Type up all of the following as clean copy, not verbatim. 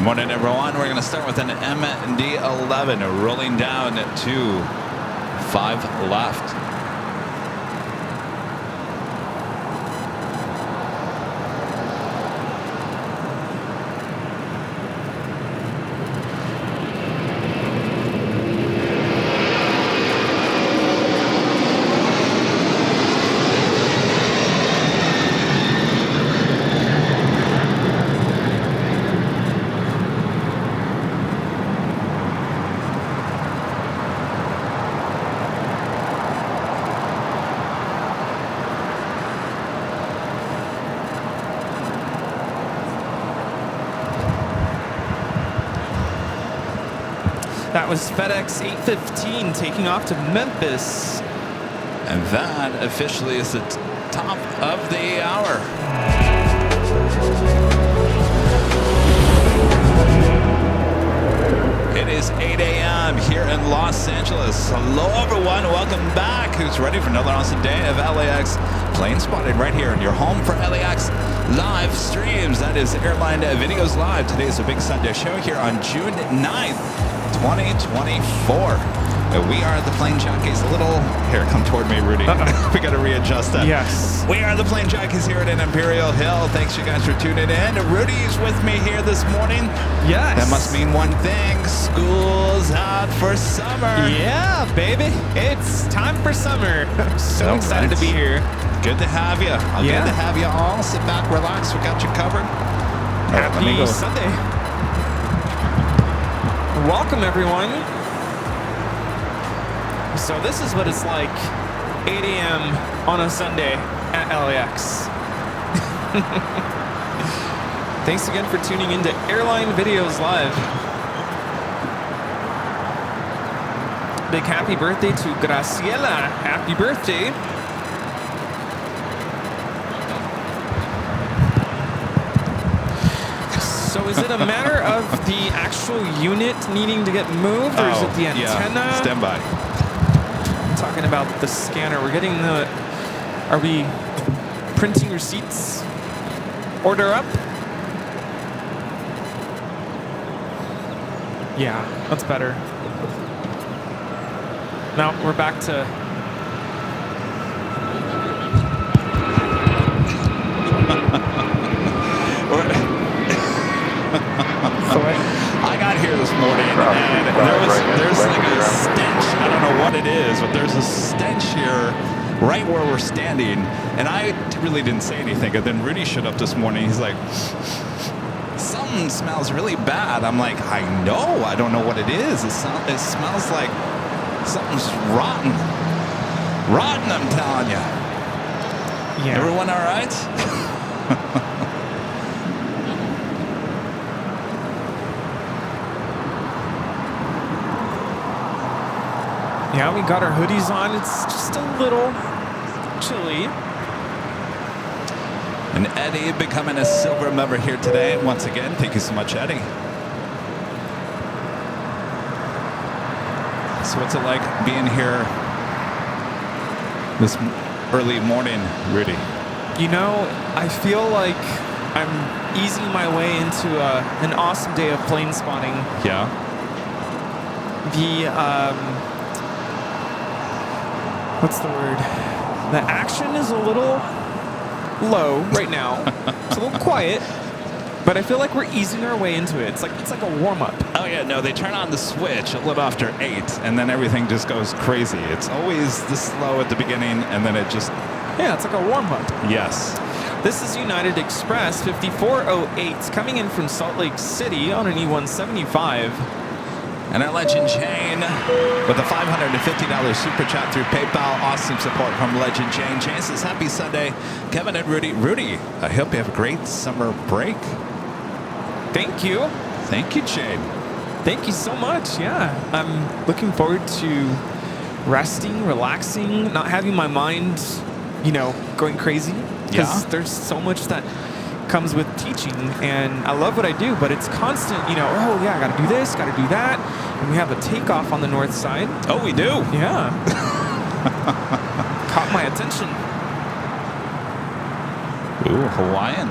Morning, everyone. We're going to start with an MD-11 rolling down to 5 left. That was FedEx 815 taking off to Memphis. And that officially is the top of the hour. It is 8 a.m. here in Los Angeles. Hello, everyone. Welcome back. Who's ready for another awesome day of LAX plane spotting right here in your home for LAX live streams. That is Airline Videos Live. Today is a big Sunday show here on June 9th. 2024. We are the Plane Jockeys. Here, come toward me, Rudy. We got to readjust that. Yes. We are the Plane Jockeys here at Imperial Hill. Thanks, you guys, for tuning in. Rudy's with me here this morning. Yes. That must mean one thing. School's out for summer. Yeah, baby. It's time for summer. I'm so excited to be here. Good to have you. Good to have you all. Sit back, relax. We got you covered. Happy Sunday. Welcome, everyone. So this is what it's like 8 a.m. on a Sunday at LAX. Thanks again for tuning into Airline Videos Live. Big happy birthday to Graciela. Happy birthday. So is it a matter of the actual unit needing to get moved, or is it the antenna? Yeah. Stand by. Talking about the scanner. We're getting the... Are we printing receipts? Order up? Yeah, that's better. Now we're back to... I got here this morning and there's like a stench. I don't know what it is, but there's a stench here right where we're standing. And I really didn't say anything. And then Rudy showed up this morning. He's like, something smells really bad. I'm like, I know. I don't know what it is. It smells like something's rotten. Rotten, I'm telling you. Yeah. Everyone all right? Yeah, we got our hoodies on. It's just a little chilly. And Eddie becoming a silver member here today. Once again, thank you so much, Eddie. So what's it like being here this early morning, Rudy? You know, I feel like I'm easing my way into an awesome day of plane spotting. Yeah. What's the word? The action is a little low right now. It's a little quiet, but I feel like we're easing our way into it. It's like a warm-up. Oh yeah, no, they turn on the switch a little after 8, and then everything just goes crazy. It's always this slow at the beginning, and then it just... Yeah, it's like a warm-up. Yes. This is United Express 5408 coming in from Salt Lake City on an E175. And our Legend Jane with a $550 super chat through PayPal. Awesome support from Legend Jane. Jane says, happy Sunday, Kevin and Rudy. Rudy, I hope you have a great summer break. Thank you. Thank you, Jane. Thank you so much. Yeah, I'm looking forward to resting, relaxing, not having my mind, going crazy. Because there's so much that comes with teaching, and I love what I do, but it's constant, oh yeah, I gotta do this, gotta do that, and we have a takeoff on the north side. Oh, we do? Yeah. Caught my attention. Ooh, Hawaiian.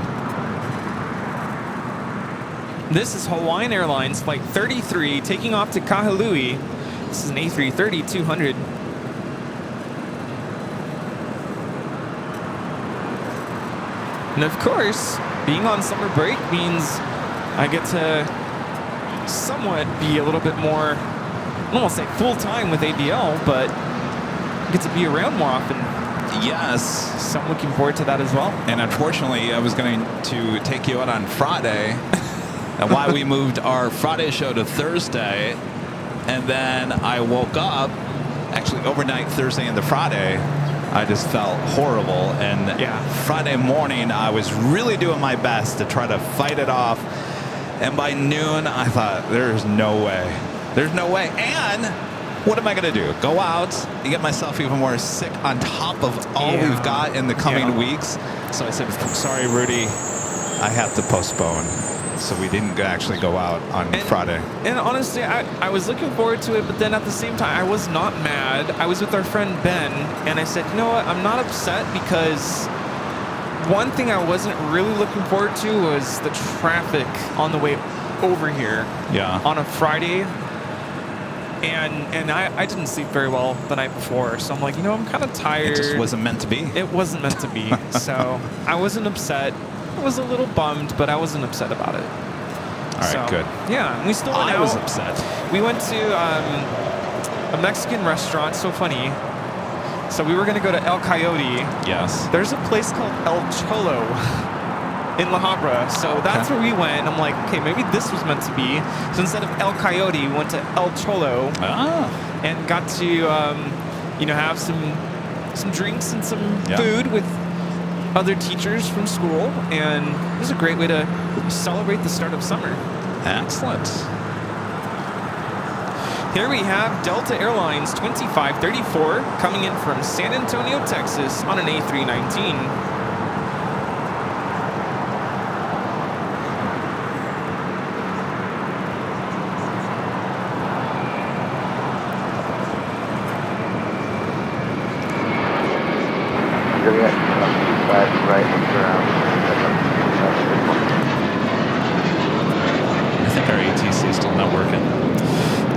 This is Hawaiian Airlines Flight 33 taking off to Kahului. This is an A330-200. And of course, being on summer break means I get to somewhat be a little bit more, I don't want to say full-time with ABL, but get to be around more often. Yes. So I'm looking forward to that as well. And unfortunately, I was going to take you out on Friday, and why we moved our Friday show to Thursday, and then I woke up, actually overnight Thursday into Friday, I just felt horrible. And Friday morning, I was really doing my best to try to fight it off. And by noon, I thought, there's no way. There's no way. And what am I going to do? Go out and get myself even more sick on top of all we've got in the coming weeks? So I said, sorry, Rudy, I have to postpone. So we didn't actually go out on Friday. And honestly, I was looking forward to it, but then at the same time, I was not mad. I was with our friend Ben, and I said, you know what? I'm not upset because one thing I wasn't really looking forward to was the traffic on the way over here on a Friday. And I didn't sleep very well the night before, so I'm like, you know, I'm kind of tired. It just wasn't meant to be. It wasn't meant to be. So I wasn't upset. I was a little bummed, but I wasn't upset about it. All right, good. Yeah, we still went out. I was upset. We went to a Mexican restaurant. So funny. So we were going to go to El Coyote. Yes. There's a place called El Cholo in La Habra. So that's where we went. I'm like, okay, maybe this was meant to be. So instead of El Coyote, we went to El Cholo and got to, you know, have some drinks and some food with other teachers from school, and it was a great way to celebrate the start of summer. Excellent. Here we have Delta Airlines 2534 coming in from San Antonio, Texas on an A319. I think our ATC is still not working.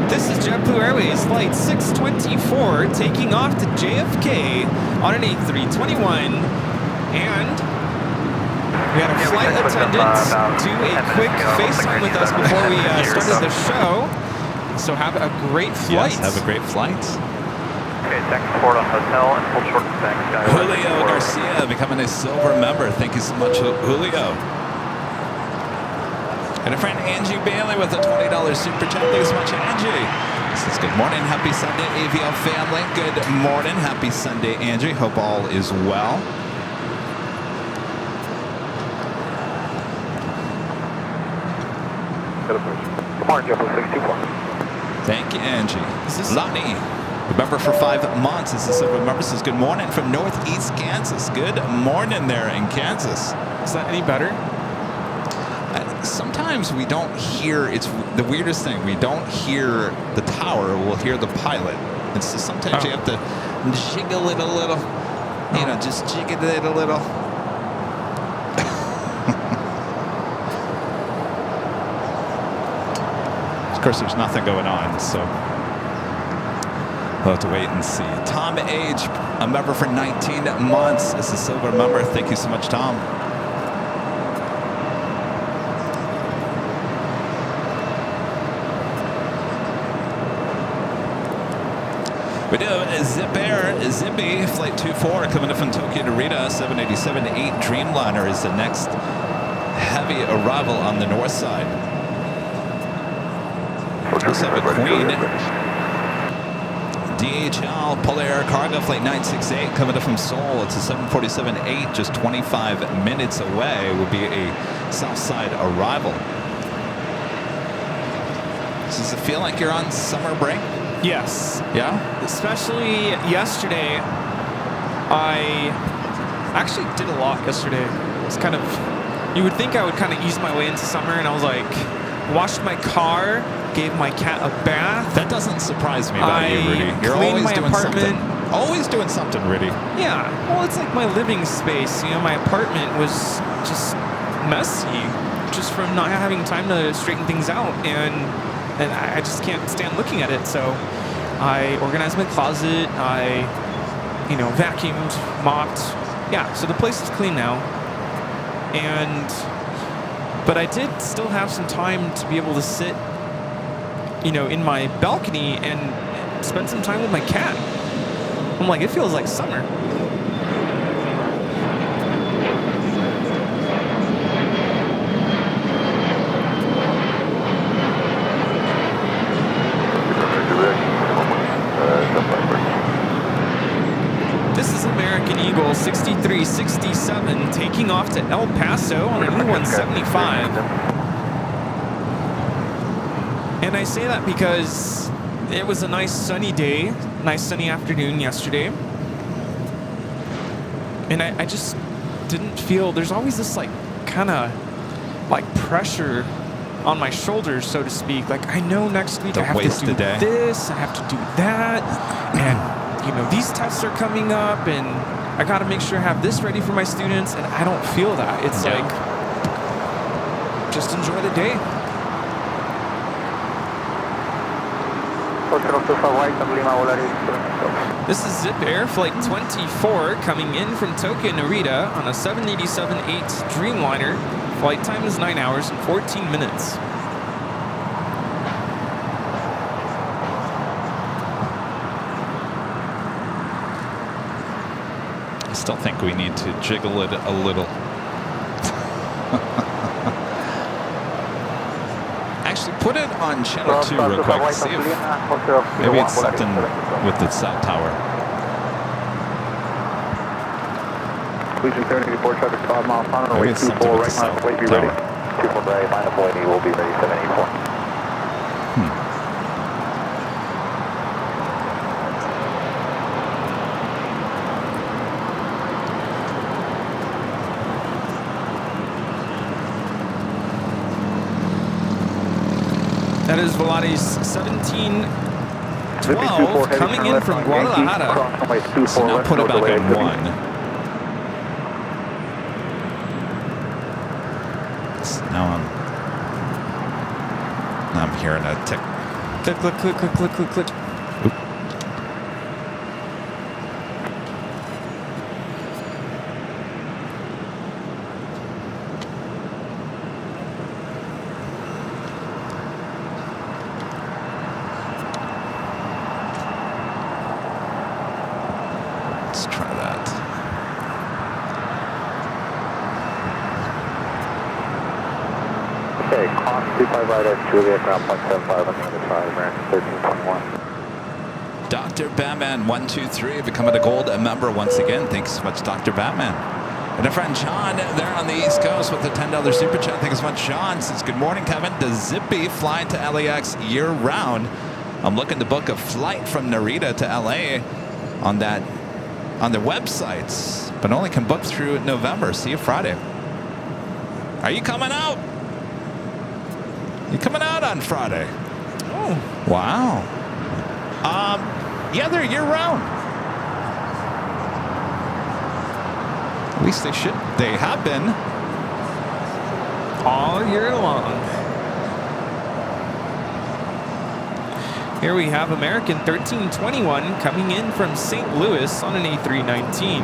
This is JetBlue Airways Flight 624 taking off to JFK on an A321. And we had a flight attendant do a quick FaceTime with us before we started the show. So have a great flight. Yes, have a great flight. Okay, tech support on hotel and full short thanks, guys. Julio Garcia becoming a silver member. Thank you so much, Julio. And a friend Angie Bailey with a $20 super chat. Thanks so much, Angie. Says good morning, happy Sunday, AVL family. Good morning, happy Sunday, Angie. Hope all is well. Good morning, JetBlue 624. Thank you, Angie. This is Lonnie. Remember for 5 months. This is a member says good morning from Northeast Kansas. Good morning there in Kansas. Is that any better? Sometimes we don't hear, it's the weirdest thing, we don't hear the tower, we'll hear the pilot. And so sometimes you have to jiggle it a little, you know, just jiggle it a little. Of course, there's nothing going on, so we'll have to wait and see. Tom Age, a member for 19 months. This is a silver member. Thank you so much, Tom. We do Zip Air, Zippy, Flight 24 coming in from Tokyo to Narita, 787-8 Dreamliner is the next heavy arrival on the north side. Let's have a Queen. DHL Polar Cargo Flight 968 coming in from Seoul. It's a 747-8, just 25 minutes away. Will be a south side arrival. Does it feel like you're on summer break? Yes. Yeah? Especially yesterday. I actually did a lot yesterday. It's kind of, you would think I would kind of ease my way into summer, and I was like, washed my car, gave my cat a bath. That doesn't surprise me about you, Rudy. You're always my doing apartment. something. Always doing something, Rudy. Yeah. Well, it's like my living space. You know, my apartment was just messy. just from not having time to straighten things out, and I just can't stand looking at it. So I organized my closet. I, vacuumed, mopped. Yeah, so the place is clean now. But I did still have some time to be able to sit, in my balcony and spend some time with my cat. I'm like, it feels like summer. This is American Eagle 6367 taking off to El Paso on a new 175. And I say that because it was a nice sunny day, nice sunny afternoon yesterday. And I just didn't feel, there's always this kind of pressure on my shoulders, so to speak. I know next week I have to do this, I have to do that, and these tests are coming up, and I got to make sure I have this ready for my students, and I don't feel that. It's just enjoy the day. This is Zip Air Flight 24 coming in from Tokyo Narita on a 787-8 Dreamliner. Flight time is 9 hours and 14 minutes. I still think we need to jiggle it a little. Actually, put it on channel 2 real quick. See if maybe it's something with the cell tower. Legion 30 report traffic 5 miles on Maybe way it's 24 something with right the cell minus weight be ready. tower. 24 bay minus weight will be ready 784. That is Volaris 1712 coming in from Guadalajara. So now put it back on 1. So now I'm hearing a tick. Click, click, click, click, click, click, click. Oop. Let's try that. Okay, cross 25 right at Juliet, ground 0.75 on the other side, American 1321. Dr. Batman 123 becoming a gold member once again. Thanks so much, Dr. Batman. And a friend John there on the East Coast with a $10 super chat. Thanks so much, John. Says, good morning, Kevin. Does Zippy fly to LAX year round? I'm looking to book a flight from Narita to LA on their websites, but only can book through November. See you Friday. Are you coming out? You coming out on Friday? Oh. Wow. Yeah, they're year-round. At least they should. They have been. All year long. Here we have American 1321 coming in from St. Louis on an A319.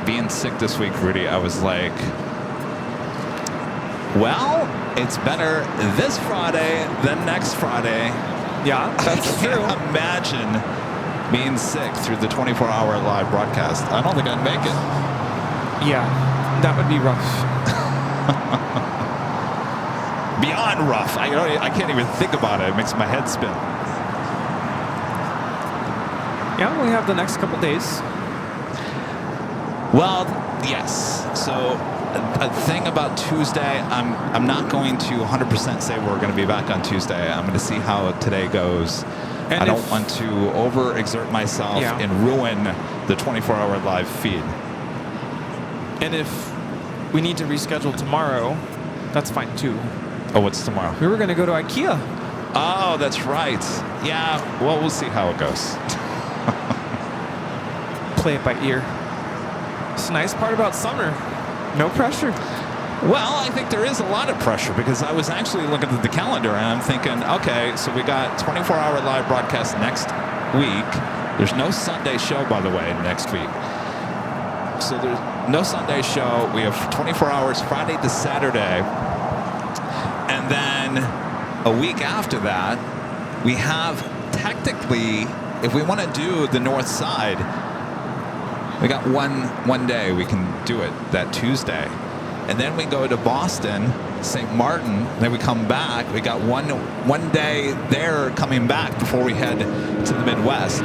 Being sick this week, Rudy, I was like, well, it's better this Friday than next Friday. Yeah, that's I true. can't imagine being sick through the 24-hour live broadcast. I don't think I'd make it. Yeah, that would be rough. Beyond rough. I can't even think about it. It makes my head spin. Yeah, we have the next couple days. Well, yes. So a thing about Tuesday, I'm not going to 100% say we're going to be back on Tuesday. I'm going to see how today goes. And I don't want to overexert myself and ruin the 24-hour live feed. And if we need to reschedule tomorrow, that's fine too. Oh, what's tomorrow? We were going to go to IKEA. Oh, that's right. Yeah, well, we'll see how it goes. Play it by ear. It's the nice part about summer. No pressure. Well, I think there is a lot of pressure because I was actually looking at the calendar and I'm thinking, okay, so we got 24-hour live broadcast next week. There's no Sunday show, by the way, next week. So there's no Sunday show. We have 24 hours Friday to Saturday. And then a week after that, we have technically, if we want to do the north side, we got one day we can do it, that Tuesday. And then we go to Boston, St. Martin, then we come back. We got one day there coming back before we head to the Midwest.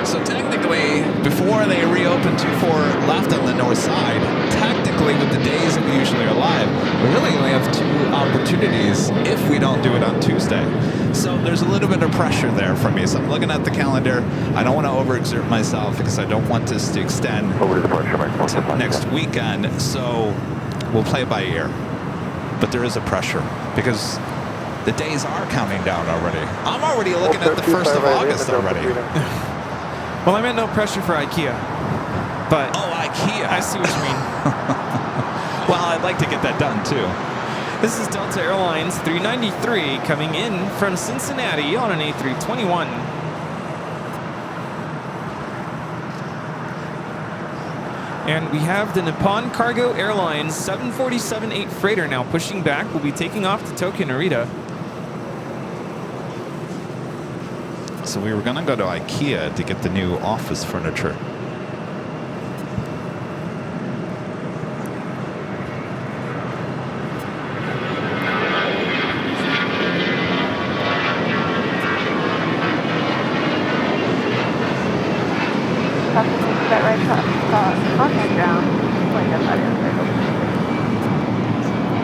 So technically, before they reopen 2-4 left on the north side, technically with the days that we usually are live, we really only have 2 opportunities if we don't do it on Tuesday. So there's a little bit of pressure there for me. So I'm looking at the calendar. I don't want to overexert myself because I don't want this to extend to next weekend. So we'll play it by ear. But there is a pressure because the days are counting down already. I'm already looking at the 1st of August already. Well, I meant no pressure for IKEA. But oh, IKEA. I see what you mean. Well, I'd like to get that done too. This is Delta Airlines 393 coming in from Cincinnati on an A321. And we have the Nippon Cargo Airlines 747-8 freighter now pushing back. We'll be taking off to Tokyo Narita. So we were going to go to IKEA to get the new office furniture.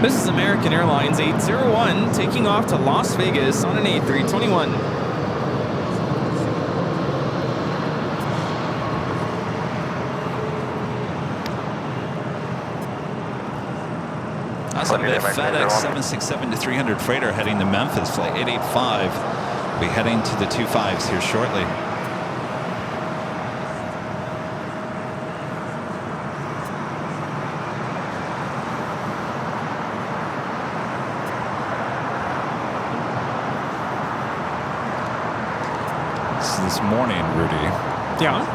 This is American Airlines 801 taking off to Las Vegas on an A321. That's a FedEx 767-300 freighter heading to Memphis, flight 885. We'll be heading to the 25s here shortly. So this morning, Rudy. Yeah.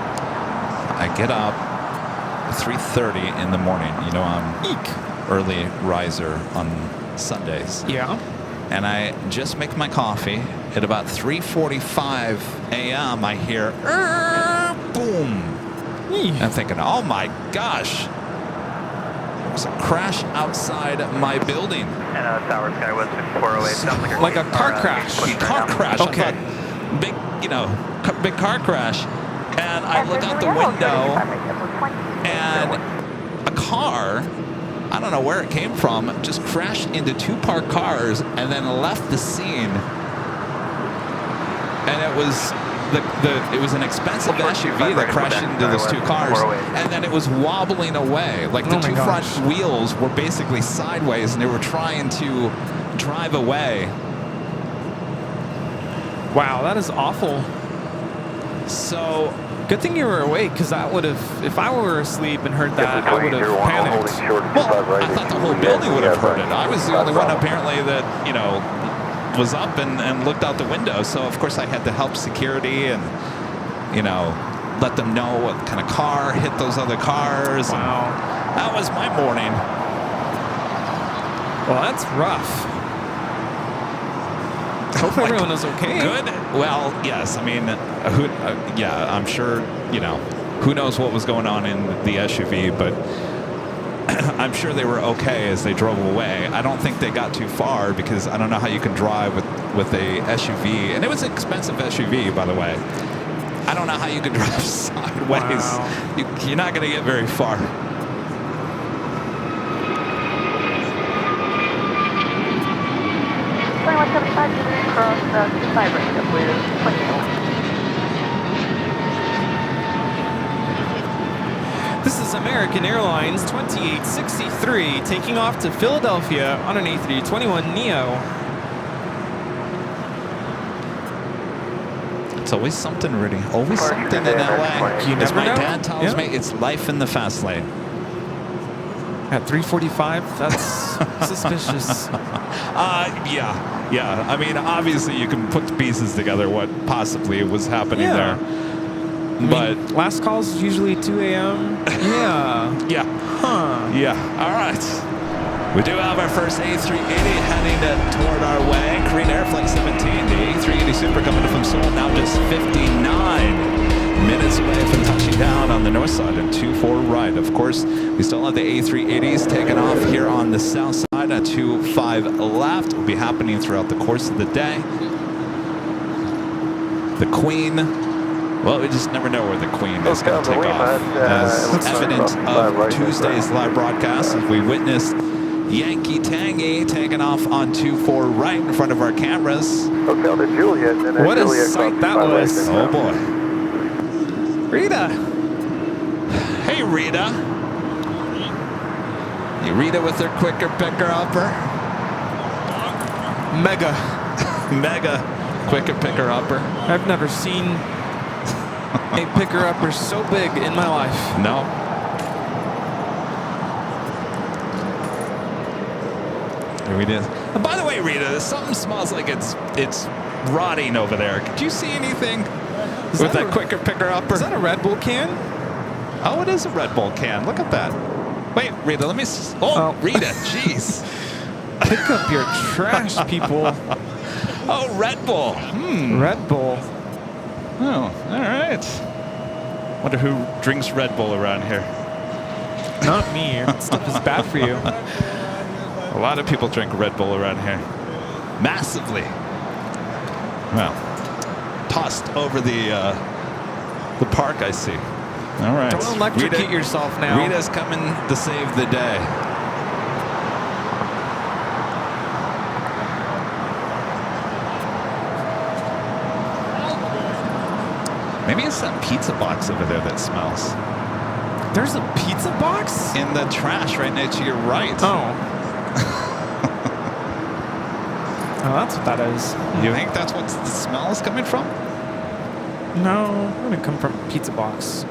I get up 3:30 in the morning. You know, I'm early riser on Sundays. Yeah. And I just make my coffee. At about 3:45 a.m., I hear, boom. I'm thinking, oh my gosh. There's a crash outside my building. And Tower Skywest 5408. Sounds Like a car crash. Car crash. Okay. I thought, big, big car crash. And I look out the window, and a car, I don't know where it came from, just crashed into 2 parked cars and then left the scene. And it was it was an expensive SUV that crashed into those 2 cars, and then it was wobbling away. Like the 2 front wheels were basically sideways, and they were trying to drive away. Wow, that is awful. So good thing you were awake, because that would have, if I were asleep and heard that, I would have panicked. Well, I thought the whole building would have heard it. I was the only one apparently that, was up and looked out the window. So, of course, I had to help security and, let them know what kind of car hit those other cars. Wow. And that was my morning. Well, that's rough. Hope everyone is okay. Good. Well, yes. I mean, I'm sure, who knows what was going on in the SUV, but I'm sure they were okay as they drove away. I don't think they got too far because I don't know how you can drive with a SUV. And it was an expensive SUV, by the way. I don't know how you can drive sideways. Wow. You're not going to get very far. Cross 25 right up with 21. This is American Airlines 2863 taking off to Philadelphia on an A321neo. It's always something, Rudy. Always something in LA. You As never my know. dad tells me, it's life in the fast lane. At 3:45, that's suspicious. Yeah. I mean, obviously, you can put the pieces together what possibly was happening there. But last call's usually 2 a.m. Yeah. Huh. Yeah. All right. We do have our first A380 heading toward our way. Korean Air Flight 17, the A380 Super coming from Seoul, now just 59 minutes away from touching down on the north side and 24 right. Of course, we still have the A380s taking off here on the south side at 25 left. It will be happening throughout the course of the day. The Queen, well, we just never know where the Queen is going to take off. As evident of Tuesday's live broadcast, as we witnessed Yankee Tangy taking off on 24 right in front of our cameras. Hotel to Juliet. And what a sight that was. Oh, boy. Rita. Hey, Rita. Hey, Rita with her quicker picker-upper. Mega quicker picker-upper. I've never seen a picker-upper so big in my life. No. Here it is. And by the way, Rita, something smells like it's rotting over there. Could you see anything with that quicker picker-upper? Is that a Red Bull can? Oh, it is a Red Bull can. Look at that. Wait, Rita, let me... Oh, Rita, jeez. Pick up your trash, people. Oh, Red Bull. Red Bull. Oh, all right. Wonder who drinks Red Bull around here. Not me. That stuff is bad for you. A lot of people drink Red Bull around here. Massively. Well, tossed over the park, I see. All right. Don't electrocute yourself now. Rita's coming to save the day. Maybe it's that pizza box over there that smells. There's a pizza box? In the trash right next to your right. Oh. Oh, that's what that is. Do you think that's what the smell is coming from? No, it wouldn't come from a pizza box.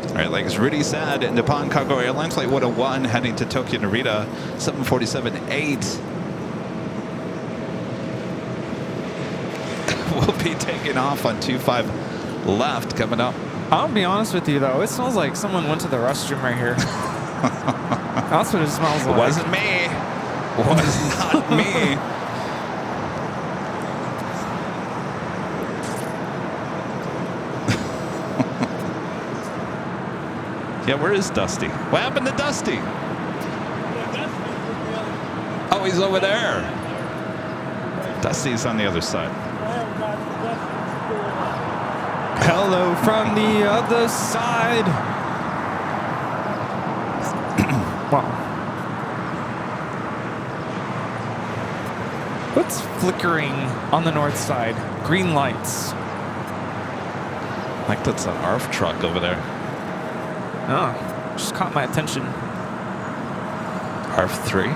All right, like as Rudy said, Nippon Cargo Airlines Flight 101 heading to Tokyo Narita, 747-8. We'll be taking off on 25 left coming up. I'll be honest with you, though. It smells like someone went to the restroom right here. That's what it smells like. It wasn't me. It was not me. Yeah, where is Dusty? What happened to Dusty? Oh, he's over there. Dusty's on the other side. Hello from the other side. Wow. What's flickering on the north side? Green lights. Like that's an ARF truck over there. Oh, just caught my attention. ARF 3.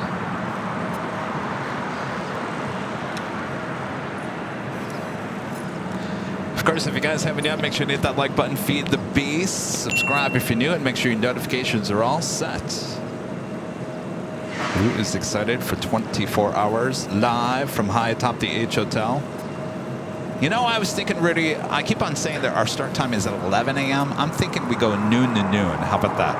Of course, if you guys haven't yet, make sure to hit that like button, feed the beast, subscribe if you're new, and make sure your notifications are all set. Who is excited for 24 hours live from high atop the H Hotel? You know, I was thinking, Rudy, I keep on saying that our start time is at 11 a.m. I'm thinking we go noon to noon. How about that?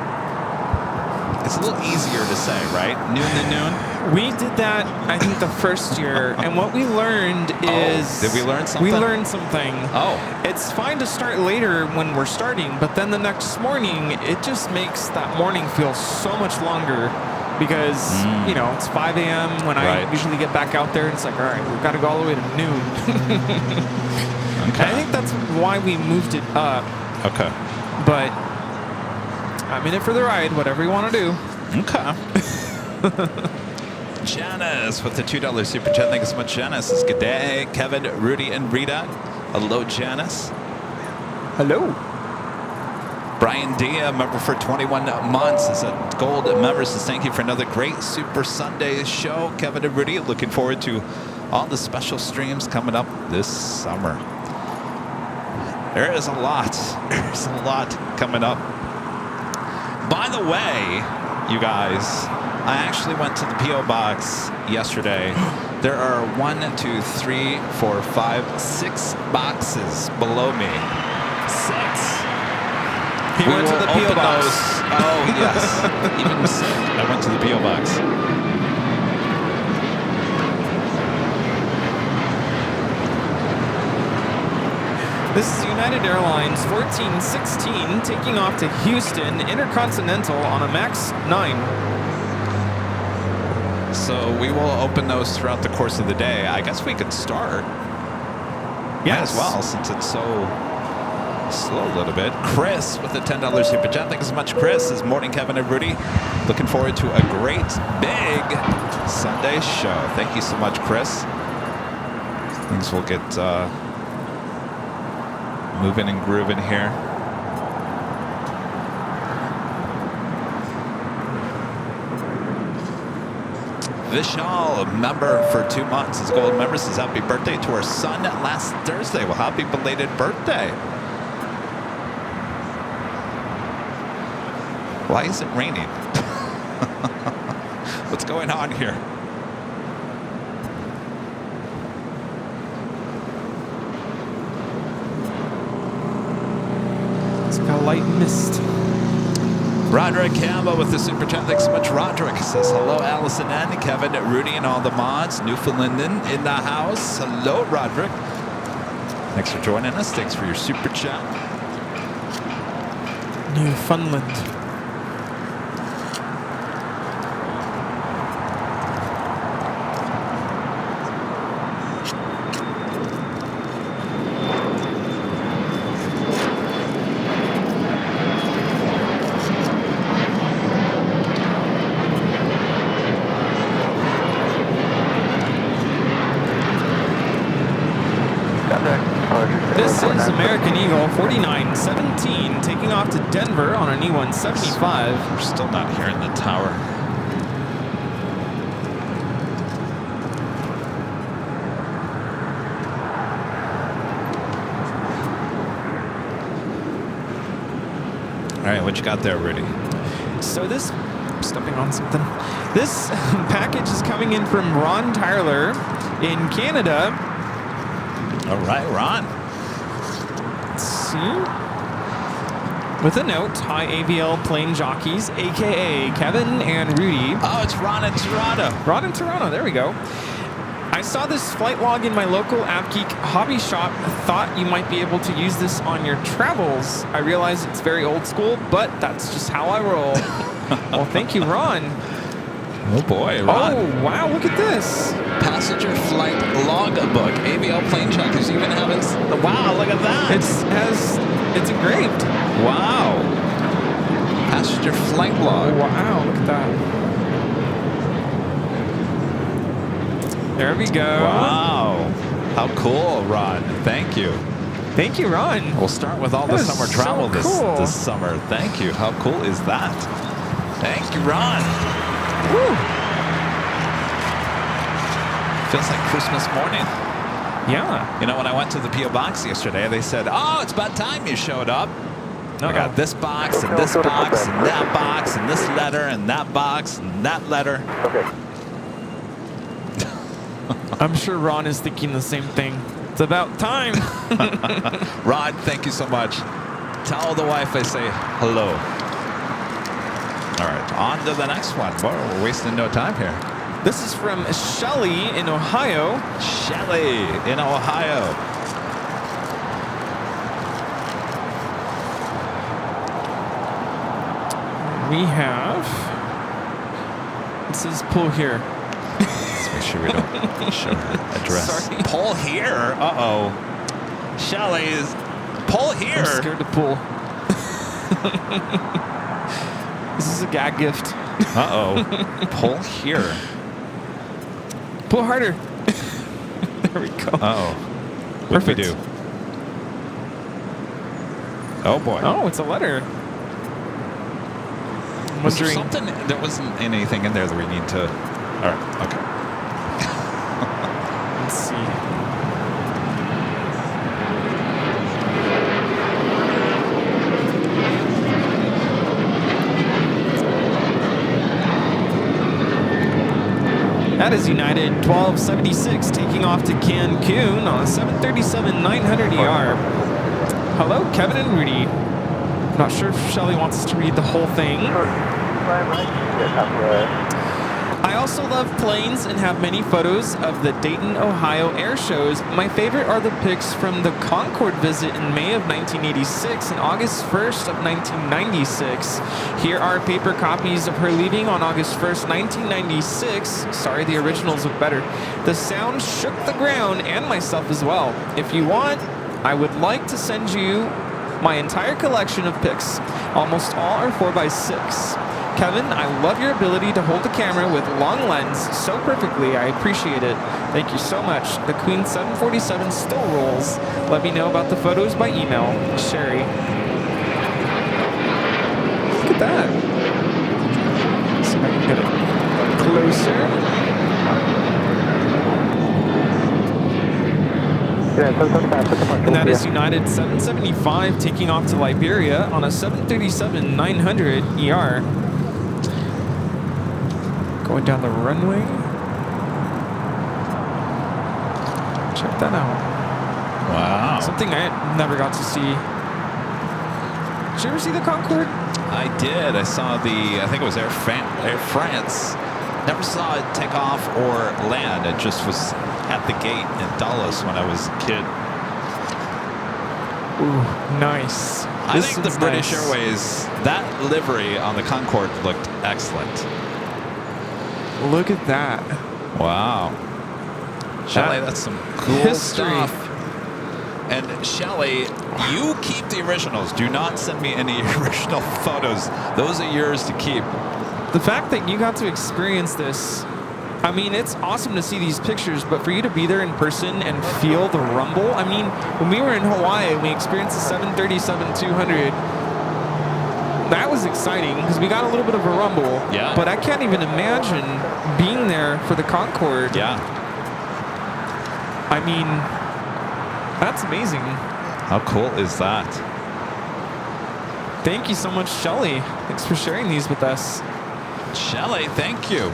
It's a little easier to say, right? Noon to noon? We did that, I think, the first year, and what we learned is... Did we learn something? We learned something. Oh. It's fine to start later when we're starting, but then the next morning, it just makes that morning feel so much longer because, you know, it's 5 a.m. when I usually get back out there, and it's like, all right, we've got to go all the way to noon. Okay. I think that's why we moved it up. Okay. But I'm in it for the ride, whatever you want to do. Okay. Janice with the $2 super chat. Thank you so much, Janice. It's good day. Kevin, Rudy, and Rita. Hello, Janice. Hello. Brian D, a member for 21 months, is a gold member. Says thank you for another great Super Sunday show. Kevin and Rudy, looking forward to all the special streams coming up this summer. There is a lot. There's a lot coming up. By the way, you guys. I actually went to the P.O. box yesterday. There are 1, 2, 3, 4, 5, 6 boxes below me. 6. He went to the P.O. box. Oh, yes. Even sick. I went to the P.O. box. This is United Airlines 1416 taking off to Houston Intercontinental on a MAX 9. So we will open those throughout the course of the day. I guess we could start. Yes. As well, since it's so slow a little bit. Chris with the $10 super chat. Thank you so much, Chris. This is Morning Kevin and Rudy. Looking forward to a great, big Sunday show. Thank you so much, Chris. Things will get moving and grooving here. Vishal, a member for 2 months, is a gold member, says happy birthday to our son last Thursday. Well, happy belated birthday. Why is it raining? What's going on here? It's got a light mist. Roderick Campbell with the super chat. Thanks so much, Roderick. Says hello, Allison and Kevin, Rudy, and all the mods. Newfoundland in the house. Hello, Roderick. Thanks for joining us. Thanks for your super chat. Newfoundland. This is American Eagle 4917 taking off to Denver on an E175. We're still not hearing the tower. All right, what you got there, Rudy? So this, stepping on something. This package is coming in from Ron Tyler in Canada. All right, Ron. Let's see. With a note, hi AVL Plane Jockeys, aka Kevin and Rudy. Oh, it's Ron in Toronto. Ron in Toronto, there we go. I saw this flight log in my local AppGeek hobby shop. Thought you might be able to use this on your travels. I realize it's very old school, but that's just how I roll. Well, thank you, Ron. Oh boy, Ron. Oh, wow, look at this. Passenger flight logbook. AVL Plane Jockeys even have it. Wow, look at that. It's engraved. Wow. Passenger flight log. Wow, look at that. There we go. Wow. How cool, Ron. Thank you. Thank you, Ron. We'll start with all the That is summer travel so cool. this summer. Thank you. How cool is that? Thank you, Ron. Woo. Feels like Christmas morning. Yeah. You know, when I went to the P.O. box yesterday, they said, oh, it's about time you showed up. I got this box and this box and that box and this letter and that box and that letter. Okay. I'm sure Ron is thinking the same thing. It's about time. Ron, thank you so much. Tell the wife I say hello. All right, on to the next one. Boy, we're wasting no time here. This is from Shelly in Ohio. Shelly in Ohio. We have. It says pull here. Let's make sure we don't show her address. Sorry. Pull here? Uh-oh. Shelly's pull here. I'm scared to pull. This is a gag gift. Uh-oh. Pull here. Pull harder. There we go. Uh-oh. What do we Perfect. do? Oh, boy. Oh, it's a letter. I'm Was there wondering. something? There wasn't anything in there that we need to... All right, okay. Let's see. That is United 1276 taking off to Cancun on a 737-900ER. Hello, Kevin and Rudy. Not sure if Shelly wants us to read the whole thing. I also love planes and have many photos of the Dayton, Ohio air shows. My favorite are the pics from the Concorde visit in May of 1986 and August 1st of 1996. Here are paper copies of her leaving on August 1st, 1996. Sorry, the originals look better. The sound shook the ground and myself as well. If you want, I would like to send you my entire collection of pics. Almost all are 4x6. Kevin, I love your ability to hold the camera with long lens so perfectly. I appreciate it. Thank you so much. The Queen 747 still rolls. Let me know about the photos by email. Sherry. Look at that. Let's see if I can get it closer. And that is United 775 taking off to Liberia on a 737-900ER. Going down the runway. Check that out. Wow. Something I never got to see. Did you ever see the Concorde? I did. I saw I think it was Air France. Never saw it take off or land. It just was at the gate in Dulles when I was a kid. Ooh, nice. I think the British Airways, that livery on the Concorde looked excellent. Look at that. Wow. Shelly, that's some cool stuff. And Shelly, you keep the originals. Do not send me any original photos. Those are yours to keep. The fact that you got to experience this, I mean, it's awesome to see these pictures, but for you to be there in person and feel the rumble, I mean, when we were in Hawaii, we experienced the 737-200. That was exciting because we got a little bit of a rumble. Yeah. But I can't even imagine being there for the Concorde. Yeah. I mean, that's amazing. How cool is that? Thank you so much, Shelly. Thanks for sharing these with us. Shelly, thank you.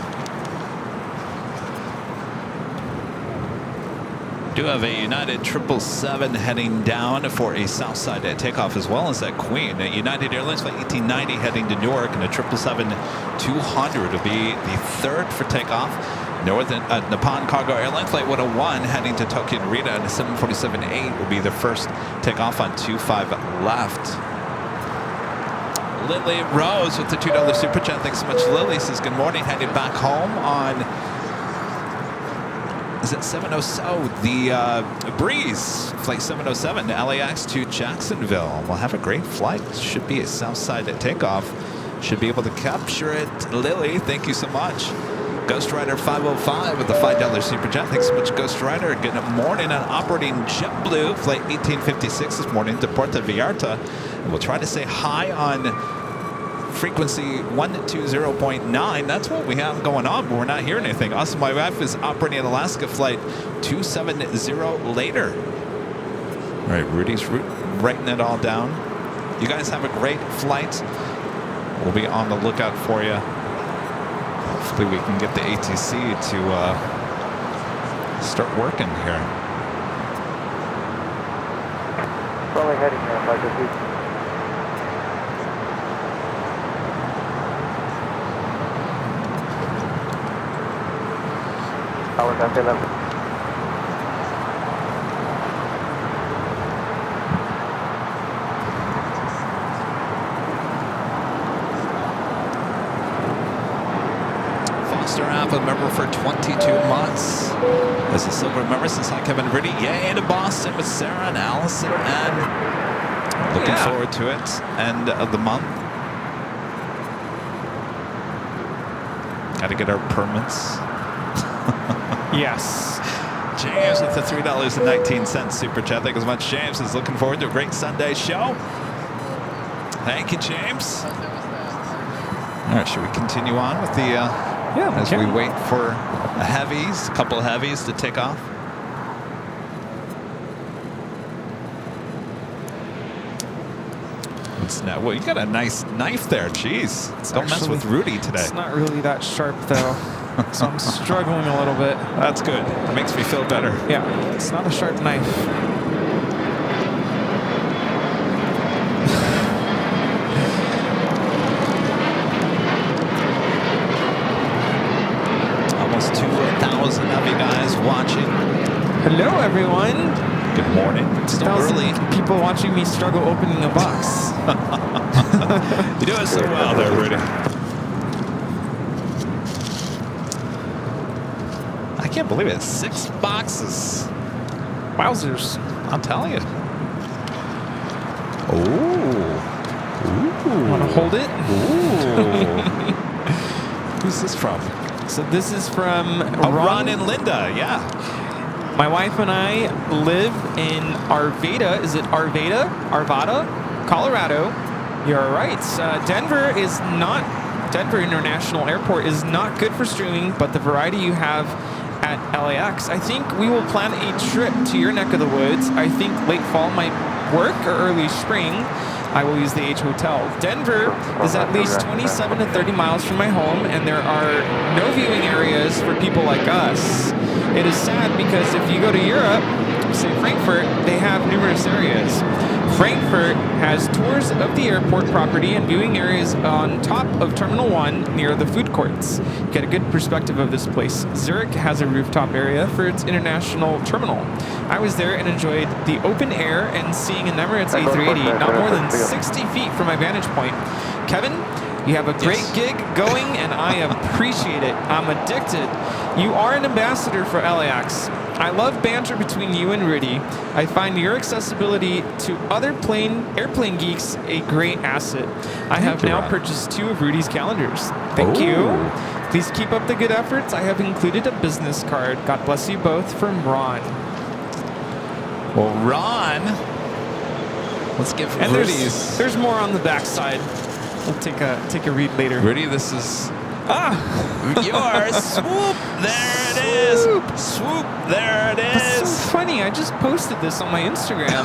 Do have a United 777 heading down for a Southside takeoff, as well as that Queen. United Airlines flight 1890 heading to Newark, and a 777-200 will be the third for takeoff. Northern Nippon Cargo Airline flight 101 heading to Tokyo Narita, and a 747-8 will be the first takeoff on 25 left. Lily Rose with the $2 super chat. Thanks so much, Lily. Says good morning. Heading back home on. Is it 707? The Breeze, flight 707 to LAX to Jacksonville. We'll have a great flight. Should be a Southside takeoff. Should be able to capture it. Lily, thank you so much. Ghost Rider 505 with the $5 super chat. Thanks so much, Ghost Rider. Good morning on operating JetBlue, flight 1856 this morning to Puerto Vallarta. And we'll try to say hi on frequency 120.9. That's what we have going on, but we're not hearing anything. Also, my wife is operating Alaska flight 270 later. All right, Rudy's writing it all down. You guys have a great flight. We'll be on the lookout for you. Hopefully we can get the ATC to start working here. Probably heading there, Mike. Foster App, a member for 22 months. As a silver member since hi, Kevin Rudy. Yay to Boston with Sarah and Allison. And looking forward to it. End of the month. Got to get our permits. Yes. James with the $3.19 super chat. Thank you so much. James is looking forward to a great Sunday show. Thank you, James. All right, should we continue on with the as we wait for a couple of heavies to take off? What's now? Well, you got a nice knife there. Jeez, don't mess with Rudy today. It's not really that sharp, though. So I'm struggling a little bit. That's good. It makes me feel better. Yeah, it's not a sharp knife. Almost 2,000 of you guys watching. Hello, everyone. Good morning. It's still early. People watching me struggle opening a box. You're doing so well there, Rudy. I can't believe it. 6 boxes. Wowzers. I'm telling you. Ooh. Want to hold it? Ooh. Who's this from? So this is from Ron and Linda. Yeah. My wife and I live in Arvada. Is it Arvada? Arvada? Colorado. You're right. Denver International Airport is not good for streaming, but the variety you have at LAX. I think we will plan a trip to your neck of the woods. I think late fall might work or early spring. I will use the H Hotel. Denver is at least 27 to 30 miles from my home, and there are no viewing areas for people like us. It is sad because if you go to Europe, say Frankfurt, they have numerous areas. Frankfurt has tours of the airport property and viewing areas on top of Terminal 1 near the food courts. Get a good perspective of this place. Zurich has a rooftop area for its international terminal. I was there and enjoyed the open air and seeing an Emirates A380 not more than 60 feet from my vantage point. Kevin, you have a great gig going, and I appreciate it. I'm addicted. You are an ambassador for LAX. I love banter between you and Rudy. I find your accessibility to other airplane geeks a great asset. I have now purchased 2 of Rudy's calendars. Thank you. Please keep up the good efforts. I have included a business card. God bless you both, from Ron. Well, Ron, let's give And Rudy's. there's more on the back side. We'll take a read later. Rudy, this is yours. Swoop. There it is. Swoop. There it is. That's so funny. I just posted this on my Instagram.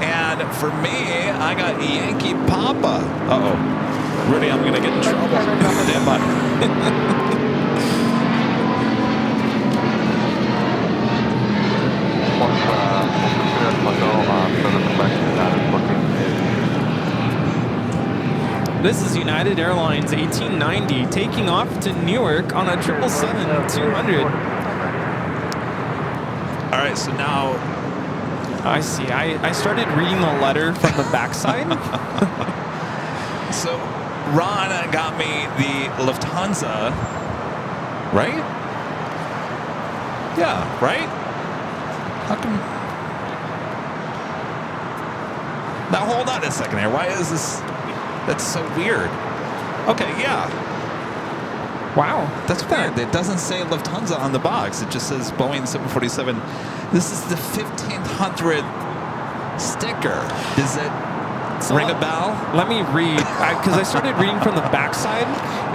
And for me, I got Yankee Papa. Uh-oh. Rudy, I'm going to get in trouble. Stand by. This is United Airlines 1890 taking off to Newark on a 777-200. All right, so now I see. I started reading the letter from the backside. So Ron got me the Lufthansa, right? Yeah, right? How come? Now hold on a second here. Why is this? That's so weird. Okay, yeah. Wow. That's weird. It doesn't say Lufthansa on the box. It just says Boeing 747. This is the 1500 sticker. Does it ring a bell? Let me read, because I started reading from the backside.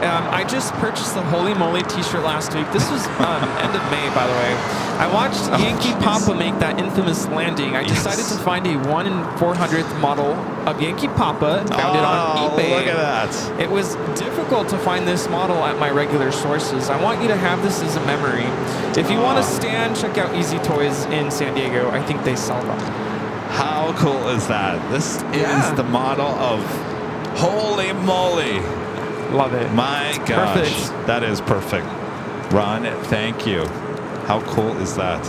I just purchased the Holy Moly t-shirt last week. This was end of May, by the way. I watched Yankee Papa make that infamous landing. I decided to find a 1 in 400th model of Yankee Papa and found it on eBay. Look at that. It was difficult to find this model at my regular sources. I want you to have this as a memory. If you want to stand, check out Easy Toys in San Diego. I think they sell them. How cool is that? This is the model of Holy Moly. Love it. My gosh. Perfect. That is perfect. Ron, thank you. How cool is that?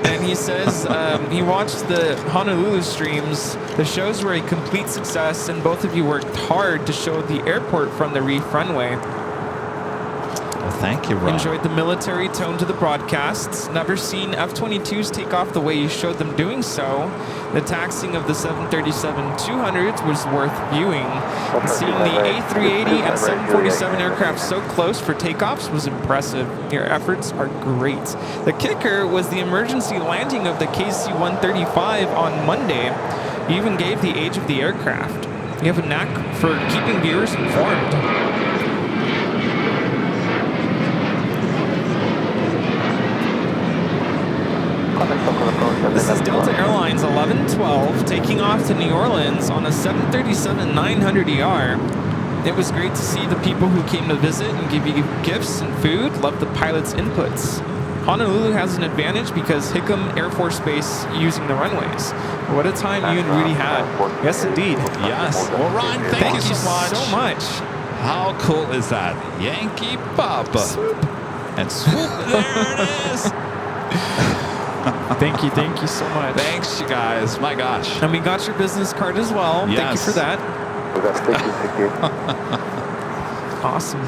And he says he watched the Honolulu streams. The shows were a complete success, and both of you worked hard to show the airport from the reef runway. Well, thank you, Ron. Enjoyed the military tone to the broadcasts. Never seen F-22s take off the way you showed them doing so. The taxiing of the 737-200s was worth viewing. And seeing the A380 and 747 aircraft so close for takeoffs was impressive. Your efforts are great. The kicker was the emergency landing of the KC-135 on Monday. You even gave the age of the aircraft. You have a knack for keeping viewers informed. This is Delta Airlines 1112 taking off to New Orleans on a 737-900ER. It was great to see the people who came to visit and give you gifts and food. Love the pilot's inputs. Honolulu has an advantage because Hickam Air Force Base using the runways. What a time you and Rudy had. Yes, indeed. Yes. Well, Ron, thank you so much. How cool is that? Yankee Papa. Swoop. And swoop, there it is. Thank you so much. Thanks, you guys. My gosh. And we got your business card as well. Yes. Thank you for that. We got 1668. Awesome.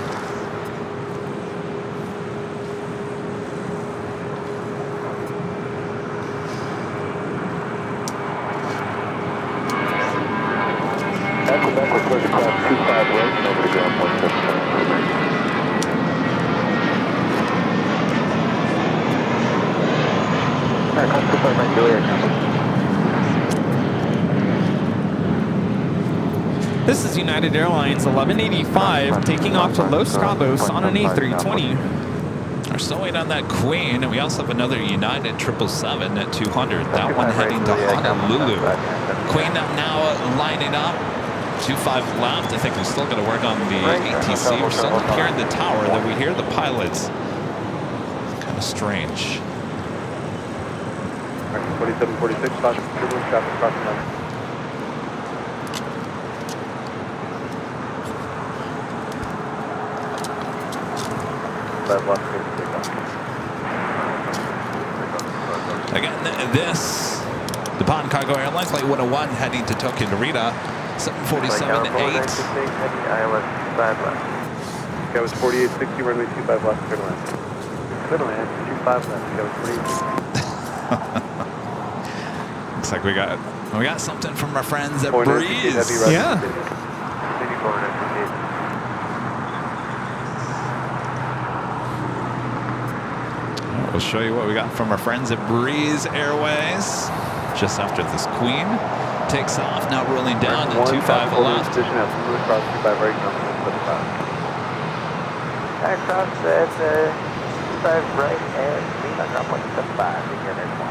Quebec was supposed to cross 25 right and over to ground 179. Alright, cross 25 right, Juliet now. This is United Airlines 1185 taking off to Los Cabos on an A320. We're still waiting on that Queen, and we also have another United 777 at 200. That one heading to Honolulu. Queen now lining up. 25 left. I think we're still going to work on the ATC. We're still up here in the tower, though we hear the pilots. Kind of strange. 4746, traffic crossing line. Again, this, the Pond Cargo Airlines Flight 101 heading to Tokyo Narita, 747-8. ILS 5 left. That was 4860, runway 25 left, clear to land. Clear to land, 25 left, that was 4860. Looks like we got something from our friends at Breeze. Yeah. We'll show you what we got from our friends at Breeze Airways. Just after this Queen takes off, now rolling down to 25 left. Position at smooth cross 25 right, cross at 25 right and speed on ground 175. Begin at 1.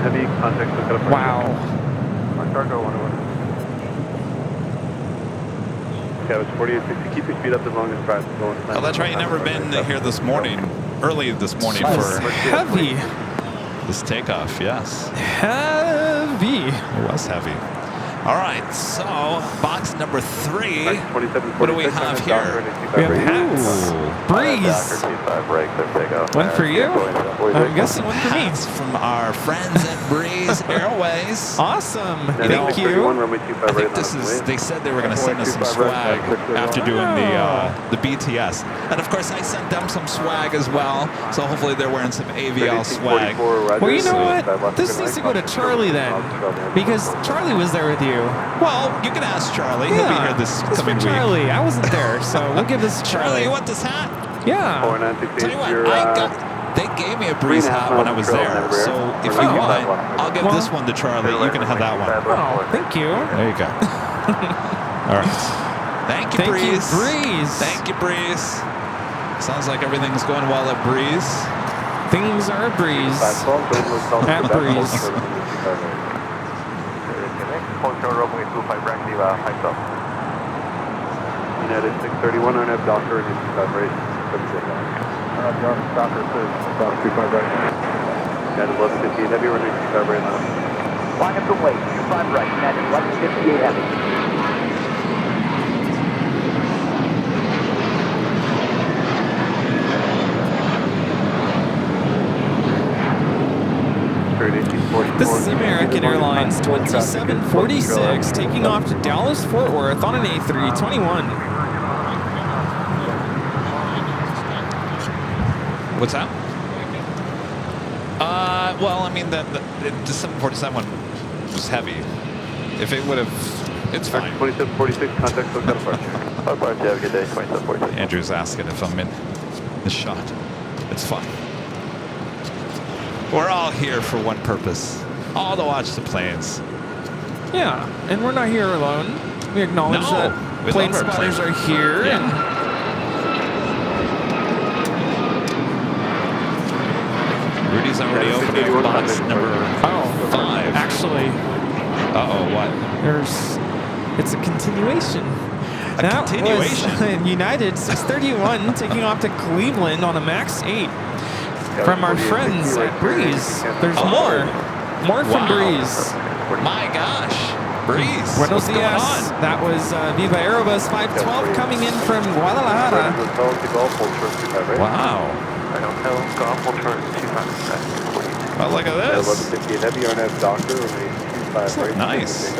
Heavy, contact, wow. Cargo 101. Okay, it was 4860. Keep your speed up as long as drive. Oh, that's right. You've never been here this morning, early this morning for Heavy. this takeoff. Yes. Heavy. It was heavy. All right, so box number 3. What do we have here? We have hats. Breeze. One for you? I'm guessing one for me. Hats from our friends at Breeze Airways. Awesome. Thank you. I think this is, they said they were going to send us some swag after doing the BTS. And of course, I sent them some swag as well. So hopefully they're wearing some AVL swag. Well, you know what? This needs to go to Charlie then. Because Charlie was there with you. Well, you can ask Charlie. He'll be here this coming week. Charlie, I wasn't there, so we'll give this to Charlie, Charlie. you want this hat? Yeah. Tell you what, they gave me a Breeze hat when I was there. So if you want, I'll give this one to Charlie. You can have that one. Oh, thank you. There you go. All right. Thank you, Breeze. Thank you, Breeze. Sounds like everything's going well at Breeze. Things are a breeze. At Breeze. United 631 on F Docker and 25 right. Docker says about 25 right. United 1158 heavy running 25 right now. Line up the way, 25 right, United 1158 heavy. This is American Airlines 2746 taking off to Dallas Fort Worth on an A321. What's that? Well, I mean, the 747 one was heavy. If it would have, it's fine. 2746, contact SoCal departure. Departure, have a good day, 2746. Andrew's asking if I'm in the shot. It's fine. We're all here for one purpose. All to watch the planes. Yeah, and we're not here alone. We acknowledge No, that we plane love our spotters plane. are here. Yeah. And Rudy's already opening box number 5. actually, Uh-oh, what? it's a continuation. That continuation? was United 631 taking off to Cleveland on a MAX 8 from our friends at Breeze. There's more from Wow. Breeze. My gosh. Breeze. Buenos What's going dias. on? That was Viva Aerobus 512 coming in from Guadalajara. Wow. I don't know, golf will turn 200. Well, look at this. 1158 heavy, RNF doctor, remain 25 right. Nice.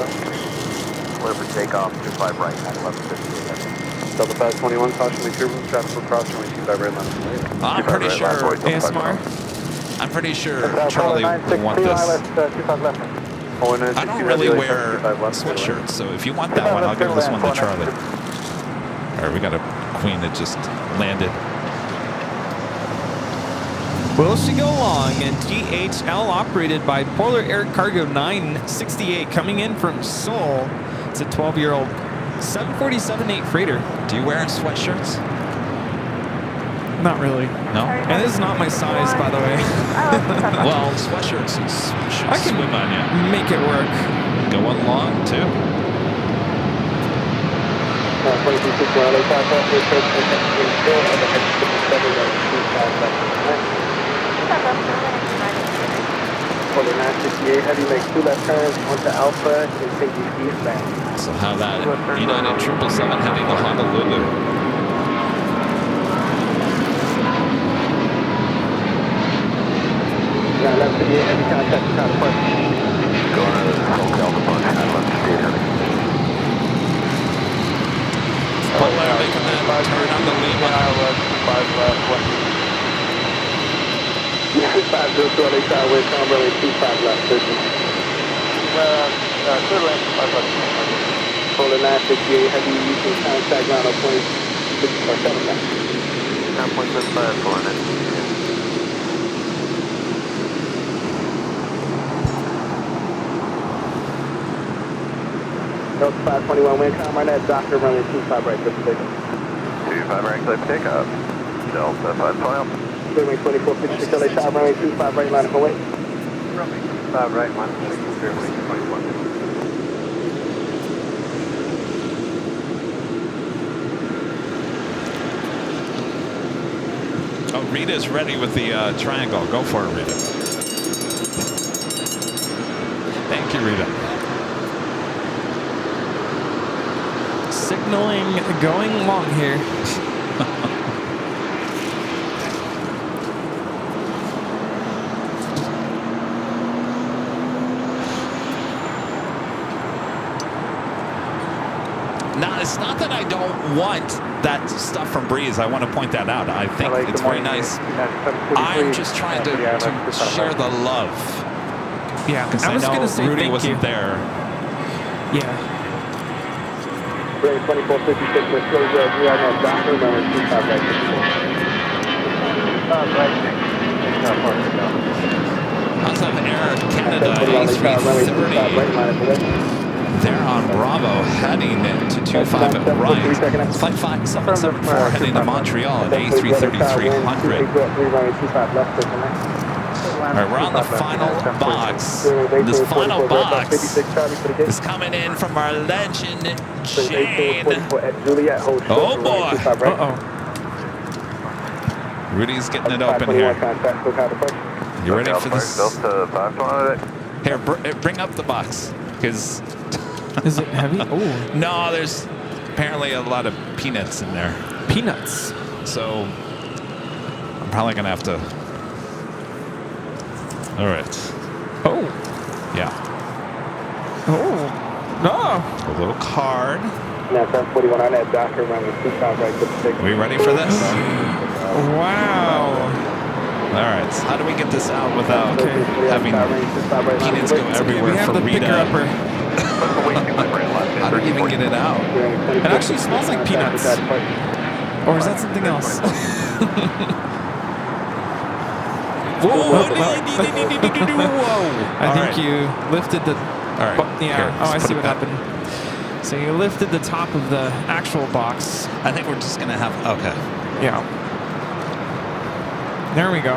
Clear for takeoff, 25 right, 1158 heavy. Delta 521, caution, make sure move traffic will cross, remain 25 right, line of way. I'm pretty sure. ASMR. I'm pretty sure Charlie will want this. I don't really wear sweatshirts, so if you want that one, I'll give this one to Charlie. All right, we got a queen that just landed. Will she go long? And GHL operated by Polar Air Cargo 968 coming in from Seoul. It's a 12-year-old 747-8 freighter. Do you wear sweatshirts? Not really. No? And this is not my size, by the way. Well, sweatshirts should I can swim on you. make it work. Go one long, too. For the 968 heavy, make 2 left turns onto Alpha and take you eastbound. So how that United 777 heading to Honolulu. Yeah, left 58 heavy, contact the counterpart. Going to the SoCal departure, 1158 heavy. Polar making that turn on the Lima. 5 left, 1. 502 on the side, way come runway 25 left, 13. Clear left, 5 left. Polar 968 heavy, you can contact ground on 7 left. 9.75 for an Delta 521, wind calm right at doctor, runway 25 right, good position. 25 right, clear for takeoff. Delta 512. Runway 2456, LA shot, runway 25 right, line of away. Runway 25 right, line of away, runway 21. Oh, Rita's ready with the triangle. Go for it, Rita. Thank you, Rita. Signaling going long here. Now, it's not that I don't want that stuff from Breeze. I want to point that out. I think it's very nice. I'm just trying to share the love. Yeah, Because I was know going to say Rudy thank wasn't you. there. Yeah. Runway 2456, let's go, we are now doctor, runway 25 right, 54. How's that Air Canada A330? They're on Bravo, heading to 25 at right. Flight 5774 heading to Montreal at A330-300. All right, we're on the final box. This final box is coming in from our legend, Jane. Oh, boy. Uh-oh. Rudy's getting it open here. You ready for this? Delta 512. Here, bring up the box. Because Is it heavy? Oh, no, there's apparently a lot of peanuts in there. peanuts. So I'm probably going to have to. All right. Oh. Yeah. Oh. No. A little card. Now 741 on that doctor, runway 25 right, 56. Are we ready for this? Wow. All right. So how do we get this out without Okay. having peanuts go everywhere We have for the Rita? picker-upper. How do you even get it out? It actually smells like peanuts. Or is that something else? Whoa! I think you lifted the... All right. Yeah. Here, Oh, I just see put what it back. happened. So you lifted the top of the actual box. I think we're just gonna have. Okay. Yeah. There we go.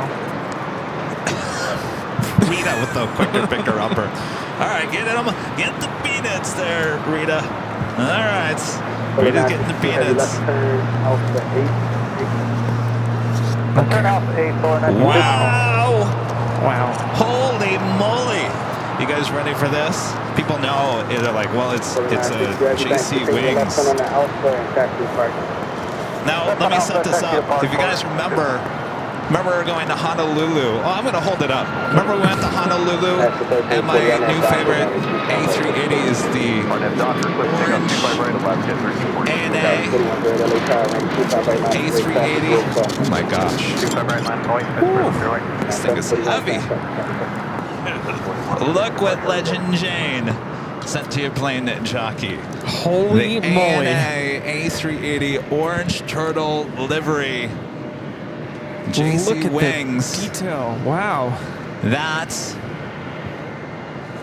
Rita with the quicker picker upper. All right, get the peanuts there, Rita. All right, Rita's getting the peanuts. Turn off 849. Wow! Wow. Holy moly! You guys ready for this? People know they're like, well, it's a JC Wings. Now let me set this up. If you guys remember going to Honolulu. Oh, I'm going to hold it up. Remember we went to Honolulu, and my new favorite A380 is the orange ANA A380. Oh my gosh. Woo, this thing is heavy. Look what Legend Jane sent to your plane jockey. Holy the moly. ANA A380 orange turtle livery. JC Look at Wings. the detail. Wow. That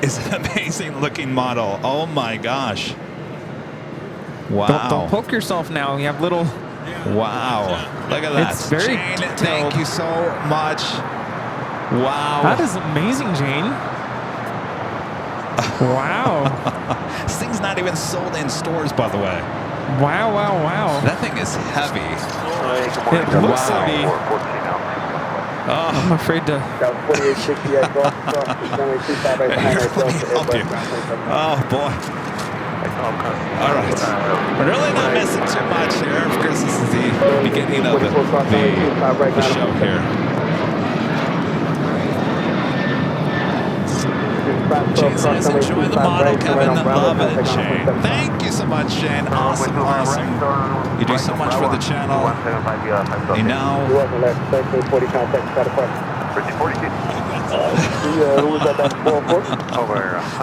is an amazing looking model. Oh my gosh. Wow. Don't poke yourself now. You have little... Wow. Look at that. It's very Jane, detailed. thank you so much. Wow. That is amazing, Jane. Wow. This thing's not even sold in stores, by the way. Wow, wow, wow. That thing is heavy. It looks heavy. Oh. I'm afraid to... Here, let me help you. Oh, boy. All right. We're really not missing too much here. Of course, this is the beginning of the show here. Shane says, enjoy the model, Kevin. Love it, Shane. Thank you so much, Shane. Awesome, awesome. You do so much for the channel. You know.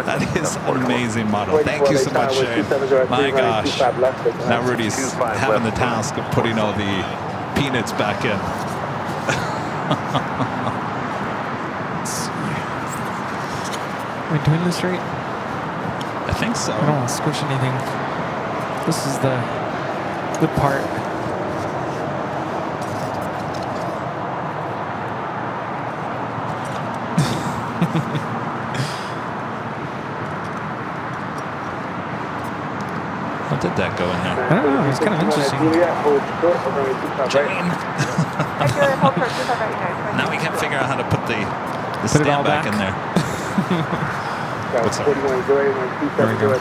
That is an amazing model. Thank you so much, Shane. My gosh. Now Rudy's having the task of putting all the peanuts back in. Are we doing this right? I think so. I don't want to squish anything. This is the good part. How did that go in I there? don't know. It's kind of interesting. Jane. Now we can't figure out how to put the Put it all stand back back? in there. What's up? There we go.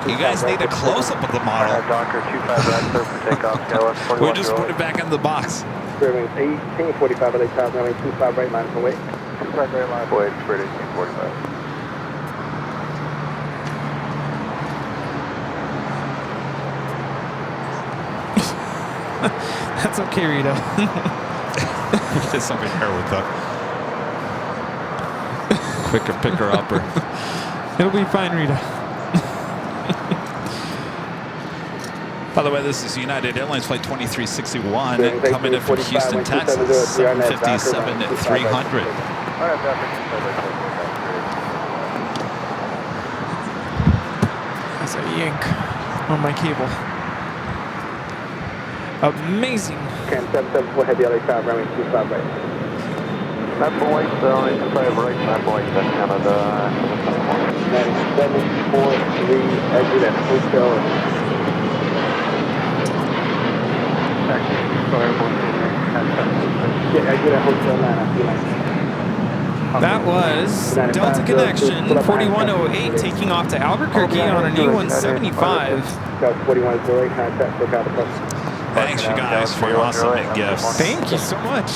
You guys need a close-up of the model. We just put it back in the box. 1845 LA Tower, runway 25 right line for wait. 25 right line for wait, Spirit 1845. That's okay, Rita. Just over here with the quicker picker upper. It'll be fine, Rita. By the way, this is United Airlines flight 2361 coming in from Houston, Texas, 757 at 300. That's a yank on my cable. Amazing. Can 774 heavy LA Tower, runway 25 right. That boy, 25 right, that boy, that's Canada. 743, exit at hotel. That was Delta Connection 4108 taking off to Albuquerque on an E175. Thanks, you guys, for your awesome gifts. Thank you so much.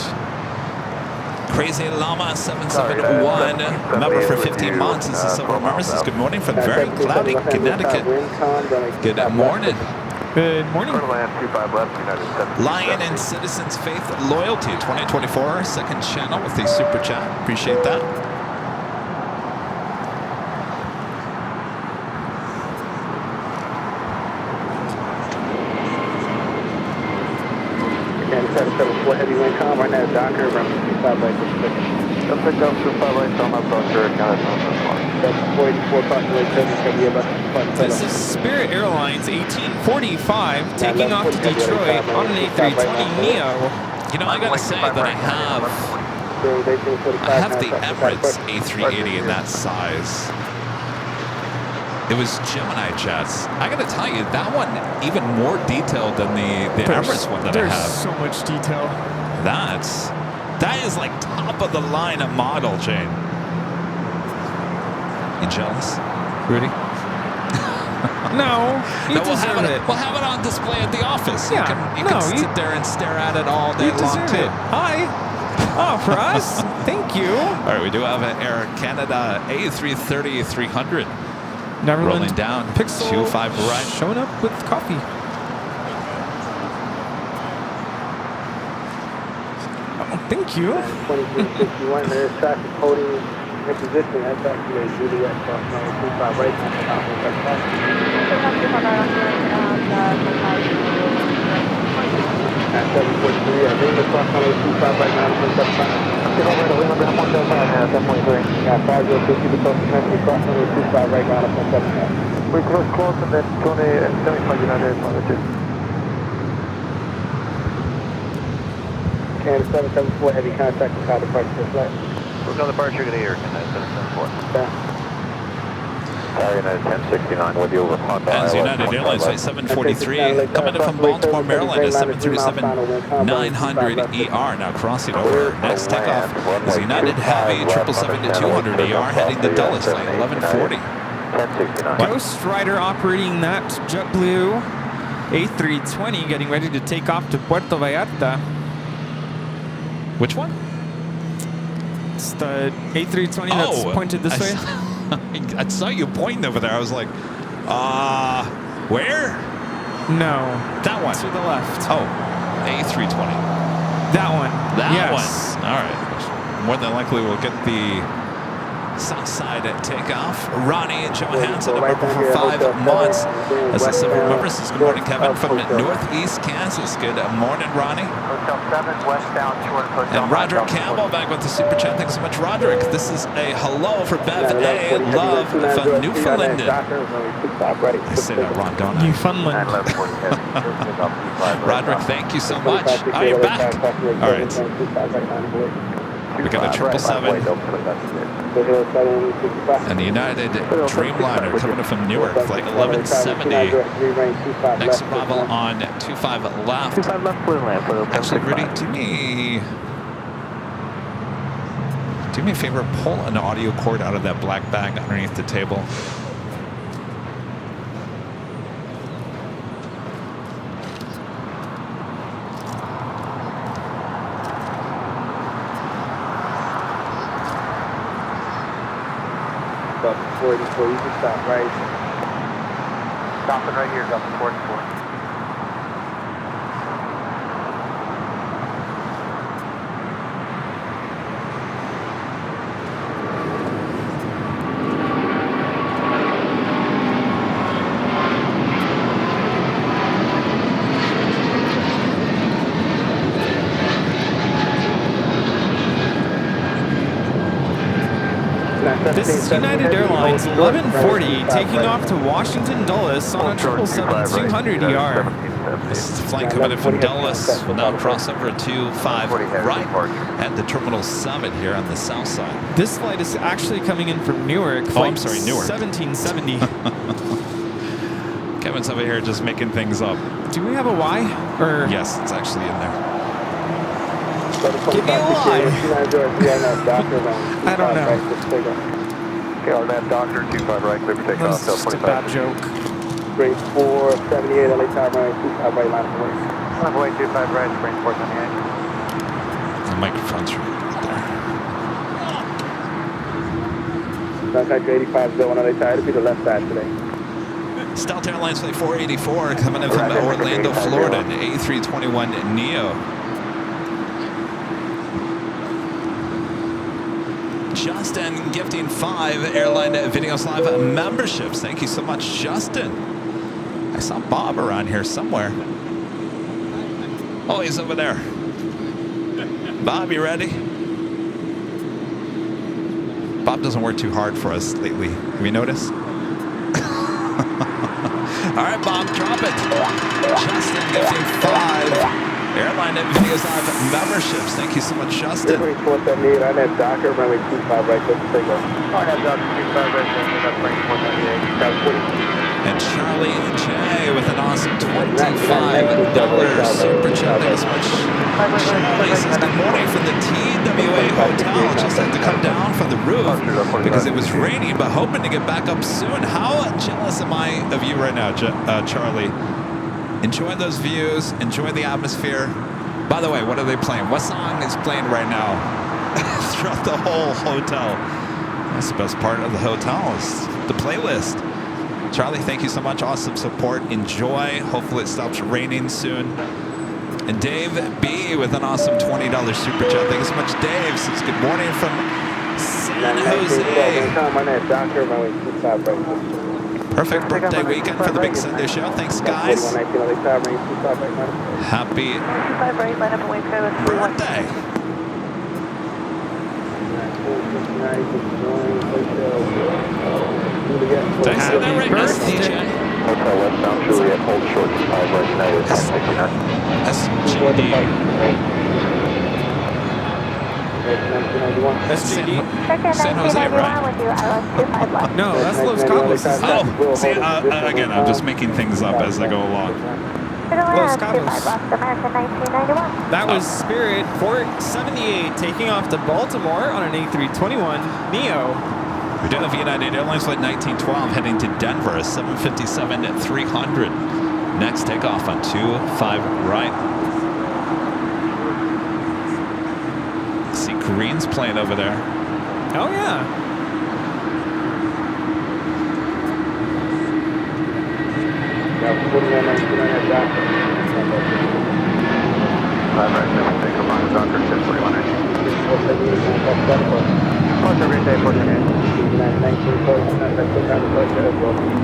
Crazy Llama 771, member for 15 months. This is Silver Mars. Says good morning from very cloudy Connecticut. Good morning. Good morning. Lion and Citizens Faith Loyalty 2024, second channel with the super chat. Appreciate that. Docker, runway 25 right, discretion. Come pick up 25 right, on my brochure, count it on the floor. That's 44, possibly 70, about This is Spirit Airlines 1845 taking off to Detroit on an A320 Neo. You know, I gotta say that I have the Emirates A380 in that size. It was Gemini jets. I gotta tell you, that one even more detailed than the Emirates one that I have. There's so much detail. That is like top of the line of model, Jane. You jealous, Rudy? No, you deserve it. We'll have it on display at the office. Yeah, you can sit there and stare at it all day long deserve too. it. Hi. Oh, for us? Thank you. All right, we do have an Air Canada A330-300 Neverland rolling down. Pixel 25 right. showing up with coffee. Oh, thank you. 2361, there's traffic holding in position. That's actually a Juliet cross runway 25 right, on the top of the cross. At 743, Lima cross runway 25 right now, 775. Get over to Lima, down 175, 743. Got 5050 to coast Mexico, cross runway 25 right now, 775. We close and then 20 and 75 United, 102. Canada 774, heavy contact with car departure for flight. We're on departure to Air Canada 774. Yeah. United 1069 with you over Honda. As United Airlines Flight 743 coming in from Baltimore, Maryland at 737-900ER. Now crossing over. Next takeoff is United Heavy 777-200ER heading to Dulles Flight 1140. 1069. Ghost Rider operating that JetBlue A320 getting ready to take off to Puerto Vallarta. Which one? It's the A320 that's pointed this way. I saw you pointing over there. I was like, where? No. That one. To the left. Oh, A320. That one. That Yes. one. All right. More than likely we'll get the south side at takeoff. Ronnie Johansson, over for 5 months. As I said, remember, this is good morning, Kevin, from Northeast Kansas. Good morning, Ronnie. Hotel 7, westbound short hotel. And Roderick Campbell back with the super chat. Thanks so much, Roderick. This is a hello for Bev A. Love from Newfoundland. I say that wrong, don't I? Newfoundland. Roderick, thank you so much. Oh, you're back. All right. We got a 777 and the United Dreamliner coming in from Newark, flight 1170. Next arrival on 25 left. 25 left, clear land for Actually, Rudy, do me a favor, pull an audio cord out of that black bag underneath the table. About 44, you can stop right. Stopping right here, up to 44. This is United Airlines 1140 taking off to Washington Dulles on a 777-200ER. This is the flight coming in from Dulles. Will now cross over to 5 right at the Terminal Summit here on the south side. This flight is actually coming in from Newark. I'm sorry, Newark. 1770. Kevin's over here just making things up. Do we have a Y? Or Yes, it's actually in there. Give me a Y. I don't know. Okay, our left doctor, 25 right, clear for takeoff. That's just a bad joke. Grade 478, LA Tower, 25 right, line of way. Line of way, 25 right, spring 478. The microphone's right there. Contact 85 0 on LA Tower, it'll be the left side today. Stealth Airlines Flight 484 coming in from Orlando, Florida, the A321 Neo. Justin gifting 5 Airline Videos Live memberships. Thank you so much, Justin. I saw Bob around here somewhere. Oh, he's over there. Bob, you ready? Bob doesn't work too hard for us lately. Have you noticed? All right, Bob, drop it. Justin gifting 5 Airline Videos Live memberships. Thank you so much, Justin. 478, I net Docker, runway 25 right, clear for takeoff. I net Docker 25 right, clear, that's plane 478, that's 40. And Charlie J with an awesome $25 super chat. Thanks so much. Charlie says good morning from the TWA Hotel. Just had to come down from the roof because it was raining, but hoping to get back up soon. How jealous am I of you right now, Charlie? Enjoy those views. Enjoy the atmosphere. By the way, what are they playing? What song is playing right now throughout the whole hotel? That's the best part of the hotel is the playlist. Charlie, thank you so much. Awesome support. Enjoy. Hopefully it stops raining soon. And Dave B with an awesome $20 super chat. Thank you so much, Dave. Says good morning from San Jose. Perfect birthday weekend for the Big Sunday show. Thanks, guys. Happy birthday. Did I say that right, Miss DJ? Hotel westbound Juliet, hold short 5 right now with 1069. SGD. SGD? San Jose, right? No, that's Los Cabos. Oh, see, again, I'm just making things up as I go along. Los Cabos. That was Spirit 478 taking off to Baltimore on an A321 Neo. We're doing the United Airlines flight 1912 heading to Denver, 757 at 300. Next takeoff on 25 right. See Green's plane over there. Oh, yeah.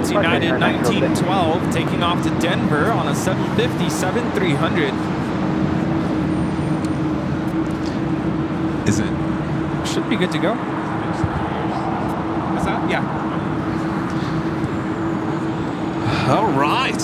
It's United 1912 taking off to Denver on a 757-300. Is it? Should be good to go. What's that? Yeah. All right.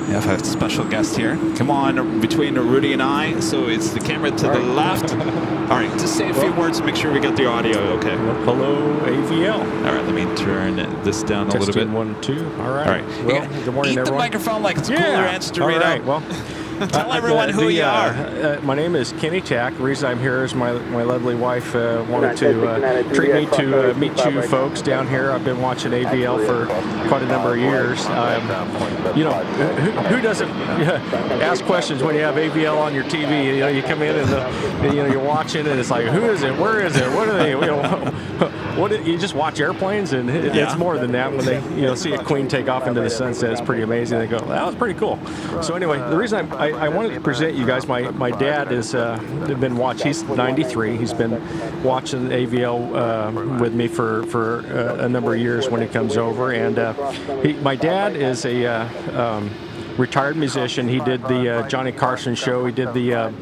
We have a special guest here. Come on, between Rudy and I. So it's the camera to the left. All right, just say a few words to make sure we get the audio okay. Hello, AVL. All right, let me turn this down a little bit. 1, 2. All right. All right. Well, good morning, Eat everyone. the microphone like it's cooler answer to read all right. out. Well, tell everyone who you are. My name is Kenny Tack. The reason I'm here is my lovely wife wanted to treat me to meet you folks down here. I've been watching AVL for quite a number of years. You know, who doesn't ask questions when you have AVL on your TV? You know, you come in and you're watching and it's like, who is it? Where is it? What are they? You just watch airplanes, and it's more than that. When they see a Queen take off into the sunset, it's pretty amazing. They go, that was pretty cool. So anyway, the reason I wanted to present you guys, my dad has been watching. He's 93. He's been watching AVL with me for a number of years when he comes over. And my dad is a retired musician. He did the Johnny Carson show. He did the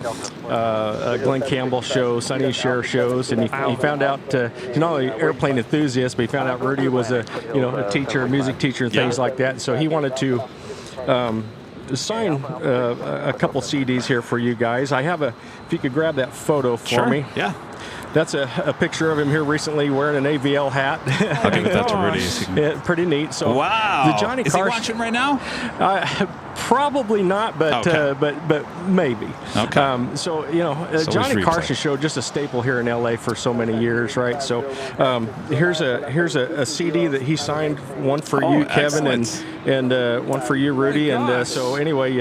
Glenn Campbell show, Sonny Cher shows, and he found out he's not only an airplane enthusiast, but he found out Rudy was a teacher, a music teacher, and things like that. So he wanted to sign a couple CDs here for you guys. I have if you could grab that photo for me. Yeah. That's a picture of him here recently wearing an AVL hat. I'll give that to Rudy. Yeah, pretty neat. So wow. The Johnny Is he watching right now? Probably not, but but maybe. Okay. So Johnny Carson show, just a staple here in LA for so many years, right? So here's a CD that he signed, one for you, Kevin, and one for you, Rudy. And so anyway,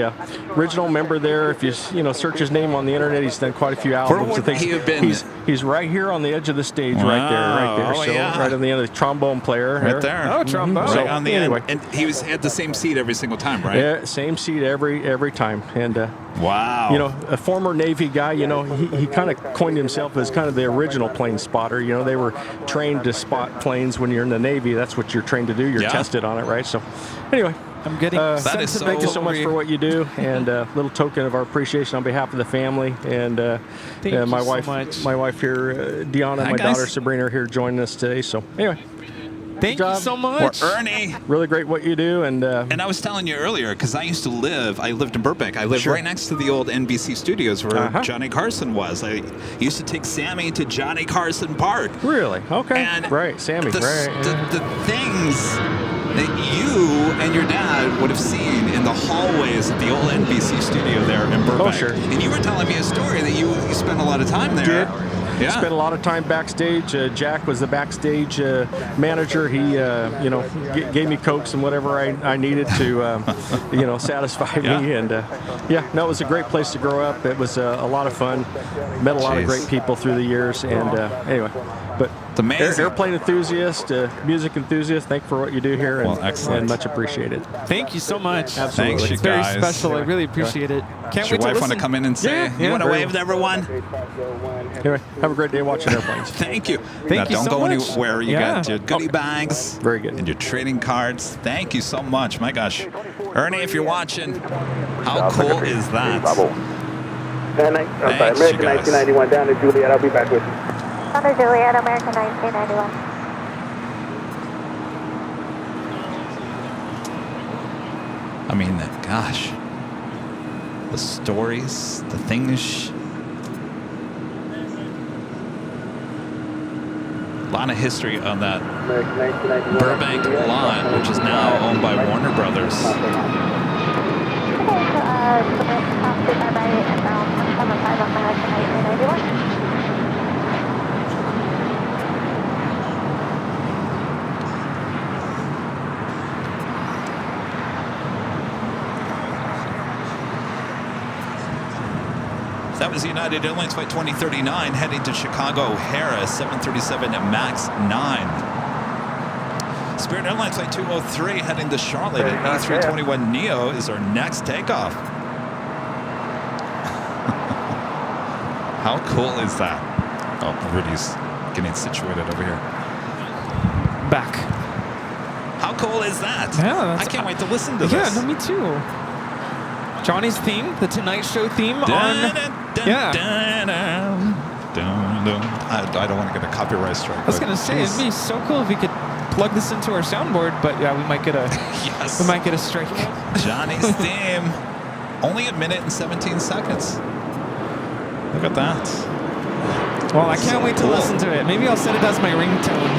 original member there. If you search his name on the internet, he's done quite a few albums and things. He's right here on the edge of the stage, right there. Oh, so right on the end of the trombone player. Right there. Oh, trombone. Right on the anyway. end. And he had the same seat every single time, right? Yeah, same seat every time. And wow. A former Navy guy, he kind of coined himself as kind of the original plane spotter. They were trained to spot planes when you're in the Navy. That's what you're trained to do. You're tested on it, right? So anyway, I'm getting That is Thank you so much for what you do, and a little token of our appreciation on behalf of the family and Thank you my so wife, much. my wife here, Deanna, Hi, my guys. daughter Sabrina are here joining us today. So anyway, Thank you job. so Or much. Ernie. really great what you do, and And I was telling you earlier, because I lived in Burbank. I lived Sure. right next to the old NBC studios where Uh-huh. Johnny Carson was. I used to take Sammy to Johnny Carson Park. really okay, And right, Sammy, the, right? the things that you and your dad would have seen in the hallways of the old NBC studio there in Burbank. Oh, sure. And you were telling me a story that you spent a lot of time there. Did. Yeah. Spent a lot of time backstage. Jack was the backstage manager. He, gave me Cokes and whatever I needed to, satisfy Yeah. me. And it was a great place to grow up. It was a lot of fun. Met a lot of Jeez. great people through the years. And anyway, but It's amazing. airplane enthusiast, music enthusiast. Thank you for what you do here, Well, excellent. and much appreciated. Thank you so much. Absolutely. Thanks, you It's very guys. special. I really appreciate it. Can't Does your wait to wife want listen. to come in and say, Yeah, you want to very wave to everyone? Anyway, have a great day watching airplanes. Thank you. Thank you Don't so go much. anywhere. You Yeah. got your goodie bags. Very good. And your trading cards. Thank you so much. My gosh. Ernie, if you're watching, how cool is that? American Thanks, you guys. 1991 down to Juliet. I'll be back with you. Under Juliet, American 1991. I mean, gosh. The stories, the things. A lot of history on that American 1991. Burbank lot, which is now owned by Warner Brothers. That was United Airlines Flight 2039 heading to Chicago O'Hara, 737 MAX 9. Spirit Airlines Flight 203 heading to Charlotte at A321neo is our next takeoff. How cool is that? Oh, Rudy's getting situated over here. Back. How cool is that? Yeah, I can't wait to listen to Yeah, this. no, me too. Johnny's theme, the Tonight Show theme on. Yeah. I don't want to get a copyright strike. I was gonna say it'd be so cool if we could plug this into our soundboard, but yeah, we might get a Yes. we might get a strike. Johnny's theme. Only a minute and 17 seconds. Look at that. Well, I can't wait to Cool. listen to it. Maybe I'll set it as my ringtone.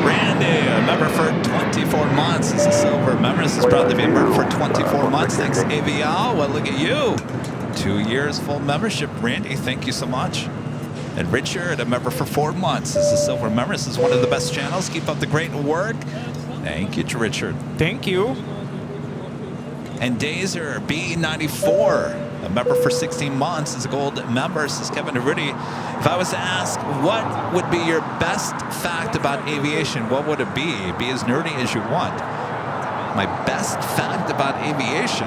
Randy, a member for 24 months. This is Silver Members is proud to be a member for 24 months. Thanks, AVL. Well, look at you. 2 years full membership. Randy, thank you so much. And Richard, a member for 4 months. This is Silver Members. This is one of the best channels. Keep up the great work. Thank you to Richard. Thank you. And Dazer, B94, a member for 16 months, is a gold member. This is Kevin Rudy. If I was to ask what would be your best fact about aviation, what would it be? Be as nerdy as you want. My best fact about aviation.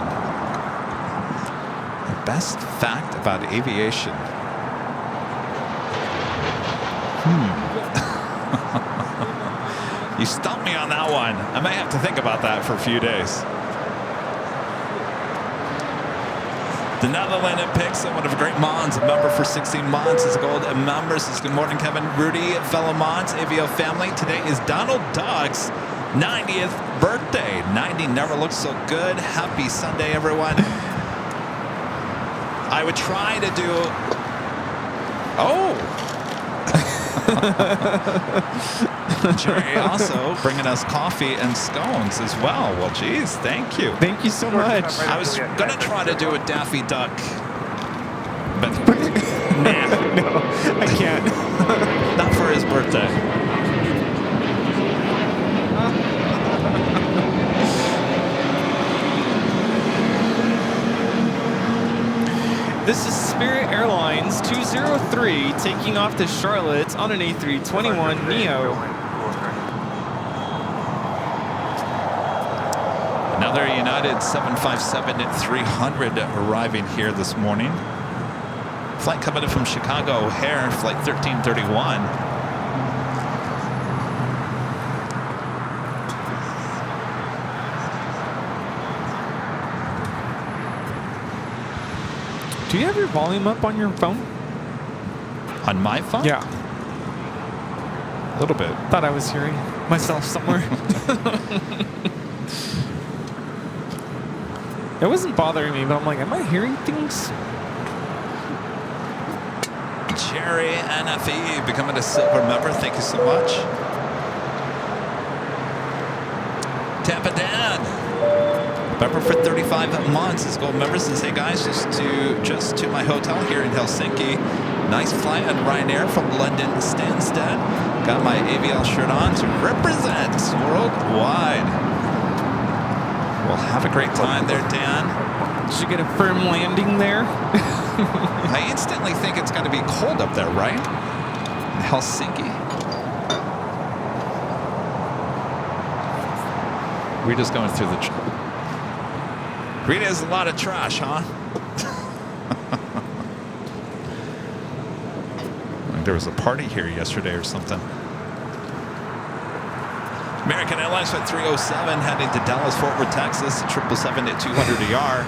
My best fact about aviation. You stumped me on that one. I may have to think about that for a few days. The Netherlands picks one of great Mons, a member for 16 months, is a gold member. Says good morning, Kevin Rudy, fellow Mons, AVO family. Today is Donald Duck's 90th birthday. 90 never looked so good. Happy Sunday, everyone. I would try to do. Oh. Jerry also bringing us coffee and scones as well. Well, geez, thank you. Thank you so much. I was gonna try to do a Daffy Duck, but nah, No, I can't. not for his birthday. This is Spirit Airlines 203 taking off to Charlotte on an A321neo. Another United 757-300 arriving here this morning. Flight coming in from Chicago O'Hare, flight 1331. Do you have your volume up on your phone? On my phone? Yeah. A little bit. Thought I was hearing myself somewhere. It wasn't bothering me, but I'm like, am I hearing things? Jerry NFE becoming a silver member. Thank you so much. Tampa Dan, member for 35 months. His gold member says, hey guys, just to my hotel here in Helsinki. Nice flight on Ryanair from London Stansted. Got my AVL shirt on to represent worldwide. Well, have a great time there, Dan. Did you get a firm landing there? I instantly think it's going to be cold up there, right? In Helsinki. We're just going through the... Rita has a lot of trash, huh? Like there was a party here yesterday or something. American Airlines flight 307 heading to Dallas, Fort Worth, Texas. 777 at 200 ER.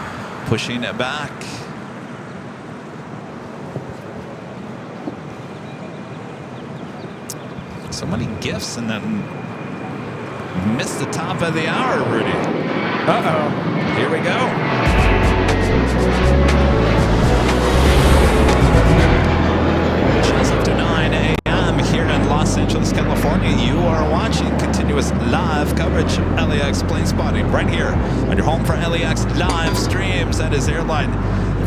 Pushing it back. So many gifts and then missed the top of the hour, Rudy. Uh-oh. Here we go. Just after 9 a.m. here in Los Angeles, California, you are watching continuous live coverage of LAX plane spotting right here on your home for LAX live streams. That is Airline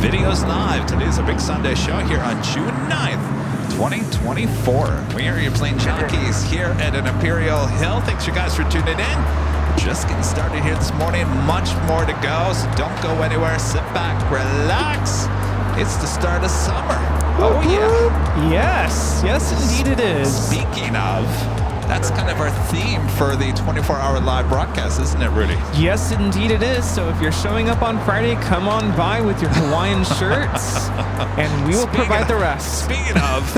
Videos Live. Today's a big Sunday show here on June 9th. 2024. We are your plane jockeys here at an Imperial Hill. Thanks you guys for tuning in. Just getting started here this morning. Much more to go, so don't go anywhere. Sit back, relax. It's the start of summer. Oh yeah. Yes, indeed it is. Speaking of, that's kind of our theme for the 24-hour live broadcast, isn't it, Rudy? Yes, indeed it is. So if you're showing up on Friday, come on by with your Hawaiian shirts, and we will provide the rest. Speaking of,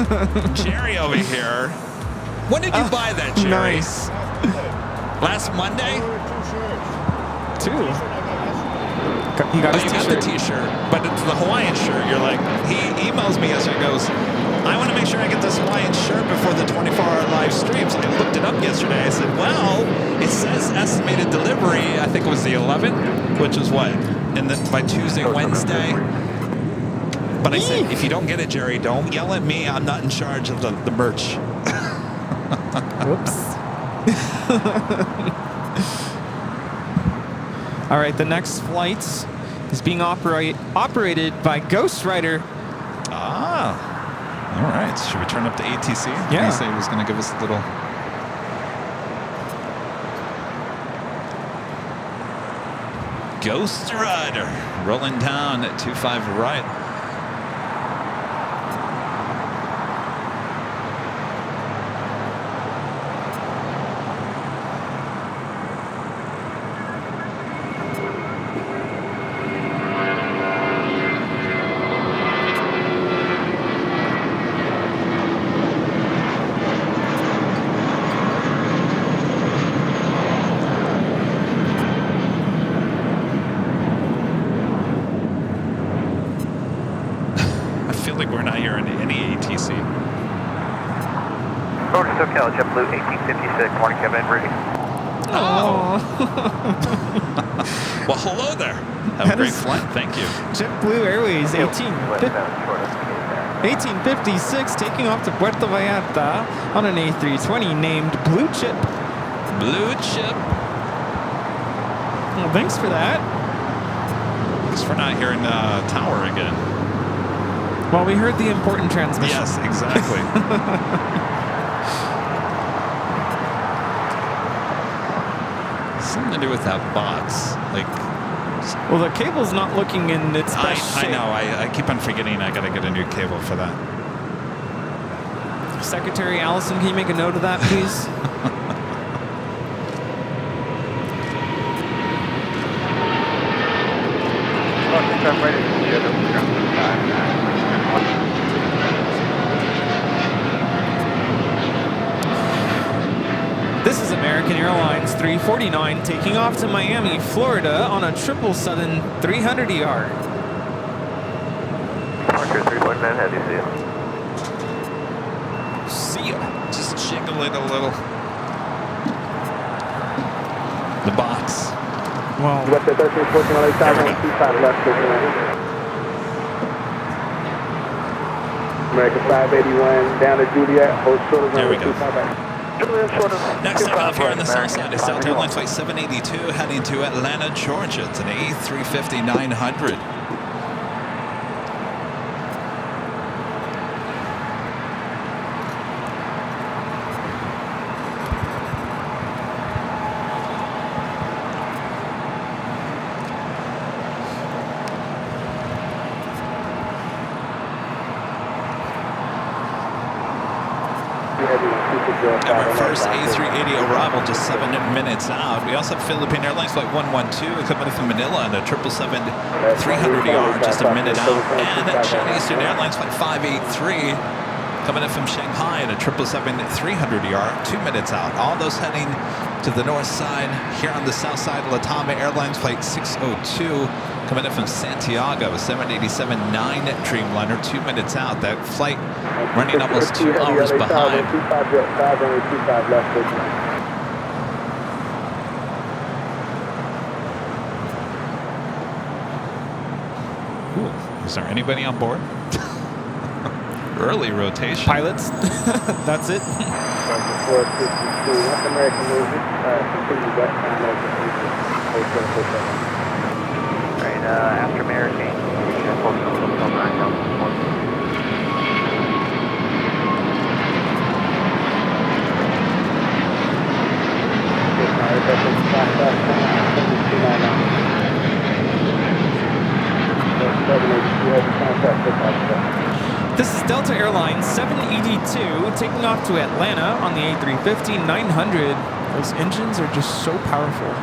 Jerry over here, when did you buy that, Jerry? Nice. Last Monday? 2. He got his you got the t-shirt, but it's the Hawaiian shirt. You're like, he emails me yesterday, goes, I want to make sure I get this Hawaiian shirt before the 24-hour live streams. I looked it up yesterday. I said, well, it says estimated delivery, I think it was the 11th, which is what? And then by Tuesday, Wednesday. But I said, if you don't get it, Jerry, don't yell at me. I'm not in charge of the merch. Whoops. All right, the next flight is being operated by Ghost Rider. Ah. All right. Should we turn up the ATC? Yeah. He said he was going to give us a little... Ghost Rider rolling down at 25 right. JetBlue 1856, morning Kevin Rudy. Oh. Well, hello there. Have a great flight. Thank you. JetBlue Airways 1856 taking off to Puerto Vallarta on an A320 named Blue Chip. Blue Chip. Well, thanks for that. Thanks for not hearing the tower again. Well, we heard the important transmission. Yes, exactly. Something to do with that box, like. Well, the cable's not looking in its best shape. I know. I keep on forgetting I got to get a new cable for that. Secretary Allison, can you make a note of that, please? This is American Airlines 349 taking off to Miami, Florida on a 777 300ER. Net Heavy, see ya. See ya. Just jiggle it a little. The box. Well, West 1314 on 85 left. American 581 down to Juliet. Hold short of There we go. 25 right. Next up off here on the south side is Delta Airlines Flight 782 heading to Atlanta, Georgia. It's an A350-900. Our first A380 arrival just 7 minutes out. We also have Philippine Airlines Flight 112 coming in from Manila and a 777-300ER just a minute out. And China Eastern Airlines Flight 583 coming in from Shanghai and a 777-300ER 2 minutes out. All those heading to the north side. Here on the south side, Latam Airlines Flight 602 coming in from Santiago, a 787-9 Dreamliner 2 minutes out. That flight running almost 2 hours behind. Ooh, is there anybody on board? Early rotation. pilots. That's it. Right, after American. This is Delta Airlines 782 taking off to Atlanta on the A350-900. Those engines are just so powerful.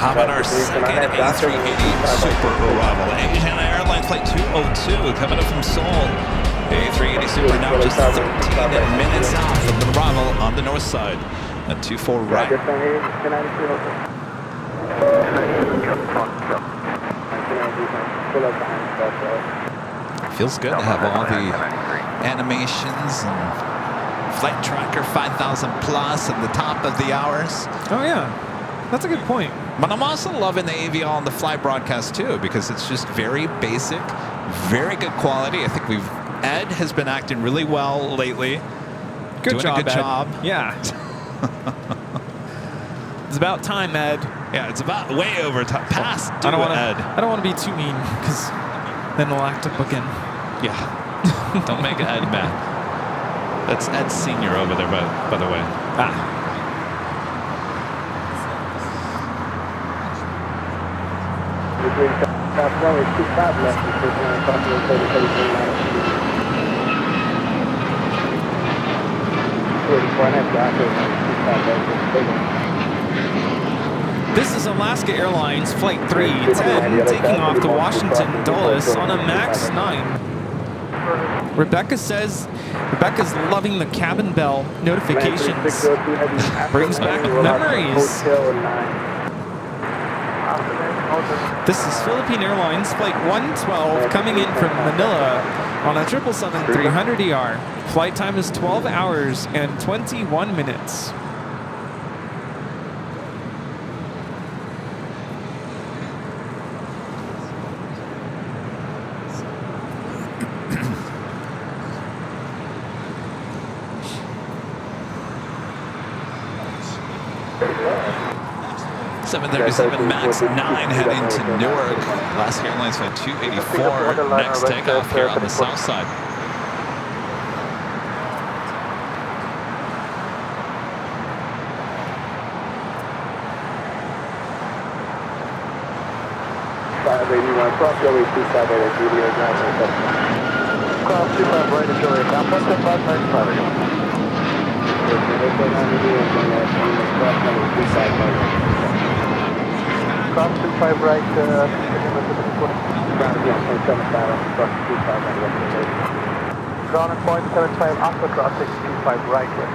How about our second A380 Super arrival? Asian Airlines Flight 202 coming up from Seoul. A380 Super now just 13 minutes out from the arrival on the north side. A 24 right. Feels good to have all the animations and flight tracker 5,000 plus at the top of the hours. Oh yeah, that's a good point. But I'm also loving the AVL and the fly broadcast too, because it's just very basic, very good quality. I think Ed has been acting really well lately. Good Doing a good Ed. job. Yeah. It's about time, Ed. Yeah, it's about way over time. Past I don't want Ed. to be too mean, because then they'll act up again. Yeah. Don't make Ed mad. That's Ed Senior over there, by the way. Ah. This is Alaska Airlines Flight 310 taking off to Washington Dulles on a MAX 9. Rebecca says Rebecca's loving the cabin bell notifications. Brings back memories. This is Philippine Airlines Flight 112 coming in from Manila on a 777-300ER. Flight time is 12 hours and 21 minutes. MAX 9 heading to Newark. Alaska Airlines Flight 284. Next takeoff here on the south side. Cross 25 right at Juliet. Now press that 595. Cross 25 right, ground to be on point 75, cross 25 right, ground on point 75, after crossing 25 right, west,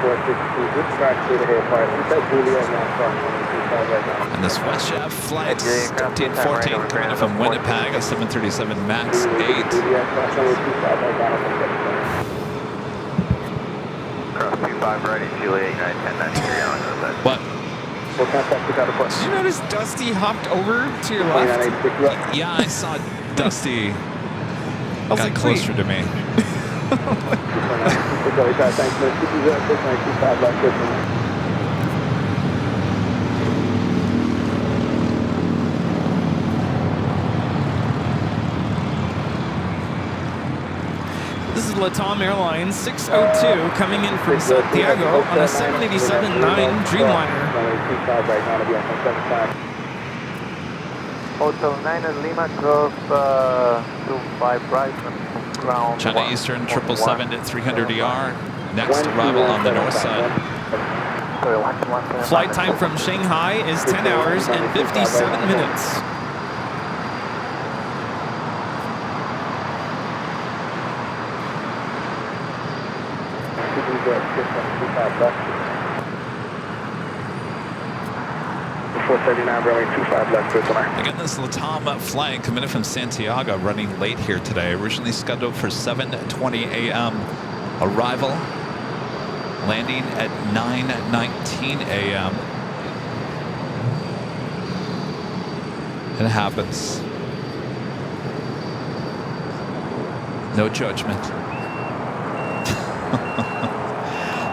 462, good track through the airport, inside Juliet, now cross 25 right now. And this WestJet flight 1314 coming in from Winnipeg, a 737 MAX 8. Juliet, cross 25 right now, Cross 25 ready, Juliet, United 1093 on the What? we'll contact you, got a Did question. you notice Dusty hopped over to your left? 2986 left. Yeah, I saw Dusty I was got like, closer wait. to me. Thanks, man. 60925 left, good one. This is Latam Airlines 602 coming in from Santiago on a 787-9 Dreamliner. Hotel 9 at Lima, cross 25 right from ground. China Eastern 777 at 300 ER. Next arrival on the north side. Flight time from Shanghai is 10 hours and 57 minutes. Again, this Latam flight coming in from Santiago, running late here today. Originally scheduled for 7:20 a.m. arrival, landing at 9:19 a.m. It happens. No judgment.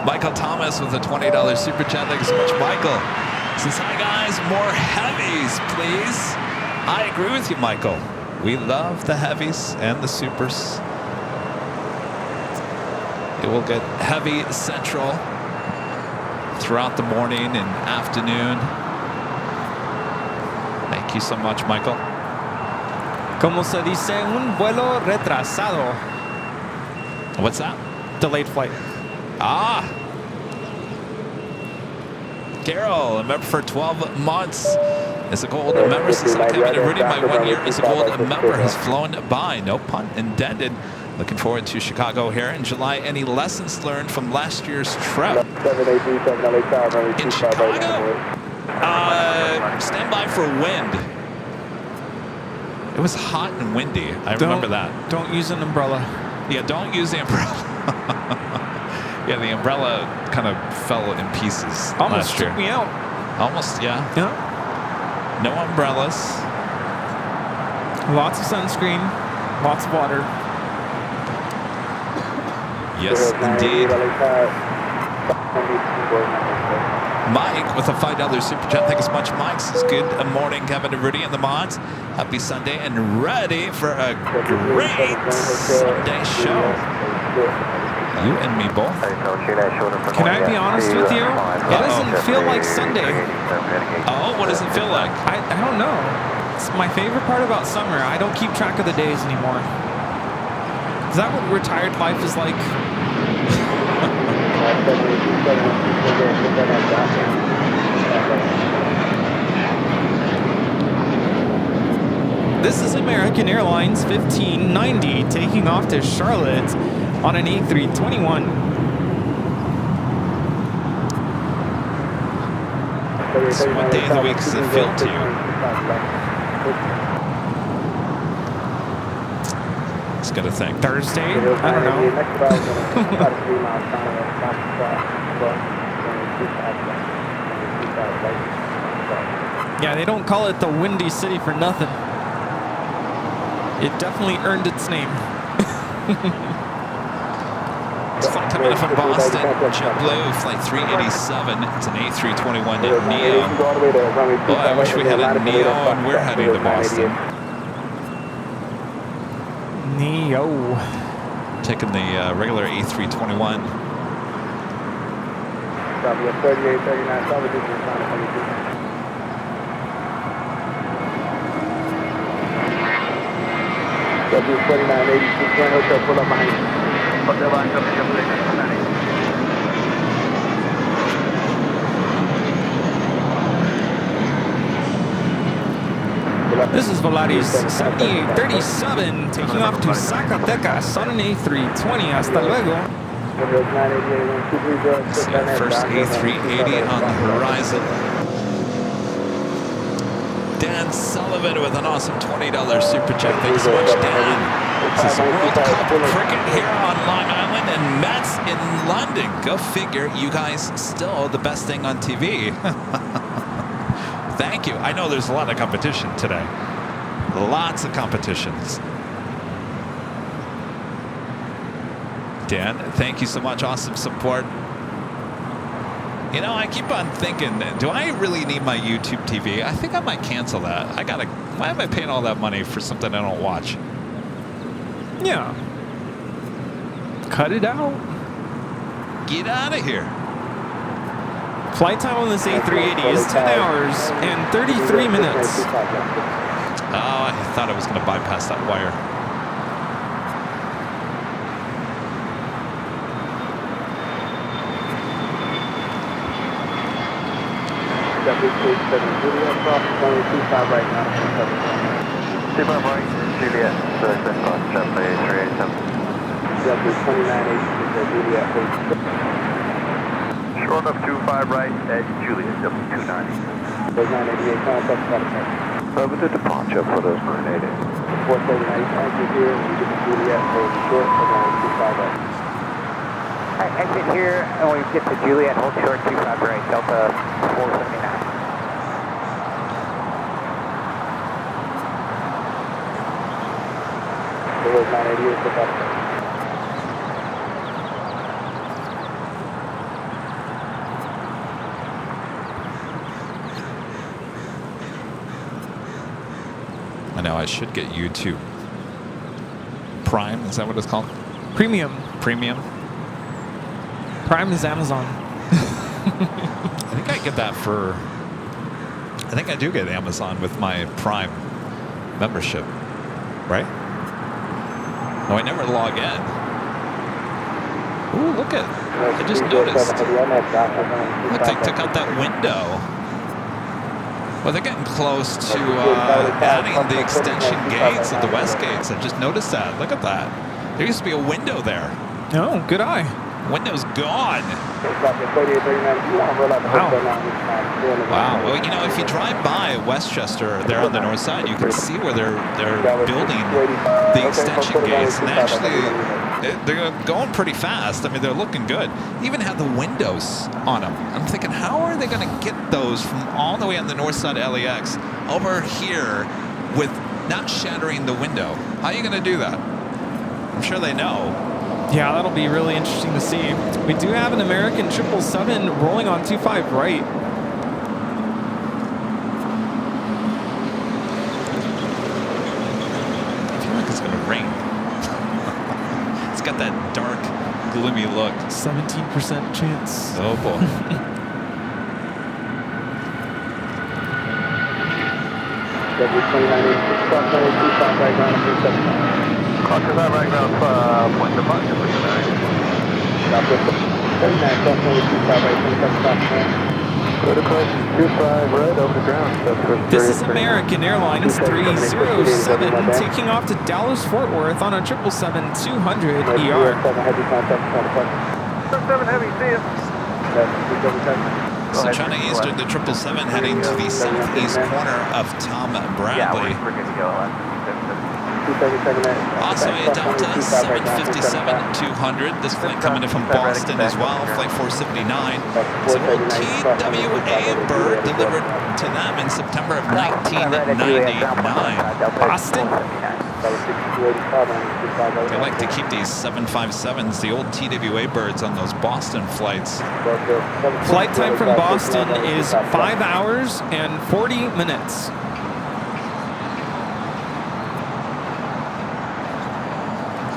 Michael Thomas with a $20 super chat. Thanks so much, Michael. Says, hi guys, more heavies, please. I agree with you, Michael. We love the heavies and the supers. It will get heavy central throughout the morning and afternoon. Thank you so much, Michael. Como se dice, un vuelo retrasado. What's that? Delayed flight. Ah! Carol, a member for 12 months. As a gold member, since I came in Rudy, my 1 year as a gold member has flown by. No pun intended. Looking forward to Chicago here in July. Any lessons learned from last year's trip? In Chicago? Stand by for wind. It was hot and windy. I remember that. Don't use an umbrella. Yeah, don't use the umbrella. Yeah, the umbrella kind of fell in pieces Almost last year. took me out. Almost, yeah. Yeah. No umbrellas. Lots of sunscreen. Lots of water. Yes, indeed. Mike with a $5 super chat. Thank you so much, Mike. Says, good morning, Kevin and Rudy and the mods. Happy Sunday and ready for a great Sunday show. You and me both. Can I be honest with you? It doesn't feel like Sunday. Oh, what does it feel like? I don't know. It's my favorite part about summer. I don't keep track of the days anymore. Is that what retired life is like? This is American Airlines 1590 taking off to Charlotte on an A321. So what day of the week does it feel to you? It's got to think. Thursday? I don't know. Yeah, they don't call it the Windy City for nothing. It definitely earned its name. It's flight coming in from Boston, JetBlue, flight 387. It's an A321 Neo. Boy, I wish we had a Neo and we're heading to Boston. Neo. Taking the regular A321. W4982 Grand Hotel, pull up behind you. Hotel line, This is Volaris 7837 taking off to Zacatecas on an A320. Hasta luego. See our first A380 on the horizon. Dan Sullivan with an awesome $20 super chat. Thank you so much, Dan. This is World Cup cricket here on Long Island and Mets in London. Go figure, you guys still the best thing on TV. Thank you. I know there's a lot of competition today. Lots of competitions. Dan, thank you so much. Awesome support. You know, I keep on thinking, do I really need my YouTube TV? I think I might cancel that. Why am I paying all that money for something I don't watch? Yeah. Cut it out. Get out of here. Flight time on this A380 is 10 hours and 33 minutes. Oh, I thought I was going to bypass that wire. right now. 25 right, Juliet, Thursday, Chevrolet 387. Juliet, Short of 25 right at Juliet, W290. 988, contact Spotify. Over to departure for those 980. 479, contact here, and you get to Juliet, hold short of 25 right. Alright, exit here, and we get to Juliet, hold short 25 right, Delta 479. It was 988 for Spotify. I know I should get YouTube Prime. Is that what it's called? Premium. Premium. Prime is Amazon. I think I get that for. I think I do get Amazon with my Prime membership, right? No, I never log in. Ooh, look at. I just noticed. Look, they took out that window. Well, they're getting close to adding the extension gates at the west gates. I just noticed that. Look at that. There used to be a window there. Oh, good eye. Window's gone. Wow. Wow. Well, you know, if you drive by Westchester there on the north side, you can see where they're building the extension gates, and they're going pretty fast. I mean, they're looking good. Even have the windows on them. I'm thinking, how are they going to get those from all the way on the north side of LAX over here with not shattering the window? How are you going to do that? I'm sure they know. Yeah, that'll be really interesting to see. We do have an American 777 rolling on 25 right. I feel like it's going to rain. It's got that dark, gloomy look. 17% chance. Oh, boy. Clock is out right now, point departure for you guys. Protocol 25 right over the ground. This is American Airlines 307 taking off to Dallas Fort Worth on a 777-200 ER. 7 heavy, see ya. So China Eastern, the 777 heading to the southeast corner of Tom Bradley. Yeah, we're good to go. Also a Delta 757-200. This flight coming in from Boston as well, flight 479. It's an old TWA bird delivered to them in September of 1999. Boston. They like to keep these 757s, the old TWA birds, on those Boston flights. Flight time from Boston is 5 hours and 40 minutes.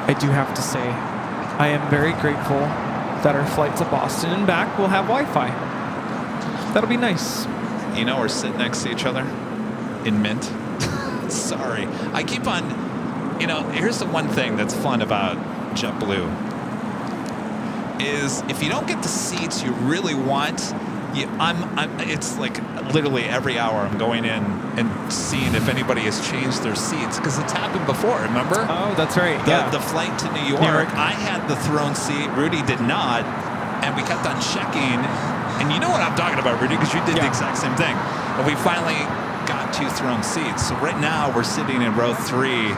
I do have to say, I am very grateful that our flight to Boston and back will have Wi-Fi. That'll be nice. You know, we're sitting next to each other in Mint. Sorry. I keep on, you know, here's the one thing that's fun about JetBlue is if you don't get the seats you really want, It's like literally every hour I'm going in and seeing if anybody has changed their seats because it's happened before. Remember? Oh, that's right. The flight to New York, I had the throne seat. Rudy did not, and we kept on checking. And you know what I'm talking about, Rudy, because you did the exact same thing. And we finally got 2 throne seats. So right now we're sitting in row 3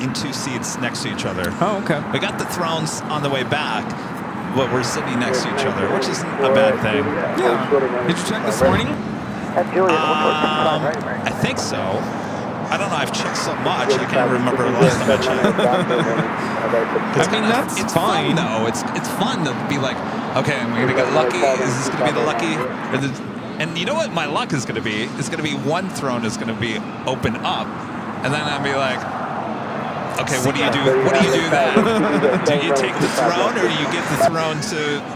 in 2 seats next to each other. Oh, okay. We got the thrones on the way back. But we're sitting next to each other, which isn't a bad thing. Yeah. Did you check this morning? I think so. I don't know. I've checked so much. I can't remember the last time I checked. That's fine. though. It's fun to be like, okay, I'm going to get lucky. Is this going to be the lucky? And you know what my luck is going to be? It's going to be one throne is going to be open up. And then I'll be like, okay, what do you do? What do you do then? Do you take the throne, or do you give the throne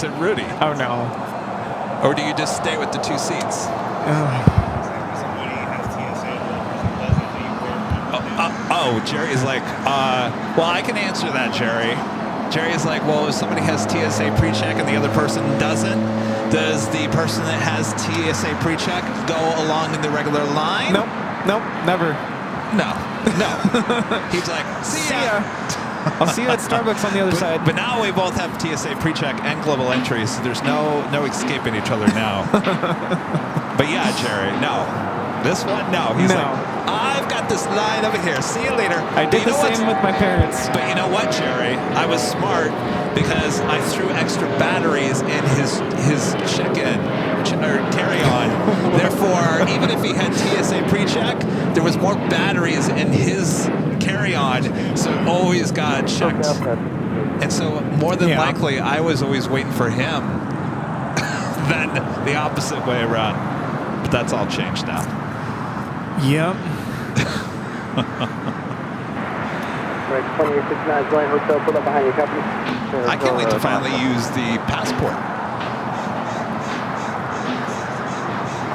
to Rudy? Oh no. Or do you just stay with the 2 seats? Jerry's like, well, I can answer that, Jerry. Jerry's like, well, if somebody has TSA pre-check and the other person doesn't, does the person that has TSA pre-check go along in the regular line? Nope, never. No. He's like, see ya. I'll see you at Starbucks on the other side. But now we both have TSA pre-check and global entry, so there's no escaping each other now. But yeah, Jerry, no. This one, no. He's like, I've got this line over here. See you later. I did the same with my parents. But you know what, Jerry? I was smart because I threw extra batteries in his check-in or carry-on. Therefore, even if he had TSA pre-check, there was more batteries in his carry-on, so it always got checked. And so more than likely, I was always waiting for him than the opposite way around. But that's all changed now. Yep. I can't wait to finally use the passport.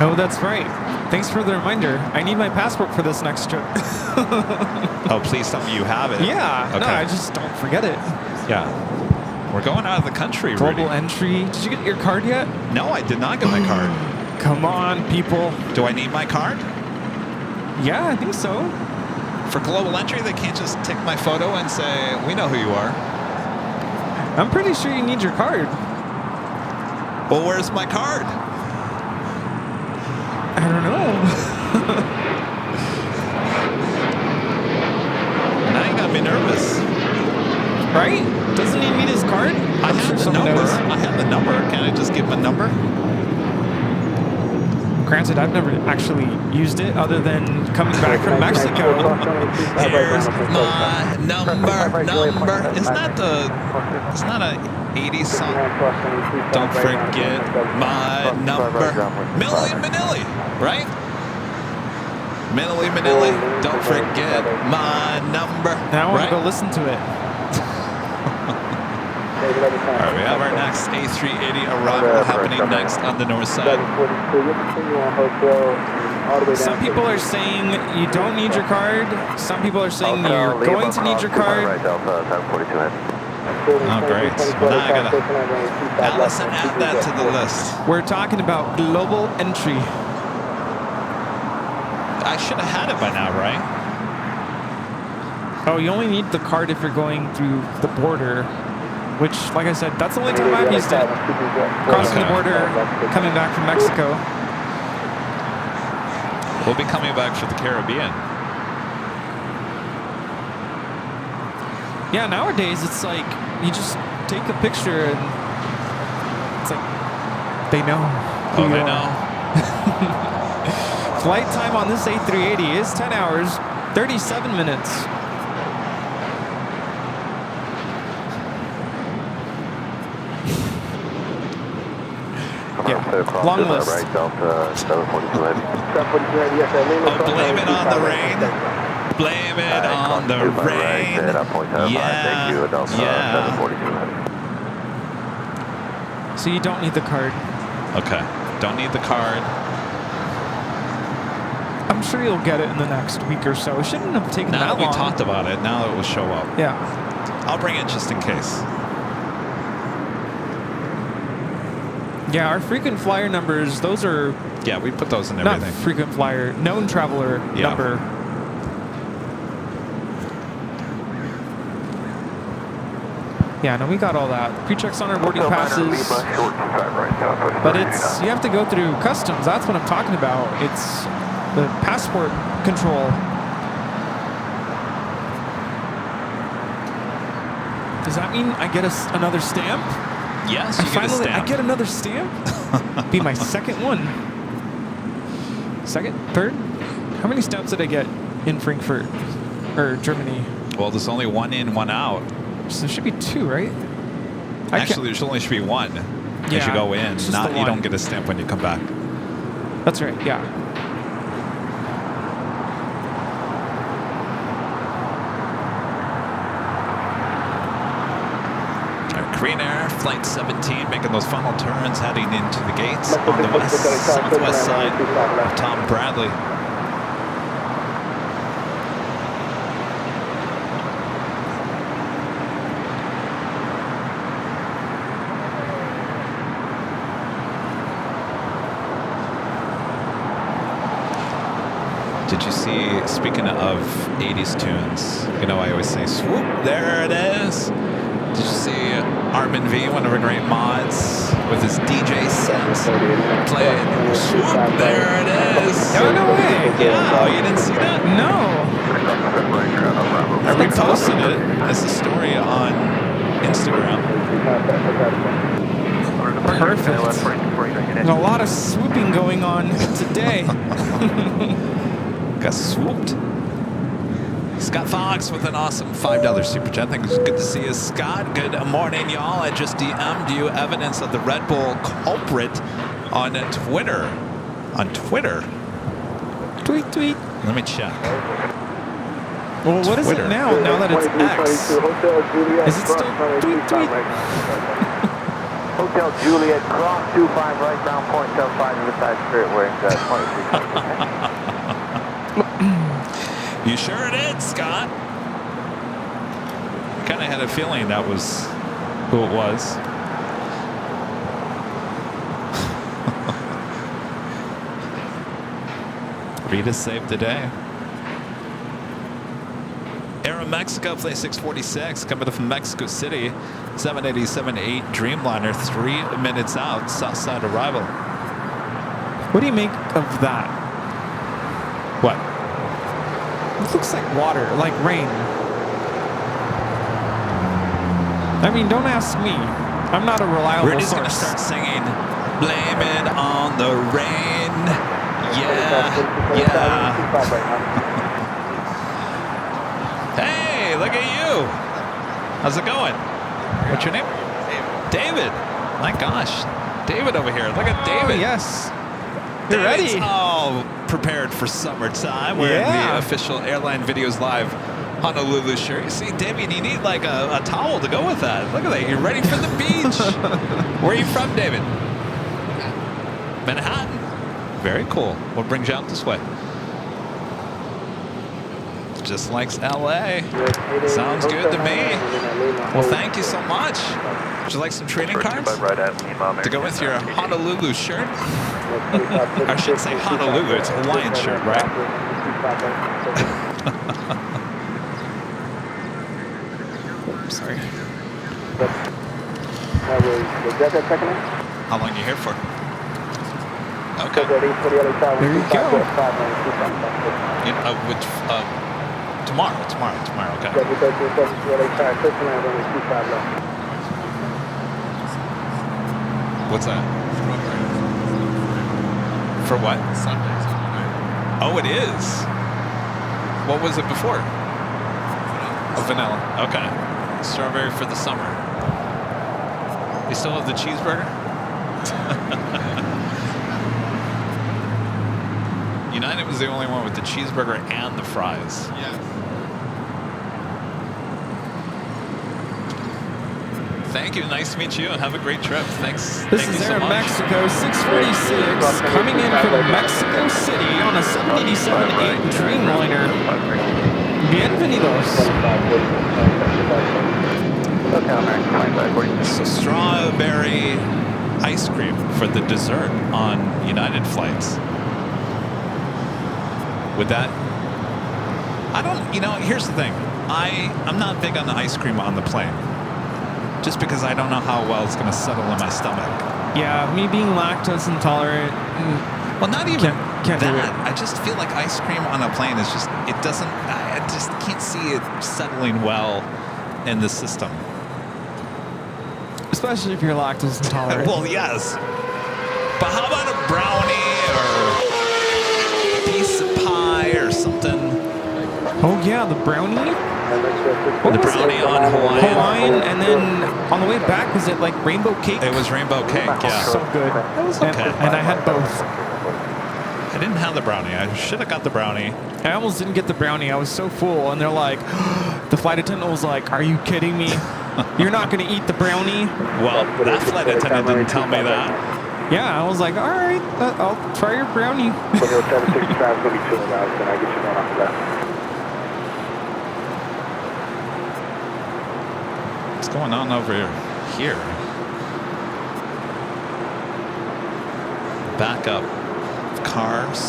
Oh, that's right. Thanks for the reminder. I need my passport for this next trip. Oh, please tell me you have it. Yeah. Okay. No, I just don't forget it. Yeah. We're going out of the country, Global Rudy. entry. Did you get your card yet? No, I did not get my card. Come on, people. Do I need my card? Yeah, I think so. For global entry, they can't just take my photo and say, we know who you are. I'm pretty sure you need your card. Well, where's my card? I don't know. Now you got me nervous. Right? Doesn't he need his card? I have the number. I have the number. Can I just give him a number? Granted, I've never actually used it other than coming back from Mexico. Here's my number. Isn't that a 80s song? Don't forget my number. Milli Manilli, right? Milli Manilli, don't forget my number. Now I want right? to go listen to it. All right, we have our next A380 arrival happening next on the north side. Some people are saying you don't need your card. Some people are saying you're going to need your card. Oh, great. Well, now I gotta, Allison, add that to the list. We're talking about global entry. I should have had it by now, right? Oh, you only need the card if you're going through the border, which, like I said, that's the only time I've used it. Crossing the border, coming back from Mexico. We'll be coming back for the Caribbean. Yeah, nowadays it's like you just take a picture and it's like they know who you they are. know. Flight time on this A380 is 10 hours, 37 minutes. Yeah, long list. Right, Delta 742 heavy. Oh, blame it on the rain. Blame it on the rain. Thank you, Delta 742 heavy. So you don't need the card. Okay, don't need the card. I'm sure you'll get it in the next week or so. It shouldn't have taken Now that that we long. talked about it, now it will show up. Yeah. I'll bring it just in case. Yeah, our frequent flyer numbers, those are Yeah, we put those in not everything. frequent flyer, known traveler Yeah. number. Yeah, no, we got all that. Pre-checks on our boarding passes. But it's, you have to go through customs. That's what I'm talking about. It's the passport control. Does that mean I get another stamp? Yes, you get a Finally, stamp. I get another stamp? Be my second one. Second? Third? How many stamps did I get in Frankfurt? Or Germany? Well, there's only one in, one out. So there should be two, right? Actually, there should only be one as Yeah, you go in. it's just Not the you don't one. get a stamp when you come back. That's right, yeah. Korean Air Flight 17 making those final turns, heading into the gates on the southwest side of Tom Bradley. Did you see, speaking of 80s tunes, you know, I always say, swoop, there it is. Did you see Armin V, one of our great mods, with his DJ set playing swoop, there it is. Oh, no way. Yeah, oh, you didn't see that? No. I reposted it as a story on Instagram. Perfect. There's a lot of swooping going on today. Got swooped. Scott Fox with an awesome $5 super chat. I think it's good to see you, Scott. Good morning, y'all. I just DM'd you evidence of the Red Bull culprit on Twitter. On Twitter? Tweet, tweet. Let me check. Well, what is Twitter. it now that it's X? Is it still tweet, tweet? Hotel Juliet, cross 25 right, ground point 75 to the side spirit wearing 23. You sure did, Scott. Kind of had a feeling that was who it was. Rita saved the day. Air Mexico, Flight 646, coming from Mexico City, 787-8 Dreamliner, 3 minutes out, south side arrival. What do you make of that? What? It looks like water, like rain. I mean, don't ask me. I'm not a reliable Rudy's going to source. start singing, blame it on the rain. Yeah, yeah. Hey, look at you. How's it going? What's your name? David. My gosh. David over here. Look at David. Oh, yes. You're David's ready. all prepared for summertime. Wearing Yeah. the official Airline Videos Live Honolulu shirt. You see, David, you need like a towel to go with that. Look at that. You're ready for the beach. Where are you from, David? Manhattan. Very cool. What brings you out this way? Just likes LA. Sounds good to me. Well, thank you so much. Would you like some trading cards to go with your Honolulu shirt? I should say Honolulu. It's a Hawaiian shirt, right? Sorry. How long are you here for? Okay. There you go. Tomorrow, okay. What's that? For what? Sundays. Oh, it is. What was it before? Oh, vanilla. Okay. Strawberry for the summer. You still have the cheeseburger? United was the only one with the cheeseburger and the fries. Yeah. Thank you. Nice to meet you, and have a great trip. Thanks. This Thank is you so Air much. Mexico 646 coming in from Mexico City on a 787-8 Dreamliner. Bienvenidos. So strawberry ice cream for the dessert on United flights. Would that? I don't, you know, here's the thing. I'm not big on the ice cream on the plane. Just because I don't know how well it's going to settle in my stomach. Yeah, me being lactose intolerant. Well, not even can't do that. it. I just feel like ice cream on a plane is just, it doesn't, I just can't see it settling well in the system. Especially if you're lactose intolerant. Well, yes. But how about a brownie or a piece of pie or something? Oh, yeah, the brownie? The brownie on Hawaiian, and then on the way back, was it like rainbow cake? It was rainbow cake, yeah. So good. It was okay. And I had both. I didn't have the brownie. I should have got the brownie. I almost didn't get the brownie. I was so full, and they're like, the flight attendant was like, "Are you kidding me? You're not going to eat the brownie?" Well, that flight attendant didn't tell me that. Yeah, I was like, "All right, I'll try your brownie." 765 is going to be 2 routes, and I get you going off of that. What's going on over here? Back up. Cars.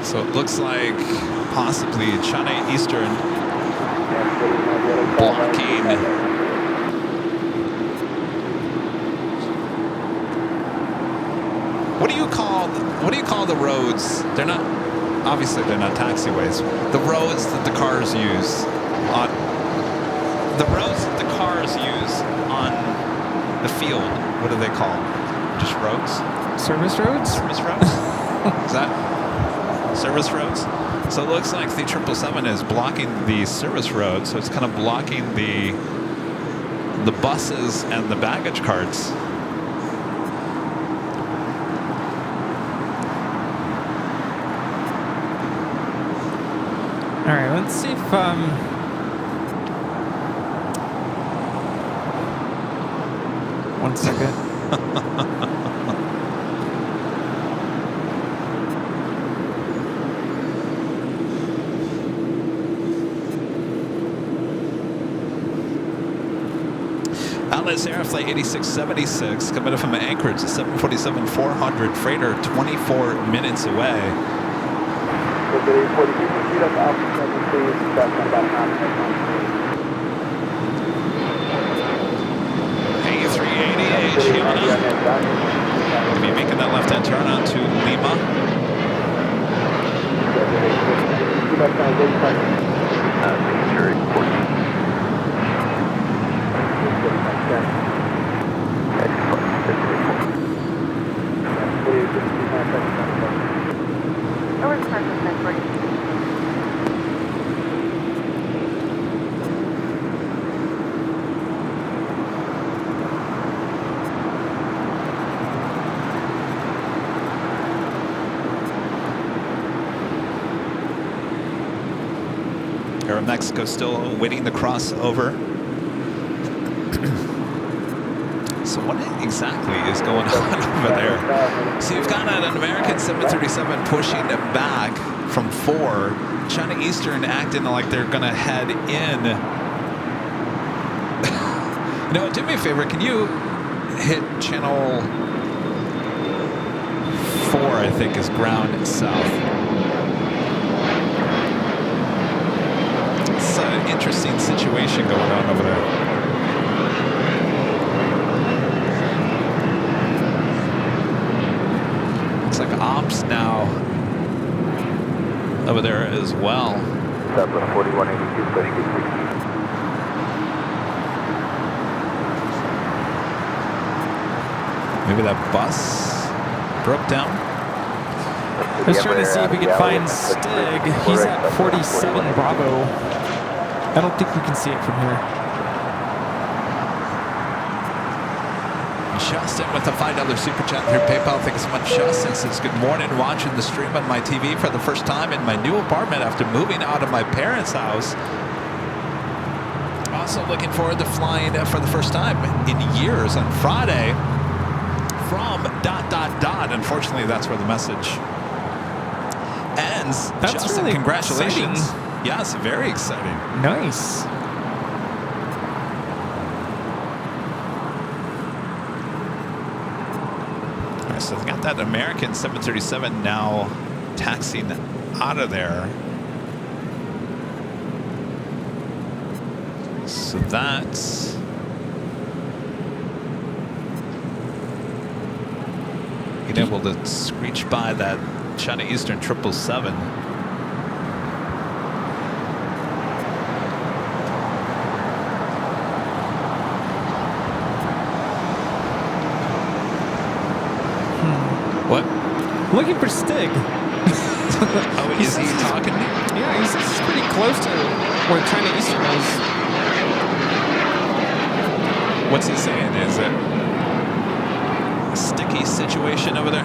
So it looks like possibly China Eastern blocking. What do you call the roads? They're not, obviously they're not taxiways. The roads that the cars use on the field. What are they called? Just roads? Service roads? Service roads? Is that service roads? So it looks like the 777 is blocking the service road, so it's kind of blocking the buses and the baggage carts. All right, let's see if one second. Atlas Airflight 8676 coming in from Anchorage, a 747-400 freighter, 24 minutes away. A380 Gianna. Will be making that left-hand turn onto Lima. Aeromexico still waiting the crossover. So what exactly is going on over there? So you've got an American 737 pushing it back from 4. China Eastern acting like they're going to head in. No, do me a favor. Can you hit channel 4, I think, is ground south. It's an interesting situation going on over there. Looks like ops now over there as well. Southwest 4182, push 60. Maybe that bus broke down. I was trying to see if we could find Stig. He's at 47 Bravo. I don't think we can see it from here. Justin with a $5 super chat through PayPal. Thanks so much, Justin. Says, good morning, watching the stream on my TV for the first time in my new apartment after moving out of my parents' house. Also looking forward to flying for the first time in years on Friday from ... Unfortunately, that's where the message Americans. That's Justin, really congratulations. exciting. Yes, very exciting. Nice. All right, so they got that American 737 now taxiing out of there. So that's being able to screech by that China Eastern 777. What? Looking for Stig. Oh, is he talking? Yeah, he's pretty close to where China Eastern is. What's he saying? Is it a sticky situation over there?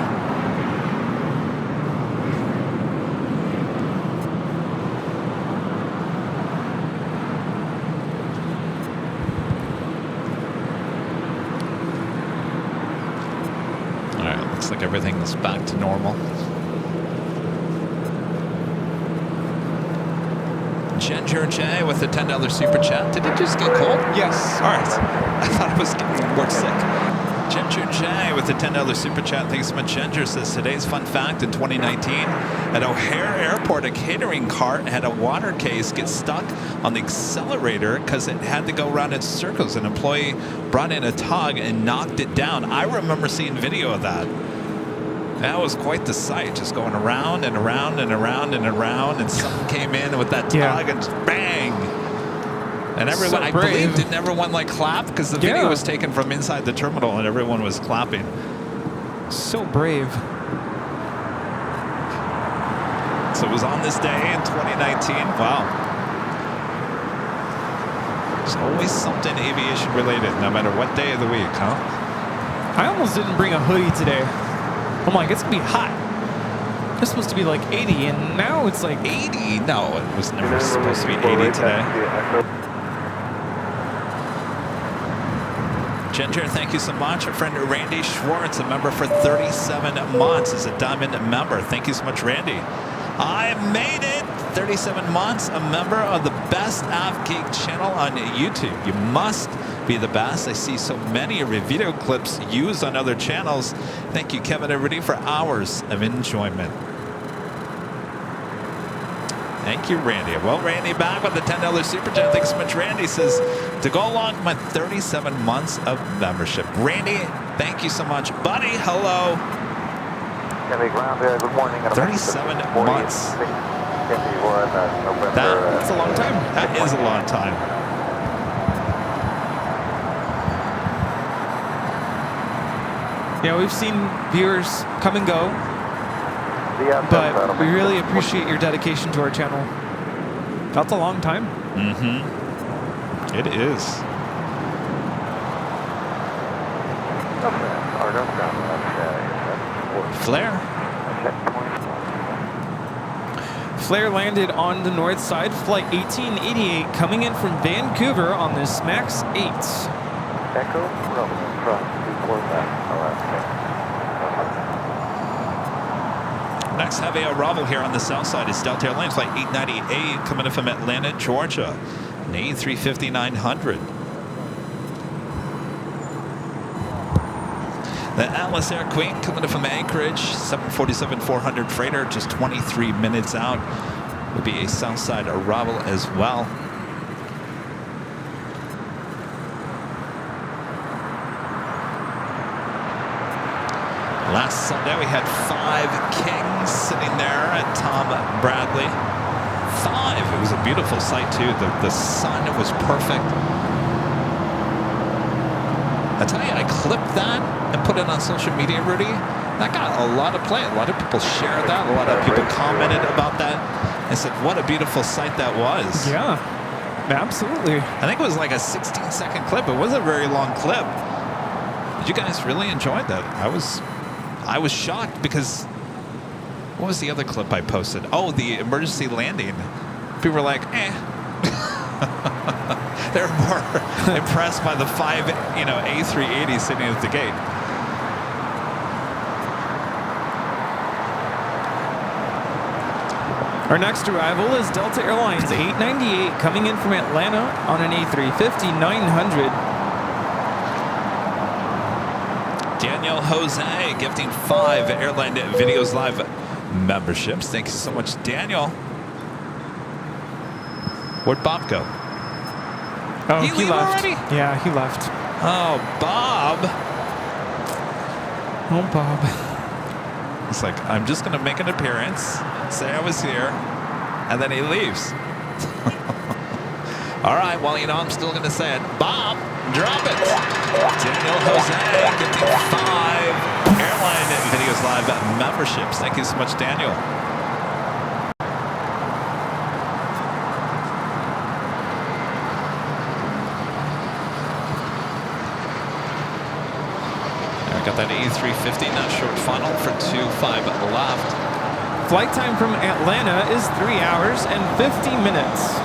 All right, looks like everything's back to normal. Ginger J with the $10 super chat. Did it just get cold? Yes. All right. I thought it was getting more sick. Ginger J with the $10 super chat. Thanks so much. Ginger says today's fun fact in 2019 at O'Hare Airport, a catering cart had a water case get stuck on the accelerator because it had to go around in circles. An employee brought in a tug and knocked it down. I remember seeing video of that. That was quite the sight, just going around and around and around and around, and someone came in with that tug and just bang. And everyone, So I brave. believe, didn't everyone like clap? Because the video was taken from inside the terminal and everyone was clapping. So brave. So it was on this day in 2019. Wow. There's always something aviation related, no matter what day of the week, huh? I almost didn't bring a hoodie today. I'm like, it's gonna be hot. It's supposed to be like 80, and now it's like 80? No, it was never supposed to be 80 today. Ginger, thank you so much. Our friend Randy Schwartz, a member for 37 months, is a diamond member. Thank you so much, Randy. I made it. 37 months, a member of the Best Av Geek channel on YouTube. You must be the best. I see so many of your video clips used on other channels. Thank you, Kevin Rudy, for hours of enjoyment. Thank you, Randy. Well, Randy back with the $10 super chat. Thanks so much, Randy. Says, to go along with my 37 months of membership. Randy, thank you so much. Buddy, hello. Good morning. 37 months. That's a long time. That is a long time. Yeah, we've seen viewers come and go, but we really appreciate your dedication to our channel. That's a long time. Mm-hmm. It is. Flare. Flare landed on the north side, flight 1888, coming in from Vancouver on this MAX 8. Echo, Next heavy arrival here on the south side is Delta Airlines flight 898 coming in from Atlanta, Georgia, an A350-900. The Atlas Air Queen coming in from Anchorage, 747-400 freighter, just 23 minutes out. Will be a south side arrival as well. Last Sunday, we had 5 Kings sitting there at Tom Bradley. 5. It was a beautiful sight, too. The sun was perfect. I tell you, I clipped that and put it on social media, Rudy. That got a lot of play. A lot of people shared that. A lot of people commented about that. I said, what a beautiful sight that was. Yeah, absolutely. I think it was like a 16-second clip. It wasn't a very long clip. Did you guys really enjoy that? I was shocked because what was the other clip I posted? Oh, the emergency landing. People were like, eh. They're more impressed by the 5, A380 sitting at the gate. Our next arrival is Delta Airlines 898 coming in from Atlanta on an A350-900. Daniel Jose gifting 5 Airline Videos Live memberships. Thank you so much, Daniel. Where'd Bob go? Oh, He leave left. already? Yeah, he left. Oh, Bob. Oh, Bob. It's like, I'm just going to make an appearance, say I was here, and then he leaves. All right, well, you know, I'm still going to say it. Bob, drop it. Daniel Jose getting 5 Airline Videos Live memberships. Thank you so much, Daniel. Got that A350, not short final for 2.5 left. Flight time from Atlanta is 3 hours and 50 minutes.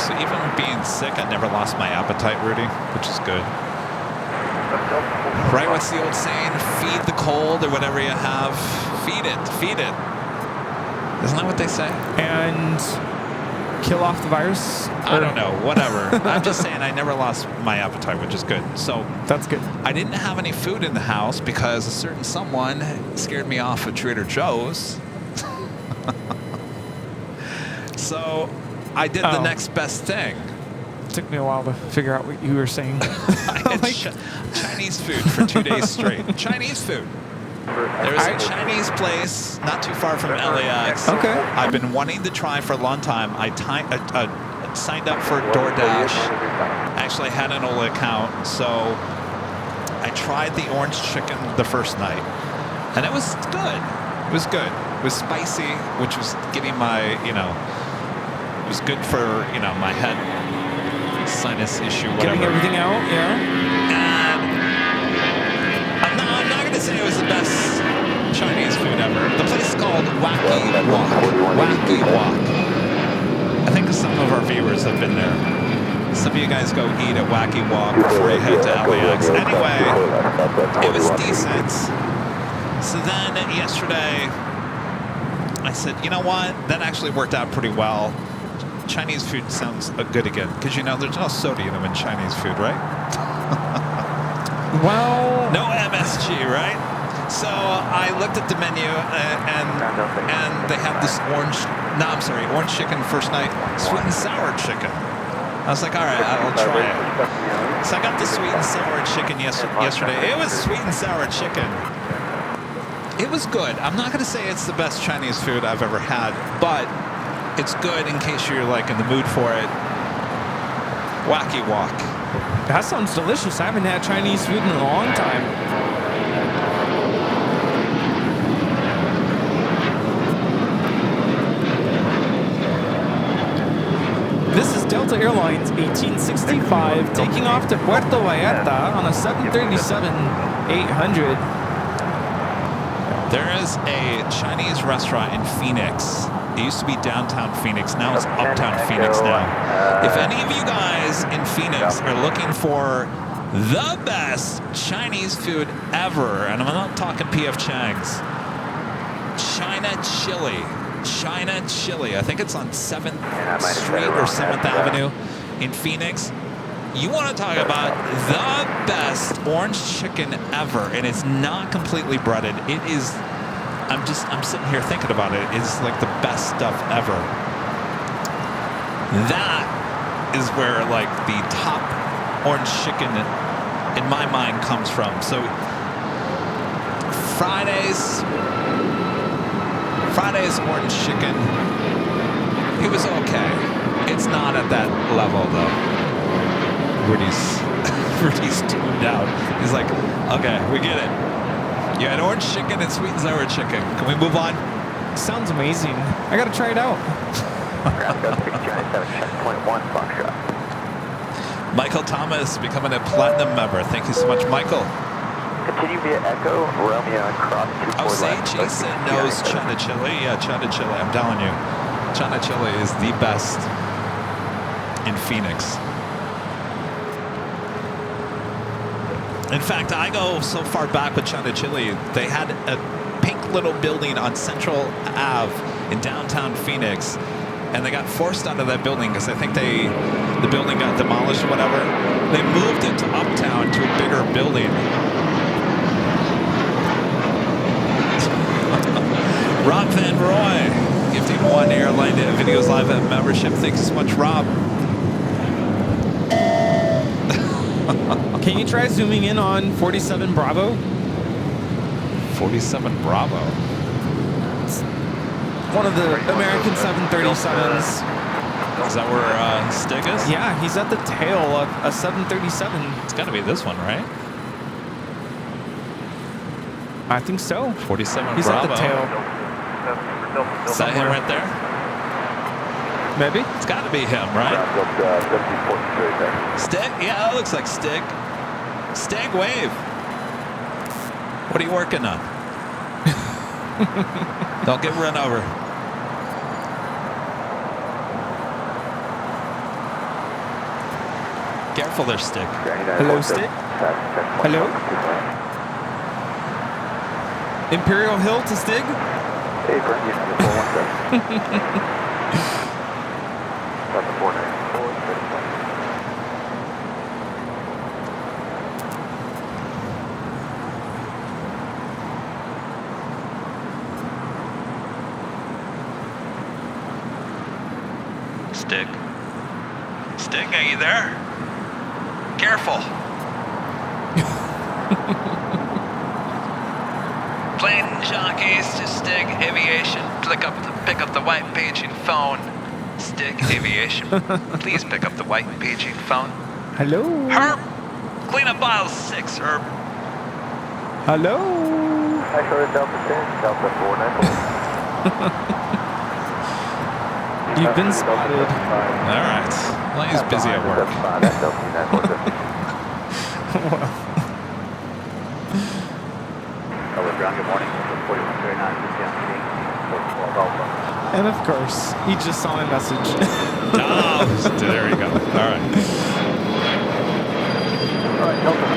So even being sick, I never lost my appetite, Rudy, which is good. Right, what's the old saying? Feed the cold or whatever you have. Feed it, feed it. Isn't that what they say? And kill off the virus? I don't know, whatever. I'm just saying I never lost my appetite, which is good. So that's good. I didn't have any food in the house because a certain someone scared me off at Trader Joe's. So I did the next best thing. Took me a while to figure out what you were saying. I had Chinese food for 2 days straight. Chinese food. There's a Chinese place not too far from LAX. Okay. I've been wanting to try for a long time. I signed up for DoorDash. Actually had an old account, so I tried the orange chicken the first night, and it was good. It was good. It was spicy, which was getting my, you know, it was good for, you know, my head sinus issue, whatever. Getting everything out, yeah. And I'm not going to say it was the best Chinese food ever. The place is called Wacky Walk. Wacky Walk. I think some of our viewers have been there. Some of you guys go eat at Wacky Walk before you head to LAX. Anyway, it was decent. So then yesterday, I said, you know what? That actually worked out pretty well. Chinese food sounds good again, because you know there's no sodium in Chinese food, right? Well, no MSG, right? So I looked at the menu and they had this orange chicken first night, sweet and sour chicken. I was like, all right, I'll try it. So I got the sweet and sour chicken yesterday. It was sweet and sour chicken. It was good. I'm not going to say it's the best Chinese food I've ever had, but it's good in case you're like in the mood for it. Wacky Walk. That sounds delicious. I haven't had Chinese food in a long time. This is Delta Airlines 1865 taking off to Puerto Vallarta on a 737-800. There is a Chinese restaurant in Phoenix. It used to be downtown Phoenix. Now it's uptown Phoenix now. If any of you guys in Phoenix are looking for the best Chinese food ever, and I'm not talking P.F. Chang's, China Chili. I think it's on 7th Street or 7th Avenue in Phoenix. You want to talk about the best orange chicken ever, and it's not completely breaded. It is, I'm sitting here thinking about it. It's like the best stuff ever. That is where like the top orange chicken in my mind comes from. So Friday's orange chicken, it was okay. It's not at that level though. Rudy's tuned out. He's like, okay, we get it. You had orange chicken and sweet and sour chicken. Can we move on? Sounds amazing. I gotta try it out. Michael Thomas becoming a platinum member. Thank you so much, Michael. Continue via Echo, Romeo, and cross 24 Oh, see, left. Jason knows China Chile. Yeah, China Chile. I'm telling you, China Chile is the best in Phoenix. In fact, I go so far back with China Chile. They had a pink little building on Central Ave in downtown Phoenix, and they got forced out of that building because I think the building got demolished or whatever. They moved it to Uptown to a bigger building. Rob Van Roy, gifting 1 Airline Videos Live at membership. Thanks so much, Rob. Can you try zooming in on 47 Bravo? 47 Bravo. One of the American 737s. Is that where Stig is? Yeah, he's at the tail of a 737. It's got to be this one, right? I think so. 47 He's Bravo. at the tail. Is that him right there? Maybe. It's got to be him, right? Stig? Yeah, it looks like Stig. Stig, wave. What are you working on? Don't get run over. Careful there, Stig. Hello, Stig. Hello. Imperial Hill to Stig. Hey, Brent, you have the 417. That's the 494. Stig. Stig, are you there? Careful. Plane Jockeys to Stig Aviation. Pick up the white paging phone. Stig Aviation. Please pick up the white paging phone. Hello. Herb! Clean up aisle 6, Herb. Hello. Hi, Charlotte, Delta 10, Delta 494. You've been spotted. All right. Well, he's busy at work. Good morning. 4139, And of course, he just saw my message. Oh, there you go. All right. All right, Delta.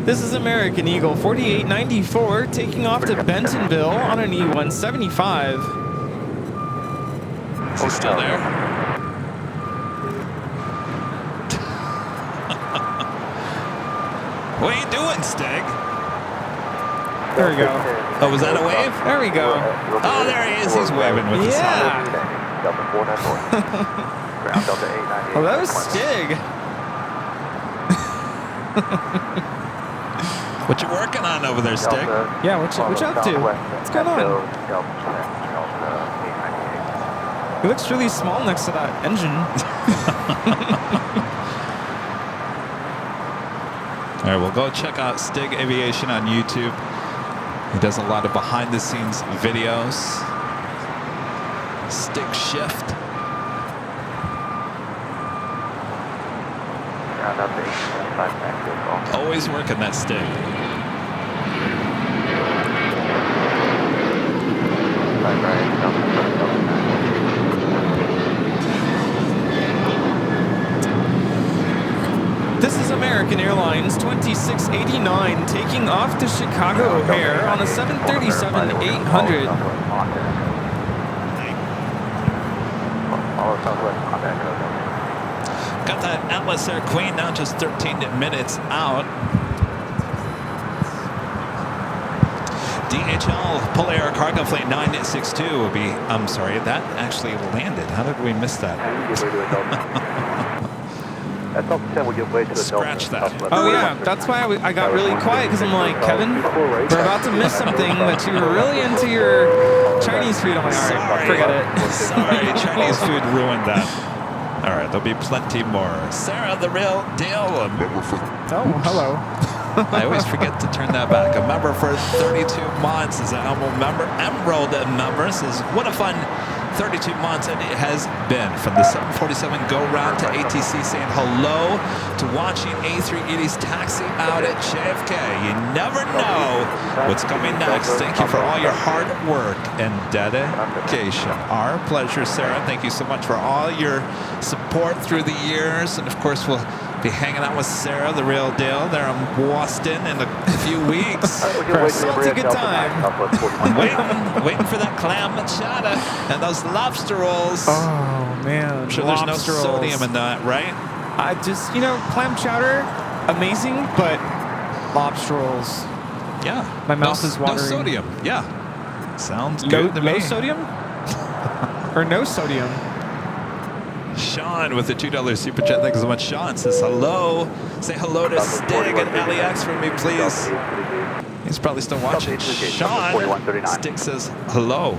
This is American Eagle 4894 taking off to Bentonville on an E175. Is he still there? What are you doing, Stig? There we go. Oh, was that a wave? There we go. Oh, there he is. He's waving with his hand. Yeah. Delta 494. Ground Delta 898. Hello, Stig. What you working on over there, Stig? Yeah, what you up to? What's going on? He looks really small next to that engine. All right, we'll go check out Stig Aviation on YouTube. He does a lot of behind-the-scenes videos. Stig Shift. Always working that Stig. This is American Airlines 2689 taking off to Chicago O'Hare on a 737-800. Got that Atlas Air Queen now just 13 minutes out. DHL Polair Cargo Flight 962 will be, I'm sorry, that actually landed. How did we miss that? Scratch that. Oh yeah, that's why I got really quiet, because I'm like, Kevin, we're about to miss something that you were really into your Chinese food. I'm like, all right, forget it. Sorry, Chinese food ruined that. All right, there'll be plenty more. Sarah, the real deal. Oh, hello. I always forget to turn that back. A member for 32 months is an Emerald member. Says, what a fun 32 months it has been. From the 747 go-round to ATC saying hello to watching A380's taxi out at JFK. You never know what's coming next. Thank you for all your hard work and dedication. Our pleasure, Sarah. Thank you so much for all your support through the years. And of course, we'll be hanging out with Sarah, the real deal, there in Boston in a few weeks. For a salty good time. waiting for that clam chowder and those lobster rolls. Oh, man. I'm sure there's no sodium in that, right? I just, clam chowder, amazing, but lobster rolls. Yeah. My mouth is watering. No sodium. Yeah. Sounds good to me. Low sodium? Or no sodium? Sean with the $2 super chat. Thanks so much. Sean says hello. Say hello to Stig and LAX for me, please. He's probably still watching. Sean, Stig says hello.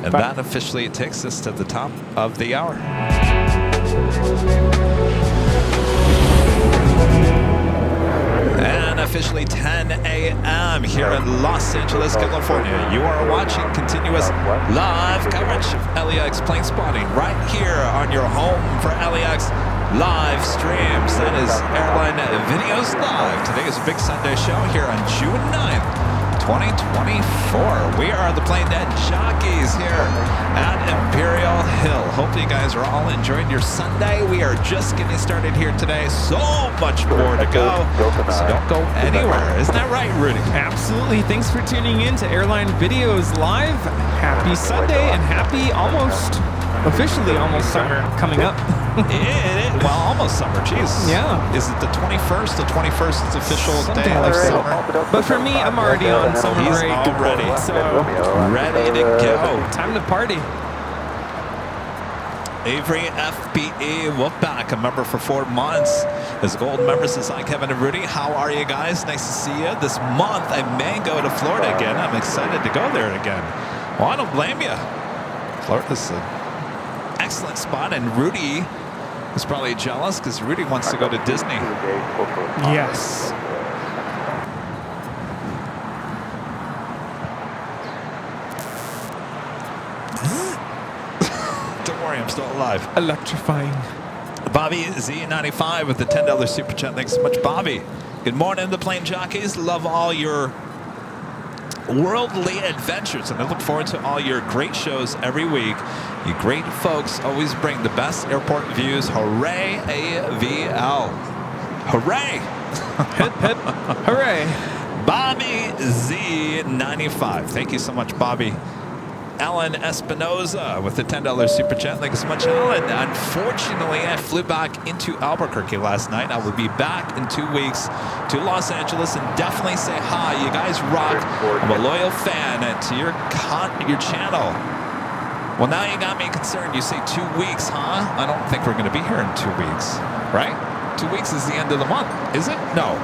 And that officially takes us to the top of the hour. And officially 10 a.m. here in Los Angeles, California. You are watching continuous live coverage of LAX plane spotting right here on your home for LAX live streams. That is Airline Videos Live. Today is a big Sunday show here on June 9th. 2024. We are the Plane Jockeys here at Imperial Hill. Hope you guys are all enjoying your Sunday. We are just getting started here today. So much more to go. So don't go anywhere. Isn't that right, Rudy? Absolutely. Thanks for tuning in to Airline Videos Live. Happy Sunday and happy officially almost summer coming up. Well, almost summer. Jeez. Yeah. Is it the 21st? The 21st is official day of summer. But for me, I'm already on summer break. He's all ready. So ready to go. Time to party. Avery FPE Wolfpack, a member for 4 months. As gold member says, hi, Kevin and Rudy. How are you guys? Nice to see you. This month, I may go to Florida again. I'm excited to go there again. Well, I don't blame you. Florida's an excellent spot, and Rudy is probably jealous because Rudy wants to go to Disney. Yes. Don't worry, I'm still alive. Electrifying. Bobby Z95 with the $10 super chat. Thanks so much, Bobby. Good morning, the Plane Jockeys. Love all your worldly adventures, and I look forward to all your great shows every week. You great folks always bring the best airport views. Hooray, AVL. Hooray. Hip, hip, hooray. Bobby Z95. Thank you so much, Bobby. Alan Espinoza with the $10 super chat. Thank you so much, Alan. Unfortunately, I flew back into Albuquerque last night. I will be back in 2 weeks to Los Angeles, and definitely say hi. You guys rock. I'm a loyal fan to your channel. Well, now you got me concerned. You say 2 weeks, huh? I don't think we're going to be here in 2 weeks, right? 2 weeks is the end of the month, is it? No.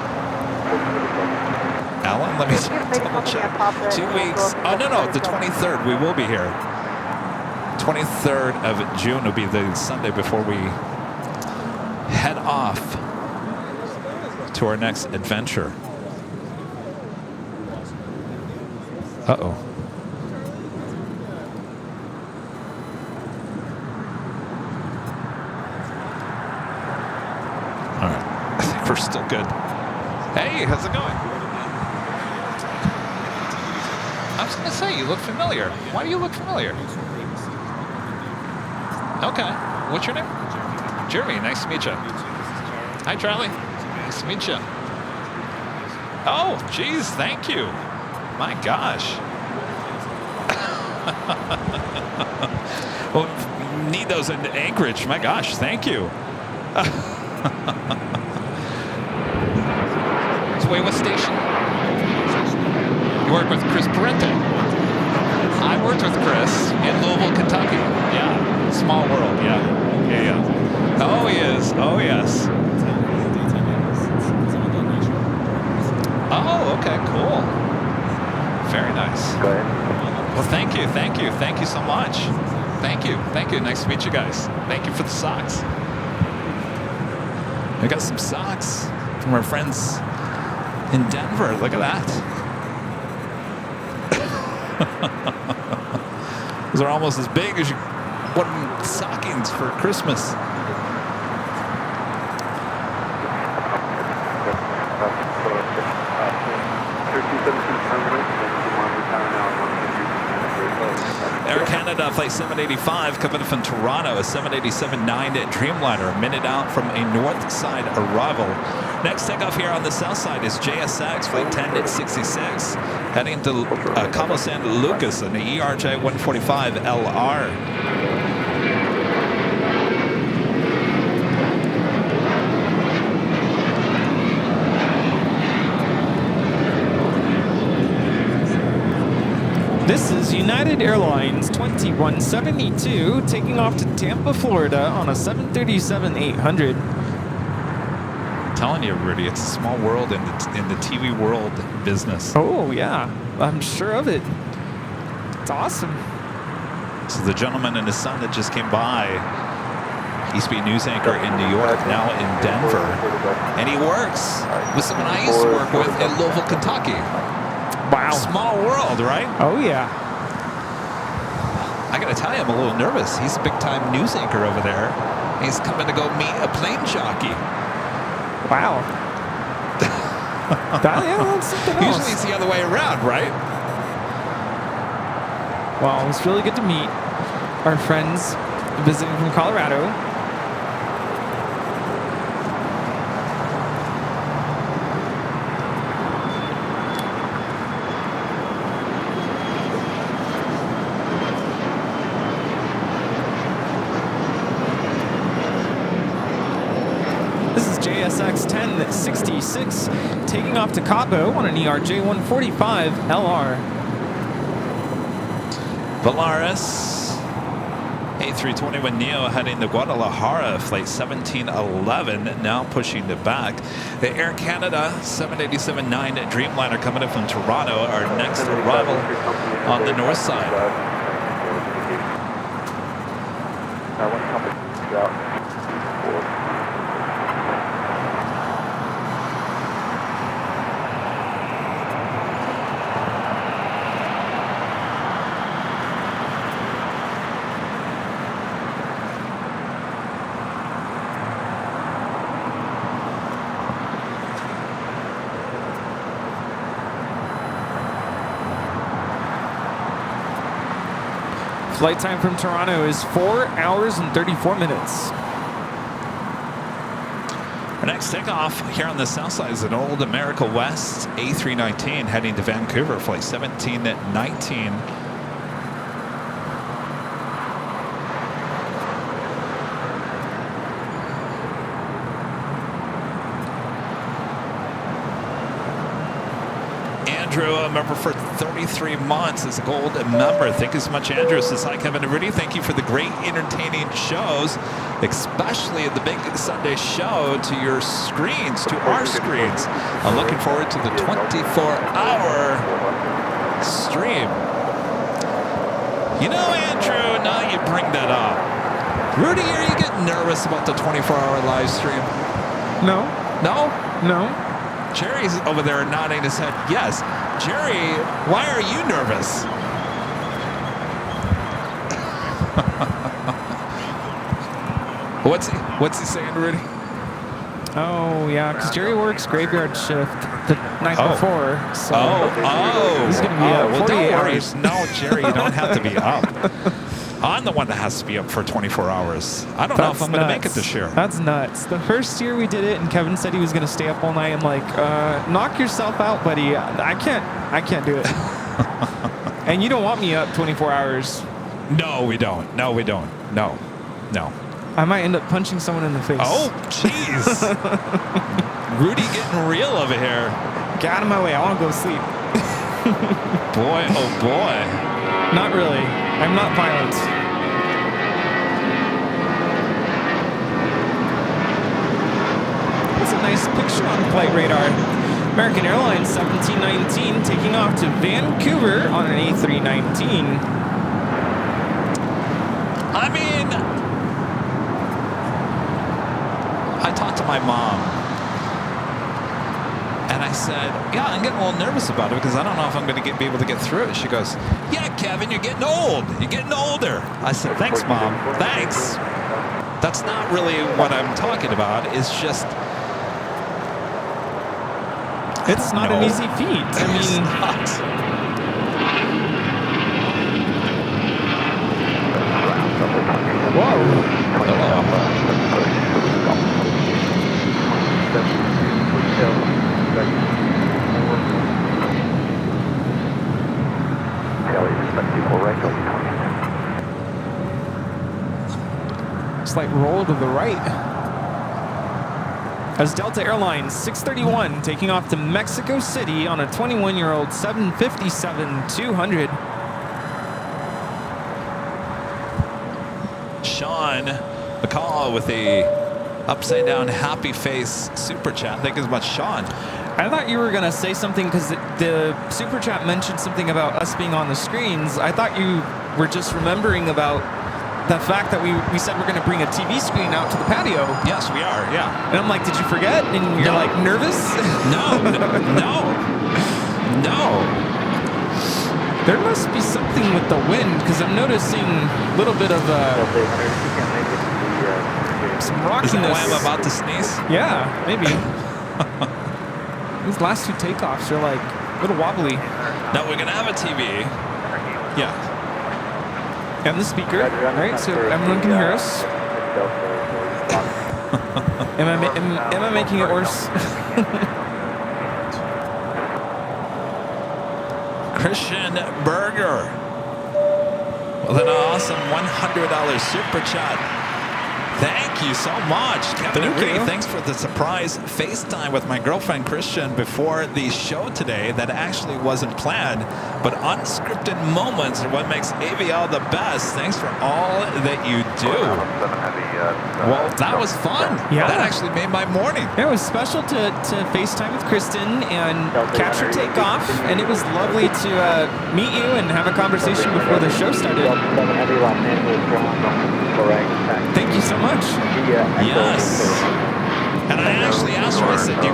Alan, let me double check. 2 weeks. Oh, no, the 23rd. We will be here. 23rd of June will be the Sunday before we head off to our next adventure. Uh-oh. All right. I think we're still good. Hey, how's it going? I was going to say, you look familiar. Why do you look familiar? Okay. What's your name? Jeremy. Nice to meet you. Hi, Charlie. Nice to meet you. Oh, geez. Thank you. My gosh. Well, need those in Anchorage. My gosh. Thank you. So wait, what station? You work with Chris Parente. I worked with Chris in Louisville, Kentucky. Yeah, small world. Yeah. Oh, he is. Oh, yes. Oh, okay, cool. Very nice. Go ahead. Well, thank you so much. Thank you. Nice to meet you guys. Thank you for the socks. I got some socks from our friends In Denver, look at that. Those are almost as big as you want stockings for Christmas. Air Canada Flight 785 coming from Toronto, a 787-9 Dreamliner, a minute out from a north side arrival. Next takeoff here on the south side is JSX Flight 1066, heading to Cabo San Lucas on the ERJ 145 LR. This is United Airlines 2172 taking off to Tampa, Florida on a 737-800. I'm telling you, Rudy, it's a small world in the TV world business. Oh, yeah. I'm sure of it. It's awesome. So the gentleman and his son that just came by, he used to be a news anchor in New York, now in Denver. And he works with someone I used to work with in Louisville, Kentucky. Wow. Small world, right? Oh, yeah. I got to tell you, I'm a little nervous. He's a big-time news anchor over there. He's coming to go meet a plane jockey. Wow. That's something else. Usually it's the other way around, right? Well, it's really good to meet our friends visiting from Colorado. This is JSX 1066 taking off to Cabo on an ERJ 145 LR. Volaris A321neo heading to Guadalajara, flight 1711, now pushing it back. The Air Canada 787-9 Dreamliner coming in from Toronto, our next arrival on the north side. Flight time from Toronto is 4 hours and 34 minutes. Our next takeoff here on the south side is an old America West A319 heading to Vancouver, flight 1719. Andrew, a member for 33 months, is a gold member. Thank you so much, Andrew. Says hi, Kevin and Rudy. Thank you for the great, entertaining shows, especially the big Sunday show to your screens, to our screens. I'm looking forward to the 24-hour stream. You know, Andrew, now you bring that up. Rudy, are you getting nervous about the 24-hour live stream? No. No? No. Jerry's over there nodding his head. Yes. Jerry, why are you nervous? What's he saying, Rudy? Oh, yeah, because Jerry works graveyard shift the night before. So he's going to be up 48 hours. No, Jerry, you don't have to be up. I'm the one that has to be up for 24 hours. I don't know if I'm going to make it this year. That's nuts. The first year we did it, and Kevin said he was going to stay up all night. I'm like, knock yourself out, buddy. I can't do it. And you don't want me up 24 hours. No, we don't. No, we don't. No. I might end up punching someone in the face. Oh, jeez. Rudy getting real over here. Get out of my way. I want to go sleep. Boy, oh boy. Not really. I'm not violent. That's a nice picture on flight radar. American Airlines 1719 taking off to Vancouver on an A319. I mean, I talked to my mom, And I said, yeah, I'm getting a little nervous about it because I don't know if I'm going to be able to get through it. She goes, yeah, Kevin, you're getting old. You're getting older. I said, thanks, Mom. Thanks. That's not really what I'm talking about. It's just... It's not an easy feat. I mean... Whoa. Slight roll to the right. As Delta Airlines 631 taking off to Mexico City on a 21-year-old 757-200. Sean McCall with a upside down happy face super chat. Thank you so much, Sean. I thought you were going to say something because the super chat mentioned something about us being on the screens. I thought you were just remembering about the fact that we said we're going to bring a TV screen out to the patio. Yes, we are, yeah. And I'm like, did you forget? And you're like, nervous? No. There must be something with the wind because I'm noticing a little bit of some rockiness. Is that why I'm about to sneeze? Yeah, maybe. These last two takeoffs are like a little wobbly. No, we're going to have a TV. Yeah. And the speaker, right? So everyone can hear us. Am I making it worse? Christian Berger with an awesome $100 super chat. Thank you so much, Kevin Rudy. Thanks for the surprise FaceTime with my girlfriend Christian before the show today that actually wasn't planned, but unscripted moments are what makes AVL the best. Thanks for all that you do. Well, that was fun. Yeah. That actually made my morning. It was special to FaceTime with Kristen and capture takeoff, and it was lovely to meet you and have a conversation before the show started. Thank you so much. Yes. And I actually asked her, I said, do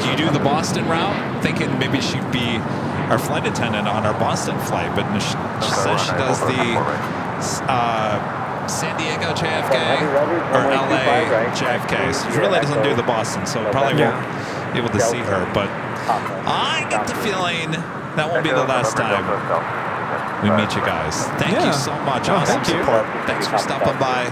you do the Boston route? Thinking maybe she'd be our flight attendant on our Boston flight, but she says she does the San Diego JFK or LA JFK. So she really doesn't do the Boston, so probably won't be able to see her. But I get the feeling that won't be the last time we meet you guys. Thank you so much. Awesome support. Thanks for stopping by.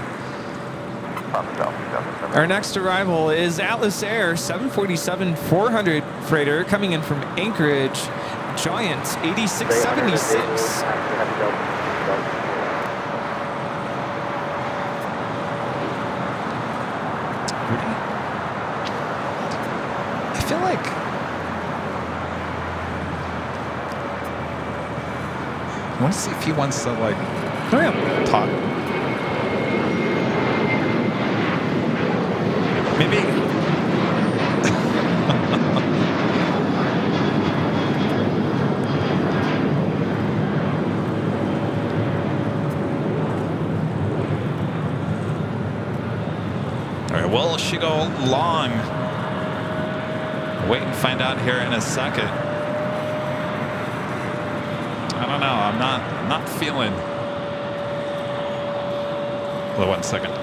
Our next arrival is Atlas Air 747-400 freighter coming in from Anchorage, Giant 8676. I feel like I want to see if he wants to talk. Maybe. All right, will she go long? Wait and find out here in a second. I don't know. I'm not feeling. Well, 1 second.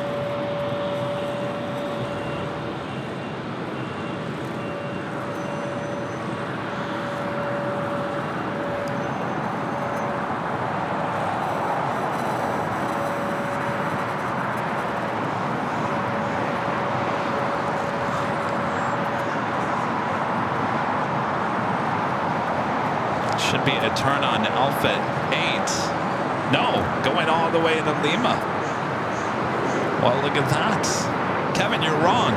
Should be a turn on Alpha 8. No, going all the way to Lima. Well, look at that. Kevin, you're wrong.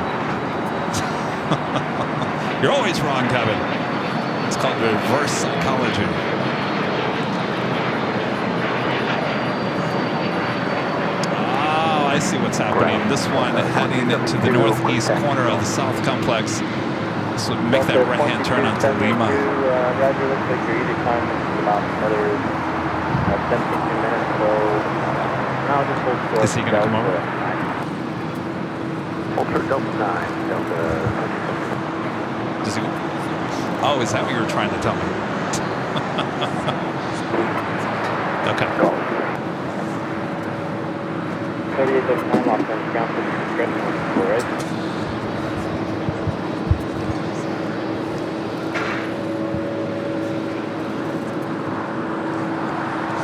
You're always wrong, Kevin. It's called reverse psychology. Oh, I see what's happening. This one heading into the northeast corner of the South Complex. This would make that right-hand turn onto Lima. Roger, looks like your ETA time is about another 10 to 15 minutes, so now just hold short. Is he going to come over? Hold short, Delta 9, Delta. Does he? Oh, is that what you were trying to tell me? Okay. 3839 Los Angeles, ground for discretion, right?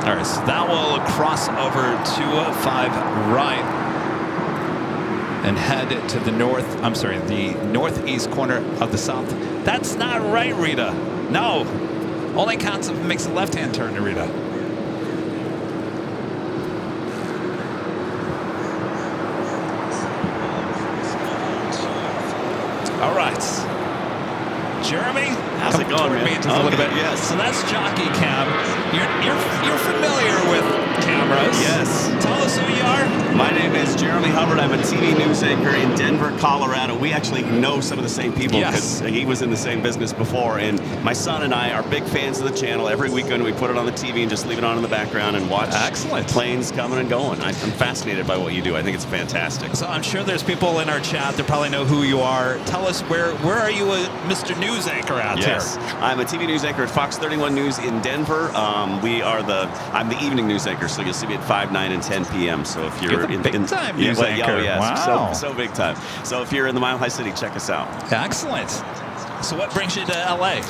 All right, so that will cross over 205 right and head to the north. I'm sorry, the northeast corner of the south. That's not right, Rita. No. Only counts if it makes a left-hand turn, Rita. All right. Jeremy, how's it going, man? Just a little bit. Yes. So that's Jockey Cam. You're familiar with cameras. Yes. Tell us who you are. My name is Jeremy Hubbard. I'm a TV news anchor in Denver, Colorado. We actually know some of the same people because he was in the same business before. And my son and I are big fans of the channel. Every weekend we put it on the TV and just leave it on in the background and watch planes coming and going. I'm fascinated by what you do. I think it's fantastic. So I'm sure there's people in our chat that probably know who you are. Tell us where are you a Mr. News Anchor out here? Yes, I'm a TV news anchor at Fox 31 News in Denver. I'm the evening news anchor, so you'll see me at 5, 9, and 10 p.m. So if you're in big time news anchor. Oh, yes. Wow. So big time. So if you're in the Mile High City, check us out. Excellent. So what brings you to LA?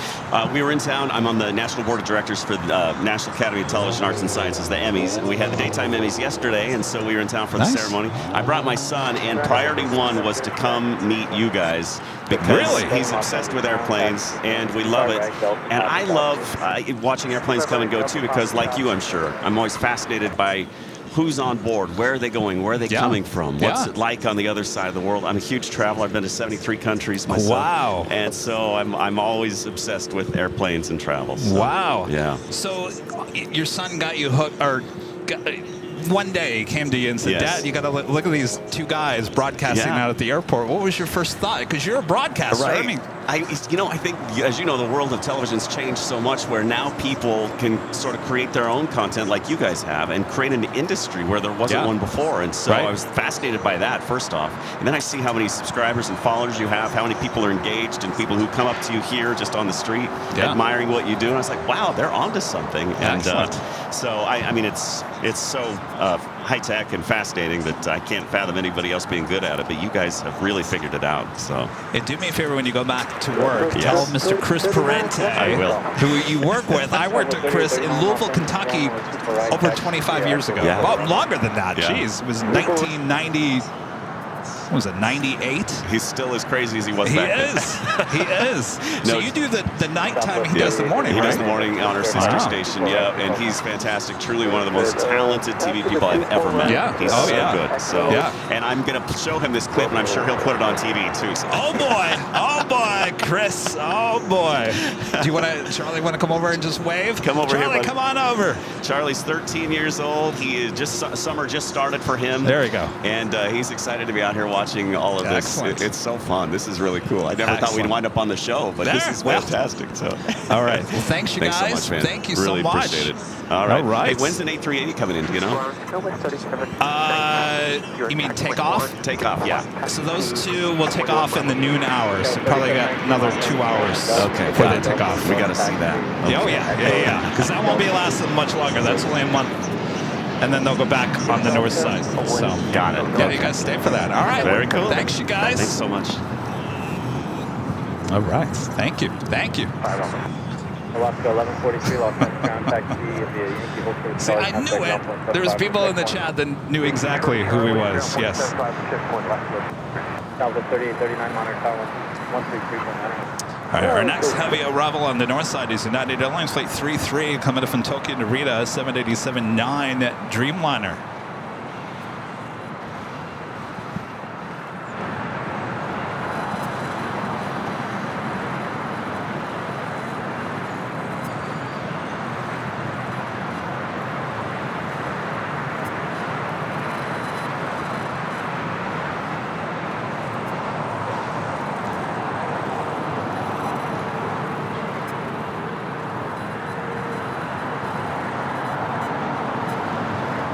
We were in town. I'm on the National Board of Directors for the National Academy of Television Arts and Sciences, the Emmys. And we had the daytime Emmys yesterday, and so we were in town for the ceremony. I brought my son, and priority one was to come meet you guys because he's obsessed with airplanes, and we love it. And I love watching airplanes come and go, too, because like you, I'm sure, I'm always fascinated by who's on board, where are they going, where are they coming from, what's it like on the other side of the world. I'm a huge traveler. I've been to 73 countries myself. Wow. And so I'm always obsessed with airplanes and travel. So, wow. Yeah. So your son got you hooked, or one day he came to you and said, Dad, you got to look at these two guys broadcasting out at the airport. What was your first thought? Because you're a broadcaster. Right. I mean, I think, as you know, the world of television's changed so much where now people can sort of create their own content like you guys have and create an industry where there wasn't one before. And so I was fascinated by that, first off. And then I see how many subscribers and followers you have, how many people are engaged, and people who come up to you here just on the street admiring what you do. And I was like, wow, they're onto something. And so, I mean, it's so high-tech and fascinating that I can't fathom anybody else being good at it, but you guys have really figured it out. So, and do me a favor when you go back to work, tell Mr. Chris Parente, who you work with. I worked with Chris in Louisville, Kentucky over 25 years ago. Well, longer than that. Jeez, it was 1990. What was it, 98? He's still as crazy as he was back then. He is. So you do the nighttime, he does the morning, He does the morning on our sister station, and he's fantastic. Truly one of the most talented TV people I've ever met. He's so good. So, and I'm going to show him this clip, and I'm sure he'll put it on TV, too. So. Oh, boy, Chris. Oh, boy. Do you want to, Charlie, want to come over and just wave? Come over Charlie, here, come on over. Charlie's 13 years old. He is summer just started for him. There you go. And he's excited to be out here watching all of this. It's so fun. This is really cool. I never thought we'd wind up on the show, but this is fantastic. So, all right. Well, thanks, you guys. Thanks so much, man. Thank you really so much. Appreciate it. All right. Hey, when's an 838 coming in? Do you know? You mean take off? Take off, yeah. So those two will take off in the noon hours. So probably got another 2 hours before they take off. We got to see that. Okay. Oh, yeah. Because that won't be lasting much longer. That's only a month. And then they'll go back on the north side. So got it. Yeah, you guys stay for that. All right. Very cool. Thanks, you guys. Thanks so much. All right. Thank you. Alaska 1143, Los Angeles, ground taxi via Yankee Volker. See, I knew it. There was people in the chat that knew exactly who he was. Yes. Delta 3839, monitor tower 133.9. All right, our next heavy arrival on the north side is United Airlines Flight 33 coming from Tokyo to Narita, 787-9 Dreamliner.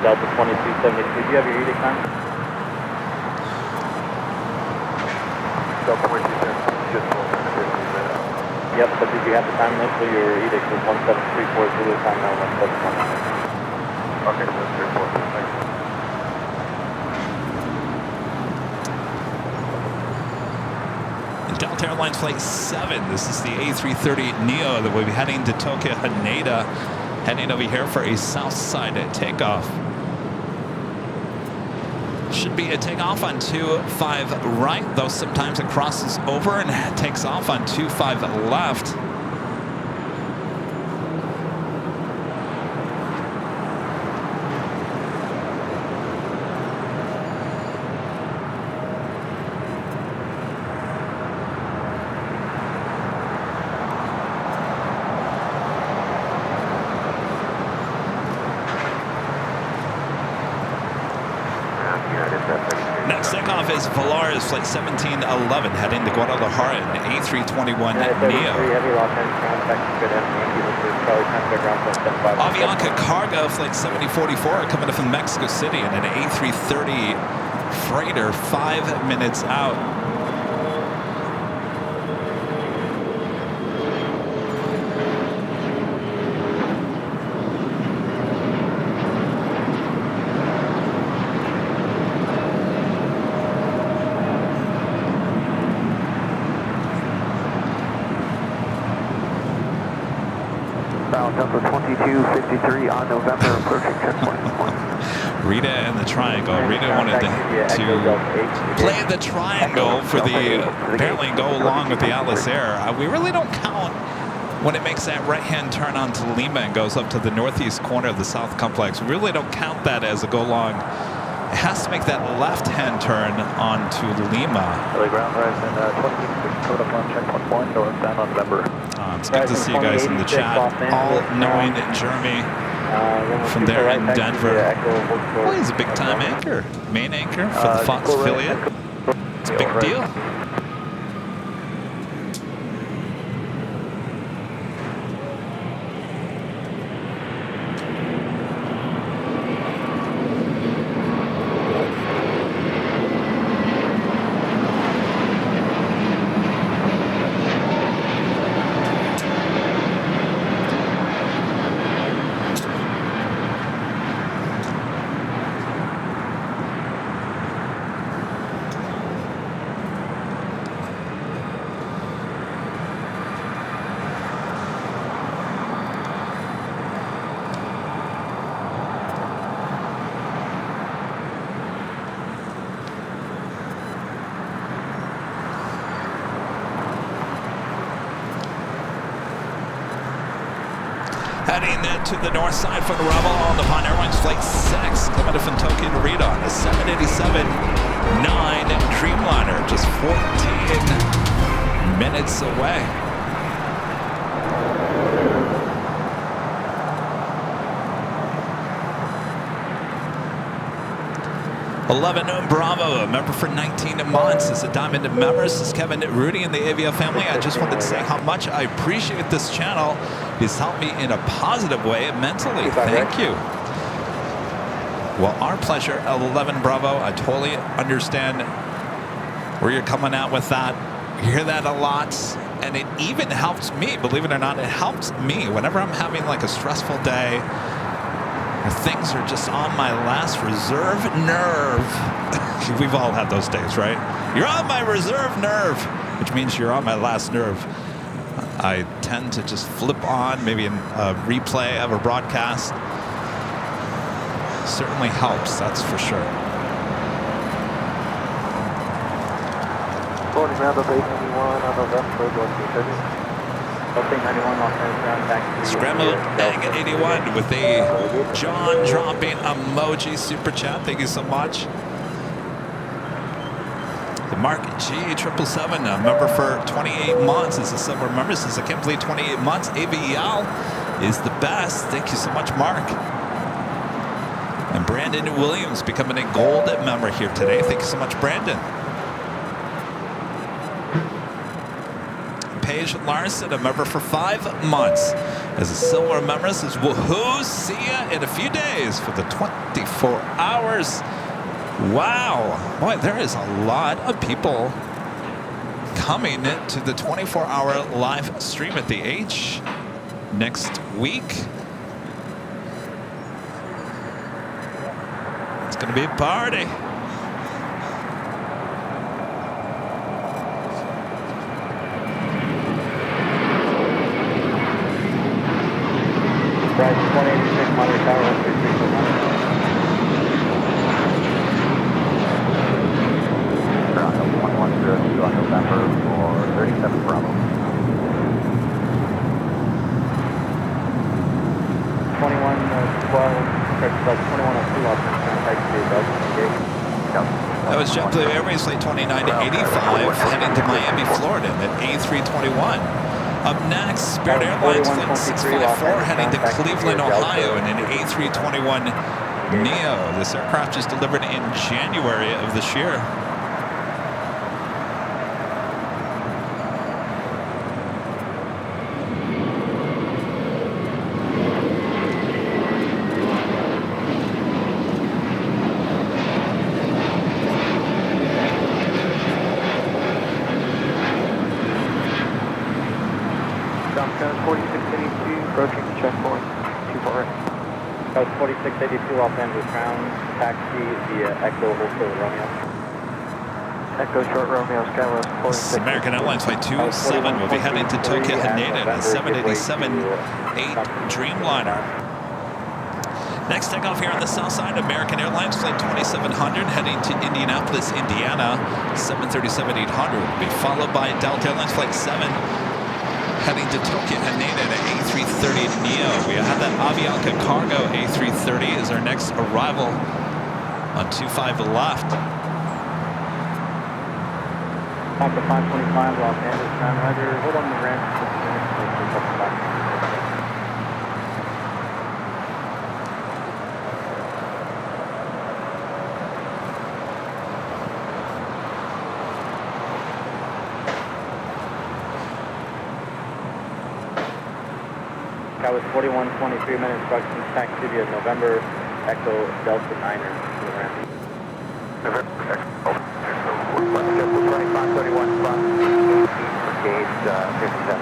Delta 2273, do you have your edict time? Delta 2273, just 1 minute. Yep, but did you have the time limit? So your edict was 1734 Zulu, time now 1719. Okay, 1734. Thanks. Delta Airlines Flight 7. This is the A330neo that will be heading to Tokyo Haneda, heading over here for a south side takeoff. Should be a takeoff on 25 right, though sometimes it crosses over and takes off on 25 left. Next takeoff is Volaris Flight 1711 heading to Guadalajara in the A321neo. Avianca Cargo Flight 7044 coming in from Mexico City in an A330 freighter 5 minutes out. Delta 2253 on November, approaching checkpoint. Rita and the triangle. Rita wanted to play the triangle for the apparently go along with the Alice Air. We really don't count when it makes that right-hand turn onto Lima and goes up to the northeast corner of the South Complex. We really don't count that as a go along. It has to make that left-hand turn onto Lima. Ground horizon 26 code up on checkpoint point, northbound on November. It's good to see you guys in the chat. All-knowing Jeremy from there in Denver. Well, he's a big-time anchor. Main anchor for the Fox affiliate. It's a big deal. Heading to the north side for the Rebel on the Pan Airlines Flight 6, coming from Tokyo to Rita on the 787-9 Dreamliner, just 14 minutes away. Bravo, a member for 19 months. Is a Diamond member. This is Kevin Rudy and the AVL family. I just wanted to say how much I appreciate this channel. It's helped me in a positive way mentally. Thank you. Well, our pleasure, 11 Bravo. I totally understand where you're coming out with that. You hear that a lot. And it even helps me, believe it or not, it helps me whenever I'm having like a stressful day. Things are just on my last reserve nerve. We've all had those days, right? You're on my reserve nerve, which means you're on my last nerve. I tend to just flip on maybe a replay of a broadcast. Certainly helps, that's for sure. Boarding ground up 891 on November, going to 30. Scrambled egg 81 with a jaw-dropping emoji super chat. Thank you so much. The Mark G777, a member for 28 months. Is a silver member. Says I can't believe 28 months. AVL is the best. Thank you so much, Mark. And Brandon Williams becoming a gold member here today. Thank you so much, Brandon. Paige Larson, a member for 5 months. As a silver member, says, woohoo, see ya in a few days for the 24 hours. Wow. Boy, there is a lot of people coming to the 24-hour live stream at the H next week. It's going to be a party. Right, 186 Monterey Tower, 133. Toronto 1102 on November for 37 Bravo. 2112, correct, like 2102 off the contact to Delta. That was JetBlue Airways flight 29 to 85 heading to Miami, Florida at A321. Up next, Spirit Airlines flight 654 heading to Cleveland, Ohio in an A321 Neo. This aircraft was delivered in January of this year. That was 4682 Los Angeles ground, taxi via Echo Hotel Romeo. Echo Short Romeo, Skywest 46. This is American Airlines flight 207 will be heading to Tokyo Haneda in a 787-8 Dreamliner. Next takeoff here on the south side, American Airlines flight 2700 heading to Indianapolis, Indiana, 737-800 will be followed by Delta Airlines flight 7 heading to Tokyo Haneda at A330 Neo. We have that Avianca Cargo A330 is our next arrival on 25 left. Delta 525 Los Angeles ground, Roger. Hold on the ramp for 6 minutes. We'll come back. That was 4123 minutes, instructions, taxi via November, Echo Delta 9er to the ramp. November, Echo, let's get the 2531 front, gauge 57.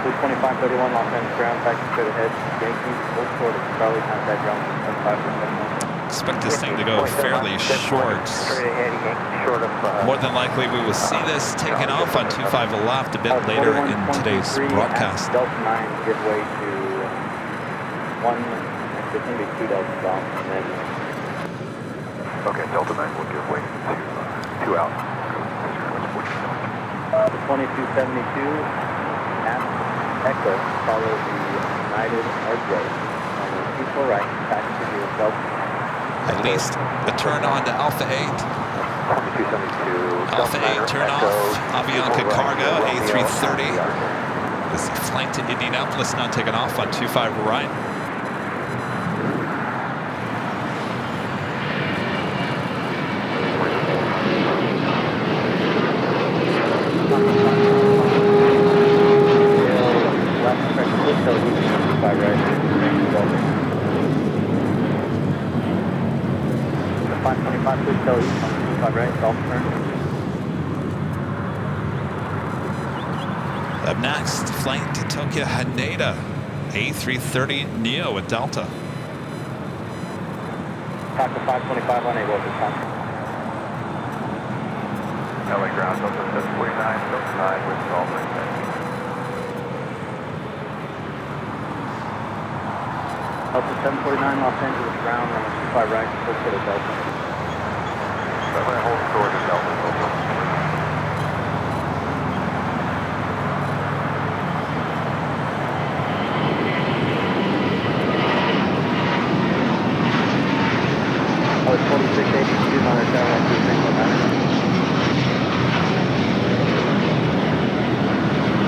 2531 Los Angeles ground, taxi straight ahead, Yankees, full short of Charlie, contact ground, 75%. Expect this thing to go fairly short. Straight ahead, Yankees short of... More than likely, we will see this taken off on 25 left a bit later in today's broadcast. Delta 9 give way to there's going to be 2 Delta stops, and then... Okay, Delta 9 will give way to 2 out. 2272 at Echo, follow the United RJ. And keep right, taxi to Delta 9. At least the turn on to Alpha 8. 2272. Alpha 8 turn off. Avianca Cargo A330. This flight to Indianapolis now taking off on 25 right. Up next, flight to Tokyo Haneda, A330 Neo with Delta. Taka 525 unable at this time. LA ground, Delta 749, Delta 9 with all Midday. Delta 749 Los Angeles ground, runway 25 right, full short of Delta. I'm going to hold storage at Delta. Oh, it's 4682 on our tower,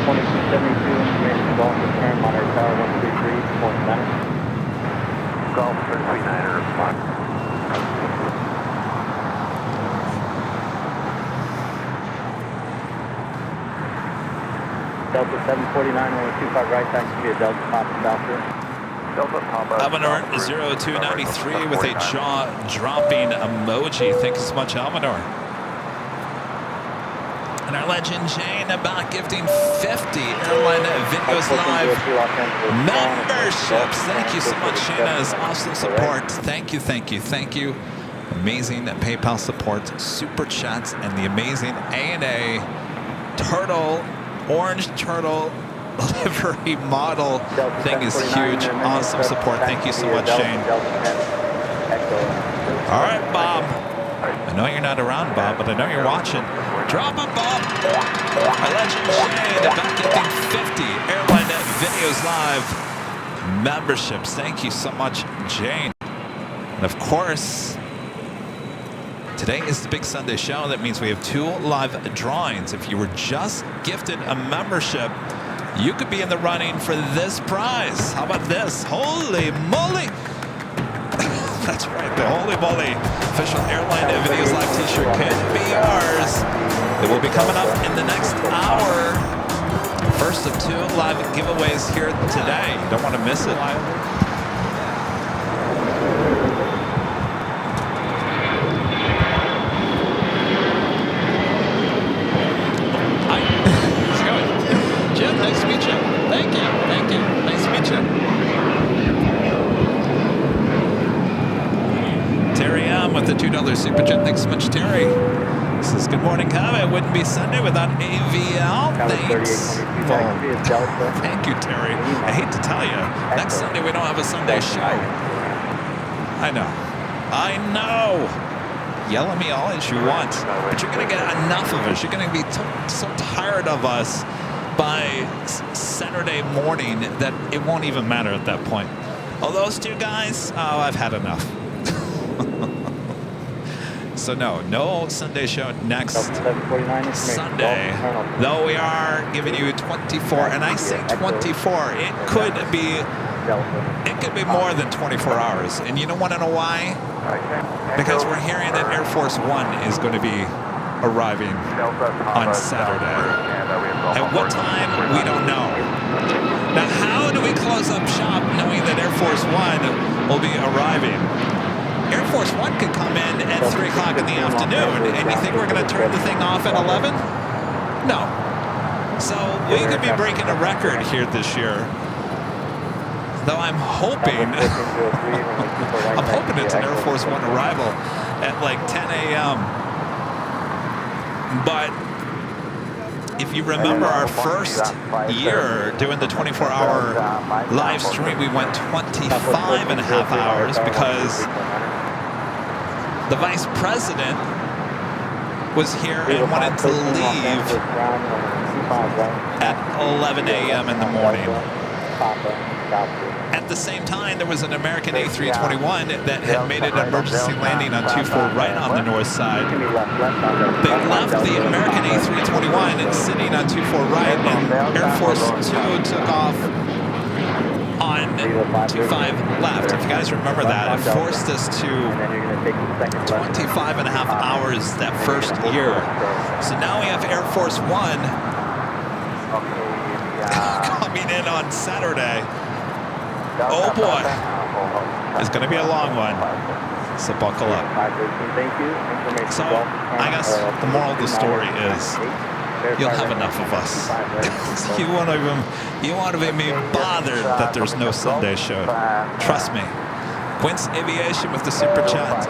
2272 information golf return, monitor tower 133, point center. Golf 339er, spot. Delta 749, runway 25 right, taxi via Delta Papa Delta. Delta Papa. Elminor 0293 with a jaw-dropping emoji. Thank you so much, Elminor. And our legend Jane about gifting 50 Airline Videos Live memberships. Thank you so much, Shayna's awesome support. Thank you, thank you, thank you. Amazing PayPal support, super chats, and the amazing A&A turtle, orange turtle livery model thing is huge. Awesome support. Thank you so much, Shane. All right, Bob. I know you're not around, Bob, but I know you're watching. Drop a Bob. Our legend Shane about gifting 50 Airline Videos Live memberships. Thank you so much, Jane. And of course, today is the big Sunday show. That means we have 2 live drawings. If you were just gifted a membership, you could be in the running for this prize. How about this? Holy moly! That's right, the Holy Moly official Airline Videos Live t-shirt could be yours. It will be coming up in the next hour. First of 2 live giveaways here today. You don't want to miss it. Hi. How's it going? Jim, nice to meet you. Thank you. Thank you. Nice to meet you. Terry M with the $2 super chat. Thanks so much, Terry. This is Good Morning Kevin. It wouldn't be Sunday without AVL. Thanks. Well, thank you, Terry. I hate to tell you, next Sunday we don't have a Sunday show. I know. I know. Yell at me all as you want, but you're going to get enough of us. You're going to be so tired of us by Saturday morning that it won't even matter at that point. Oh, those 2 guys? Oh, I've had enough. So no Sunday show next Sunday, though we are giving you 24, and I say 24, it could be more than 24 hours. And you don't want to know why? Because we're hearing that Air Force One is going to be arriving on Saturday. At what time, we don't know. Now, how do we close up shop knowing that Air Force One will be arriving? Air Force One could come in at 3 o'clock in the afternoon, and you think we're going to turn the thing off at 11? No. So we could be breaking a record here this year. Though I'm hoping, it's an Air Force One arrival at like 10 a.m. But if you remember our first year doing the 24-hour live stream, we went 25 and a half hours because the vice president was here and wanted to leave at 11 a.m. in the morning. At the same time, there was an American A321 that had made an emergency landing on 24 right on the north side. They left the American A321 sitting on 24 right, and Air Force 2 took off on 25 left. If you guys remember that, it forced us to 25 and a half hours that first year. So now we have Air Force One coming in on Saturday. Oh boy, it's going to be a long one. So buckle up. So I guess the moral of the story is you'll have enough of us. You won't even be bothered that there's no Sunday show. Trust me. Quince Aviation with the super chat.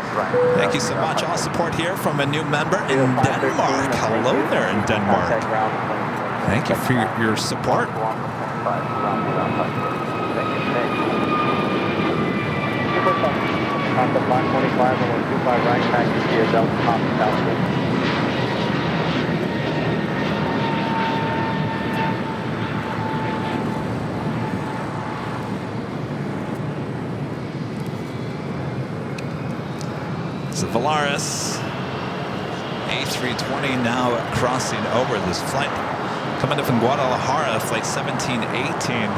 Thank you so much. All support here from a new member in Denmark. Hello there in Denmark. Thank you for your support. Contact line 25 and 25 right, taxi via Delta Papa South. So Valaris A320 now crossing over this flight. Coming up from Guadalajara, flight 1718.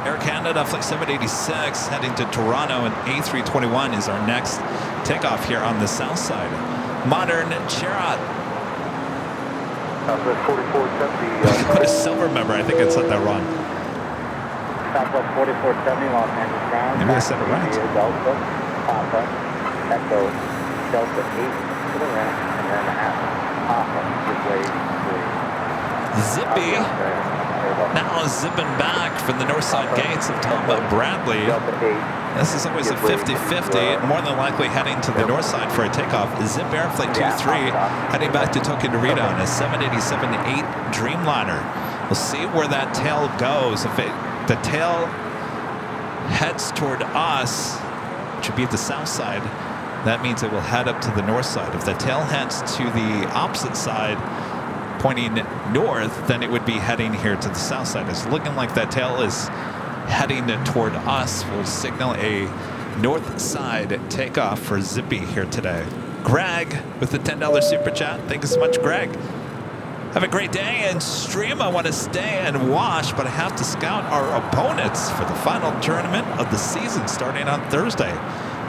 Air Canada flight 786 heading to Toronto, and A321 is our next takeoff here on the south side. Modern Cherat. Put a silver member. I think I said that wrong. Southwest 4470 Los Angeles ground. Maybe I said it right. Delta Papa Echo Delta 8 to the right, and then at Zippy now zipping back from the north side gates of Tom Bradley. This is always a 50-50, more than likely heading to the north side for a takeoff. Zip Air Flight 23 heading back to Tokyo Narita on a 787-8 Dreamliner. We'll see where that tail goes. If the tail heads toward us, which would be the south side, that means it will head up to the north side. If the tail heads to the opposite side, pointing north, then it would be heading here to the south side. It's looking like that tail is heading toward us. We'll signal a north side takeoff for Zippy here today. Greg with the $10 super chat. Thank you so much, Greg. Have a great day and stream. I want to stay and watch, but I have to scout our opponents for the final tournament of the season starting on Thursday.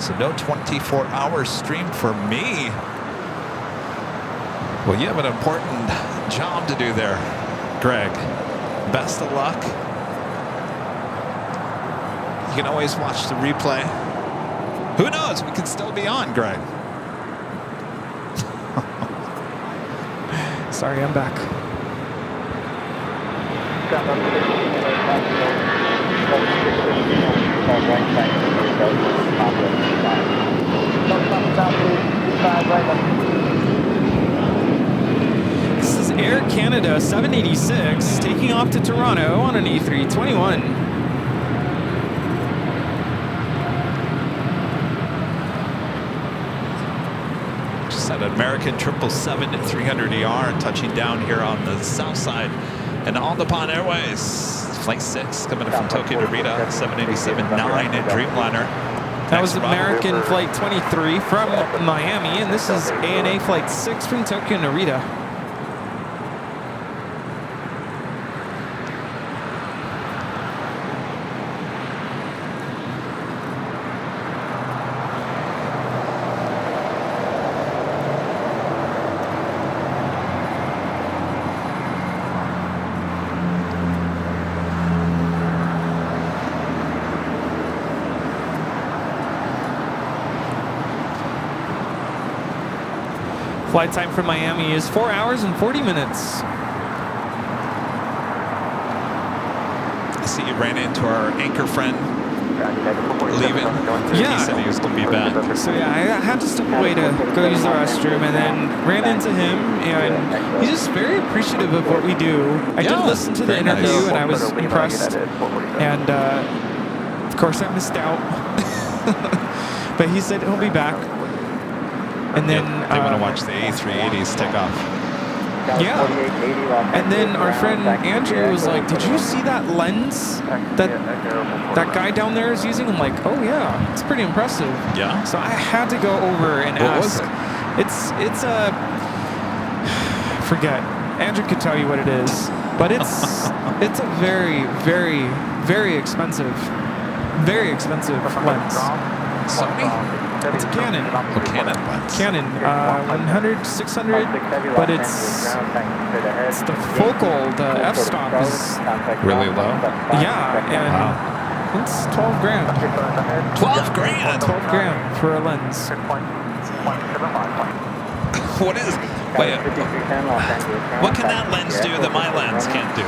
So no 24-hour stream for me. Well, you have an important job to do there, Greg. Best of luck. You can always watch the replay. Who knows? We could still be on, Greg. Sorry, I'm back. This is Air Canada 786 taking off to Toronto on an A321. At American 777-300ER touching down here on the south side and on the Pond Airways. Flight 6 coming in from Tokyo Narita, 787-9 in Dreamliner. That was American Flight 23 from Miami, and this is ANA Flight 6 from Tokyo Narita. Flight time from Miami is 4 hours and 40 minutes. I see you ran into our anchor friend leaving. Yeah. He said he was going to be back. So yeah, I had to step away to go use the restroom and then ran into him, and he's just very appreciative of what we do. I did listen to the interview and I was impressed. And of course I missed out. But he said he'll be back. And then they want to watch the A380s take off. Yeah. And then our friend Andrew was like, "Did you see that lens that guy down there is using?" I'm like, "Oh yeah, it's pretty impressive." Yeah. So I had to go over and ask. It's a forget. Andrew could tell you what it is, but it's a very, very, very expensive lens. Sony? It's a Canon. Oh, Canon lens. Canon, 100, 600, but it's the focal, the f-stop is Really low? yeah, and it's 12 grand. 12 grand? 12 grand for a lens. What is? Wait, what can that lens do that my lens can't do?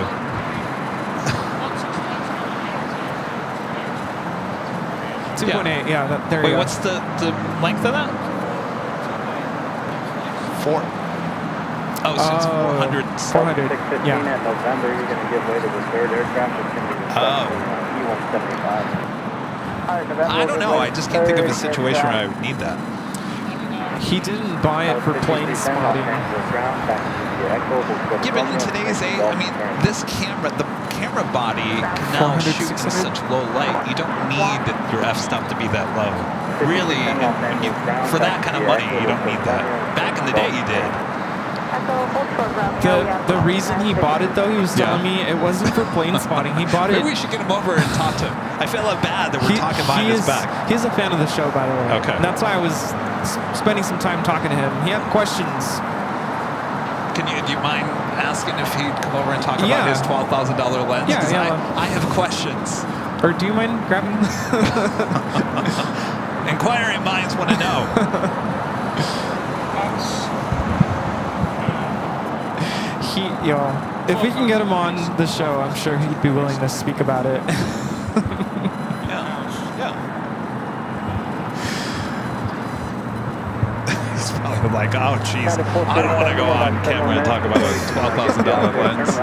2.8, yeah, there you Wait, go. what's the length of that? 4. Oh, so it's 400. 400, yeah. At November, you're going to give way to the third aircraft. It's going to be the E-175. I don't know. I just can't think of a situation where I would need that. He didn't buy it for plane spotting. Given today's age, I mean, this camera, the camera body can now 400, shoot in 600? such low light. You don't need your f-stop to be that low. Really, for that kind of money, you don't need that. Back in the day, you did. The reason he bought it, though, he was telling me it wasn't for plane spotting. He bought it. Maybe we should get him over and talk to him. I feel bad that we're talking behind his back. He's a fan of the show, by the way. Okay. And that's why I was spending some time talking to him. He had questions. Do you mind asking if he'd come over and talk about his $12,000 lens? Yeah, yeah. I have questions. Or do you mind grabbing? Inquiring minds want to know. If we can get him on the show, I'm sure he'd be willing to speak about it. Yeah. He's probably like, oh, jeez, I don't want to go on camera and talk about a $12,000 lens.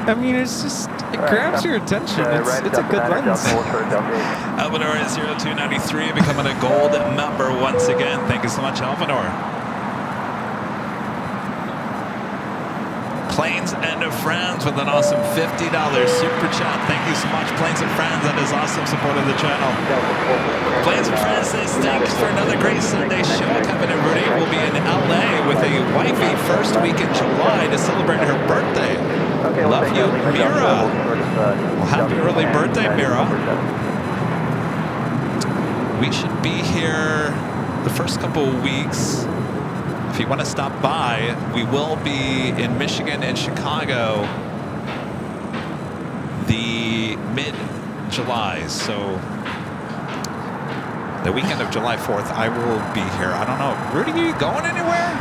I mean, it grabs your attention. It's a good lens. Elvanor 0293 becoming a gold member once again. Thank you so much, Elvanor. Planes and Friends with an awesome $50 super chat. Thank you so much, Planes and Friends. That is awesome support of the channel. Planes and Friends says thanks for another great Sunday show. Kevin and Rudy will be in LA with a wifey first week in July to celebrate her birthday. Love you, Mira. Well, happy early birthday, Mira. We should be here the first couple of weeks. If you want to stop by, we will be in Michigan and Chicago the mid-July. So the weekend of July 4th, I will be here. I don't know. Rudy, are you going anywhere?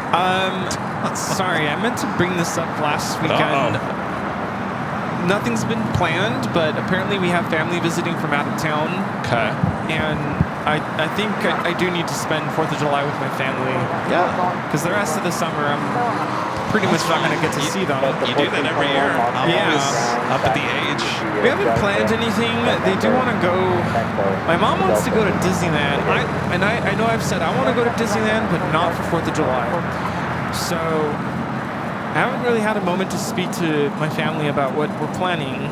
Sorry, I meant to bring this up last weekend. Nothing's been planned, but apparently we have family visiting from out of town. Okay. And I think I do need to spend 4th of July with my family. Yeah. Because the rest of the summer, I'm pretty much not going to get to see them. You do that every year. I'm always up at the age. We haven't planned anything. They do want to go. My mom wants to go to Disneyland. I know I've said I want to go to Disneyland, but not for 4th of July. So I haven't really had a moment to speak to my family about what we're planning.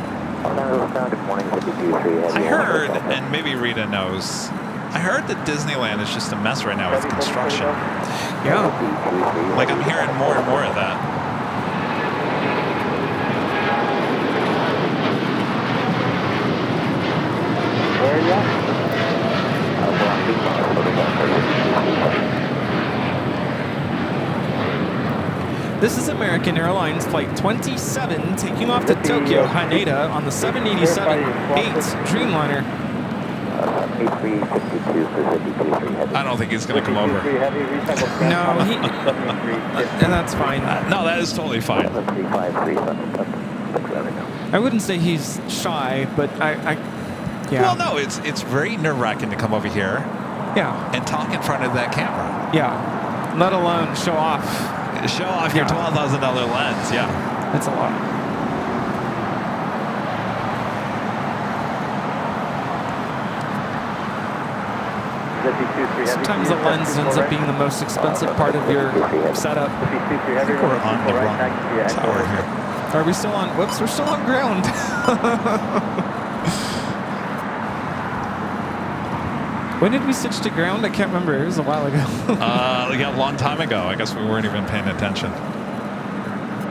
I heard, and maybe Rita knows, I heard that Disneyland is just a mess right now with construction. Yeah. Like, I'm hearing more and more of that. This is American Airlines Flight 27 taking off to Tokyo, Haneda on the 787-8 Dreamliner. I don't think he's going to come over. No, and that's fine. No, that is totally fine. I wouldn't say he's shy, but yeah. Well, no, it's very nerve-wracking to come over here. Yeah. And talk in front of that camera. Yeah. Let alone show off. Show off your $12,000 lens, yeah. That's a lot. Sometimes the lens ends up being the most expensive part of your setup. I think we're on the wrong tower here. Are we still on? Whoops, we're still on ground. When did we switch to ground? I can't remember. It was a while ago. Yeah, a long time ago. I guess we weren't even paying attention.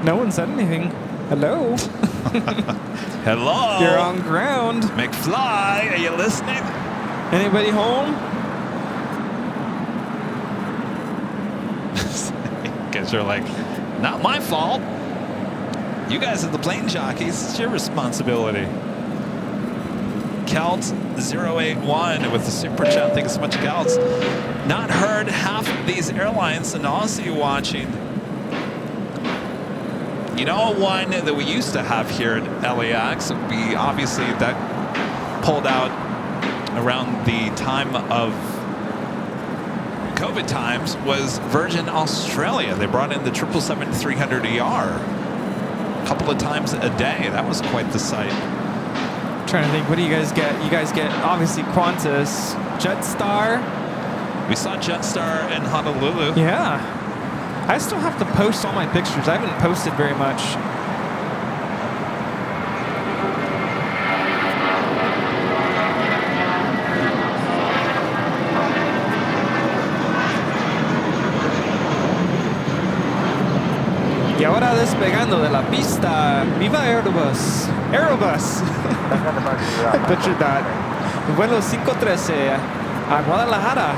No one said anything. Hello? Hello? You're on ground. McFly, are you listening? Anybody home? Guys are like, not my fault. You guys are the plane jockeys. It's your responsibility. Kelt081 with the super chat. Thanks so much, Kelt. Not heard half of these airlines and also watching. You know, one that we used to have here at LAX, we obviously that pulled out around the time of COVID times, was Virgin Australia. They brought in the 777-300ER a couple of times a day. That was quite the sight. Trying to think, what do you guys get? You guys get obviously Qantas, Jetstar. We saw Jetstar in Honolulu. Yeah. I still have to post all my pictures. I haven't posted very much. Y ahora despegando de la pista, viva Airbus. Aerobus. I butchered that. Vuelo 513 a Guadalajara.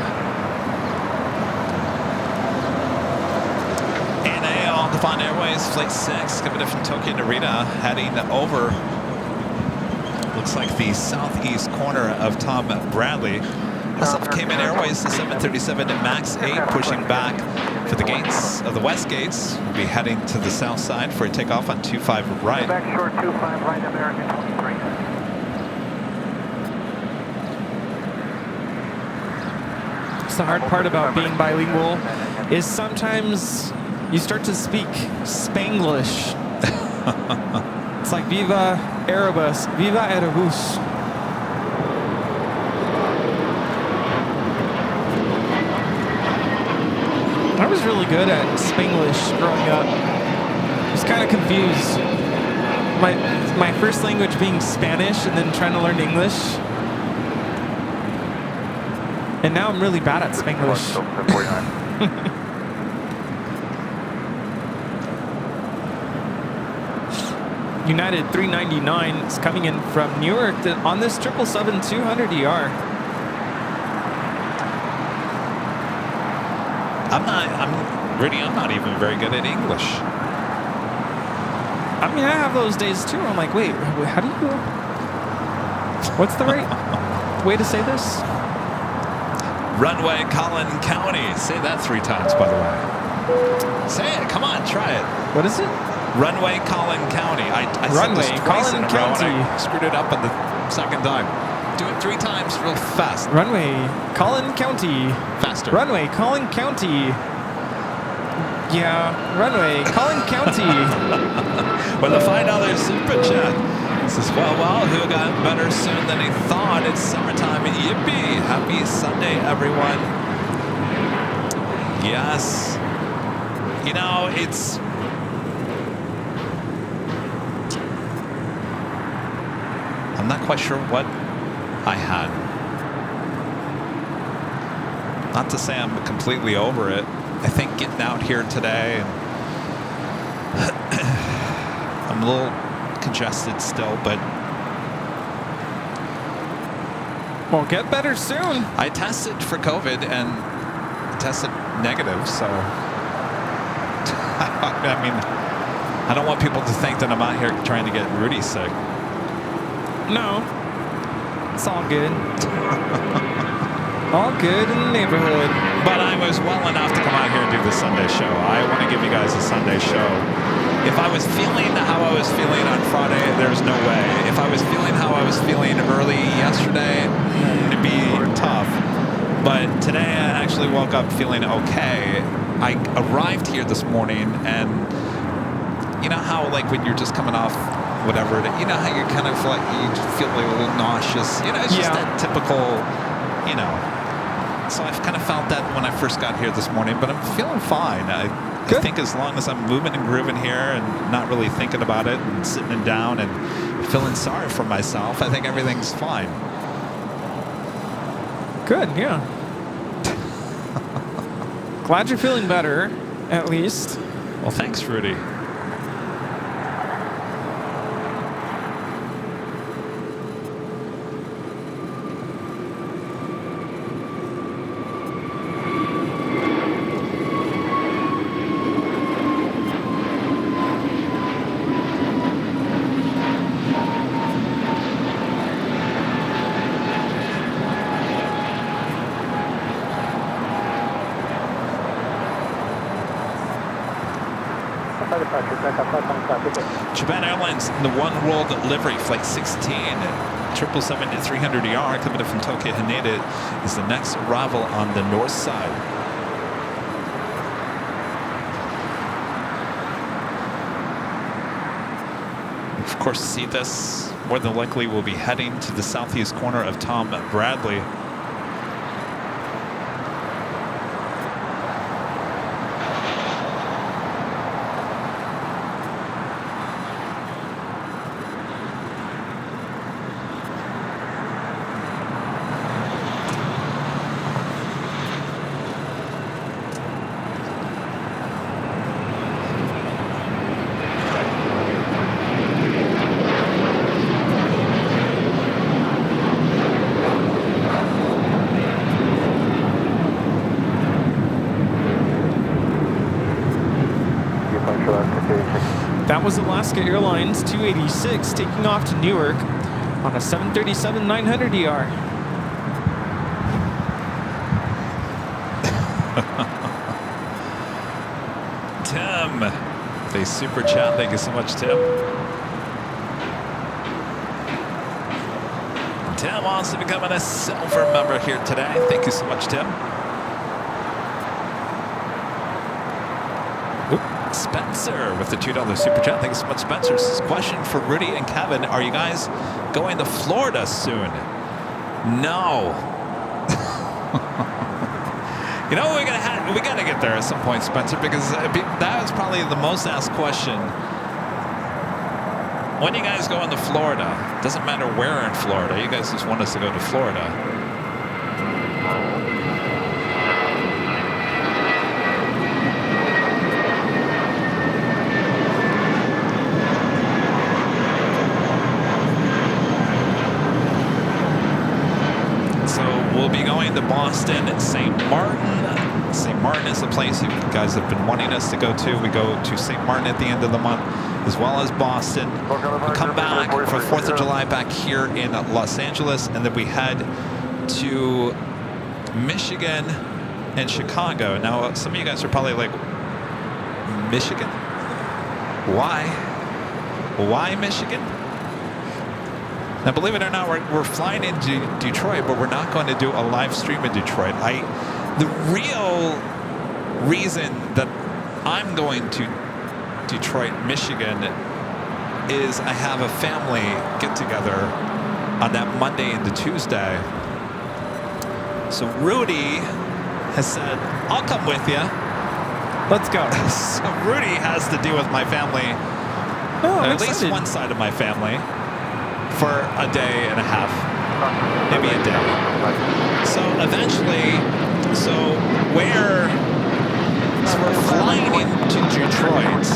NA on Devon Airways, Flight 6, coming in from Tokyo Narita, heading over, looks like the southeast corner of Tom Bradley. SF Cayman Airways, the 737 MAX 8, pushing back for the gates of the west gates. We'll be heading to the south side for a takeoff on 25 right. Back short 25 right, American 23. It's the hard part about being bilingual is sometimes you start to speak Spanglish. It's like Viva Erebus, Viva Erebus. I was really good at Spanglish growing up. I was kind of confused. My first language being Spanish and then trying to learn English. And now I'm really bad at Spanglish. United 399 is coming in from Newark on this 777-200ER. I'm not even very good at English. I mean, I have those days too. I'm like, wait, how do you, what's the right way to say this? Runway Collin County. Say that 3 times, by the way. Say it. Come on, try it. What is it? Runway Collin County. I Runway said this twice in a row County. and I screwed it up on the second time. Do it 3 times real fast. Runway Collin County. Faster. Runway Collin County. Yeah, runway Collin County. With a $5 super chat. Says, well, who got better soon than he thought? It's summertime. Yippee! Happy Sunday, everyone. Yes. You know, it's... I'm not quite sure what I had. Not to say I'm completely over it. I think getting out here today, and I'm a little congested still, but Well, get better soon. I tested for COVID and tested negative, so I mean, I don't want people to think that I'm out here trying to get Rudy sick. No, it's all good. All good in the neighborhood. But I was well enough to come out here and do the Sunday show. I want to give you guys a Sunday show. If I was feeling how I was feeling on Friday, there's no way. If I was feeling how I was feeling early yesterday, it'd be tough. But today I actually woke up feeling okay. I arrived here this morning, and you know how like when you're just coming off whatever, you know how you're kind of like, you feel like a little nauseous. You know, it's just that typical, you know. So I've kind of felt that when I first got here this morning, but I'm feeling fine. I think as long as I'm moving and grooving here and not really thinking about it and sitting down and feeling sorry for myself, I think everything's fine. Good, yeah. Glad you're feeling better, at least. Well, thanks, Rudy. Japan Airlines, the One World livery, Flight 16, 777-300ER, coming in from Tokyo Haneda, is the next arrival on the north side. Of course, see this, more than likely we'll be heading to the southeast corner of Tom Bradley. That was Alaska Airlines 286 taking off to Newark on a 737-900ER. Tim, the super chat. Thank you so much, Tim. Tim also becoming a silver member here today. Thank you so much, Tim. Spencer with the $2 super chat. Thank you so much, Spencer. This is a question for Rudy and Kevin. Are you guys going to Florida soon? No. You know, we gotta get there at some point, Spencer, because that was probably the most asked question. When are you guys going to Florida? Doesn't matter where in Florida. You guys just want us to go to Florida. We'll be going to Boston and St. Martin. St. Martin is the place you guys have been wanting us to go to. We go to St. Martin at the end of the month, as well as Boston. We come back for 4th of July back here in Los Angeles, and then we head to Michigan and Chicago. Now, some of you guys are probably like, Michigan? Why? Why Michigan? Now, believe it or not, we're flying into Detroit, but we're not going to do a live stream in Detroit. The real reason that I'm going to Detroit, Michigan, is I have a family get-together on that Monday into Tuesday. So Rudy has said, I'll come with you. Let's go. So Rudy has to deal with my family, at least one side of my family, for a day and a half, maybe a day. So eventually, we're flying into Detroit.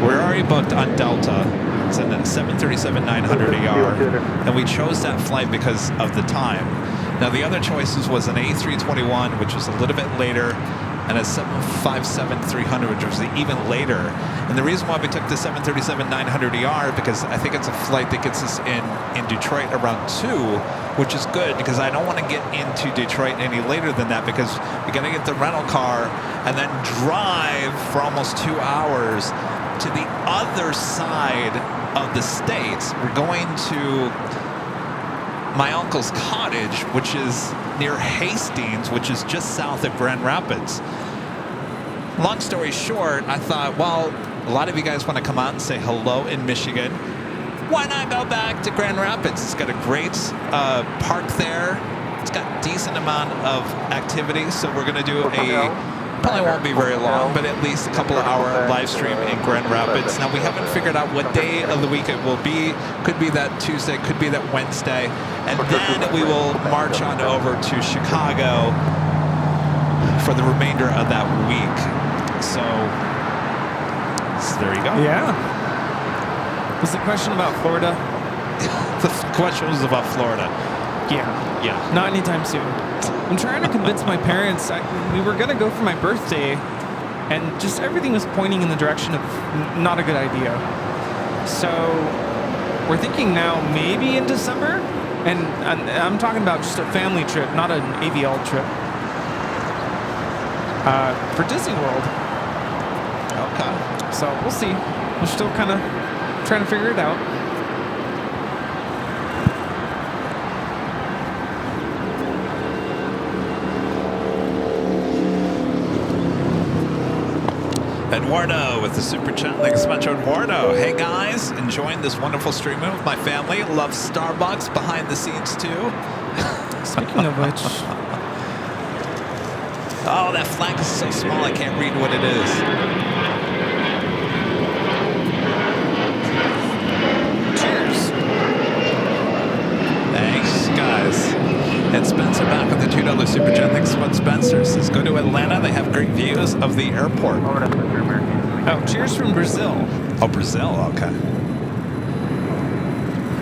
We're already booked on Delta. It's a 737-900ER, and we chose that flight because of the time. Now the other choices was an A321, which was a little bit later, and a 757-300, which was even later. And the reason why we took the 737-900ER, because I think it's a flight that gets us in Detroit around 2, which is good, because I don't want to get into Detroit any later than that, because we got to get the rental car and then drive for almost 2 hours to the other side of the state. We're going to my uncle's cottage, which is near Hastings, which is just south of Grand Rapids. Long story short, I thought, well, a lot of you guys want to come out and say hello in Michigan. Why not go back to Grand Rapids? It's got a great park there. It's got a decent amount of activity, so we're going to do probably won't be very long, but at least a couple of hour live stream in Grand Rapids. Now, we haven't figured out what day of the week it will be. Could be that Tuesday, could be that Wednesday. And then we will march on over to Chicago for the remainder of that week. So there you go. Yeah. Was the question about Florida? The question was about Florida. Yeah. Not anytime soon. I'm trying to convince my parents. We were going to go for my birthday, and just everything was pointing in the direction of not a good idea. So we're thinking now maybe in December, and I'm talking about just a family trip, not an AVL trip, for Disney World. Okay. So we'll see. We're still kind of trying to figure it out. Eduardo with the super chat. Thanks so much, Eduardo. Hey guys, enjoying this wonderful streaming with my family. Love Starbucks behind the scenes too. Speaking of which, oh, that flag is so small I can't read what it is. cheers. Thanks, guys. And Spencer back with the $2 super chat. Thanks so much, Spencer. Says go to Atlanta. They have great views of the airport. Oh, cheers from Brazil. Oh, Brazil. Okay.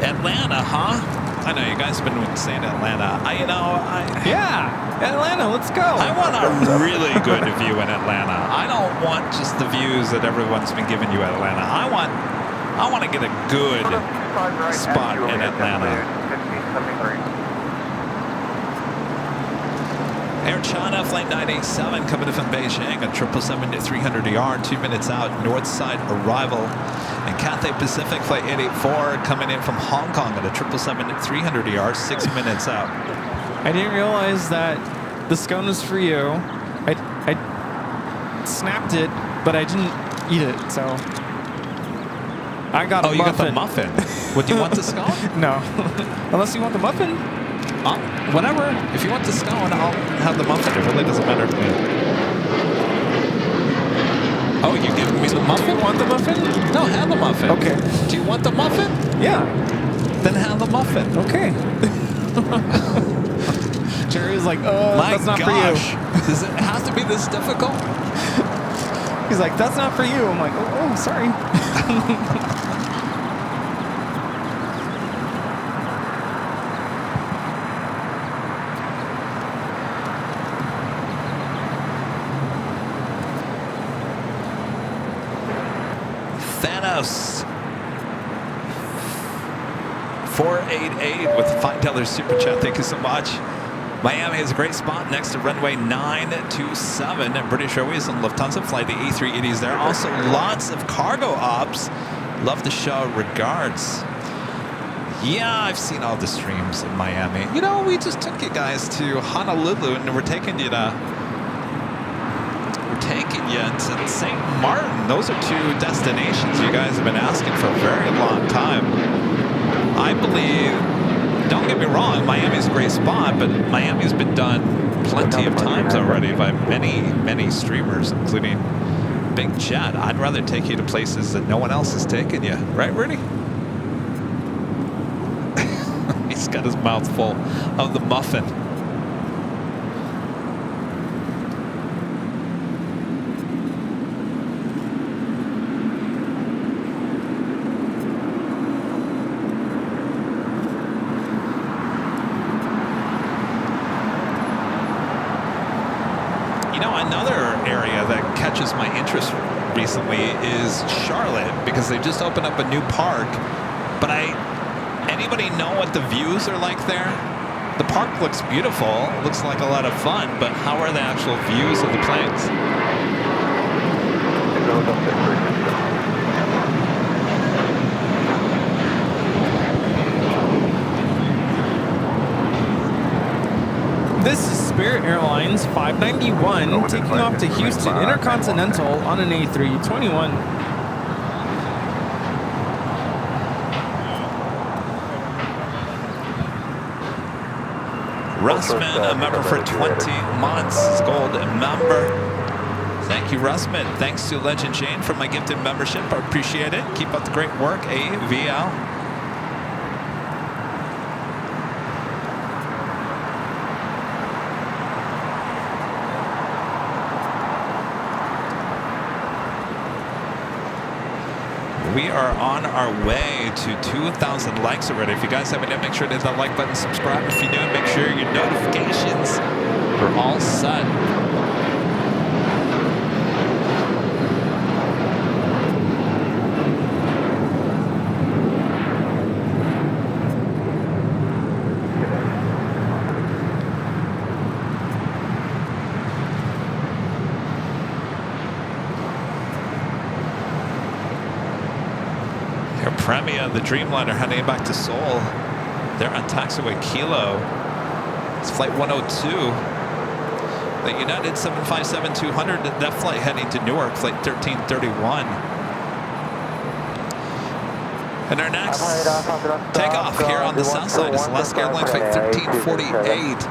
Atlanta, huh? I know you guys have been saying Atlanta. Yeah, Atlanta. Let's go. I want a really good view in Atlanta. I don't want just the views that everyone's been giving you at Atlanta. I want to get a good spot in Atlanta. Air China Flight 987 coming in from Beijing, a 777-300ER, 2 minutes out, north side arrival. And Cathay Pacific Flight 884 coming in from Hong Kong at a 777-300ER, 6 minutes out. I didn't realize that the scone was for you. I snapped it, but I didn't eat it, so I got a muffin. Oh, you got the muffin. Would you want the scone? No. Unless you want the muffin? Whatever. If you want the scone, I'll have the muffin. It really doesn't matter to me. Oh, you giving me the muffin? Do you want the muffin? No, have the muffin. Okay. Do you want the muffin? Yeah. Then have the muffin. Okay. Jerry's like, oh, My that's not gosh. for you. Does it have to be this difficult? He's like, that's not for you. I'm like, oh sorry. Thanos 488 with the $5 super chat. Thank you so much. Miami is a great spot next to runway 927 at British Airways and Lufthansa. Fly the A380s there. Also, lots of cargo ops. Love the show. Regards. Yeah, I've seen all the streams in Miami. You know, we just took you guys to Honolulu, and we're taking you to St. Martin. Those are two destinations you guys have been asking for a very long time. I believe, don't get me wrong, Miami's a great spot, but Miami's been done plenty of times already by many streamers, including Big Jet. I'd rather take you to places that no one else is taking you. Right, Rudy? He's got his mouth full of the muffin. My interest recently is Charlotte, because they just opened up a new park. But anybody know what the views are like there? The park looks beautiful, looks like a lot of fun, but how are the actual views of the planes? This is Spirit Airlines 591 taking off to Houston Intercontinental on an A321. Russman, a member for 20 months, gold member. Thank you, Russman. Thanks to Legend Jane for my gifted membership. I appreciate it. Keep up the great work, AVL. We are on our way to 2,000 likes already. If you guys haven't yet, make sure to hit that like button, subscribe. If you do, make sure your notifications are all set. Premia, the Dreamliner, heading back to Seoul. They're on taxiway Kilo. It's flight 102. The United 757-200, that flight heading to Newark, flight 1331. And our next takeoff here on the south side is Alaska Airlines flight 1348.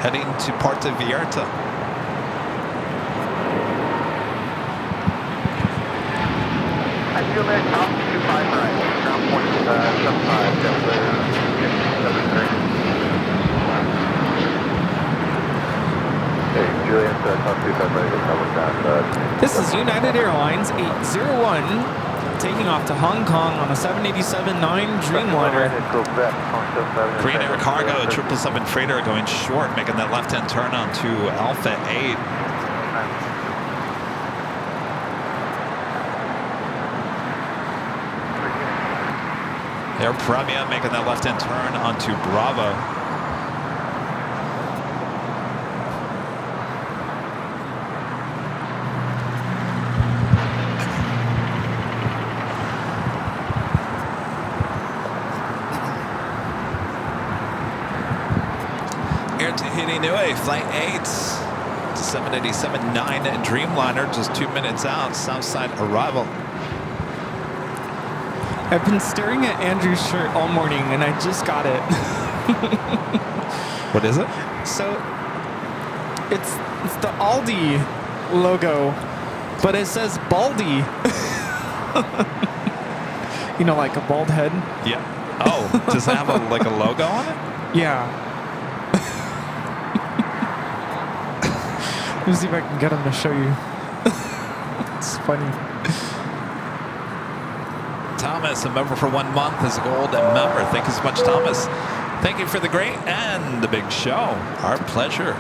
Heading to Puerto Vallarta. Fuel there, top 25 right, ground point 75, Delta 73. Hey, Julian, top 25 right, cover ground. This is United Airlines 801 taking off to Hong Kong on a 787-9 Dreamliner. Green Air Cargo, 777 freighter going short, making that left-hand turn onto Alpha 8. Air Premia making that left-hand turn onto Bravo. Air Tahiti Nui, Flight 8 to 787-9 Dreamliner, just 2 minutes out, Southside arrival. I've been staring at Andrew's shirt all morning, and I just got it. What is it? So, it's the Aldi logo, but it says Baldy. You know, like a bald head? Yeah. Oh, does it have a logo on it? Yeah. Let me see if I can get him to show you. It's funny. Thomas, a member for 1 month, is a gold member. Thank you so much, Thomas. Thank you for the great and the big show. Our pleasure.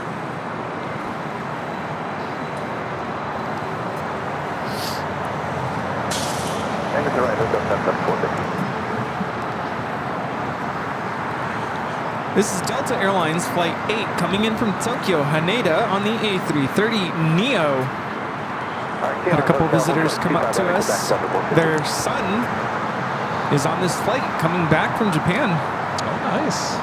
This is Delta Airlines Flight 8 coming in from Tokyo, Haneda on the A330neo. Had a couple visitors come up to us. Their son is on this flight coming back from Japan. Oh, nice.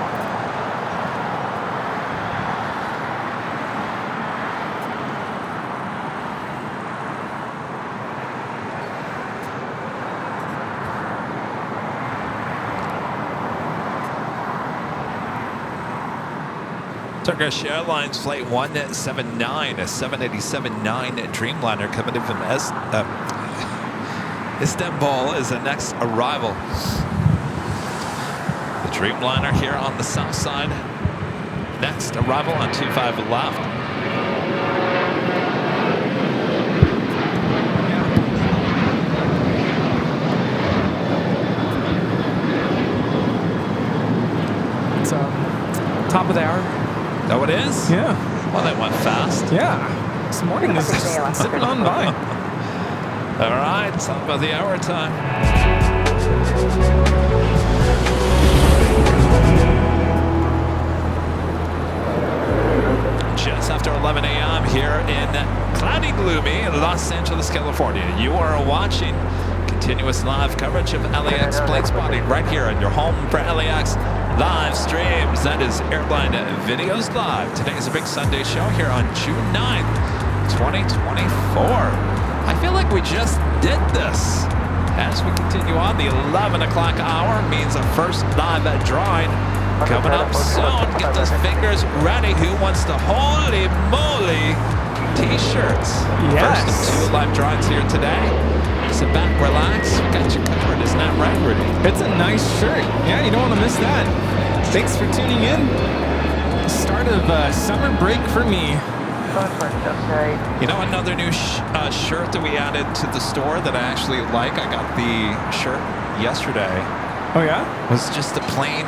Turkish Airlines Flight 179, a 787-9 Dreamliner coming in from Istanbul is the next arrival. The Dreamliner here on the south side. Next arrival on 25 left. It's top of the hour. Oh, it is? Yeah. Well, that went fast. Yeah. This morning is just zipping on by. All right, top of the hour time. Just after 11 a.m. here in cloudy, gloomy Los Angeles, California. You are watching continuous live coverage of LAX plane spotting right here on your home for LAX live streams. That is Airline Videos Live. Today is a big Sunday show here on June 9th, 2024. I feel like we just did this. As we continue on, the 11 o'clock hour means a first live drawing coming up soon. Get those fingers ready. Who wants the holy moly t-shirts? Yes. First of 2 live drawings here today. Sit back, relax. We got you covered. Isn't that right, Rudy? It's a nice shirt. Yeah, you don't want to miss that. Thanks for tuning in. Start of summer break for me. You know, another new shirt that we added to the store that I actually like. I got the shirt yesterday. Oh, yeah? Was just the plain,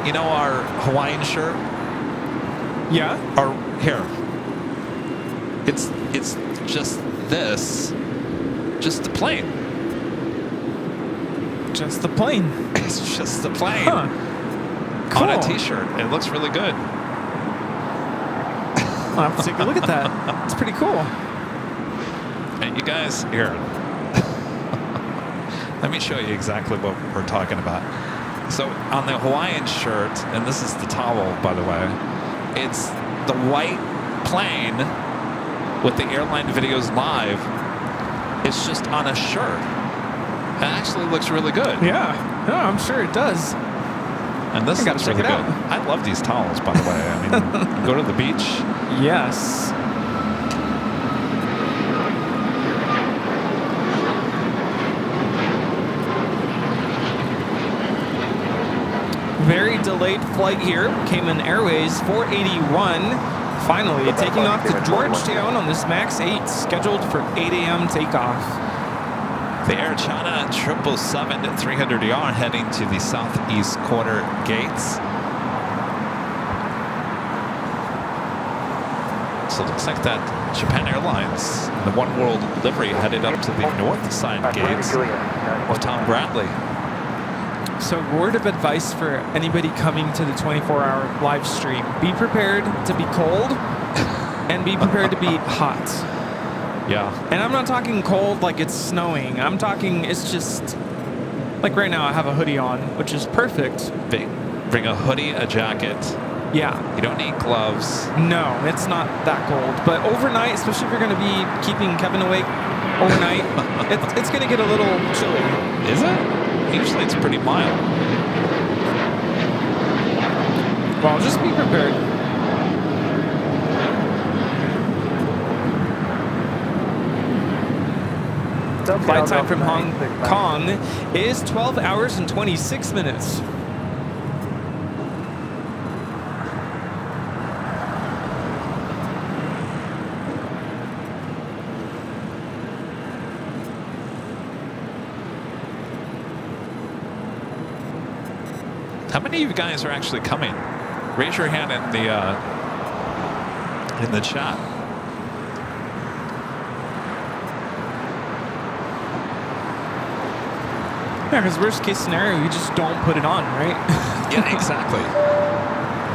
you know, our Hawaiian shirt? Yeah? Or here. It's just this. Just the plane. Just the plane. It's just the plane. Huh. Cool. On a t-shirt. It looks really good. I'll have to take a look at that. It's pretty cool. And you guys, here. Let me show you exactly what we're talking about. So on the Hawaiian shirt, and this is the towel, by the way, it's the white plane with the Airline Videos Live. It's just on a shirt. It actually looks really good. Yeah, I'm sure it does. And this looks really good. I love these towels, by the way. I mean, go to the beach. Yes. Very delayed flight here. Cayman Airways 481. Finally, taking off to Georgetown on this MAX 8, scheduled for 8 a.m. takeoff. The Air China 777-300ER heading to the southeast quarter gates. So it looks like that Japan Airlines, the One World livery, headed up to the north side gates of Tom Bradley. So word of advice for anybody coming to the 24-hour live stream: be prepared to be cold and be prepared to be hot. Yeah. And I'm not talking cold like it's snowing. I'm talking it's just like right now I have a hoodie on, which is perfect. Bring a hoodie, a jacket. Yeah. You don't need gloves. No, it's not that cold. But overnight, especially if you're going to be keeping Kevin awake overnight, it's going to get a little chilly. Is it? Usually it's pretty mild. Well, just be prepared. Flight time from Hong Kong is 12 hours and 26 minutes. How many of you guys are actually coming? Raise your hand in the chat. Yeah, because worst case scenario, you just don't put it on, right? Yeah, exactly.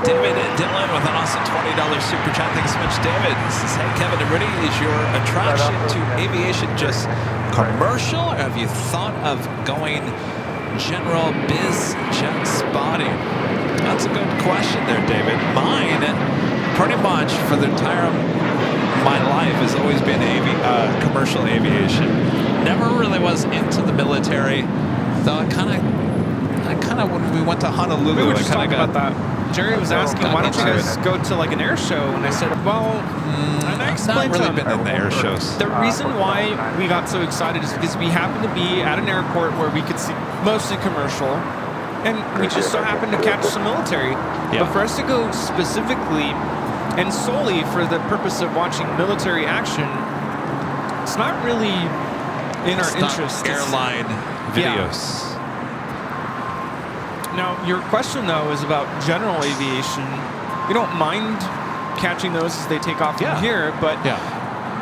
David Dillon with an awesome $20 super chat. Thanks so much, David. He says, hey, Kevin and Rudy, is your attraction to aviation just commercial, or have you thought of going general biz jet spotting? That's a good question there, David. Mine, pretty much for the entire my life, has always been commercial aviation. Never really was into the military, though I kind of when we went to Honolulu, We were just I talking kinda about that. Jerry was asking, why don't you guys go to like an air show? And I said, well, and I explained not to really him, been in the air shows. the reason why we got so excited is because we happened to be at an airport where we could see mostly commercial, and we just so happened to catch some military. Yeah. But for us to go specifically and solely for the purpose of watching military action, it's not really in our interest. Airline videos. Now, your question, though, is about general aviation. We don't mind catching those as they take off from here, but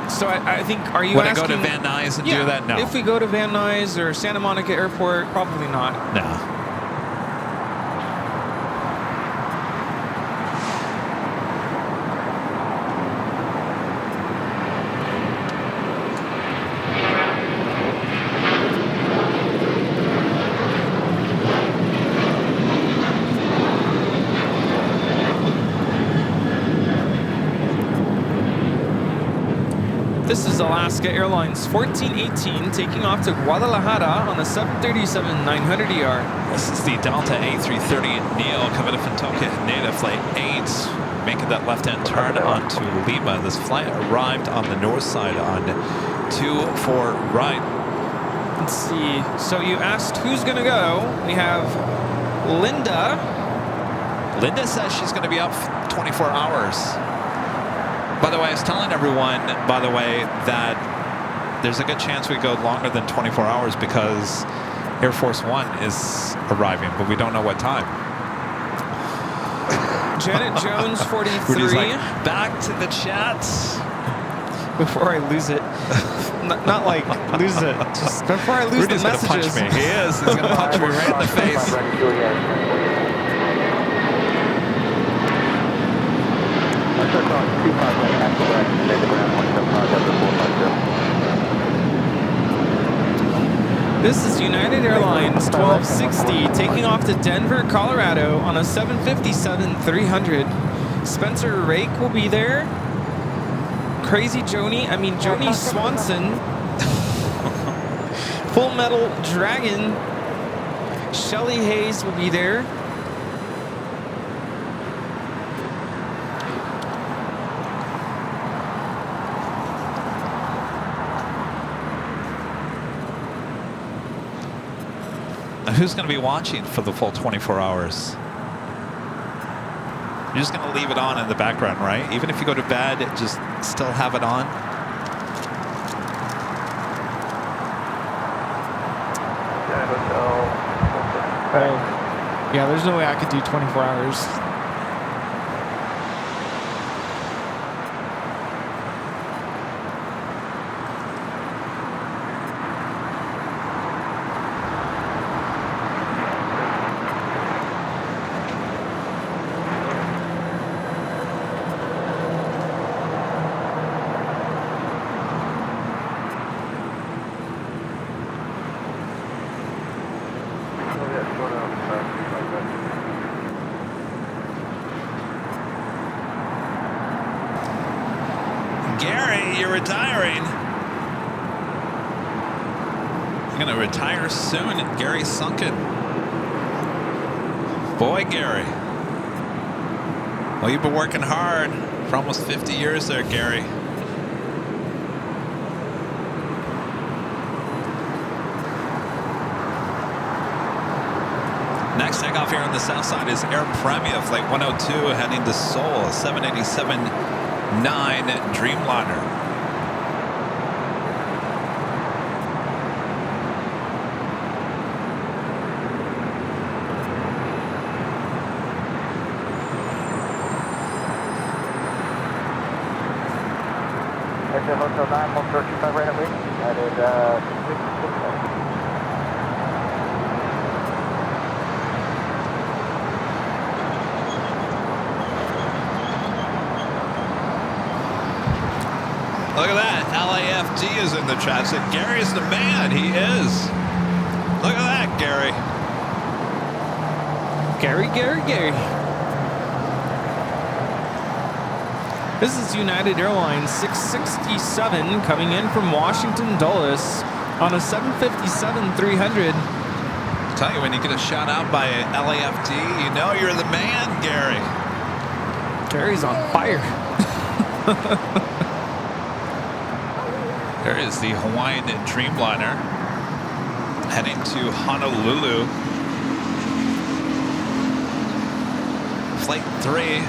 so I think, are you Would asking... I go to Van Nuys and do that? No. If we go to Van Nuys or Santa Monica Airport, probably not. No. This is Alaska Airlines 1418 taking off to Guadalajara on the 737-900ER. This is the Delta A330 Neo coming to Fintoka Native Flight 8, making that left-hand turn onto Lima. This flight arrived on the north side on 24 right. Let's see. So you asked who's going to go. We have Linda. Linda says she's going to be up 24 hours. By the way, I was telling everyone, that there's a good chance we go longer than 24 hours because Air Force One is arriving, but we don't know what time. Janet Jones, 43. Rudy's like, back to the chat. Before I lose it. Not like lose it, just before I lose Rudy's the messages. Rudy's going to punch me. He is. He's going to punch me right in the face. This is United Airlines 1260 taking off to Denver, Colorado on a 757-300. Spencer Rake will be there. Crazy Joni Swanson. Full Metal Dragon. Shelly Hayes will be there. Who's going to be watching for the full 24 hours? You're just going to leave it on in the background, right? Even if you go to bed, just still have it on? Yeah, there's no way I could do 24 hours. Gary, you're retiring. You're going to retire soon, and Gary Sunken. Boy, Gary. Well, you've been working hard for almost 50 years there, Gary. Next takeoff here on the south side is Air Premia, Flight 102, heading to Seoul, 787-9 Dreamliner. Exit Hotel 9, Hotel 25 right away. That is 667. Look at that. LAFD is in the chat. Said Gary's the man. He is. Look at that, Gary. Gary. This is United Airlines 667 coming in from Washington Dulles on a 757-300. Tell you, when you get a shout out by LAFD, you know you're the man, Gary. Gary's on fire. There is the Hawaiian Dreamliner heading to Honolulu. Flight 3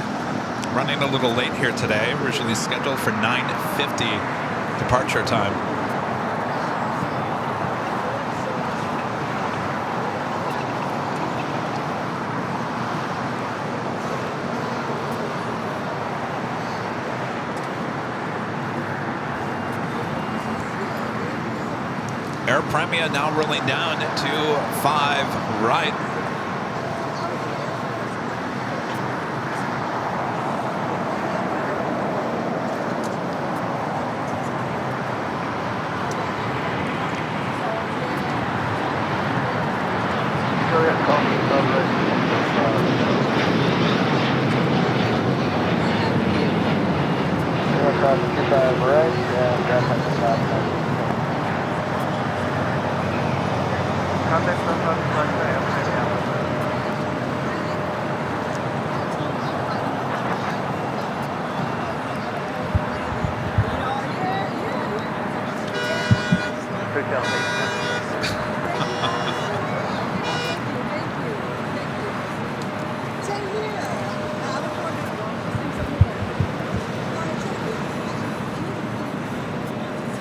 running a little late here today. Originally scheduled for 9:50 departure time. Air Premia now rolling down to 5 right.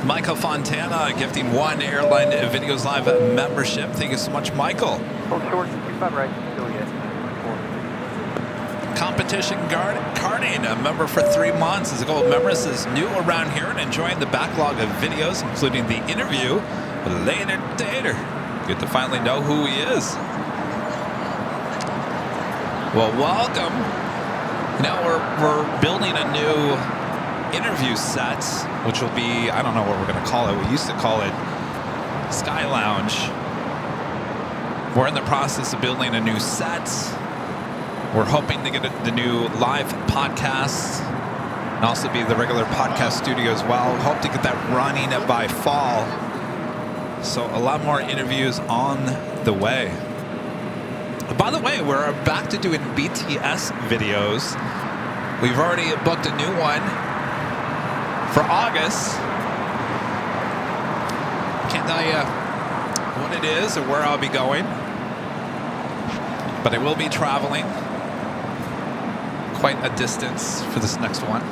Michael Fontana gifting 1 Airline Videos Live membership. Thank you so much, Michael. Hold short, 25 right, still yet. Competition Karting, a member for 3 months, is a gold member. This is new around here and enjoying the backlog of videos, including the interview with Later Dater. Good to finally know who he is. Well, welcome. Now we're building a new interview set, which will be, I don't know what we're going to call it. We used to call it Sky Lounge. We're in the process of building a new set. We're hoping to get the new live podcast and also be the regular podcast studio as well. Hope to get that running by fall. So a lot more interviews on the way. By the way, we're back to doing BTS videos. We've already booked a new one for August. Can't tell you what it is or where I'll be going, but I will be traveling quite a distance for this next one.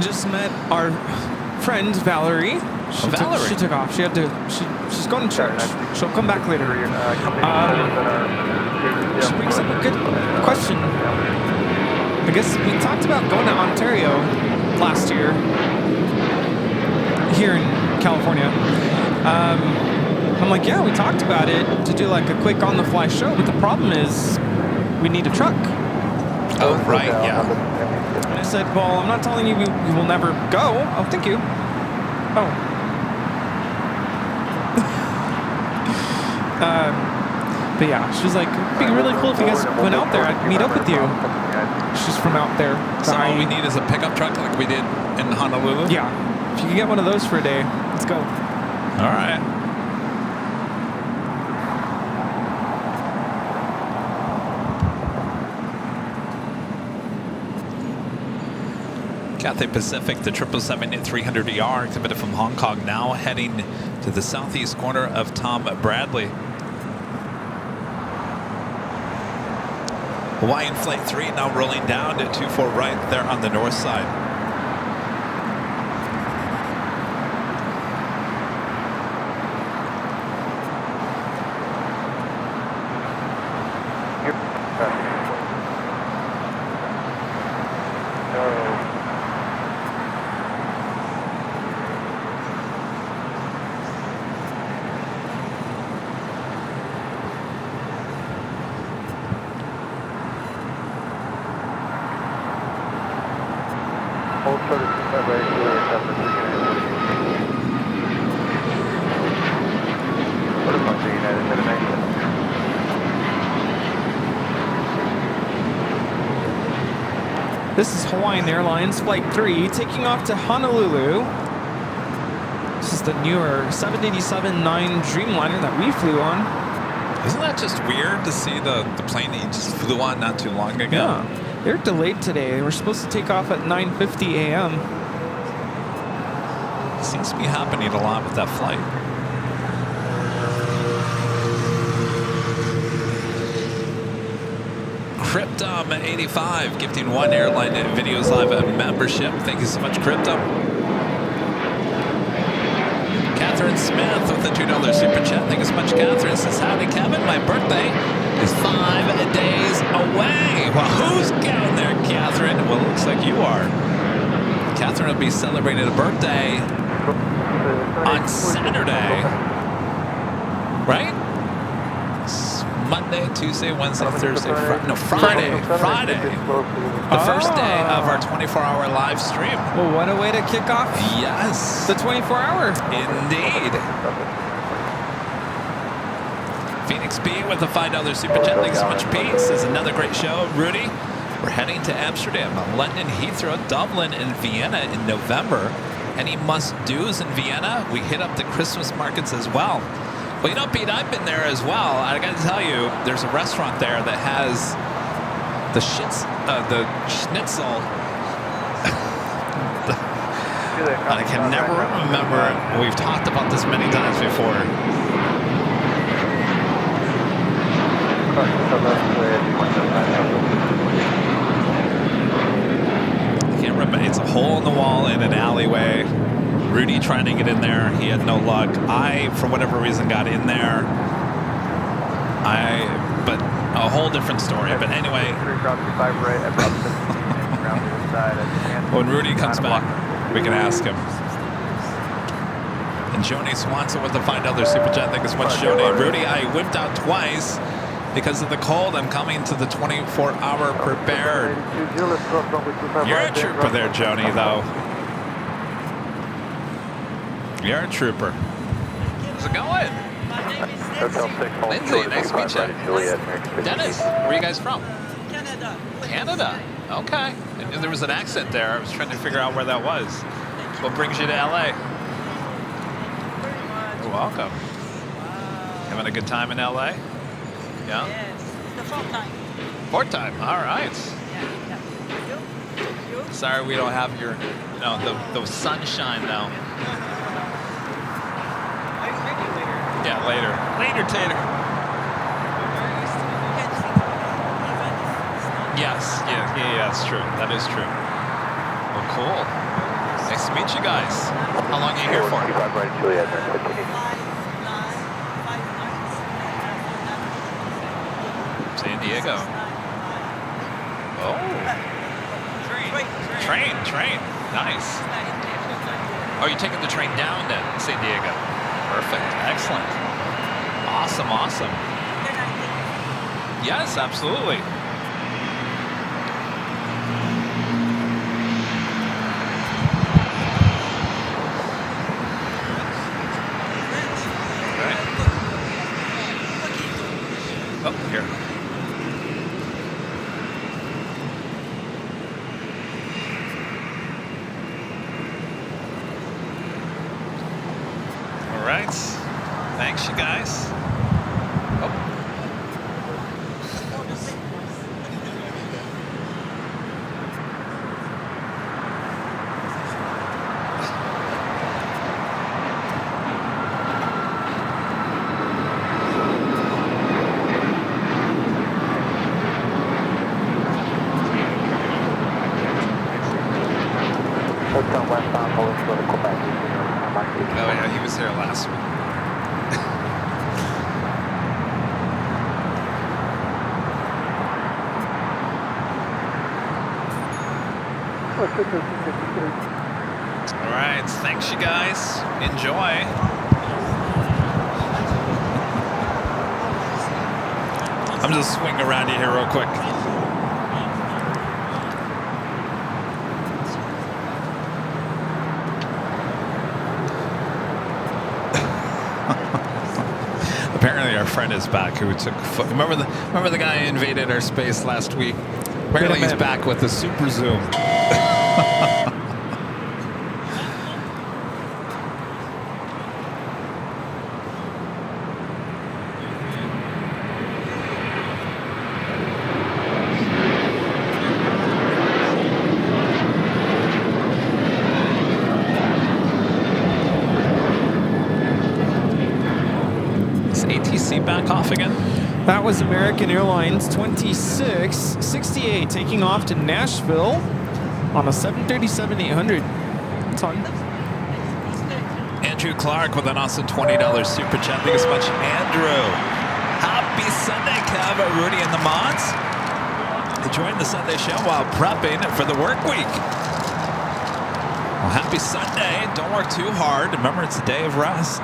Just met our friend Valerie. She took off. She's going to church. She'll come back later. She brings up a good question. I guess we talked about going to Ontario last year, here in California. I'm like, yeah, we talked about it to do like a quick on-the-fly show, but the problem is we need a truck. Oh, right, yeah. And I said, well, I'm not telling you we will never go. Oh, thank you. Oh. But yeah, she was like, it'd be really cool if you guys went out there. I'd meet up with you. It's just from out there. So all we need is a pickup truck like we did in Honolulu? Yeah. If you can get one of those for a day, let's go. All right. Cathay Pacific, the 777-300ER, committed from Hong Kong, now heading to the southeast corner of Tom Bradley. Hawaiian Flight 3 now rolling down to 24 right there on the north side. This is Hawaiian Airlines Flight 3 taking off to Honolulu. This is the newer 787-9 Dreamliner that we flew on. Isn't that just weird to see the plane that you just flew on not too long ago? Yeah, they're delayed today. They were supposed to take off at 9:50 a.m. Seems to be happening a lot with that flight. Cryptum 85 gifting one Airline Videos Live membership. Thank you so much, Cryptum. Catherine Smith with the $2 super chat. Thank you so much, Catherine. Says, howdy, Kevin. My birthday is 5 days away. Well, who's down there, Catherine? Well, it looks like you are. Catherine will be celebrating a birthday on Saturday, right? Monday, Tuesday, Wednesday, Thursday, Friday. The first day of our 24-hour live stream. Well, what a way to kick off Yes. the 24-hour. Indeed. Phoenix B with a $5 super chat. Thanks so much, Pete. This is another great show. Rudy, we're heading to Amsterdam, London, Heathrow, Dublin, and Vienna in November. Any must-dos in Vienna? We hit up the Christmas markets as well. Well, you know, Pete, I've been there as well. I got to tell you, there's a restaurant there that has the schnitzel. I can never remember. We've talked about this many times before. I can't remember. It's a hole in the wall in an alleyway. Rudy trying to get in there. He had no luck. I, for whatever reason, got in there. But a whole different story. But anyway, when Rudy comes back, we can ask him. And Joni Swanson with the $5 super chat. Thank you so much, Joni. Rudy, I whipped out twice because of the cold. I'm coming to the 24-hour prepared. You're a trooper there, Joni, though. You're a trooper. How's it going? Lindsay, nice to meet you. Dennis, where are you guys from? Canada. Canada. Okay. And there was an accent there. I was trying to figure out where that was. What brings you to LA? You're welcome. Having a good time in LA? Yeah? Yes. The fourth time. Fourth time. All right. Yeah. Sorry we don't have your, the sunshine now. Yeah, later. Later, Tater. Yes, yeah, that's true. That is true. Well, cool. Nice to meet you guys. How long are you here for? San Diego. Oh. Train. Nice. Oh, you're taking the train down to San Diego. Perfect. Excellent. Awesome. Yes, absolutely. Oh, here. right. Thanks, you guys. Oh. Oh yeah, he was there last week. All right, thanks you guys. Enjoy. I'm just swinging around you here real quick. Apparently our friend is back who took remember the guy who invaded our space last week? Apparently he's back with the super zoom. Back off again. That was American Airlines 2668 taking off to Nashville on a 737-800. That's on. Andrew Clark with an awesome $20 super chat. Thank you so much, Andrew. Happy Sunday, Kevin Rudy and the mods. Enjoying the Sunday show while prepping for the work week. Well, happy Sunday. Don't work too hard. Remember, it's a day of rest.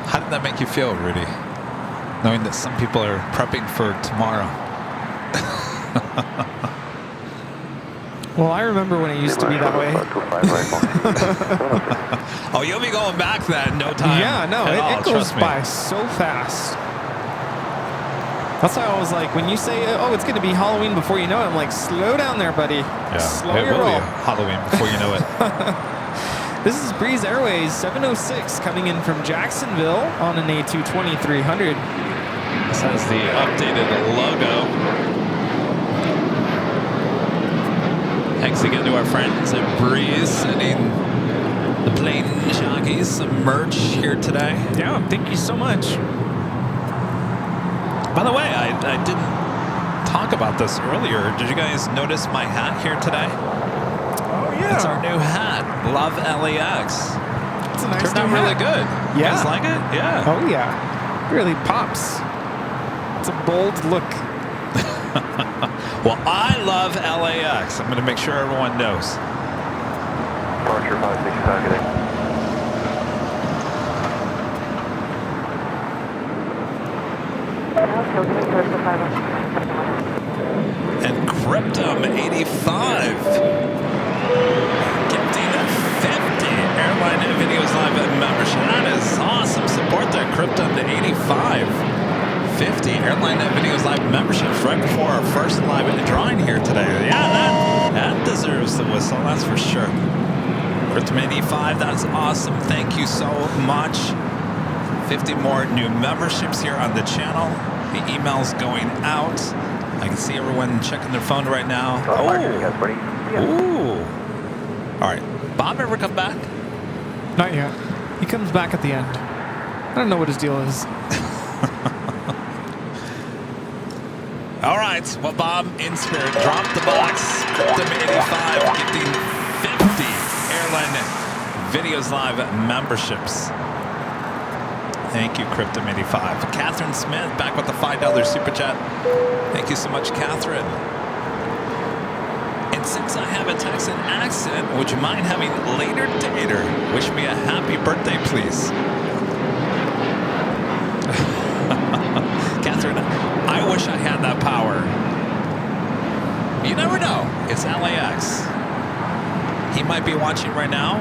How did that make you feel, Rudy? Knowing that some people are prepping for tomorrow. Well, I remember when it used to be that way. Oh, you'll be going back then, no time. Yeah, no, it goes by so fast. That's why I was like, when you say, oh, it's going to be Halloween before you know it, I'm like, slow down there, buddy. Yeah, slow it your will roll. be Halloween before you know it. This is Breeze Airways 706 coming in from Jacksonville on an A220-300. This has the updated logo. Thanks again to our friends at Breeze sending the Plane Jockeys some merch here today. Yeah, thank you so much. By the way, I didn't talk about this earlier. Did you guys notice my hat here today? Oh, yeah. It's our new hat. Love LAX. It's a nice Turned out really good. Yeah. You guys like it? Yeah. Oh, yeah. Really pops. It's a bold look. Well, I love LAX. I'm going to make sure everyone knows. Departure 565, good day. And Cryptum 85 gifting 50 Airline Videos Live membership. That is awesome support there, Cryptum to 85. 50 Airline Videos Live memberships right before our first live drawing here today. Yeah, that deserves the whistle, that's for sure. Cryptum 85, that's awesome. Thank you so much. 50 more new memberships here on the channel. The email's going out. I can see everyone checking their phone right now. Oh. Ooh. All right. Bob ever come back? Not yet. He comes back at the end. I don't know what his deal is. All right. Well, Bob, in spirit, dropped the box. Cryptum 85 gifting 50 Airline Videos Live memberships. Thank you, Cryptum85. Catherine Smith back with the $5 super chat. Thank you so much, Catherine. And since I have a Texan accent, would you mind having later dater wish me a happy birthday, please? Catherine, I wish I had that power. You never know. It's LAX. He might be watching right now.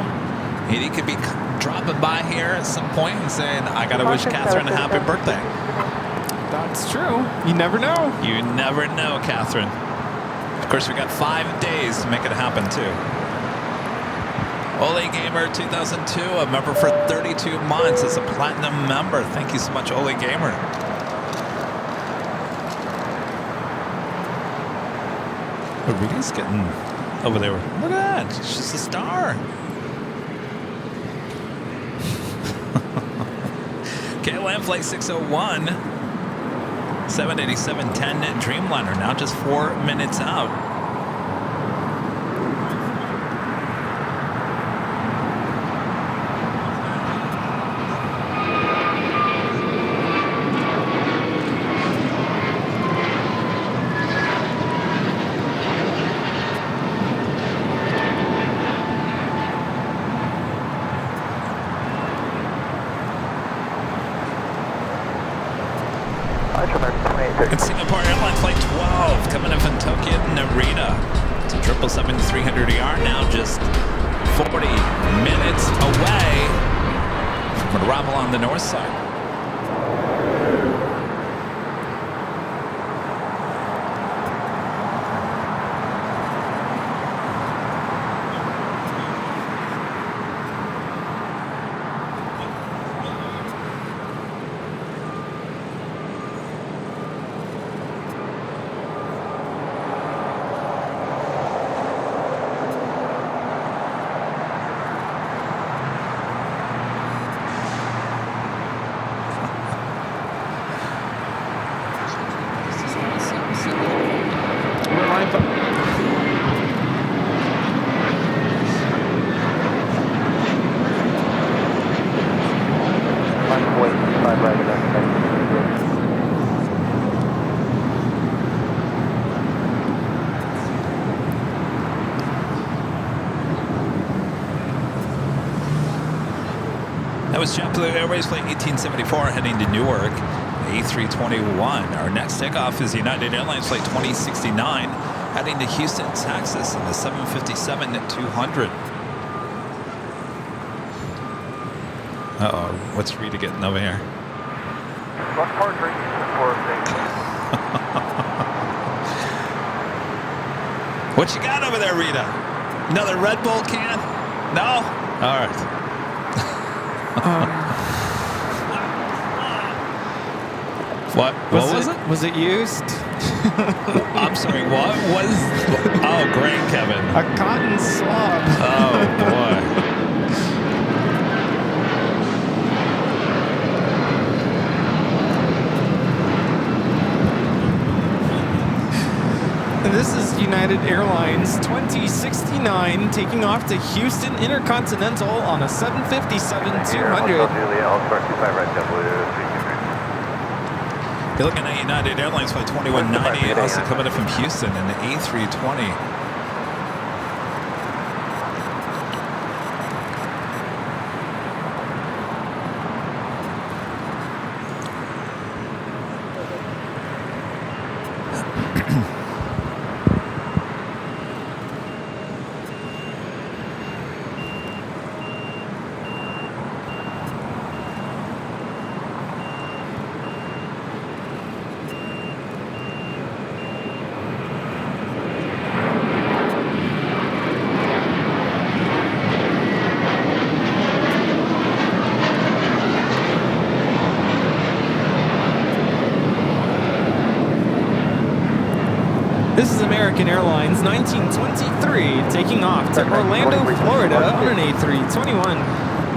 And he could be dropping by here at some point and saying, I got to wish Catherine a happy birthday. That's true. You never know. You never know, Catherine. Of course, we got 5 days to make it happen, too. Ole Gamer 2002, a member for 32 months. It's a platinum member. Thank you so much, Ole Gamer. Rudy's getting over there. Look at that. She's a star. KLM Flight 601, 787-10 Dreamliner, now just 4 minutes out. And Singapore Airline Flight 12 coming in from Tokyo to Narita. It's a 777-300ER, now just 40 minutes away from arrival on the north side. That was JetBlue Airways Flight 1874 heading to Newark, A321. Our next takeoff is United Airlines Flight 2069 heading to Houston, Texas in the 757-200. Uh-oh, what's Rita getting over here? What you got over there, Rita? Another Red Bull can? No? All right. What was it? Was it used? I'm sorry, what was... Oh, great, Kevin. A cotton swab. Oh, boy. And this is United Airlines 2069 taking off to Houston Intercontinental on a 757-200. You're looking at United Airlines Flight 2190, also coming in from Houston in the A320. This is American Airlines 1923 taking off to Orlando, Florida on an A321.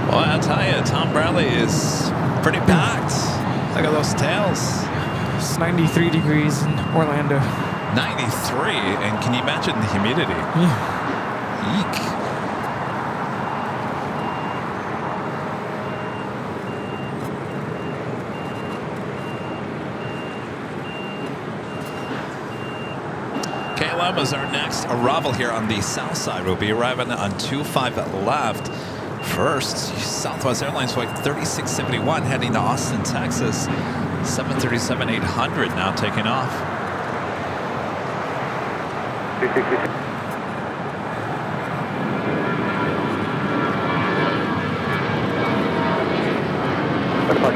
Well, I'll tell you, Tom Bradley is pretty packed. Look at those tails. It's 93 degrees in Orlando. 93? And can you imagine the humidity? Yeah. Eek. KLM is our next arrival here on the south side. We'll be arriving on 25 left. First, Southwest Airlines Flight 3671 heading to Austin, Texas. 737-800 now taking off.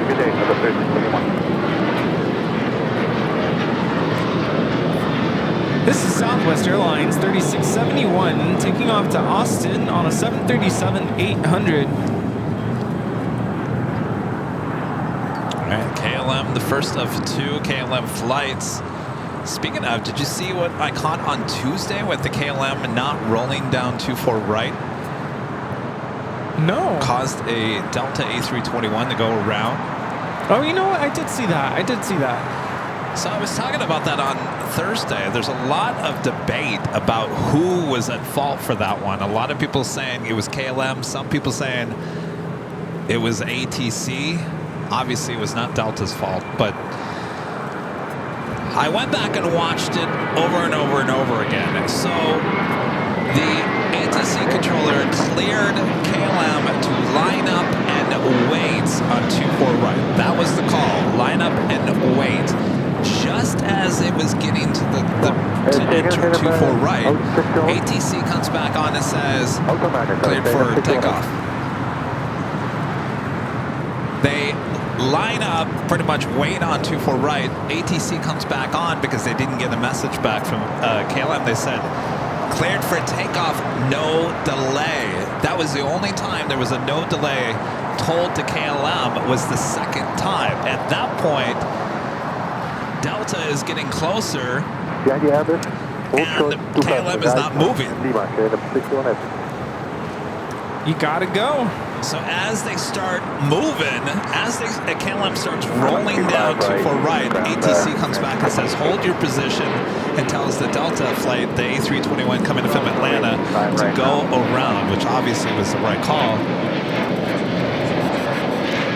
Midday, number 3621. This is Southwest Airlines 3671 taking off to Austin on a 737-800. All right, KLM, the first of 2 KLM flights. Speaking of, did you see what I caught on Tuesday with the KLM not rolling down 24 right? No. Caused a Delta A321 to go around. Oh, you know what? I did see that. So I was talking about that on Thursday. There's a lot of debate about who was at fault for that one. A lot of people saying it was KLM. Some people saying it was ATC. Obviously, it was not Delta's fault, but I went back and watched it over and over and over again. So the ATC controller cleared KLM to line up and wait on 24 right. That was the call. Line up and wait. Just as it was getting to to enter 24 right, ATC comes back on and says, cleared for takeoff. They line up, pretty much wait on 24 right. ATC comes back on because they didn't get a message back from KLM. They said, cleared for takeoff, no delay. That was the only time there was a no delay told to KLM, was the second time. At that point, Delta is getting closer, and KLM is not moving. You gotta go. So as they start moving, KLM starts rolling down 24 right, ATC comes back and says, hold your position, and tells the Delta flight, the A321 coming from Atlanta, to go around, which obviously was the right call.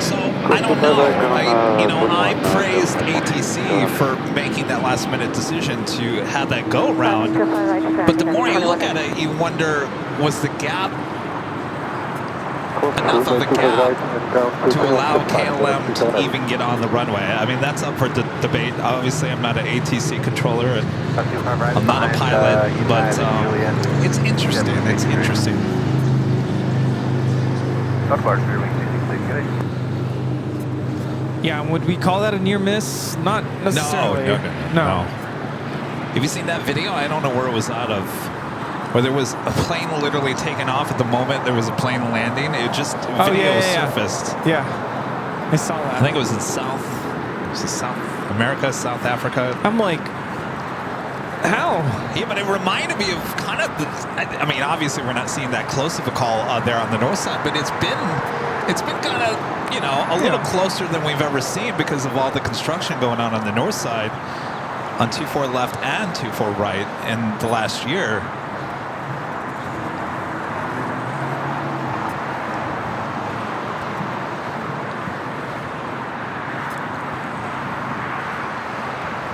So I don't know. I praised ATC for making that last minute decision to have that go around. But the more you look at it, you wonder, was the gap enough of a gap to allow KLM to even get on the runway? I mean, that's up for debate. Obviously, I'm not an ATC controller, and I'm not a pilot, but it's interesting. It's interesting. Yeah, would we call that a near miss? Not necessarily. No. Have you seen that video? I don't know where it was out of. Where there was a plane literally taking off at the moment there was a plane landing. It just surfaced. Yeah, I saw that. I think it was in South America, South Africa. I'm like, how? Yeah, but it reminded me of kind of I mean, obviously we're not seeing that close of a call there on the north side, but it's been kind of, a little closer than we've ever seen because of all the construction going on the north side on 24 left and 24 right in the last year.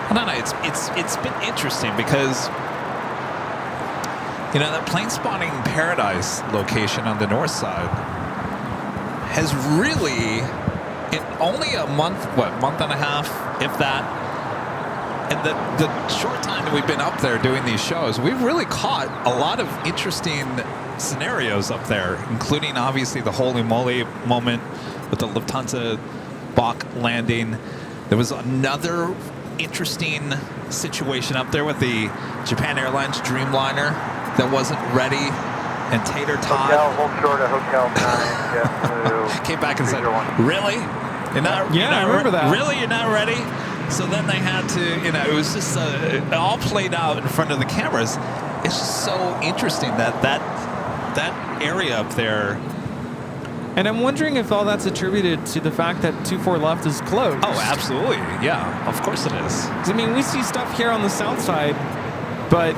I don't know. It's been interesting because that plane spotting paradise location on the north side has really, in only a month and a half, if that, and the short time that we've been up there doing these shows, we've really caught a lot of interesting scenarios up there, including obviously the holy moly moment with the Lufthansa Bach landing. There was another interesting situation up there with the Japan Airlines Dreamliner that wasn't ready, and Tater Todd hold short at Hotel 9, came back and said, really? You're not, I remember that. Really? You're not ready? So then they had to, it was just it all played out in front of the cameras. It's just so interesting that area up there. And I'm wondering if all that's attributed to the fact that 24 left is closed. Oh, absolutely. Yeah, of course it is. I mean, we see stuff here on the south side, but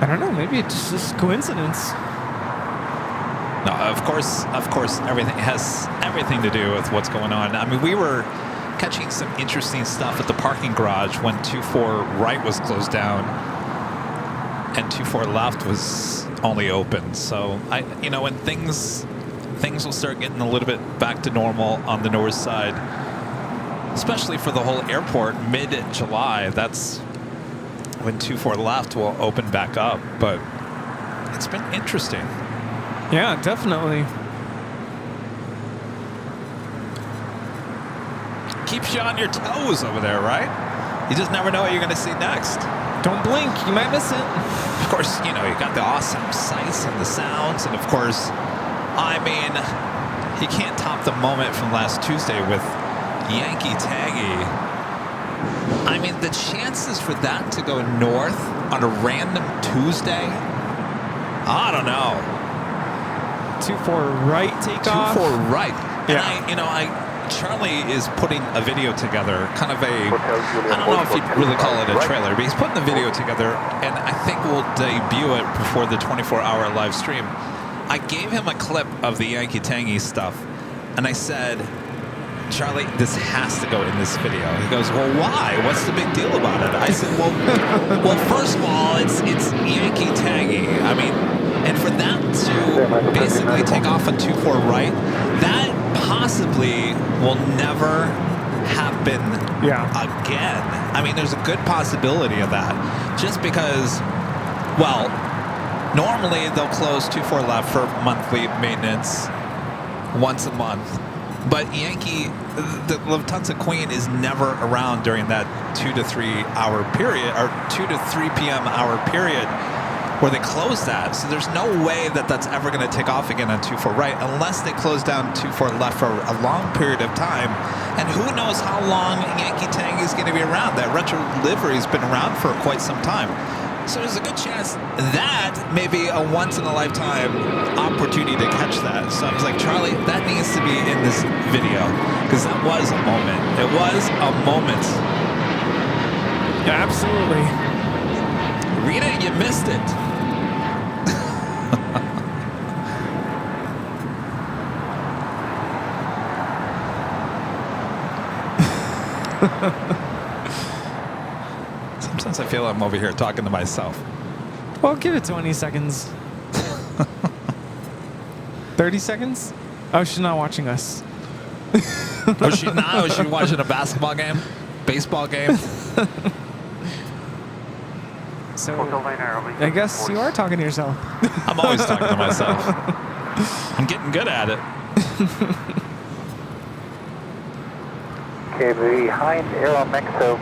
I don't know, maybe it's just coincidence. No, of course, everything has everything to do with what's going on. I mean, we were catching some interesting stuff at the parking garage when 24 right was closed down and 24 left was only open. So when things will start getting a little bit back to normal on the north side, especially for the whole airport mid-July, that's when 24 left will open back up. But it's been interesting. Yeah, definitely. Keeps you on your toes over there, right? You just never know what you're going to see next. Don't blink, you might miss it. Of course, you know, you got the awesome sights and the sounds, and of course, I mean, you can't top the moment from last Tuesday with Yankee Tangy. I mean, the chances for that to go north on a random Tuesday, I don't know. 2-4 right takeoff. 2-4 right. Yeah. And Charlie is putting a video together, kind of a, I don't know if you'd really call it a trailer, but he's putting the video together, and I think we'll debut it before the 24-hour live stream. I gave him a clip of the Yankee Tangy stuff, and I said, Charlie, this has to go in this video. He goes, well, why? What's the big deal about it? I said, well, first of all, it's Yankee Tangy. I mean, and for that to basically take off a 2-4 right, that possibly will never happen again. I mean, there's a good possibility of that. Just because, well, normally they'll close 2-4 left for monthly maintenance once a month. But Yankee, the Lufthansa Queen is never around during that 2 to 3 hour period, or 2 to 3 p.m. hour period where they close that. So there's no way that that's ever going to take off again on 2-4 right unless they close down 2-4 left for a long period of time. And who knows how long Yankee Tangy is going to be around. That retro livery has been around for quite some time. So there's a good chance that may be a once-in-a-lifetime opportunity to catch that. So I was like, Charlie, that needs to be in this video because that was a moment. It was a moment. Yeah, absolutely. Rita, you missed it. Sometimes I feel I'm over here talking to myself. Well, give it 20 seconds. 30 seconds? Oh, she's not watching us. Was she not? Was she watching a basketball game? Baseball game? So, I guess you are talking to yourself. I'm always talking to myself. I'm getting good at it. Okay, behind Aero Mexico,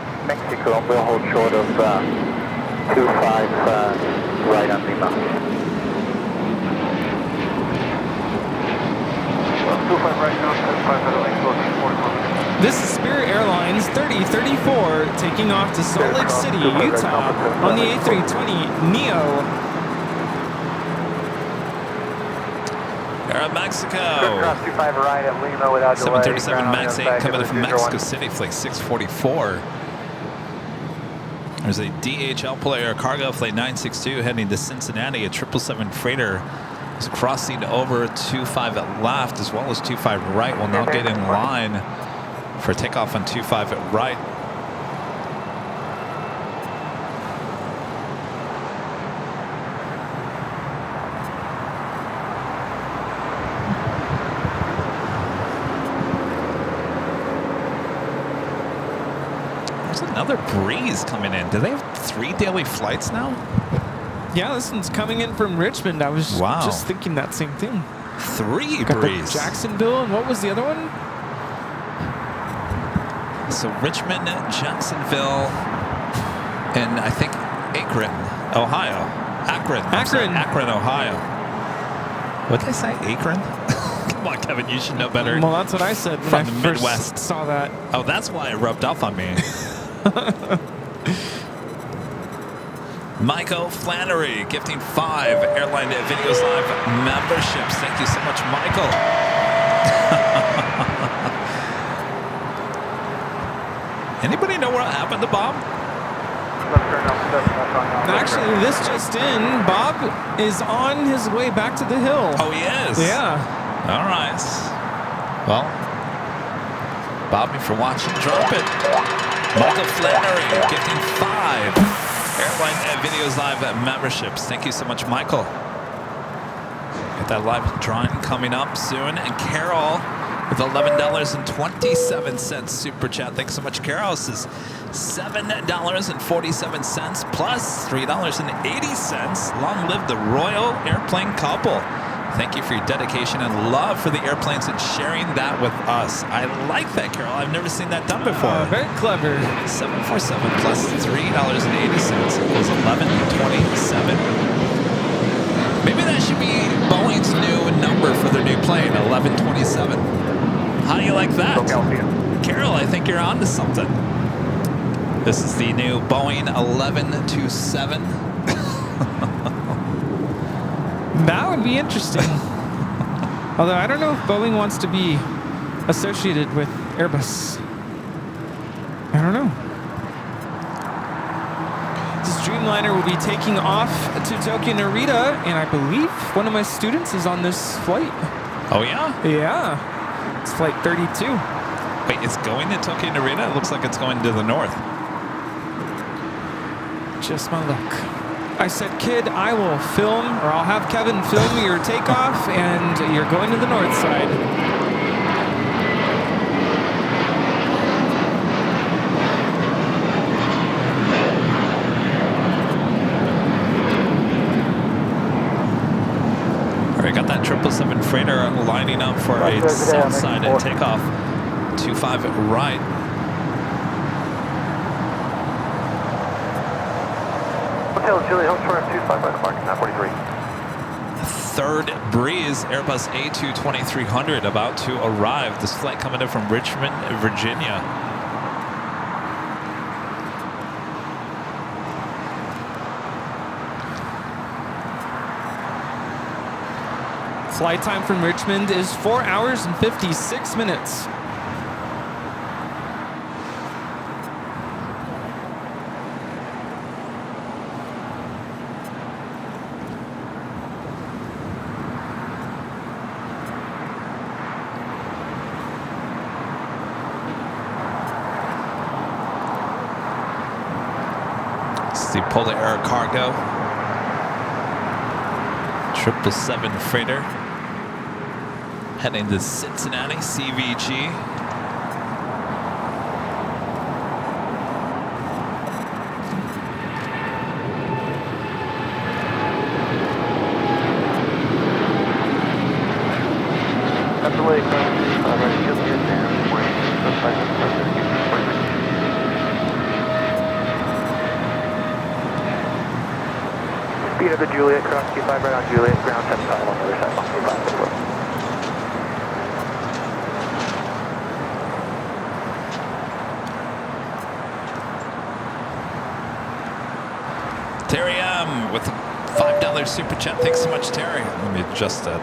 we'll hold short of 25 right on Lima. 25 right now, 75 at link, 41. This is Spirit Airlines 3034 taking off to Salt Lake City, Utah on the A320neo. Aero Mexico. Cross 25 right at Lima without delay. 737 MAX 8 coming in from Mexico City, flight 644. There's a DHL player, cargo flight 962 heading to Cincinnati, a 777 freighter is crossing over 25 at left as well as 25 right. Will now get in line for takeoff on 25 at right. There's another breeze coming in. Do they have 3 daily flights now? Yeah, this one's coming in from Richmond. I was just thinking that same thing. 3 Got breeze. the Jacksonville, and what was the other one? So Richmond, Jacksonville, and I think Akron, Ohio. Akron, Ohio. What did I say? Akron? Come on, Kevin, you should know better. Well, that's what I said when From I the first Midwest. saw that. Oh, that's why it rubbed off on me. Michael Flannery gifting 5 Airline Videos Live memberships. Thank you so much, Michael. Anybody know what happened to Bob? Actually, this just in, Bob is on his way back to the hill. Oh, he is? Yeah. All right. Well, Bobby for watching. Drop it. Michael Flannery gifting 5 Airline Videos Live memberships. Thank you so much, Michael. Got that live drawing coming up soon. And Carol with $11.27 super chat. Thanks so much, Carol. This is $7.47 plus $3.80. Long live the Royal Airplane couple. Thank you for your dedication and love for the airplanes and sharing that with us. I like that, Carol. I've never seen that done before. Very clever. 747 plus $3.80 equals 1127. Maybe that should be Boeing's new number for their new plane, 1127. How do you like that? Carol, I think you're on to something. This is the new Boeing 1127. That would be interesting. Although I don't know if Boeing wants to be associated with Airbus. I don't know. This Dreamliner will be taking off to Tokyo Narita, and I believe one of my students is on this flight. Oh, yeah? Yeah. It's flight 32. Wait, it's going to Tokyo Narita? It looks like it's going to the north. Just my luck. I said, kid, I will film, or I'll have Kevin film your takeoff, and you're going to the north side. All right, got that 777 freighter lining up for a south side and takeoff. 25 right. Hotel Julie, Hill short of 25 by the mark, 943. Third breeze, Airbus A220-300 about to arrive. This flight coming in from Richmond, Virginia. Flight time from Richmond is 4 hours and 56 minutes. The Polar Air Cargo 777 freighter heading to Cincinnati CVG. That's the LAX, ready to get down, speed of the Juliet, cross Q5 right on Juliet, ground 75 on the other side, 125. Terry M with a $5 super chat. Thanks so much, Terry. Let me adjust that.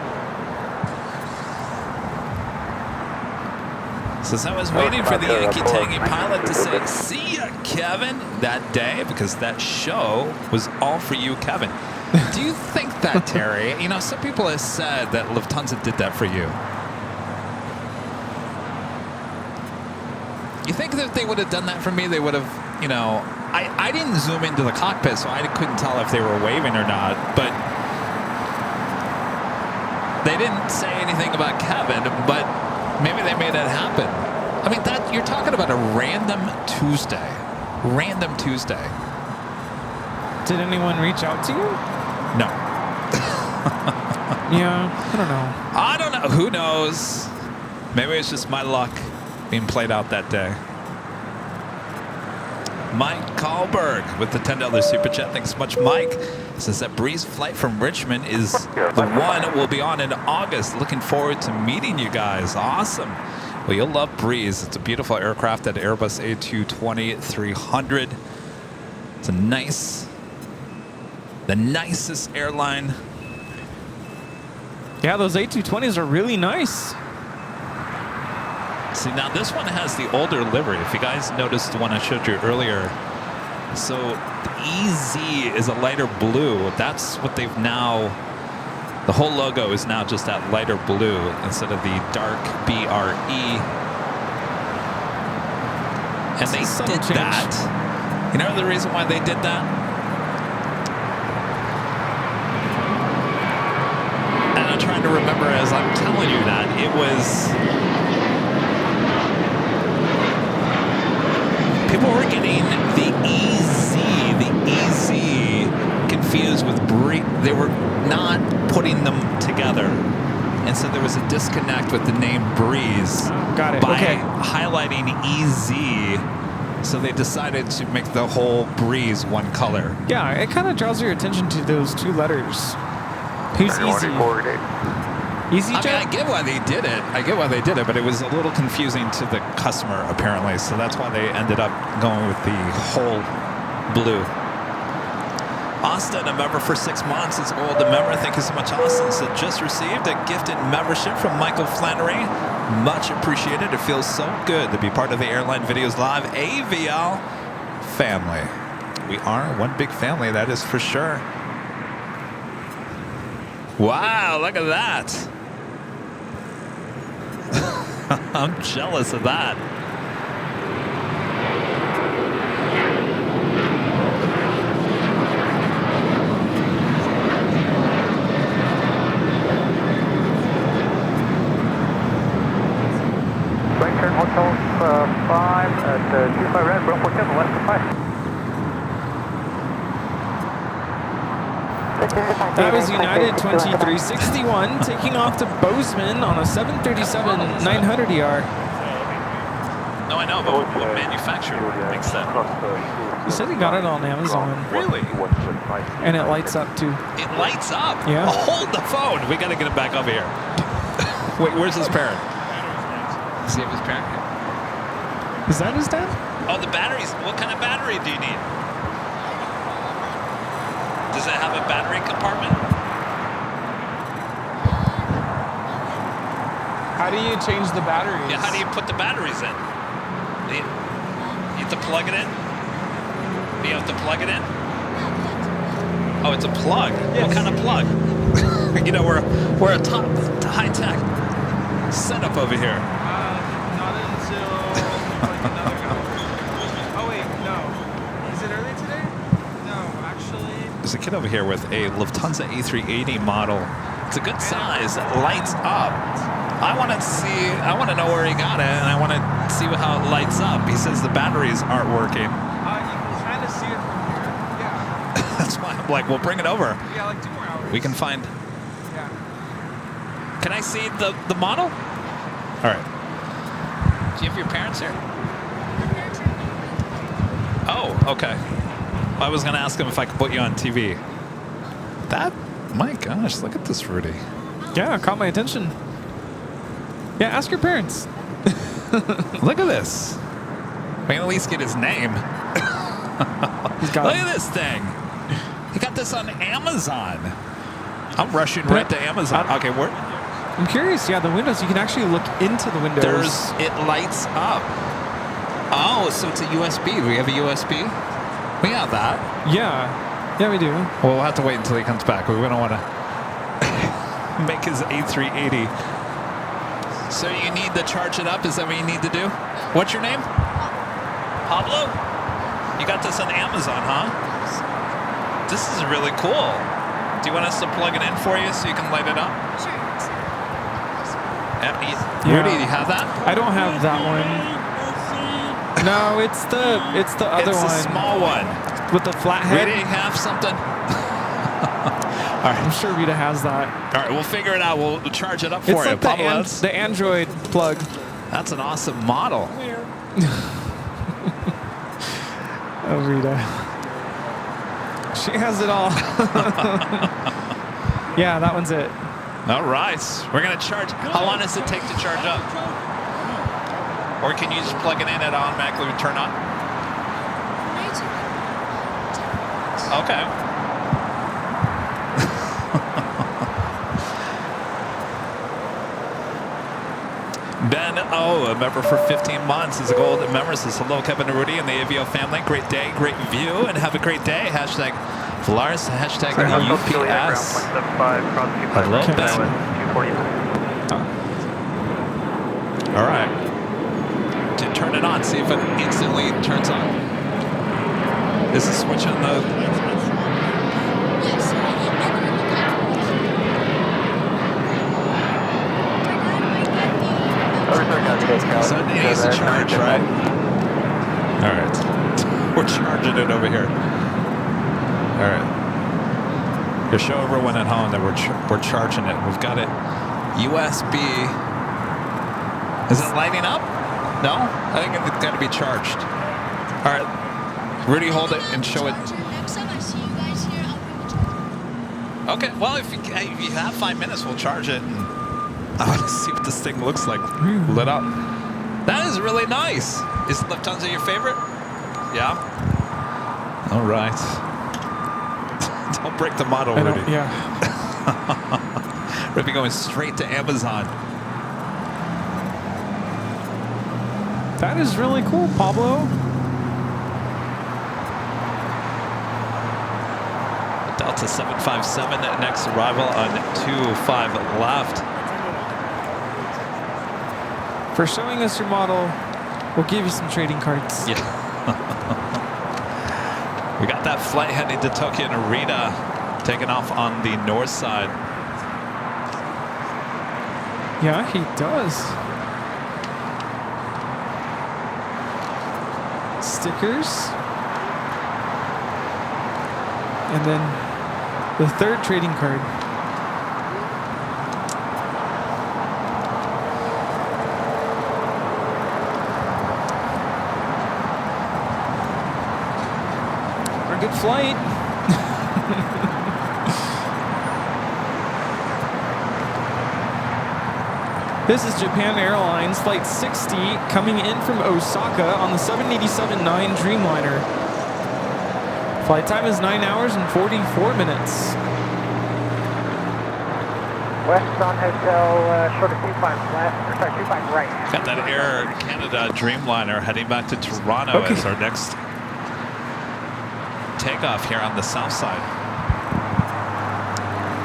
Says I was waiting for the Yankee Tangy pilot to say, "See ya, Kevin," that day because that show was all for you, Kevin. Do you think that, Terry? You know, some people have said that Lufthansa did that for you. You think that if they would have done that for me, they would have, you know, I didn't zoom into the cockpit, so I couldn't tell if they were waving or not, but they didn't say anything about Kevin, but maybe they made it happen. I mean, that you're talking about a random Tuesday. Random Tuesday. Did anyone reach out to you? No. Yeah, I don't know. I don't know. Who knows? Maybe it's just my luck being played out that day. Mike Kahlberg with the $10 super chat. Thanks so much, Mike. Says that Breeze flight from Richmond is the one we'll be on in August. Looking forward to meeting you guys. Awesome. Well, you'll love Breeze. It's a beautiful aircraft at Airbus A220-300. It's a the nicest airline. Yeah, those A220s are really nice. See, now this one has the older livery. If you guys noticed the one I showed you earlier. So the EZ is a lighter blue. That's what they've now, the whole logo is now just that lighter blue instead of the dark BRE. And they did that. You know the reason why they did that? And I'm trying to remember as I'm telling you that. It was... People were getting the EZ confused with Breeze. they were not putting them together. And so there was a disconnect with the name Breeze. Got it. By Okay. highlighting EZ, so they decided to make the whole Breeze one color. Yeah, it kind of draws your attention to those two letters. Who's Easy? Easy I mean, Jet? I get why they did it. But it was a little confusing to the customer, apparently. So that's why they ended up going with the whole blue. Austin, a member for 6 months, is old a member. Thank you so much, Austin. So just received a gifted membership from Michael Flannery. Much appreciated. It feels so good to be part of the Airline Videos Live AVL family. We are one big family, that is for sure. Wow, look at that. I'm jealous of that. Right turn Hotel 5 at 25 Red, Bravo 47, left to 5. That was United 2361 taking off to Bozeman on a 737-900ER. No, I know, but what manufacturer makes that? He said he got it on Amazon. Really? And it lights up too. It lights up? Yeah. Oh, hold the phone. We got to get him back over here. Wait, where's his parent? See if his parent. Is that his dad? Oh, the batteries. What kind of battery do you need? Does it have a battery compartment? How do you change the batteries? Yeah, how do you put the batteries in? You have to plug it in? Do you have to plug it in? Oh, it's a plug. Yes. What kind of plug? You know, we're a top high-tech setup over here. Not until like another hour. Oh wait, no. Is it early today? No, actually. There's a kid over here with a Lufthansa A380 model. It's a good size. It lights up. I want to know where he got it, and I want to see how it lights up. He says the batteries aren't working. You can kind of see it from here. Yeah. That's why I'm like, well, bring it over. Yeah, like 2 more hours. We can find. Yeah. Can I see the model? All right. Do you have your parents here? Oh, okay. I was going to ask him if I could put you on TV. My gosh, look at this, Rudy. Yeah, it caught my attention. Yeah, ask your parents. Look at this. We can at least get his name. He's got Look at this thing. He got this on Amazon. I'm rushing right to Amazon. Okay, where? I'm curious. Yeah, the windows. You can actually look into the windows. It lights up. Oh, so it's a USB. Do we have a USB? We have that. Yeah, we do. Well, we'll have to wait until he comes back. We're going to want to make his A380. So you need to charge it up? Is that what you need to do? What's your name? Pablo? You got this on Amazon, huh? This is really cool. Do you want us to plug it in for you so you can light it up? Sure. Rudy, do you have that? I don't have that one. No, it's the other one. It's the small one. With the flat head. Rudy, have something? All right, I'm sure Rita has that. All right, we'll figure it out. We'll charge it up It's for you. like the Android plug. That's an awesome model. Oh, Rita. She has it all. Yeah, that one's it. All right. We're going to charge. How long does it take to charge up? Or can you just plug it in and it automatically would turn on? Okay. Ben O, a member for 15 months, is a gold member. Says hello, Kevin Rudy and the AVO family. Great day, great view, and have a great day. Hashtag Lars, hashtag UPS. Hello, Ben. All right. To turn it on, see if it instantly turns on. Is the switch on the... So it needs to charge, right? All right. We're charging it over here. All right. To show everyone at home that we're charging it. We've got it USB. Is it lighting up? No? I think it's got to be charged. All right. Rudy, hold it and show it. Next time I see you guys here, I'll bring the charger. Okay. Well, if you have 5 minutes, we'll charge it. And I want to see what this thing looks like lit up. That is really nice. Is Lufthansa your favorite? Yeah. All right. Don't break the model, Rudy. Yeah. We'll be going straight to Amazon. That is really cool, Pablo. Delta 757, next arrival on 25 left. For showing us your model, we'll give you some trading cards. Yeah. We got that flight heading to Tokyo Narita, taking off on the north side. Yeah, he does. Stickers. And then the third trading card. Good flight. This is Japan Airlines Flight 60 coming in from Osaka on the 787-9 Dreamliner. Flight time is 9 hours and 44 minutes. West on hotel, short of 25 left, or sorry, 25 right. Got that Air Canada Dreamliner heading back to Toronto as our next takeoff here on the south side.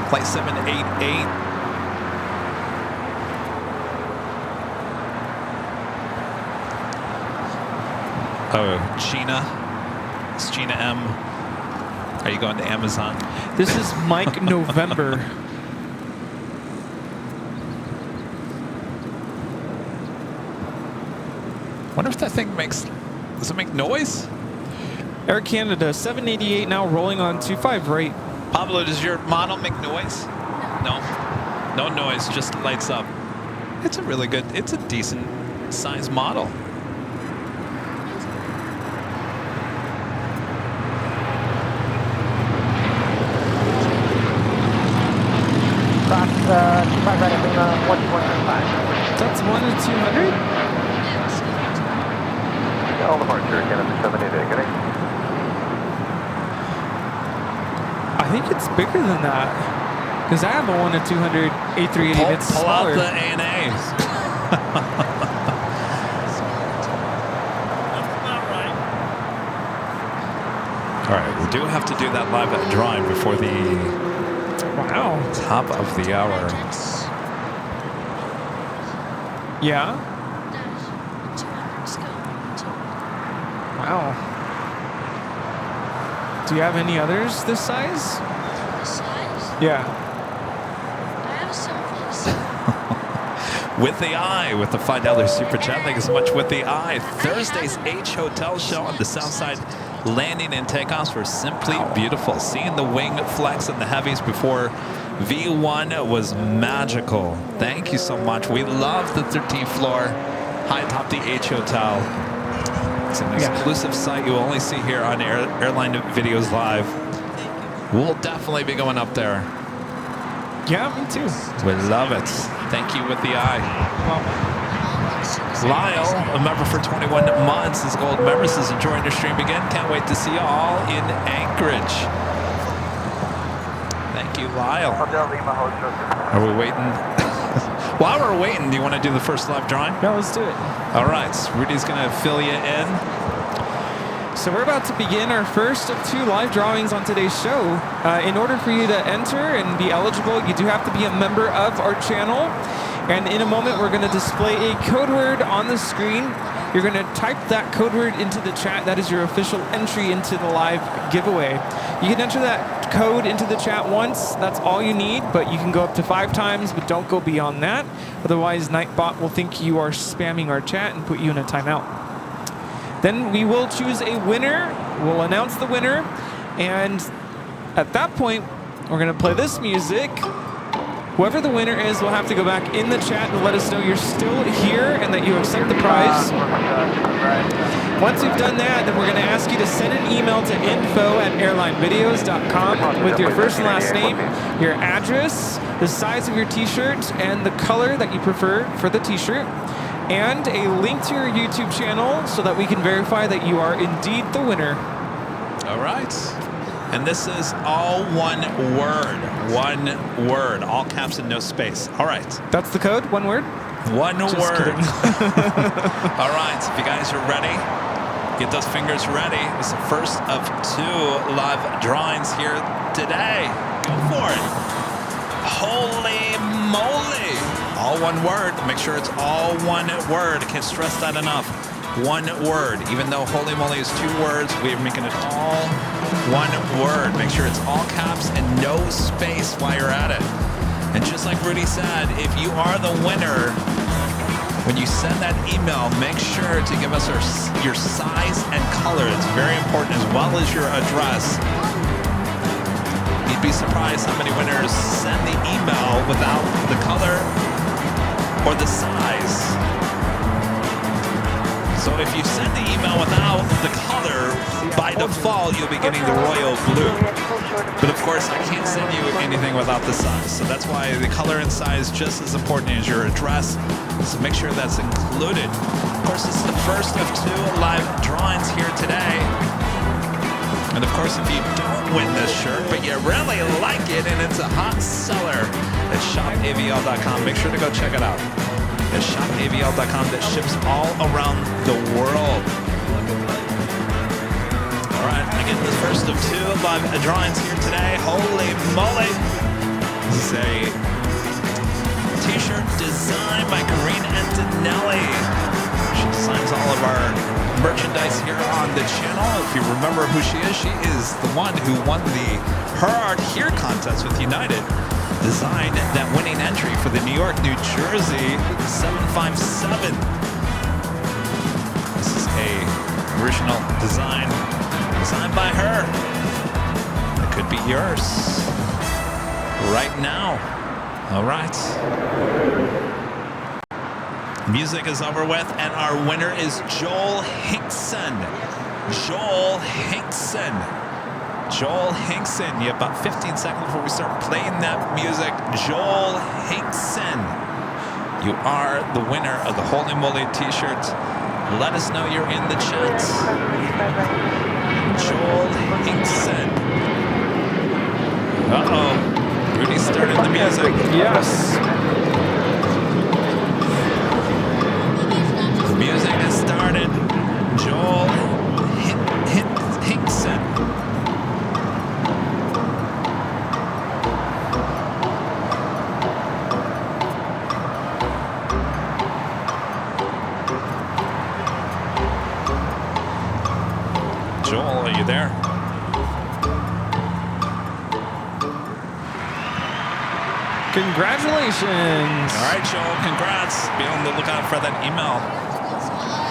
Flight 788. Oh, Gina. It's Gina M. Are you going to Amazon? This is Mike November. Wonder if that thing does it make noise? Air Canada 788 now rolling on 25 right. Pablo, does your model make noise? No. No noise, just lights up. It's a really good, it's a decent size model. Cross 25 right at Lima, 12195. That's 1 to 200? All departure, Canada 788, good day. I think it's bigger than that. Because I have a 1 to 200 A380 that's Pull smaller. out the ANA. All right, we do have to do that live drawing before the top of the hour. Yeah? Wow. Do you have any others this size? This size? Yeah. I have some With the Eye, with the $5 super chat. Thank you so much, With the Eye. Thursday's H Hotel show on the south side. Landing and takeoffs were simply beautiful. Seeing the wing flex in the heavies before V1 was magical. Thank you so much. We love the 13th floor, high atop the H Hotel. It's an exclusive site you'll only see here on Airline Videos Live. We'll definitely be going up there. Yeah, me too. We love it. Thank you, With the Eye. Lyle, a member for 21 months, is gold member, says enjoying your stream again. Can't wait to see you all in Anchorage. Thank you, Lyle. Are we waiting? While we're waiting, do you want to do the first live drawing? Yeah, let's do it. All right, Rudy's going to fill you in. So we're about to begin our first of 2 live drawings on today's show. In order for you to enter and be eligible, you do have to be a member of our channel. And in a moment, we're going to display a code word on the screen. You're going to type that code word into the chat. That is your official entry into the live giveaway. You can enter that code into the chat once. That's all you need, but you can go up to 5 times, but don't go beyond that. Otherwise, Nightbot will think you are spamming our chat and put you in a timeout. Then we will choose a winner. We'll announce the winner. And at that point, We're going to play this music. Whoever the winner is will have to go back in the chat and let us know you're still here and that you accept the prize. Once you've done that, then we're going to ask you to send an email to info@airlinevideos.com with your first and last name, your address, the size of your t-shirt, and the color that you prefer for the t-shirt, and a link to your YouTube channel so that we can verify that you are indeed the winner. All right. And this is all one word, all caps and no space. All right. That's the code, one word? One Just word. kidding. All right, if you guys are ready, get those fingers ready. It's the first of 2 live drawings here today. Go for it. Holy moly. All one word. Make sure it's all one word. I can't stress that enough. One word. Even though holy moly is 2 words, we're making it all one word. Make sure it's all caps and no space while you're at it. And just like Rudy said, if you are the winner, when you send that email, make sure to give us your size and color. It's very important, as well as your address. You'd be surprised how many winners send the email without the color or the size. So if you send the email without the color, by default, you'll be getting the royal blue. But of course, I can't send you anything without the size. So that's why the color and size is just as important as your address. So make sure that's included. Of course, it's the first of 2 live drawings here today. And of course, if you don't win this shirt, but you really like it and it's a hot seller at shopavl.com, make sure to go check it out. At shopavl.com, that ships all around the world. All right, again, the first of 2 live drawings here today. Holy moly! This is a t-shirt designed by Karina Antonelli. She designs all of our merchandise here on the channel. If you remember who she is the one who won the Her Art Here contest with United. Designed that winning entry for the New York, New Jersey 757. This is a original design designed by her. It could be yours right now. All right. Music is over with, and our winner is Joel Hinkson. Joel Hinkson. Joel Hinkson. You have about 15 seconds before we start playing that music. Joel Hinkson. You are the winner of the Holy Moly t-shirt. Let us know you're in the chat. Joel Hinkson. Uh-oh. Rudy started the music. Yes. The music has started. Joel Hinkson. Joel, are you there? Congratulations. All right, Joel, congrats. Be on the lookout for that email.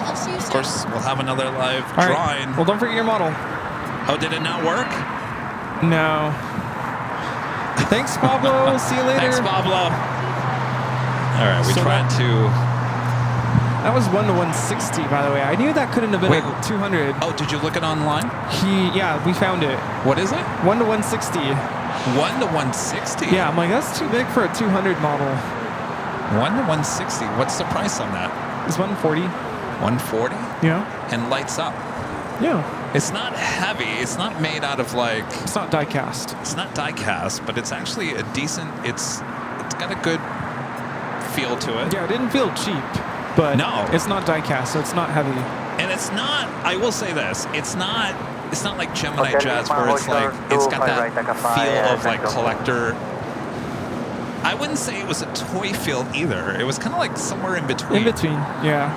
I'll see you soon. Of course, we'll have another live All drawing. right. Well, don't forget your model. Oh, did it not work? No. Thanks, Pablo. See you later. Thanks, Pablo. All right, we So tried to... That was 1 to 160, by the way. I knew that couldn't have been Wait. a 200. Oh, did you look it online? Yeah, we found it. What is it? 1 to 160. 1 to 160? Yeah, I'm like, that's too big for a 200 model. 1 to 160. What's the price on that? It's 140. 140? Yeah. And lights up. Yeah. It's not heavy. It's not made out of like... It's not die cast. It's not die cast, but it's actually a decent... It's got a good feel to it. Yeah, it didn't feel cheap, but no, it's not die cast, so it's not heavy. And it's not... I will say this. It's not like Gemini Jets where it's like... It's got that feel of like collector... I wouldn't say it was a toy feel either. It was kind of like somewhere in between. In between, yeah.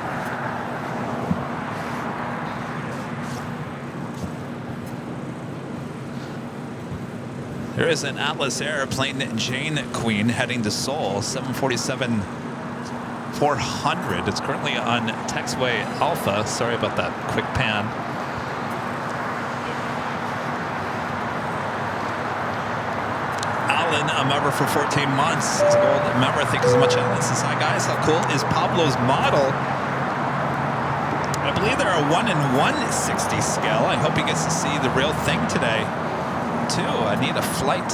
There is an Atlas airplane, Jane Queen, heading to Seoul, 747-400. It's currently on taxiway Alpha. Sorry about that quick pan. member for 14 months. He's a gold member. Thank you so much, Alan. Says, hi, guys. How cool is Pablo's model? I believe they're a 1 in 160 scale. I hope he gets to see the real thing today, too. I need a flight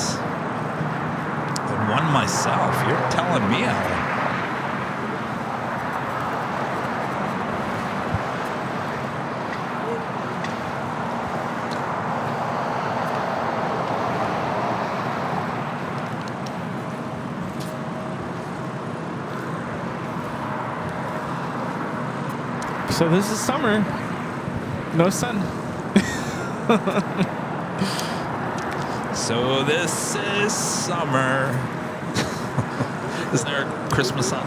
on one myself. You're telling me, Alan. So this is summer. No sun. So this is summer. Is there a Christmas song?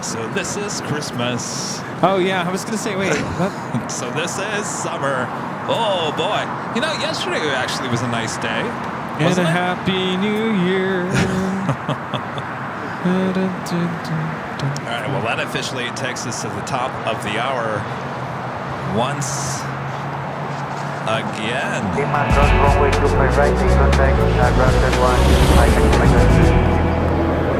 So this is Christmas. Oh yeah, I was gonna say, wait. What? So this is summer. Oh boy. You know, yesterday actually was a nice day. And a happy new year. All right, well, that officially takes us to the top of the hour once again.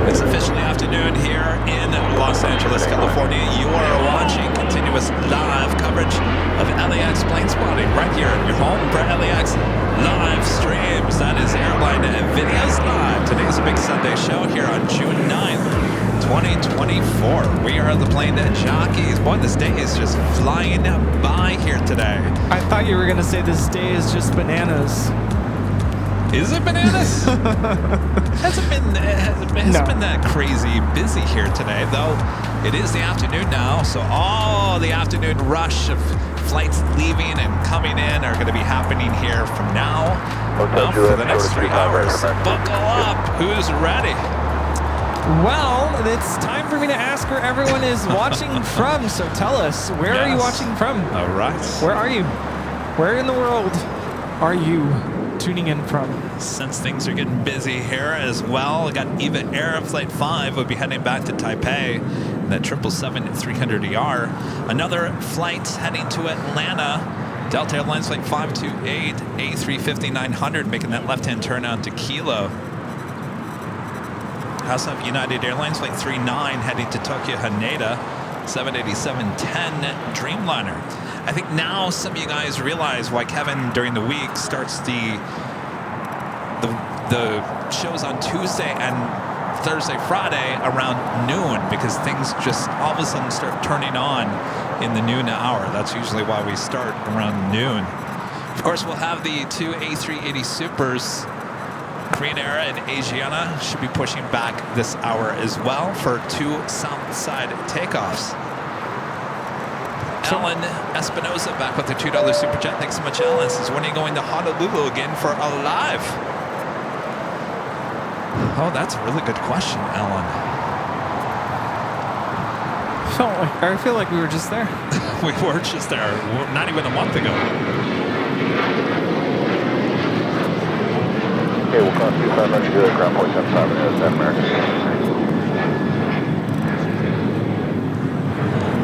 It's officially afternoon here in Los Angeles, California. You are watching continuous live coverage of LAX plane spotting right here in your home for LAX live streams. That is Airline Videos Live. Today's a big Sunday show here on June 9th. 2024. We are the Plane Jockeys. Boy, this day is just flying by here today. I thought you were going to say this day is just bananas. Is it bananas? hasn't been that crazy busy here today, though. It is the afternoon now, so all the afternoon rush of flights leaving and coming in are going to be happening here from now for the next 3 hours. Buckle up. Who's ready? Well, it's time for me to ask where everyone is watching from. So tell us, where are you watching from? All right. Where are you? Where in the world are you tuning in from? Since things are getting busy here as well, I got Eva Air Flight 5 will be heading back to Taipei. That 777-300ER. Another flight heading to Atlanta. Delta Airlines Flight 528, A350-900, making that left-hand turn out to Kilo. House of United Airlines Flight 39 heading to Tokyo Haneda, 787-10 Dreamliner. I think now some of you guys realize why Kevin during the week starts the shows on Tuesday and Thursday, Friday around noon, because things just all of a sudden start turning on in the noon hour. That's usually why we start around noon. Of course, we'll have the two A380 Supers. Korean Air and Asiana should be pushing back this hour as well for 2 south side takeoffs. Alan Espinosa back with the $2 super chat. Thanks so much, Alan. Says, when are you going to Honolulu again for a live? Oh, that's a really good question, Alan. I feel like we were just there. We were just there, not even a month ago. Okay, we'll cross 2500 good, ground point 75 South American.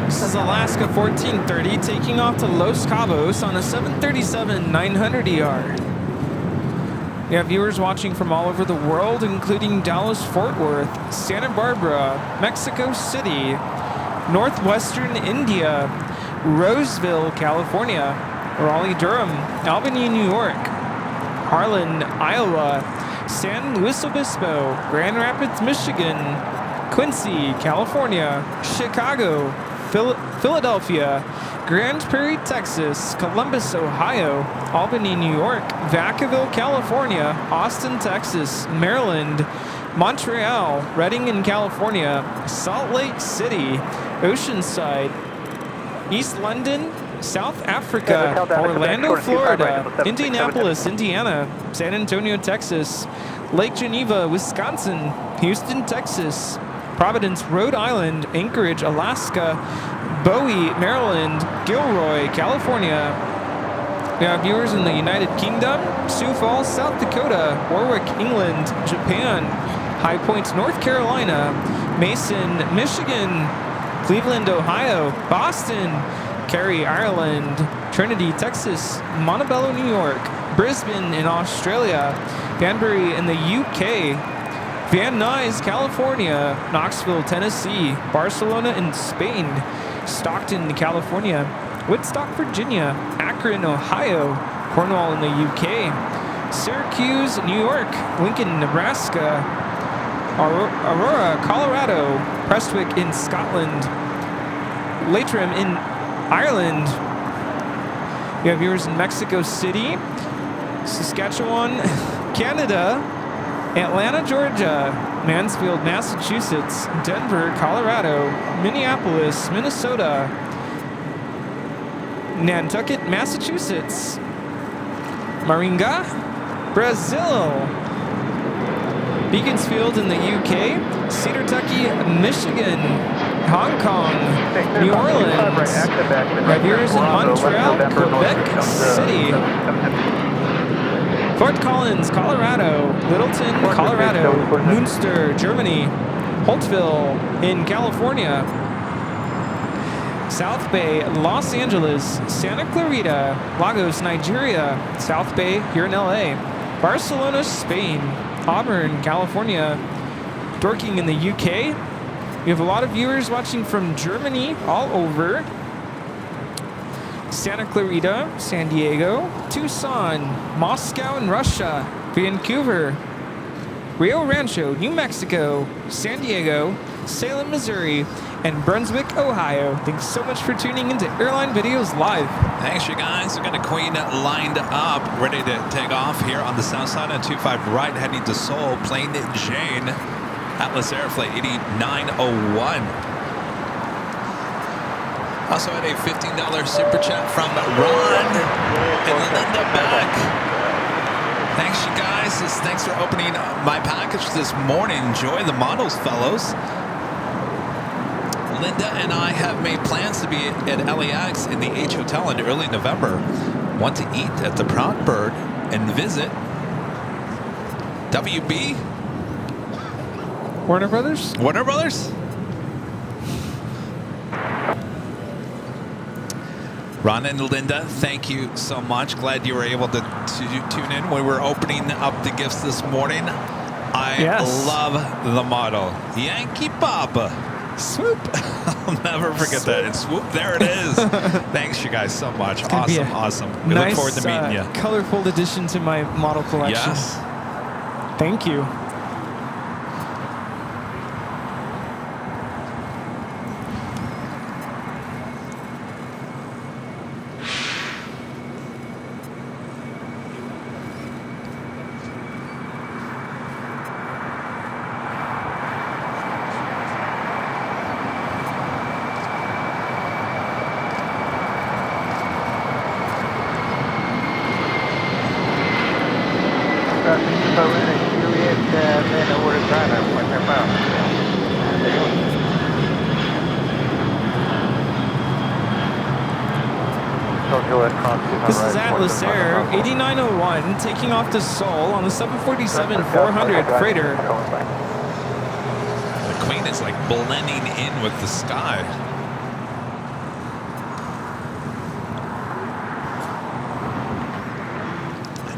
This is Alaska 1430 taking off to Los Cabos on a 737-900ER. We have viewers watching from all over the world, including Dallas, Fort Worth, Santa Barbara, Mexico City, Northwestern India, Roseville, California, Raleigh-Durham, Albany, New York, Harlan, Iowa, San Luis Obispo, Grand Rapids, Michigan, Quincy, California, Chicago, Philadelphia, Grand Prairie, Texas, Columbus, Ohio, Albany, New York, Vacaville, California, Austin, Texas, Maryland, Montreal, Redding in California, Salt Lake City, Oceanside, East London, South Africa, Orlando, Florida, Indianapolis, Indiana, San Antonio, Texas, Lake Geneva, Wisconsin, Houston, Texas, Providence, Rhode Island, Anchorage, Alaska, Bowie, Maryland, Gilroy, California. We have viewers in the United Kingdom, Sioux Falls, South Dakota, Warwick, England, Japan, High Point, North Carolina, Mason, Michigan, Cleveland, Ohio, Boston, Cary, Ireland, Trinity, Texas, Montebello, New York, Brisbane in Australia, Banbury in the UK, Van Nuys, California. Knoxville, Tennessee. Barcelona in Spain. Stockton, California. Woodstock, Virginia. Akron, Ohio. Cornwall in the UK. Syracuse, New York. Lincoln, Nebraska. Aurora, Colorado. Prestwick in Scotland. Leitrim in Ireland. We have viewers in Mexico City, Saskatchewan, Canada, Atlanta, Georgia, Mansfield, Massachusetts, Denver, Colorado, Minneapolis, Minnesota, Nantucket, Massachusetts, Moringa, Brazil, Beaconsfield in the UK, Cedar Tucky, Michigan, Hong Kong, New Orleans, my viewers in Montreal, Quebec City, Fort Collins, Colorado, Littleton, Colorado, Münster, Germany, Holtville in California, South Bay, Los Angeles, Santa Clarita, Lagos, Nigeria, South Bay here in LA, Barcelona, Spain, Auburn, California, Dorking in the UK. We have a lot of viewers watching from Germany all over. Santa Clarita, San Diego, Tucson, Moscow in Russia, Vancouver, Rio Rancho, New Mexico, San Diego, Salem, Missouri, and Brunswick, Ohio. Thanks so much for tuning into Airline Videos Live. Thanks, you guys. We've got a Queen lined up, ready to take off here on the south side on 25 right, heading to Seoul. Plane Jane, Atlas Air Flight 8901. Also had a $15 super chat from Ron and Linda back. Thanks, you guys. Thanks for opening my package this morning. Enjoy the models, fellows. Linda and I have made plans to be at LAX in the H Hotel in early November. Want to eat at the Proud Bird and visit WB? Warner Brothers? Warner Brothers? Ron and Linda, thank you so much. Glad you were able to tune in when we were opening up the gifts this morning. I love the model. Yankee Papa. Swoop. I'll never forget that. And swoop, there it is. Thanks, you guys, so much. Awesome. We look forward to meeting you. Colorful addition to my model collection. Yes. Thank you. This is Atlas Air 8901 taking off to Seoul on the 747-400 freighter. The Queen is like blending in with the sky.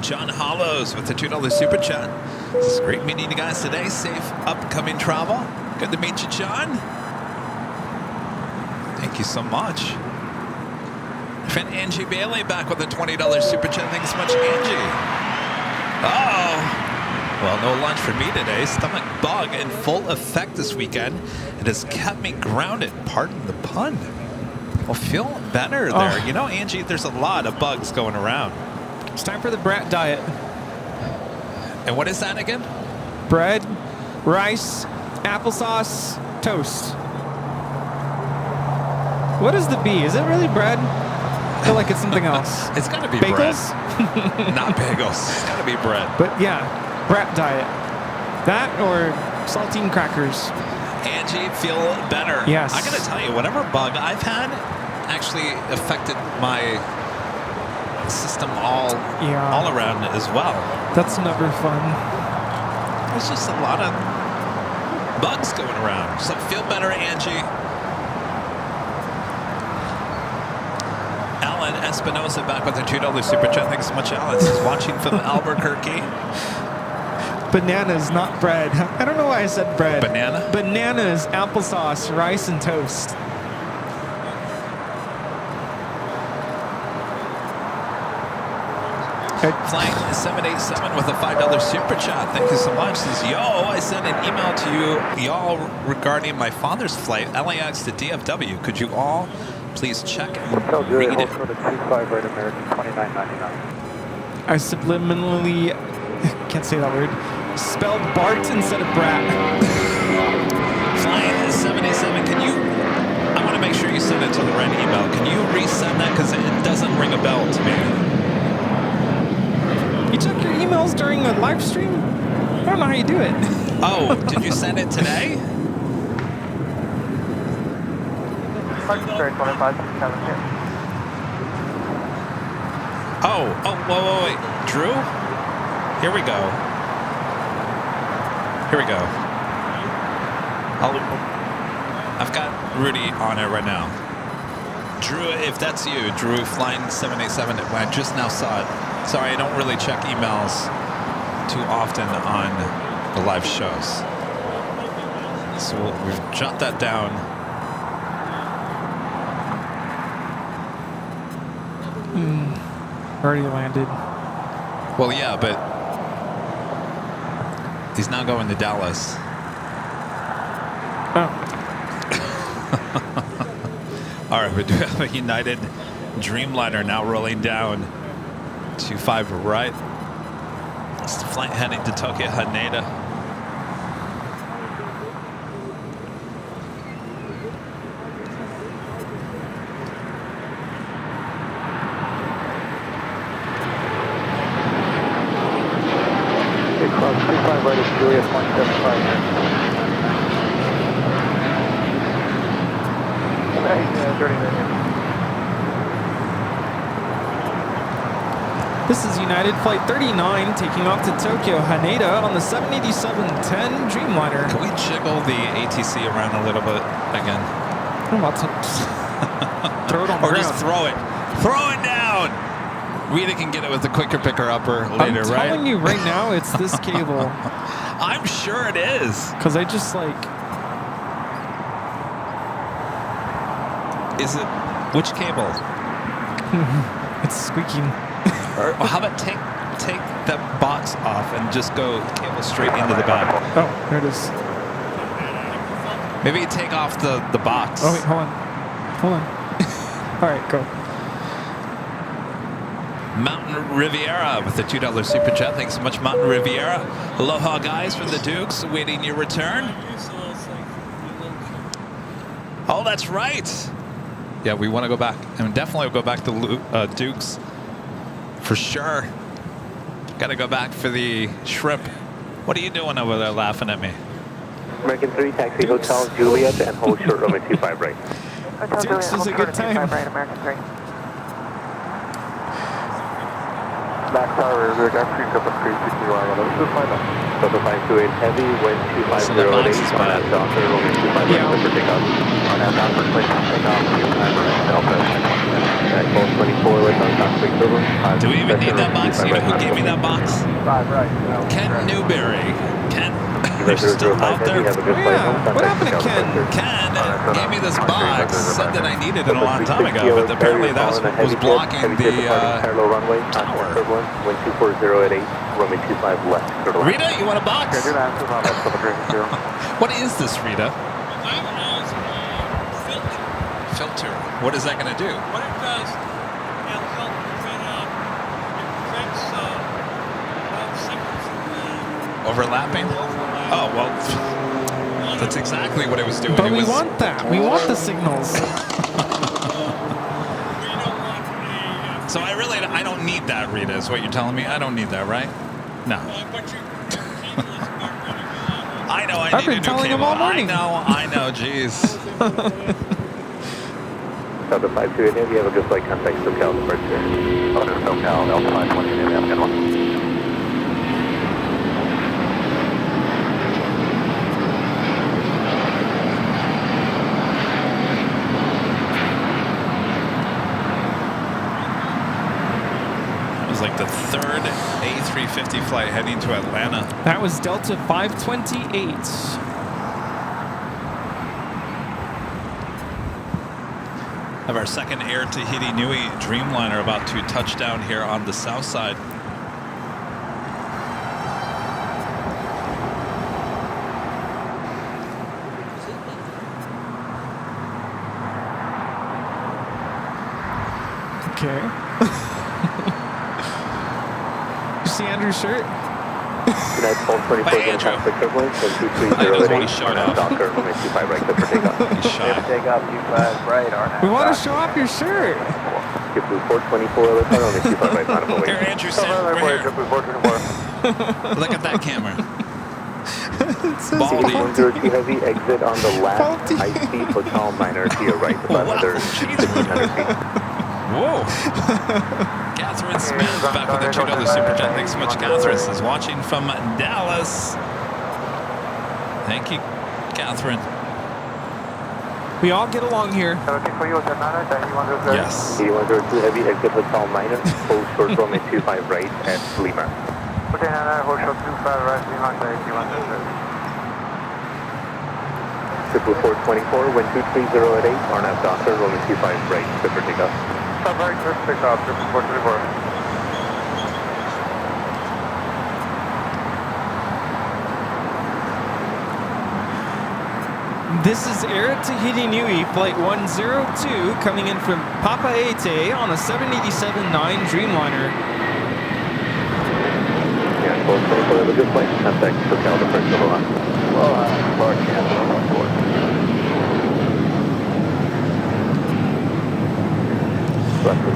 John Hollows with the $2 super chat. It's great meeting you guys today. Safe upcoming travel. Good to meet you, John. Thank you so much. Friend Angie Bailey back with a $20 super chat. Thanks so much, Angie. Oh, well, no lunch for me today. Stomach bug in full effect this weekend. It has kept me grounded. Pardon the pun. Well, feel better there. You know, Angie, there's a lot of bugs going around. It's time for the brat diet. And what is that again? Bread, rice, applesauce, toast. What is the B? Is it really bread? I feel like it's something else. It's got to be bagels? Bread. Not bagels. It's got to be bread. But yeah, brat diet. That or saltine crackers. Angie, feel better. Yes. I got to tell you, whatever bug I've had actually affected my system all around as well. That's never fun. There's just a lot of bugs going around. So feel better, Angie. Alan Espinosa back with a $2 super chat. Thanks so much, Alan. This is watching from Albuquerque. Bananas, not bread. I don't know why I said bread. Banana? Bananas, applesauce, rice, and toast. Flight 787 with a $5 super chat. Thank you so much. Says, yo, I sent an email to you, y'all, regarding my father's flight, LAX to DFW. Could you all please check and read it? I subliminally, can't say that word, spelled Bart instead of brat. Flight 787, can you, I want to make sure you send it to the right email. Can you resend that? Because it doesn't ring a bell to me. You check your emails during a live stream? I don't know how you do it. Oh, did you send it today? Oh, wait. Drew? Here we go. I've got Rudy on it right now. Drew, if that's you, Drew, flying 787, I just now saw it. Sorry, I don't really check emails too often on the live shows. So we'll jot that down. Already landed. Well, yeah, but he's now going to Dallas. Oh. All right, we do have a United Dreamliner now rolling down 25 right. It's the flight heading to Tokyo Haneda. Cross 25 right is Juliet 175. 30 minutes. This is United Flight 39 taking off to Tokyo Haneda on the 787-10 Dreamliner. Can we jiggle the ATC around a little bit again? I'm about to throw it on the or ground. just throw it. Throw it down! Rita can get it with the quicker picker upper later, right? I'm telling you right now, it's this cable. I'm sure it is. Because I just like... Is it... Which cable? It's squeaking. Or how about take that box off and just go cable straight into the back? Oh, there it is. Maybe take off the box. Oh, wait, hold on. All right, go. Mountain Riviera with the $2 super chat. Thanks so much, Mountain Riviera. Aloha, guys, from the Dukes, awaiting your return. Oh, that's right. Yeah, we want to go back. And definitely go back to Dukes. For sure. Got to go back for the shrimp. What are you doing over there laughing at me? American 3, taxi Hotel Juliet and hold short runway 25 right. Hotel Dukes Juliet, is a good time. 25 right, American 3. Max Tower, rear deck, creep up at 360 line, this is fine. Delta 528 heavy, wind 250 at 8, on that doctor, runway 25 right, for takeoff. On that doctor, place on takeoff, Delta. At 1224, with on cockpit over. Do we even need that box? You know who gave me that box? 5 right. Ken Newberry. Ken, you're still out there? Have a good flight home. What happened to Ken? Ken gave me this box, said that I needed it a long time ago, but apparently that was blocking the tower. Wind 240 at 8, runway 25 left. Rita, you want a box? What is this, Rita? Filter. What is that going to do? What it does, it'll help prevent, signals Overlapping? Oh, well, that's exactly what it was doing. But we want that. We want the signals. So I don't need that, Rita, is what you're telling me? I don't need that, right? No. I know, I need a new cable. I've been telling him all morning. I know, jeez. Delta 528, you have a good flight contact SoCal departure. Delta SoCal, Delta 528, Afghan 1. That was was like the third A350 flight heading to Atlanta. That was Delta 528. Of our second Air Tahiti Nui Dreamliner about to touch down here on the south side. Okay. You see Andrew's shirt? United 1224 Hey, Andrew. I just want to show it off. Docker, runway 25 right, clear for takeoff. He's shy. Takeoff, 25 right, RNAV. We want to show off your shirt. Skip blue 424, let's runway 25 right, line up away. Here, Andrew, sit over here. Look at that camera. Baldy. 102 heavy, exit on the left, high-speed hotel liner to your right, about another 1,500 feet. Whoa. Catherine Smith back with the $2 super chat. Thanks so much, Catherine. Is watching from Dallas. Thank you, Catherine. We all get along here. Yes. 8102 heavy, exit hotel liner, hold short runway 25 right at Lima. Triple 424, wind 230 at 8, RNAV Docker, runway 25 right, clear for takeoff. Stop right, clear for takeoff, triple 424. This is Air Tahiti Nui Flight 102 coming in from Papaete on a 787-9 Dreamliner. Yeah, 424, have a good flight. Contact SoCal, the first Aloha. Aloha, Clark, Aloha, on board.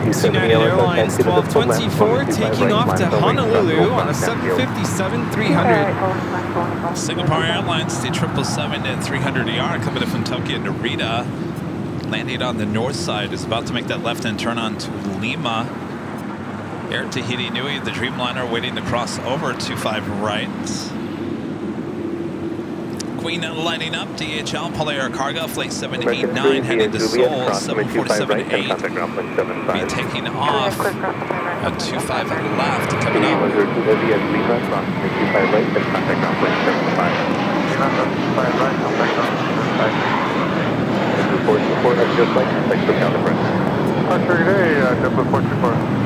United Airlines 1224 taking off to Honolulu on a 757-300. Singapore Airlines, the 777-300ER coming in from Tokyo to Narita. Landing on the north side, is about to make that left-hand turn on to Lima. Air Tahiti Nui, the Dreamliner, waiting to cross over 25 right. Queen lining up, DHL, Polair Cargo, Flight 789, headed to Seoul, 747-8. Be taking off at 25 left, coming up. 424, that's your flight, contact SoCal, the first. Good day, Double 424.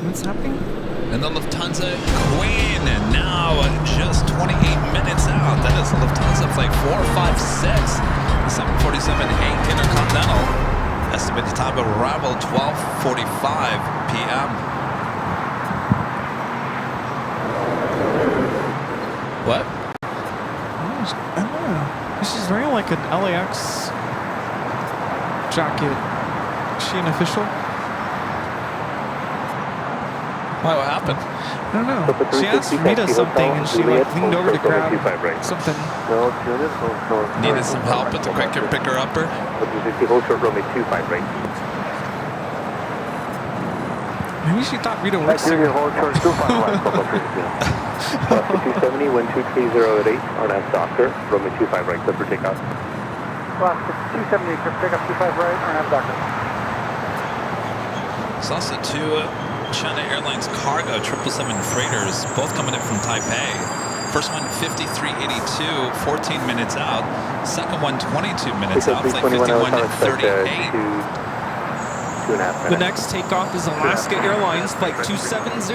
What's happening? And the Lufthansa Queen, now just 28 minutes out. That is the Lufthansa Flight 456, the 747-8 Intercontinental. Estimated time of arrival 12:45 p.m. What? I don't know. She's wearing like an LAX jacket. Is she an official? Why, what happened? I don't know. She asked Rita something and she like leaned over to grab something. Needed some help with the quicker picker-upper? Maybe she thought Rita works here. 270, wind 230 at 8, RNAV Docker, runway 25 right, clear for takeoff. 270, clear for takeoff, 25 right, RNAV Docker. It's also two China Airlines cargo 777 freighters, both coming in from Taipei. First one 5382, 14 minutes out. Second one 22 minutes out, flight 51 at 38. The next takeoff is Alaska Airlines Flight 270.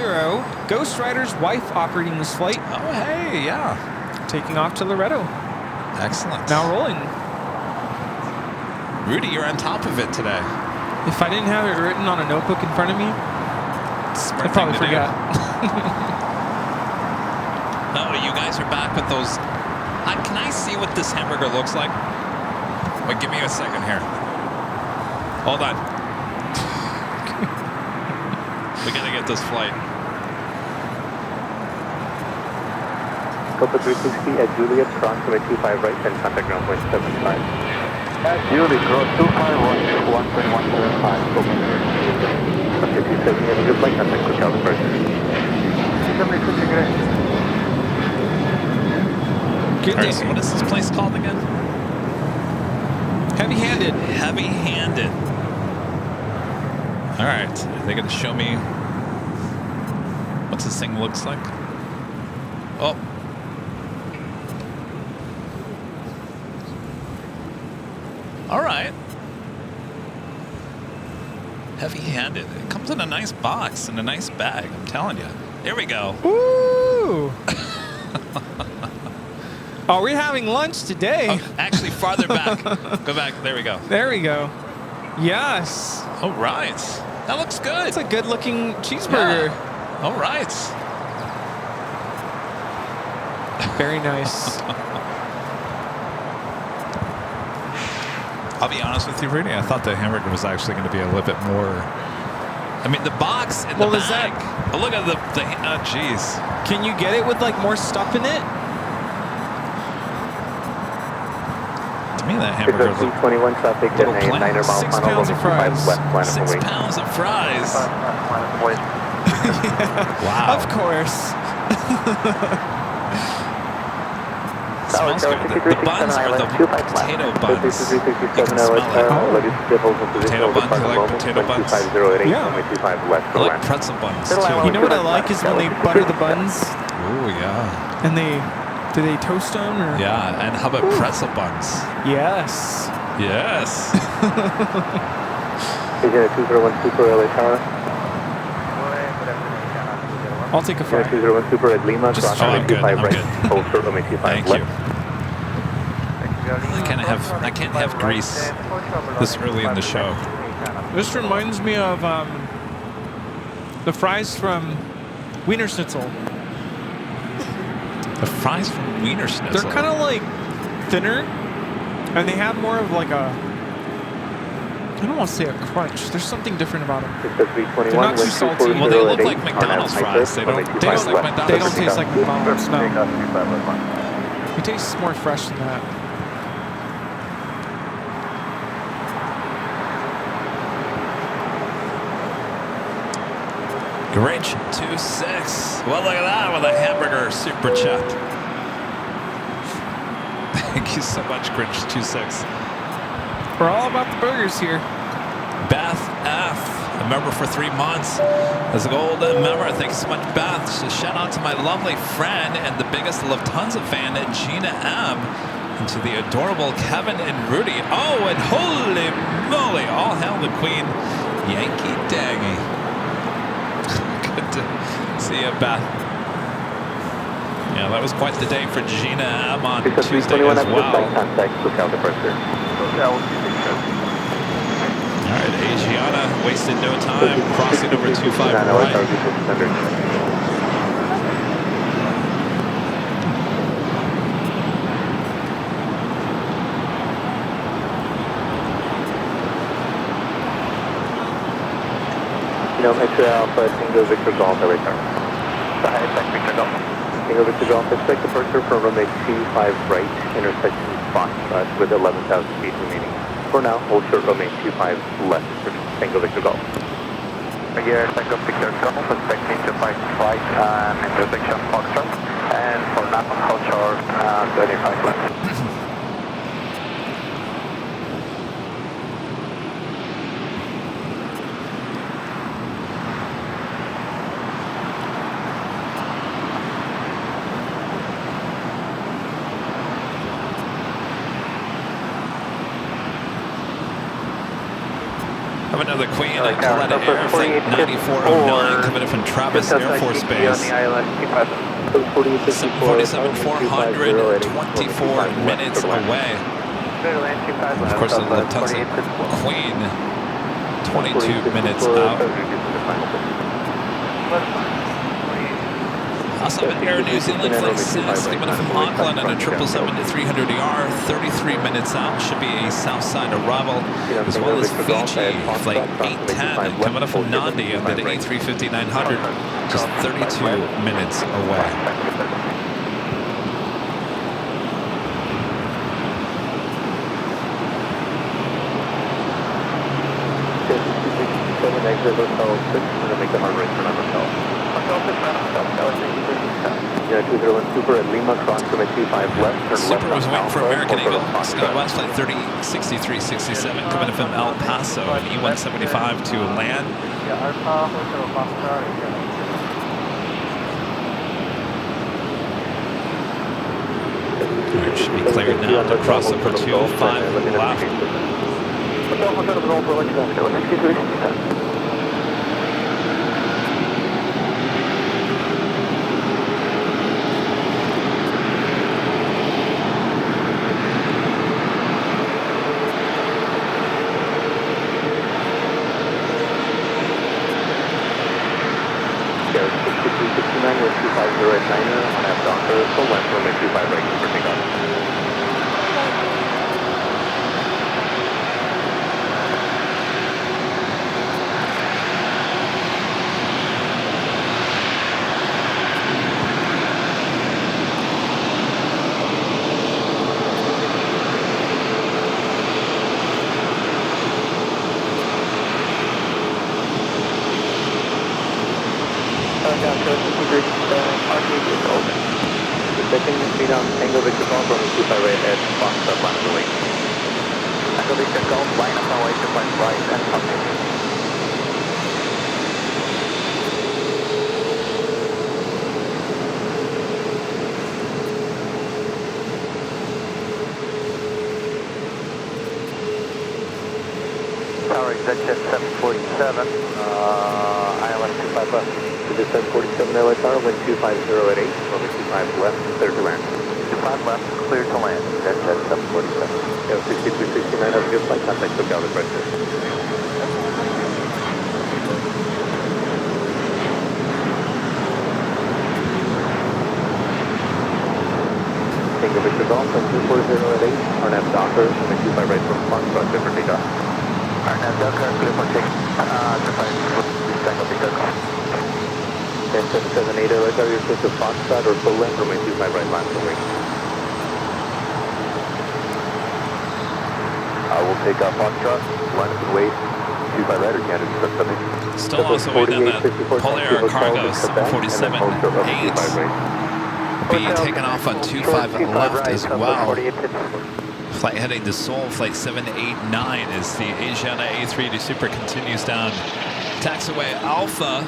Ghost Rider's wife operating this flight. Oh, hey, yeah. Taking off to Loretto. Excellent. Now rolling. Rudy, you're on top of it today. If I didn't have it written on a notebook in front of me, I'd probably forget. Oh, you guys are back with those. Can I see what this hamburger looks like? Wait, give me a second here. Hold on. We gotta get this flight. Copa 360 at Juliet, cross runway 25 right, and contact ground point 75. At Juliet, cross 251, 12175, Copa Good flight, contact SoCal departure. Good All right, day. so what is this place called again? Heavy-handed. Heavy-handed. All right, are they going to show me what this thing looks like? Oh. All right. Heavy-handed. It comes in a nice box and a nice bag, I'm telling you. There we go. Woo! Are we having lunch today? Oh, actually, farther back. Go back. There we go. There we go. Yes. All right. That looks good. It's a good-looking cheeseburger. Yeah. All right. Very nice. I'll be honest with you, Rudy. I thought the hamburger was actually going to be a little bit more. I mean, the box and the bag. Oh, look at the. Oh, jeez. Can you get it with like more stuff in it? To me, that hamburger looks 21 traffic, little 9 plain. mile 6 pounds of fries. 6 pounds of fries. Wow. Of course. Smells good. The buns are the potato buns. You can smell it. Potato buns? You like potato buns? Yeah. I like pretzel buns, too. You know what I like is when they butter the buns Oh, yeah. and do they toast them? Or? Yeah, and how about pretzel buns? Yes. Yes. Is it a 201 Super LA Tower? I'll take a fry. 201 Super at Lima, cross I'm good. 25 I'm right, good. hold short, runway 25 Thank left. you. I can't have grease this early in the show. This reminds me of the fries from Wiener Schnitzel. The fries from Wiener Schnitzel. They're kind of like thinner, and they have more of like a, I don't want to say a crunch. There's something different about them. They're not too salty. Well, they look like McDonald's fries. They don't taste like McDonald's. They don't taste like McDonald's, no. It tastes more fresh than that. Grinch 26. Well, look at that with a hamburger super chat. Thank you so much, Grinch 26. We're all about the burgers here. Beth F, a member for 3 months. As a gold member, thank you so much, Beth. So shout out to my lovely friend and the biggest Lufthansa fan, Gina M. And to the adorable Kevin and Rudy. Oh, and holy moly, all hail the Queen, Yankee Daggy. Good to see you, Beth. Yeah, that was quite the day for Gina M on Tuesday as well. All right, Asiana wasted no time, crossing over 25 right. Metro Alpha, Tango Victor Golf, every turn. Victor Golf. Tango Victor Golf, expect departure from runway 25 right, intersection spot with 11,000 feet remaining. For now, hold short runway 25 left for Tango Victor Golf. Here, Tango Victor Golf, expecting to find flight intersection Foxtrot, and for now, hold short 25 left. Another Queen at Coletta Air Flight 9409 coming in from Travis Air Force Base. 47,400, 24 minutes away. Of course, the Lufthansa Queen, 22 minutes out. Also, Air New Zealand Flight 6 coming in from Auckland on a 777-300ER, 33 minutes out. Should be a south side arrival, as well as Fiji Flight 810 coming up from Nandi on the A350-900, just 32 minutes away. exit Hotel 6, and then make the hard right turn on Hotel. Hotel 6, right on Hotel Tower, 6367. Yeah, 201 Super at Lima, cross from a 25 left, turn Super left was on waiting for Alpha, American Hotel Eagle. Foxtrot. SkyWest flight 306367 coming in from El Paso and E175 to land. Yeah, Alpha, Hotel Foxtrot, Alright, should be cleared now to cross over 25 left. Hotel Golf, Rolex, 6367. Speed on Tango Victor Golf, runway 25 right ahead, Foxtrot, line of the wing. Tango Victor Golf, line up runway 25 right and continue. Tower exit 747, ILS 25 left. Visit 747 LA Tower, wind 250 at 8, runway 25 left, clear to land. 25 left, clear to land. That's at 747. Yeah, 6369, have a good flight, contact SoCal right there. Tango Victor Golf, 240 at 8, RNAV Docker, runway 25 right from Foxtrot, clear for takeoff. RNAV Docker, clear for takeoff. Tango Victor Golf. 778 LA Tower, you're supposed to Foxtrot or full length, runway 25 right, line of the wing. I will take off Foxtrot, line up and wait. 25 right or candidates at 7. Still also waiting on that Polair Cargo 747 8. Will be taken off on 25 left as well. Flight heading to Seoul, flight 789 as the Asiana A3 to Super continues down taxiway Alpha.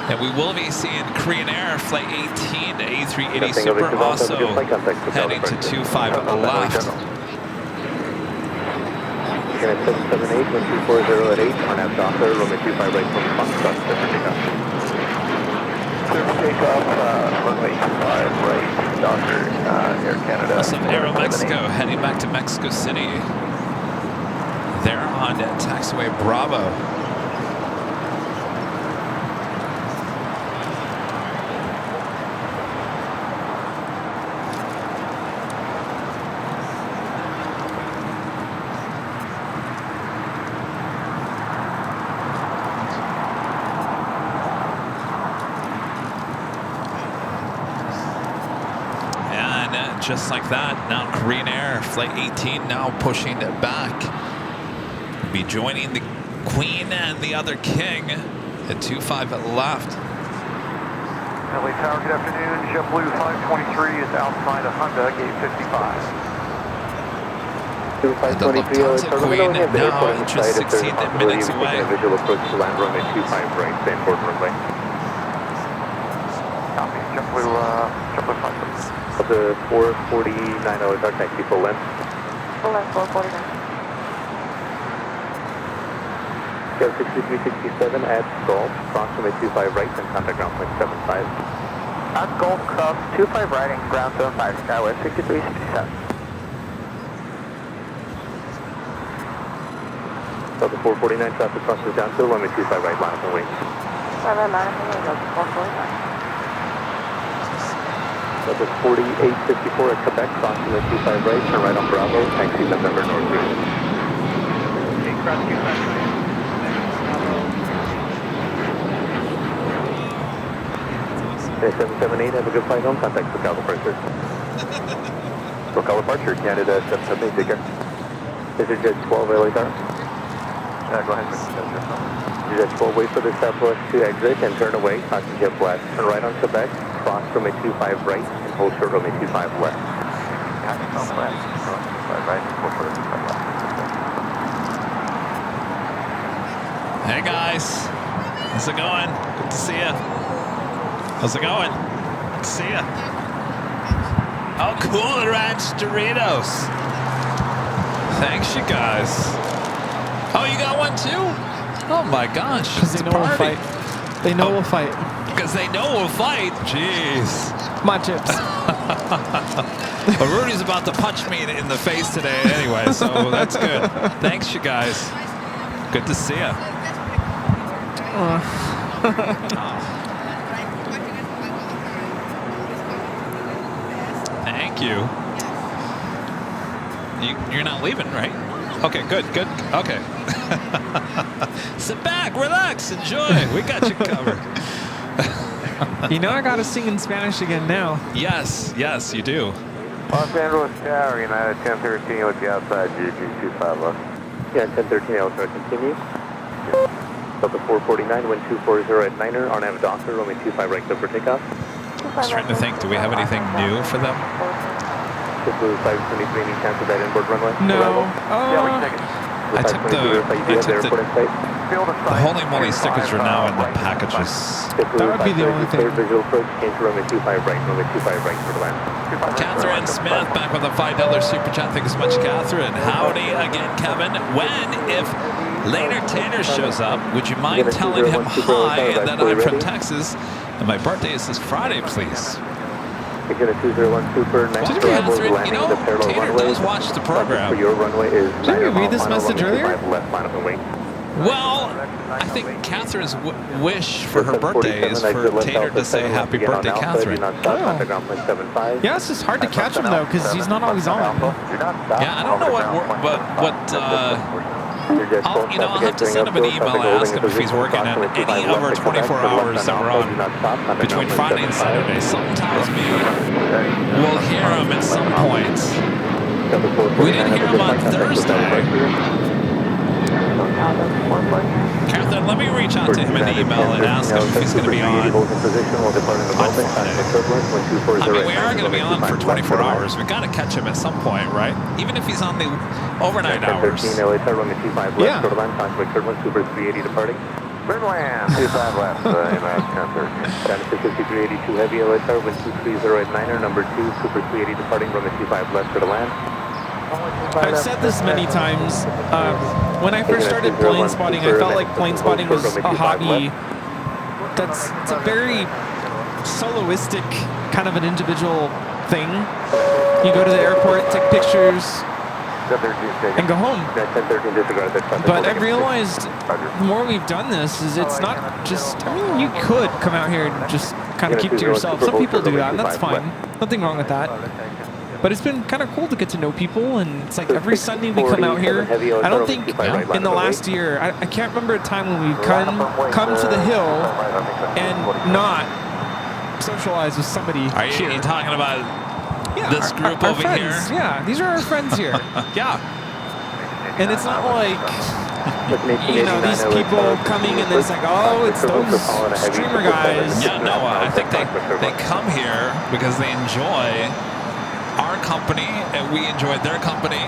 And we will be seeing Korean Air flight 18 to A380 Super also heading to 25 left. Again at 778, wind 240 at 8, RNAV Docker, runway 25 right from Foxtrot, clear for takeoff. Clear for takeoff, runway 25 right, Docker, Air Canada. Also Aero Mexico heading back to Mexico City. They're on taxiway Bravo. Just like that, now Korean Air Flight 18 now pushing it back. Be joining the Queen and the other King at 25 left. LA Tower, good afternoon. JetBlue 523 is outside of Honda, gate 55. And the Lufthansa Queen now just 16 minutes away. Visual approach to land runway 25 right, Sanford runway. Copy, JetBlue 523. Of the 449 LA Tower, taxi full length. Full length 449. Go 6367 at Golf, cross runway 25 right, and contact ground point 75. At Golf, cross 25 right and ground 75, Skywest 6367. So the 449 traffic crosses down to runway 25 right, line up and wing. Line up and wing, 449. That was 4854 at Quebec, crossing the 25 right, turn right on Bravo, taxi November North 3. Cross 25 right. Okay, 778, have a good flight home, contact SoCal departure. SoCal departure, Canada 778, take care. This is Jet 12 LA Tower. Go ahead, Mr. Jet 12, wait for the Southwest to exit and turn away, caution jet west. Turn right on Quebec, cross runway 25 right, and hold short runway 25 left. Caution west, 25 right, hold short 25 left. Hey guys, how's it going? Good to see you. How's it going? Good to see you. Oh, cool Ranch Doritos. Thanks, you guys. Oh, you got one too? Oh my gosh! Because they know we'll fight. They know we'll fight. Because they know we'll fight. Jeez. My chips. But Rudy's about to punch me in the face today anyway, so that's good. Thanks, you guys. Good to see you. Thank you. You're not leaving, right? Okay, good. Okay. Sit back, relax, enjoy. We got you covered. You know I gotta sing in Spanish again now. Yes, you do. Los Angeles Tower, United 1013 with the outside GG25 left. Yeah, 1013, I'll try to continue. Delta 449, wind 240 at Niner, RNAV Doctor, runway 25 right, clear for takeoff. Just trying to think, do we have anything new for them? JetBlue 523, any chance of that inboard runway? No. Yeah, we can take it. I took the holy moly stickers are now in the packages. That would be the only thing. Visual approach, change to runway 25 right, runway 25 right for the land. Catherine Smith back with a $5 super chat. Thanks so much, Catherine. Howdy again, Kevin. If Later Tanner shows up, would you mind telling him hi and that I'm from Texas and my birthday is this Friday, please? Get a 201 Super, next Did Catherine, you know, Tanner does watch the program. Your runway is did we read this message earlier? Left line of the wing. Well, I think Catherine's wish for her birthday is for Tanner to say happy birthday, Catherine. Oh. Yeah, it's just hard to catch him though, because he's not always on. Yeah, I don't know I'll have to send him an email and ask him if he's working on any of our 24 hours that we're on between Friday and Saturday. Something tells me we'll hear him at some point. We didn't hear him on Thursday. Catherine, let me reach out to him in the email and ask him if he's going to be on Friday. I mean, we are going to be on for 24 hours. We've got to catch him at some point, right? Even if he's on the overnight hours. Yeah. Birdland, 25 left, United 1013. San Francisco 382 heavy LSR, wind 230 at Niner, number 2, Super 380 departing, runway 25 left for the land. I've said this many times. When I first started plane spotting, I felt like plane spotting was a hobby. It's a very soloistic kind of an individual thing. You go to the airport, take pictures, and go home. But I've realized the more we've done this, is it's not just, I mean, you could come out here and just kind of keep to yourself. Some people do that, and that's fine. Nothing wrong with that. But it's been kind of cool to get to know people, and it's like every Sunday we come out here. I don't think in the last year, I can't remember a time when we've come to the hill and not socialize with somebody. Are you talking about this group our over friends. here? Yeah, these are our friends here. Yeah. And it's not like, you know, these people coming and it's like, oh, it's those streamer guys. Yeah, no, I think they come here because they enjoy our company and we enjoy their company.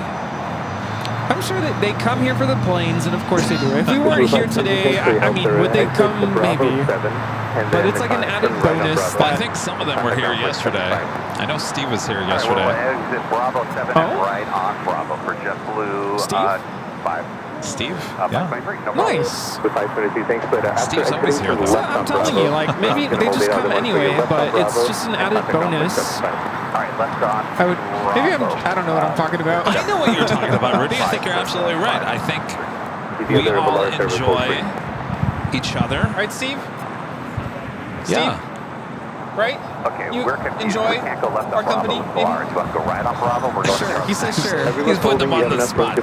I'm sure that they come here for the planes, and of course they do. If we weren't here today, I mean, would they come? Maybe. But it's like an added bonus. Well, I think some of them were here yesterday. I know Steve was here yesterday. Exit Bravo 7 and right on Bravo for JetBlue. Steve? 5. Steve? Yeah. Nice. Steve's always here, though. So I'm telling you, like, maybe they just come anyway, but it's just an added bonus. I don't know what I'm talking about. I know what you're talking about, Rudy. I think you're absolutely right. I think we all enjoy each other. Right, Steve? Yeah. Right? Okay, You we're confused. enjoy We can't go left our on Bravo company, with maybe? Florida. You want to go right on Bravo? We're going Sure. to He says sure. He's putting them on the spot.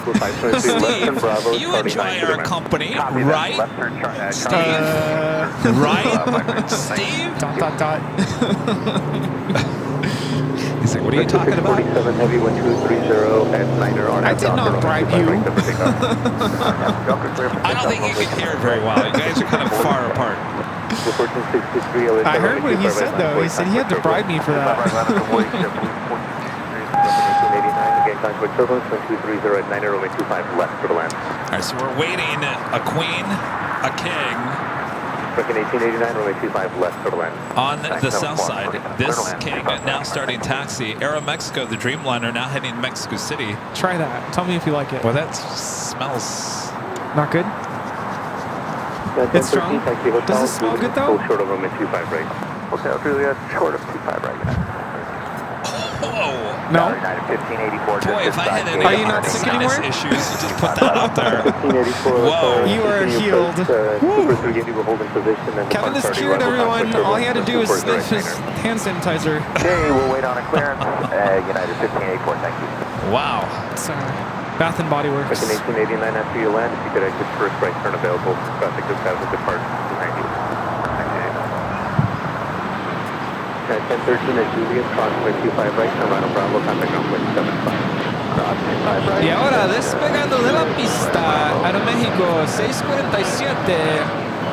Steve, you enjoy our company, right? Steve? Right? Steve? Dot. He's He's like, what are you talking about? 47 heavy 1230 at Niner on I did not bribe you. I don't think you can hear it very well. You guys are kind of far apart. I heard what he said, though. He said he had to bribe me for that. Again, contact turbulence 1230 at Niner, runway 25 left for the land. All right, so we're waiting a queen, a king. Breaking 1889, runway 25 left for the land. On the south side, this king now starting taxi. Aeromexico, the Dreamliner, now heading Mexico City. Try that. Tell me if you like it. Well, that smells... Not good? It's strong. Does it smell good, though? Short of runway 25 right. Hotel Juliet, short of 25 right. Whoa. No? Boy, if I had any sinus issues, you just put that out there. Whoa. You are healed. Super 380 will hold in position. And Kevin is cured, everyone. All he had to do was sniff his hand sanitizer. Okay, we'll wait on a clearance. United 1584, thank you. Wow. It's Bath and Body Works. Breaking 1889 after you land, if you could exit first right turn available. Traffic just has a depart behind you. 1013 at Juliet, crossway 25 right, turn right on Bravo, contact runway 75. Y ahora despegando de la pista, Aeroméxico 647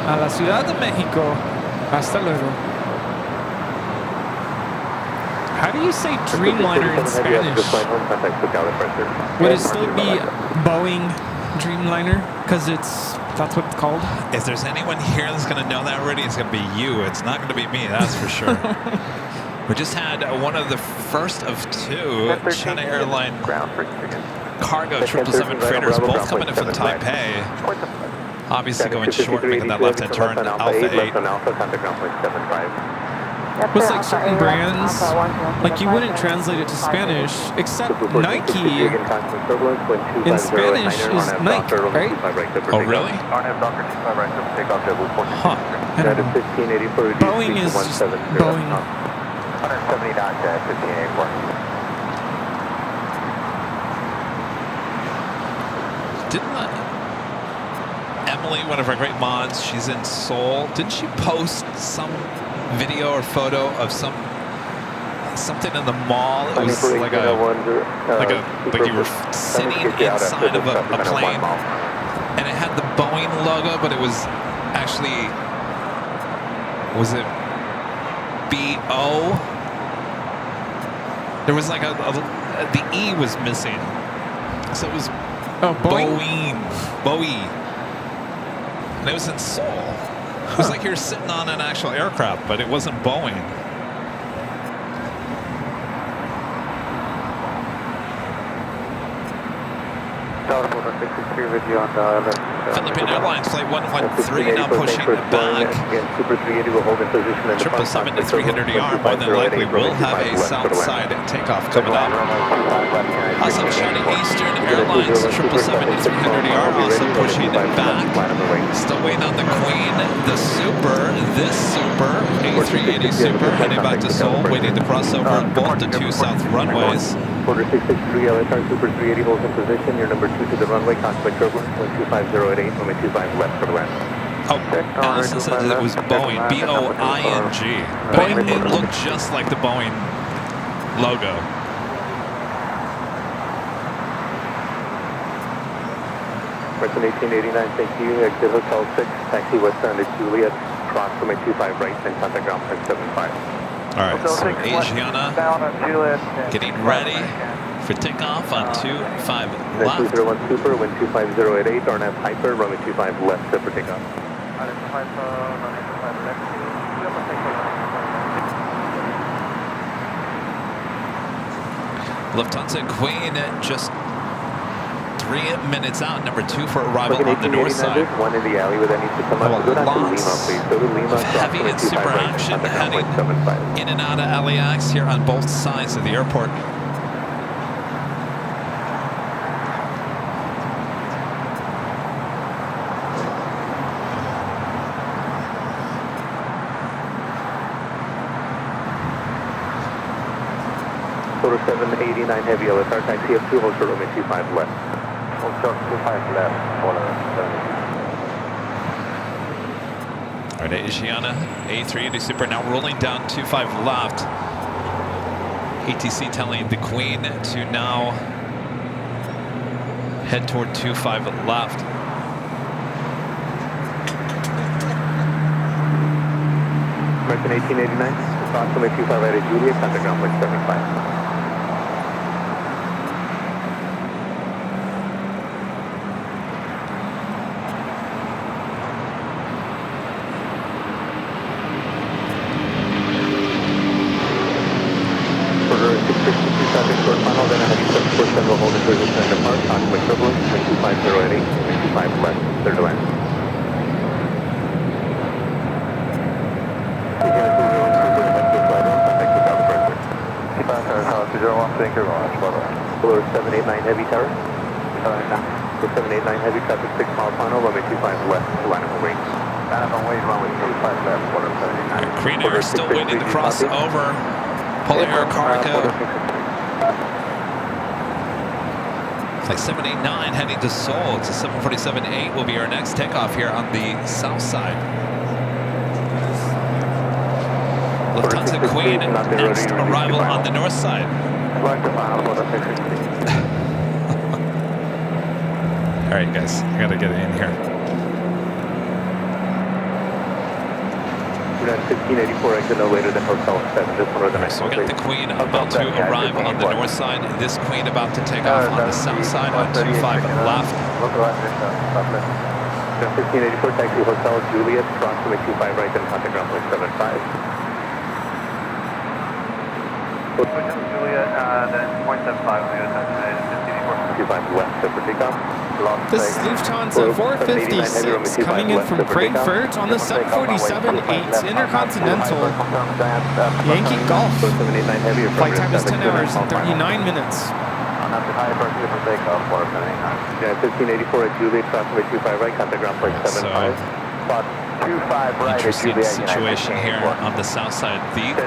a la Ciudad de México. Hasta luego. How do you say Dreamliner in Spanish? Would it still be Boeing Dreamliner? Because that's what it's called? If there's anyone here that's going to know that already, it's going to be you. It's not going to be me, that's for sure. We just had one of the first of two China Airline cargo 777 freighters, both coming in from Taipei. Obviously going short, making that left-hand turn, Alpha 8. With like certain brands, like you wouldn't translate it to Spanish, except Nike in Spanish is Nike, right? Oh, really? Huh. I don't know. Boeing is just Boeing. 170 knots at 1584. Didn't Emily, one of our great mods, she's in Seoul, didn't she post some video or photo of something in the mall? It was like you were sitting inside of a plane, and it had the Boeing logo, but it was actually, was it B-O? There was like the E was missing, so it was Boeing. And it was in Seoul. It was like you're sitting on an actual aircraft, but it wasn't Boeing. Philippine Airlines Flight 113 now pushing back. 777 to 300ER more than likely will have a south side takeoff coming up. Also China Eastern Airlines 777 to 300ER also pushing back. Still waiting on the Queen, the Super, this Super, A380 Super, heading back to Seoul, waiting to cross over both the two south runways. Order 663 LSR Super 380 holds in position. You're number 2 to the runway, contact turbulence, 12508, runway 25 left for the land. Oh, Allison said it was Boeing, B-O-I-N-G. But it looked just like the Boeing logo. Person 1889, thank you. Exit Hotel 6, taxi westbound to Juliet, cross runway 25 right, and contact ground point 75. All right, so Asiana getting ready for takeoff on 25 left. 201 Super, wind 25088, RNAV Hyper, runway 25 left, set for takeoff. Lufthansa Queen just 3 minutes out, number 2 for arrival on the north side. One in the alley where that needs to come up. Go down to Lima, please. Go to Lima, heavy and super action heading in and out of LAX here on both sides of the airport. Total 789 heavy LSR taxi up 2, hold short runway 25 left. Hold short 25 left, All right, Asiana, A380 Super now rolling down 25 left. ATC telling the Queen to now head toward 25 left. American 1889, approximately 25 right at Juliet, contact ground point 75. Order 662 traffic short final, then a heavy 747 will hold in position and depart, contact turbulence, 250 at 8, 25 left, clear to land. Below 789 Heavy Tower. 789 Heavy traffic 6 mile final, runway 25 left to line up range. Line up range, runway 25 left, quarter 79. Green Air still waiting to cross over. Polar Air Cargo. Flight 789 heading to Seoul. It's a 747-8 will be our next takeoff here on the south side. Lufthansa Queen, next arrival on the north side. All right, guys, I gotta get in here. We're at 1584, exit no later than Hotel 7, just under the next So we got the Queen about to arrive on the north side. This Queen about to take off on the south side on 25 left. 1584, taxi Hotel Juliet, approximately 25 right, then contact ground point 75. Juliet, then 0.75, 25 west, for takeoff. This is Lufthansa 456 coming in from Frankfurt on the 747-8 Intercontinental Yankee Golf. Flight time is 10 hours and 39 minutes. Yeah, 1584 at Juliet, approximately 25 right, contact ground point 75. Spot 25 right. Interesting situation here on the south side.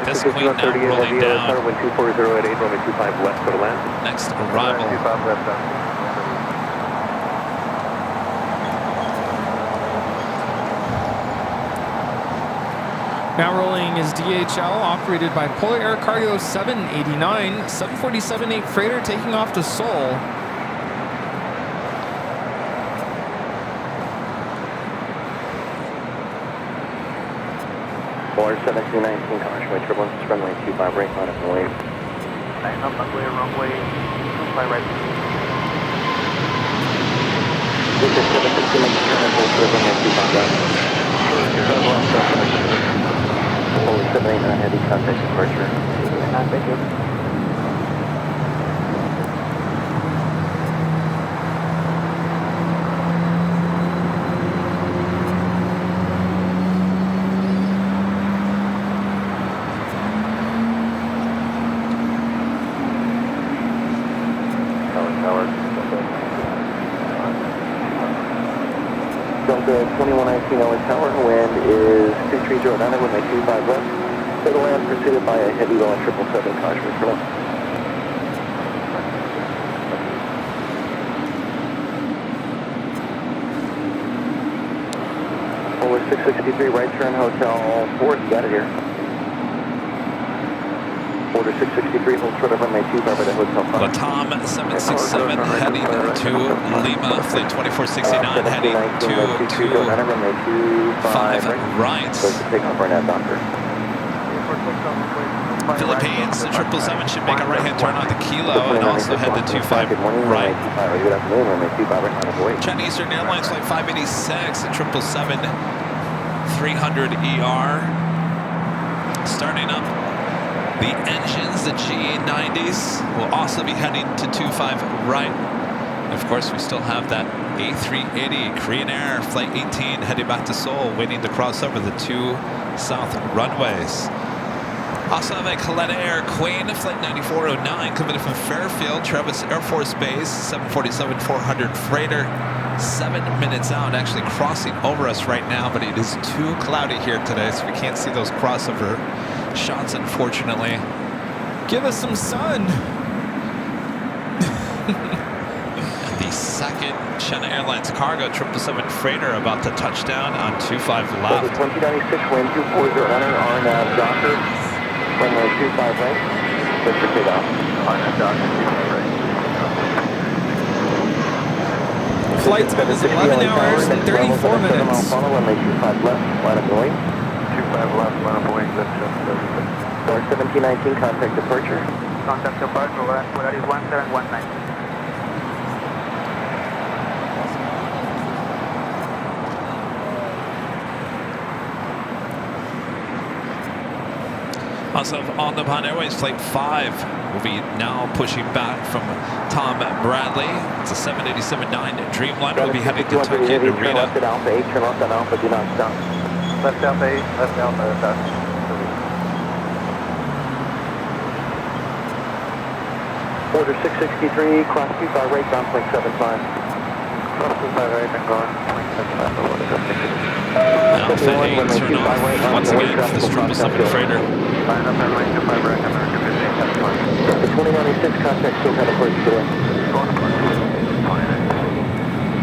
This Queen now rolling down. Wind 240 at 8, runway 25 left, go to land. Next arrival. Now rolling is DHL, operated by Polar Air Cargo 789, 747-8 freighter taking off to Seoul. Polar 1719, commercial way turbulence, runway 25 right, line up and wave. Line up and wave, runway 25 right. This is 760, make the turn and hold for runway 25 right. Polar 789 heavy contact departure. Thank you. Delta 2119 LA Tower, wind is 2309, runway 25 left. To the land, preceded by a heavy low 777, caution control. Polar 663, right turn, Hotel 4, got it here. Order 663, hold short of runway 25 at the Hotel 5. Latam 767 heading to Lima, flight 2469 heading to 25 right. Philippines, the 777 should make a right-hand turn on the Kilo and also head to 25 right. Chinese Eastern Airlines flight 586, the 777 300 ER starting up. The engines, the GE90s, will also be heading to 25 right. And of course, we still have that A380 Korean Air Flight 18 heading back to Seoul, waiting to cross over the 2 south runways. Also have a Kaleta Air Queen Flight 9409 coming in from Fairfield, Travis Air Force Base, 747-400 freighter. 7 minutes out, actually crossing over us right now, but it is too cloudy here today, so we can't see those crossover shots, unfortunately. Give us some sun. And the second China Airlines cargo 777 freighter about to touch down on 25 left. 2096, wind 240, runner, RNAV, Docker, runway 25 right. Good for takeoff. Flight time is 11 hours and 34 minutes. Follow runway 25 left, line up going. 25 left, line up going. Star 1719, contact departure. Contact departure, that is 1719. Also on the Pine Airways Flight 5 will be now pushing back from Tom Bradley. It's a 787-9 Dreamliner. We'll be heading to Tokyo Narita. Turn left at Alpha 8, turn left at Alpha, do not stop. Left Alpha 8, left Alpha, left Alpha. Order 663, cross 25 right, down 0.75. Cross 25 right, and gone 0.75. Alpha 8, turn off once again for this 777 freighter. Line up runway 25 right, American 15, the 2096 contact still had a first today. Going to Park 29.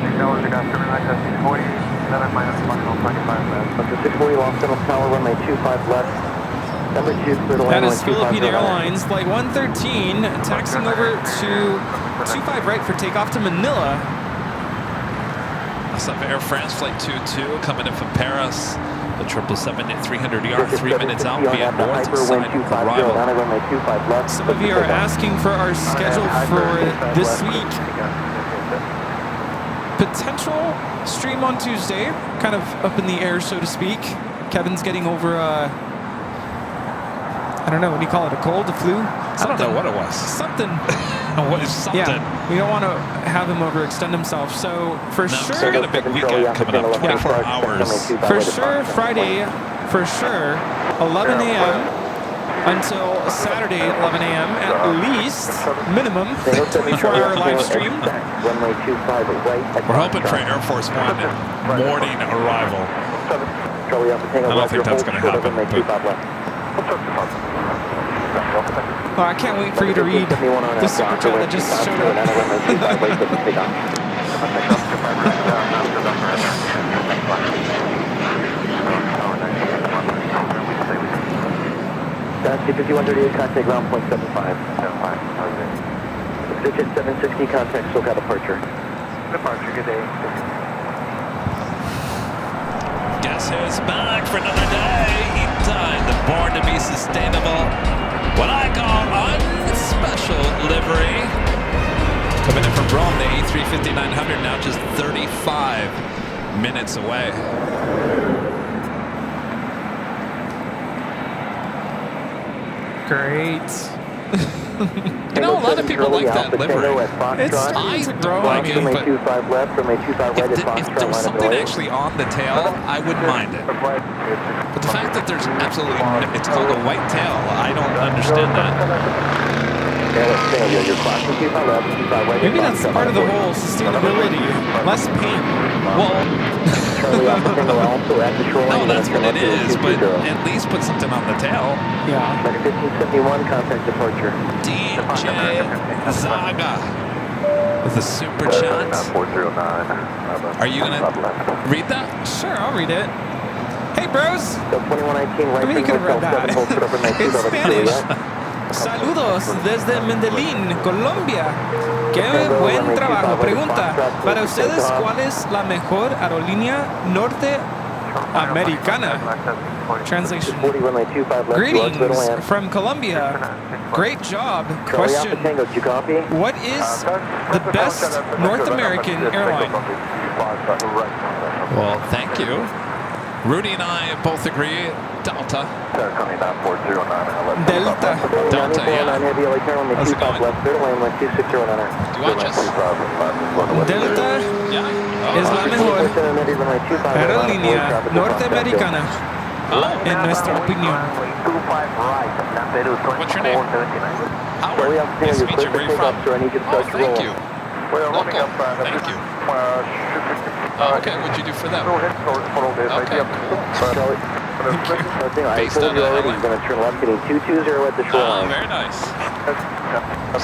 Signal is got turn right at 640, 11 minus 125 left. Up to 640, lost on tower, runway 25 left. Number 2, clear to That land, is Philippine Airlines, flight 113, taxiing over to 25 right for takeoff to Manila. Also Air France Flight 22 coming in from Paris. The 777-300ER, 3 minutes out via north side arrival. Some of you are asking for our schedule for this week. Potential stream on Tuesday, kind of up in the air, so to speak. Kevin's getting over I don't know, what do you call it, a cold, a flu? I don't know what it was. Something. What is something? Yeah, we don't want to have him overextend himself. So for sure, we got a big weekend coming up, 24 hours. For sure, Friday, for sure, 11 a.m. until Saturday, 11 a.m. at least, minimum, 24-hour live stream. We're hoping for Air Force One morning arrival. I don't think that's going to happen. Oh, I can't wait for you to read the super chat that just showed up. C5138, contact ground 0.75. 760, contact SoCal departure. Departure, good day. Guess who's back for another day? Eat time, the born to be sustainable. What I call unspecial livery. Coming in from Rome, the A350-900, now just 35 minutes away. Great. You know, a lot of people like that livery. It's I to don't grow like it, but if there was something actually on the tail, I wouldn't mind it. But the fact that there's absolutely it's called a white tail, I don't understand that. Maybe that's part of the whole sustainability. Less paint. Well, no, that's what it is, but at least put something on the tail. Yeah. 1571, contact departure. DJ Zaga with a super chat. 409. Are you going to read that? Sure, I'll read it. Hey, bros. 2119, right. I mean, you could have read that. In Spanish. Saludos desde Medellín, Colombia. Qué buen trabajo. Pregunta, para ustedes, ¿cuál es la mejor aerolínea norteamericana? Translation. Greetings from Colombia. Great job. Question. What is the best North American airline? Well, thank you. Rudy and I both agree. Delta. Delta. Delta, yeah. How's it going? Do you watch us? Delta Yeah. es la mejor aerolínea norteamericana, en nuestra opinión. What's your name? Howard. Nice to meet you. Where are you from? Oh, thank you. Local. Thank you. Oh, okay. What'd you do for them? Okay, cool. Based out of LA. Oh, very nice.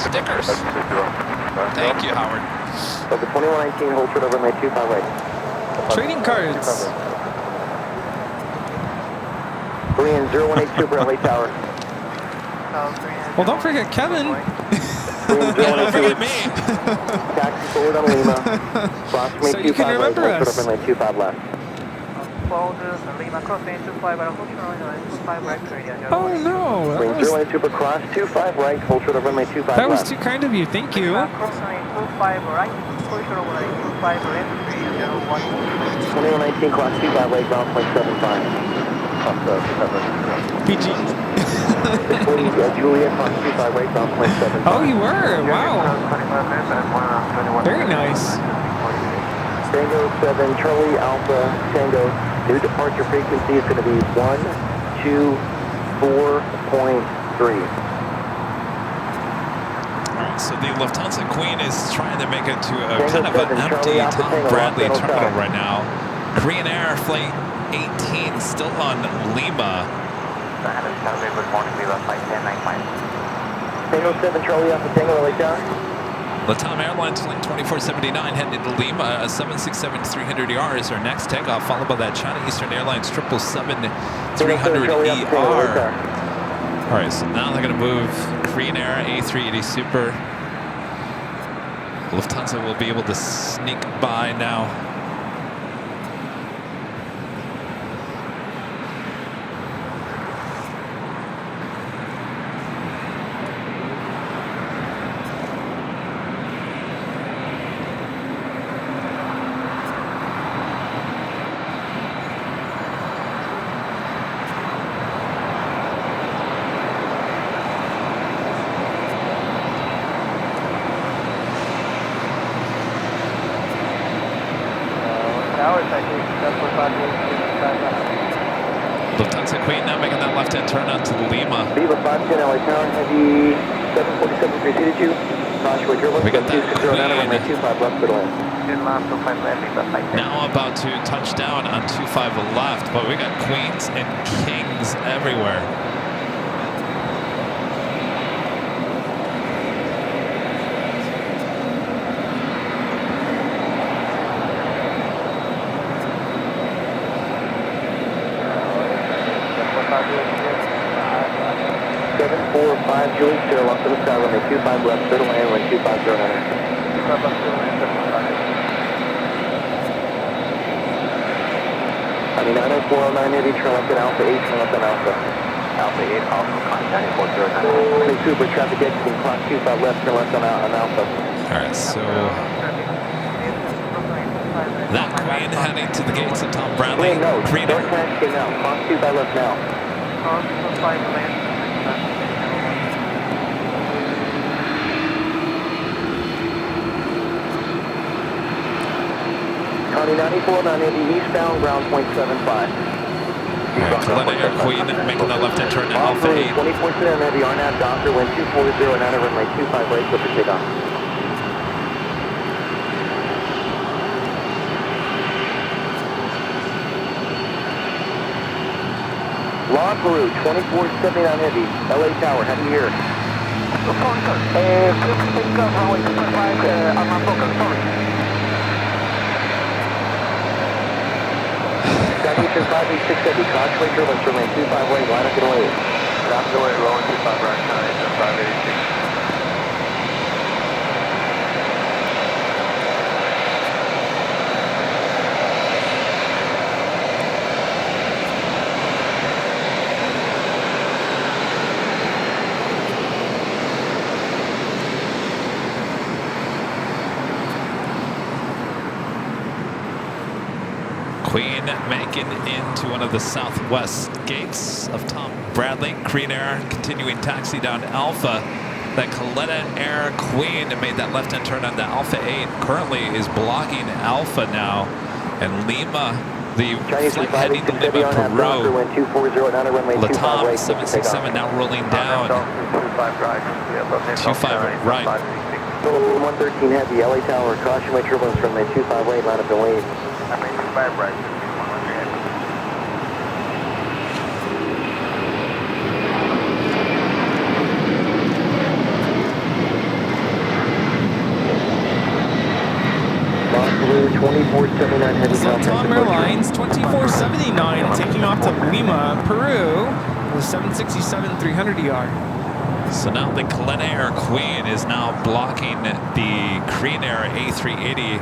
Stickers. Thank you, Howard. Trading cards. Korean 0182 for LA Tower. Well, don't forget Kevin. Don't forget me. Taxi forward on Lima. Cross runway So you 25 can right, remember hold short us. of runway 25 left. Oh no, Wings runway super cross 25 right, hold short of runway 25 that was left. too kind of you. Thank you. 2119 cross 25 right, ground point 75. PG. 640 Juliet cross 25 right, ground point 75. Oh, you were. Wow. Very nice. Tango 7, Charlie Alpha, Tango. New departure frequency is going to be 124.3. So the Lufthansa Queen is trying to make it to a kind of an empty Tom Bradley terminal right now. Korean Air Flight 18 still on Lima. Good morning, Viva Flight 1095. Tango 7, Charlie Alpha, Tango, LA Tower. Latam Airlines Flight 2479 headed to Lima. 767-300ER is our next takeoff, followed by that China Eastern Airlines 777-300ER. All right, so now they're going to move Korean Air A380 Super. Lufthansa will be able to sneak by now. Lufthansa Queen now making that left-hand turn onto Lima. Viva 510 LA Tower, heavy 747 preceded you. Joshua German, We got that 2609, runway 25 left, good line. Now about to touch down on 25 left, but we got queens and kings everywhere. Julie, Sierra, left to the sky, runway 25 left, clear to land, runway 250 9. I mean, 90409 heavy, turn left at Alpha 8, turn left on Alpha. Alpha 8, also contact 409. Plane Super, traffic exiting, cross 25 left, turn left on Alpha. All right, so that Queen heading to the gates of Tom Bradley. Queen, no, Korean start taxiing now, cross 25 left now. County 9490 eastbound, ground point 75. Atlanta Air Queen making that left-hand turn to Alpha 8. 24-7 heavy RNAV Doctor, wind 240 9 over runway 25 right, clip for takeoff. Log Peru, 2479 heavy, LA Tower, heading here. Please take off runway 25, I'm not focused, sorry. Skydition 586 heavy, contrary turbulence, remain 25 right, line up and away. Line up and away, rolling 25 right, Skydition 586. Queen making into one of the southwest gates of Tom Bradley. Korean Air continuing taxi down Alpha. That Atlanta Air Queen made that left-hand turn on the Alpha 8. Currently is blocking Alpha now. And Lima, the flight heading to Lima, Peru. Latam 767 now rolling down. 25 right. 113 heavy, LA Tower, caution my turbulence from the 25 right, line up and wave. I'm 25 right. Blue 2479 heavy. Latam Airlines 2479 taking off to Lima, Peru, with 767-300ER. So now the Air Queen is now blocking the Korean Air A380,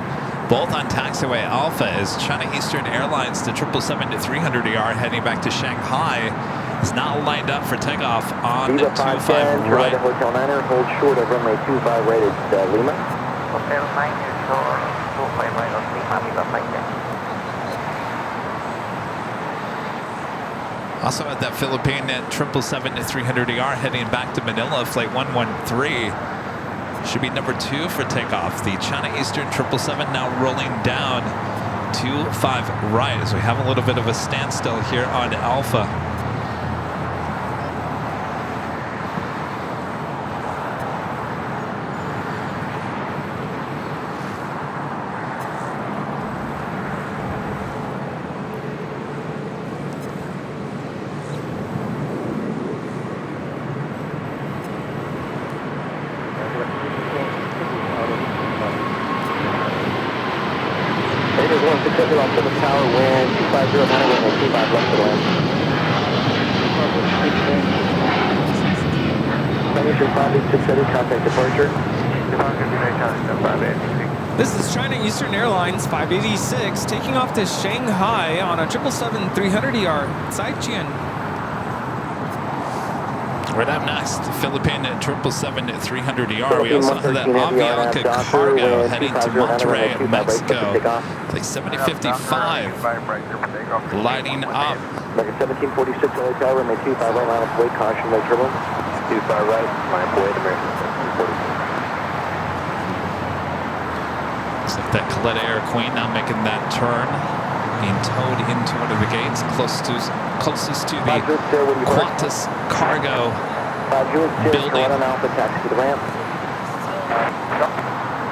both on taxiway Alpha, as China Eastern Airlines, the 777-300ER heading back to Shanghai, is now lined up for takeoff on 25 right. Hotel Niner, hold short of runway 25 right at Lima. Hotel Niner, short 25 right of Lima, Viva 510. Also at that Philippine 777-300ER heading back to Manila, flight 113. Should be number 2 for takeoff. The China Eastern 777 now rolling down 25 right as we have a little bit of a standstill here on Alpha. On Plymouth Tower, wind 250, runway 25 left to land. Planetary 5860, contact departure. This is China Eastern Airlines 586 taking off to Shanghai on a 777-300ER. Zaijian. Right up next, the Philippine 777-300ER. We also have that Avianca Cargo heading to Monterrey, Mexico. Like 7055 lighting up. 1746 only tower, runway 25 right, line up way, caution, right turbulence. 25 right, line up way, American 1746. Looks like that Air Queen now making that turn, being towed into one of the gates closest to the Qantas Cargo building. Right on Alpha, taxi to the ramp.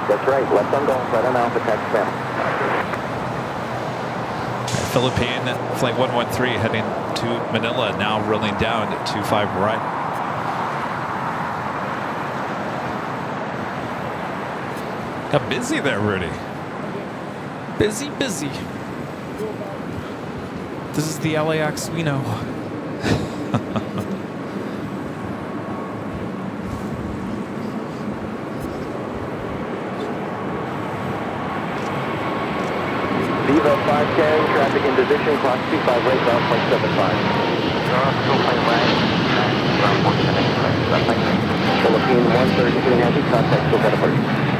That's right, left on golf, right on Alpha, taxi ramp. Philippine flight 113 heading to Manila, now rolling down to 25 right. Got busy there, Rudy. Busy, busy. This is the LAX we know. Viva 510, traffic in position, clock 25 right, ground point 75. Philippine 113 heavy, contact still departure.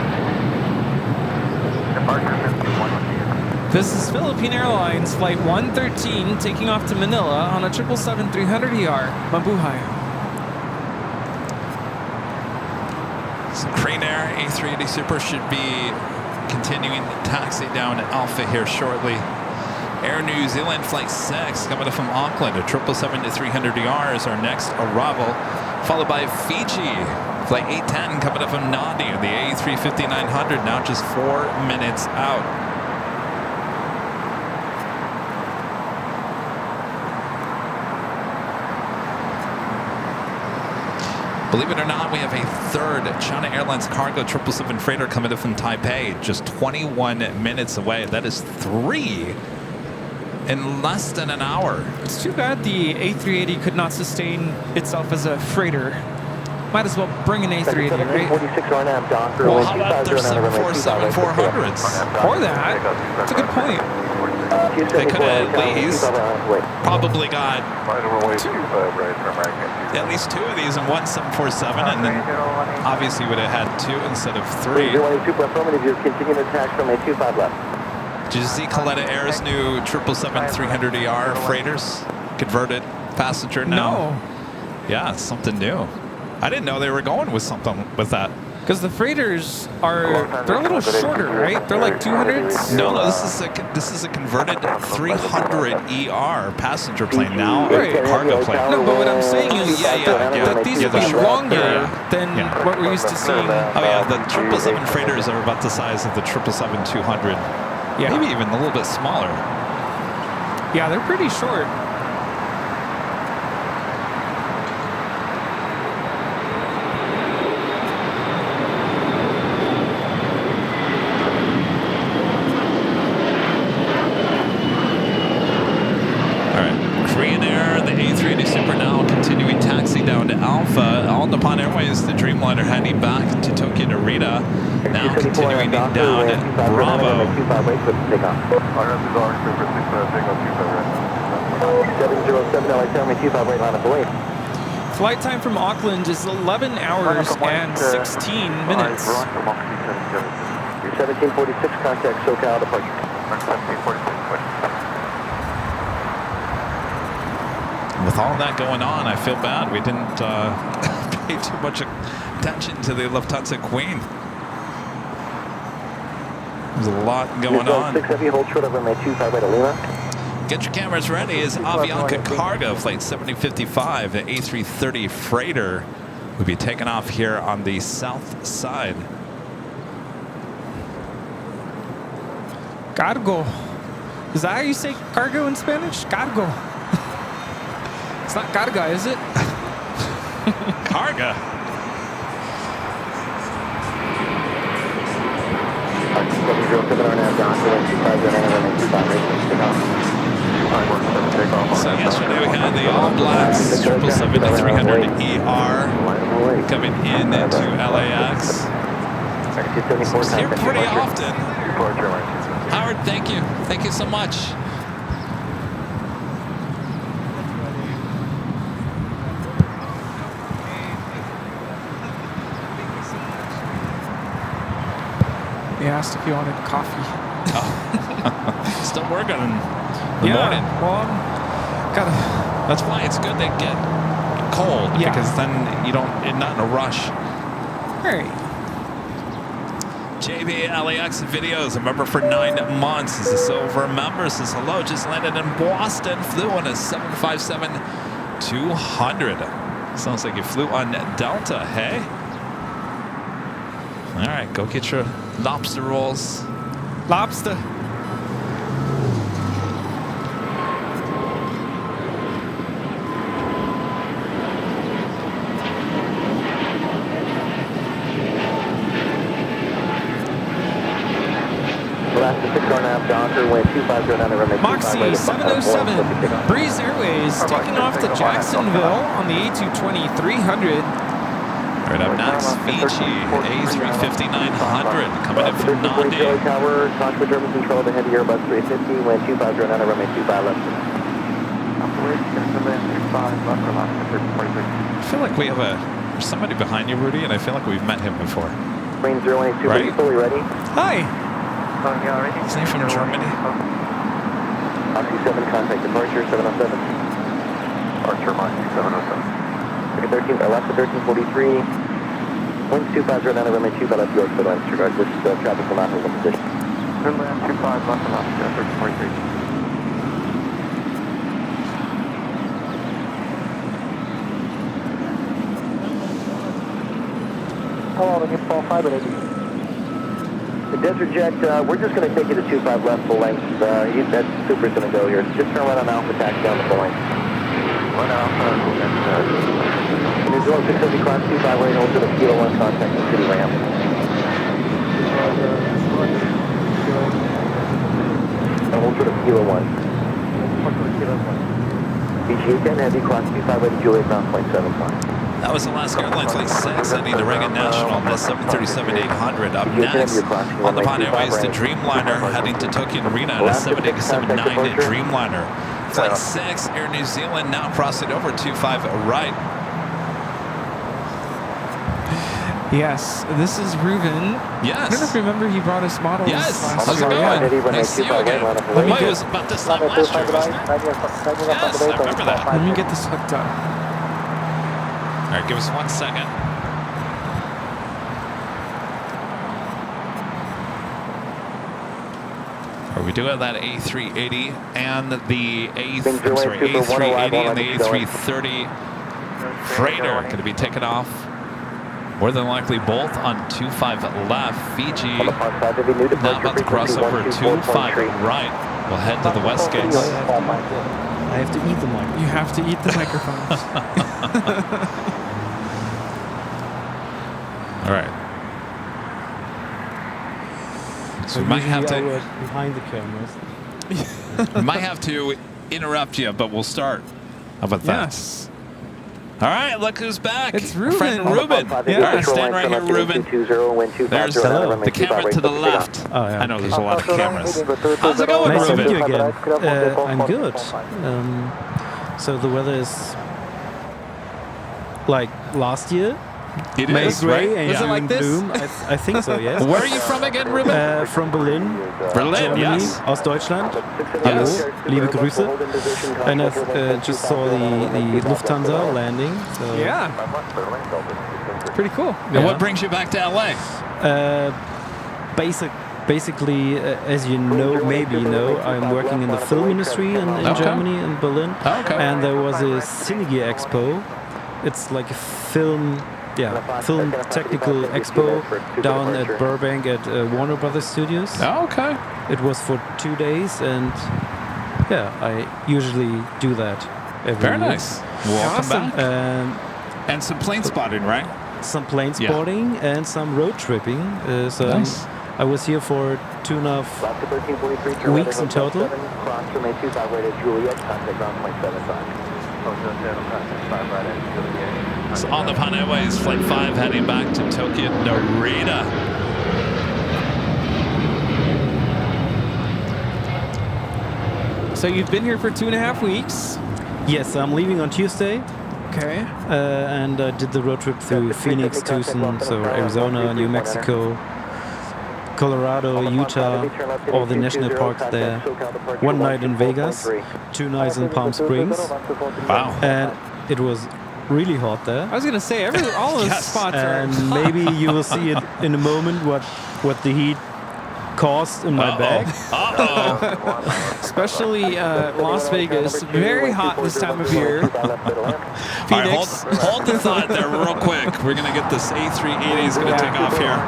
This is Philippine Airlines Flight 113 taking off to Manila on a 777-300ER. Mabuhay. So Korean Air A380 Super should be continuing the taxi down to Alpha here shortly. Air New Zealand Flight 6 coming up from Auckland. A 777-300ER is our next arrival, followed by Fiji. Flight 810 coming up from Nadi. The A350-900 now just 4 minutes out. Believe it or not, we have a third China Airlines Cargo 777 freighter coming in from Taipei, just 21 minutes away. That is 3 in less than an hour. It's too bad the A380 could not sustain itself as a freighter. Might as well bring an A380, right? Well, how about their 747-400s? Or that. That's a good point. They could have at least probably got at least 2 of these in one 747, and then obviously would have had 2 instead of 3. Continue to tax from a 25 left. Did you see Coletta Air's new 777-300ER freighters? Converted passenger now? No. Yeah, it's something new. I didn't know they were going with something with that. Because the freighters they're a little shorter, right? They're like 200s? No, this is a converted 300ER passenger plane now, right. a cargo plane. No, but what I'm saying is that these will be longer than what we're used to seeing. Oh yeah, the 777 freighters are about the size of the 777-200. Yeah. Maybe even a little bit smaller. Yeah, they're pretty short. Korean Air, the A380 Super now continuing taxi taxi down to Alpha. All Nippon Airways, the Dreamliner heading back to Tokyo Narita. Now continuing down Bravo. 707, tell me 25 right line of delay. Flight time from Auckland is 11 hours and 16 minutes. Your 1746 contact SoCal departure. 1746. With all that going on, I feel bad we didn't pay too much attention to the Lufthansa Queen. There's a lot going on. 6 Heavy, hold short of runway 25 right to Lima. Get your cameras ready as Avianca Cargo Flight 7055, the A330 freighter, will be taking off here on the south side. Cargo. Is that how you say cargo in Spanish? Cargo. It's not carga, is it? Carga. So yesterday we had the All Blacks 777-300ER coming in to LAX. It's here pretty often. Howard, thank you. Thank you so much. He asked if you wanted coffee. Oh. Still working in the morning. Well, gotta. That's why it's good to get cold, because then you're not in a rush. Hey. JB LAX videos, a member for 9 months. This is Silver member. Says hello, just landed in Boston, flew on a 757-200. Sounds like you flew on Delta, hey? All right, go get your lobster rolls. Lobster. Moxie 707, Breeze Airways taking off to Jacksonville on the A220-300. Right up next, Fiji A350-900 coming in from Nandi. Tower, Contra German control the head of Airbus 350, wind 2509, runway 25 left. I feel like we have there's somebody behind you, Rudy, and I feel like we've met him before. Plane 082, right? Fully ready. Hi. Is he from Germany? Moxie 7, contact departure 707. Departure Moxie 707. Left to 1343. Winds 2509, runway 25 left, York, for left. Disregard this traffic will not hold in position. Runway 25 left and left, 1343. Hello, the Fall 5 at 80. The Desert Jet, we're just going to take you to 25 left full length. That Super's going to go here. Just turn right on Alpha, taxi down the full length. One Alpha, New Zealand 670 class 25 right, hold to the Kilo 1 contact the city ramp. Hold to the Kilo 1. BG 10 heavy class 25 ready, Juliet ground point 75. That was Alaska Airlines Flight 6 heading to Reagan National on the 737-800. Up next, on the Nippon Airways, the Dreamliner heading to Tokyo Narita on a 787-9 Dreamliner. Flight 6, Air New Zealand now crossing over 25 right. Yes, this is Ruben. Yes. I don't know if you remember he brought us models. Yes. last How's it year. going? Yeah. Nice to see you again. It was about this time last year, wasn't it? Yes, I remember that. Let me get this hooked up. All right, give us 1 second. Are we doing that A380 and the A380 and the A330 freighter going to be taken off? More than likely both on 25 left. Fiji now about to cross over 25 right. We'll head to the west gates. I have to eat the mic. You have to eat the microphones. All right. So we might have to behind the cameras. we might have to interrupt you, but we'll start. How about that? Yes. All right, look who's back. It's Ruben. Friend Ruben. Yeah. All right, stand right here, Ruben. There's the camera to the left. Oh, yeah. I know there's a lot of cameras. How's it going, Nice to Ruben? meet you again. I'm good. So the weather is like last year. It May is, gray right? and Is it like this? gloom. I think so, yes. Where are you from again, Ruben? From Berlin. Berlin, Germany, yes. aus Deutschland. Yes. Hallo, liebe Grüße. And I just saw the Lufthansa landing. So Yeah. Pretty cool. And what brings you back to LA? Basically, as you know, maybe you know, I'm working in the film industry in Okay. Germany, in Berlin. Okay. And there was a Cinegi Expo. It's like a film technical expo down at Burbank at Warner Brothers Studios. Oh, okay. It was for 2 days, and yeah, I usually do that every Very year. nice. Welcome back. And And some plane spotting, right? some plane Yeah. spotting and some road tripping. So Nice. I was here for 2.5 weeks in total. So on the Pan Airways Flight 5 heading back to Tokyo Narita. So you've been here for 2.5 weeks. Yes, I'm leaving on Tuesday. Okay. And I did the road trip through Phoenix, Tucson, so Arizona, New Mexico, Colorado, Utah, all the national parks there. 1 night in Vegas, 2 nights in Palm Springs. Wow. And it was really hot there. I was gonna say all those spots are. And maybe you will see it in a moment what the heat caused in my bag. Especially Las Vegas, very hot this time of year. All right, hold the thought there real quick. We're going to get this A380 is going to take off here.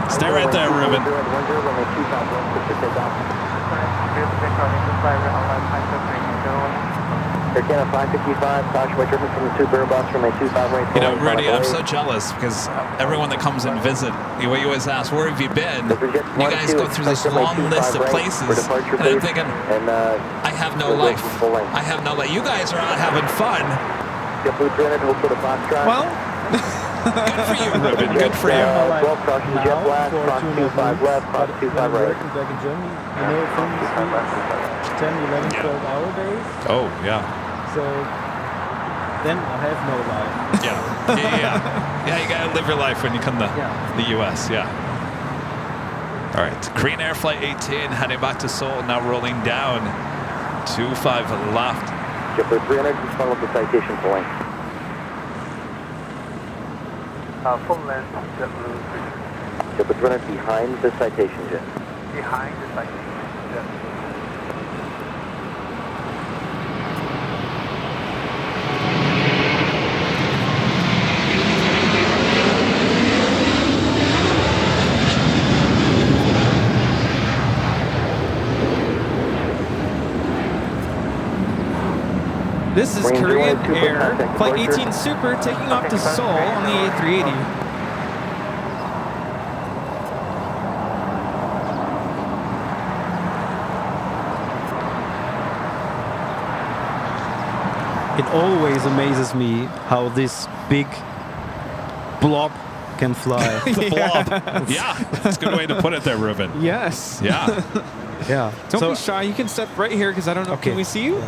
Stay right there, Ruben. You know, Rudy, I'm so jealous because everyone that comes and visit, you always ask, where have you been? You guys go through this long list of places, and I'm thinking, I have no life. I have no life. You guys are out having fun. Well, Good for you, Ruben. Good for you. Now for 2.5 weeks, but I'm working back in Germany. You know, film industry, 10, 11, 12-hour days. Oh, yeah. So then I have no life. Yeah, you gotta live your life when you come to the U.S., yeah. All right, Korean Air Flight 18 heading back to Seoul, now rolling down. 25 left. JetBlue 300, just follow the citation point. Full length, JetBlue 300. JetBlue 300 behind the citation jet. Behind the citation jet. this is Korean Air Flight 18 Super taking off to Seoul on the A380. It always amazes me how this big blob can fly. The blob. Yeah, that's a good way to put it there, Ruben. Yes. Yeah. Yeah. Don't be shy. You can step right here because I don't know. Okay. Can we see you?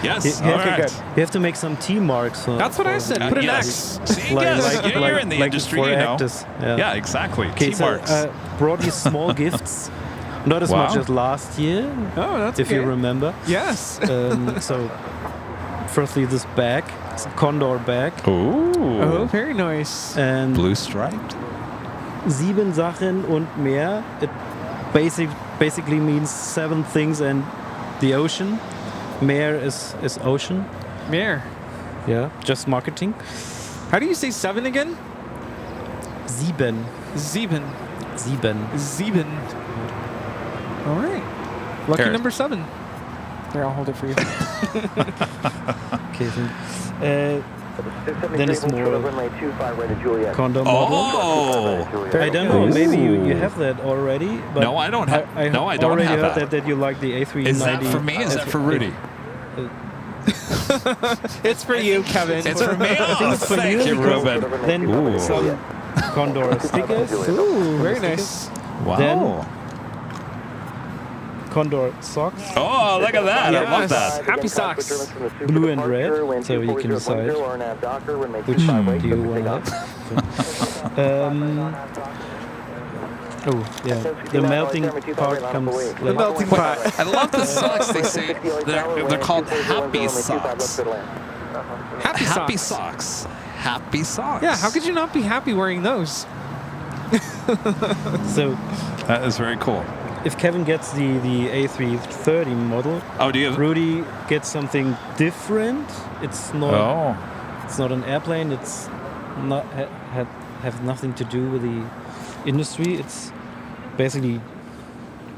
Yes. You All have, right. to, you have to make some T marks. That's what I said. Put an yes. X. See, yes. You're in the industry, for you know. actors. Yeah, exactly. Okay, T marks. so brought you small gifts. Not as Wow. much as last year, Oh, that's if okay. you remember. Yes. So, firstly, this bag. It's a Condor bag. Ooh. Oh, very nice. And Blue striped. 7 Sachen und mehr. It basically means 7 things and the ocean. Meer is ocean. Meer. Yeah, just marketing. How do you say 7 again? 7. 7. 7. All right. Lucky Here. number 7. Here, I'll hold it for you. Okay, then it's more Condor model. Oh. I don't know. Maybe you have that already. But No, I don't have. I no, I don't already have heard that. that you like the A390. Is that for me? Is that for Rudy? It's for you, Kevin. It's for me. I think it's for Thank you, because Ruben. Then some Condor stickers. Ooh, very nice. Wow. Then Condor socks, Oh, look at that. I love that. Happy socks. blue and red, so you can decide which do you want. Oh, yeah. The melting part comes The later. melting pot. I love the socks. They say they're called happy socks. Happy socks. Happy socks. Yeah, how could you not be happy wearing those? So That is very cool. if Kevin gets the A330 model, Oh, do you? Rudy gets something different. It's not. Oh. It's not an airplane. It's not have nothing to do with the industry. It's basically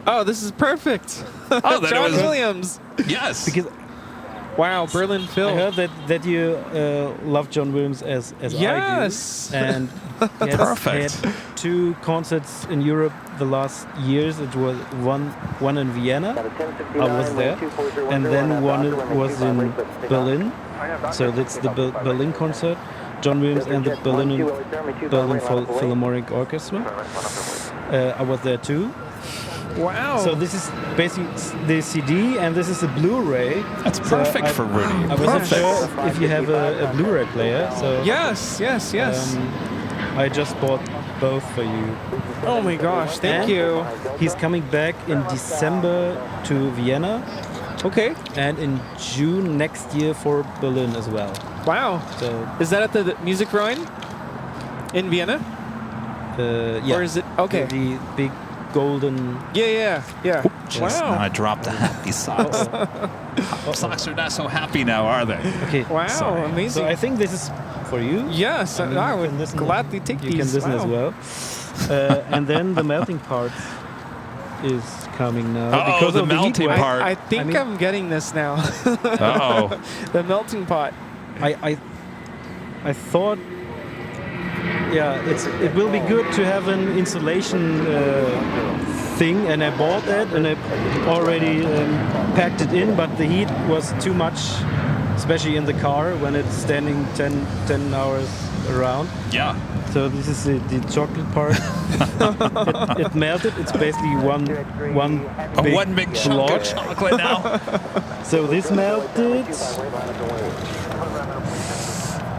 Oh, this is perfect. Oh, that John was- Williams. Yes. because Wow, Berlin Phil. I heard that you love John Williams as Yes. I do, and he Perfect. had 2 concerts in Europe the last years. It was one in Vienna. I was there, and then one was in Berlin. So that's the Berlin concert. John Williams and the Berlin Philharmonic Orchestra. I was there too. Wow. So this is basically the CD, and this is the Blu-ray. That's perfect for Rudy. I wasn't sure if you have a Blu-ray player, so yes. I just bought both for you. Oh my gosh, thank And you. He's coming back in December to Vienna, Okay. and in June next year for Berlin as well. Wow. So Is that at the Music Rhine in Vienna? yeah, Or is it okay? the big golden. Yeah. Just Wow. now I dropped the happy socks. Socks are not so happy now, are they? Okay. Wow, Sorry. amazing. So I think this is for you. Yes, I mean, I you would can listen- gladly take You these. can listen Wow. as well. And then the melting part is coming now. Uh-oh, because the of heat melting wave. part. I think I mean- I'm getting this now. Uh-oh. The melting pot. I thought, yeah, it will be good to have an insulation thing, and I bought that, and I already packed it in, but the heat was too much, especially in the car when it's standing 10 hours around. Yeah. So this is the chocolate part. it melted. It's basically one Big chunk block. of chocolate now. So this melted.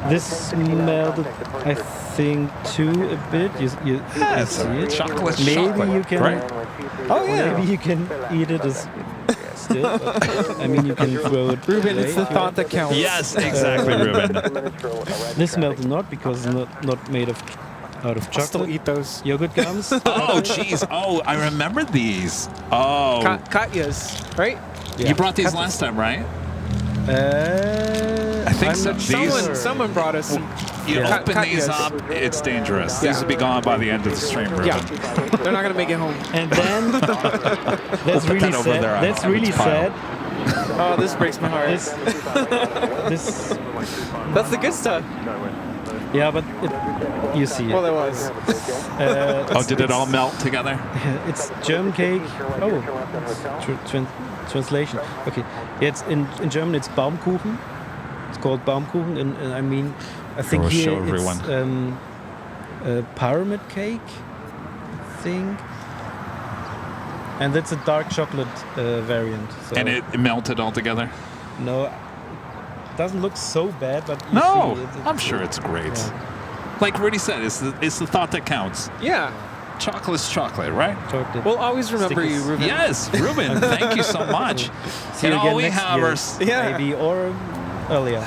This melted, I think, too a bit. You see it? Chocolate, Maybe chocolate, you can. right? Oh yeah. Maybe you can eat it as still. I mean, you can throw it. Ruben, away it's the if you thought that counts. Yes, exactly, Ruben. want. This melted not because it's not made out of I'll still chocolate. eat those. Yogurt gums. Oh, jeez. Oh, I remember these. Oh. Katya's, right? You brought these last time, right? I think so. Someone brought us some. You Yeah. open these up, it's dangerous. These will be gone by the end of the stream, Ruben. Yeah, they're not gonna make it home. And then that's put really that over sad. there on That's Kevin's really pile. sad. Oh, this breaks my heart. This That's the good stuff. yeah, but you see it. Well, there was. Oh, did it all melt together? It's German cake. Oh, translation. Okay, yeah, it's in German. It's Baumkuchen. It's called Baumkuchen, and I mean, I think We'll here show everyone. it's a pyramid cake thing, and that's a dark chocolate variant. So And it melted all together? no, it doesn't look so bad, but you No, see it. I'm sure it's great. Yeah. Like Rudy said, it's the thought that counts. Yeah. Chocolate's chocolate, right? Chocolate. We'll always remember Stickers. you, Ruben. Yes, Ruben, thank you so much. See And you all again we next have year, Yeah. maybe or earlier.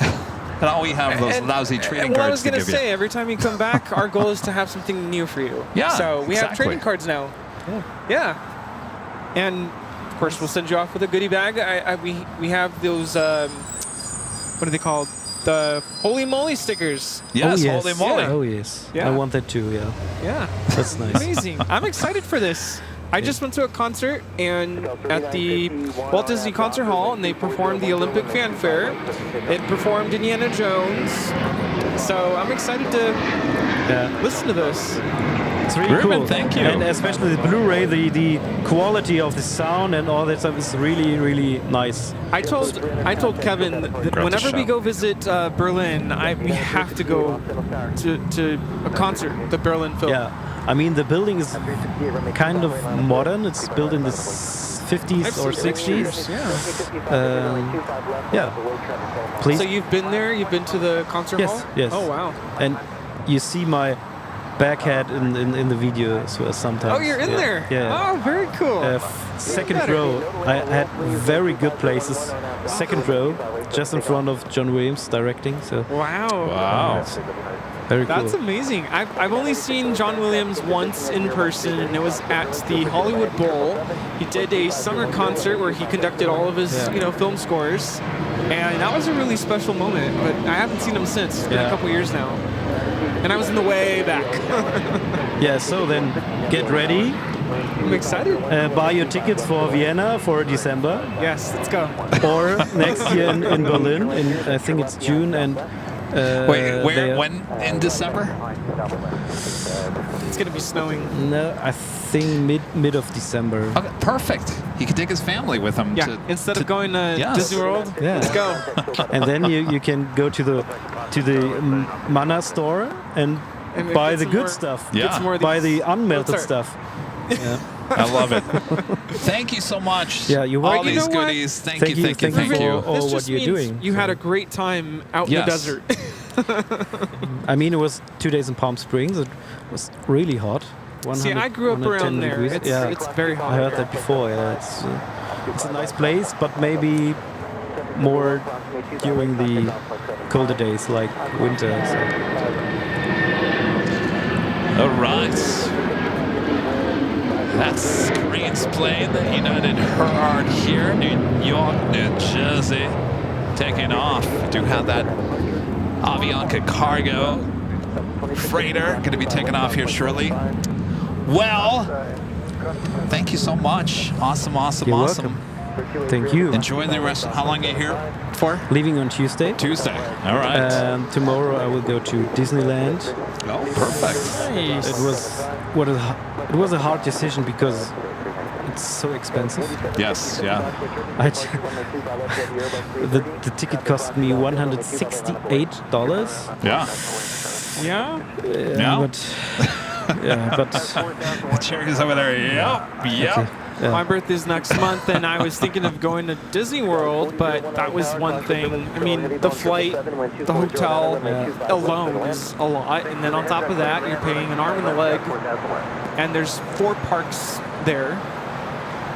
and all we have are those lousy trading and what I cards was to gonna give say, you. every time you come back, our goal is to have something new for you. Yeah, So we have exactly. trading cards now. Yeah. And of course, we'll send you off with a goodie bag. We have those. What are they called? The Holy Moly stickers. Yes, oh, yes. holy moly. Oh yes. Yeah. I want that too. Yeah. Yeah. That's nice. Amazing. I'm excited for this. I just went to a concert and at the Walt Disney Concert Hall, and they performed the Olympic Fanfare. It performed Indiana Jones. So I'm excited to listen to this. It's really Ruben, cool. thank you. And especially the Blu-ray, the quality of the sound and all that stuff is really, really nice. I told Kevin that whenever we go visit Berlin, we have to go to a concert that Berlin filmed. Yeah, I mean the building is kind of modern. It's built in the 50s or 60s. Yeah. Please. So you've been there? You've been to the concert hall? Yes. Oh wow. And you see my backhead in the video as well sometimes. Oh, you're in there? Yeah. Oh, very cool. Second row. I had very good places. Second row, just in front of John Williams directing. So. Wow. Very cool. That's amazing. I've only seen John Williams once in person, and it was at the Hollywood Bowl. He did a summer concert where he conducted all of his film scores, and that was a really special moment. But I haven't seen him since. It's been a couple years now, and I was in the way back. Yeah. So then, get ready. I'm excited. Buy your tickets for Vienna for December. Yes, let's go. Or next year in Berlin. I think it's June and. Wait, when in December? It's gonna be snowing. No, I think mid of December. Okay, perfect. He can take his family with him. Yeah, instead of going to Disney World, let's go. And then you can go to the Mana store and buy the good stuff. Yeah. Buy the unmelted stuff. Yeah. I love it. Thank you so much. Yeah, you're welcome. All these goodies. Thank you. Thank you for all what you're doing. You had a great time out in the desert. I mean, it was 2 days in Palm Springs. It was really hot. See, I grew up around there. It's very hot. I heard that before. Yeah, it's a nice place, but maybe more during the colder days, like winter. So. All right. That's Green's plane, the United Herald here, New York, New Jersey, taking off. We do have that Avianca cargo freighter going to be taking off here shortly. Well, thank you so much. Awesome. You're welcome. Thank you. Enjoy the rest. How long are you here for? Leaving on Tuesday. All right. Tomorrow I will go to Disneyland. Oh, perfect. Nice. It was a hard decision because it's so expensive. Yes, yeah. The ticket cost me $168. Yeah. Yeah? But Cherry's over there. Yep. Okay. Yeah. My birthday's next month, and I was thinking of going to Disney World, but that was one thing. I mean, the flight, the hotel alone is a lot, and then on top of that, you're paying an arm and a leg, and there's 4 parks there.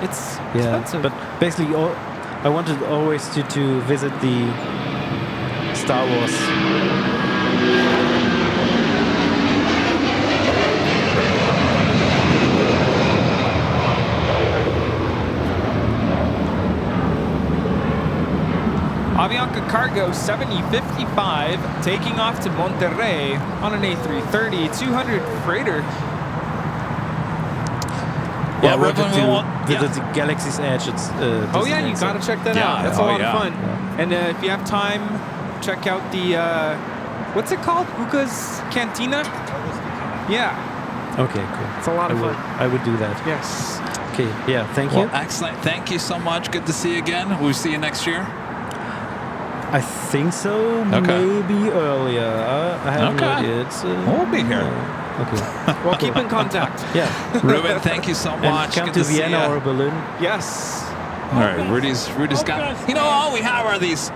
It's expensive. But basically, I wanted always to visit the Star Wars. Avianca Cargo 7055 taking off to Monterrey on an A330 200 freighter. Yeah, we're going to the Galaxy's Edge. It's, oh yeah, you gotta check that out. That's a lot of fun. And if you have time, check out the what's it called? Uka's Cantina. Yeah. Okay, cool. It's a lot of fun. I would do that. Yes. Okay. Yeah. Thank you. Excellent. Thank you so much. Good to see you again. We'll see you next year. I think so. Maybe earlier. I haven't heard yet. We'll be here. Okay. Well, keep in contact. Yeah. Ruben, thank you so much. Come to Vienna or Berlin. Yes. All right, Rudy's got. You know, all we have are these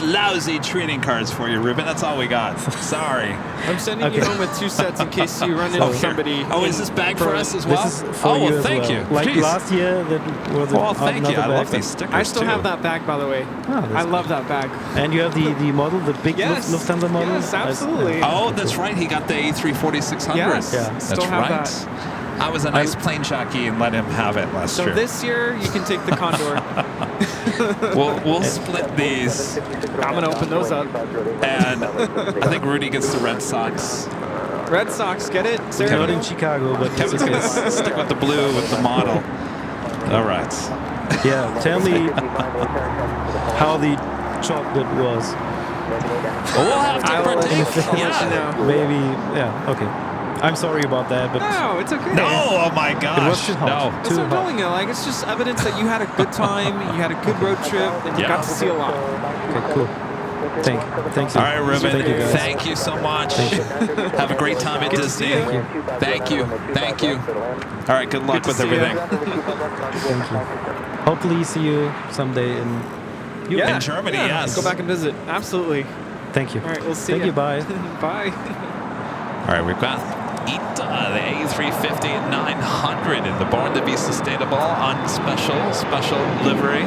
lousy training cards for you, Ruben. That's all we got. Sorry. I'm sending you home with 2 sets in case you run into somebody. Oh, is this bag for us as well? This is for you as thank you. Like Jeez. last year, that was thank you. I love these stickers I still have that bag, by the way. I love that bag. And you have the model, the big Lufthansa model? Yes, absolutely. Oh, that's right. He got the A340-600. Yes. Yeah. That's Still have right. that. I was a nice plane jockey and let him have it last year. So this year, you can take the Condor. We'll split these. I'm going to open those up. And I think Rudy gets the Red Sox. Red Sox, get it? Not in Chicago, but Kevin's going to stick with the blue with the model. All right. Yeah, tell me how the chocolate was. Well, we'll have to Maybe, I'm sorry about that, but No, it's okay. No, oh my gosh. it was too hot. No. That's Too what I'm hot. telling you. Like, it's just evidence that you had a good time, you had a good road trip, and you got to see a lot. Okay, cool. Thank you. All right, Ruben. Thank you, guys. Thank you so much. Have a great time at Good to see Disney. you. Thank you. Thank you. All right, good luck Good to with see everything. Thank you. Hopefully see you someday in Yeah. In Germany, Yeah, yes. Go back and visit. Absolutely. Thank you. All right, we'll see Thank you, bye. Bye. All right, we've got ITA, the A350 900 in the Born to Be Sustainable on special livery.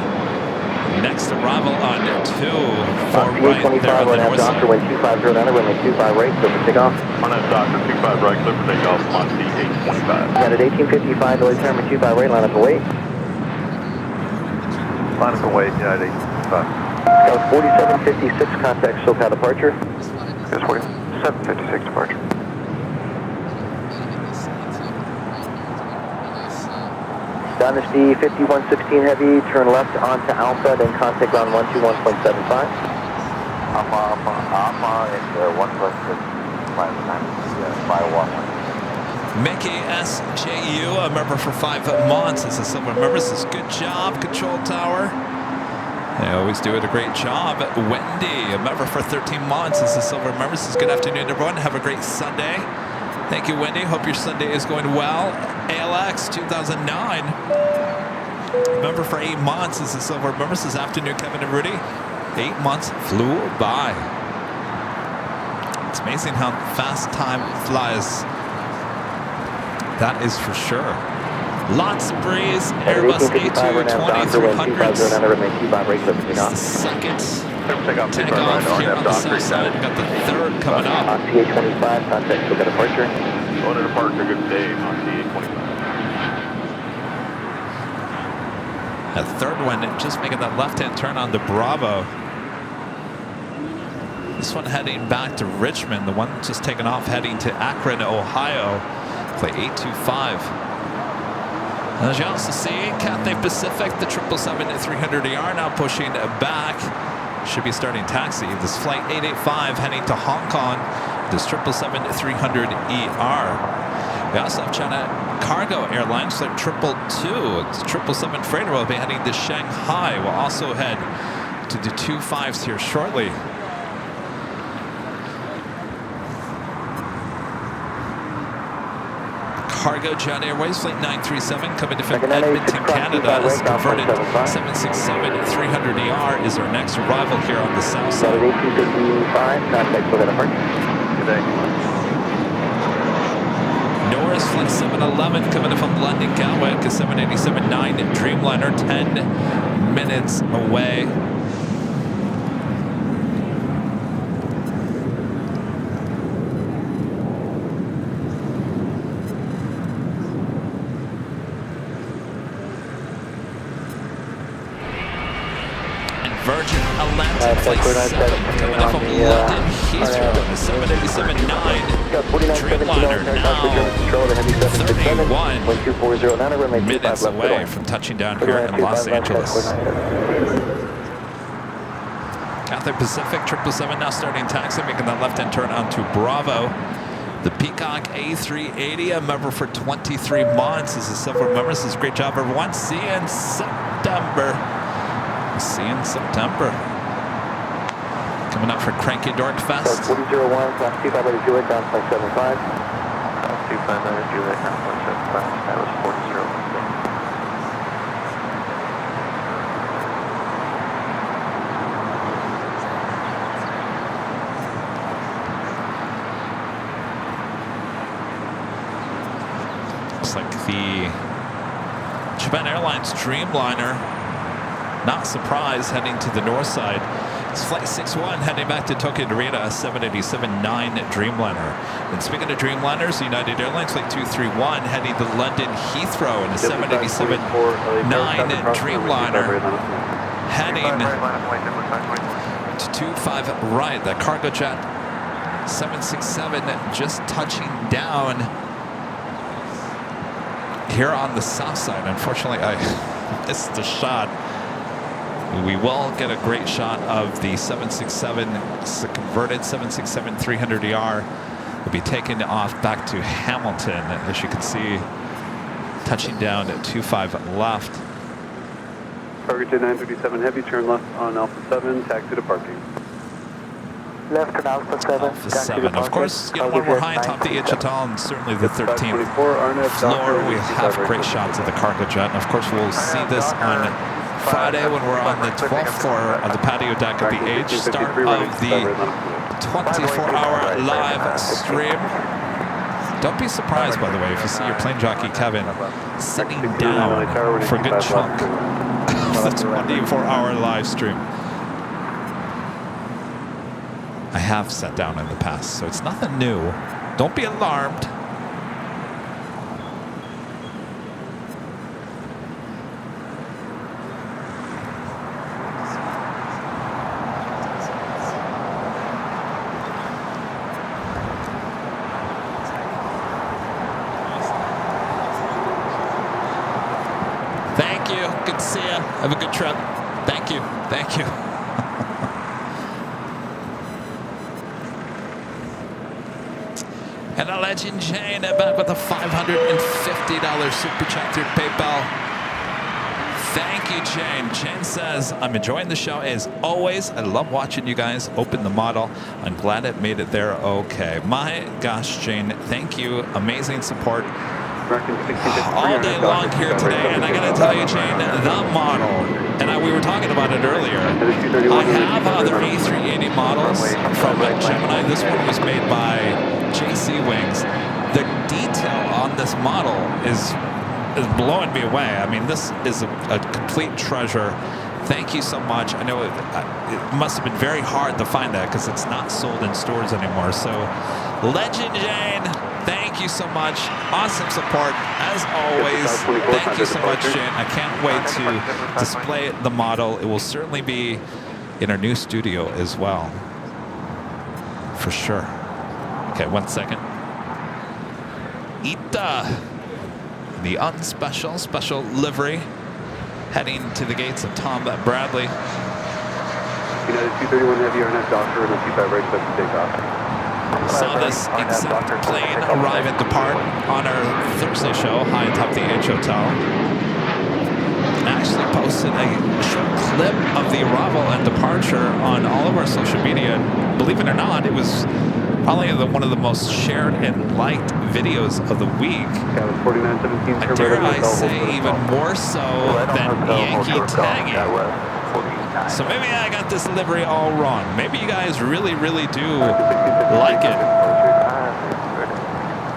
Next arrival on 2 for right there on the north side. Doctor, wind 250 down, runway 25 right, clear for takeoff. On that Doctor, 25 right, clear for takeoff, on C825. Got at 1855, delay time for 25 right, line up and wait. Line up and wait, yeah, at 825. That was 4756, contact SoCal departure. That's 4756 departure. Dynasty 5116 heavy, turn left onto Alpha, then contact ground 121.75. Alpha, it's 1+6, Mickey SJU, a member for 5 months. This is silver member. Says, good job, Control Tower. They always do it a great job. Wendy, a member for 13 months. This is silver member. Says, good afternoon, everyone. Have a great Sunday. Thank you, Wendy. Hope your Sunday is going well. ALX 2009. Member for 8 months. This is silver member. Says, afternoon, Kevin and Rudy. 8 months flew by. It's amazing how fast time flies. That is for sure. Lots of breeze. Airbus A220-300s. The second takeoff here on the south side. We've got the third coming up. On CA25, contact SoCal departure. Going to departure, good day, on C825. A third one just making that left-hand turn on the Bravo. This one heading back to Richmond. The one just taken off heading to Akron, Ohio. Play 825. And as you also see, Cathay Pacific, the 777-300ER now pushing back. Should be starting taxi. This flight 885 heading to Hong Kong. This 777-300ER. We also have China Cargo Airlines flight 222. It's 777 freighter will be heading to Shanghai. We'll also head to the 25s here shortly. Cargo Jet Airways flight 937 coming to from Edmonton, Canada. This converted 767-300ER is our next arrival here on the south side. 1855, contact SoCal departure. Good day. Norris flight 711 coming in from London, Gatwick, a 787-9 Dreamliner, 10 minutes away. Virgin Atlantic flight 7 coming up from London Heathrow, the 787-9 Dreamliner now 31 minutes away from touching down here in Los Angeles. Cathay Pacific 777 now starting taxi, making that left-hand turn onto Bravo. The Peacock A380, a member for 23 months. This is several members. This is a great job, everyone. See you in September. See you in September. Coming up for Cranky Dork Fest. 4001, class 25 by the Juliet, down 0.75. Class 25 by the Juliet, down 0.75. That was 40. Looks like the Japan Airlines Dreamliner. Not surprised, heading to the north side. It's flight 61 heading back to Tokyo Narita, 787-9 Dreamliner. And speaking of Dreamliners, United Airlines flight 231 heading to London Heathrow in a 787-9 Dreamliner heading to 25 right. The cargo jet 767 just touching down here on the south side. Unfortunately, I missed the shot. We will get a great shot of the 767, converted 767-300ER will be taking off back to Hamilton, as you can see, touching down at 25 left. Target 937 heavy, turn left on Alpha 7, taxi to parking. Left on Alpha 7. Alpha 7. Of course, you know, when we're high atop the HTL and certainly the 13th floor, we have great shots of the cargo jet. And of course, we'll see this on Friday when we're on the 12th floor of the patio deck at the H, start of the 24-hour live stream. Don't be surprised, by the way, if you see your plane jockey Kevin sitting down for a good chunk of the 24-hour live stream. I have sat down in the past, so it's nothing new. Don't be alarmed. Thank you. Good to see you. Have a good trip. Thank you. Thank you. And a legend Jane back with a $550 super chat through PayPal. Thank you, Jane. Jane says, I'm enjoying the show as always. I love watching you guys open the model. I'm glad it made it there okay. My gosh, Jane, thank you. Amazing support all day long here today. And I got to tell you, Jane, the model, and we were talking about it earlier, I have other A380 models from Gemini. This one was made by JC Wings. The detail on this model is blowing me away. I mean, this is a complete treasure. Thank you so much. I know it must have been very hard to find that because it's not sold in stores anymore. So, Legend Jane, thank you so much. Awesome support, as always. Thank you so much, Jane. I can't wait to display the model. It will certainly be in our new studio as well, for sure. Okay, 1 second. Ita, the unspecial, special livery, heading to the gates of Tom Bradley. United 231 Heavy, RNF Doctor, and a 25 right, set to take off. Saw this exact plane arrive and depart on our Thursday show, high atop the H Hotel. I actually posted a short clip of the arrival and departure on all of our social media. Believe it or not, it was probably one of the most shared and liked videos of the week. And dare I say, even more so than Yankee tagging. So maybe I got this livery all wrong. Maybe you guys really, really do like it.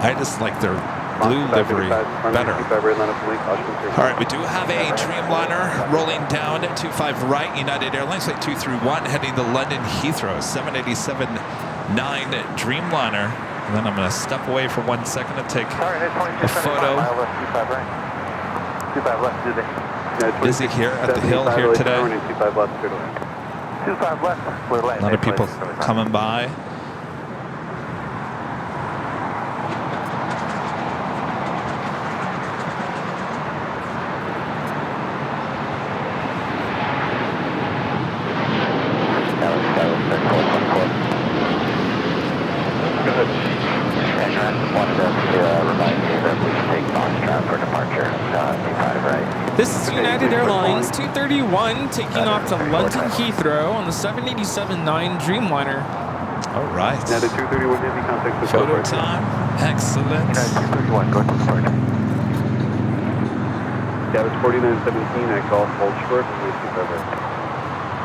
I just like their blue livery better. All right, we do have a Dreamliner rolling down at 25 right, United Airlines, flight 231, heading to London Heathrow, 787-9 Dreamliner. And then I'm going to step away for 1 second to take a photo. Busy here at the hill here today. A lot of people coming by. This is United Airlines 231 taking off to London Heathrow on the 787-9 Dreamliner. All right. United 231 Heavy, contact the photo time. Excellent. United 231, go to the port. That was 4917 at Golf, hold short, and we 25 right.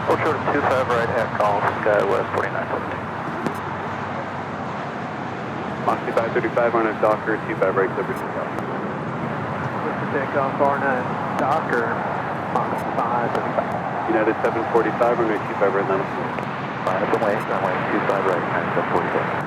Hold short 25 right at Golf, Skywest 4917. Moxie 535, RNF Docker, 25 right, Liberty South. Takeoff R9 Docker, Moxie 535. United 745, runway 25 right, Atlanta. Runway 25 right, 9745.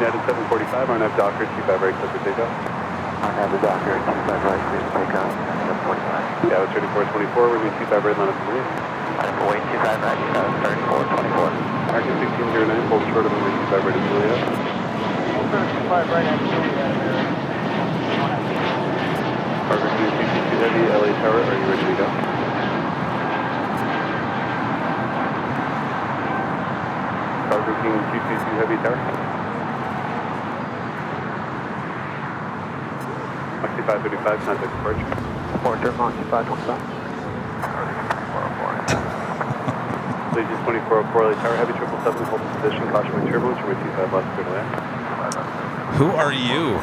United 745, RNF Docker, 25 right, clear for takeoff. RNF Docker, 25 right, clear for takeoff. 745. Yeah, it was 3424, we're moving 25 right, line up to the Wait, 25 right, 3424. American 1609, hold short of runway 25 right, Juliet. 25 right at Juliet. Harvard 222 Heavy, LA Tower, are you ready to go? Harvard King 222 Heavy Tower. Moxie 535, contact departure. Departure, Moxie 525. Legion 2404 LA Tower, Heavy 777, hold position, caution with turbulence, runway 25 left, clear to land. Who are you?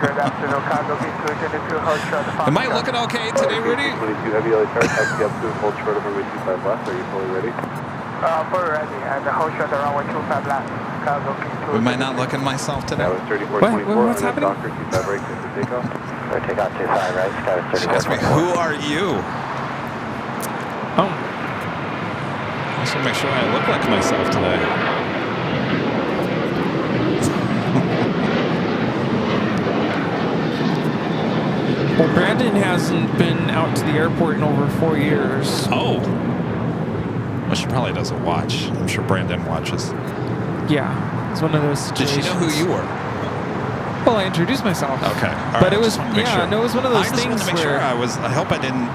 Good afternoon, Tango, hold short of Am I looking okay today, Rudy? 22 Heavy, LA Tower, taxi up to and hold short of runway 25 left, are you fully ready? Fully ready, and hold short of runway 25 left. Tango, Am I not looking myself today? That was 3424, What's happening? Docker, 25 right, clear for takeoff. Takeoff 25 right, Sky was Ask me, 3424. who are you? Oh, I should make sure I look like myself today. well, Brandon hasn't been out to the airport in over 4 years. Oh. Well, she probably doesn't watch. I'm sure Brandon watches. Yeah, it's one of those Did situations. she know who you were? Well, I introduced myself. Okay. All But right, it was, just wanted to make yeah, sure. no, it was one of those I just things wanted to make where sure I hope I didn't,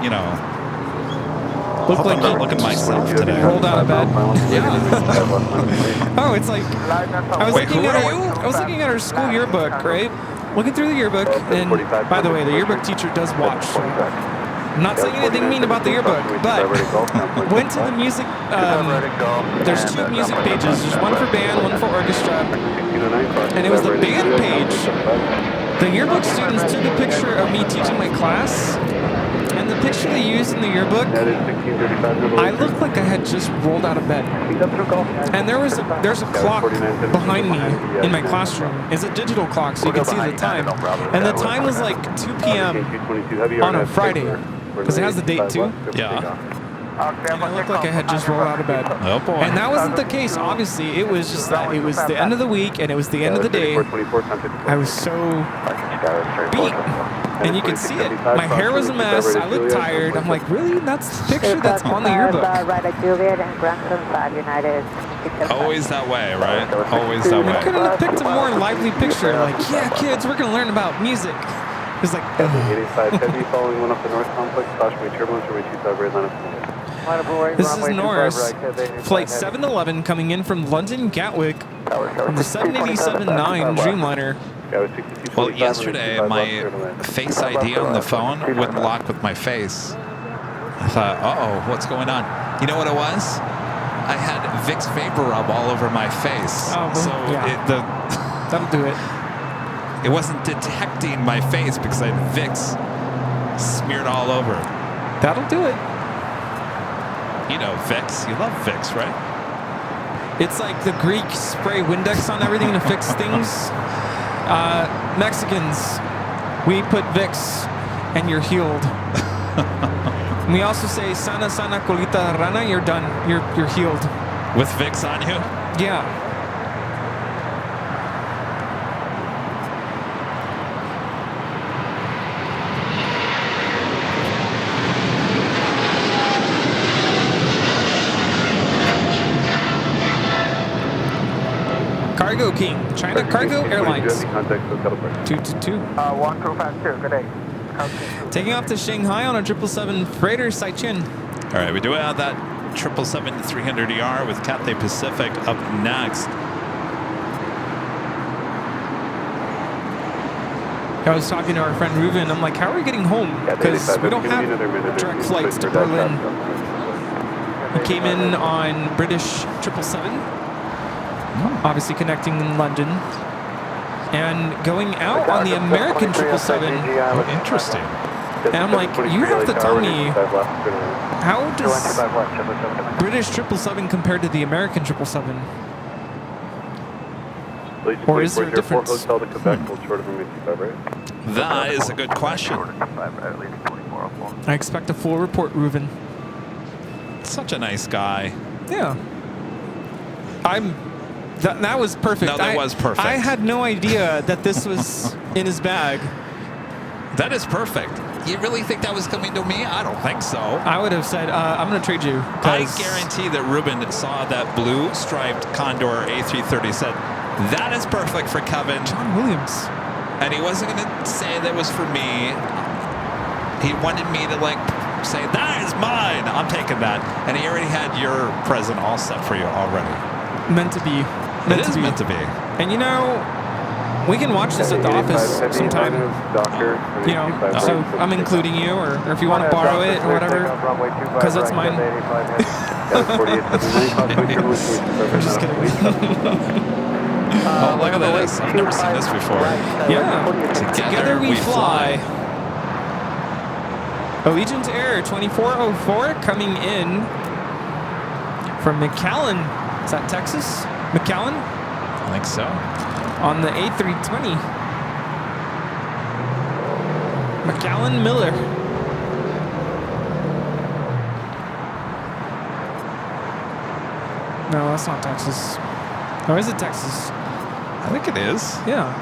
look hope like I'm not you looking myself today. rolled out of bed. Yeah. Oh, it's like I was Wait, looking who at are our, you? I was looking at our school yearbook, right? Looking through the yearbook, and by the way, the yearbook teacher does watch. So I'm not saying anything mean about the yearbook, but went to the music. There's 2 music pages. There's one for band, one for orchestra, and it was the band page. The yearbook students took a picture of me teaching my class, and the picture they used in the yearbook, I looked like I had just rolled out of bed. And there's a clock behind me in my classroom. It's a digital clock, so you can see the time. And the time was like 2 p.m. on a Friday, because it has the date too. Yeah. And I looked like I had just rolled out of bed. Oh boy. And that wasn't the case, obviously. It was just that it was the end of the week and it was the end of the day. I was so beat. And you could see it. My hair was a mess. I looked tired. I'm like, really? That's the picture that's on the yearbook. Right at Juliet and Grandson 5 United. Always that way, right? Always that I could way. have picked a more lively picture. Like, yeah, kids, we're going to learn about music. It's like, 85 Heavy, following one up the north complex, caution with turbulence, runway 25 right, line up to the this is Norris, flight 711 coming in from London Gatwick from the 787-9 Dreamliner. Well, yesterday my Face ID on the phone wouldn't lock with my face. I thought, uh-oh, what's going on? You know what it was? I had Vicks Vapor Rub all over my face. Oh, so yeah. That'll do it. It wasn't detecting my face because I had Vicks smeared all over. That'll do it. You know Vicks. You love Vicks, right? It's like the Greek spray Windex on everything to fix things. Mexicans, we put Vicks and you're healed. And we also say sana sana colita rana, you're done. You're healed. With Vicks on you? Yeah. Cargo King, China Cargo Airlines. 222. 1252, good day. Taking off to Shanghai on a 777 freighter Saichen. All right, we do have that 777-300ER with Cathay Pacific up next. I was talking to our friend Reuven. I'm like, how are we getting home? Because we don't have direct flights to Berlin. He came in on British 777. Obviously connecting in London, and going out on the American 777. Oh, interesting. And I'm like, you have to tell me, how does British 777 compare to the American 777? Or is there a difference? That is a good question. I expect a full report, Reuven. Such a nice guy. Yeah. I'm That was perfect. No, that was perfect. I had no idea that this was in his bag. That is perfect. You really think that was coming to me? I don't think so. I would have said, I'm going to trade you. I guarantee that Ruben saw that blue striped Condor A330, said, that is perfect for Kevin. John Williams. And he wasn't going to say that was for me. He wanted me to like say, that is mine. I'm taking that. And he already had your present all set for you already. Meant to be. It is meant to be. And you know, we can watch this at the office sometime. You know, so I'm including you, or if you want to borrow it or whatever, because it's mine. I'm just kidding. Oh, look at this. I've never seen this before. Yeah. Together we fly. Allegiant Air 2404 coming in from McAllen. Is that Texas? McAllen? I think so. On the A320. McAllen Miller. No, that's not Texas. Or is it Texas? I think it is. Yeah.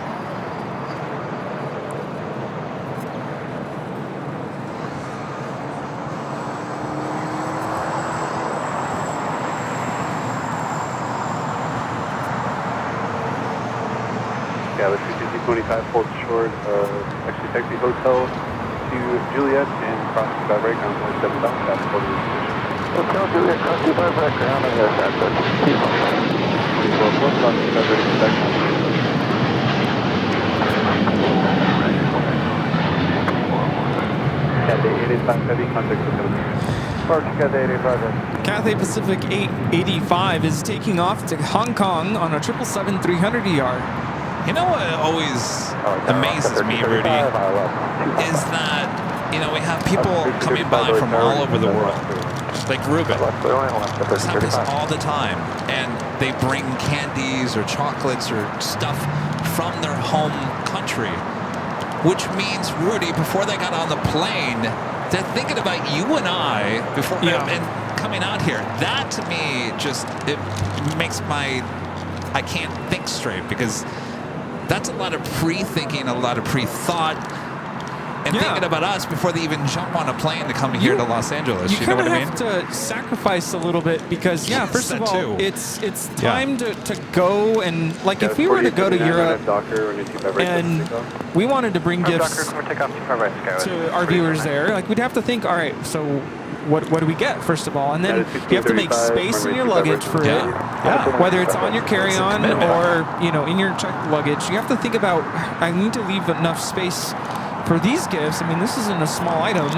Yeah, the 225 holds short. Actually, taxi hotel to Juliet and cross to right ground 27 dot fast quarter. Hotel Juliet, cross to right ground and that's it. Cathay Pacific 885 is taking off to Hong Kong on a 777-300ER. You know what always amazes me, Rudy, is that, you know, we have people coming by from all over the world. Like Ruben. This happens all the time. And they bring candies or chocolates or stuff from their home country. Which means, Rudy, before they got on the plane, they're thinking about you and I before and coming out here. That to me just, it makes I can't think straight, because that's a lot of pre-thinking, a lot of pre-thought, and thinking about us before they even jump on a plane to come here to Los Angeles. You know what I mean? You kind of have to sacrifice a little bit because, first of all, it's time to go, and like if we were to go to Europe and we wanted to bring gifts to our viewers there, like we'd have to think, all right, so what do we get, first of all? And then you have to make space in your luggage for it. Yeah. Whether it's on your carry-on or, you know, in your checked luggage. You have to think about, I need to leave enough space for these gifts. I mean, this isn't a small item.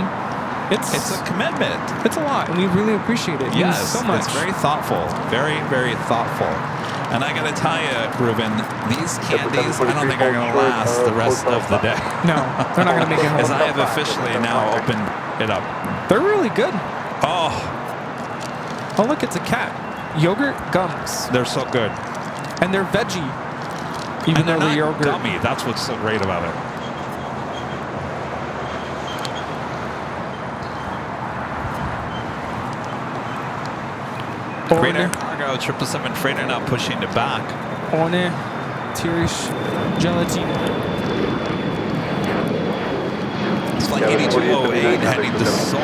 It's a commitment. It's a lot, and we really appreciate it. Yes, so much. It's very thoughtful. Very, very thoughtful. And I got to tell you, Ruben, these candies, I don't think are going to last the rest of the day. No, they're not going to make it home. As I have officially now opened it up. They're really good. Oh, look, it's a cat. Yogurt gums. They're so good. And they're veggie. Even though they're yogurt. Gummy. That's what's so great about it. Freighter cargo, 777 freighter now pushing to back. One Tirish gelatine. It's like 8208 heading to Seoul.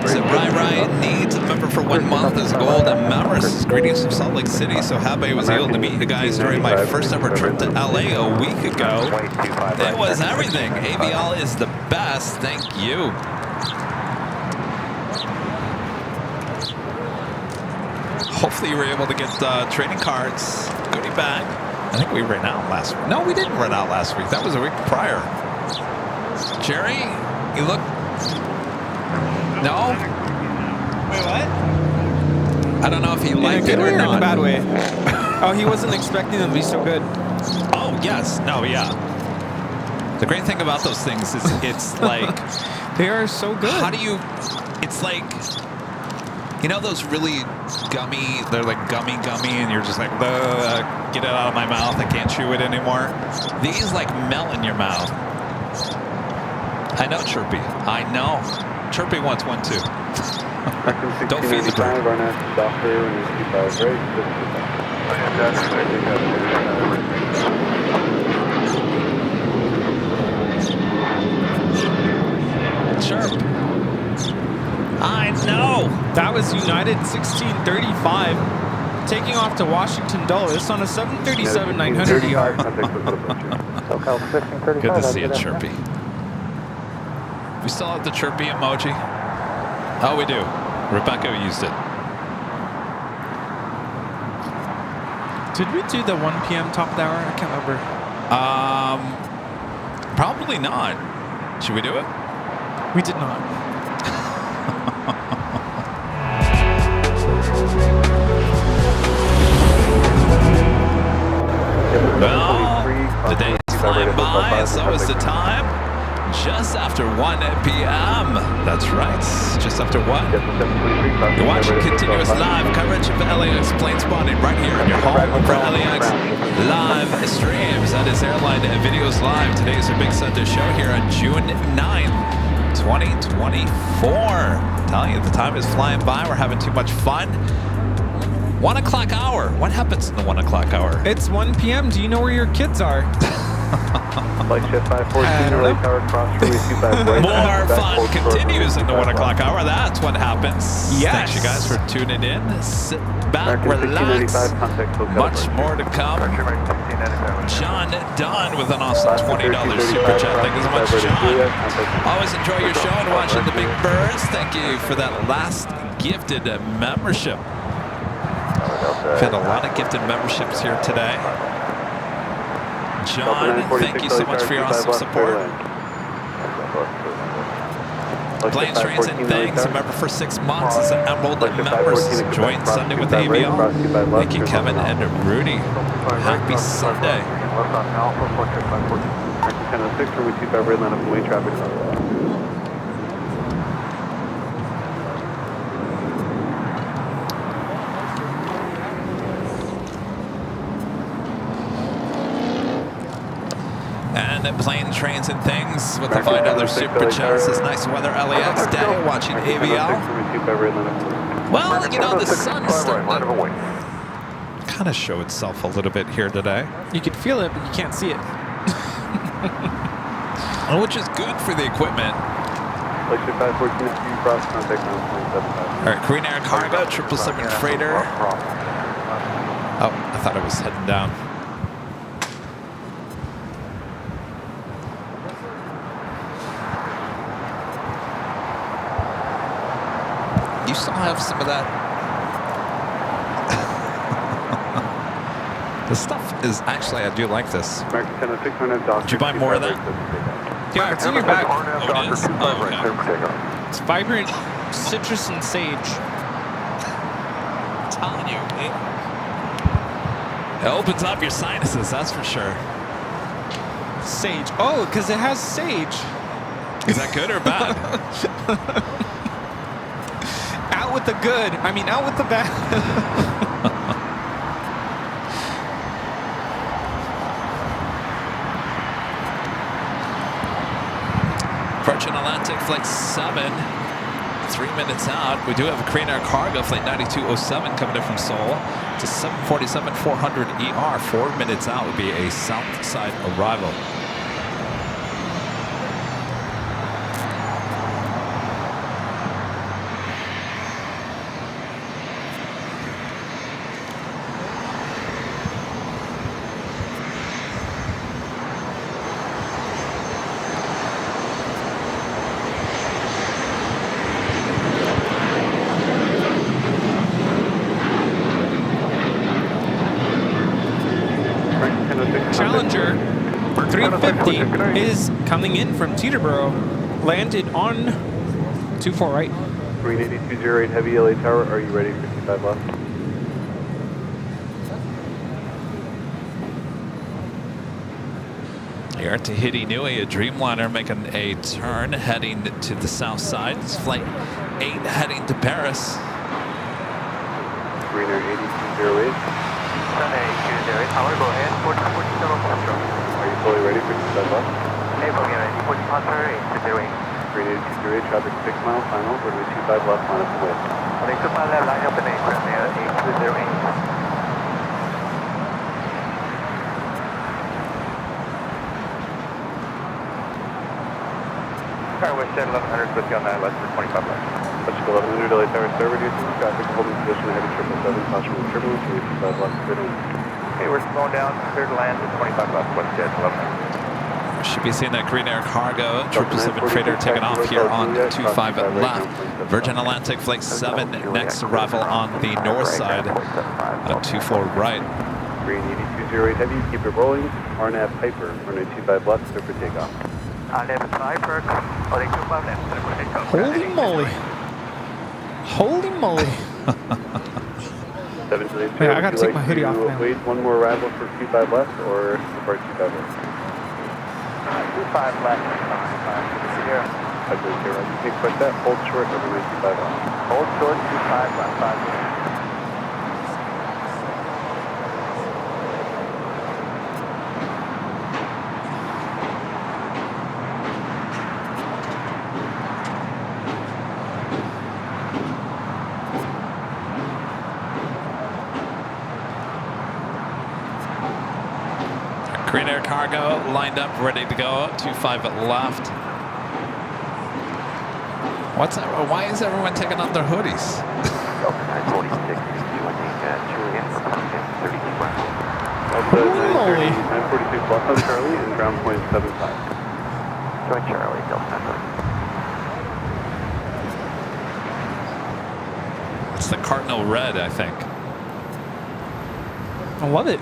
Is it Rai needs a member for 1 month as gold and Maris? Greetings from Salt Lake City. So happy I was able to meet you guys during my first ever trip to LA a week ago. It was everything. AVL is the best. Thank you. Hopefully you were able to get trading cards, goodie bag. I think we ran out last week. No, we didn't run out last week. That was a week prior. Jerry, you look... No? Wait, what? I don't know if he liked it or not. In a bad way. Oh, he wasn't expecting them to be so good. Oh, yes. No, yeah. The great thing about those things is it's like... They are so good. How do you... It's like... You know those really gummy, they're like gummy, and you're just like, get it out of my mouth, I can't chew it anymore. These like melt in your mouth. I know, Chirpy. I know. Chirpy wants one too. Don't feed the bird. Chirp. I know. That was United 1635 taking off to Washington Dulles on a 737-900 ER. Good to see you, Chirpy. We still have the Chirpy emoji? Oh, we do. Rebecca used it. Did we do the 1 p.m. top of the hour? I can't remember. Probably not. Should we do it? We did not. Well, the day is flying by, so is the time. Just after 1 p.m. That's right, just after 1. You're watching continuous live coverage of LAX plane spotting right here in your home for LAX live streams. That is Airline Videos Live. Today is our big Sunday show here on June 9th, 2024. I'm telling you, the time is flying by. We're having too much fun. 1 o'clock hour. What happens in the 1 o'clock hour? It's 1 p.m. Do you know where your kids are? Flight shift 514, relay tower cross relay 25 right. More fun continues in the 1 o'clock hour. That's what happens. Yes. Thanks, you guys, for tuning in. Sit back, relax. Much more to come. John Dunn with an awesome $20 super chat. Thank you so much, John. Always enjoy your show and watching the Big Birds. Thank you for that last gifted membership. We've had a lot of gifted memberships here today. John, thank you so much for your awesome support. Planes, Trains, and Things, a member for 6 months as an Emerald member. Enjoying Sunday with AVL. Thank you, Kevin and Rudy. Happy Sunday. 1006 from 25 red line up away traffic. And Planes, Trains, and Things with the $5 super chats. This nice weather LAX day watching AVL. Well, you know, the sun's starting to kind of show itself a little bit here today. You can feel it, but you can't see it. Which is good for the equipment. All right, Korean Air Cargo, 777 Freighter. Oh, I thought I was heading down. You still have some of that. The stuff is actually, I do like this. Did you buy more of that? Yeah, it's in your bag. Oh, it is? Oh, okay. It's vibrant citrus and sage. I'm telling you, it opens up your sinuses, that's for sure. Sage. Oh, because it has sage. Is that good or bad? Out with the good. I mean, out with the bad. Virgin Atlantic Flight 7, 3 minutes out. We do have a Korean Air Cargo Flight 9207 coming in from Seoul to 747-400 ER. 4 minutes out would be a south side arrival. Challenger 350 is coming in from Teterboro. Landed on 24 right. Green 8208 heavy LA tower. Are you ready? 55 left. Here at Tahiti Nui, a Dreamliner making a turn heading to the south side. It's Flight 8 heading to Paris. Green Air 8208. Sunday 208, power, go ahead, 1440 control. Are you fully ready for 55 left? Hey, go ahead, 40 departure, 8208. Green 8208, traffic 6 mile final, runway 25 left, line up and wait. Runway 25 left, line up and wait, runway 8208. Tower West 1100, switch on that left for 25 left. Let's go 1100, LA Tower, start reducing traffic, holding position ahead of 777, caution with turbulence, 25 left, clear to land. Okay, we're slowing down, clear to land with 25 left, WestJet 1100. We should be seeing that Green Air Cargo 777 freighter taking off here on 25 left. Virgin Atlantic Flight 7 next arrival on the north side on 24 right. Green 8208 heavy, keep it rolling. RNAV Piper, runway 25 left, clear for takeoff. RNAV Piper, runway 25 left, clear for takeoff. Holy moly. Holy moly. 782, Yeah, I gotta take my hoodie off now. Wait one more arrival for 25 left or depart 25 left? 25 left, 5 zero. 5 zero, you can push that, hold short over 95 left. Hold short, 25 left, 5 zero. Green Air Cargo lined up, ready to go. 25 left. What's that? Why is everyone taking off their hoodies? 946, Julian, 32 ground. Delta 930, 946 left on Charlie and ground point 75. Join Charlie, Delta 930. It's the Cardinal Red, I think. I love it.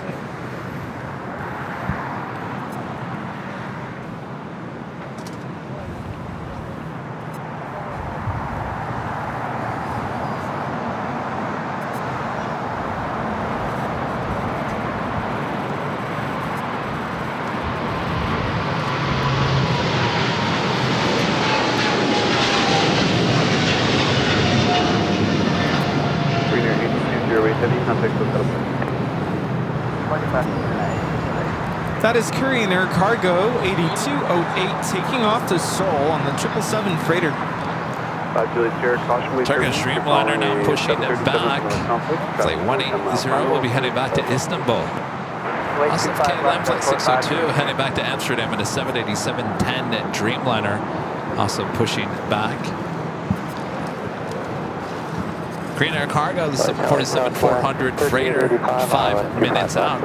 That is Korean Air Cargo 8208 taking off to Seoul on the 777 freighter. Juliet Sierra, caution with Turkish Streamliner now pushing it back. Flight 180 will be heading back to Istanbul. Asif KLM Flight 602 heading back to Amsterdam in a 787-10 Dreamliner, also pushing back. Green Air Cargo, the 747-400 freighter, 5 minutes out.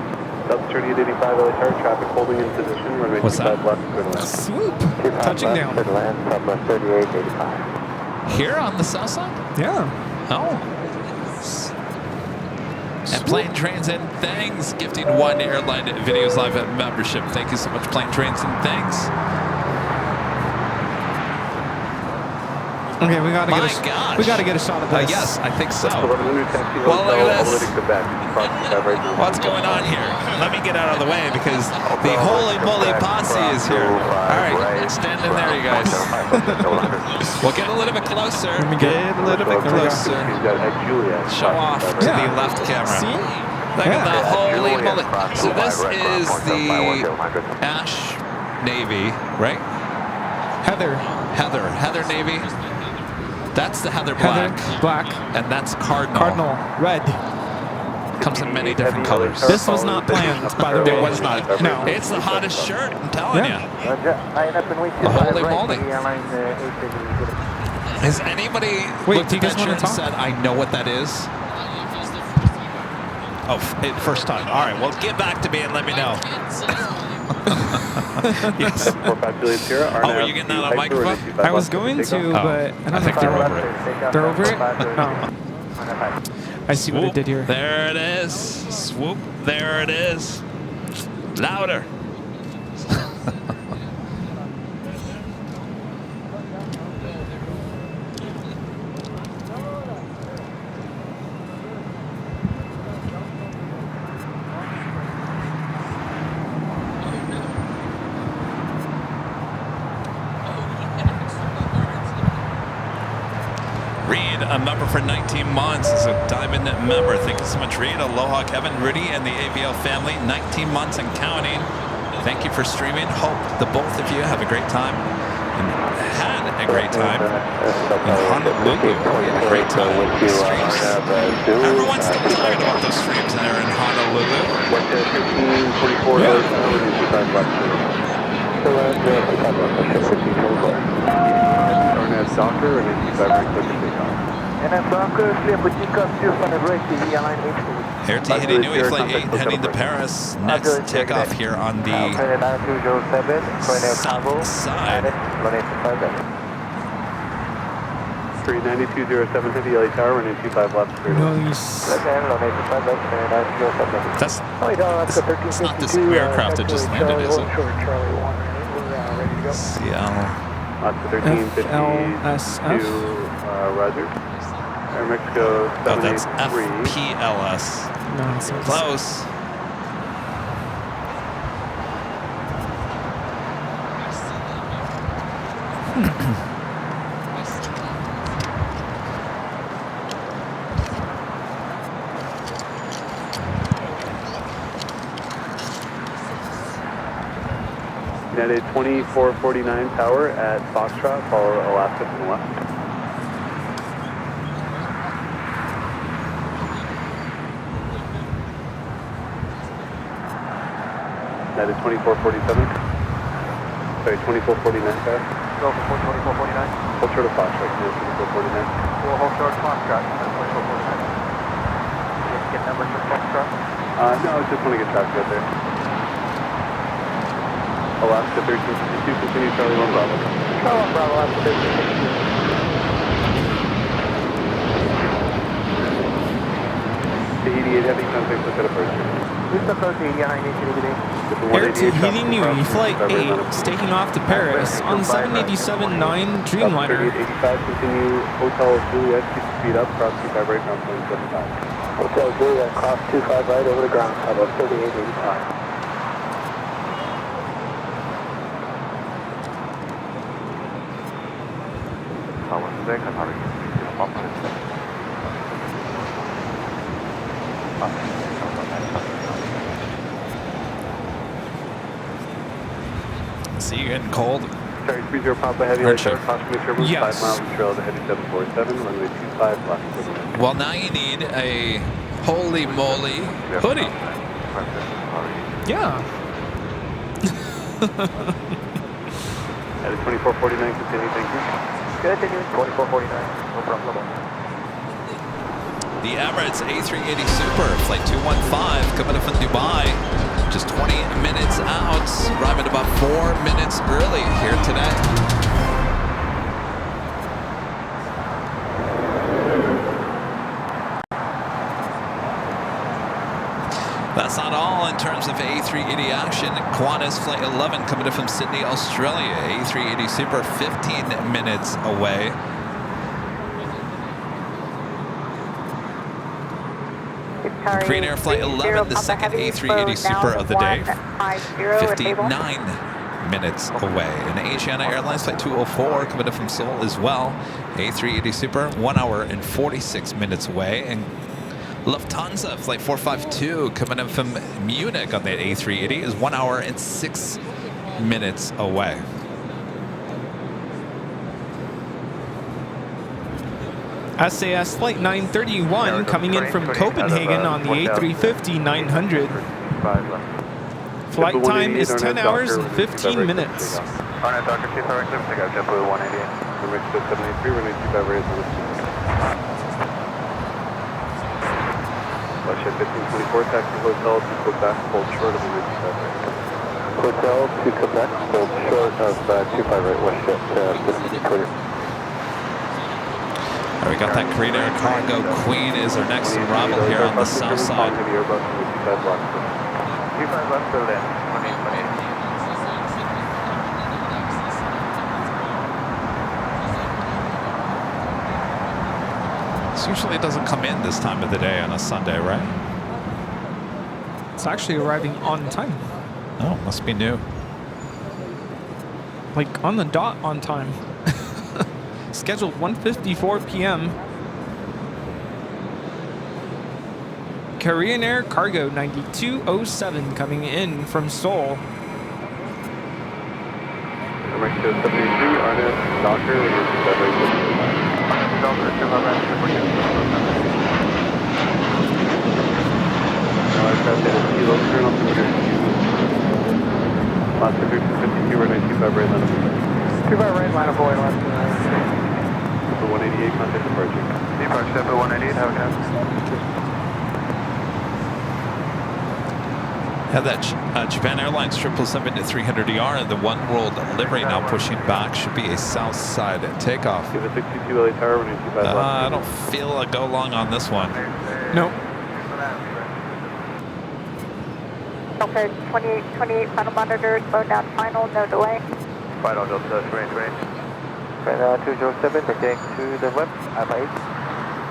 South 3885 LA Tower, traffic holding in position, runway 25 left, clear to land. Swoop, touching down. Clear to land, Southwest 3885. Here on the south side? Yeah. Oh. And Plane Trains and Things gifting 1 Airline Videos Live membership. Thank you so much, Plane Trains and Things. Okay, we gotta get a shot of this. Yes, I think so. Well, look at this. What's going on here? Let me get out of the way because the holy moly posse is here. All right, stand in there, you guys. We'll get a little bit closer. Let me get a little bit closer. Show off to the left camera. See? Look at the holy moly. So this is the Ash Navy, right? Heather Navy. That's the Heather Black. And that's Cardinal Red. Comes in many different colors. This was not planned, by the way. It was not. No. It's the hottest shirt, I'm telling you. Holy moly. Has anybody looked at that shirt and said, I know what that is? Oh, first time. All right, well, get back to me and let me know. Yes. Oh, were you getting that on microphone? I was going to, but I think they're over it. They're over it? Oh. I see what it did here. There it is. Swoop. There it is. Louder. A member for 19 months is a diamond member. Thank you so much, Reed. Aloha, Kevin, Rudy, and the AVL family. 19 months and counting. Thank you for streaming. Hope the both of you have a great time and had a great time in Honolulu. We had a great time. Streams. Everyone's still talking about those streams that are in Honolulu. Soccer and then Air Tahiti Nui Flight 8 heading to Paris. Next takeoff here on the south side. 39207 hit the LA Tower, running 25 left. Nice. That's it's not this aircraft that just landed, is it? CL. Lots of 1352, Roger. Air Mexico 783. Oh, that's FPLS. Nonsense. Close. United 2449 tower at Foxtrot, follow Alaska from the left. United 2447. Sorry, 2449 tower. Go for 2449. Hold short of Foxtrot, United 2449. We'll hold short Foxtrot, 2449. Get numbers for Foxtrot? No, I just want to get traffic out there. Alaska 1352, continue Charlie 1 Bravo. Charlie 1 Bravo, Alaska 1352. Tahiti 8 heavy contact, look at approach. Please approach Tahiti, I need you to be Air Tahiti Nui Flight 8 is taking off to Paris on 787-9 Dreamliner. 3885, continue Hotel Juliet, keep speed up, cross 25 right, ground plane 75. Hotel Juliet, cross 25 right over the ground, about 3885. See you getting cold. Sorry, 30 Papa Heavy, Aren't you? caution me turbulence, Yes. 5 miles of trail to heavy 747, runway 25 left. Well, now you need a holy moly hoodie. Yeah. At 2449, continue, thank you. Good, continue 2449, no problem. The Emirates A380 Super, flight 215, coming up from Dubai. Just 20 minutes out, arriving about 4 minutes early here today. That's not all in terms of A380 action. Qantas Flight 11 coming in from Sydney, Australia. A380 Super 15 minutes away. Korean Air Flight 11, the second A380 Super of the day. 59 minutes away. And Asiana Airlines Flight 204 coming in from Seoul as well. A380 Super, 1 hour and 46 minutes away. And Lufthansa Flight 452 coming in from Munich on that A380 is 1 hour and 6 minutes away. SAS Flight 931 coming in from Copenhagen on the A350-900. Flight time is 10 hours and 15 minutes. Dr. Chief, I recommend pick up JetBlue 188. Mexico 783, runway 25 right on the Westjet 1524, taxi hotel to Quebec, hold short of the route 25 right. Hotel to Quebec, hold short of 25 right, Westjet 1524. We got that Korean Air Cargo Queen is our next arrival here on the south side. Usually it doesn't come in this time of the day on a Sunday, right? It's actually arriving on time. Oh, must be new. Like on the dot on time. Scheduled 1:54 p.m. Korean Air Cargo 9207 coming in from Seoul. Mexico 73, Arnett, Docker, and your 25 right 75. Docker, 25 right 75. Now aircraft at a kilo, turn altimeter 2. Last figure 252, runway 25 right, line of void. 25 right, line of void, last For 188, contact departure. Departure, for 188, have a good Have that Japan Airlines 777-300ER and the One World livery now pushing back. Should be a south side takeoff. Give a 62 LA tower, runway 25 left. I don't feel a go long on this one. Nope. Okay, 28 final monitor, slow down final, no delay. Final Delta, range. Right, 207, getting to the left, Alpha 8.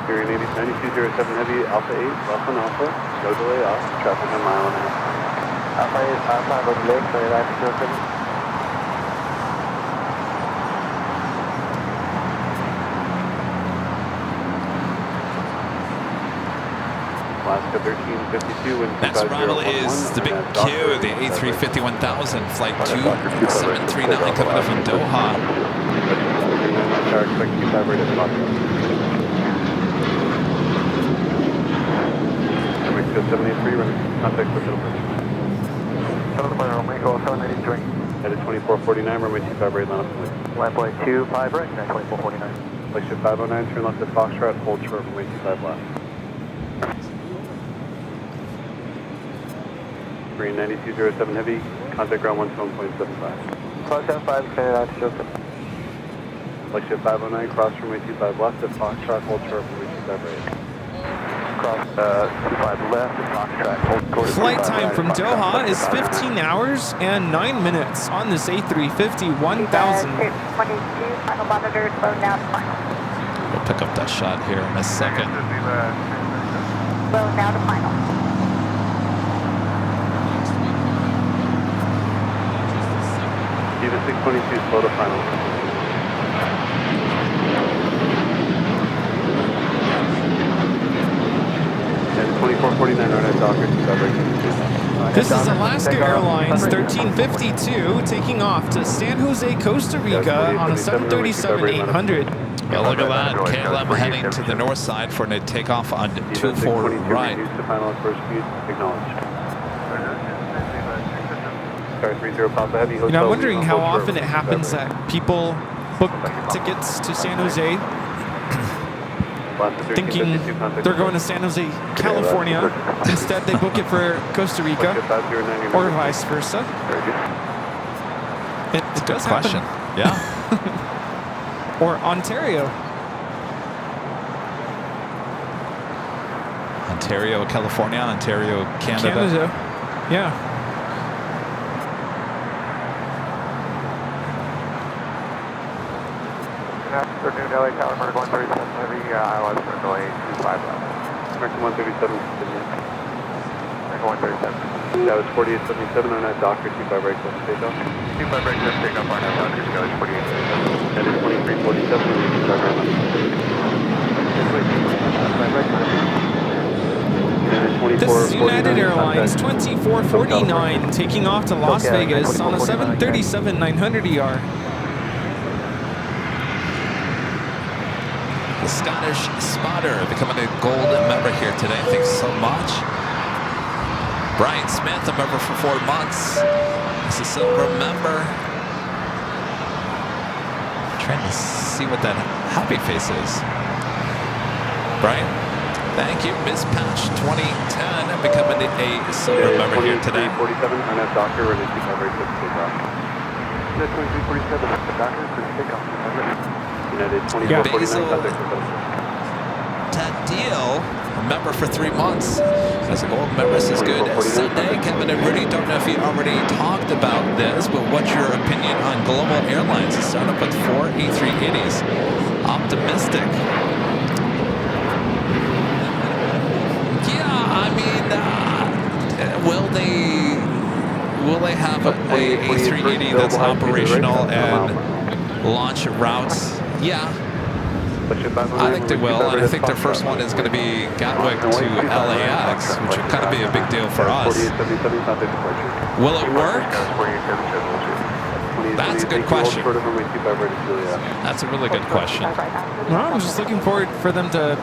Hearing 9207 heavy, Alpha 8, left on Alpha, no delay off, traffic a mile and a half. Alpha 8, Alpha, no delay, 2907. Alaska 1352, wind Next arrival is the big Q, the A350-1000, flight 2739 coming up from Doha. Tower, expect Q5 right at the bottom. Mexico 783, running contact with Middle. Mexico 783. Headed 2449, runway 25 right, line up point. Line point 25 right, 2449. Flagship 509, turn left at Foxtrot, hold short, runway 25 left. Green 9207 heavy, contact ground 17.75. 575, clear 9207. Flagship 509, cross runway 25 left at Foxtrot, hold short, runway 25 right. Cross 25 left at Foxtrot, hold short. Flight time from Doha is 15 hours and 9 minutes on this A350 1000. 22 final monitor, slow down final. We'll pick up that shot here in a second. Slow down to final. Even 622, slow to final. And 2449, Arnett, Docker, 25 right. This is Alaska Airlines 1352 taking off to San Jose, Costa Rica on a 737-800. Well, look at that. KLM heading to the north side for a takeoff on 24 right. Reduce to final at first speed, acknowledged. Star 30 Papa Heavy, You know, I'm wondering how often it happens that people book tickets to San Jose thinking they're going to San Jose, California. Instead, they book it for Costa Rica or vice versa. It does Question. happen. Yeah. Or Ontario. Ontario, California, Ontario, Canada. Yeah. Afternoon, LA Tower, American 137 heavy, ILS for delay 25 left. American 137, continue. American 137. That was 4877 on that Docker, 25 right, close to takeoff. 25 right, close to takeoff, Arnett, Docker, Skyline 4877. That is 2347, runway 25 right. This is United Airlines 2449 taking off to Las Vegas on a 737-900ER. The Scottish spotter becoming a gold member here today. Thanks so much. Brian Smith, a member for 4 months. This is a silver member. Trying to see what that happy face is. Brian, thank you. Miss Patch 2010 becoming a silver member here today. 47, Arnett Docker, ready to cover it, takeoff. 2347, Docker, clear takeoff. United 2449, contact with us. Tadil, a member for 3 months. As a gold member, this is good. Sunday, Kevin and Rudy, don't know if you already talked about this, but what's your opinion on global airlines? It started up with 4 A380s. Optimistic. Yeah, I mean, will they have a A380 that's operational and launch routes? Yeah, I think they will, and I think their first one is going to be Gatwick to LAX, which would kind of be a big deal for us. Will it work? That's a good question. That's a really good question. Well, I'm just looking forward for them to,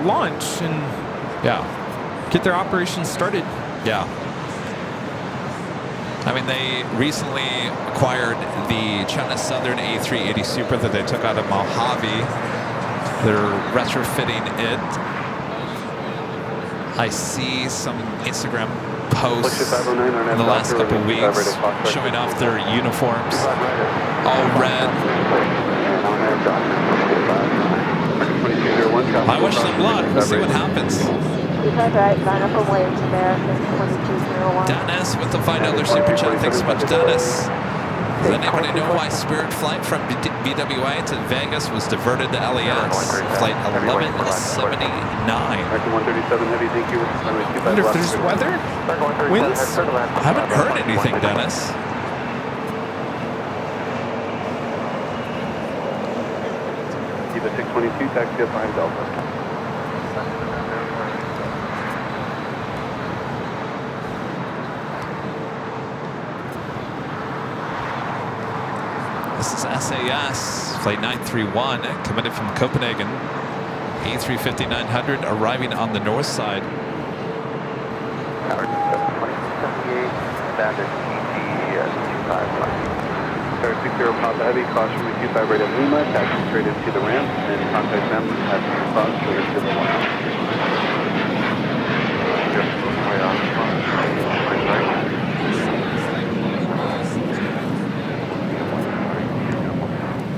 launch and get their operations started. Yeah. I mean, they recently acquired the China Southern A380 Super that they took out of Mojave. They're retrofitting it. I see some Instagram posts in the last couple of weeks showing off their uniforms, all red. I wish them luck. We'll see what happens. Dennis with the $5 super chat. Thanks so much, Dennis. Does anybody know why Spirit flight from BWA to Vegas was diverted to LAX? Flight 1179. I wonder if there's weather? Winds? I haven't heard anything, Dennis. Eva 622, taxi up behind Delta. This is SAS, flight 931, committed from Copenhagen. A350-900 arriving on the north side. Tower 778, standard GT 25. Star 60 Papa Heavy, caution with 25 right at Lima, taxi straight into the ramp, and contact them at the spot straight into the one.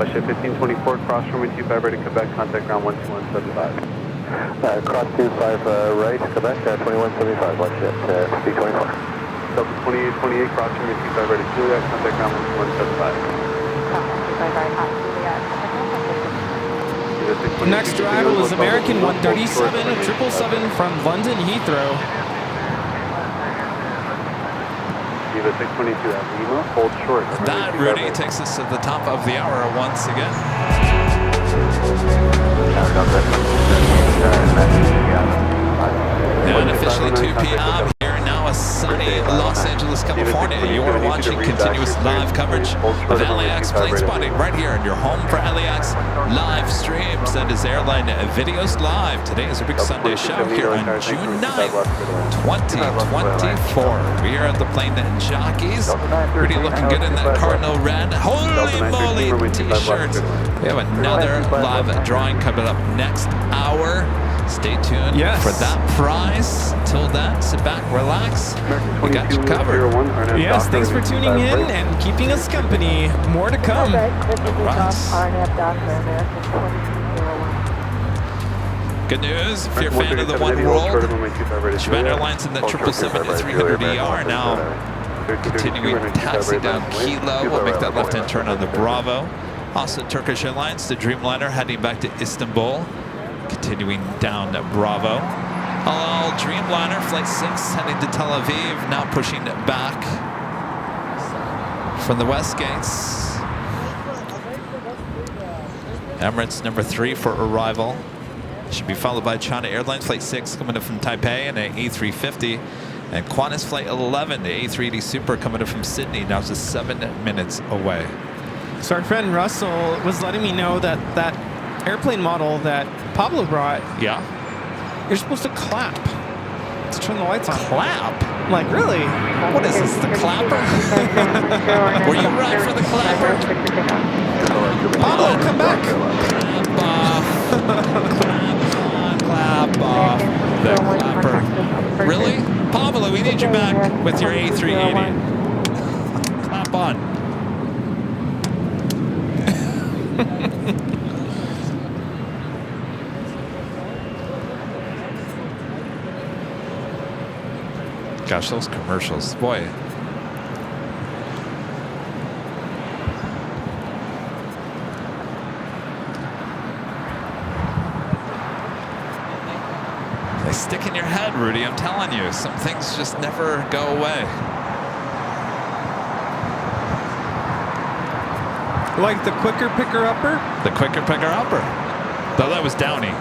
Ship 1524, cross runway 25 right to Quebec, contact ground 12175. Cross 25 right, Quebec, 2175, watch it, C24. Delta 2828, cross runway 25 right to Juliet, contact ground 12175. Next arrival is American 137 at 777 from London Heathrow. Eva 622 at Lima, hold short. That, Rudy, takes us to the top of the hour once again. And officially 2 p.m. here, now a sunny Los Angeles, California. You are watching continuous live coverage of LAX plane spotting right here in your home for LAX live streams. That is Airline Videos Live. Today is a big Sunday show here on June 9th, 2024. We are at the Plane Jockeys. Rudy looking good in that Cardinal red. Holy moly t-shirts. We have another live drawing coming up next hour. Stay tuned for that prize. Till then, sit back, relax. We got you covered. Yes, thanks for tuning in and keeping us company. More to come. Good news, if you're a fan of the One World, Japan Airlines in that 777-300ER now continuing taxi down Kilo. We'll make that left-hand turn on the Bravo. Also, Turkish Airlines, the Dreamliner heading back to Istanbul. Continuing down Bravo. Hello, Dreamliner, Flight 6 heading to Tel Aviv, now pushing back from the West Gates. Emirates number 3 for arrival. Should be followed by China Airlines, Flight 6 coming in from Taipei and an A350. And Qantas Flight 11, the A380 Super coming in from Sydney, now just 7 minutes away. So our friend Russell was letting me know that that airplane model that Pablo brought, you're supposed to clap to turn the lights on. Clap? Like, really? What is this, the clapper? Were you right for the clapper? Pablo, come back. Clap off. Clap on, clap off. The clapper. Really? Pablo, we need you back with your A380. Clap on. Gosh, those commercials, boy. They stick in your head, Rudy, I'm telling you. Some things just never go away. Like the quicker picker-upper? The quicker picker-upper. Though that was Downey.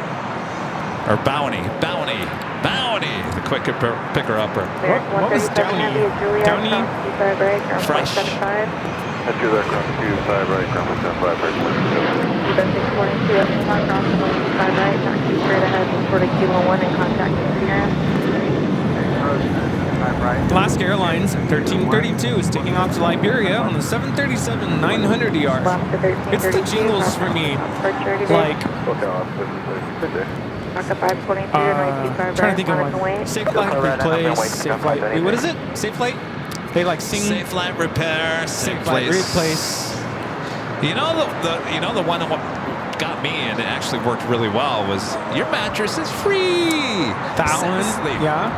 Or Bounty. Bounty. The quicker picker-upper. What was Downey? Downey? Fresh. That's your aircraft 25 right, ground 75 right. Bus 642 at Lima, cross runway 25 right, taxi straight ahead, report to Kilo 1 and contact Sierra. Alaska Airlines 1332 is taking off to Liberia on the 737-900ER. It's the jingles for me. Like, trying to think of one. Safe flight replace, safe flight. Wait, what is it? Safe flight? They like sing. Safe flight repair, safe flight replace. You know the one that got me and it actually worked really well was your mattress is free. That one, yeah.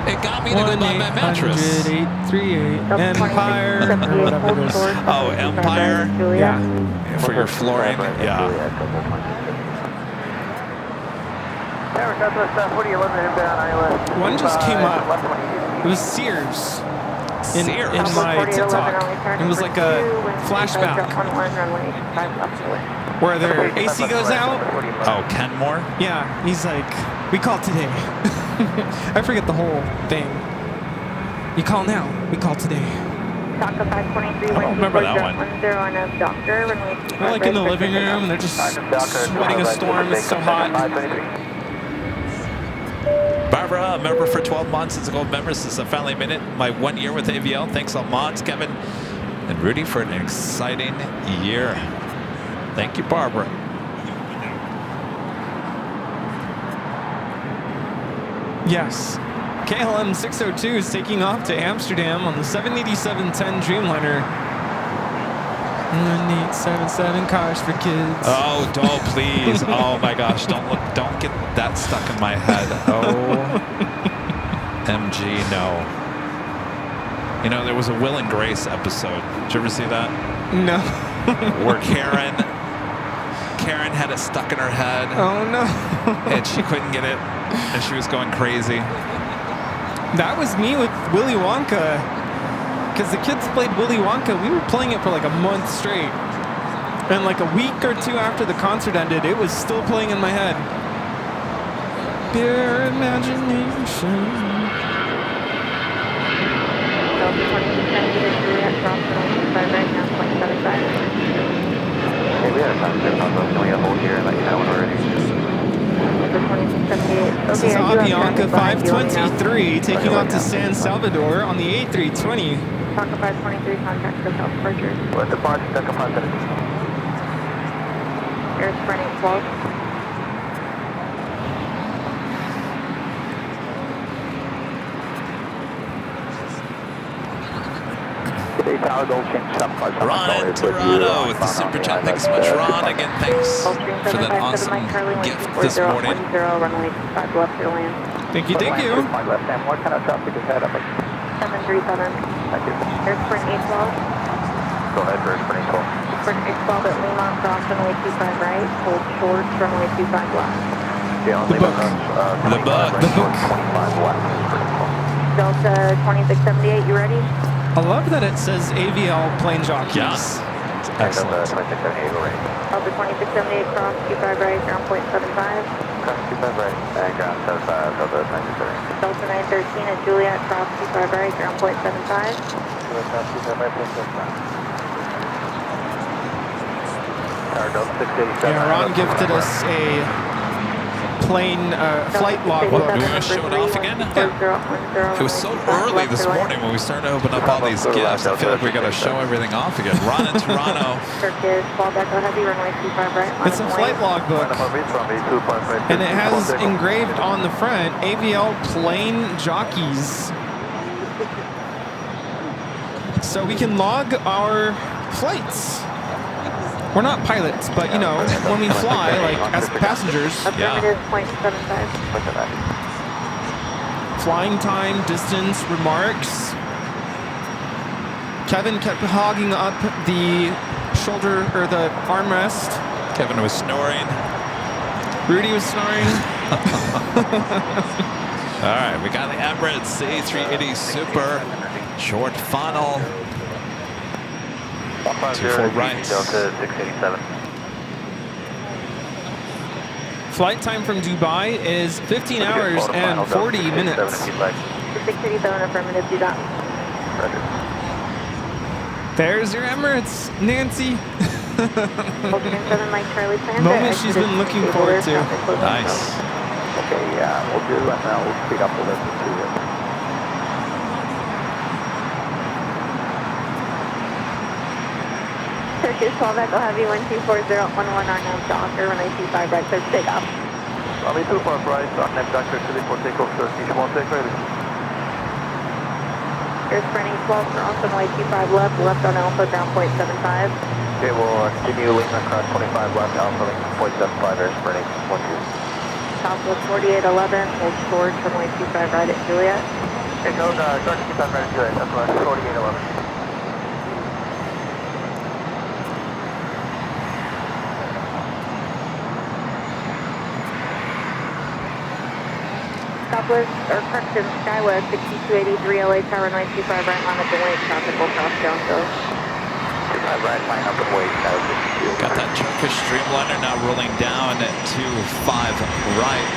It got me to go buy my mattress. 838 Empire. Oh, Empire. Yeah. For your flooring. Yeah. One just came up. It was Sears. In my TikTok. It was like a flashback where their AC goes out. Oh, Kenmore? Yeah, he's like, we call today. I forget the whole thing. You call now, we call today. I don't remember that one. They're like in the living room and they're just sweating a storm. It's so hot. Barbara, a member for 12 months. It's a gold member since I finally made it. My 1 year with AVL. Thanks a lot, Kevin and Rudy, for an exciting year. Thank you, Barbara. Yes. KLM 602 is taking off to Amsterdam on the 787-10 Dreamliner. 1877 cars for kids. Oh, don't please. Oh my gosh, don't get that stuck in my head. Oh, MG, no. You know, there was a Will and Grace episode. Did you ever see that? No. Where Karen had it stuck in her head. Oh no. And she couldn't get it, and she was going crazy. That was me with Willy Wonka. Because the kids played Willy Wonka, we were playing it for like a month straight. And like a week or two after the concert ended, it was still playing in my head. Pure imagination. Hey, we had a concept on those. Can we hold here and let you know when we're ready? This is Avianca 523 taking off to San Salvador on the A320. Taco 523, contact hotel departure. What's the departure? Taco 523. Air Sprint 812. Ron in Toronto with the super chat. Thanks so much, Ron. Again, thanks for that awesome gift this morning. Thank you, thank you. What kind of traffic is that up? 737. Thank you. Air Sprint 812. Go ahead for Air Sprint 812. Sprint 812 at Lima, cross runway 25 right, hold short, runway 25 left. The book. The book. 25 left. Delta 2678, you ready? I love that it says AVL Plane Jockeys. Yes. Excellent. Delta 2678, cross 25 right, ground point 75. Cross 25 right, and ground 75, Delta 930. Delta 913 at Juliet, cross 25 right, ground point 75. Cross 25 right, point 75. Delta 687. Yeah, Ron gifted us a plane flight logbook. You want to show it off again? It was so early this morning when we started to open up all these gifts. I feel like we got to show everything off again. Ron in Toronto. It's a flight logbook. And it has engraved on the front AVL Plane Jockeys. So we can log our flights. We're not pilots, but you know, when we fly, like as passengers, flying time, distance, remarks. Kevin kept hogging up the shoulder or the armrest. Kevin was snoring. Rudy was snoring. All right, we got the Emirates A380 Super short funnel. 24 right. Delta 687. Flight time from Dubai is 15 hours and 40 minutes. 687 affirmative, do that. There's your Emirates, Nancy. Ocean 7 Mike Charlie Transit. Moment she's been looking forward to. Nice. Okay, yeah, we'll do that now. We'll speed up a little bit too. Turkish 12 Echo Heavy 124011 on nav Docker, runway 25 right, clear for takeoff. Runway 25 right, on nav Docker, clear for takeoff, Turkish 1 take ready. Here's Sprinting 12 cross runway 25 left on Alpha, ground point 75. Okay, we'll continue Lima across 25 left, Alpha, Lima point 75, air Sprinting 12. Southwest 4811, hold short, runway 25 right at Juliet. Okay, go to 25 right at Juliet, Southwest 4811. Southwest, or correction, Skywest 6283 LA Tower runway 25 right line up and wait, traffic will cross Jonesville. 25 right line up and wait, Got that Turkish Streamliner now rolling down to 5 right.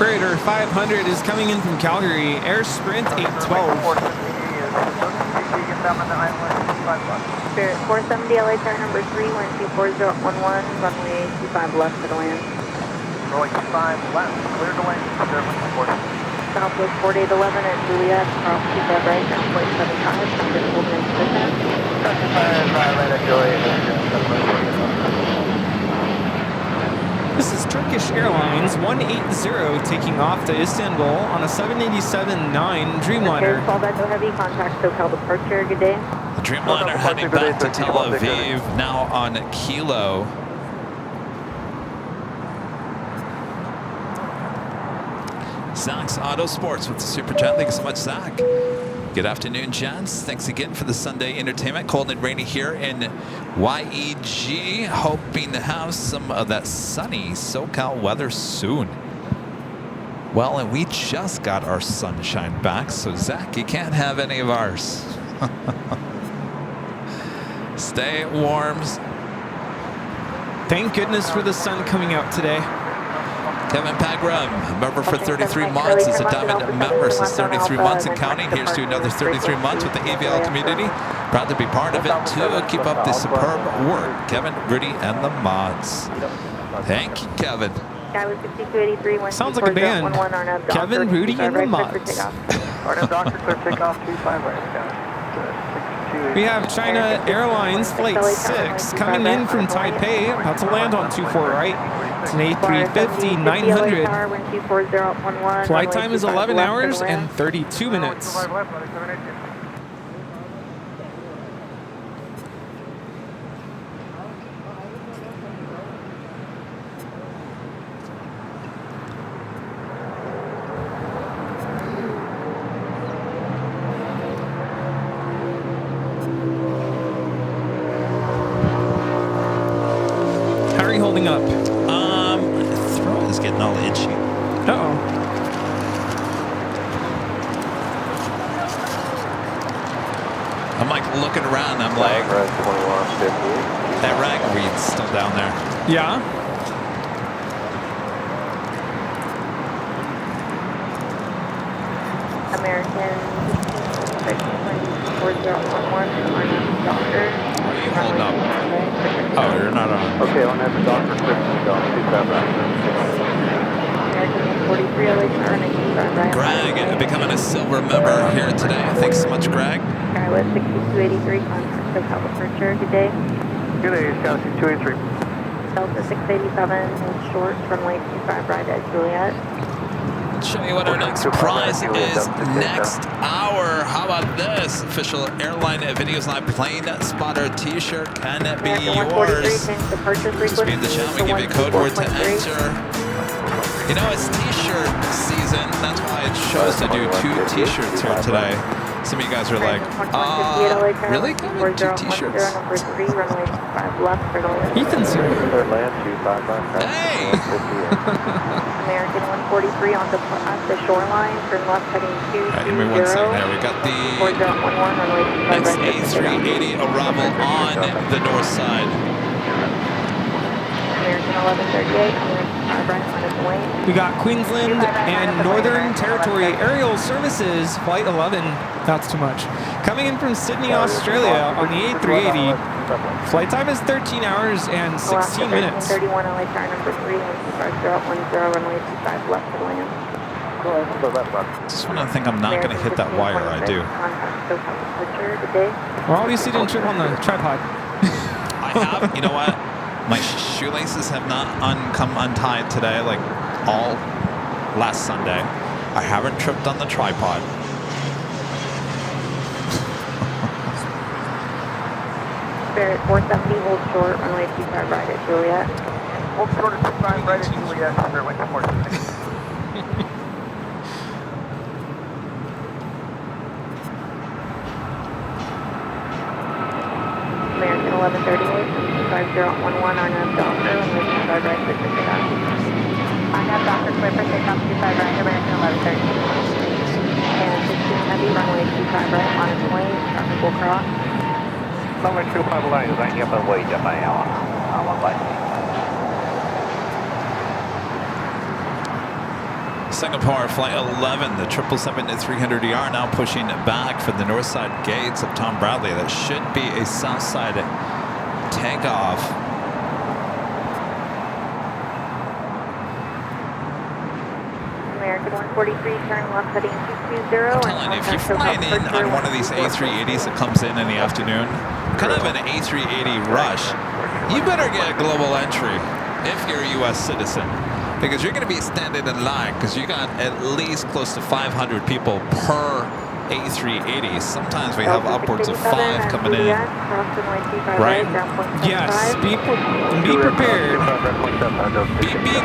Predator 500 is coming in from Calgary. Air Sprint 812. Spirit 470 LA Tower number 3, 124011, runway 25 left for the land. Runway 25 left, clear to land, Southwest 4811 at Juliet, cross 25 right, ground point 75, traffic holding in position. 25 right at Juliet. This is Turkish Airlines 180 taking off to Istanbul on a 787-9 Dreamliner. 12 Echo Heavy, contact SoCal departure, good day. The Dreamliner heading back to Tel Aviv, now on Kilo. Zach's Auto Sports with the Super Chat. Thank you so much, Zach. Good afternoon, gents. Thanks again for the Sunday entertainment. Cold and rainy here in YEG. Hoping to have some of that sunny SoCal weather soon. Well, and we just got our sunshine back, so Zach, you can't have any of ours. Stay warm. Thank goodness for the sun coming out today. Kevin Pagram, member for 33 months, is a Diamond member since 33 months and counting. Here's to another 33 months with the AVL community. Proud to be part of it too. Keep up the superb work, Kevin, Rudy, and the mods. Thank you, Kevin. Sounds like a band. Kevin, Rudy, and the mods. We have China Airlines Flight 6 coming in from Taipei, about to land on 24 right. It's an A350-900. Flight time is 11 hours and 32 minutes. How are you holding up? Throat is getting all itchy. Uh-oh. I'm like looking around. I'm like, that ragweed's still down there. Yeah? American 4011, Doctor. Are you holding up? Oh, you're not on. Okay, on that, Dr. Christian, go 25 right. American 43 LA Tower, 95 right. Greg becoming a silver member here today. Thanks so much, Greg. Skywest 6283, contact SoCal departure, good day. Good day, Scout 6283. Delta 687, hold short, runway 25 right at Juliet. Show you what our next prize is next hour. How about this? Official Airline Videos Live Plane Spotter t-shirt. Can it be yours? Just be in the chat. We give you a code word to enter. You know, it's t-shirt season. That's why I chose to do 2 t-shirts here today. Some of you guys are like, really? Kevin? 2 t-shirts? Number 3, runway 25 left, Ethan's here. Hey! American 143 on the shoreline, turn left heading 220. Give me 1 second there. We got the next A380 arrival on the north side. American 1138, right minus the wing. We got Queensland and Northern Territory Aerial Services, Flight 11. That's too much. Coming in from Sydney, Australia on the A380. Flight time is 13 hours and 16 minutes. 31 LA car number 3, 15010, runway 25 left to land. Just when I think I'm not going to hit that wire, I do. Well, obviously didn't trip on the tripod. I have. You know what? My shoelaces have not come untied today, like all last Sunday. I haven't tripped on the tripod. Spirit 470, hold short, runway 25 right at Juliet. Hold short at 25 right at Juliet, Spirit 124. American 1138, 5011 on a Doctor, runway 25 right for Trinidad. I have Dr. Clifford, take off 25 right, American 1138. And 16 heavy, runway 25 right, on its way, traffic will cross. Number 25 line, right here, but wait, my hour. Singapore Flight 11, the 777-300ER now pushing back for the north side gates of Tom Bradley. That should be a south side takeoff. American 143, turn left heading 220. I'm telling you, if you're flying in on one of these A380s that comes in the afternoon, kind of an A380 rush, you better get a global entry if you're a U.S. citizen. Because you're going to be standing in line because you got at least close to 500 people per A380. Sometimes we have upwards of 5 coming in. Right? Yes, be prepared. Beep, beep.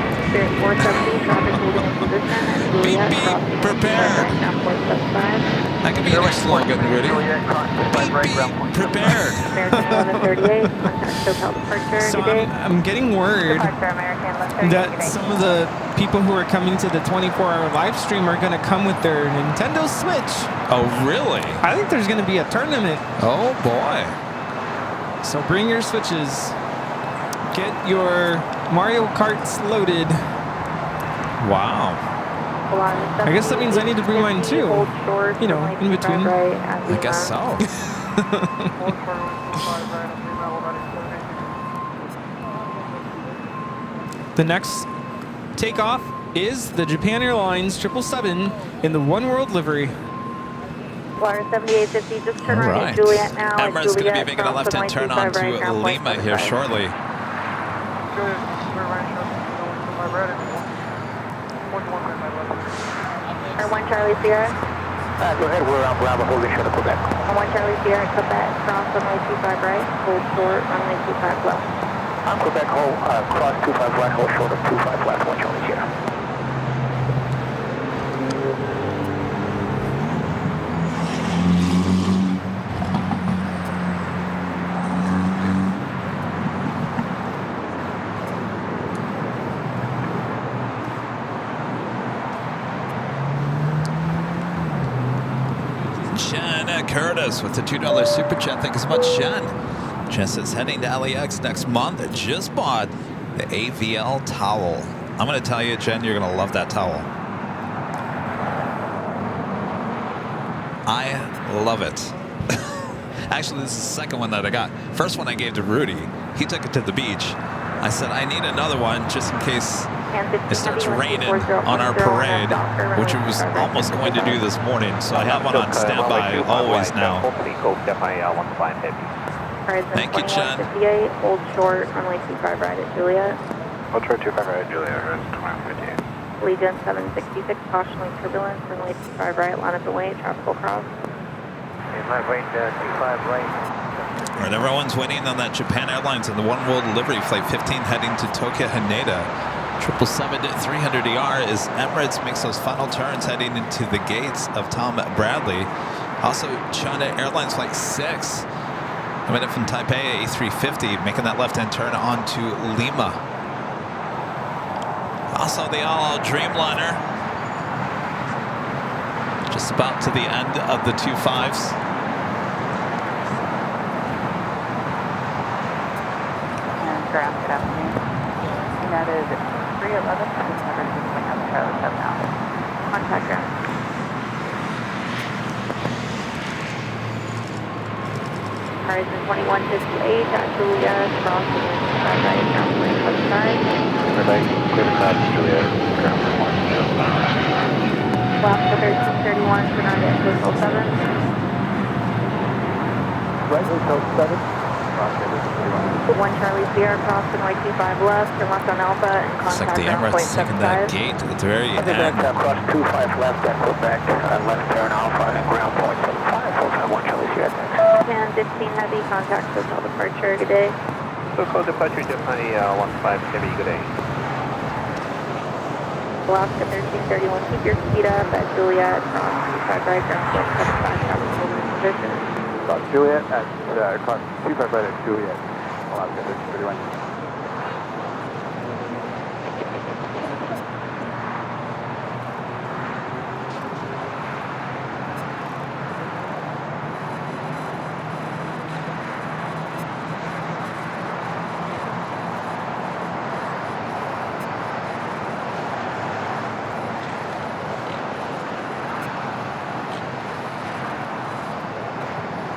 Beep, beep, prepared. That could be your slogan, Rudy. Beep, beep, prepared. So I'm getting word that some of the people who are coming to the 24-hour live stream are going to come with their Nintendo Switch. Oh, really? I think there's going to be a tournament. Oh, boy. So bring your Switches. Get your Mario Karts loaded. Wow. I guess that means I need to bring mine too. You know, in between. I guess so. The next takeoff is the Japan Airlines 777 in the One World livery. Flyer 7850, just turn right at Juliet now. Emirates going to be making a left-hand turn on to Lima here shortly. Or 1 Charlie Sierra. Go ahead, we're on Bravo, holding short of Quebec. 1 Charlie Sierra, Quebec, cross runway 25 right, hold short, runway 25 left. On Quebec, hold, cross 25 right, hold short of 25 left, 1 Charlie Sierra. Curtis with the $2 super chat. Thank you so much, Jen. Jen says heading to LAX next month. Just bought the AVL towel. I'm going to tell you, Jen, you're going to love that towel. I love it. Actually, this is the second one that I got. First one I gave to Rudy. He took it to the beach. I said, I need another one just in case it starts raining on our parade, which it was almost going to do this morning. So I have one on standby always now. Thank you, Chen. Hold short, runway 25 right at Juliet. Hold short 25 right at Juliet, 2058. Legion 766, cautionally turbulence, runway 25 right, line up the way, traffic will cross. Left right, 25 right. All right, everyone's waiting on that Japan Airlines and the One World Delivery Flight 15 heading to Tokyo Haneda. 777-300ER as Emirates makes those final turns heading into the gates of Tom Bradley. Also, China Airlines Flight 6 coming in from Taipei, A350, making that left-hand turn onto Lima. Also, the all Dreamliner, just about to the end of the 25s. And ground, good afternoon. United 311, Charlie 7 now. Contact ground. Horizon 2158 at Julia, crossing right, ground plane left side. Midday, clear to cross Julia, ground plane 1. Left to 1331, turn on at Hotel 7. Right, Hotel 7. Roger, this is 31. 1 Charlie Sierra, cross runway 25 left, turn left on Alpha, and Looks like contact the ground Emirates taking that 0.75. gate at the very end. Cross 25 left at Quebec, left turn Alpha and ground point 75, full-time 1 Charlie Sierra. 10-15 heavy, contact hotel departure, good day. So-called departure, Japan 15 heavy, good day. Alaska 1331, keep your speed up at Juliet, cross 25 right, ground point 75, traffic movement in position. Cross Juliet at, cross 25 right at Juliet, Alaska 1331.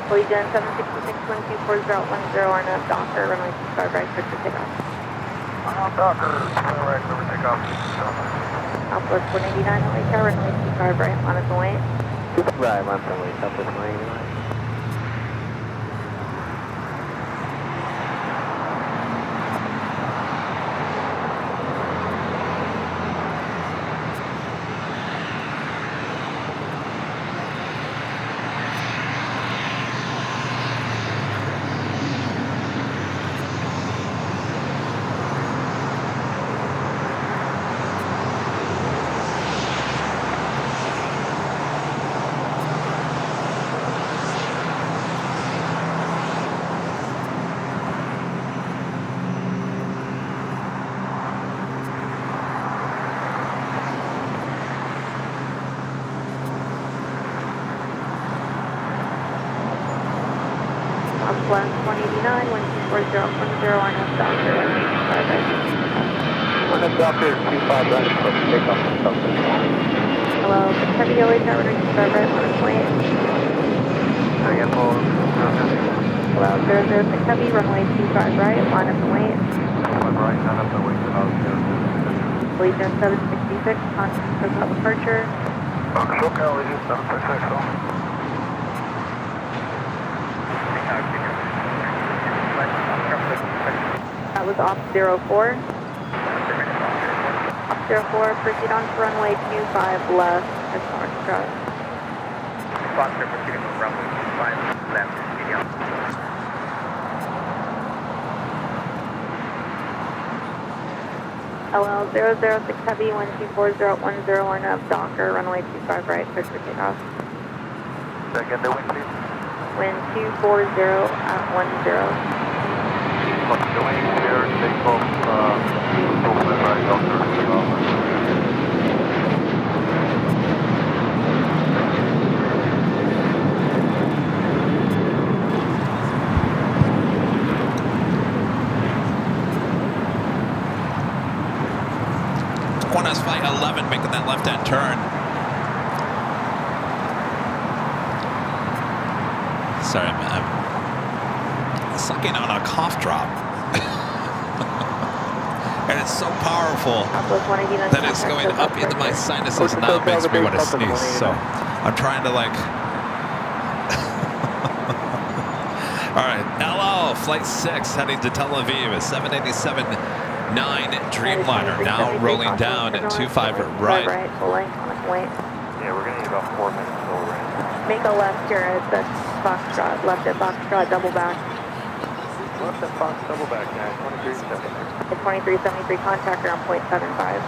Legion 766-1240 RNF, Docker, runway 25 right, clear for takeoff. Docker, right, over takeoff. Southwest 189, runway tower, runway 25 right, on its way. Right, left runway, Southwest 189. Southwest 189, 124010 RNF, Docker, runway 25 right. RNF Docker 25 right, clear for takeoff from Southwest 1. Hello, heavy LA tower, runway 25 right, on its way. Hello, 006 heavy, runway 25 right, line up and wait. Right, line up and wait for now. Legion 766, contact hotel departure. SoCal, Legion 766. That was off 04. Off 04, proceed on to runway 25 left, as north cross. Foster proceeding with runway 25 left, medium. LL 006 heavy, 124010 RNF, Docker, runway 25 right, clear for takeoff. Second, the wind, please. Wind 240 at 10. The wing here, take off, right, Docker. Qantas Flight 11 making that left-hand turn. Sorry, I'm sucking on a cough drop. And it's so powerful that it's going up into my sinuses and now it makes me want to sneeze. So I'm trying to like... All right, LO, Flight 6 heading to Tel Aviv, a 787-9 Dreamliner, now rolling down at 25 right. Yeah, we're going to need about 4 minutes till we're in. Make a left here at the Foxtrot, left at Foxtrot, double back. Left at Fox, double back, guys, 2373. At 2373, contact around 0.75.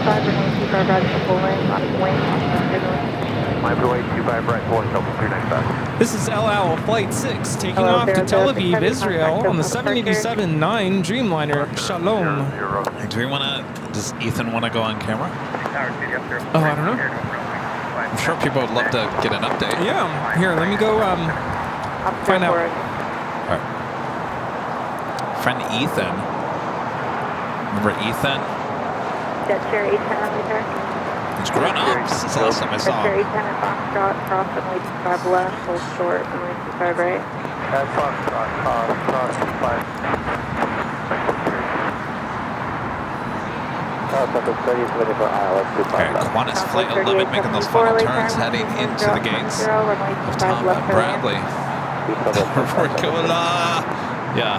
runway 25 right to full length, on its wing, My runway 25 right, full length, Delta 395. This is El Al, Flight 6, taking off to Tel Aviv, Israel, on the 787-9 Dreamliner. Shalom. Do we want to? Does Ethan want to go on camera? Oh, I don't know. I'm sure people would love to get an update. Yeah. Here, let me go find out. All right. Friend Ethan. Remember Ethan? Jet Chair 810 on the air. He's grown up since the last time I saw Jet Chair him. 810 at Foxtrot, cross runway 25 left, hold short, runway 25 right. At Foxtrot, cross 25. Okay, Qantas Flight 11 making those final turns, heading into the gates of Tom Bradley. Ricola! Yeah.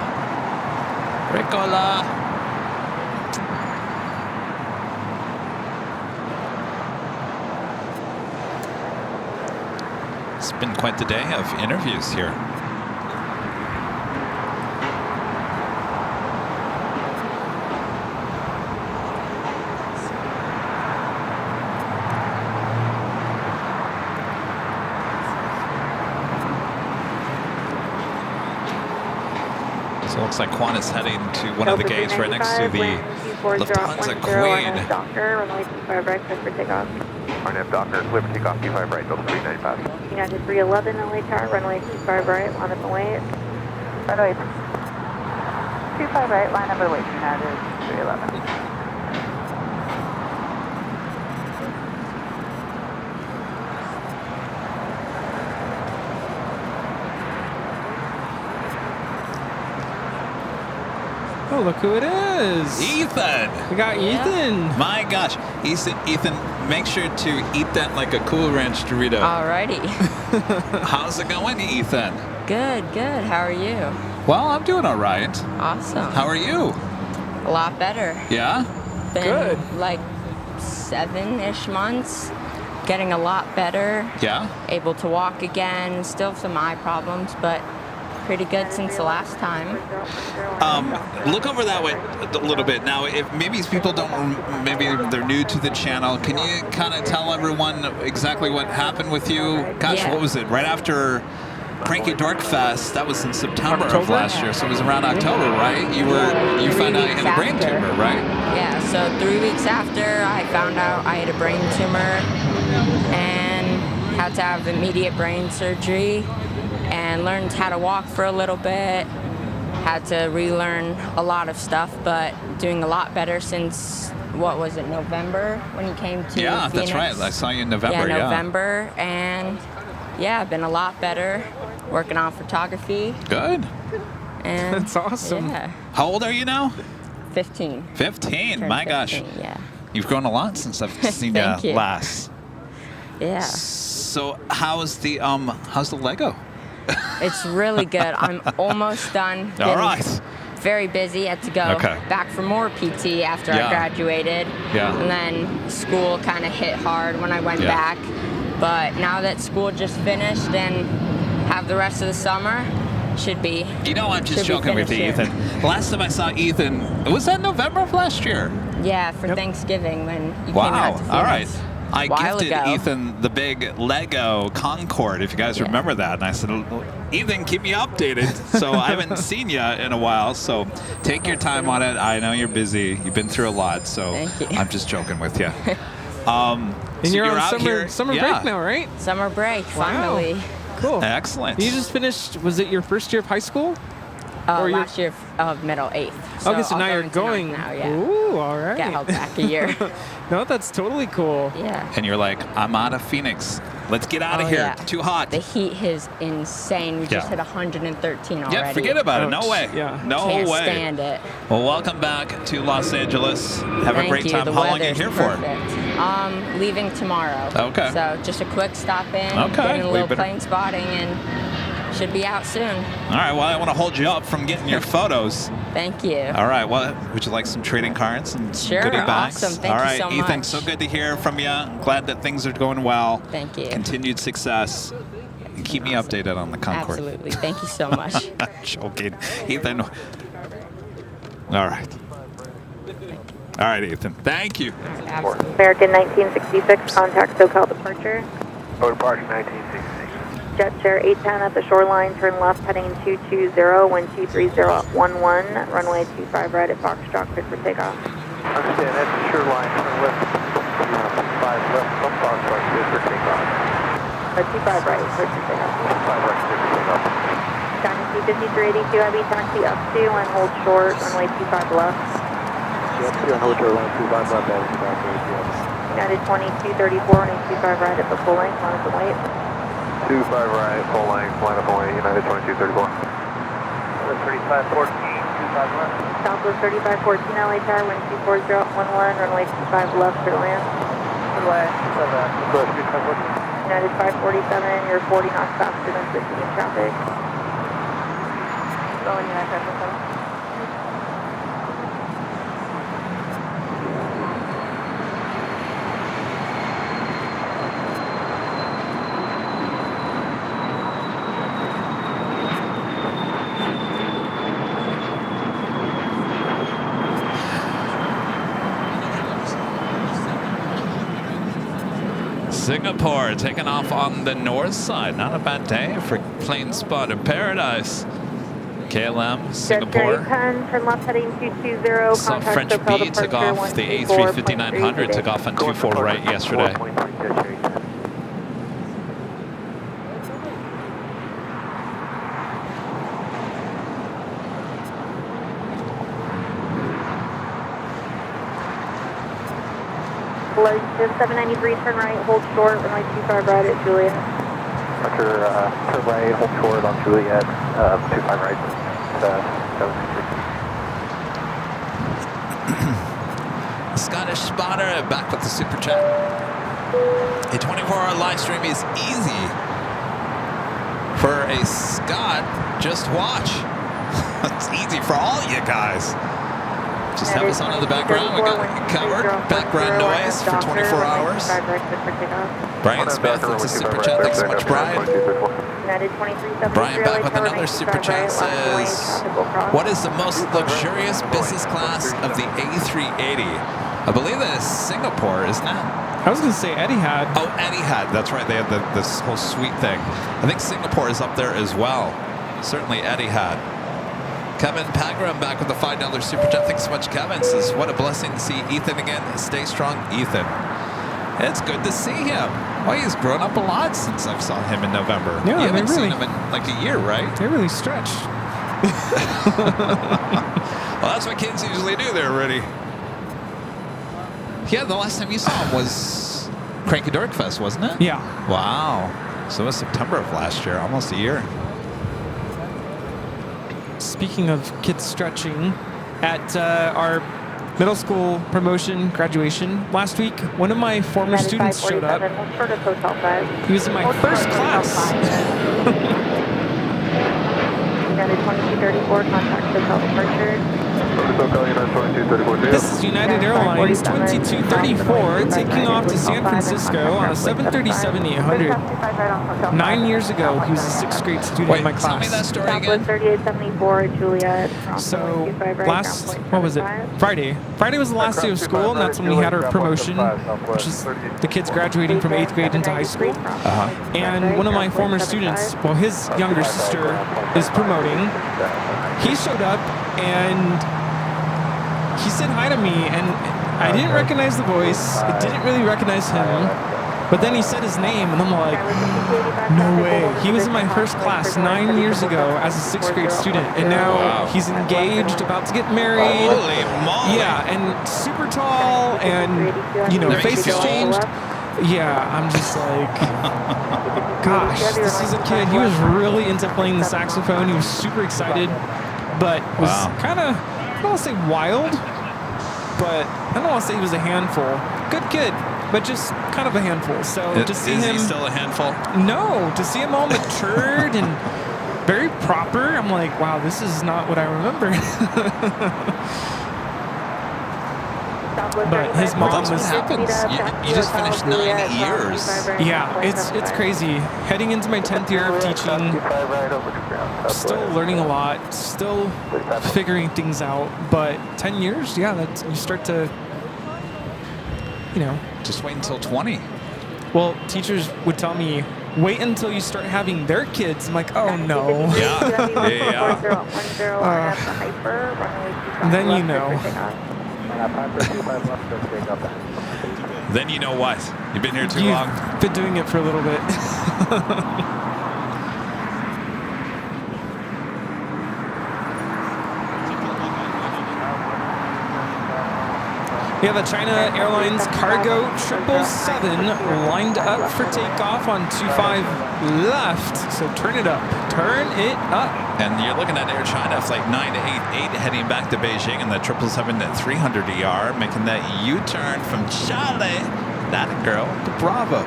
Ricola! It's been quite the day of interviews here. So it looks like Qantas heading to one of the gates right next to the Lufthansa Queen. Docker, runway 25 right, clear for takeoff. RNF Docker, clear for takeoff, 25 right, Delta 395. United 311 LA Tower, runway 25 right, line up and wait. Runway 25 right, line up and wait, United 311. Oh, look who it is. Ethan! We got Ethan. My gosh. Ethan, make sure to eat that like a Cool Ranch Dorito. Alrighty. How's it going, Ethan? Good, good. How are you? Well, I'm doing all right. Awesome. How are you? A lot better. Yeah? Been Good. like 7-ish months. Getting a lot better. Yeah? Able to walk again. Still some eye problems, but pretty good since the last time. Look over that way a little bit. Now, if maybe people don't, maybe they're new to the channel, can you kind of tell everyone exactly what happened with you? Gosh, Yeah. what was it? Right after Cranky Dork Fest, that was in September of last year, so it was around October, right? You found out you had a brain tumor, right? Yeah, so 3 weeks after I found out I had a brain tumor and had to have immediate brain surgery and learned how to walk for a little bit. Had to relearn a lot of stuff, but doing a lot better since, what was it, November when you came to Yeah, Phoenix? that's right. I saw you in November, Yeah, November, and yeah, I've been a lot better, working on photography. Good. And That's awesome. Yeah, How old are you now? 15. 15. Turned My gosh. 15, yeah. You've grown a lot since I've seen you Thank you. last. Yeah. So how's the Lego? It's really good. I'm almost done. All Been right. Very busy. Had to go back for more PT after I graduated. Yeah. And then school kind of hit hard when I went back. But now that school just finished and have the rest of the summer, should be. You know, I'm just joking with you, Ethan. Last time I saw Ethan, was that November of last year? Yeah, for Thanksgiving when you came out to Phoenix. All right. I While gifted ago. Ethan the big Lego Concorde, if you guys remember that. And I said, Ethan, keep me updated. So I haven't seen you in a while. So take your time on it. I know you're busy. You've been through a lot. So Thank you. I'm just joking with you. And so you're out on here. summer break now, right? Summer break, finally. Cool. Excellent. You just finished, was it your first year of high school? Last year of middle 8th. Okay, so I'll now go you're into going. ninth now, yeah. Ooh, all right. Got held back a year. No, that's totally cool. Yeah. And you're like, I'm out of Phoenix. Let's get out of here. Yeah. Too hot. The heat is insane. We just hit 113 already. Yeah, forget about it. No way. Yeah. No Can't way. stand it. Well, welcome back to Los Angeles. Have a Thank great you. time. The How long are you weather's here for? perfect. Leaving tomorrow. Okay. So just a quick stop in, Okay. getting a We little better- plane spotting, and should be out soon. All right. Well, I want to hold you up from getting your photos. Thank you. All right. Well, would you like some trading cards and Sure, goodie bags? awesome. Thank All you right, so Ethan, much. so good to hear from you. Glad that things are going well. Thank you. Continued success. And keep me updated on the Concorde. Absolutely. Thank you so much. Joking. Ethan. All right. All right, Ethan. Thank you. American 1966, contact SoCal departure. Overarching 1966. Jet share 810 at the shoreline, turn left heading 220, wind 23011, runway 25 right at Foxtrot, cleared for takeoff. Understand, that's the shoreline, turn left, 5 left from Foxtrot, cleared for takeoff. 25 right, cleared for takeoff. 5 right, cleared for takeoff. Taxi 5382 heavy, taxi up to and hold short, runway 25 left. Up to and hold short, runway 25 left, that is about United 2234, runway 25 right at the full length, line up and wait. 25 right, full length, line up and wait, United 2234. 3514, 25 left. Southwest 3514 LA Tower, wind 24011, runway 25 left, clear land. Runway 25 left. United 547, you're 40 knots faster than 50 in traffic. Going United 547. Singapore taking off on the north side. Not a bad day for plane spot in paradise. KLM, Singapore. Turn left heading 220. Saw French B took off the A350-900, took off on 24 right yesterday. Just 793, turn right, hold short, runway 25 right at Juliet. Turn right, hold short on Juliet, 25 right, 763. Scottish spotter back with the super chat. A 24-hour live stream is easy. For a Scot, just watch. It's easy for all you guys. Just have us on in the background. We got it covered. Background noise for 24 hours. Brian Smith with the super chat. Thanks so much, Brian. Brian back with another super chat says, what is the most luxurious business class of the A380? I believe that is Singapore, isn't it? I was going to say Etihad. Oh, Etihad. That's right. They had this whole suite thing. I think Singapore is up there as well. Certainly Etihad. Kevin Pagram back with the $5 super chat. Thanks so much, Kevin. Says, what a blessing to see Ethan again. Stay strong, Ethan. It's good to see him. Well, he's grown up a lot since I saw him in November. Yeah, you haven't seen him in like a year, right? They really stretched. Well, that's what kids usually do there, Rudy. Yeah, the last time you saw him was Cranky Dork Fest, wasn't it? Yeah. Wow. So it was September of last year, almost a year. Speaking of kids stretching, at our middle school promotion graduation last week, one of my former students showed up. He was in my first class. United 2234, contact SoCal departure. This is United Airlines 2234 taking off to San Francisco on a 737-800. 9 years ago, he was a 6th grade student in my class. Tell me that story again. 3874, Juliet. So what was it? Friday. Friday was the last day of school, and that's when we had our promotion, which is the kids graduating from 8th grade into high school. And one of my former students, well, his younger sister is promoting. He showed up and he said hi to me, and I didn't recognize the voice. I didn't really recognize him. But then he said his name, and I'm like, no way. He was in my first class 9 years ago as a 6th grade student, and now he's engaged, about to get married. Holy moly. Yeah, and super tall, and, you know, face exchanged. Yeah, I'm just like, gosh, this is a kid. He was really into playing the saxophone. He was super excited, but was kind of, I don't want to say wild, but I don't want to say he was a handful. Good kid, but just kind of a handful. So to see him, is he still a handful? No, to see him all matured and very proper, I'm like, wow, this is not what I remember. But his mom was. What happens. You just finished 9 years. Yeah, it's crazy. Heading into my 10th year of teaching, still learning a lot, still figuring things out. But 10 years, yeah, you start to you know. Just wait until 20. Well, teachers would tell me, wait until you start having their kids. I'm like, oh no. Then you know. Then you know what? You've been here too long. You've been doing it for a little bit. We have a China Airlines Cargo 777 lined up for takeoff on 25 left. So turn it up. Turn it up. And you're looking at Air China Flight 988 heading back to Beijing in the 777-300ER, making that U-turn from Charlie, that girl, to Bravo.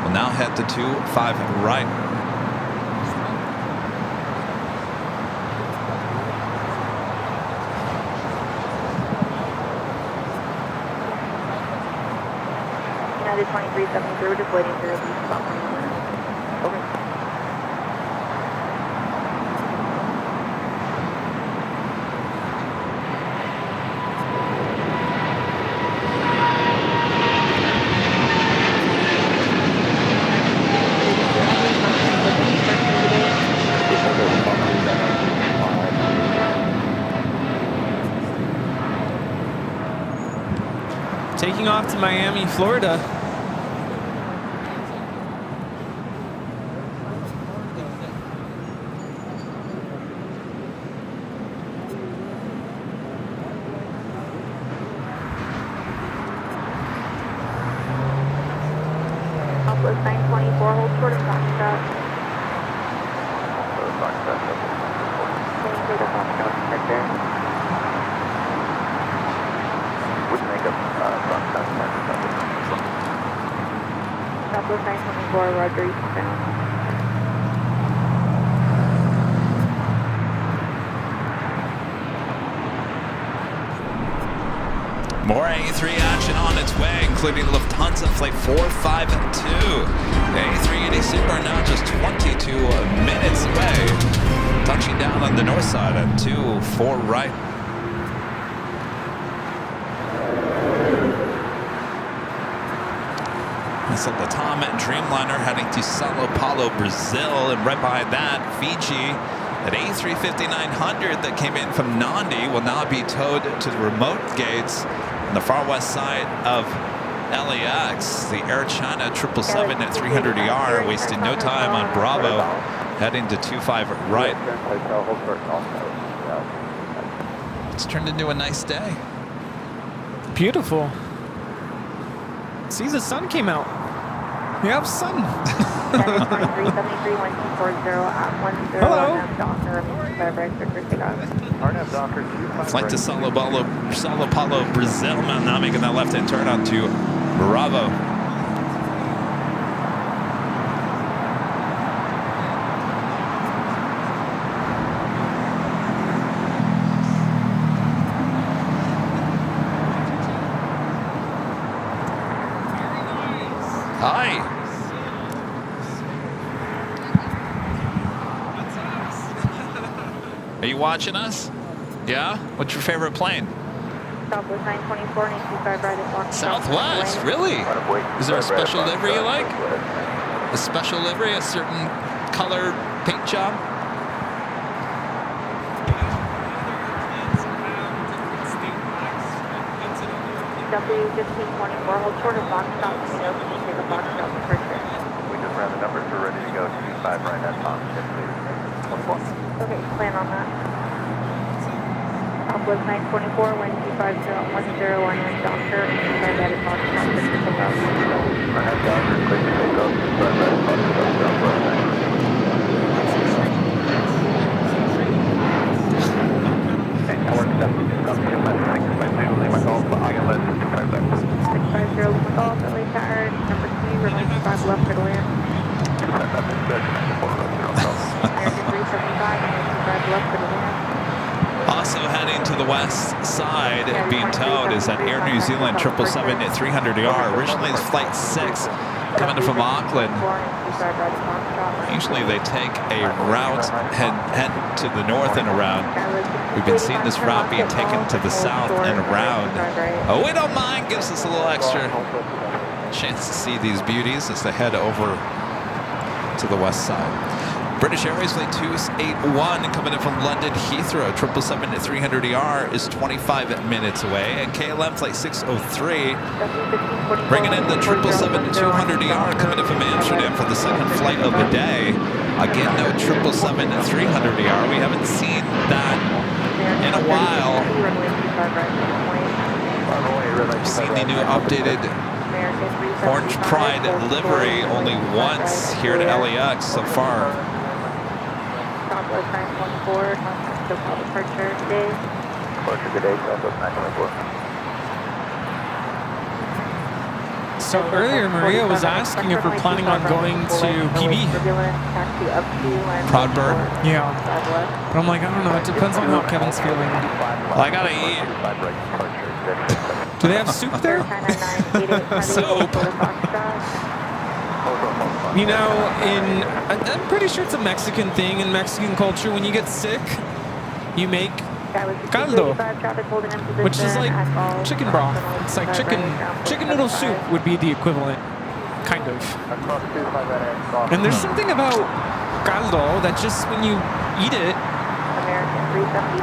We'll now head to 25 right. United 2373, we're just waiting for a lease about 20 minutes. Okay. Taking off to Miami, Florida. Southwest 924, hold short of Foxtrot. Take a Foxtrot right there. Wouldn't make up Foxtrot. Southwest 924, Roger, eastbound. More A3 action on its way, including Lufthansa Flight 452. The A380 Super now just 22 minutes away, touching down on the north side at 24 right. It's a Latam Dreamliner heading to Sao Paulo, Brazil, and right behind that, Fiji. That A350-900 that came in from Nandi will now be towed to the remote gates on the far west side of LAX. The Air China 777-300ER wasted no time on Bravo, heading to 25 right. It's turned into a nice day. Beautiful. See, the sun came out. We have sun. Hello. Flight to Sao Paulo, Brazil, now making that left-hand turn onto Bravo. Hi. Are you watching us? Yeah? What's your favorite plane? Southwest 924 and 825 right at Fox. Southwest? Really? Is there a special livery you like? A special livery? A certain color paint job? W1524, hold short of Foxtrot, let me know if you need to take a Foxtrot departure. We just ran the numbers, we're ready to go. 25 right at Tom. Okay, plan on that. Southwest 924, wind 25010, Doctor, and 25 right at Foxtrot, clear to take off. I have Doctor, clear to take off, 25 right at Foxtrot, Southwest 924. Okay, now we're accepting. Lima Golf, ILS 250. 650 Lima Golf, LA Tower, number 2, runway 25 left for the land. American 375, runway 25 left for the land. Also heading to the west side, being towed is that Air New Zealand 777-300ER. Originally it's Flight 6, coming in from Auckland. Usually they take a route head to the north and around. We've been seeing this route being taken to the south and around. Oh, we don't mind. Gives us a little extra chance to see these beauties as they head over to the west side. British Airways flight 281 coming in from London Heathrow. 777-300ER is 25 minutes away. And KLM flight 603 bringing in the 777-200ER coming in from Amsterdam for the second flight of the day. Again, no 777-300ER. We haven't seen that in a while. We've seen the new updated Orange Pride livery only once here at LAX so far. Southwest 914, SoCal departure today. Departure today, Southwest 914. So earlier, Maria was asking if we're planning on going to PB. Proud bird? Yeah. But I'm like, I don't know. It depends on how Kevin's feeling. Well, I gotta eat. Do they have soup there? Soup. You know, I'm pretty sure it's a Mexican thing in Mexican culture. When you get sick, you make caldo, which is like chicken broth. It's like chicken noodle soup would be the equivalent, kind of. And there's something about caldo that just when you eat it,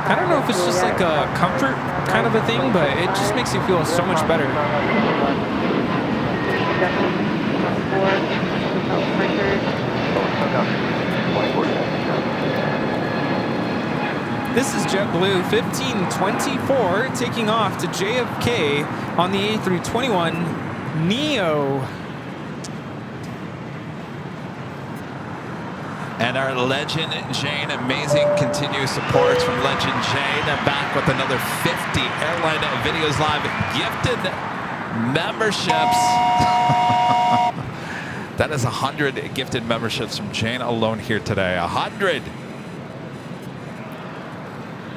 I don't know if it's just like a comfort kind of a thing, but it just makes you feel so much better. This is JetBlue 1524 taking off to JFK on the A321neo. And our legend Jane, amazing continuous support from legend Jane. And back with another 50 Airline Videos Live gifted memberships. That is 100 gifted memberships from Jane alone here today. 100.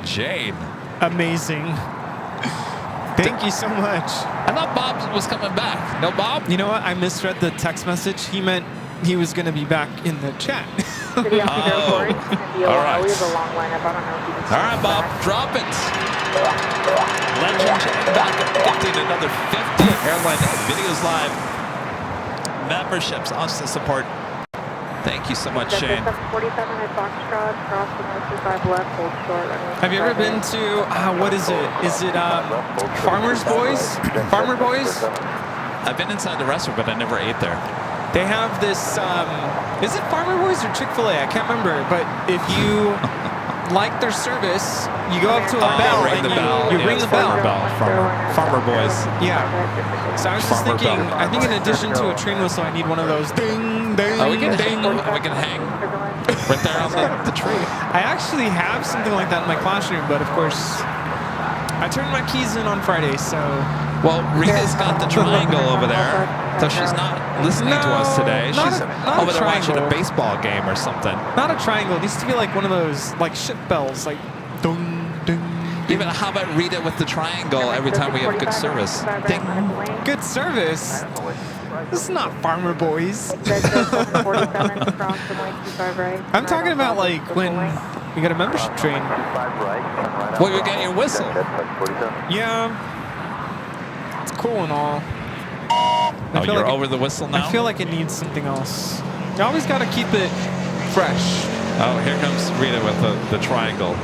Jane. Amazing. Thank you so much. I thought Bob was coming back. No Bob? You know what? I misread the text message. He meant he was going to be back in the chat. Oh. All right. All right, Bob. Drop it. Legend Jane back gifting another 50 Airline Videos Live memberships. Awesome support. Thank you so much, Shane. Have you ever been to, what is it? Is it Farmer's Boys? Farmer Boys? I've been inside the restaurant, but I never ate there. They have this, is it Farmer Boys or Chick-fil-A? I can't remember, but if you like their service, you go up to a bell and you ring the bell. Farmer Boys. Yeah. So I was just thinking, I think in addition to a train whistle, I need one of those ding, ding, we can ding. we can hang right there on the tree. I actually have something like that in my classroom, but of course, I turned my keys in on Friday, so. Well, Rita's got the triangle over there, so she's not listening to us today. She's over there watching a baseball game or something. Not a triangle. It needs to be like one of those, like ship bells, like ding, ding. Even how about Rita with the triangle every time we have good service? Ding. Good service? This is not Farmer Boys. I'm talking about like when we got a membership train. Well, you get your whistle. Yeah. It's cool and all. Oh, you're over the whistle now? I feel like it needs something else. You always got to keep it fresh. Oh, here comes Rita with the triangle.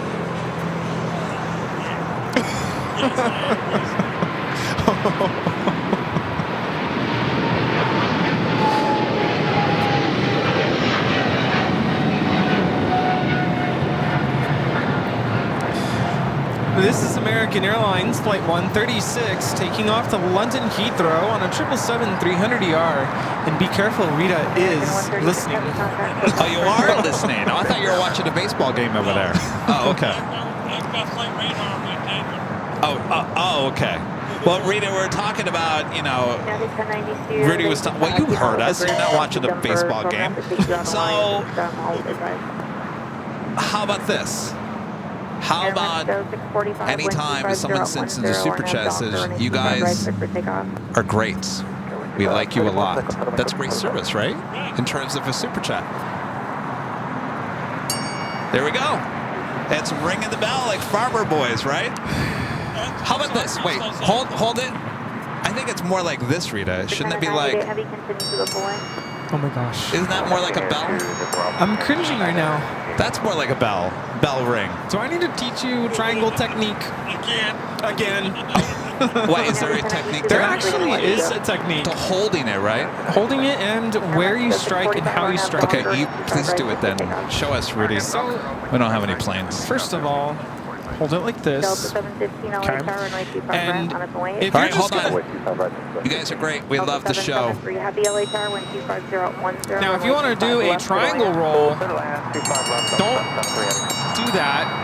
This is American Airlines Flight 136 taking off to London Heathrow on a 777-300ER. And be careful, Rita is listening. Oh, you are listening? Oh, I thought you were watching a baseball game over there. Oh, okay. I've got flight radar on my Tango. Oh, okay. Well, Rita, we're talking about, Rudy was talking, well, you heard us. You're not watching a baseball game. So, how about this? How about anytime someone sends in the super chat says, you guys are great. We like you a lot. That's great service, right? In terms of a super chat. There we go. It's ringing the bell like farmer boys, right? How about this? Wait, hold it. I think it's more like this, Rita. Shouldn't it be like... Oh my gosh. Isn't that more like a bell? I'm cringing right now. That's more like a bell. Bell ring. Do I need to teach you triangle technique? Again. What, is there a technique There there? actually is a technique. To holding it, right? Holding it and where you strike and how you strike. Okay, you please do it then. Show us, Rudy. So, we don't have any planes. First of all, hold it like this. Okay. And if all you're right, just hold on. You guys are great. We love the show. Now, if you want to do a triangle roll, don't do that.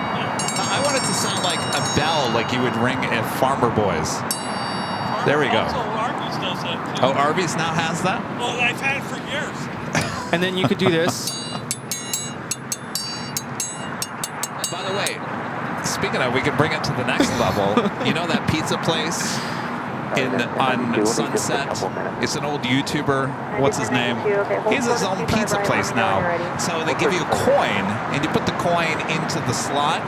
I want it to sound like a bell, like you would ring at Farmer Boys. There we go. Arby's does that too. Oh, Arby's now has that? Well, I've had it for years. And then you could do this. By the way, speaking of, we could bring it to the next level. You know that pizza place on Sunset? It's an old YouTuber. What's his name? He has his own pizza place now. So they give you a coin, and you put the coin into the slot,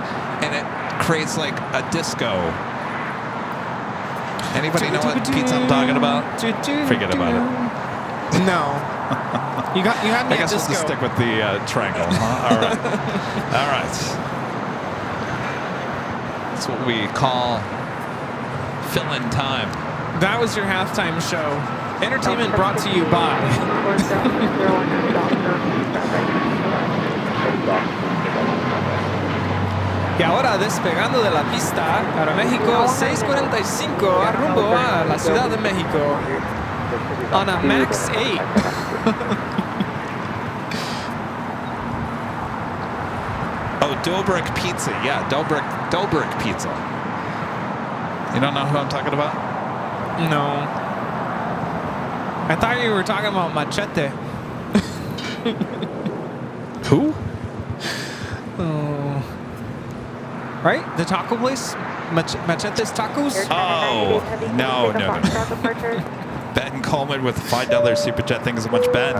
and it creates like a disco. Anybody know what pizza I'm talking about? Forget about it. No. You had me I guess we'll just stick with the triangle. Huh? All right. All right. That's what we call fill-in time. That was your halftime show. Entertainment brought to you by. Y ahora despegando de la pista, Aeroméxico 645 rumbo a la Ciudad de México on a MAX 8. Oh, Dobrik Pizza. Yeah, Dobrik Pizza. You don't know who I'm talking about? No. I thought you were talking about Machete. Who? Oh. Right? The taco place? Machete's Tacos? Oh, no. Ben Coleman with $5 super chat. Thanks so much, Ben.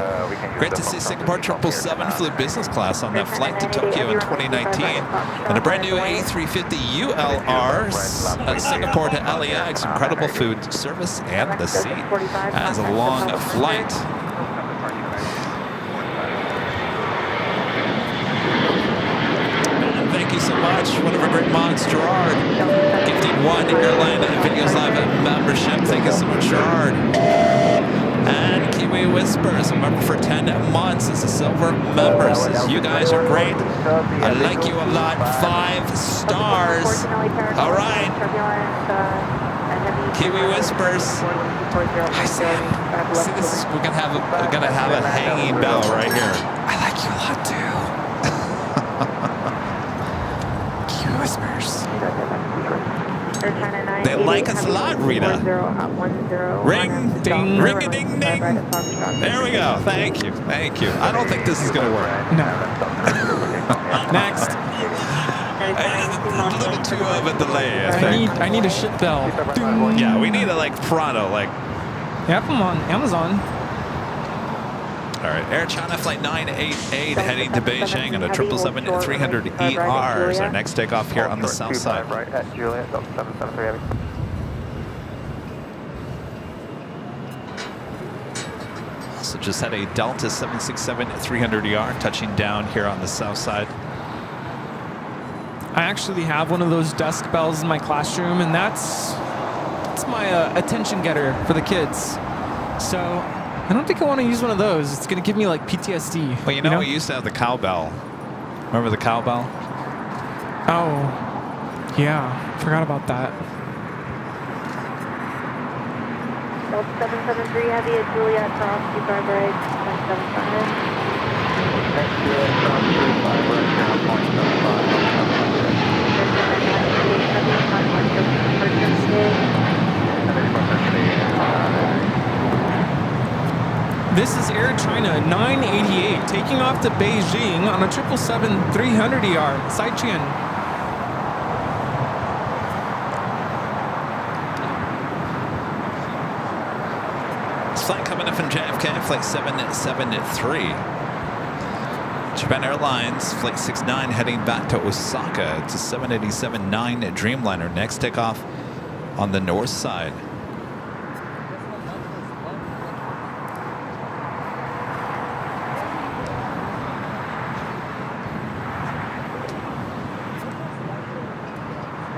Great to see Singapore 777 flew business class on that flight to Tokyo in 2019. And a brand new A350 ULR Singapore to LAX. Incredible food service and the seat. As a long flight. Thank you so much. One of our great mods, Gerard, gifting one Airline Videos Live membership. Thank you so much, Gerard. And Kiwi Whispers, a member for 10 months, is a silver member. Says, you guys are great. I like you a lot. 5 stars. All right. Kiwi Whispers. Hi, Sam. See, this is, we're gonna have a hanging bell right here. I like you a lot too. Whispers. They like us a lot, Rita. Ring, ding, ring a ding ding. There we go. Thank you. Thank you. I don't think this is going to work. No. Next. A little too of a delay, I think. I need a shit bell. Yeah, we need it like pronto. Like. Yep, I'm on Amazon. All right, Air China Flight 988 heading to Beijing on a 777-300ER is our next takeoff here on the south side. Right at Juliet, 773 heavy. So just had a Delta 767-300ER touching down here on the south side. I actually have one of those desk bells in my classroom, and that's my attention getter for the kids. So I don't think I want to use one of those. It's going to give me like PTSD. Well, you know, we used to have the cowbell. Remember the cowbell? Oh, yeah. Forgot about that. Delta 773 heavy at Juliet, cross 25 right, 775. Next Juliet, cross 25 right, 0.75. This is Air China 988 taking off to Beijing on a 777-300ER. Saichien. It's Next flight coming in from JFK, flight 773. Japan Airlines, flight 69, heading back to Osaka. It's a 787-9 Dreamliner. Next takeoff on the north side.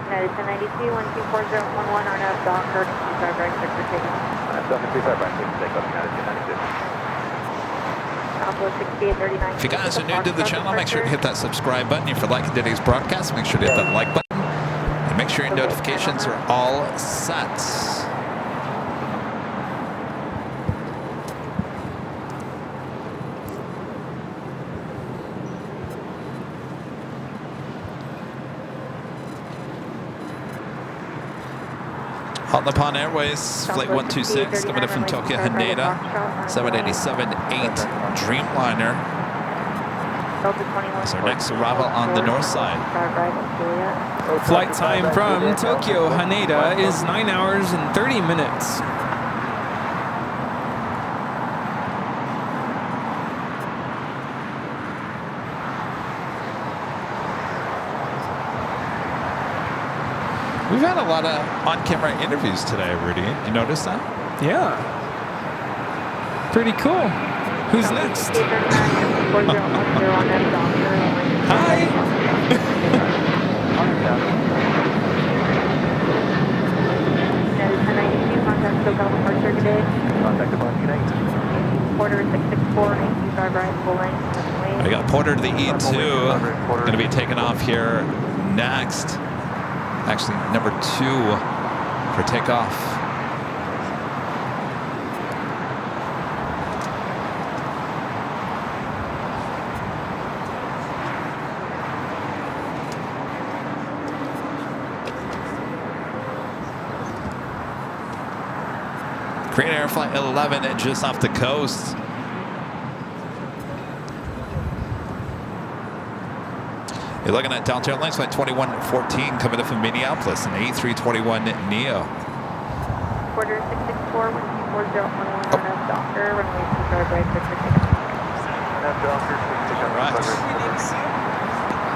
United 1092, 124011, RNAV Docker, 25 right, sector takeoff. Docker 25 right, takeoff, United 1092. If you guys are new to the channel, make sure to hit that subscribe button. If you're liking today's broadcast, make sure to hit that like button. And make sure your notifications are all set. Hot Nippon Airways, flight 126, coming in from Tokyo Haneda, 787-8 Dreamliner. That's our next arrival on the north side. Flight time from Tokyo Haneda is 9 hours and 30 minutes. We've had a lot of on-camera interviews today, Rudy. You notice that? Yeah. Pretty cool. Who's next? Hi. Porter 664, 825 right, full length. I got Porter to the E2. Going to be taking off here next. Actually, number 2 for takeoff. Korean Air Flight 11 just off the coast. You're looking at Delta Airlines Flight 2114 coming in from Minneapolis, an A321neo. Porter 664, 124011, Docker, runway 25 right, sector takeoff. All right.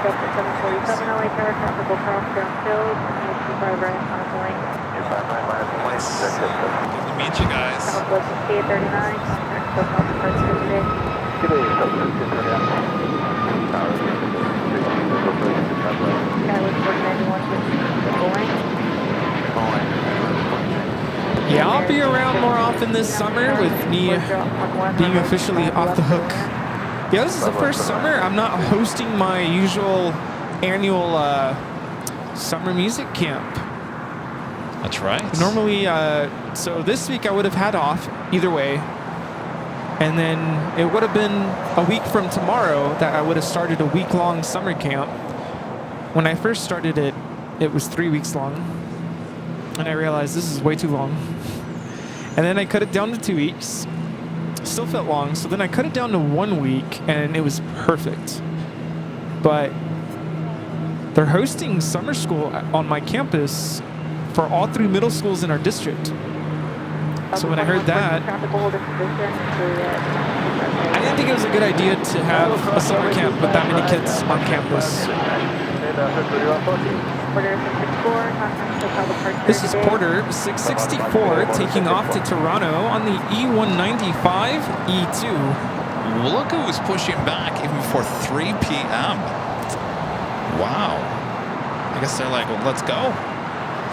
Delta 747, LA Tower, tropical cross downhill, runway 25 right, on a length. Good to meet you guys. Southwest 6839, contact SoCal departure today. Yeah, I'll be around more often this summer with me being officially off the hook. Yeah, this is the first summer I'm not hosting my usual annual summer music camp. That's right. Normally, so this week I would have had off either way. And then it would have been a week from tomorrow that I would have started a week-long summer camp. When I first started it, it was 3 weeks long. And I realized this is way too long. And then I cut it down to 2 weeks. Still felt long, so then I cut it down to 1 week, and it was perfect. But they're hosting summer school on my campus for all 3 middle schools in our district. So when I heard that, I didn't think it was a good idea to have a summer camp with that many kids on campus. This is Porter 664 taking off to Toronto on the E195 E2. Look who's pushing back even before 3 p.m. Wow. I guess they're like, well, let's go.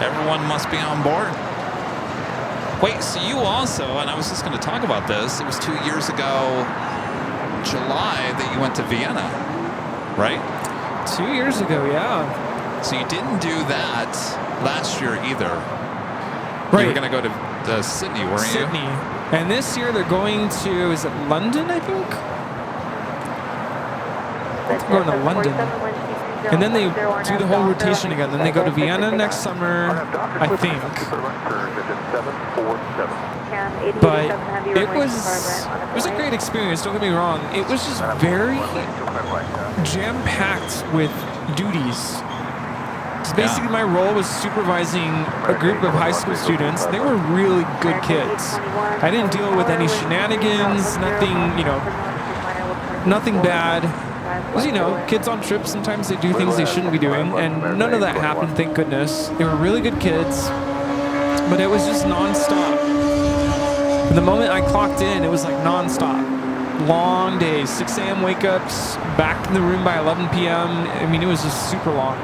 Everyone must be on board. Wait, so you also, and I was just going to talk about this, it was 2 years ago, July, that you went to Vienna, right? 2 years ago, yeah. So you didn't do that last year either. Right. You were going to go to Sydney, weren't you? Sydney. And this year they're going to, is it London, I think? They're going to London. And then they do the whole rotation again. Then they go to Vienna next summer, I think. But it was a great experience, don't get me wrong. It was just very jam-packed with duties. because basically my role was supervising a group of high school students. They were really good kids. I didn't deal with any shenanigans, nothing, you know, nothing bad. Because, you know, kids on trips, sometimes they do things they shouldn't be doing, and none of that happened, thank goodness. They were really good kids, but it was just nonstop. From the moment I clocked in, it was like nonstop. Long days, 6 a.m. wake-ups, back in the room by 11 p.m. I mean, it was just super long.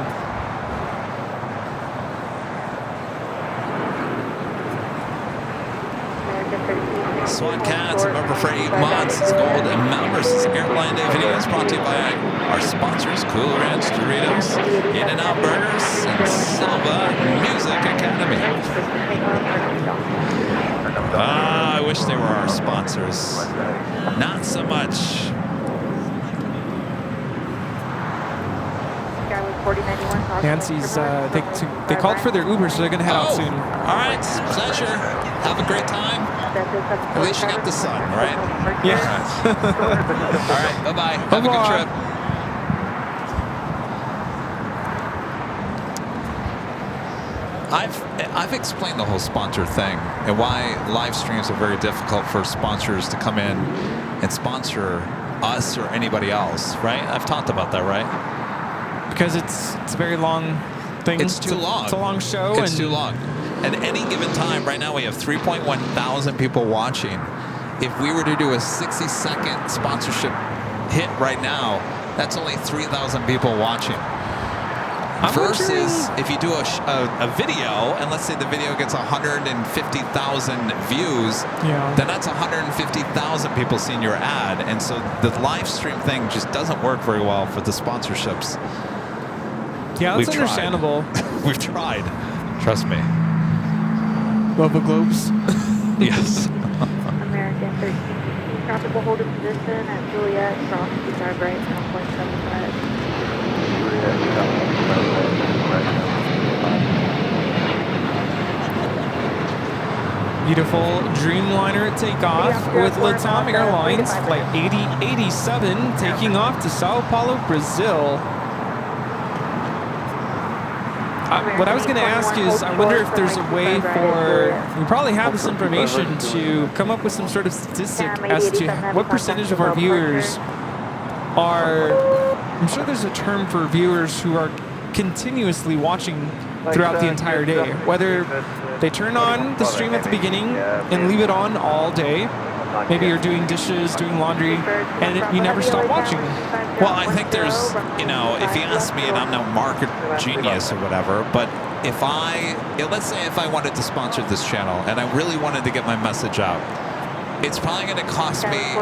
SWAT Cats, member for 8 months, it's gold, and members, Airline Day videos brought to you by our sponsors, Cool Ranch Doritos, In-N-Out Burgers, and Silva Music Academy. I wish they were our sponsors. Not so much. Nancy's, they called for their Uber, so they're going to head out soon. All right, pleasure. Have a great time. At least you got the sun, right? Yeah. All right, bye-bye. Have a good trip. I've explained the whole sponsor thing and why live streams are very difficult for sponsors to come in and sponsor us or anybody else, right? I've talked about that, right? Because it's a very long thing. It's too long. It's a long show. It's too long. At any given time, right now we have 3.1 thousand people watching. If we were to do a 60-second sponsorship hit right now, that's only 3,000 people watching. Versus if you do a video, and let's say the video gets 150,000 views, then that's 150,000 people seeing your ad. And so the live stream thing just doesn't work very well for the sponsorships. Yeah, that's understandable. We've tried. Trust me. Global Globes. Yes. American 13. Tropical hold of position at Juliet, cross 25 right, 1.75. Beautiful Dreamliner takeoff with Latam Airlines, flight 8087, taking off to Sao Paulo, Brazil. What I was going to ask is, I wonder if there's a way for, we probably have this information, to come up with some sort of statistic as to what percentage of our viewers are, I'm sure there's a term for viewers who are continuously watching throughout the entire day, whether they turn on the stream at the beginning and leave it on all day. Maybe you're doing dishes, doing laundry, and you never stop watching. Well, I think there's, you know, if you ask me, and I'm no market genius or whatever, but if let's say if I wanted to sponsor this channel and I really wanted to get my message out, it's probably going to cost me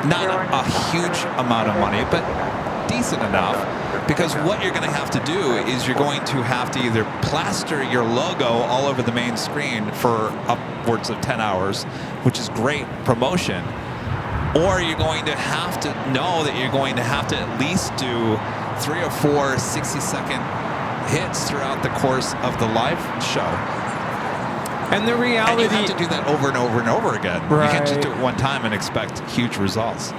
not a huge amount of money, but decent enough, because what you're going to have to do is you're going to have to either plaster your logo all over the main screen for upwards of 10 hours, which is great promotion, or you're going to have to know that you're going to have to at least do 3 or 4 60-second hits throughout the course of the live show. And the reality, and you have to do that over and over and over again. Right. You can't just do it one time and expect huge results.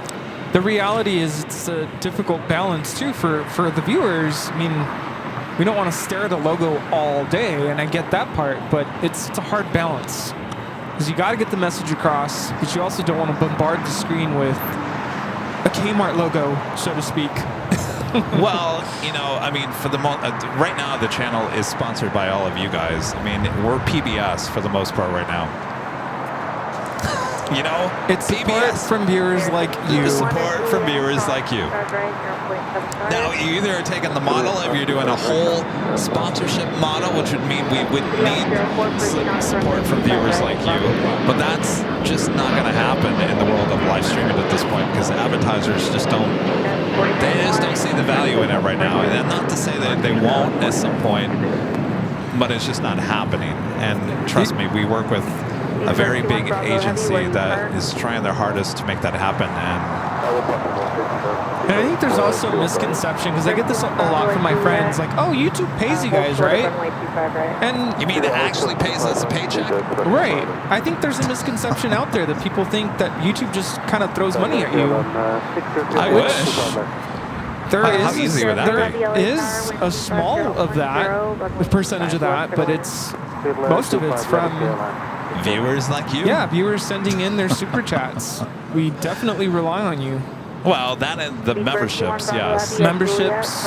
The reality is it's a difficult balance too for the viewers. I mean, we don't want to stare at a logo all day, and I get that part, but it's a hard balance. Because you got to get the message across, but you also don't want to bombard the screen with a Kmart logo, so to speak. Well, you know, I mean, for the right now the channel is sponsored by all of you guys. I mean, we're PBS for the most part right now. You know, it's support from viewers like you. Support from viewers like you. Now, you either are taking the model, if you're doing a whole sponsorship model, which would mean we would need support from viewers like you, but that's just not going to happen in the world of live streaming at this point, because advertisers just don't see the value in it right now. And not to say that they won't at some point, but it's just not happening. And trust me, we work with a very big agency that is trying their hardest to make that happen. And I think there's also a misconception, because I get this a lot from my friends, like, oh, YouTube pays you guys, right? And you mean it actually pays us a paycheck? Right. I think there's a misconception out there that people think that YouTube just kind of throws money at you. I wish. How easy would that be? There is a small of that, percentage of that, but it's most of it's from viewers like you. Yeah, viewers sending in their super chats. We definitely rely on you. Well, that and the memberships, yes. Memberships.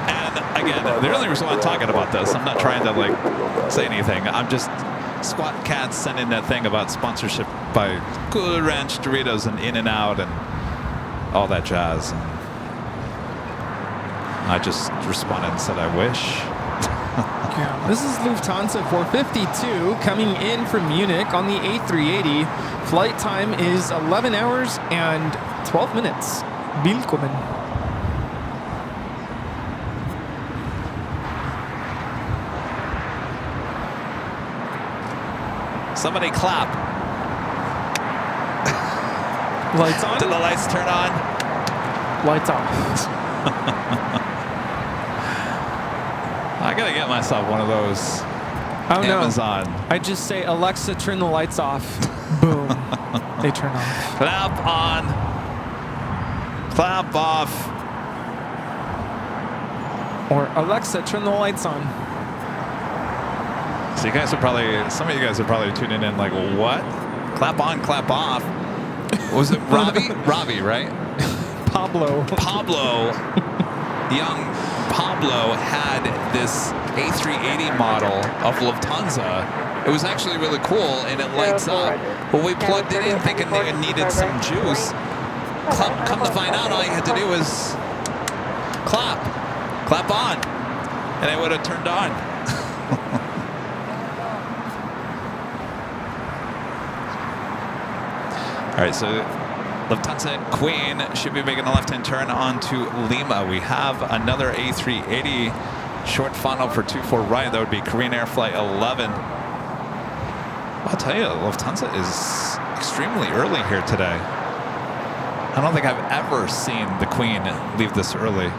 And again, the only reason why I'm talking about this, I'm not trying to like say anything. I'm just Squat Cats sent in that thing about sponsorship by Cool Ranch Doritos and In-N-Out and all that jazz. And I just responded and said, I wish. Yeah. This is Lufthansa 452 coming in from Munich on the A380. Flight time is 11 hours and 12 minutes. Willkommen. Somebody clap. Lights on? Did the lights turn on? Lights off. I gotta get myself one of those. Oh Amazon. no. I just say, Alexa, turn the lights off. Boom. They turn off. Clap on. Clap off. Or Alexa, turn the lights on. So you guys are probably, some of you guys are probably tuning in like, what? Clap on, clap off. Was it Robbie? Robbie, right? Pablo. Young Pablo had this A380 model of Lufthansa. It was actually really cool, and it lights up. When we plugged it in thinking it needed some juice, come to find out all you had to do was clap on, and it would have turned on. All right, so Lufthansa Queen should be making a left-hand turn onto Lima. We have another A380 short funnel for 24 right. That would be Korean Air Flight 11. I'll tell you, Lufthansa is extremely early here today. I don't think I've ever seen the Queen leave this early.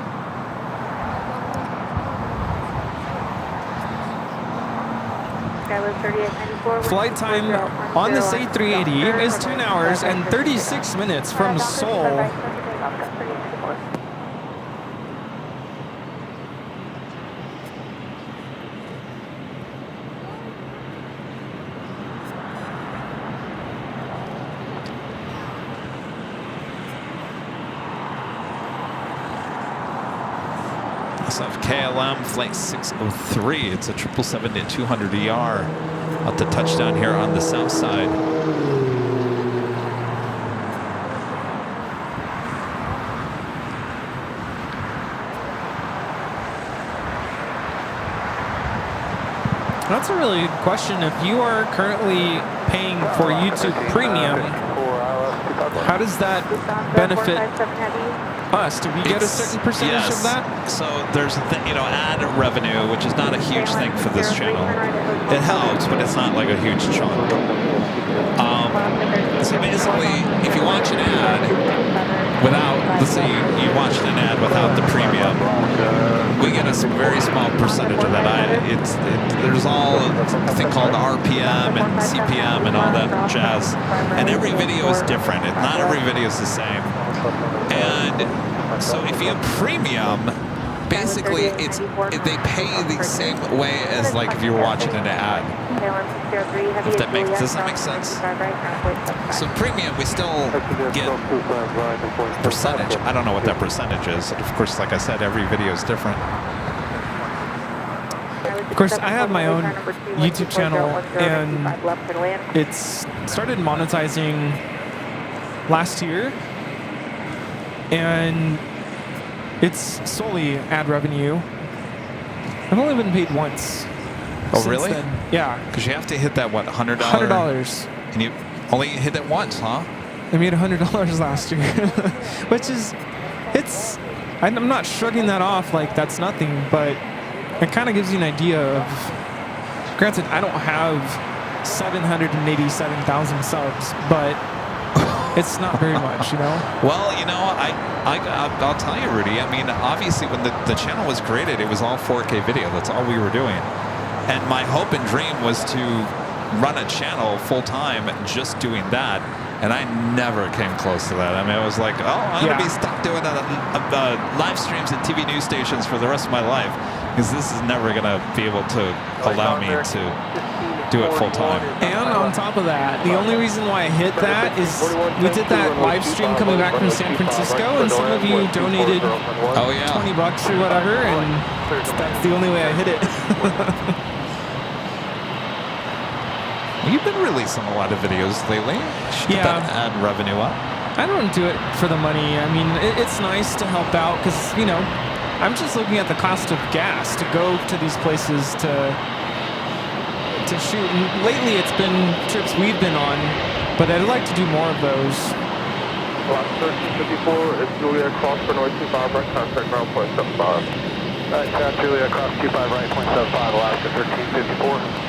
Flight time on this A380 is 10 hours and 36 minutes from Seoul. Of KLM flight 603. It's a 777-200ER out the touchdown here on the south side. That's a really good question. If you are currently paying for YouTube Premium, how does that benefit us? Do we get a certain percentage of that? So there's a thing, ad revenue, which is not a huge thing for this channel. It helps, but it's not like a huge chunk. So basically, if you watch an ad without, let's say you watched an ad without the premium, we get a very small percentage of that. There's all a thing called RPM and CPM and all that jazz. And every video is different. Not every video is the same. And so if you have premium, basically they pay the same way as like if you were watching an ad. Does that make sense? So premium, we still get percentage. I don't know what that percentage is. Of course, like I said, every video is different. Of course, I have my own YouTube channel, and it's started monetizing last year, and it's solely ad revenue. I've only been paid once. Oh, really? Then. Yeah. Because you have to hit that, what, $100? $100. And you only hit it once, huh? I made $100 last year, which is, I'm not shrugging that off like that's nothing, but it kind of gives you an idea of, granted, I don't have 787,000 subs, but it's not very much, Well, I'll tell you, Rudy. I mean, obviously, when the channel was created, it was all 4K video. That's all we were doing. And my hope and dream was to run a channel full time just doing that. And I never came close to that. I mean, it was like, oh, I'm going to be stuck doing live streams at TV news stations for the rest of my life, because this is never going to be able to allow me to do it full time. And on top of that, the only reason why I hit that is we did that live stream coming back from San Francisco, and some of you donated $20 or whatever, and that's the only way I hit it. You've been releasing a lot of videos lately. Should get that ad revenue up. I don't do it for the money. I mean, it's nice to help out because, you know, I'm just looking at the cost of gas to go to these places to shoot. And lately, it's been trips we've been on, but I'd like to do more of those. Block 1354 is Juliet cross for North 25 right, contact ground point 75. South Juliet cross 25 right, point 75, Alaska 1354.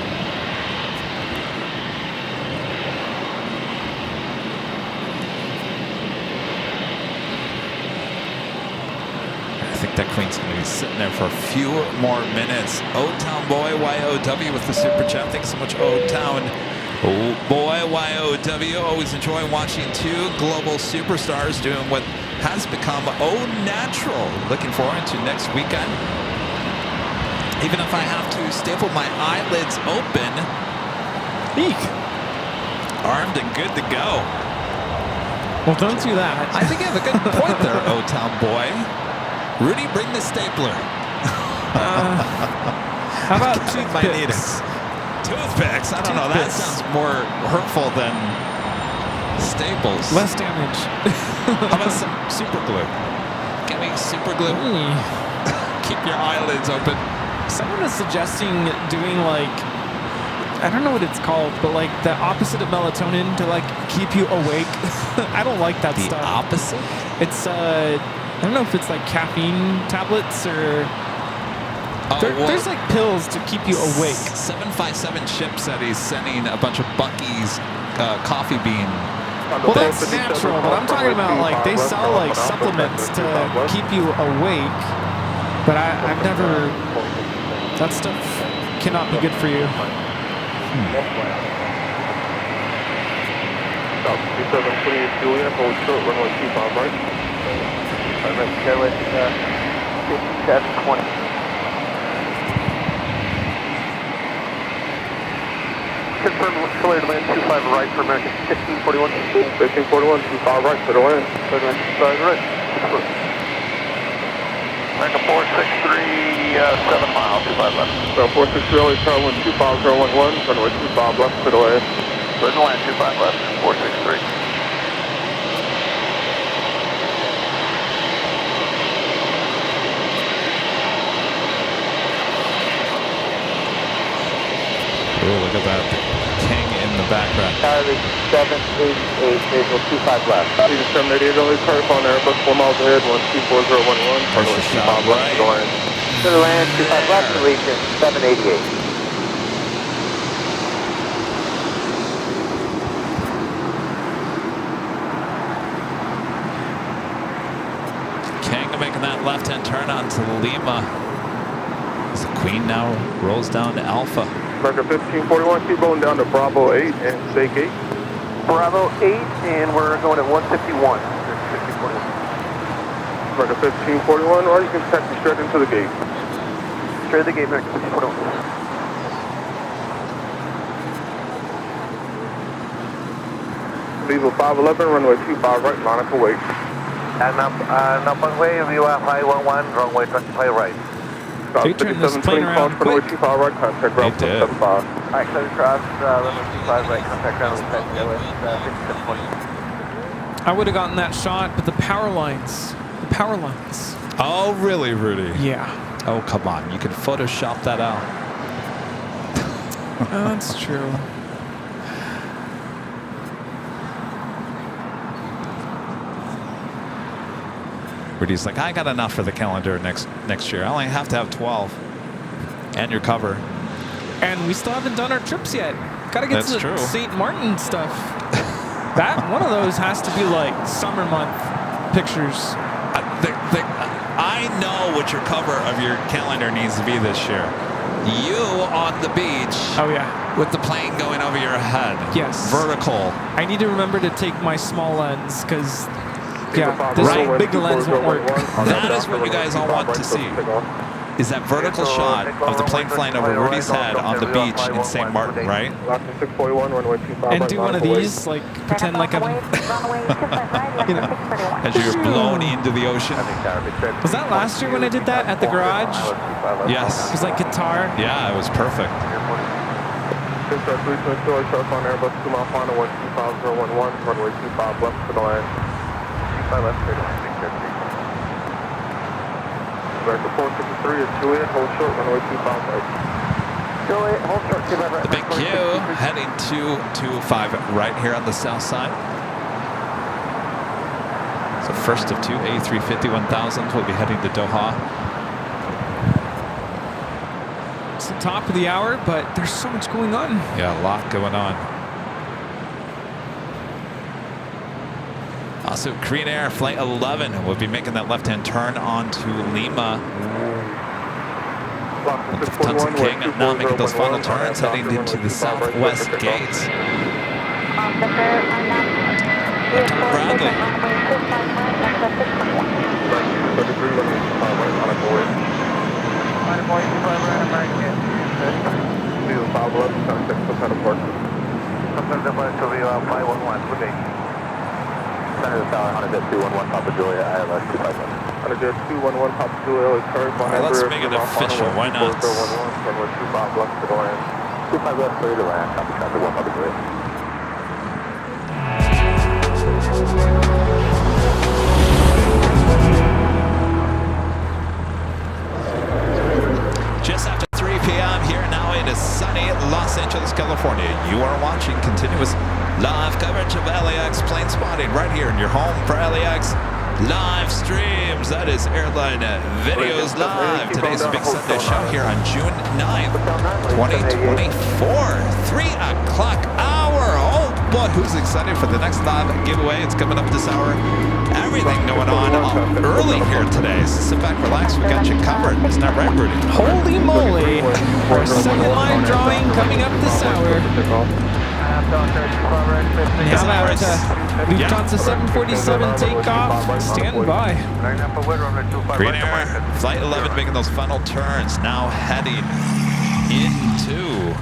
I think that Queen's going to be sitting there for a few more minutes. O-Town Boy, YOW with the super chat. Thanks so much, O-Town Boy, YOW. Always enjoying watching two global superstars doing what has become natural. Looking forward to next weekend. Even if I have to staple my eyelids open. Eek. Armed and good to go. Well, don't do that. I think you have a good point there, O-Town Boy. Rudy, bring the stapler. How about toothpicks? Toothpicks? I don't know. That sounds more hurtful than staples. Less damage. How about some super glue? Give me super glue. Keep your eyelids open. Someone is suggesting doing like, I don't know what it's called, but like the opposite of melatonin to like keep you awake. I don't like that stuff. The opposite? It's I don't know if it's like caffeine tablets or there's like pills to keep you awake. 757 Chip said he's sending a bunch of Buc-ee's coffee bean. Well, that's natural, but I'm talking about like they sell like supplements to keep you awake. But I've never. That stuff cannot be good for you. Juliet, hold short, runway 25 right. Airways 5720. Confirm clear to land 25 right for American 1541. 1541, 25 right, clear to land. Clear to land 25 right. American 463, 7 miles, 25 left. So 463, only turn 125011, runway 25 left, clear to land. Clear to land 25 left, 463. Oh, look at that. King in the background. Charlie 788, visual 25 left. Please terminated, only curve on Airbus 4 miles ahead, 124011. First shot right. To the land, 25 left, to region 788. Making that left-hand turn onto Lima. As the Queen now rolls down to Alpha. America 1541, keep rolling down to Bravo 8 and say gate. Bravo 8, and we're going at 151. America 1541, or you can taxi straight into the gate. Straight to the gate, America 1541. Viva 511, runway 25 right, Monaco wait. And up one way, Viva 511, runway 25 right. They turned this plane around quick. Runway 25 right, contact ground 75. Alright, so cross, runway 25 right, contact ground 5720. I would have gotten that shot, but the power lines. The power lines. Oh, really, Rudy? Yeah. Oh, come on. You can Photoshop that out. Oh, that's true. Rudy's like, I got enough for the calendar next year. I only have to have 12. And your cover. And we still haven't done our trips yet. Gotta get That's to true. the St. Martin stuff. That one of those has to be like summer month pictures. I know what your cover of your calendar needs to be this year. You on the beach. Oh yeah. With the plane going over your head. Yes. Vertical. I need to remember to take my small lens because, yeah, this big lens won't work. That is what you guys all want to see. Is that vertical shot of the plane flying over Rudy's head on the beach in St. Martin, right? And do one of these, like pretend like I'm, you know, as you're blown into the ocean. Was that last year when I did that at the garage? Yes. It was like guitar. Yeah, it was perfect. Airbus 2 mile final 125.011, runway 25 left to the line. 25 left, 39. America 453 is Juliet, hold short, runway 25 right. Juliet, hold short, 25 right. The big Q heading to 25 right here on the south side. So first of two A350-1000s will be heading to Doha. It's the top of the hour, but there's so much going on. Yeah, a lot going on. Also, Korean Air Flight 11 will be making that left-hand turn onto Lima. Lufthansa King now making those final turns, heading into the southwest gates. Bradley. Alright, let's make it official. Why not? Just after 3 p.m. here now in sunny Los Angeles, California. You are watching continuous live coverage of LAX plane spotting right here in your home for LAX live streams. That is Airline Videos Live. Today's a big Sunday show here on June 9th, 2024. 3 o'clock hour. Oh boy, who's excited for the next live giveaway? It's coming up this hour. Everything going on early here today. So sit back, relax. We got you covered. Isn't that right, Rudy? Holy moly. Our second line drawing coming up this hour. Now out Lufthansa 747 takeoff. Stand by. Korean Air Flight 11 making those final turns. Now heading into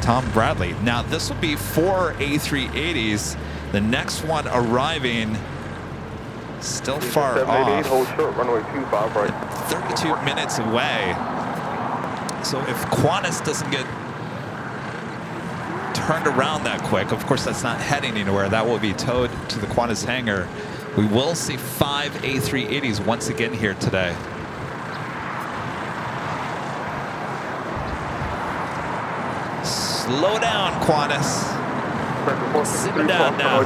Tom Bradley. Now this will be 4 A380s. The next one arriving still far off. 32 minutes away. So if Qantas doesn't get turned around that quick, of course that's not heading anywhere. That will be towed to the Qantas hangar. We will see 5 A380s once again here today. Slow down, Qantas. Simmer down now.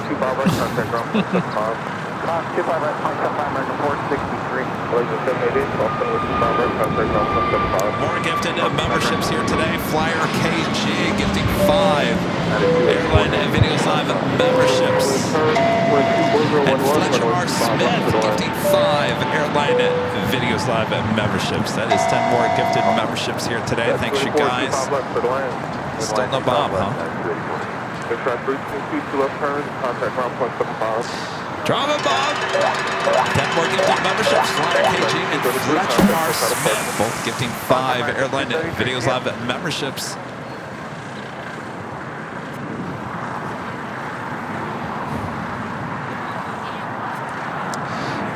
More gifted memberships here today. Flyer KG gifting 5 Airline Videos Live memberships. And Fletcher R. Smith gifting 5 Airline Videos Live memberships. That is 10 more gifted memberships here today. Thanks, you guys. Still no Bob, huh? Drama Bob. 10 more gifted memberships. Flyer KG and Fletcher R. Smith both gifting 5 Airline Videos Live memberships.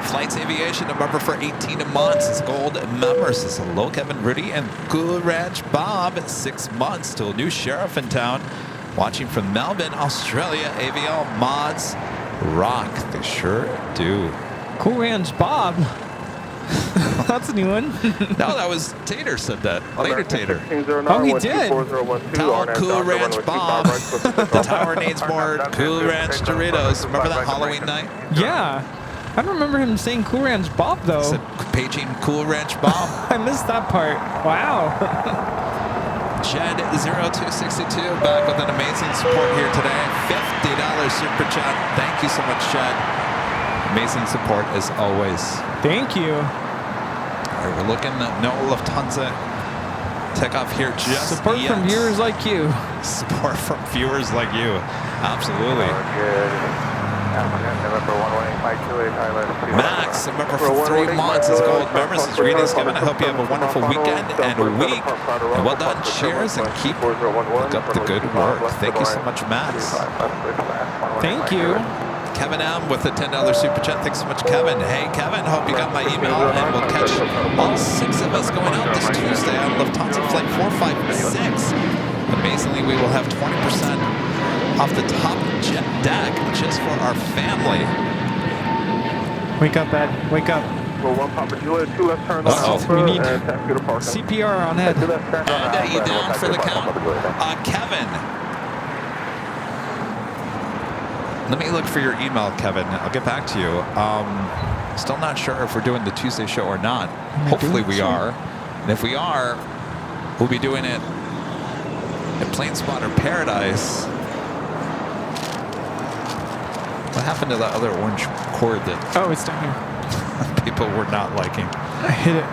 Flights Aviation, a member for 18 months. It's gold members. It's Hello Kevin Rudy and Cool Ranch Bob. 6 months till a new sheriff in town. Watching from Melbourne, Australia. AVL mods rock. They sure do. Cool Ranch Bob. That's a new one. No, that was Tater said that. Later Tater. Oh, he did. Tell Cool Ranch Bob the tower needs more Cool Ranch Doritos. Remember that Halloween night? Yeah. I don't remember him saying Cool Ranch Bob, though. Said paging Cool Ranch Bob. I missed that part. Wow. Jed0262 back with an amazing support here today. $50 super chat. Thank you so much, Jed. Amazing support as always. Thank you. All right, we're looking at no Lufthansa Takeoff here just Support from viewers like you. Support from viewers like you. Absolutely. Max, a member for 3 months is gold member. Says greetings, Kevin. I hope you have a wonderful weekend and week. And well done. Cheers and keep up the good work. Thank you so much, Max. Thank you. Kevin M with a $10 super chat. Thanks so much, Kevin. Hey, Kevin, hope you got my email, and we'll catch all 6 of us going out this Tuesday on Lufthansa Flight 456. Amazingly, we will have 20% off the top jet deck just for our family. Wake up, Ed. Wake up. Well, 1 Papa Juliet, 2 left turns on Alpha, We need and taxi to parking. CPR on Ed. Ed, you down for the count? Kevin. Let me look for your email, Kevin. I'll get back to you. Still not sure if we're doing the Tuesday show or not. Hopefully we are. And if we are, we'll be doing it at Plane Spotter Paradise. What happened to that other orange cord that... Oh, it's down here. People were not liking. I hit it.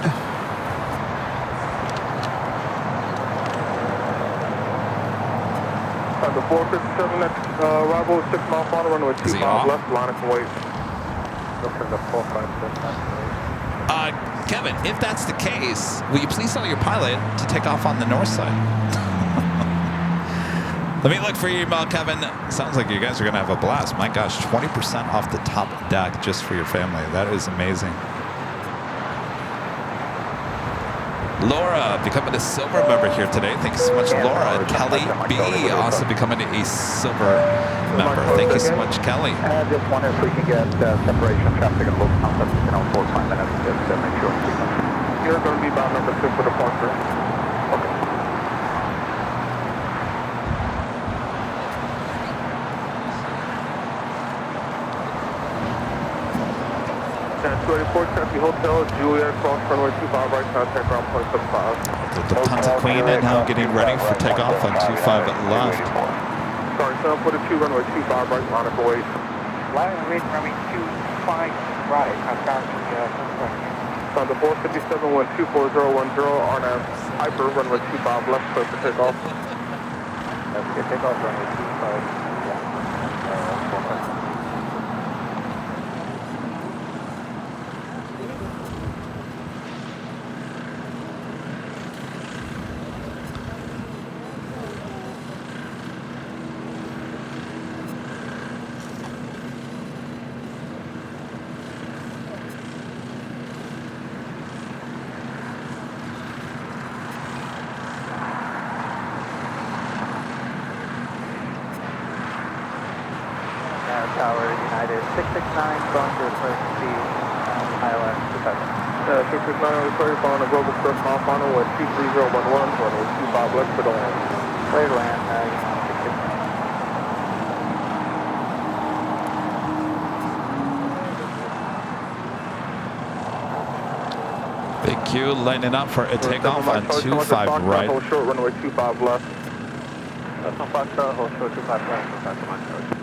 The 457 next arrival, 6 mile final, runway 25 left, line up and wait. Looking the 456. Kevin, if that's the case, will you please tell your pilot to take off on the north side? Let me look for your email, Kevin. Sounds like you guys are going to have a blast. My gosh, 20% off the top deck just for your family. That is amazing. Laura becoming a silver member here today. Thank you so much, Laura. And Kelly B also becoming a silver member. Thank you so much, Kelly. I just wonder if we can get separation traffic and local concept, 4 or 5 minutes, just to make sure. You're going to be about number 6 for departure. Okay. 284 Tempe Hotel, Juliet, cross runway 25 right, contact ground point 75. The Lufthansa Queen now getting ready for takeoff on 25 left. Sorry, 742 runway 25 right, line up away. Line runway 25 right, contact On the 457 1241010, RNAV Hyper, runway 25 left, clear for takeoff. Let's get takeoff runway 25. Tower United 669, going to replace speed, ILS 27. 669, reported following a global first mile final with 23011, runway 25 left for the land. Clear to land, Big Q lining up for a takeoff on 25 right. Hold short, runway 25 left. That's on Foxtrot, hold short 25 left, go back to my charge.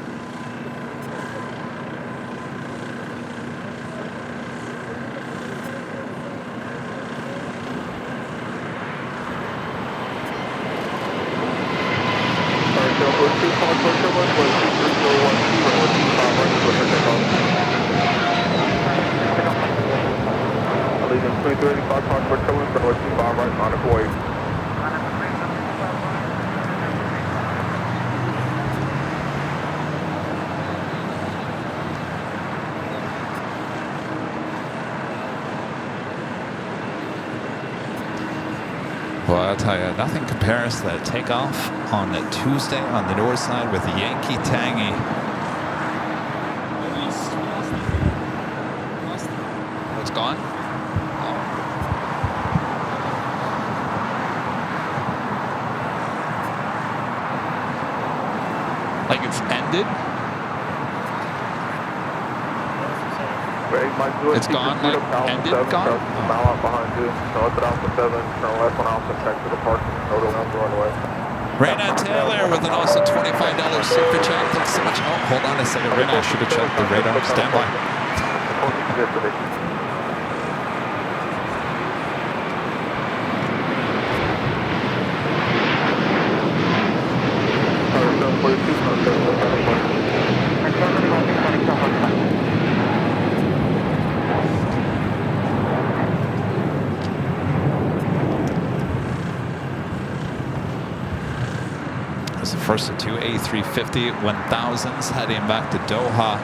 Leaving 2385 Foxtrot Chillin, runway 25 right, line up away. Well, I'll tell you, nothing compares to that takeoff on the Tuesday on the north side with the Yankee Tangy. It's gone? Oh. Like it's ended? It's gone, like ended, gone? Mile out behind you, north at Alpha 7, turn left on Alpha, back to the parking, total on the runway. Raina Taylor with an also $25 super chat. Thanks so much. Oh, hold on a second, Raina. I should have checked the radar. Stand by. It's the first of two A350 1000s heading back to Doha.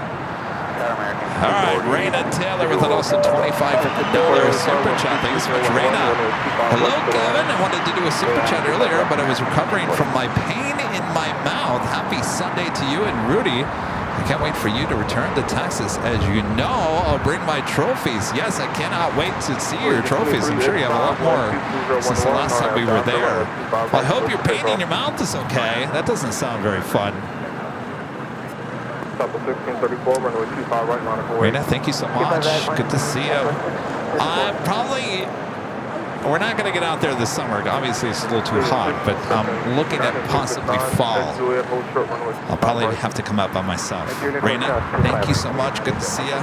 All right, Raina Taylor with an also $2,500 super chat. Thanks so much, Raina. Hello, Kevin. I wanted to do a super chat earlier, but I was recovering from my pain in my mouth. Happy Sunday to you and Rudy. I can't wait for you to return to Texas. As you know, I'll bring my trophies. Yes, I cannot wait to see your trophies. I'm sure you have a lot more since the last time we were there. Well, I hope your pain in your mouth is okay. That doesn't sound very fun. Raina, thank you so much. Good to see you. We're not going to get out there this summer. Obviously, it's a little too hot, but I'm looking at possibly fall. I'll probably have to come out by myself. Raina, thank you so much. Good to see you.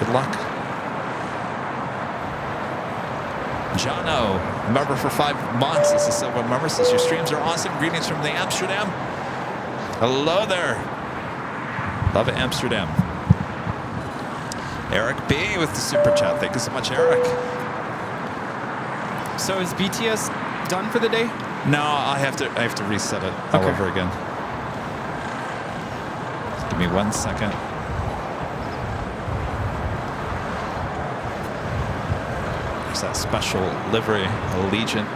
Good luck. Jono, member for 5 months. This is a silver member. Says your streams are awesome. Greetings from the Amsterdam. Hello there. Love Amsterdam. Eric B with the super chat. Thank you so much, Eric. So is BTS done for the day? No, I have to reset it all over again. Give me 1 second. There's that special livery, Allegiant.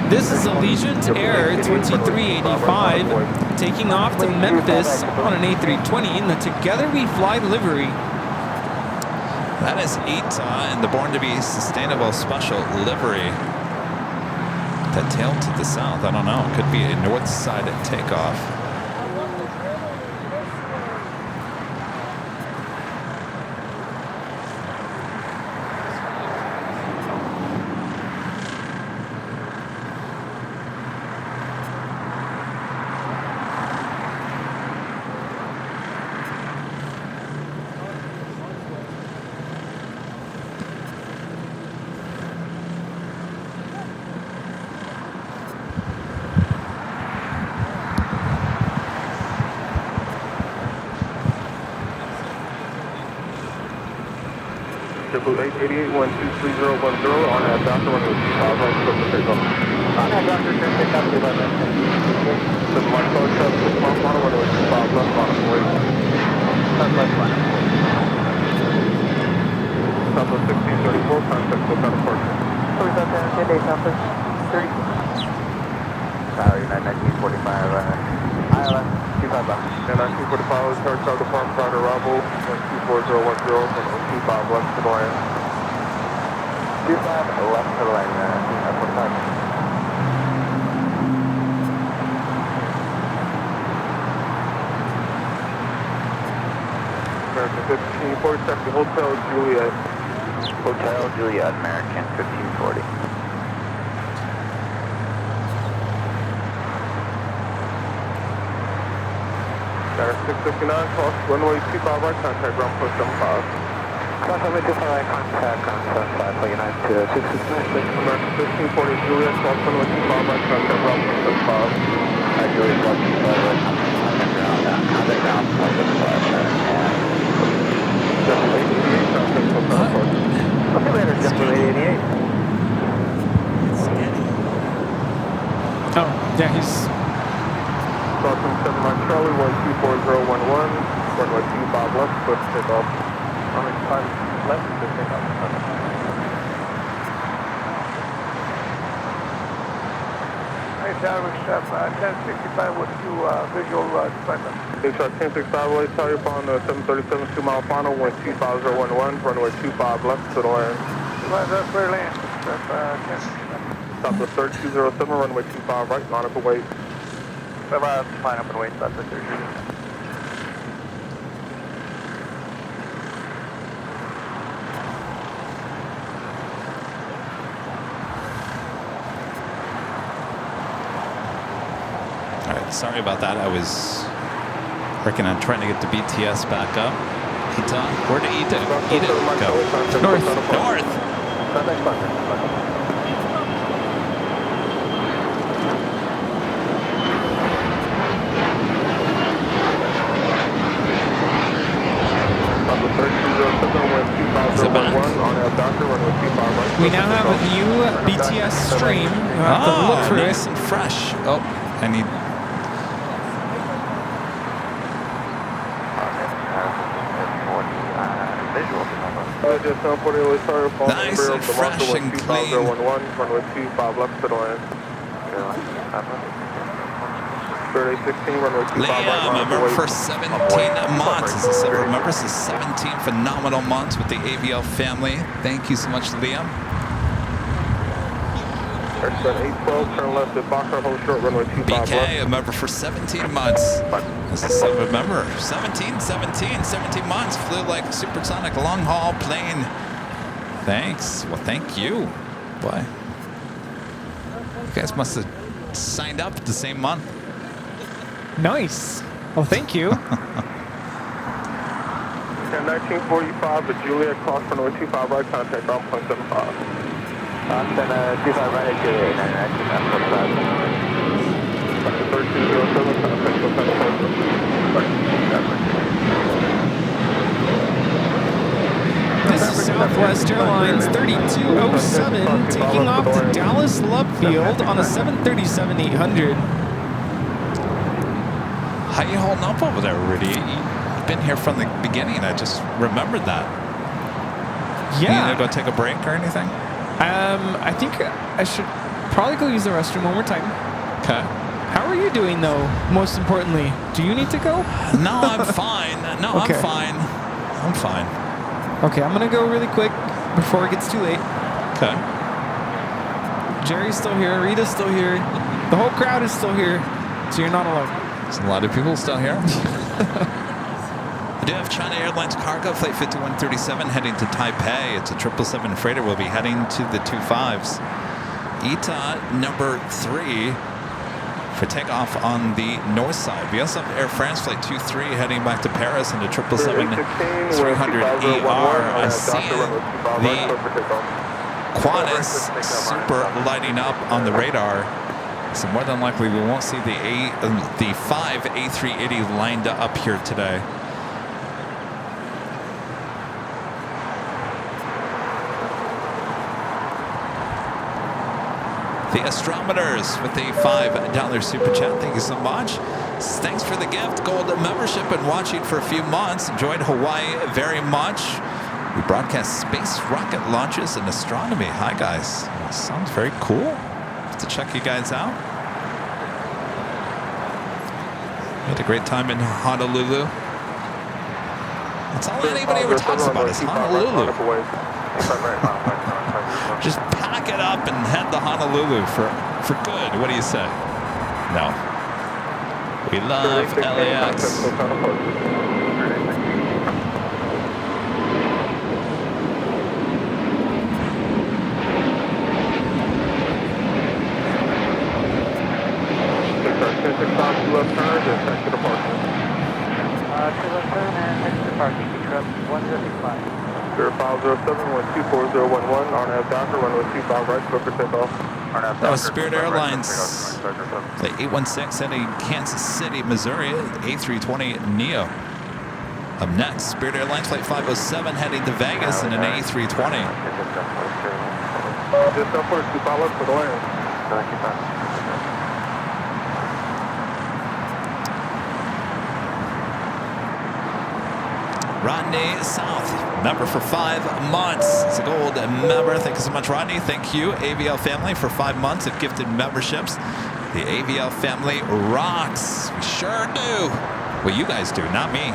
This is Allegiant Air 2385 taking off to Memphis on an A320 in the Together We Fly livery. That is ETA in the Born to Be Sustainable Special livery. That tail to the south, I don't know. It could be a north side takeoff. Triple 888 123010 on that doctor runway 25 right, close to takeoff. On that doctor, turn takeoff to 11. To the Mark Code, 6 mile final runway 25 left, bottom way. Turn left line. Southwest 1634, contact local departure. Sorry about that, Midday, Southwest 30. Sorry, 1945, ILS 25 left. And 1945, charge out the farm, prior to arrival, 24010, 25 left to the line. 25 left to the line, 45. American 1540, check the Hotel Juliet. Hotel Juliet, American 1540. Center 659, cross runway 25 right, contact ground push 75. Cross runway 25 right, contact ground push 75, plane United to 669. American 1540 Juliet, cross runway 25 right, contact ground push 75. Hi Juliet, cross 25 right, contact ground push 75, and Jet 888, contact local approach. Okay, later, Jet 888. Oh, yeah, he's... Welcome 79 Charlie, 124011, runway 25 left, push takeoff. Runway 5 left, push takeoff. Hey, Tower, 1065 with you, visual deployment. HR 1065, late tell you upon the 737 2-mile final, wind 25011, runway 25 left to the land. That's clear land. Stop the 3207, runway 25 right, nautical weight. Fine up and wait, that's the 30. Sorry about that. I was working on trying to get the BTS back up. Ita, where did Ita go? North. We now have a new BTS stream. You have to look for nice it. and fresh. Oh, I need. Nice and fresh and clean. Liam, remember for 17 months. As I said, remember, this is 17 phenomenal months with the AVL family. Thank you so much, Liam. BK, a member for 17 months. This is a member. 17 months. Flew like a supersonic long haul plane. Thanks. Well, thank you. Boy. You guys must have signed up the same month. Nice. Well, thank you. 1945, the Juliet, cross runway 25 right, contact ground point 75. 25 right at Juliet, 1307, contact This is Southwest Airlines 3207 taking off to Dallas Love Field on a 737-800. How you holding up over there, Rudy? You've been here from the beginning. I just remembered that. Yeah. You gonna go take a break or anything? I think I should probably go use the restroom one more time. Okay. How are you doing, though? Most importantly, do you need to go? No, I'm fine. No, Okay. I'm fine. I'm fine. Okay, I'm gonna go really quick before it gets too late. Okay. Jerry's still here. Rita's still here. The whole crowd is still here, so you're not alone. There's a lot of people still here. I do have China Airlines cargo, flight 5137, heading to Taipei. It's a 777 freighter. We'll be heading to the 25s. Ita number 3 for takeoff on the north side. We also have Air France flight 23 heading back to Paris in the 777-300ER. I see the Qantas super lighting up on the radar. So more than likely we won't see the 5 A380 lined up here today. The Astrometers with the $5 super chat. Thank you so much. Thanks for the gift. Gold membership and watching for a few months. Enjoyed Hawaii very much. We broadcast space rocket launches and astronomy. Hi, guys. Sounds very cool. Have to check you guys out. We had a great time in Honolulu. That's all anybody ever talks about is Honolulu. Just pack it up and head to Honolulu for good. What do you say? No. We love LAX. left turn, just exit departure. Two left turn and exit departure. Keep 1065. 0507-124-011, RNAV Docker, runway 25 right, clear for takeoff. That was Spirit Airlines, the 816 heading Kansas City, Missouri, A320 Neo. Up next, Spirit Airlines Flight 507 heading to Vegas in an A320. Just up for 2 pilots for the land. Rodney South, member for 5 months. It's a gold member. Thank you so much, Rodney. Thank you, AVL family, for 5 months of gifted memberships. The AVL family rocks. We sure do. Well, you guys do, not me.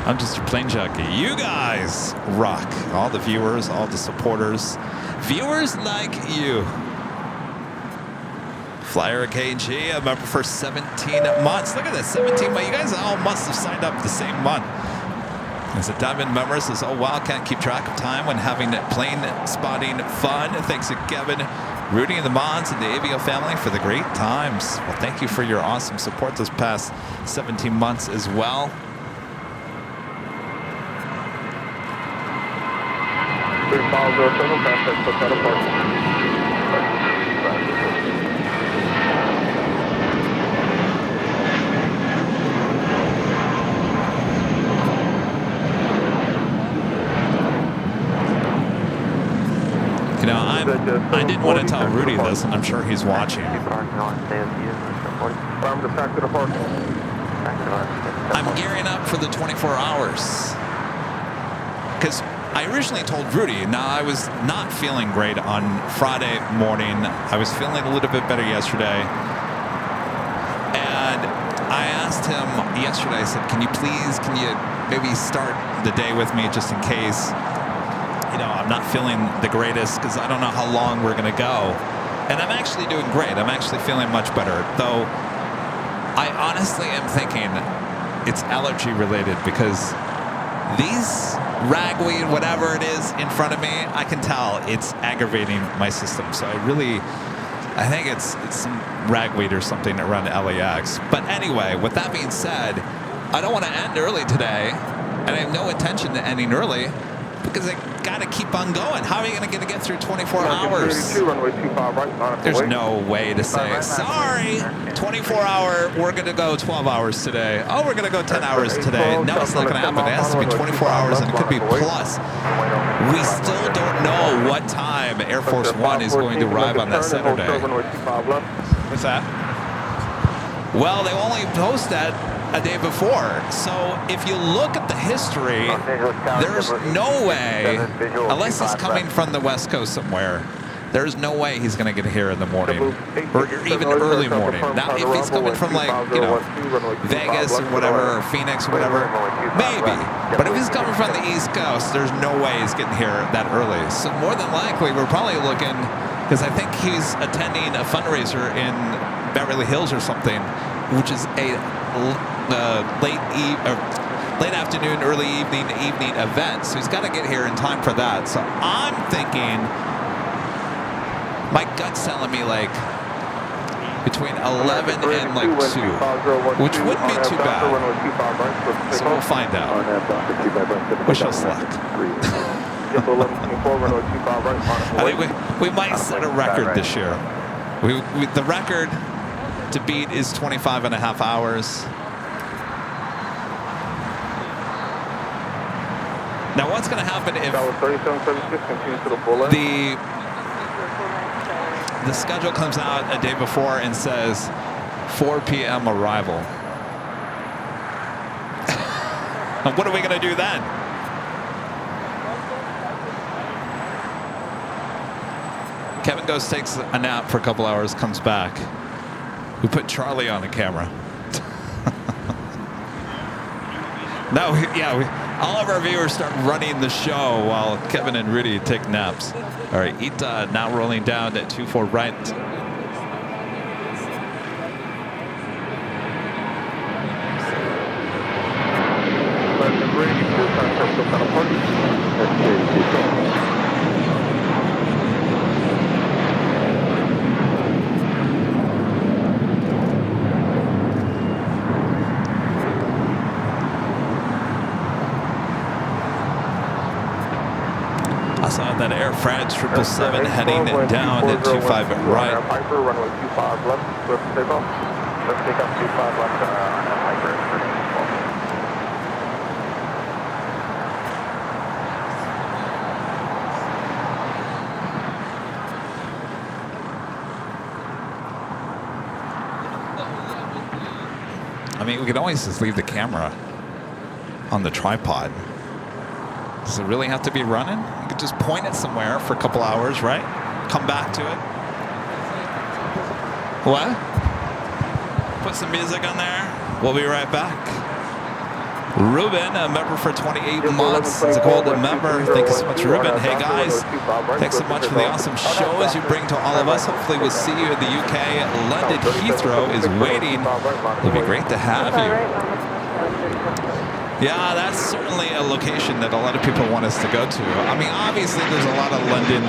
I'm just your plane jockey. You guys rock. All the viewers, all the supporters. Viewers like you. Flyer KG, a member for 17 months. Look at this, 17 months. You guys all must have signed up the same month. As a Diamond member says, oh wow, can't keep track of time when having plane spotting fun. Thanks to Kevin Rudy and the Mods and the AVO family for the great times. Well, thank you for your awesome support this past 17 months as well. You know, I didn't want to tell Rudy this, and I'm sure he's watching. I'm gearing up for the 24 hours. Because I originally told Rudy, now I was not feeling great on Friday morning. I was feeling a little bit better yesterday. And I asked him yesterday, I said, can you maybe start the day with me just in case, you know, I'm not feeling the greatest because I don't know how long we're going to go. And I'm actually doing great. I'm actually feeling much better. Though I honestly am thinking it's allergy related because these ragweed, whatever it is in front of me, I can tell it's aggravating my system. So I think it's some ragweed or something around LAX. But anyway, with that being said, I don't want to end early today, and I have no intention to ending early because I got to keep on going. How are you going to get through 24 hours? There's no way to say, sorry, 24-hour, we're going to go 12 hours today. Oh, we're going to go 10 hours today. No, it's not going to happen. It has to be 24 hours, and it could be plus. We still don't know what time Air Force One is going to arrive on that Saturday. What's that? Well, they only post that a day before. So if you look at the history, there's no way, unless he's coming from the West Coast somewhere, there's no way he's going to get here in the morning or even early morning. Now, if he's coming from like, you know, Vegas or whatever, or Phoenix or whatever, maybe. But if he's coming from the East Coast, there's no way he's getting here that early. So more than likely, we're probably looking, because I think he's attending a fundraiser in Beverly Hills or something, which is a late afternoon, early evening event. So he's got to get here in time for that. So I'm thinking, my gut's telling me like between 11 and like 2, which wouldn't be too bad. So we'll find out. Wish us luck. I think we might set a record this year. The record to beat is 25 and a half hours. Now, what's going to happen if the schedule comes out a day before and says 4 p.m. arrival? What are we going to do then? Kevin goes, takes a nap for a couple hours, comes back. We put Charlie on the camera. No, all of our viewers start running the show while Kevin and Rudy take naps. All right, Ita now rolling down at 24 right. That Air France 777 heading down at 25 right. Piper, runway 25 left, swift takeoff. Let's take up 25 left on that Piper. I mean, we could always just leave the camera on the tripod. Does it really have to be running? You could just point it somewhere for a couple hours, right? Come back to it. What? Put some music on there. We'll be right back. Ruben, a member for 28 months. He's a golden member. Thank you so much, Ruben. Hey, guys. Thanks so much for the awesome shows you bring to all of us. Hopefully we'll see you in the UK. London Heathrow is waiting. It'll be great to have you. Yeah, that's certainly a location that a lot of people want us to go to. I mean, obviously there's a lot of London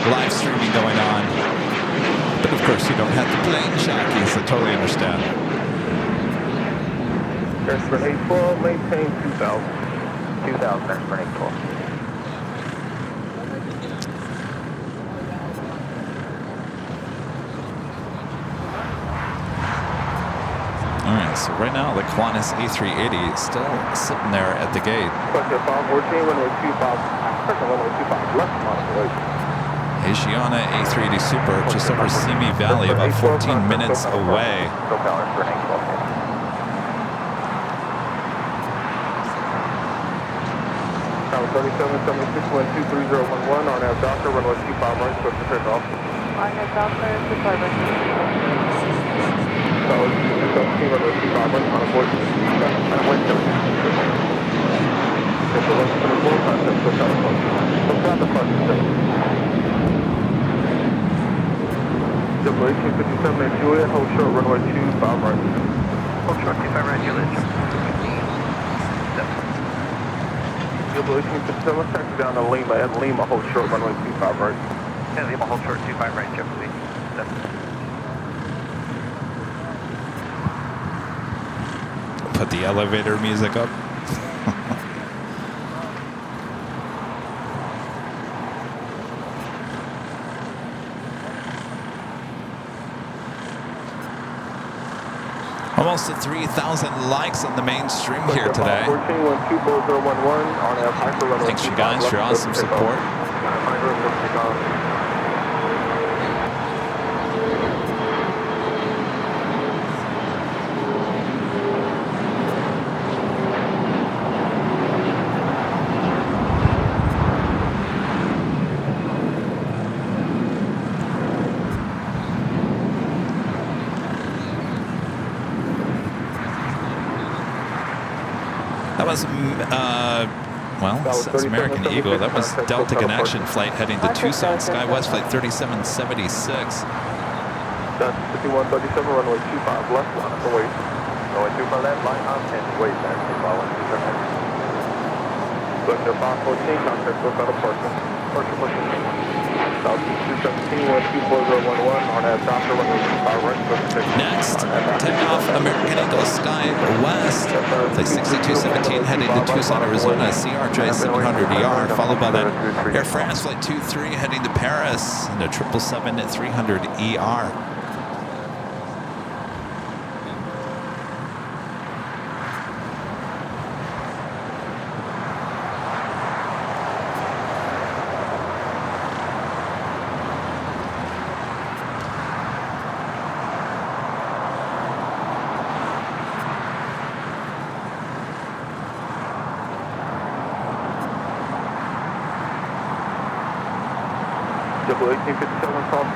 live streaming going on. But of course, you don't have the plane jockeys. I totally understand. Airspring 812, maintain 2000. 2000, Airspring 812. All right, so right now the Qantas A380 is still sitting there at the gate. Asiana A380 Super just over Simi Valley, about 14 minutes away. Tower 3776, wind 23011, RNAV Doctor, runway 25 right, supposed to take off. RNAV Doctor, 25 right. Tower 217, runway 25 right, on a 14. Runway 7. Central 124, contact for California. What's that departure? Double 1857 at Juliet, hold short, runway 25 right. Hold short, 25 right, Juliet. Double 1857, taxi down to Lima, and Lima, hold short, runway 25 right. Yeah, Lima, hold short, 25 right, Jeopardy. Put the elevator music up. Almost at 3,000 likes on the mainstream here today. Thanks you guys for your awesome support. That was, well, it says American Eagle. That was Delta Connection flight heading to Tucson. SkyWest flight 3776. That's 5137, runway 25 left, line up and wait. Runway 25 left, line up and wait, man. 25 514, contact for final person. Person. South 217, 12411, on that Doctor, runway 25 right, next, takeoff American Eagle SkyWest, flight 6217 heading to Tucson, Arizona, CRJ 700ER, followed by that Air France flight 23 heading to Paris, and a 777 at 300ER.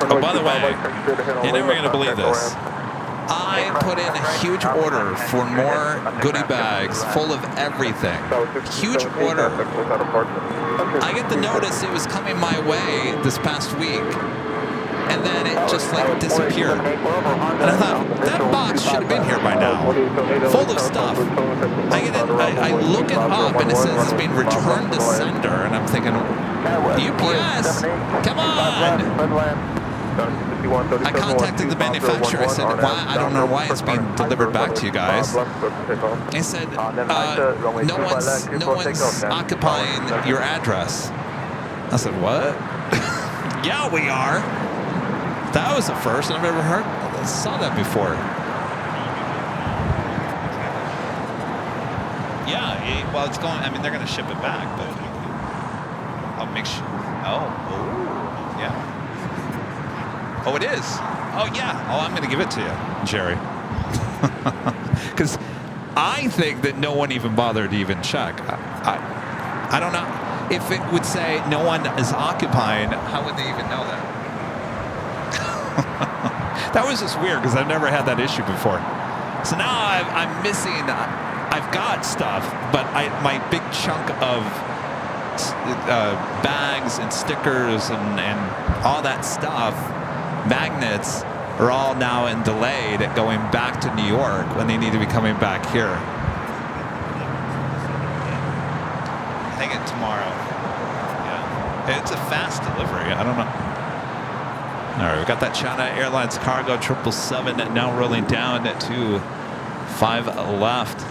Oh, by the way, you're never going to believe this. I put in a huge order for more goodie bags full of everything. Huge order. I get the notice it was coming my way this past week, and then it just like disappeared. And I thought, that box should have been here by now, full of stuff. I get it, I look it up, and it says it's being returned to sender, and I'm thinking, UPS, come on! I contacted the manufacturer. I said, why? I don't know why it's being delivered back to you guys. He said, no one's occupying your address. I said, what? Yeah, we are. That was the first I've ever heard. I saw that before. Yeah, well, it's going. I mean, they're going to ship it back, but I'll make sure. Oh, yeah. Oh, it is. Oh, yeah. Oh, I'm going to give it to you, Jerry. Because I think that no one even bothered to even check. I don't know. If it would say no one is occupying, how would they even know that? That was just weird because I've never had that issue before. So now I'm missing. I've got stuff, but my big chunk of bags and stickers and all that stuff, magnets, are all now delayed going back to New York when they need to be coming back here. I think it's tomorrow. Yeah, it's a fast delivery. I don't know. All right, we got that China Airlines cargo 777 now rolling down to 5 left.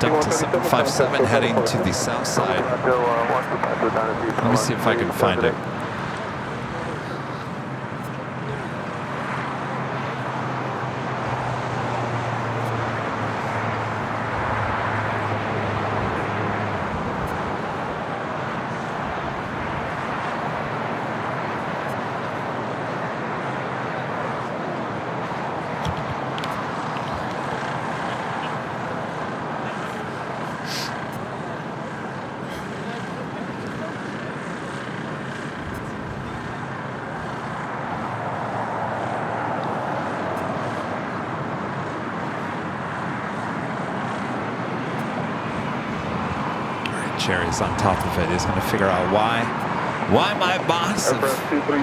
Delta 757 heading to the south side. Let me see if I can find it. Cherry's on top of it. He's going to figure out why my box of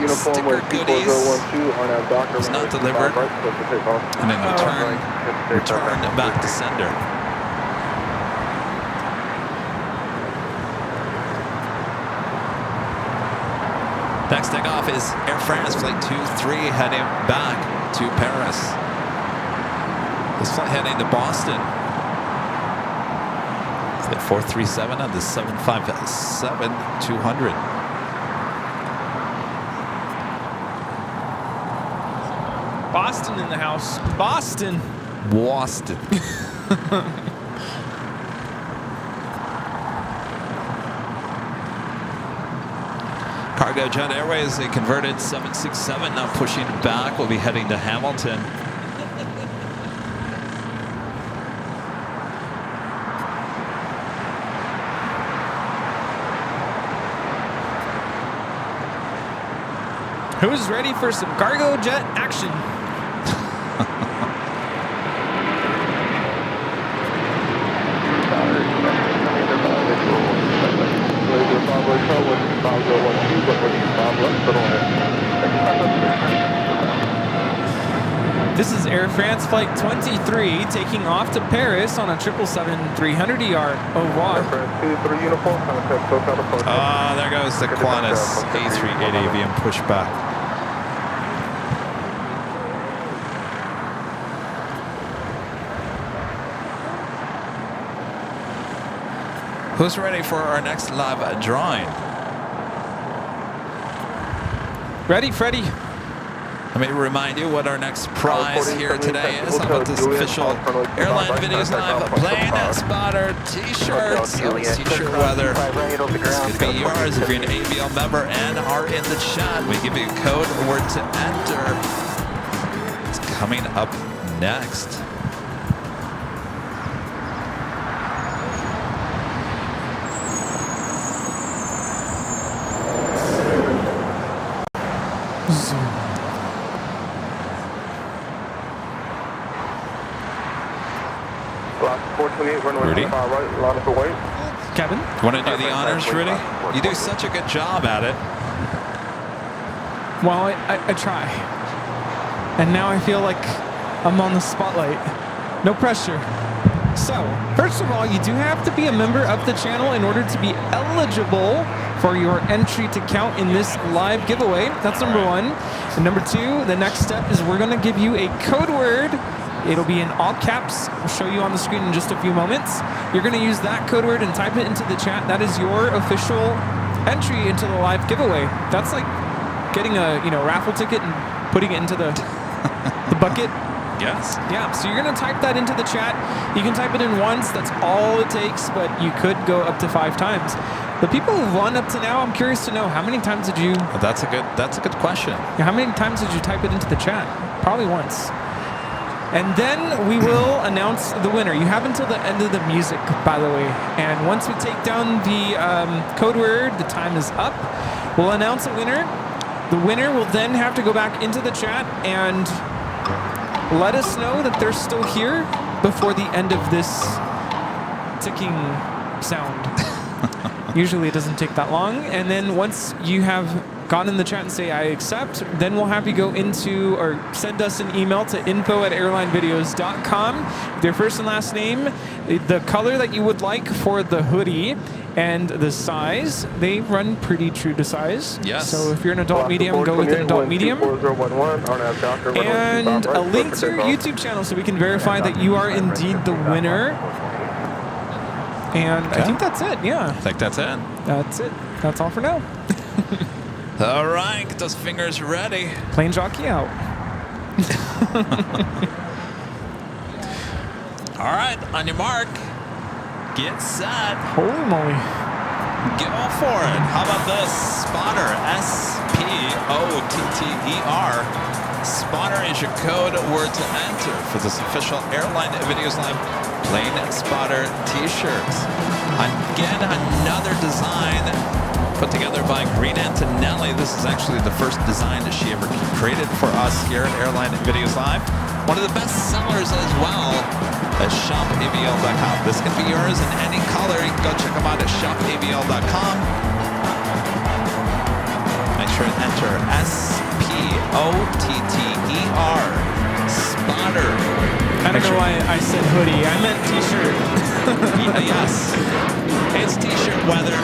sticker goodies is not delivered and then return back to sender. Next takeoff is Air France Flight 23 heading back to Paris. This flight heading to Boston. Flight 437 on the 757-200. Boston in the house. Boston. Boston. Cargo Jet Airways, a converted 767, now pushing back. We'll be heading to Hamilton. Who's ready for some cargo jet action? This is Air France Flight 23 taking off to Paris on a 777-300ER. Au revoir. There goes the Qantas A380 being pushed back. Who's ready for our next live drawing? Ready, Freddie. Let me remind you what our next prize here today is. How about this official Airline Videos Live Plane Spotter T-shirts? So it's T-shirt weather. This could be yours if you're an AVL member and are in the chat. We give you a code word to enter. It's coming up next. Rudy? Kevin? Want to do the honors, Rudy? You do such a good job at it. Well, I try. And now I feel like I'm on the spotlight. No pressure. So, first of all, you do have to be a member of the channel in order to be eligible for your entry to count in this live giveaway. That's number one. And number two, the next step is we're going to give you a code word. It'll be in all caps. I'll show you on the screen in just a few moments. You're going to use that code word and type it into the chat. That is your official entry into the live giveaway. That's like getting a raffle ticket and putting it into the bucket. Yes. Yeah, so you're going to type that into the chat. You can type it in once. That's all it takes, but you could go up to 5 times. The people who've won up to now, I'm curious to know, how many times did you... That's a good question. How many times did you type it into the chat? Probably once. And then we will announce the winner. You have until the end of the music, by the way. And once we take down the code word, the time is up. We'll announce a winner. The winner will then have to go back into the chat and let us know that they're still here before the end of this ticking sound. Usually it doesn't take that long. And then once you have gone in the chat and say, I accept, then we'll have you go into or send us an email to info@airlinevideos.com with your first and last name, the color that you would like for the hoodie, and the size. They run pretty true to size. Yes. So if you're an adult medium, go with an adult medium. And a link to your YouTube channel so we can verify that you are indeed the winner. And I think that's it, yeah. I think that's it. That's it. That's all for now. All right, get those fingers ready. Plane jockey out. All right, on your mark, get set. Holy moly. Go for it. How about this? Spotter, S-P-O-T-T-E-R. Spotter is your code word to enter for this official Airline Videos Live Plane Spotter t-shirts. Again, another design put together by Green Antonelli. This is actually the first design that she ever created for us here at Airline Videos Live. One of the best sellers as well at shopavl.com. This can be yours in any color. You can go check them out at shopavl.com. Make sure to enter S-P-O-T-T-E-R. Spotter. I don't know why I said hoodie. I meant t-shirt. Yes. It's t-shirt weather.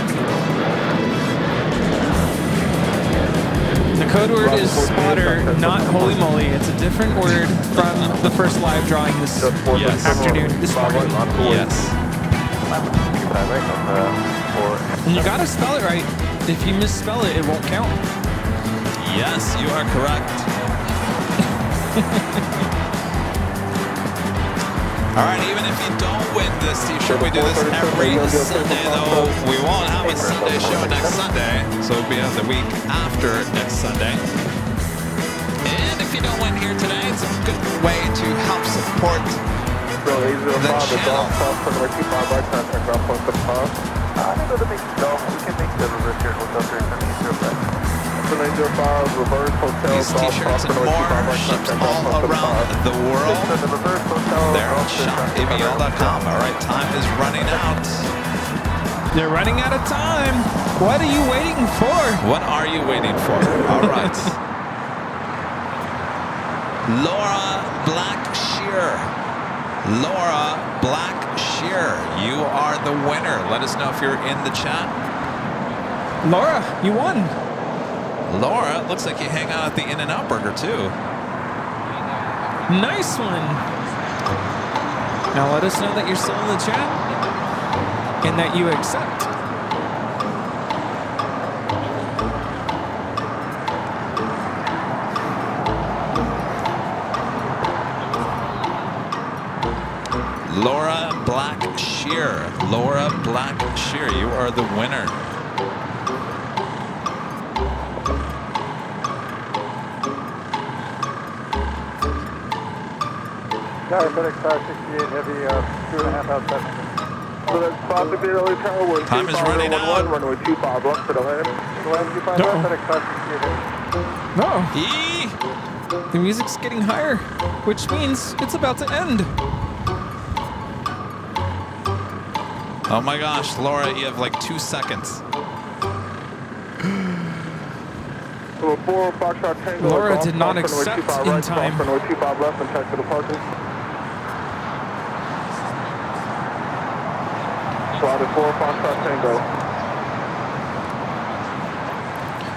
The code word is spotter, not holy moly. It's a different word from the first live drawing this afternoon, this morning. Yes. And you gotta spell it right. If you misspell it, it won't count. Yes, you are correct. All right, even if you don't win this t-shirt, we do this every Sunday, though we won't have a Sunday show next Sunday, so it'll be the week after next Sunday. And if you don't win here today, it's a good way to help support the channel. These t-shirts and more shipped all around the world. They're on shopavl.com. All right, time is running out. They're running out of time. What are you waiting for? What are you waiting for? All right. Laura Blackshear. Laura Blackshear, you are the winner. Let us know if you're in the chat. Laura, you won. Laura, it looks like you hang out at the In-N-Out Burger too. Nice one. Now let us know that you're still in the chat and that you accept. Laura Blackshear. Laura Blackshear, you are the winner. FedEx 68 heavy, 2.5 outside. So that's possibly early tower 1. Time is running out. Runway 25 left for the land. Land 25 left, FedEx 568 heavy. The music's getting higher, which means it's about to end. Oh my gosh, Laura, you have like 2 seconds. Laura did not accept in time.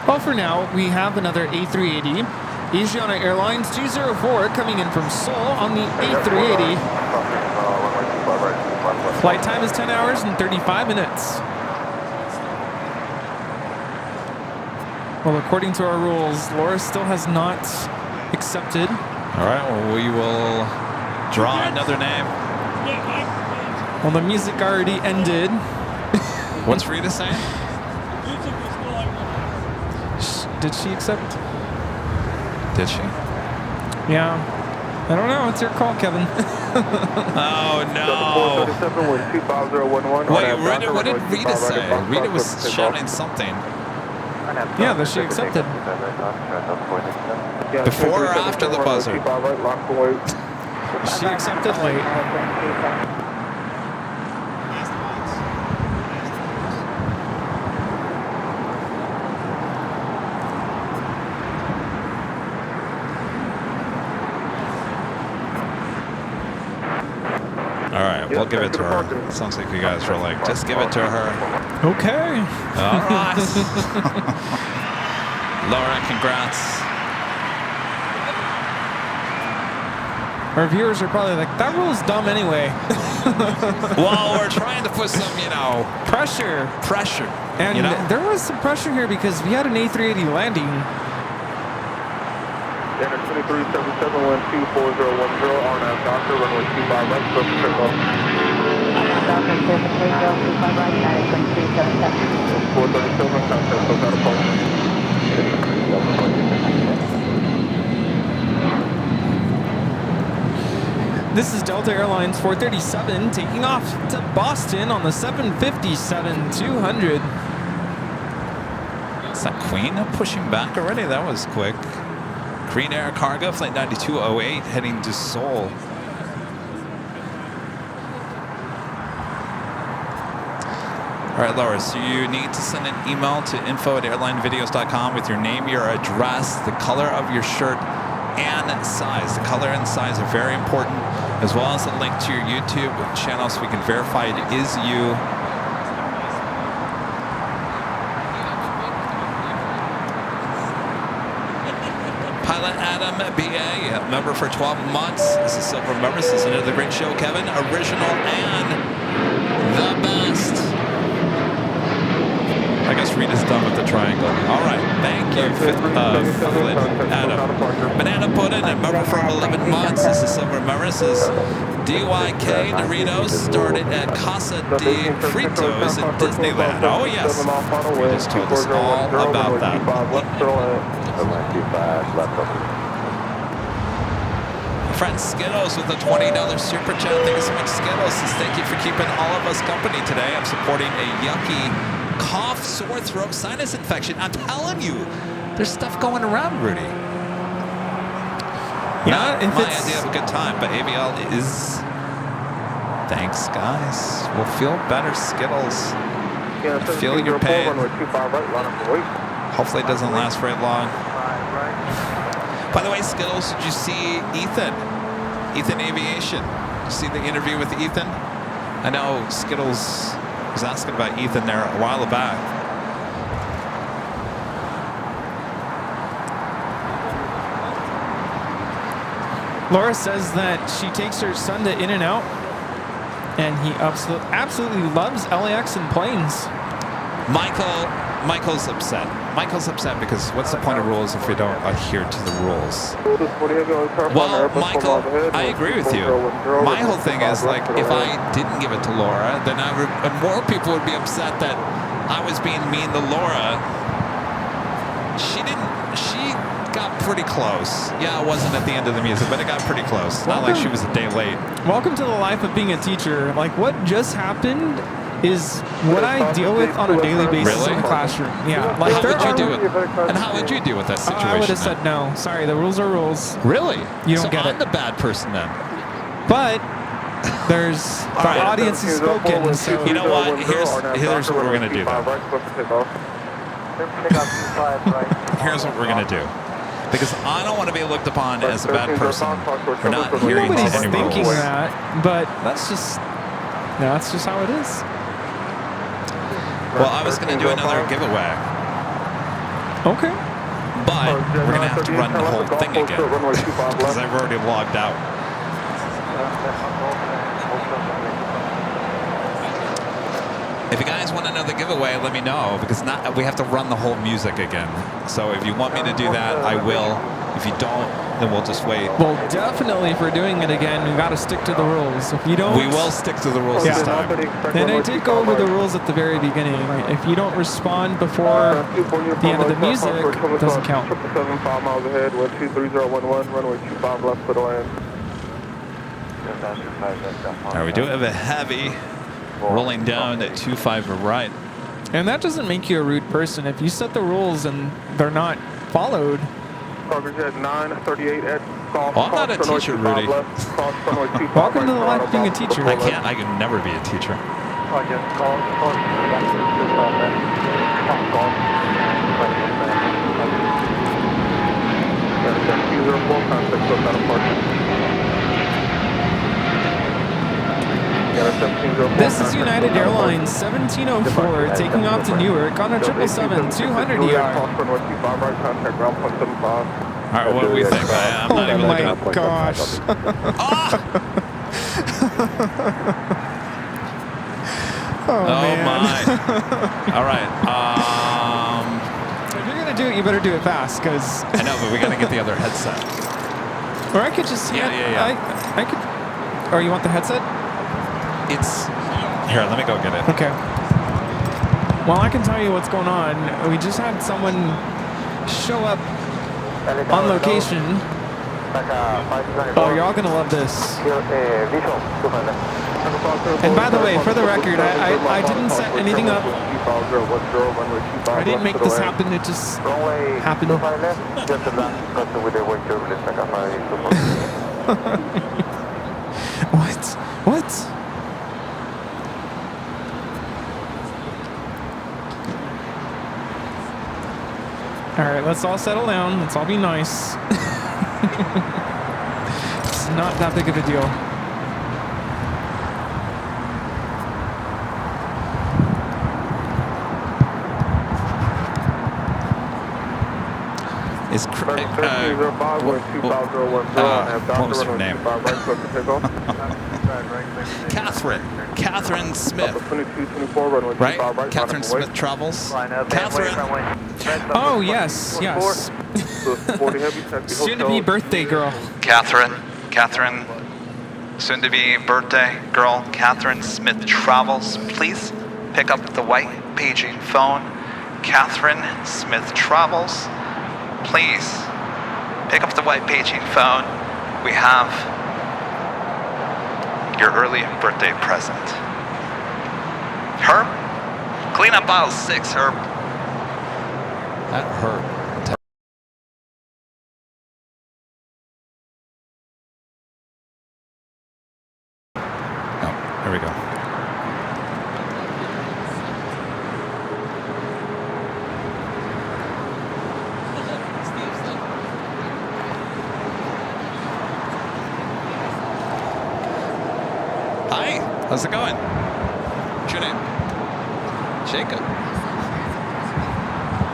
Well, for now, we have another A380. Asiana Airlines 204 coming in from Seoul on the A380. Flight time is 10 hours and 35 minutes. Well, according to our rules, Laura still has not accepted. All right, well, we will draw another name. Well, the music already ended. What's Rita saying? Did she accept? Did she? Yeah. I don't know. It's your call, Kevin. Oh, no. Wait, Rita, what did Rita say? Rita was shouting something. Yeah, that she accepted. Before or after the buzzer? She accepted late. All right, we'll give it to her. Sounds like you guys are like, just give it to her. Okay. All right. Laura, congrats. Our viewers are probably like, that rule's dumb anyway. Well, we're trying to put some, pressure. And there was some pressure here because we had an A380 landing. Denver 2377124010, RNAV Doctor, runway 25 right, close to takeoff. Doctor, clear for takeoff, 25 right, United 2377. 437, contact, so got a pulse. This is Delta Airlines 437 taking off to Boston on the 757-200. Is that Queen pushing back already? That was quick. Green Air Cargo, flight 9208, heading to Seoul. All right, Laura, so you need to send an email to info@airlinevideos.com with your name, your address, the color of your shirt, and size. The color and size are very important, as well as a link to your YouTube channel so we can verify it is you. Pilot Adam BA, member for 12 months. This is Silver member. This is another great show, Kevin. Original and the best. I guess Rita's done with the triangle. All right, thank you, Pilot Adam. Banana Pudding, a member for 11 months. This is Silver member. This is DYK Doritos, started at Casa de Fritos in Disneyland. Oh, yes. You just told us all about that. Friend Skittles with a $20 super chat. Thank you so much, Skittles. Thank you for keeping all of us company today. I'm supporting a yucky cough, sore throat, sinus infection. I'm telling you, there's stuff going around, Rudy. Yeah, Not my idea of a good time, but AVL is. Thanks, guys. We'll feel better, Skittles. I feel your pain. Hopefully it doesn't last very long. By the way, Skittles, did you see Ethan? Ethan Aviation. Did you see the interview with Ethan? I know Skittles was asking about Ethan there a while back. Laura says that she takes her son to In-N-Out, and he absolutely loves LAX and planes. Michael's upset. Michael's upset because what's the point of rules if we don't adhere to the rules? Well, Michael, I agree with you. My whole thing is, like, if I didn't give it to Laura, then more people would be upset that I was being mean to Laura. She got pretty close. Yeah, it wasn't at the end of the music, but it got pretty close. Not like she was a day late. Welcome to the life of being a teacher. Like, what just happened is what I deal with on a daily basis in the classroom. Yeah. Like, how would you do it? And how would you deal with that situation? I would have said no. Sorry, the rules are rules. Really? You don't get it. I'm the bad person then. But there's the audience is spoken. So you know what? Here's what we're gonna do. Here's what we're gonna do. Because I don't want to be looked upon as a bad person for not hearing nobody's any thinking rules. that, but that's just how it is. Well, I was going to do another giveaway. Okay. But we're going to have to run the whole thing again because I've already logged out. If you guys want another giveaway, let me know because we have to run the whole music again. So if you want me to do that, I will. If you don't, then we'll just wait. Well, definitely, if we're doing it again, we got to stick to the rules. If you don't, we will stick to the rules this time. And I did go over the rules at the very beginning. If you don't respond before the end of the music, it doesn't count. 775 miles ahead, with 23011, runway 25 left for the land. All right, we do have a heavy rolling down at 25 right. And that doesn't make you a rude person. If you set the rules and they're not followed. Coverage at 938 at golf. Well, I'm not a teacher, Rudy. Welcome to the life of being a teacher. I can't. I can never be a teacher. This is United Airlines 1704 taking off to Newark on a 777-200 ER. All right, what do we think? I'm not even looking up. Oh my gosh. Oh man. My. All right. If you're gonna do it, you better do it fast, because I know, but we gotta get the other headset. Or I could just Yeah. I could. Or you want the headset? It's here. Let me go get it. Okay. Well, I can tell you what's going on. We just had someone show up on location. Oh, you're all gonna love this. And by the way, for the record, I didn't set anything up. I didn't make this happen. It just happened. What? All right, let's all settle down. Let's all be nice. It's not that big of a deal. Is what was her name? Catherine Smith. Right? Catherine Smith Travels. Catherine. Oh, yes. Soon-to-be birthday girl. Catherine, soon-to-be birthday girl, Catherine Smith Travels. Please pick up the white paging phone. Catherine Smith Travels. Please pick up the white paging phone. We have your early birthday present. Herb, clean up aisle 6, Herb. That hurt. Here we go. Hi, how's it going? What's your name? Jacob.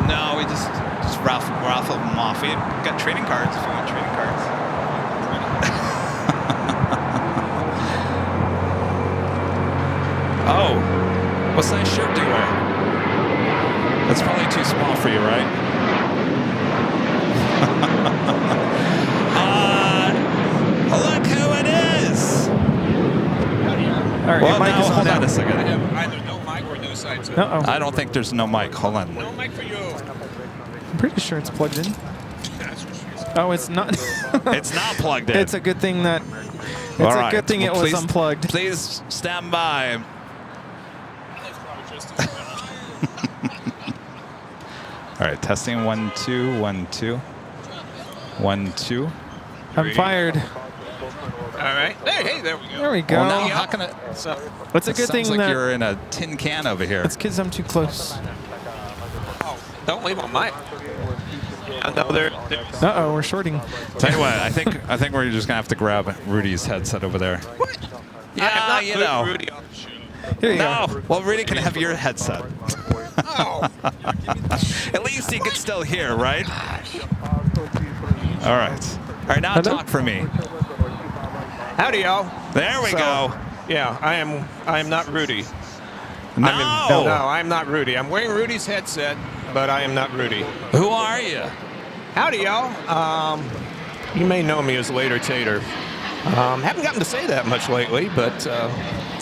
No, we just raffle them off. We got trading cards if you want trading cards. Oh, what size shirt do you wear? That's probably too small for you, right? Look who it is! All right, Well, your mic now, is hold on on now. a second. Either no mic or no side. Uh-oh. I don't think there's no mic. Hold on. No mic for you. I'm pretty sure it's plugged in. Oh, it's not. It's not plugged in. It's a good thing that. It's All a right. good thing it Well, was please- unplugged. Please stand by. All right, testing 1 2 1 2 1 2. I'm fired. All right. Hey, there we go. There we go. Well, now how can I? So, It's a It good sounds thing like that. you're in a tin can over here. It's because I'm too close. don't leave on mic. No, there's Uh-oh, we're shorting. Tell you what, I think we're just gonna have to grab Rudy's headset over there. What? Yeah, you know. Rudy on the show. Here you No, go. well, Rudy can have your headset. Oh. At least he can still hear, right? All right. All right, now Hello? talk for me. Howdy, y'all. There we go. Yeah, I am not Rudy. No. No, I'm not Rudy. I'm wearing Rudy's headset, but I am not Rudy. Who are you? Howdy, y'all. You may know me as Later Tater. Haven't gotten to say that much lately, but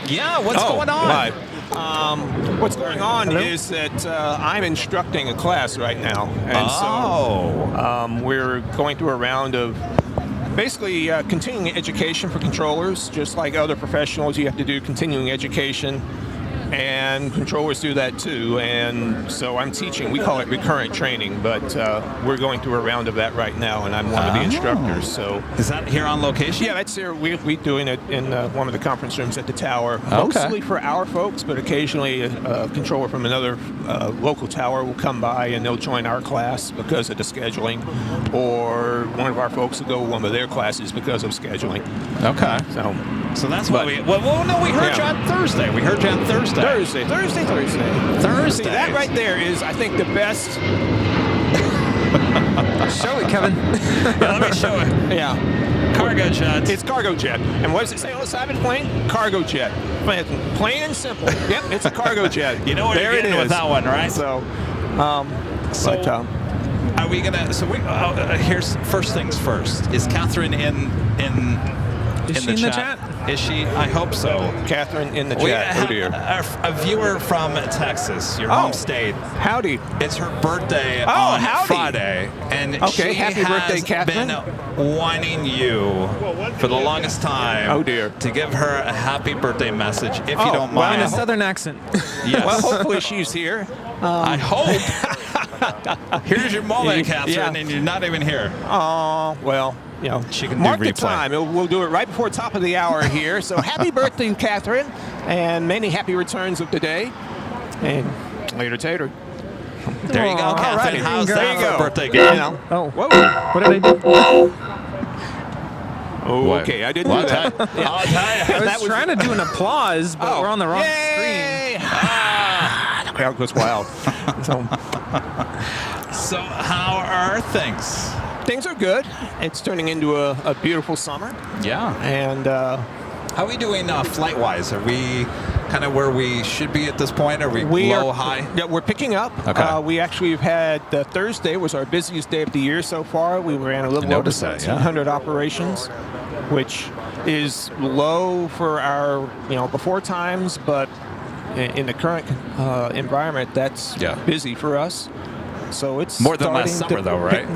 Yeah, what's going on? Live. What's going on is that I'm instructing a class right now, and so we're going through a round of basically continuing education for controllers. Just like other professionals, you have to do continuing education And controllers do that too. And so I'm teaching. We call it recurrent training, but we're going through a round of that right now, and I'm one of the instructors. So is that here on location? Yeah, that's here. We're doing it in one of the conference rooms at the tower, mostly for our folks, but occasionally a controller from another local tower will come by and they'll join our class because of the scheduling, or one of our folks will go to one of their classes because of scheduling. Okay. So that's what we. Well, no, we heard you on Thursday. We heard you on Thursday. Thursday. See, that right there is, I think, the best. Show it, Kevin. Yeah, let me show it. Yeah. Cargo jet. It's cargo jet. And what does it say on the side of the plane? Cargo jet. Plain and simple. Yep, it's a cargo jet. You know what you're getting with that one, right? So, are we gonna? So here's first things first. Is Catherine in the chat? Is she? I hope so. Catherine in the chat. Oh dear. A viewer from Texas, your home state. Howdy. It's her birthday on Friday, and she happy birthday, Catherine. Been wanting you for the longest time. Oh dear. To give her a happy birthday message, if you don't mind. In a southern accent. Yes. Well, hopefully she's here. I hope. Here's your moment, Catherine, and you're not even here. Oh, well, you know, she can mark do the replay. time. We'll do it right before top of the hour here. So happy birthday, Catherine, and many happy returns of the day. And later, Tater. There you go, Catherine. Right. How's that for a birthday Yeah. girl? Oh, whoa. What did I do? Oh, okay. I didn't do that. I'll tell you. I was trying to do an applause, but we're on the wrong Yay! screen. The crowd goes wild. So how are things? Things are good. It's turning into a beautiful summer. Yeah. And how are we doing flight-wise? Are we kind of where we should be at this point? Are we low, high? Yeah, we're picking up. Okay. We actually have had Thursday was our busiest day of the year so far. We ran a little over 1,700 operations, which is low for our before times, but in the current environment, that's busy for us. So it's more than last summer, though, right?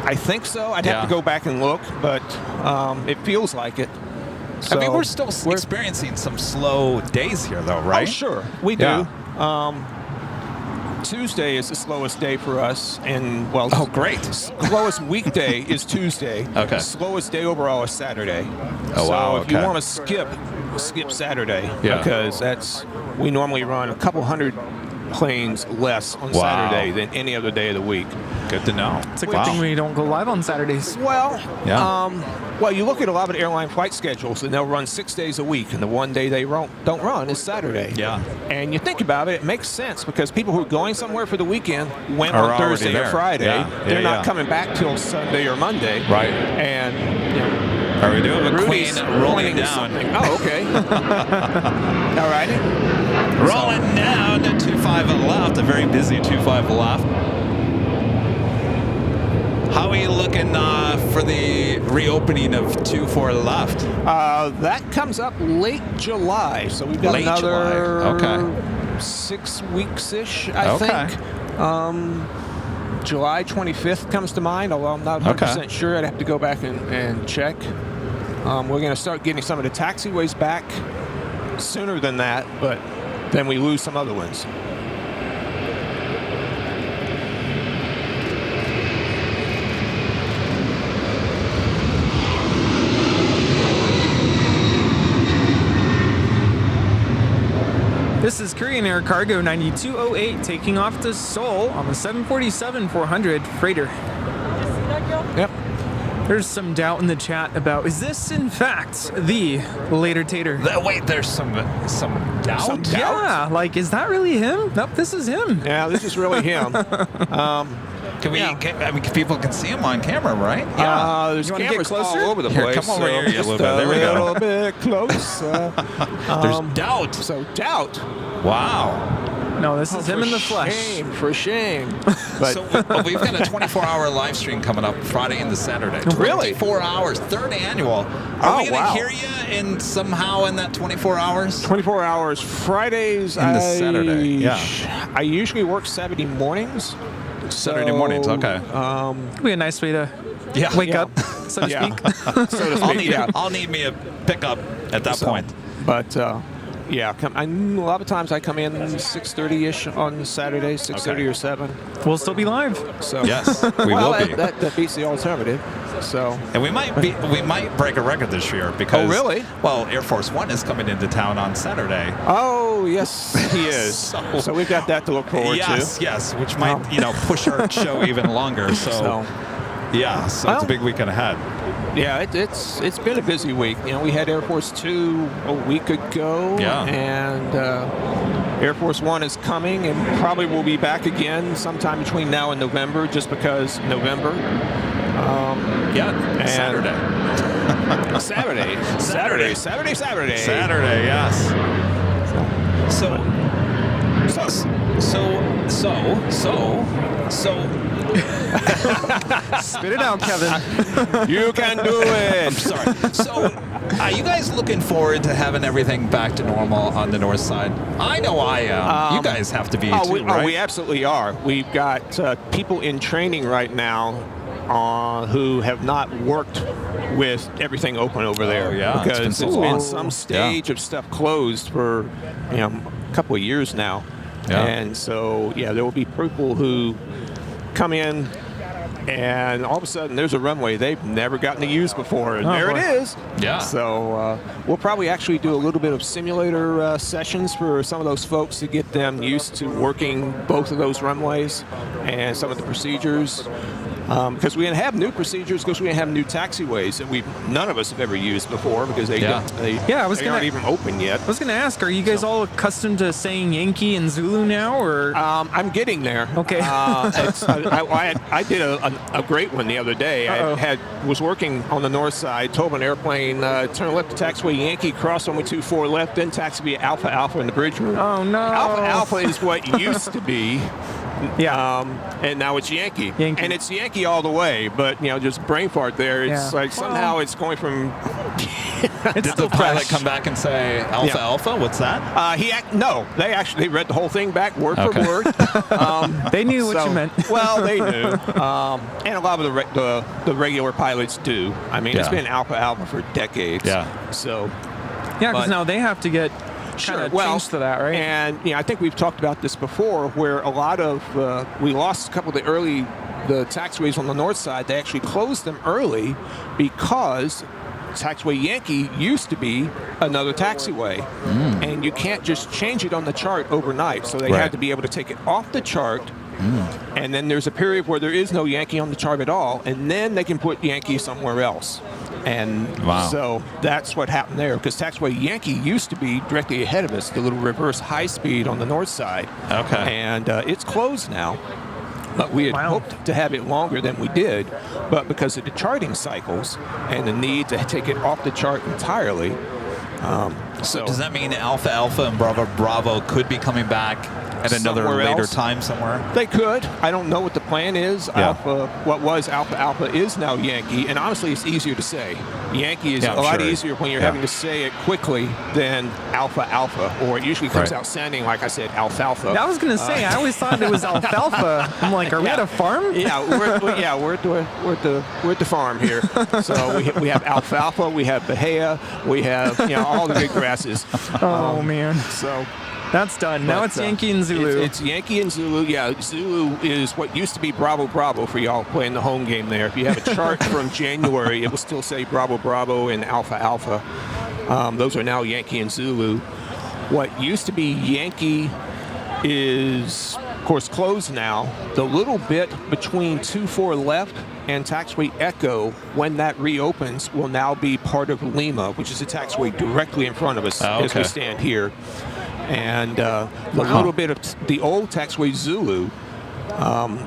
I think so. I'd have to go back and look, but it feels like it. So I mean, we're still experiencing some slow days here, though, right? Oh, sure. We do. Tuesday is the slowest day for us, and great. Slowest weekday is Tuesday. Okay. Slowest day overall is Saturday. Oh, wow. So if you want to skip Saturday, because we normally run a couple hundred planes less on Saturday than any other day of the week. Good to know. It's a good thing we don't go live on Saturdays. Well, you look at a lot of airline flight schedules, and they'll run 6 days a week, and the one day they don't run is Saturday. Yeah. And you think about it, it makes sense because people who are going somewhere for the weekend went on Thursday or Friday. Yeah. They're not coming back till Sunday or Monday. Right. And are we doing the Rudy's Queen rolling down? Something. Oh, okay. All righty. Rolling down to 25 left, a very busy 25 left. How are you looking for the reopening of 24 left? That comes up late July, so we've got another 6 weeks-ish, I think. July 25th comes to mind, although I'm not 100% sure. I'd have to go back and check. We're going to start getting some of the taxiways back sooner than that, but then we lose some other ones. This is Korean Air Cargo 9208 taking off to Seoul on the 747-400 freighter. Yep. There's some doubt in the chat about, is this in fact the later Tater? Wait, there's some doubt? Some doubt? Yeah, like, is that really him? Nope, this is him. Yeah, this is really him. People can see him on camera, right? Yeah. There's cameras all over the place. Come over here just a little bit. There we go. A little bit close. There's doubt. So doubt. Wow. No, this is him in the flesh. For shame. But we've got a 24-hour live stream coming up Friday into Saturday. Really? 24 hours, third annual. Are we going to hear you somehow in that 24 hours? 24 hours. Fridays. Into Saturday. Yeah. I usually work Saturday mornings. Saturday mornings. Okay. Could be a nice way to wake up, so to speak. So to speak. I'll need me a pickup at that point. But Yeah, a lot of times I come in 6:30-ish on Saturday, 6:30 or 7. We'll still be live. So yes, we will be. That beats the alternative. So and we might break a record this year because really? Well, Air Force One is coming into town on Saturday. Oh yes, he is. So we've got that to look forward to. Yes, which might push our show even longer. So it's a big weekend ahead. Yeah, it's been a busy week. We had Air Force 2 a week ago, and Air Force 1 is coming, and probably will be back again sometime between now and November, just because November. Saturday. Saturday, yes. So. Spit it out, Kevin. You can do it. I'm sorry. So, are you guys looking forward to having everything back to normal on the north side? I know I am. You guys have to be too, right? We absolutely are. We've got people in training right now who have not worked with everything open over there. Because it's been some stage of stuff closed for a couple of years now. And so, there will be people who come in, and all of a sudden there's a runway they've never gotten to use before, and there it is. So we'll probably actually do a little bit of simulator sessions for some of those folks to get them used to working both of those runways and some of the procedures. Because we have new procedures, because we have new taxiways that none of us have ever used before, because they aren't even open yet. I was going to ask, are you guys all accustomed to saying Yankee and Zulu now, or? I'm getting there. Okay. I did a great one the other day. I was working on the north side, told an airplane, turn left to taxiway Yankee, cross runway 24 left, then taxiway Alpha Alpha in the bridge room. Oh no! Alpha Alpha is what used to be. And now it's Yankee. And it's Yankee all the way, but just brain fart there. It's like somehow it's going from. Did the pilot come back and say Alpha Alpha? What's that? No, they actually read the whole thing back word for word. They knew what you meant. Well, they knew, and a lot of the regular pilots do. I mean, it's been Alpha Alpha for decades. So. Because now they have to get. Changed to that, right? And I think we've talked about this before, where a lot of we lost a couple of the taxiways on the north side. They actually closed them early because taxiway Yankee used to be another taxiway, and you can't just change it on the chart overnight. So they had to be able to take it off the chart. And then there's a period where there is no Yankee on the chart at all, and then they can put Yankee somewhere else. And so that's what happened there, because taxiway Yankee used to be directly ahead of us, the little reverse high speed on the north side. And it's closed now. But we had hoped to have it longer than we did, but because of the charting cycles and the need to take it off the chart entirely. So does that mean Alpha Alpha and Bravo Bravo could be coming back at another later time somewhere? They could. I don't know what the plan is. What was Alpha Alpha is now Yankee, and honestly, it's easier to say. Yankee is a lot easier when you're having to say it quickly than Alpha Alpha, or it usually comes out sounding like I said Alfalfa. I was going to say, I always thought it was Alfalfa. I'm like, are we at a farm? We're at the farm here. So we have Alfalfa, we have Bahia, we have all the big grasses. Man. So. That's done. Now it's Yankee and Zulu. It's Yankee and Zulu. Yeah, Zulu is what used to be Bravo Bravo for y'all playing the home game there. If you have a chart from January, it will still say Bravo Bravo and Alpha Alpha. Those are now Yankee and Zulu. What used to be Yankee is, of course, closed now. The little bit between 24 left and taxiway Echo, when that reopens, will now be part of Lima, which is a taxiway directly in front of us as we stand here. And the little bit of the old taxiway Zulu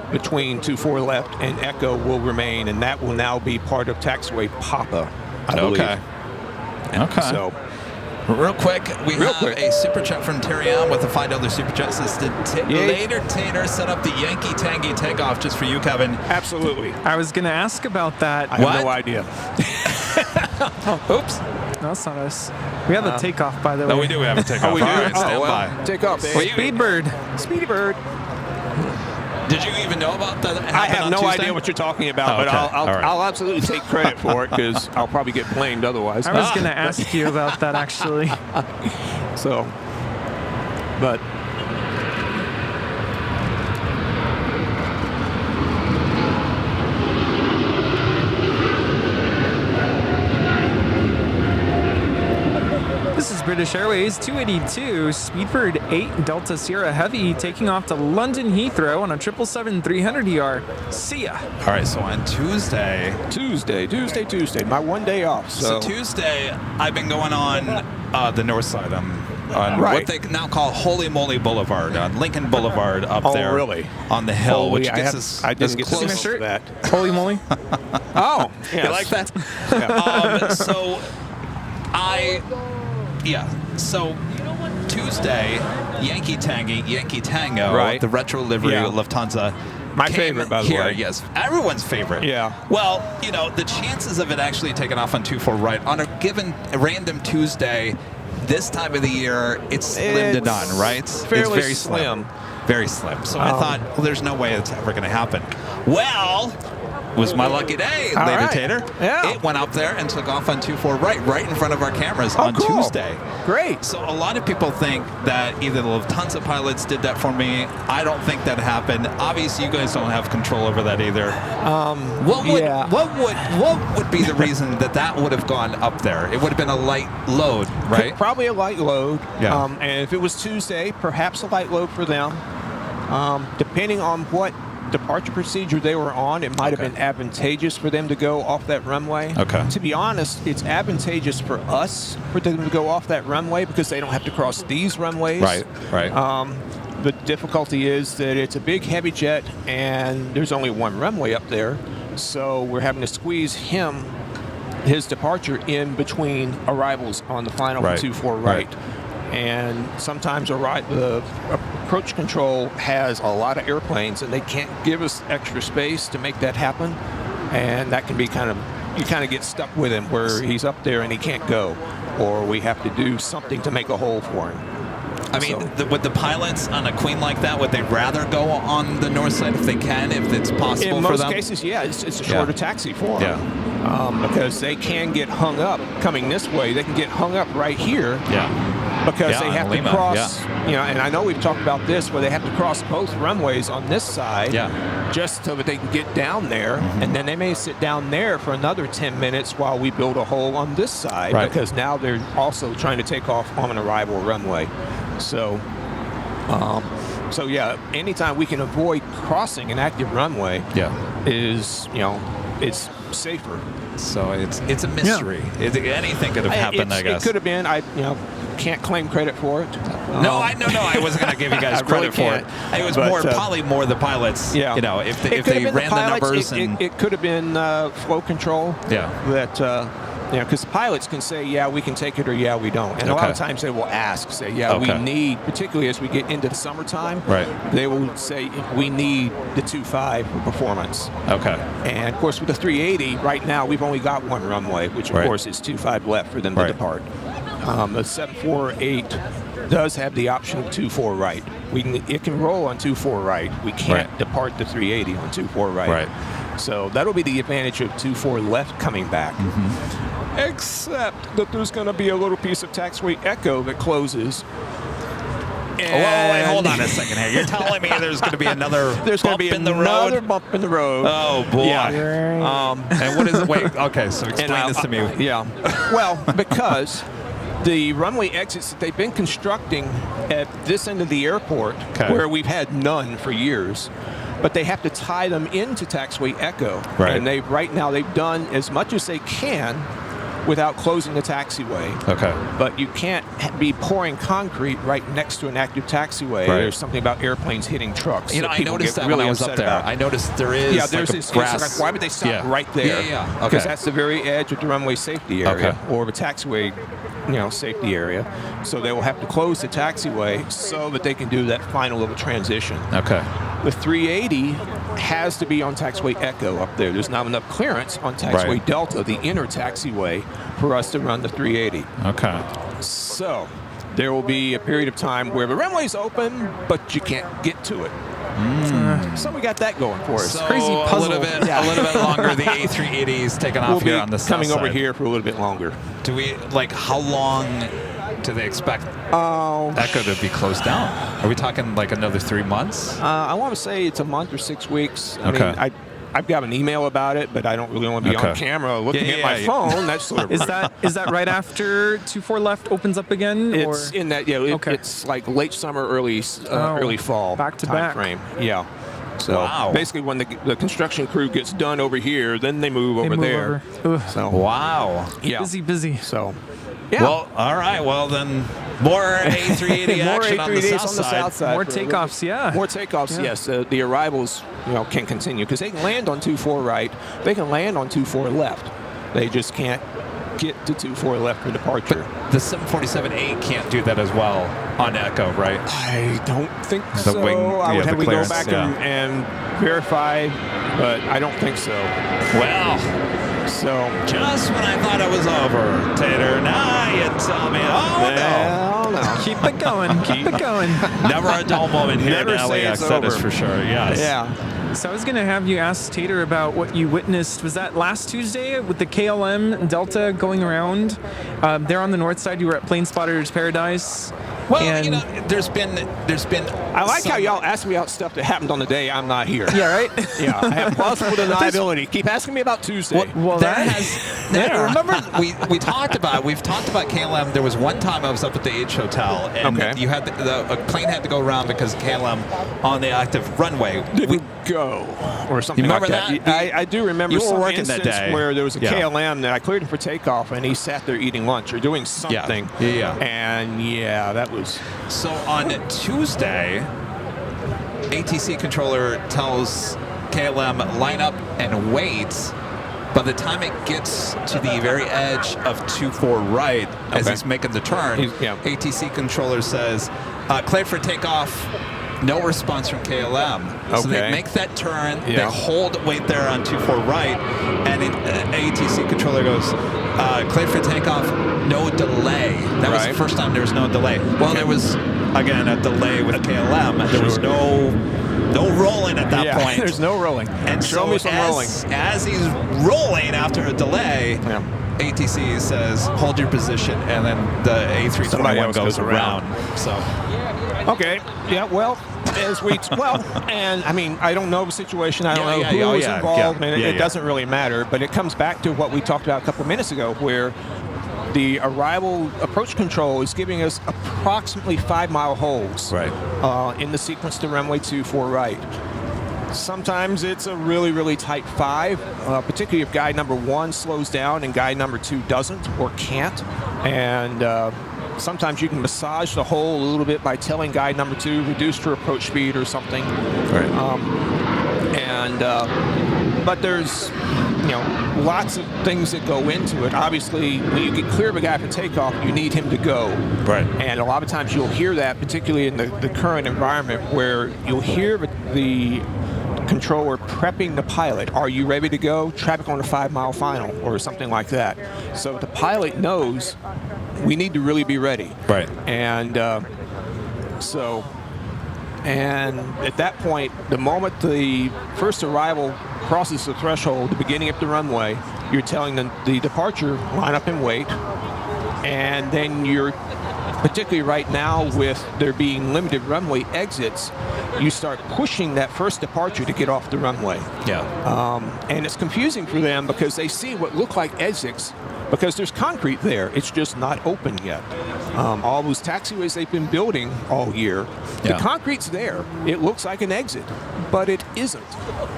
between 24 left and Echo will remain, and that will now be part of taxiway Papa, I believe. Okay. So, real quick, we have a super chat from Terry-Ann with a $5 super chat. Says, later Tanner set up the Yankee Tangy takeoff just for you, Kevin. Absolutely. I was going to ask about that. I have no idea. Oops. No, that's not us. We have a takeoff, by the way. No, we do have a takeoff. We do? All right, stand by. Take off, baby. Speed Bird. Speedy Bird. Did you even know about that? I have no idea what you're talking about, but I'll absolutely take credit for it, because I'll probably get blamed otherwise. I was going to ask you about that, actually. So, but This is British Airways 282 Speedbird 8 Delta Sierra Heavy taking off to London Heathrow on a 777-300ER. See ya. All right, so on Tuesday, my one day off. So Tuesday, I've been going on the north side. I'm on what they now call Holy Moly Boulevard, on Lincoln Boulevard up there. Really? On the hill, Holy, which gets us I didn't get to close see to that. Holy moly. Oh, yes. You like that? So Tuesday, Yankee Tango, Right. the retro livery Lufthansa. My favorite, by the way. Yes, everyone's favorite. Yeah. Well, the chances of it actually taking off on 2-4 right on a given random Tuesday, this time of the year, it's slim to none, right? It's fairly very slim. slim. Very slim. So I thought, well, there's no way it's ever going to happen. Well, was my lucky day, Lady Tater. Yeah. It went up there and took off on 2-4 right in front of our cameras on cool. Tuesday. Great. So a lot of people think that either the Lufthansa pilots did that for me. I don't think that happened. Obviously, you guys don't have control over that either. What would be the reason that would have gone up there? It would have been a light load, right? Probably a light load. Yeah. And if it was Tuesday, perhaps a light load for them. Depending on what departure procedure they were on, it might have been advantageous for them to go off that runway. Okay. To be honest, it's advantageous for us for them to go off that runway because they don't have to cross these runways. Right. The difficulty is that it's a big heavy jet and there's only one runway up there, so we're having to squeeze his departure in between arrivals on the final 2-4 right. And sometimes the approach control has a lot of airplanes and they can't give us extra space to make that happen. And that can be you kind of get stuck with him where he's up there and he can't go, or we have to do something to make a hole for him. I mean, would the pilots on a queen like that, would they rather go on the north side if they can, if it's possible for them? In most cases, yeah, it's a shorter taxi for them. Yeah. Because they can get hung up coming this way. They can get hung up right here. Yeah. Because they have to cross, and I know we've talked about this, where they have to cross both runways on this side just so that they can get down there. And then they may sit down there for another 10 minutes while we build a hole on this side because now they're also trying to take off on an arrival runway. So, anytime we can avoid crossing an active runway is, it's safer. So it's a mystery. Anything could have happened, I guess. It could have been. I can't claim credit for it. No, I wasn't going to give you guys credit for it. It was probably more the pilots. Yeah. If they ran the numbers it could have been flow control. Yeah. That. Because the pilots can say, yeah, we can take it, or yeah, we don't. And a lot of times they will say, yeah, we need, particularly as we get into the summertime, they will say, we need the 2.5 for performance. Okay. And, of course, with the 380, right now, we've only got one runway, which, of course, is 2.5 left for them to depart. The 748 does have the option of 2.4 right. It can roll on 2.4 right. We can't depart the 380 on 2.4 right. So that'll be the advantage of 2.4 left coming back. Except that there's going to be a little piece of taxiway echo that closes. Wait, hold on a second here. You're telling me there's going to be another bump in the road? Another bump in the road. Oh, boy. Yeah. And what is it? Wait, okay, so explain this to me. Yeah. Well, because the runway exits that they've been constructing at this end of the airport, where we've had none for years, but they have to tie them into taxiway echo. And right now they've done as much as they can without closing the taxiway. But you can't be pouring concrete right next to an active taxiway. There's something about airplanes hitting trucks. I noticed that when I was up there. I noticed there is there's grass. Like, why would they stop right there? Because that's the very edge of the runway safety area or the taxiway safety area. So they will have to close the taxiway so that they can do that final little transition. The 380 has to be on taxiway echo up there. There's not enough clearance on taxiway delta, the inner taxiway, for us to run the 380. So there will be a period of time where the runway's open, but you can't get to it. So we got that going for us. So crazy puzzle. A little bit longer. The A380 is taking off here on the south coming over side. here for a little bit longer. Do we how long do they expect Echo to be closed down? Are we talking like another 3 months? I want to say it's a month or 6 weeks. I mean, I've got an email about it, but I don't really want to be on camera looking at my phone. That's sort of is that right after 24 left opens up again? It's in that it's like late summer, early fall back to time back frame. Yeah. So basically, when the construction crew gets done over here, then they move over there. So yeah, busy. So. Yeah. Well, all right. Well, then more A380 action on the south side. More takeoffs, More takeoffs, yes. The arrivals, can continue because they can land on 2-4 right. They can land on 2-4 left. They just can't get to 2-4 left for departure. But the 747-8 can't do that as well on Echo, right? I don't think so. I would have to go back and verify, but I don't think so. Well. So just when I thought it was over, Tater, now you tell me, no. Keep it going. Keep it going. Never a dull moment here at LAX, that is for sure. Yes. Yeah. So I was going to have you ask Tater about what you witnessed. Was that last Tuesday with the KLM Delta going around? There on the north side, you were at Plane Spotter's Paradise. Well, there's been. I like how y'all ask me about stuff that happened on the day I'm not here. Yeah, right. Yeah, I have plausible deniability. Keep asking me about Tuesday. Well, remember we've talked about KLM. There was one time I was up at the H Hotel, and you had a plane had to go around because KLM on the active runway didn't go or something like that. I do remember some instance where there was a KLM that I cleared him for takeoff, and he sat there eating lunch or doing something. Yeah. And that was. So on Tuesday, ATC controller tells KLM line up and wait. By the time it gets to the very edge of 2-4 right, as he's making the turn, ATC controller says, cleared for takeoff. No response from KLM. So they make that turn, they wait there on 2-4 right, and ATC controller goes, cleared for takeoff, no delay. That was the first time there was no delay. Well, there was, again, a delay with KLM. There was no rolling at that point. There's no rolling. And show me some rolling. As he's rolling after a delay, ATC says, hold your position, and then the A321 goes around. So. Okay. Yeah. Well, and I mean, I don't know the situation. I don't know who was involved, and it doesn't really matter. But it comes back to what we talked about a couple minutes ago, where the arrival approach control is giving us approximately 5-mile holds in the sequence to runway 24 right. Sometimes it's a really, really tight 5, particularly if guide number 1 slows down and guide number 2 doesn't or can't. And sometimes you can massage the hole a little bit by telling guide number 2 reduce your approach speed or something. But there's lots of things that go into it. Obviously, when you get clear of a guy for takeoff, you need him to go. And a lot of times you'll hear that, particularly in the current environment, where you'll hear the controller prepping the pilot. Are you ready to go? Traffic on a 5-mile final or something like that. So the pilot knows we need to really be ready. And and at that point, the moment the first arrival crosses the threshold, the beginning of the runway, you're telling the departure, line up and wait. And then you're, particularly right now with there being limited runway exits, you start pushing that first departure to get off the runway. And it's confusing for them because they see what look like exits because there's concrete there. It's just not open yet. All those taxiways they've been building all year, the concrete's there. It looks like an exit, but it isn't.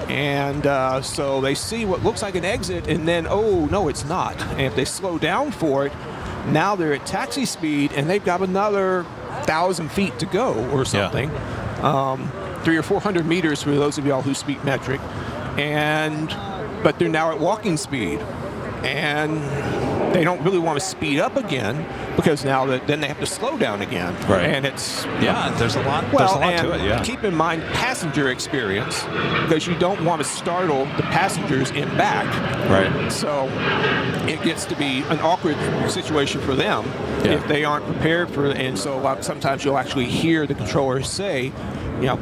And so they see what looks like an exit and then, oh, no, it's not. And if they slow down for it, now they're at taxi speed and they've got another 1,000 feet to go or something. 300 or 400 meters for those of y'all who speak metric. But they're now at walking speed. And they don't really want to speed up again because now then they have to slow down again. And it's there's a lot to it. Keep in mind passenger experience because you don't want to startle the passengers in back. So it gets to be an awkward situation for them if they aren't prepared for it. And so sometimes you'll actually hear the controller say,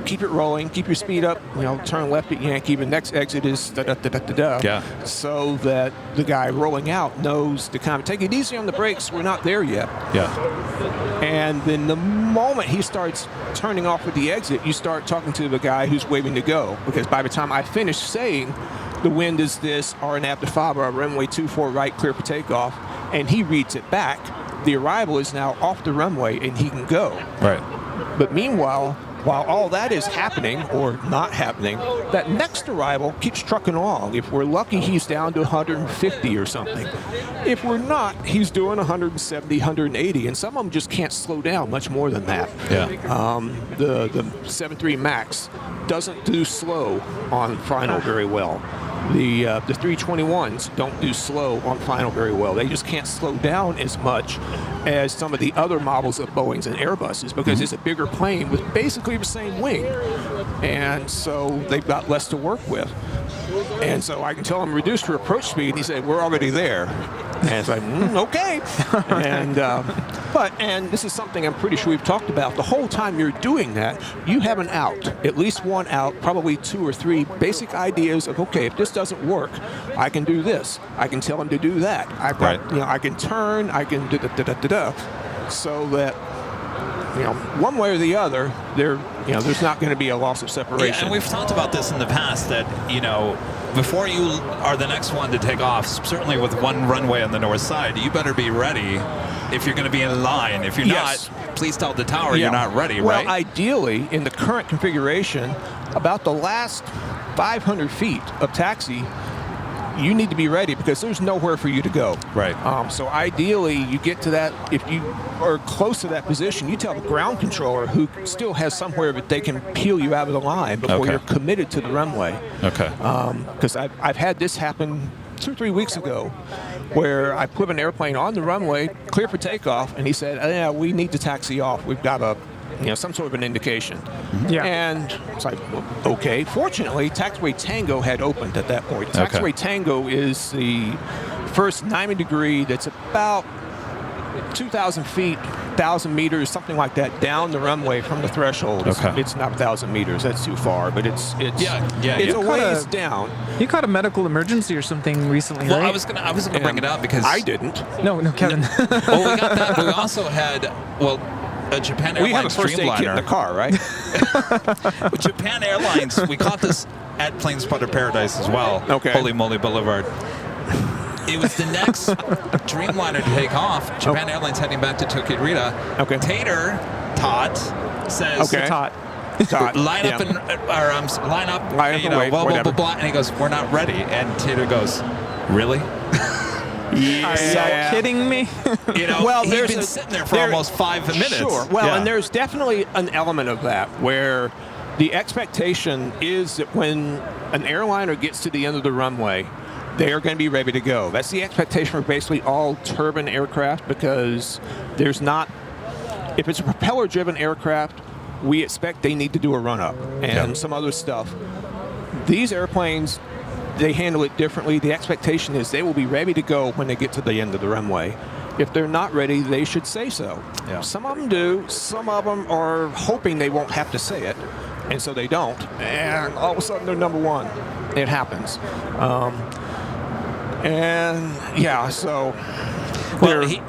keep it rolling, keep your speed up, turn left at Yankee, the next exit is da-da-da-da-da-da. Yeah. So that the guy rolling out knows to kind of take it easy on the brakes, we're not there yet. Yeah. And then the moment he starts turning off at the exit, you start talking to the guy who's waving to go, because by the time I finish saying the wind is this, RNAV to FABA, runway 24 right, clear for takeoff, and he reads it back, the arrival is now off the runway and he can go. Right. But meanwhile, while all that is happening or not happening, that next arrival keeps trucking along. If we're lucky, he's down to 150 or something. If we're not, he's doing 170, 180, and some of them just can't slow down much more than that. Yeah. The 7.3 Max doesn't do slow on final very well. The 321s don't do slow on final very well. They just can't slow down as much as some of the other models of Boeings and Airbuses, because it's a bigger plane with basically the same wing. And so they've got less to work with. And so I can tell him reduce your approach speed, and he said, we're already there. And it's like, okay. And this is something I'm pretty sure we've talked about. The whole time you're doing that, you have an out, at least one out, probably 2 or 3 basic ideas of, okay, if this doesn't work, I can do this. I can tell him to do that. I've got, I can turn, I can da-da-da-da-da-da. So that, one way or the other, there's not going to be a loss of separation. Yeah, and we've talked about this in the past that, before you are the next one to take off, certainly with one runway on the north side, you better be ready if you're going to be in line. If you're not, please tell the tower you're not ready, right? Well, ideally, in the current configuration, about the last 500 feet of taxi, you need to be ready because there's nowhere for you to go. Right. So ideally, you get to that, if you are close to that position, you tell the ground controller, who still has somewhere that they can peel you out of the line before you're committed to the runway. Okay. Because I've had this happen 2 or 3 weeks ago, where I put an airplane on the runway, clear for takeoff, and he said, yeah, we need to taxi off. We've got a some sort of an indication. Yeah. And it's like, okay. Fortunately, taxiway Tango had opened at that point. Taxiway Tango is the first 90 degree that's about 2,000 feet, 1,000 meters, something like that, down the runway from the threshold. It's not 1,000 meters. That's too far, but it's a ways down. You caught a medical emergency or something recently, well, right? I was gonna bring it up because I didn't. No, Kevin. Well, we got that, but we also had a Japan Airlines we have a first aid kit in the car, right? With Japan Airlines, we caught this at Plane Spotter Paradise as well. Okay. Holy Moly Boulevard. It was the next Dreamliner to take off. Japan Airlines heading back to Tokyo-Rita. Okay. Tot says, Tot. line up and line up, blah, blah, blah, and he goes, we're not ready. And Tater goes, really? Are you kidding me? Well, he's been sitting there for almost 5 minutes. Sure. Well, and there's definitely an element of that where the expectation is that when an airliner gets to the end of the runway, they are going to be ready to go. That's the expectation for basically all turbine aircraft, because there's not, if it's a propeller-driven aircraft, we expect they need to do a run-up and some other stuff. These airplanes, they handle it differently. The expectation is they will be ready to go when they get to the end of the runway. If they're not ready, they should say so. Yeah. Some of them do. Some of them are hoping they won't have to say it, and so they don't. And all of a sudden, they're number one. It happens. So... Well, he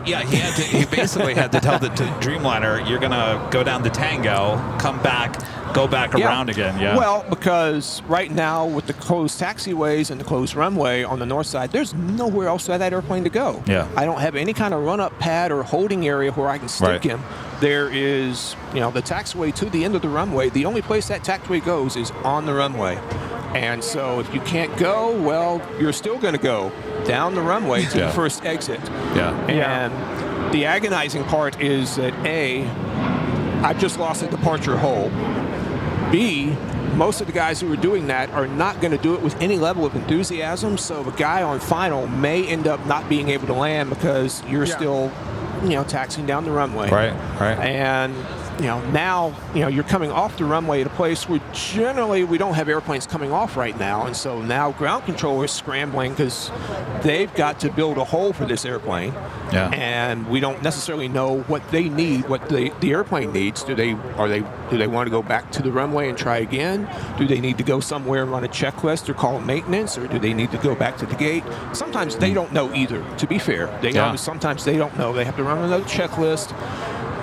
basically had to tell the Dreamliner, you're going to go down to Tango, come back, go back around again. Yeah. Well, because right now with the closed taxiways and the closed runway on the north side, there's nowhere else for that airplane to go. Yeah. I don't have any kind of run-up pad or holding area where I can stick him. There is, the taxiway to the end of the runway. The only place that taxiway goes is on the runway. And so if you can't go, well, you're still going to go down the runway to the first exit. Yeah. And the agonizing part is that A, I've just lost a departure hole. B, most of the guys who are doing that are not going to do it with any level of enthusiasm. So the guy on final may end up not being able to land because you're still, taxiing down the runway. Right. And now, you're coming off the runway at a place where generally we don't have airplanes coming off right now. And so now ground control is scrambling because they've got to build a hole for this airplane. Yeah. And we don't necessarily know what they need, what the airplane needs. Do they want to go back to the runway and try again? Do they need to go somewhere and run a checklist or call maintenance? Or do they need to go back to the gate? Sometimes they don't know either, to be fair. Sometimes they don't know. They have to run another checklist.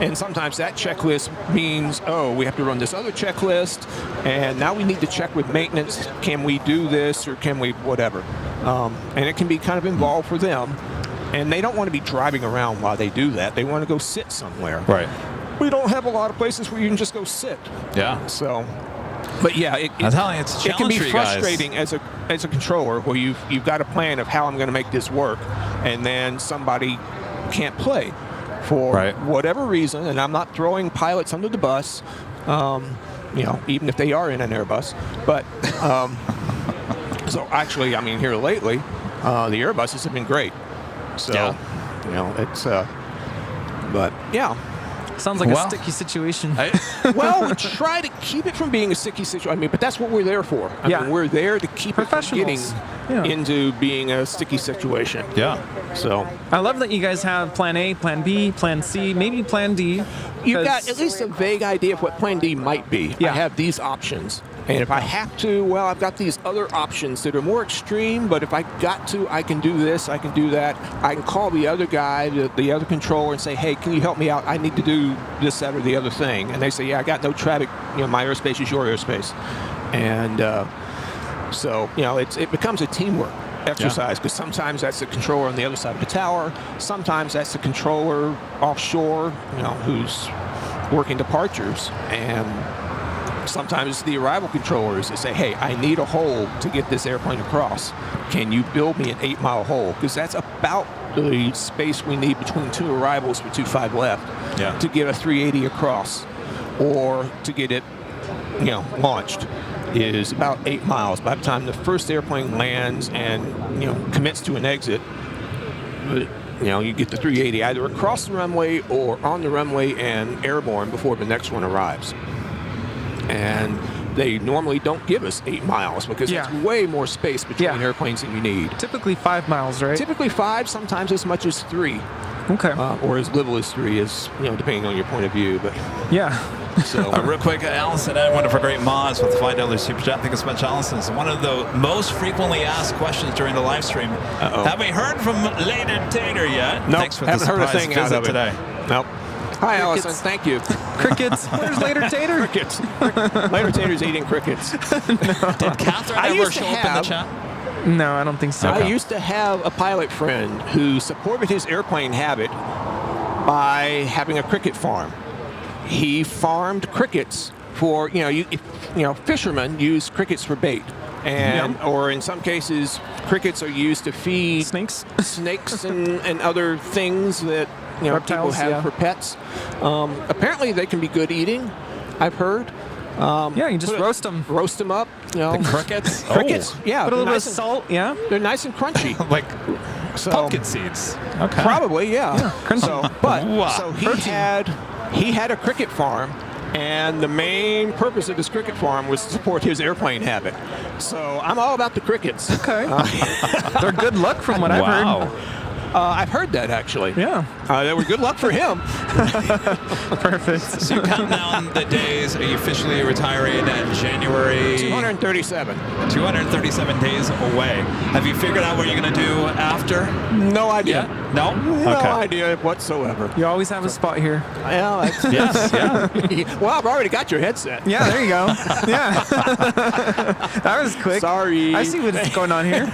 And sometimes that checklist means, we have to run this other checklist, and now we need to check with maintenance. Can we do this, or can we whatever? And it can be kind of involved for them. And they don't want to be driving around while they do that. They want to go sit somewhere. Right. We don't have a lot of places where you can just go sit. Yeah. So, but yeah, I'm telling you, it's a it can challenge be for you guys. frustrating as a controller where you've got a plan of how I'm going to make this work, and then somebody can't play for whatever reason. And I'm not throwing pilots under the bus, even if they are in an Airbus. But so actually, I mean, here lately, the Airbuses have been great. So, it's but yeah. Sounds like a sticky situation. Well, we try to keep it from being a sticky situation. I mean, but that's what we're there for. I mean, we're there to keep it from getting into being a sticky situation. Yeah. So I love that you guys have Plan A, Plan B, Plan C, maybe Plan D. You've got at least a vague idea of what Plan D might be. I have these options. And if I have to, well, I've got these other options that are more extreme, but if I got to, I can do this, I can do that. I can call the other guy, the other controller, and say, hey, can you help me out? I need to do this, that, or the other thing. And they say, yeah, I got no traffic. My airspace is your airspace. And so, it becomes a teamwork exercise, because sometimes that's the controller on the other side of the tower. Sometimes that's the controller offshore, who's working departures. And sometimes the arrival controllers that say, hey, I need a hole to get this airplane across. Can you build me an 8-mile hole? Because that's about the space we need between two arrivals for 25 left to get a 380 across, or to get it launched is about 8 miles. By the time the first airplane lands and commits to an exit, you get the 380 either across the runway or on the runway and airborne before the next one arrives. And they normally don't give us 8 miles because it's way more space between airplanes than you need. Typically 5 miles, right? Typically 5, sometimes as much as 3. Okay. Or as little as 3, is depending on your point of view. But So real quick, Allison, I wonder for great mods with the $5 super chat. Thank you so much, Allison. It's one of the most frequently asked questions during the live stream. Have we heard from Later Tater yet? Nope, Thanks for haven't the heard a surprise thing out visit of it today. Nope. Hi, Allison. Thank you. Crickets. Where's Later Tater? Crickets. Later Tater's eating crickets. Did Catherine ever show up in the chat? No, I don't think so. I used to have a pilot friend who supported his airplane habit by having a cricket farm. He farmed crickets for, fishermen use crickets for bait. And or in some cases, crickets are used to feed snakes and other things that reptiles, people have for pets. Apparently, they can be good eating, I've heard. You just roast them. Roast them up. The crickets? Crickets, yeah. Put a little bit of salt, They're nice and crunchy. Like pumpkin seeds. Okay. Probably, crunchy. So he had a cricket farm, and the main purpose of his cricket farm was to support his airplane habit. So I'm all about the crickets. Okay. They're good luck from what I've heard. I've heard that, actually. Yeah. They were good luck for him. Perfect. So you're counting down the days. Are you officially retiring in January? 237. 237 days away. Have you figured out what you're going to do after? No idea. Yeah? No? No idea whatsoever. You always have a spot here. Well, well, I've already got your headset. Yeah, there you go. Yeah. That was quick. Sorry. I see what's going on here.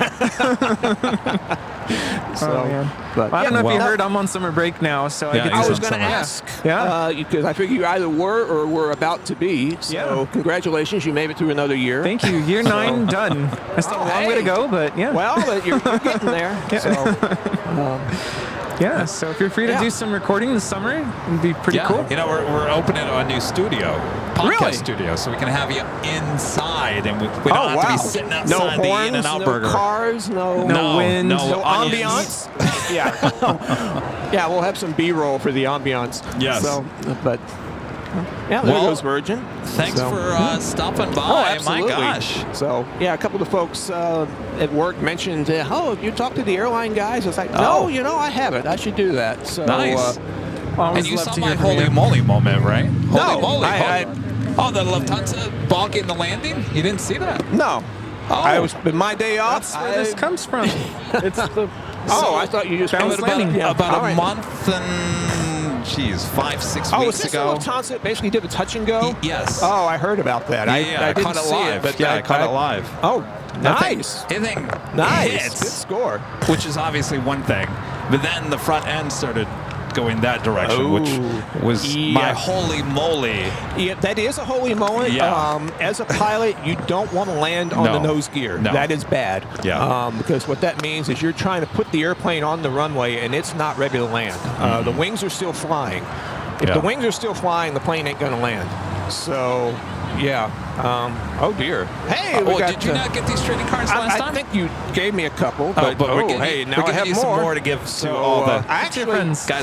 Man. But I don't know if you heard, I'm on summer break now, so I was going to ask. Because I figure you either were or were about to be. So congratulations, you made it through another year. Thank you. Year 9 done. I still have a long way to go, but Well, but you're getting there. So if you're free to do some recording this summer, it'd be pretty cool. We're opening a new studio, podcast studio, so we can have you inside, and we don't have to be sitting outside the In-N-Out Burger. No cars, no wind, no ambiance. We'll have some B-roll for the ambiance. Yes. So, but Yeah, there goes Virgin. Thanks for stopping by. Oh, absolutely. My gosh. So, yeah, a couple of folks at work mentioned, oh, you talked to the airline guys? I was like, no, you know, I haven't. I should do that. So, nice. And you saw my holy moly moment, right? Holy moly. Oh, the Lufthansa balking the landing? You didn't see that? No. Oh. I was my day off. That's where this comes from. It's the. I thought you just found it about a month and 5-6 weeks ago. Lufthansa basically did a touch and go. Yes. Oh, I heard about that. I didn't caught it see live. But I caught it live. Oh, nice. Anything nice. Hits, good score. Which is obviously one thing, but then the front end started going that direction, which was my holy moly. Yeah, that is a holy moly. Yeah. As a pilot, you don't want to land on the nose gear. No. That is bad. Yeah. Because what that means is you're trying to put the airplane on the runway and it's not ready to land. The wings are still flying. If the wings are still flying, the plane ain't going to land. So, yeah. Oh, dear. Hey, did you not get these trading cards last time? I think you gave me a couple. But hey, now I have more. Some more to give to all the guys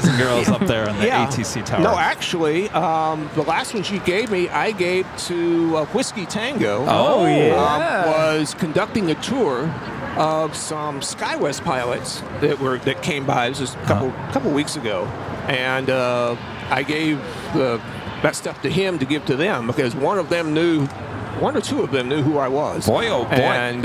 and girls up there in the ATC tower. No, actually, the last ones you gave me, I gave to Whiskey Tango. Oh, yeah. Was conducting a tour of some SkyWest pilots that came by. This was a couple weeks ago, and I gave that stuff to him to give to them because one or two of them knew who I was. Boy, oh boy. And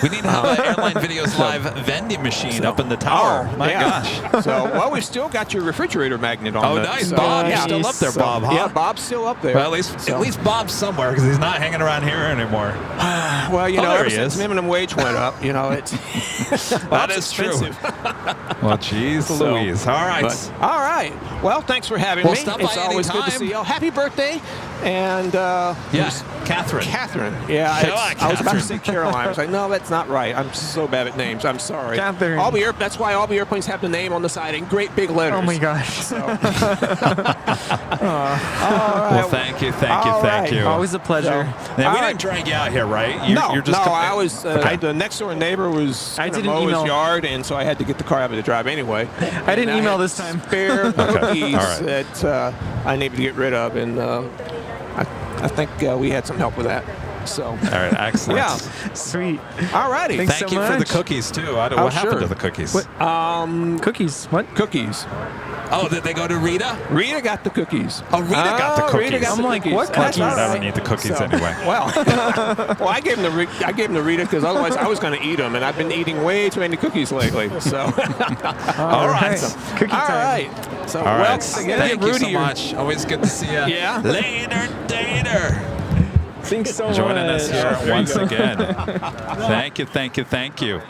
we need to have an Airline Videos Live vending machine up in the tower. My gosh. So, we've still got your refrigerator magnet on. Oh, nice. Bob's still up there, Bob, huh? Yeah, Bob's still up there. Well, at least Bob's somewhere because he's not hanging around here anymore. Well, ever since minimum wage went up, it's that is expensive. True. Well, geez, Louise. All right. All right. Well, thanks for having me. It's always good to see you. Happy birthday. And Catherine. Yeah, I Catherine. was about to say Caroline. I was like, no, that's not right. I'm so bad at names. I'm sorry. Catherine. That's why all the airplanes have the name on the side in great big letters. Oh my gosh. So. Well, thank you. Always a pleasure. Now, we didn't drag you out here, right? You're just I was. The next door neighbor was mow his yard, and so I had to get the car out of the drive anyway. I didn't email this time. Spare cookies that I needed to get rid of, and I think we had some help with that. So. All right, excellent. Yeah. Sweet. All righty. Thank you for the cookies, too. What happened to the cookies? Cookies. What? Cookies. Oh, did they go to Rita? Rita got the cookies. Oh, Rita got the cookies. Rita got the cookies. What cookies? You never need the cookies anyway. Well, I gave them to Rita because otherwise I was going to eat them, and I've been eating way too many cookies lately. So. All right. Cookie time. All right. So, all right. Thank you so much. Always good to see you. Yeah. Later. Thanks so much. Joining us here once again. Thank you.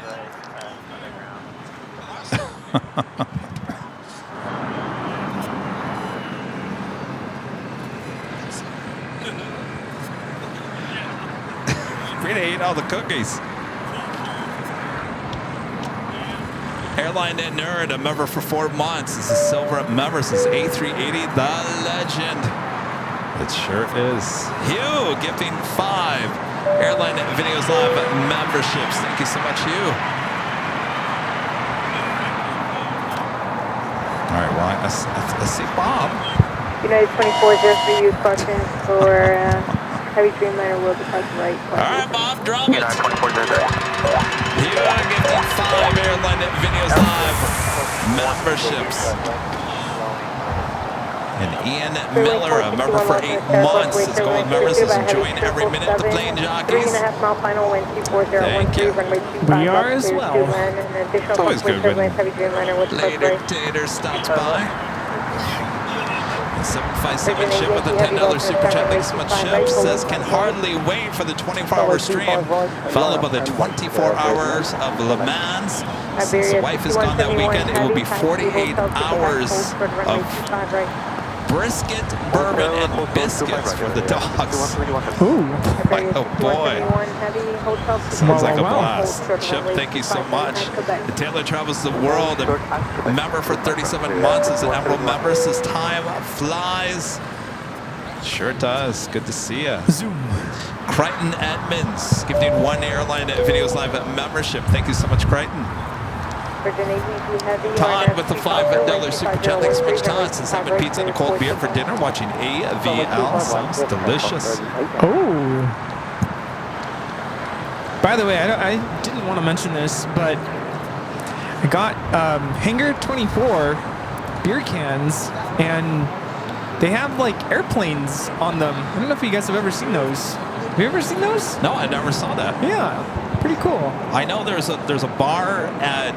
Rita ate all the cookies. Airline Nerd, a member for 4 months. This is Silver member. This is A380, the legend. It sure is. Hugh gifting 5 Airline Videos Live memberships. Thank you so much, Hugh. All right, well, I see Bob. United 2403, use caution for heavy Dreamliner will depart right. All right, Bob, drop it. United 2403. Hugh gifting 5 Airline Videos Live memberships. And Ian Miller, a member for 8 months. His gold members is enjoying every minute of the Plane Jockeys. 3.5 mile final wind, 24013, runway 25. We are as well. It's always good when later Tater stops by. 757 ship with a $10 super chat. Thanks so much, Ship. Says, can hardly wait for the 24-hour stream, followed by the 24 hours of Le Mans. Since the wife is gone that weekend, it will be 48 hours of brisket, bourbon, and biscuits for the dogs. Ooh. Oh boy. Sounds like a blast. Chip, thank you so much. The Taylor travels the world. A member for 37 months is an Emerald member. Says time flies. Sure does. Good to see you. Zoom. Crichton Edmonds gifting 1 Airline Videos Live membership. Thank you so much, Crichton. Todd with the $5 super chat. Thanks so much, Todd. Since having pizza and a cold beer for dinner, watching AVL sounds delicious. Oh. By the way, I didn't want to mention this, but I got Hangar 24 beer cans, and they have like airplanes on them. I don't know if you guys have ever seen those. Have you ever seen those? No, I never saw that. Yeah, pretty cool. I know there's a bar at,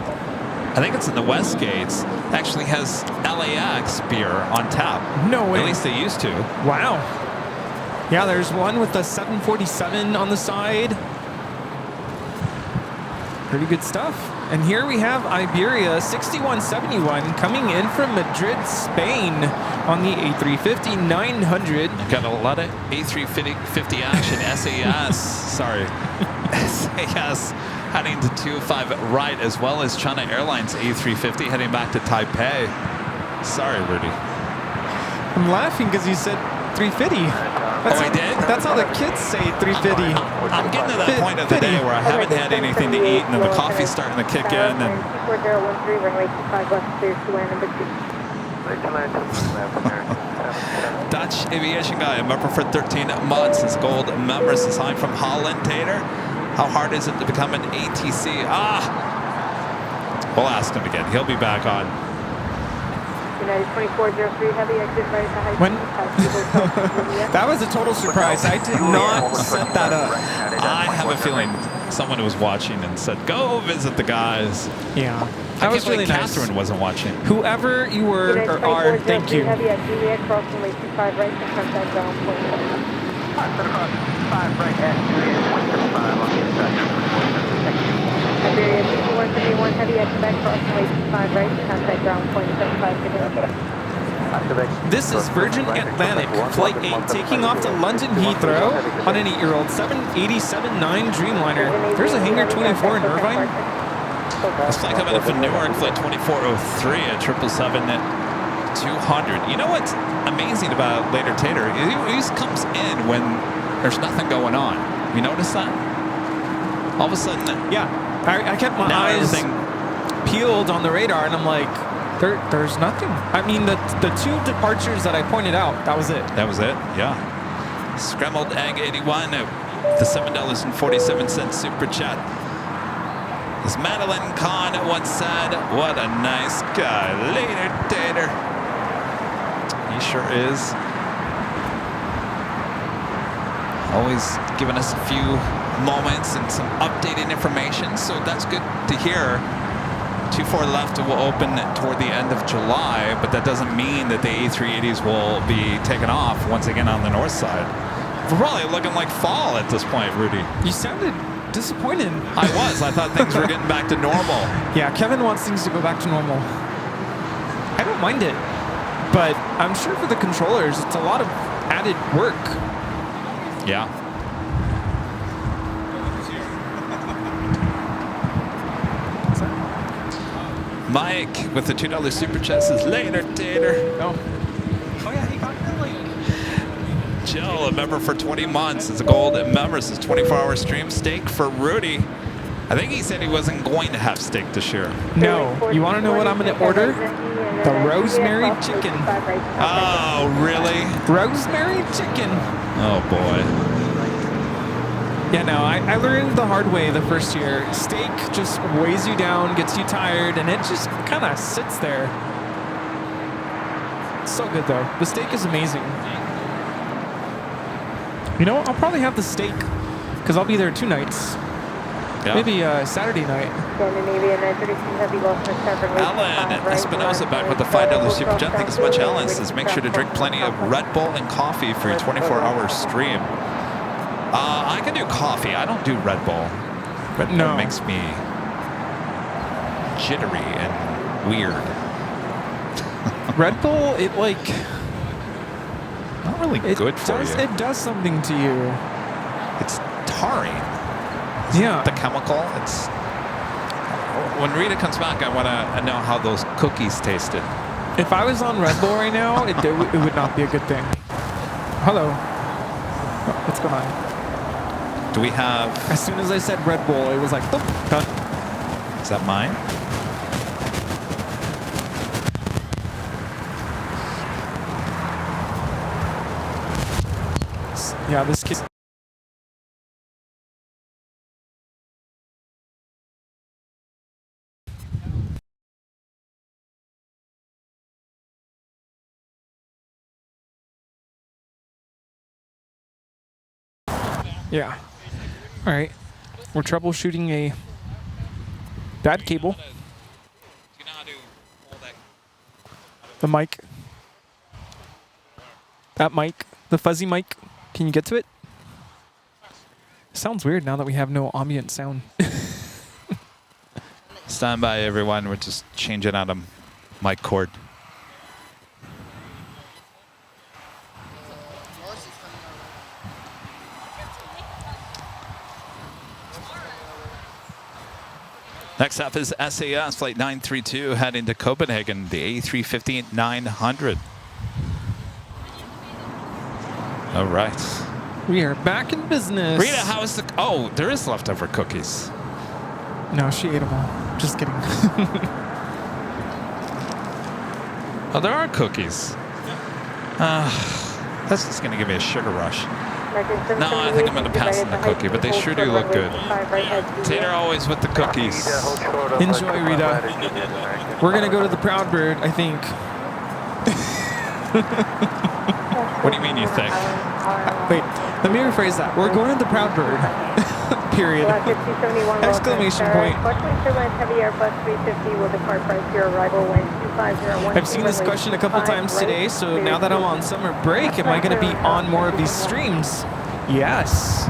I think it's in the Westgates, actually has LAX beer on tap. No way. At least they used to. Wow. Yeah, there's one with the 747 on the side. Pretty good stuff. And here we have Iberia 6171 coming in from Madrid, Spain on the A350-900. Got a lot of A350 action, SAS, sorry. SAS heading to 25 right, as well as China Airlines A350 heading back to Taipei. Sorry, Rudy. I'm laughing because you said 350. I did? That's how the kids say 350. I'm getting to that point of the day where I haven't had anything to eat and the coffee's starting to kick in. And Dutch aviation guy, a member for 13 months, is gold member since I'm from Holland. Tater, how hard is it to become an ATC? We'll ask him again. He'll be back on. United 2403 heavy exit right to high When? That was a total surprise. I did not set that up. I have a feeling someone was watching and said, go visit the guys. Yeah. That was really nice. Catherine wasn't watching. Whoever you were or are, thank you. Heavy at Juliet, crossing way 25 right to contact ground point. 5 right at Juliet, 175 on the inside. Iberia 6171 heavy at Quebec, crossing way 25 right to contact ground point 75 today. This is Virgin Atlantic, Flight 8, taking off to London Heathrow on an 8-year-old 787-9 Dreamliner. There's a Hangar 24 in Irvine. This flight coming in from Newark, flight 2403 at 777-200. You know what's amazing about Later Tater? He always comes in when there's nothing going on. You notice that? All of a sudden, yeah. I kept my eyes peeled on the radar, and I'm like, there's nothing. I mean, the two departures that I pointed out, that was it. That was it, yeah. Scrambled Egg 81, the $7.47 super chat. As Madeline Kahn once said, what a nice guy. Later, Tater. He sure is. Always giving us a few moments and some updated information, so that's good to hear. 24 left will open toward the end of July, but that doesn't mean that the A380s will be taken off once again on the north side. We're probably looking like fall at this point, Rudy. You sounded disappointed. I was. I thought things were getting back to normal. Yeah, Kevin wants things to go back to normal. I don't mind it, but I'm sure for the controllers, it's a lot of added work. Yeah. Mike with the $2 super chat says, later, Tater. Oh yeah, he got that like. Jill, a member for 20 months, is a gold member. Says 24-hour stream steak for Rudy. I think he said he wasn't going to have steak this year. No. You want to know what I'm going to order? The rosemary chicken. Oh, really? Rosemary chicken. Oh, boy. Yeah, no, I learned the hard way the first year. Steak just weighs you down, gets you tired, and it just kind of sits there. It's so good, though. The steak is amazing. You know what? I'll probably have the steak because I'll be there 2 nights. Yeah. Maybe Saturday night. Alan Espinosa back with the $5 super chat. Thanks so much, Alan. Says make sure to drink plenty of Red Bull and coffee for your 24-hour stream. I can do coffee. I don't do Red Bull. Red Bull makes me jittery and weird. Red Bull, it like not really good for you. It does something to you. It's tarring. Yeah. The chemical. It's. When Rita comes back, I want to know how those cookies tasted. If I was on Red Bull right now, it would not be a good thing. Hello. Oh, what's going on? Do we have... As soon as I said Red Bull, it was like, boop, done. Is that mine? Yeah, this kid. Yeah. All right. We're troubleshooting a bad cable. The mic. That mic. The fuzzy mic. Can you get to it? Sounds weird now that we have no ambient sound. Stand by, everyone. We're just changing out a mic cord. Next up is SAS Flight 932 heading to Copenhagen, the A350-900. All right. We are back in business. Rita, how is the... Oh, there is leftover cookies. No, she ate them all. Just kidding. Oh, there are cookies. That's just going to give me a sugar rush. No, I think I'm going to pass on the cookie, but they sure do look good. Tater always with the cookies. Enjoy, Rita. We're going to go to the Proud Bird, I think. What do you mean you think? Wait, let me rephrase that. We're going to the Proud Bird. Period. Exclamation point. I've seen this question a couple times today, so now that I'm on summer break, am I going to be on more of these streams? Yes.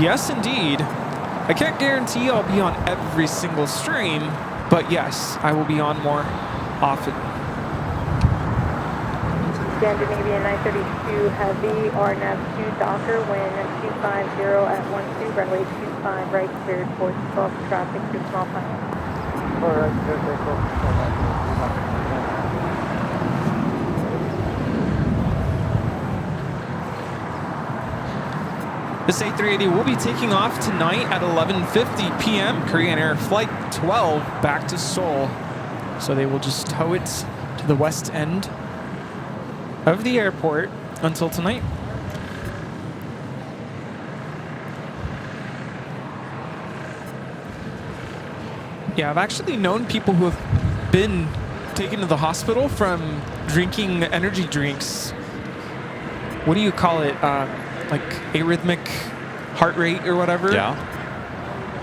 Yes, indeed. I can't guarantee I'll be on every single stream, but yes, I will be on more often. Scandinavian 932 Heavy, RNAV 2 Docker, wind 250 at 12, runway 25 right, cleared for 12 traffic to small final. This A380 will be taking off tonight at 11:50 p.m. Korean Air Flight 12 back to Seoul. So they will just tow it to the west end of the airport until tonight. Yeah, I've actually known people who have been taken to the hospital from drinking energy drinks. What do you call it? Like arrhythmic heart rate or whatever? Yeah.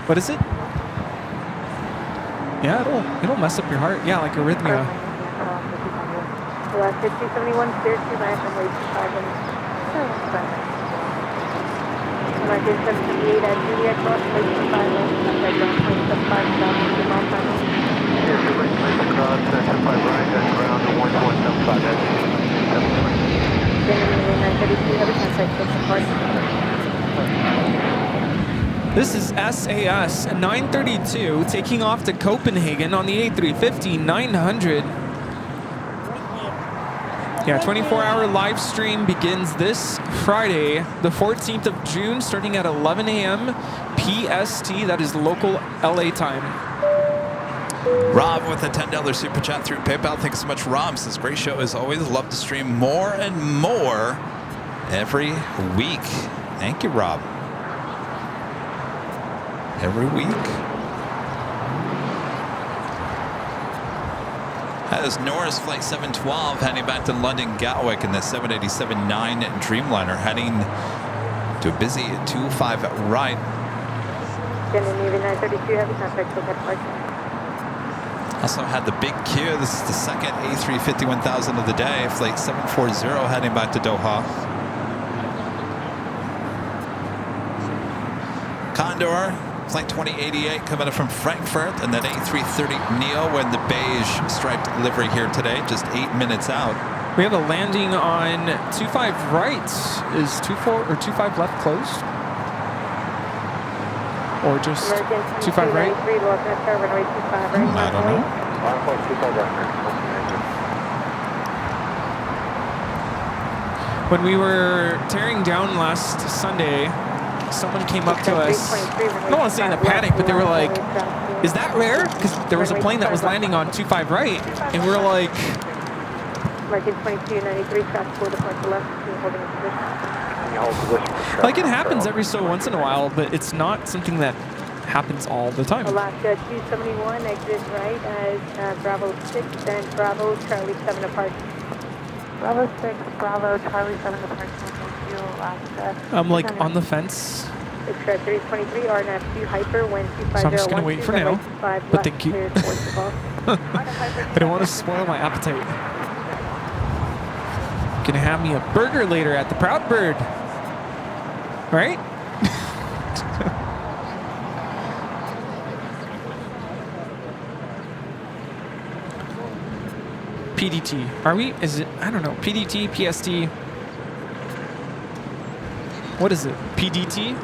What is it? Yeah, it'll mess up your heart. Yeah, like arrhythmia. 5271 cleared to land runway 25 and 78 at Juliet cross runway 25 and ground 275 south to Mount Final. Here's your right place across 25 right at ground 175 at Scandinavian 932 Heavy contact station park. This is SAS 932 taking off to Copenhagen on the A350-900. Yeah, 24-hour live stream begins this Friday, the 14th of June, starting at 11 a.m. PST. That is local LA time. Rob with a $10 super chat through PayPal. Thanks so much, Rob. Says great show as always. Love to stream more and more every week. Thank you, Rob. Every week. That is Norris Flight 712 heading back to London Gatwick in the 787-9 Dreamliner heading to a busy 25 right. Scandinavian 932 Heavy contact Phuket Park. Also had the big queue. This is the second A350 1000 of the day. Flight 740 heading back to Doha. Condor, Flight 2088 coming in from Frankfurt, and then A330neo in the beige striped livery here today, just 8 minutes out. We have a landing on 25 right. Is 24 or 25 left closed? Or just 25 right? I don't know. When we were tearing down last Sunday, someone came up to us. I don't want to say in a panic, but they were like, is that rare? Because there was a plane that was landing on 25 right. And we were like, American 2293, fast forward to left, holding position. Like, it happens every so once in a while, but it's not something that happens all the time. Alaska 271, exit right as Bravo 6 and Bravo Charlie 7 apart. Bravo 6, Bravo Charlie 7 apart. Thank you, Alaska. I'm like on the fence. Extra 323, RNAV 2 hyper, wind 250. So I'm just going to wait for now, but thank you. I don't want to spoil my appetite. Gonna have me a burger later at the Proud Bird. Right? PDT. Are we? Is it? I don't know. PDT, PST. What is it? PDT?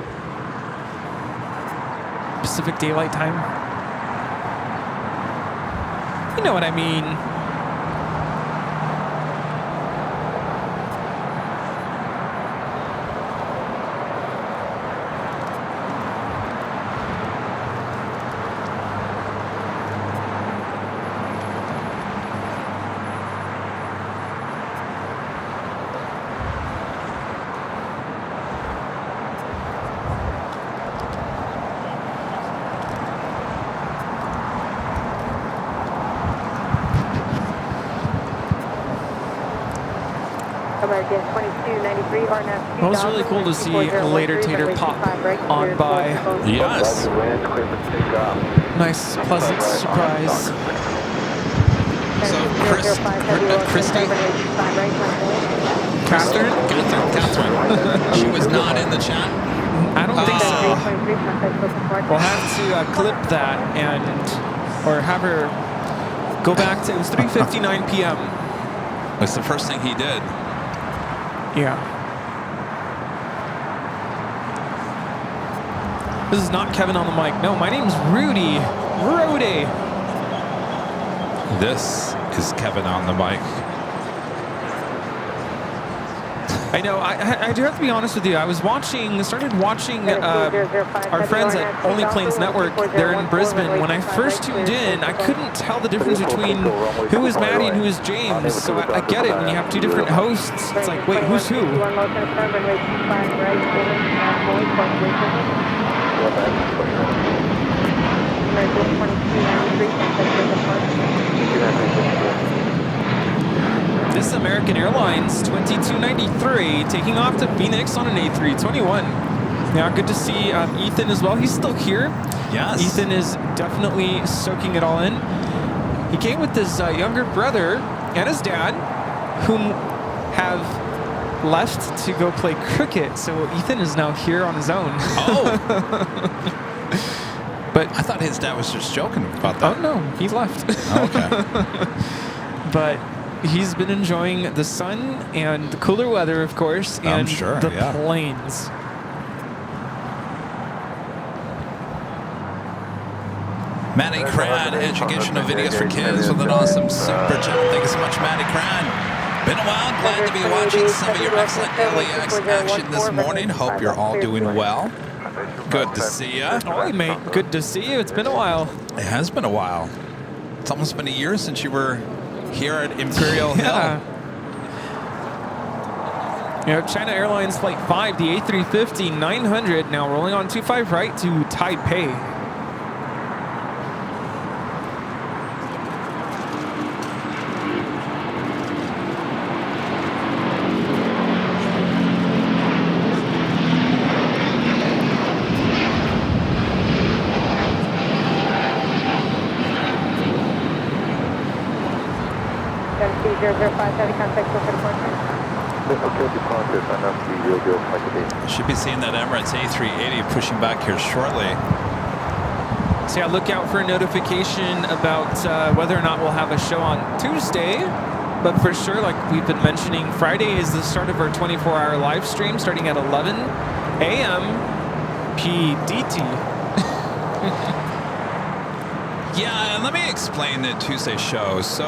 Pacific Daylight Time? You know what I mean. American 2293, RNAV 2. It was really cool to see later Tater pop on by. Yes. Nice, pleasant surprise. So, Christy? Catherine? Catherine. She was not in the chat? I don't think so. We'll have to clip that or have her go back to, it was 3:59 p.m. That's the first thing he did. Yeah. This is not Kevin on the mic. No, my name's Rudy. Rudy. This is Kevin on the mic. I know. I do have to be honest with you. I was started watching our friends at Only Planes Network there in Brisbane. When I first tuned in, I couldn't tell the difference between who is Maddie and who is James. So I get it when you have two different hosts. It's like, wait, who's who? This is American Airlines 2293 taking off to Phoenix on an A321. Now, good to see Ethan as well. He's still here. Yes. Ethan is definitely soaking it all in. He came with his younger brother and his dad, whom have left to go play cricket. So Ethan is now here on his own. Oh. But I thought his dad was just joking about that. Oh, no. He left. Oh, okay. But he's been enjoying the sun and the cooler weather, of course, and the planes. Maddie Cran, Educational Videos for Kids with an awesome super chat. Thank you so much, Maddie Cran. Been a while. Glad to be watching some of your excellent LAX action this morning. Hope you're all doing well. Good to see you. Oh, mate. Good to see you. It's been a while. It has been a while. It's almost been a year since you were here at Imperial Hill. You know, China Airlines Flight 5, the A350-900, now rolling on 25 right to Taipei. Should be seeing that Emirates A380 pushing back here shortly. So yeah, look out for a notification about whether or not we'll have a show on Tuesday. But for sure, like we've been mentioning, Friday is the start of our 24-hour live stream starting at 11 a.m. PDT. Yeah, and let me explain the Tuesday show. So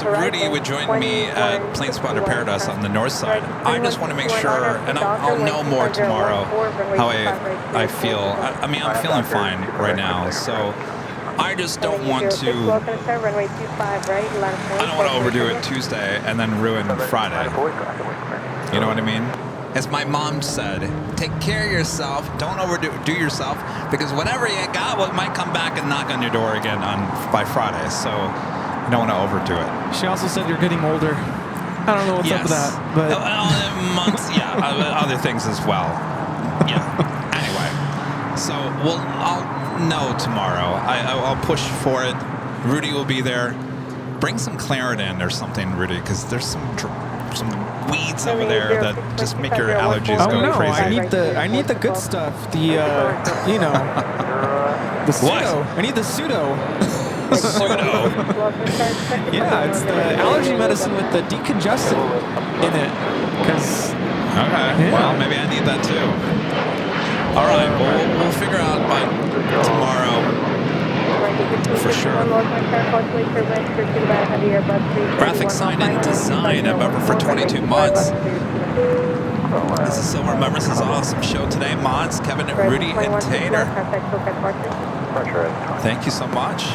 Rudy would join me at Plane Spotter Paradise on the north side. I just want to make sure, and I'll know more tomorrow how I feel. I mean, I'm feeling fine right now. So I just don't want to. Runway 25 right, I don't want to overdo it Tuesday and then ruin Friday. You know what I mean? As my mom said, take care of yourself. Don't overdo yourself, because whatever you got might come back and knock on your door again by Friday. So you don't want to overdo it. She also said you're getting older. I don't know what's up with that, but months, other things as well. Yeah. Anyway, so I'll know tomorrow. I'll push for it. Rudy will be there. Bring some Claritin or something, Rudy, because there's some weeds over there that just make your allergies go crazy. I need the good stuff. The the pseudo. I need the pseudo. Pseudo. Yeah, it's the allergy medicine with the decongestant in it. Well, maybe I need that too. All right, we'll figure out by tomorrow for sure. Graphic sign and design. I've been for 22 months. This is so remembers this awesome show today. Mods, Kevin, Rudy, and Tater. Thank you so much.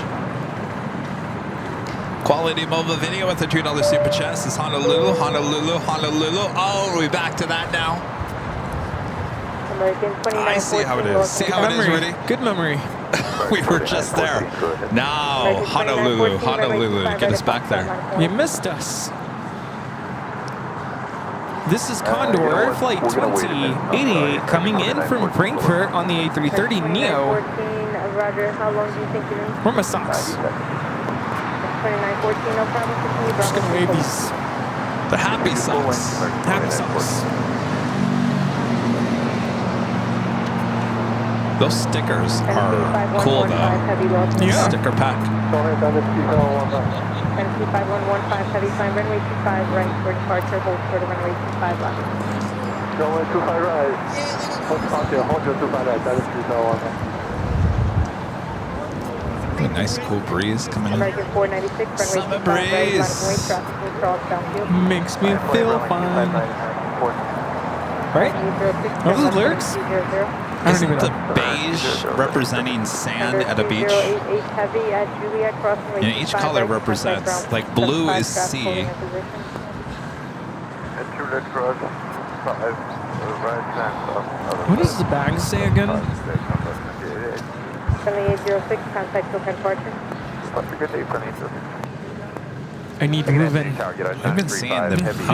Quality mobile video with the $2 super chat. This is Honolulu. Oh, are we back to that now? I see how it is. See how it is, Rudy? Good memory. We were just there. Now, Honolulu. Get us back there. You missed us. This is Condor, flight 2088, coming in from Frankfurt on the A330 Neo. Where are my socks? I'm just gonna wave these. The happy socks. Happy socks. Those stickers are cool though. Yeah. Sticker pack. heavy climb, runway 25 right for departure, hold short of runway 25 left. Runway 25 right. Hold your 25 right, that is 301. Nice cool breeze coming in. American 496, Summer runway 25 right, breeze. runway traffic neutral downfield. Makes me feel fine. Right? Those are the lyrics? Isn't the beige representing sand at a beach? And each color represents, like blue is sea. What does the bag say again? 7806, contact SoCal departure. I need moving. I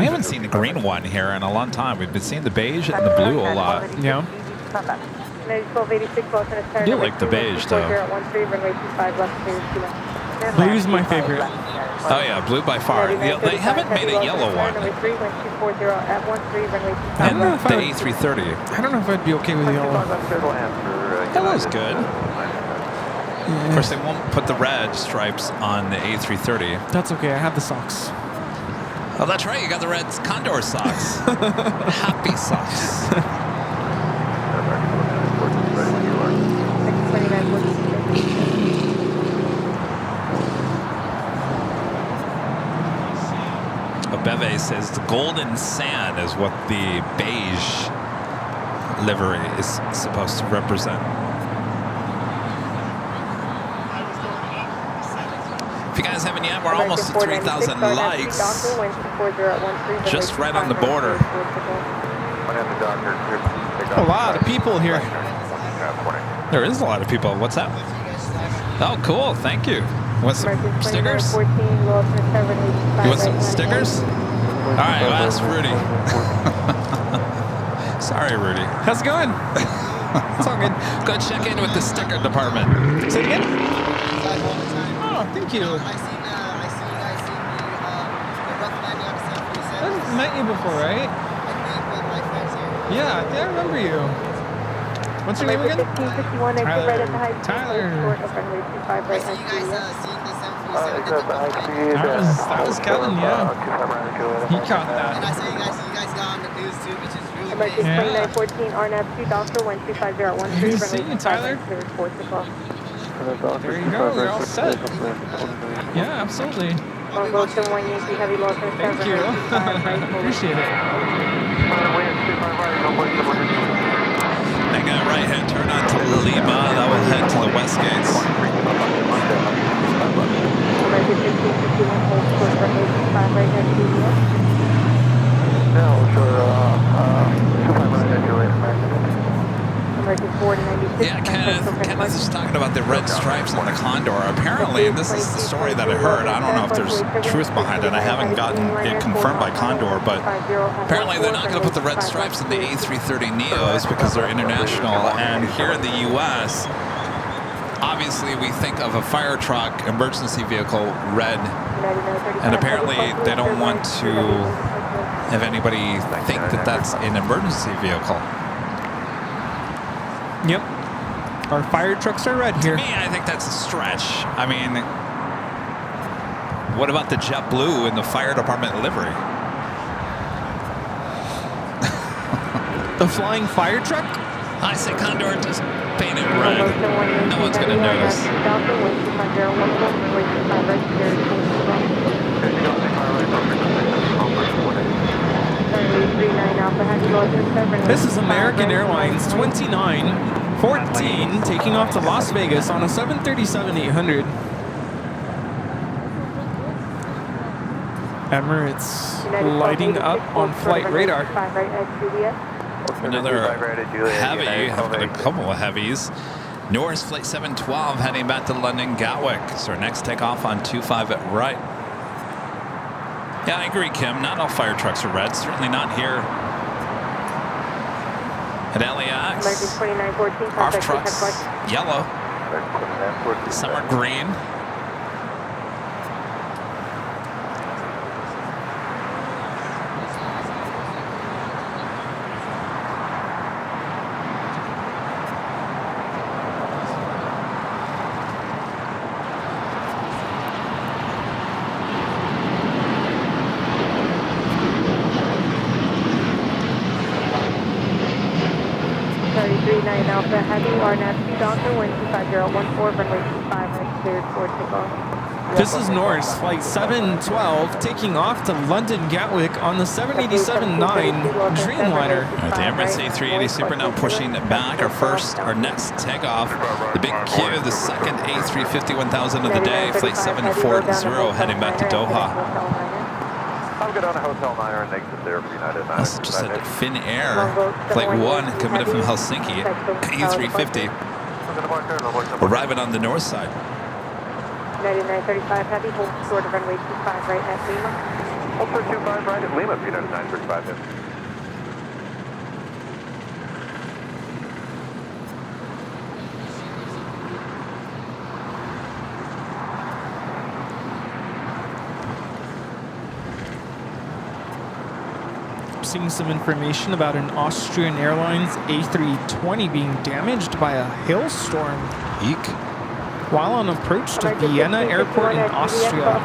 haven't seen the green one here in a long time. We've been seeing the beige and the blue a lot. Yeah. I do like the beige though. Blue is my favorite. Oh yeah, blue by far. They haven't made a yellow one. And the A330. I don't know if I'd be okay with yellow. Yellow's good. Of course, they won't put the red stripes on the A330. That's okay. I have the socks. Oh, that's right. You got the red Condor socks. Happy socks. Beve says the golden sand is what the beige livery is supposed to represent. If you guys haven't yet, we're almost at 3,000 likes. Just right on the border. A lot of people here. There is a lot of people. What's that? Oh, cool. Thank you. Want some stickers? You want some stickers? All right, well, ask Rudy. Sorry, Rudy. How's it going? It's all good. Go check in with the sticker department. Say it again? Oh, thank you. I've met you before, right? Yeah, I remember you. What's your name again? Tyler. That was Kevin, yeah. He caught that. And I saw you guys got on the news too, which is really American 2914 RNAV 2000 125.013. Good to see you, Tyler. There you go, you're all set. Yeah, absolutely. Thank you. Appreciate it. Make a right-hand turn onto Lima. That will head to the west gates. American 1551, hold short runway 25 right at Juliet. Yeah, hold short, 25 right at Juliet, American. American 496. Yeah, Kenneth is talking about the red stripes on the Condor. Apparently, and this is the story that I heard, I don't know if there's truth behind it. I haven't gotten it confirmed by Condor, but apparently they're not going to put the red stripes in the A330neos because they're international. And here in the U.S., obviously we think of a fire truck, emergency vehicle, red. And apparently they don't want to have anybody think that that's an emergency vehicle. Yep. Our fire trucks are red here. To me, I think that's a stretch. I mean, what about the jet blue in the fire department livery? The flying fire truck? I say Condor, just paint it red. No one's going to notice. This is American Airlines 2914 taking off to Las Vegas on a 737-800. Emirates lighting up on flight radar. Another heavy, a couple of heavies. Norris Flight 712 heading back to London Gatwick. So our next takeoff on 25 at right. Yeah, I agree, Kim. Not all fire trucks are red. Certainly not here at LAX. Our trucks, yellow. Some are green. Alpha Heavy, RNAV 2 Doctor 125.014, runway 25, right cleared for takeoff. This is Norris Flight 712 taking off to London Gatwick on the 787-9 Dreamliner. Right, the Emirates A380 Super now pushing back. Our next takeoff, the Big Q, the second A350-1000 of the day, Flight 740 heading back to Doha. I'll get on a Hotel 9 and exit there for United 9. That's just a Finnair Flight 1 coming in from Helsinki, A350, arriving on the north side. 9935 Heavy, hold short of runway 25 right at Lima. Hold short 25 right at Lima, United 935 Heavy. Seeing some information about an Austrian Airlines A320 being damaged by a hailstorm. Eek. While on approach to Vienna Airport in Austria.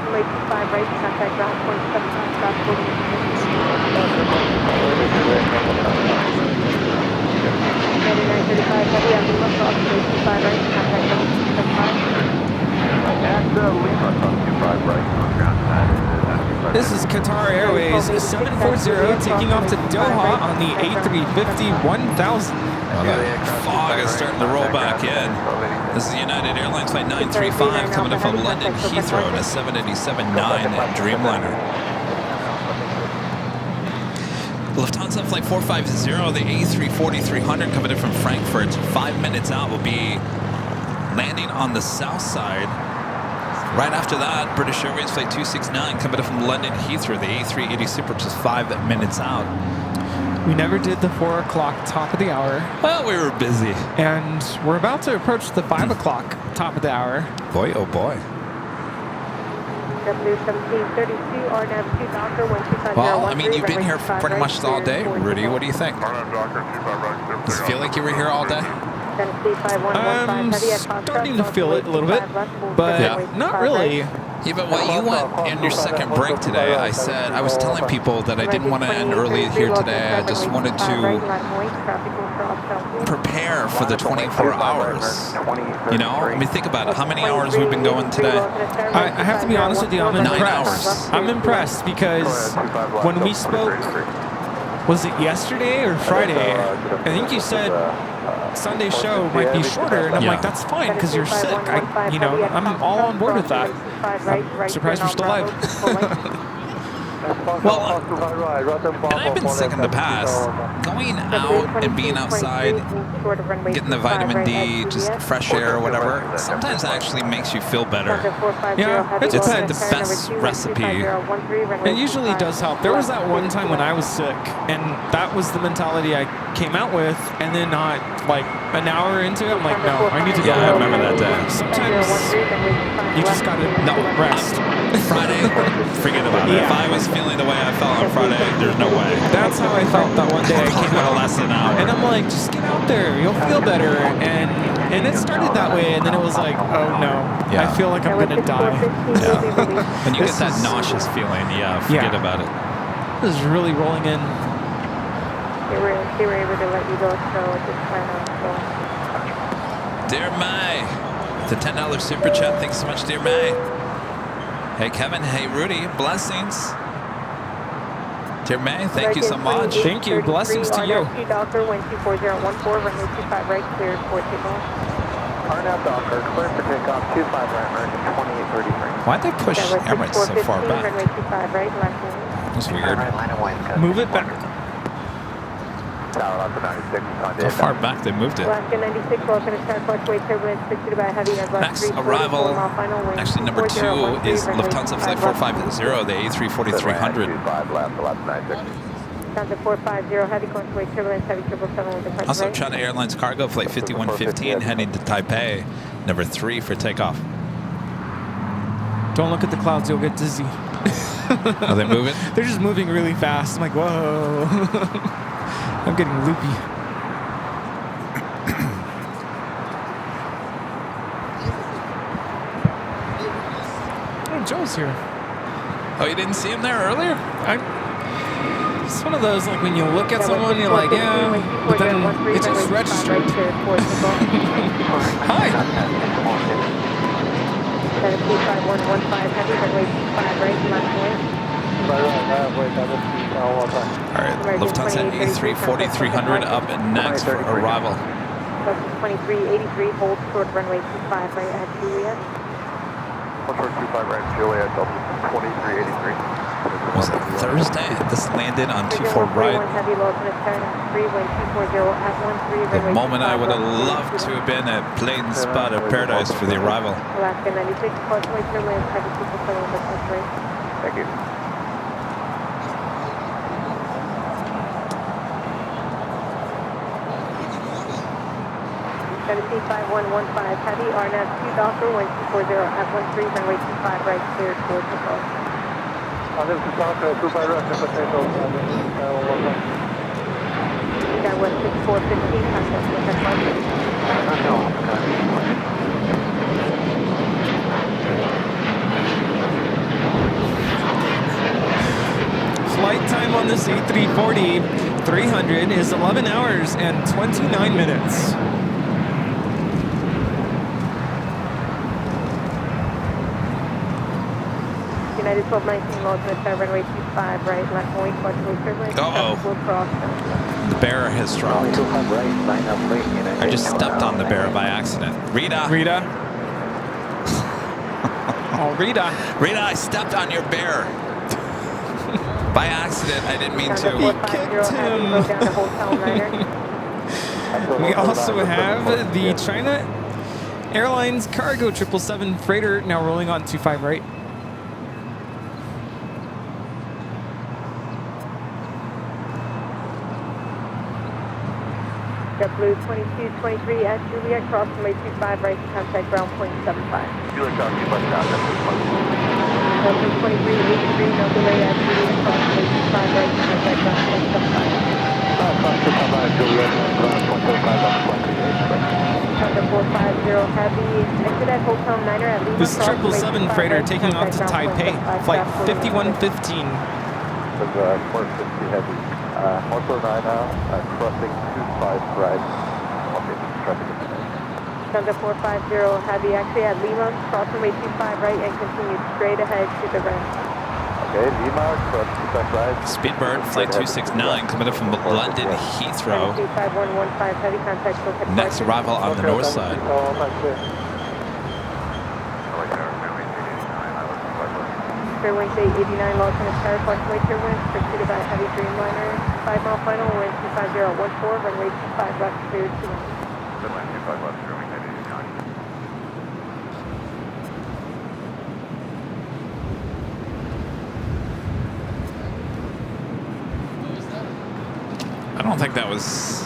This is Qatar Airways 740 taking off to Doha on the A350-1000. Well, that fog is starting to roll back in. This is United Airlines Flight 935 coming in from London Heathrow in a 787-9 Dreamliner. Lufthansa Flight 450, the A340-300 coming in from Frankfurt. 5 minutes out will be landing on the south side. Right after that, British Airways Flight 269 coming in from London Heathrow, the A380 Super, just 5 minutes out. We never did the 4 o'clock top of the hour. Well, we were busy. And we're about to approach the 5 o'clock top of the hour. Boy, oh boy. Well, I mean, you've been here pretty much all day, Rudy. What do you think? Does it feel like you were here all day? I'm starting to feel it a little bit, but not really. Yeah, but while you went in your second break today, I was telling people that I didn't want to end early here today. I just wanted to prepare for the 24 hours. You know, I mean, think about it. How many hours we've been going today? I have to be honest with you, I'm impressed. 9 hours. I'm impressed because when we spoke was it yesterday or Friday? I think you said Sunday show might be shorter, and I'm like, that's fine because you're sick. I'm all on board with that. I'm surprised we're still alive. Well, and I've been sick in the past. Going out and being outside, getting the vitamin D, just fresh air or whatever, sometimes actually makes you feel better. Yeah, it It's depends. the best recipe. It usually does help. There was that one time when I was sick, and that was the mentality I came out with, and then not like an hour into it, I'm like, no, I need to go. Yeah, I remember that day. Sometimes you just gotta rest. Friday, forget about it. If I was feeling the way I felt on Friday, there's no way. That's how I felt that one day I came out. Less than an hour. And I'm like, just get out there. You'll feel better. And it started that way. And then it was like, oh no, I feel like I'm going to die. Yeah. When you get that nauseous feeling, forget about it. This is really rolling in. They were able to let you go, so just plan on going. Dear May, the $10 super chat. Thanks so much, dear May. Hey, Kevin. Hey, Rudy. Blessings. Dear May, thank you so much. Thank you. Blessings to you. Docker 124014, runway 25 right, cleared for takeoff. RNAV Docker, cleared for takeoff, 25 right, American 2833. Why'd they push Emirates so far back? Runway 25 right, left wing. That's weird. Move it back. How far back they moved it? Alaska 96, welcome to Star Fluctuate turbulence, pursued by heavy Airbus Next 340, arrival, final wind, actually number 2 is Lufthansa Flight 450, the A340-300. Lufthansa 450, heavy contour turbulence, heavy 777 with departure Also right. China Airlines Cargo Flight 5115 heading to Taipei, number 3 for takeoff. Don't look at the clouds, you'll get dizzy. Are they moving? They're just moving really fast. I'm like, whoa. I'm getting loopy. Oh, Joe's here. Oh, you didn't see him there earlier? It's one of those, like, when you look at someone, you're like, yeah, but then it just registered. Hi. 72515 heavy, runway 25 right, left wing. All right, Lufthansa A340-300 up next for arrival. 2383, hold short runway 25 right at Juliet. Hold short 25 right, Juliet, Delta 2383. Was it Thursday? This landed on 24 right. The moment I would have loved to have been at Plane Spot of Paradise for the arrival. Alaska 96, approximately turbulence, heavy 247 with right. Thank you. heavy, RNAV 2 Docker 1240 at 13, runway 25 right, cleared for takeoff. This is Docker 25 right, potential. West 6415, contact with Flight time on this A340-300 is 11 hours and 29 minutes. United 1219, ultimate runway 25 right, left wing, fluctuate turbulence. The bear has dropped. I just stepped on the bear by accident. Rita. Rita. Oh, Rita. Rita, I stepped on your bear. By accident, I didn't mean to. We kicked him. We also have the China Airlines Cargo 777 freighter now rolling on 25 right. JetBlue 2223 at Juliet, cross runway 25 right to contact ground point 75. Juliet, cross 25 right, Delta 2383, no delay at Juliet, cross runway 25 right to contact ground point 75. cross 25 right, Juliet, ground point 75, Delta 450 heavy, exit at Hotel Niner at Lima. This 777 freighter taking off to Taipei, flight 5115. This is 450 heavy. Hotel Niner, crossing 25 right. Okay, traffic information. Delta 450 heavy, actually at Lima, cross runway 25 right and continue straight ahead to the ramp. Okay, Speedbird, flight 269, coming in from London Heathrow. Next arrival on the north side. Fairway 89, Los Angeles Tower, fluctuate your winds, pursued by heavy Dreamliner, 5 mile final, wind 25014, runway 25 left, clear 21. Runway 25 left, clearing 89. I don't think that was...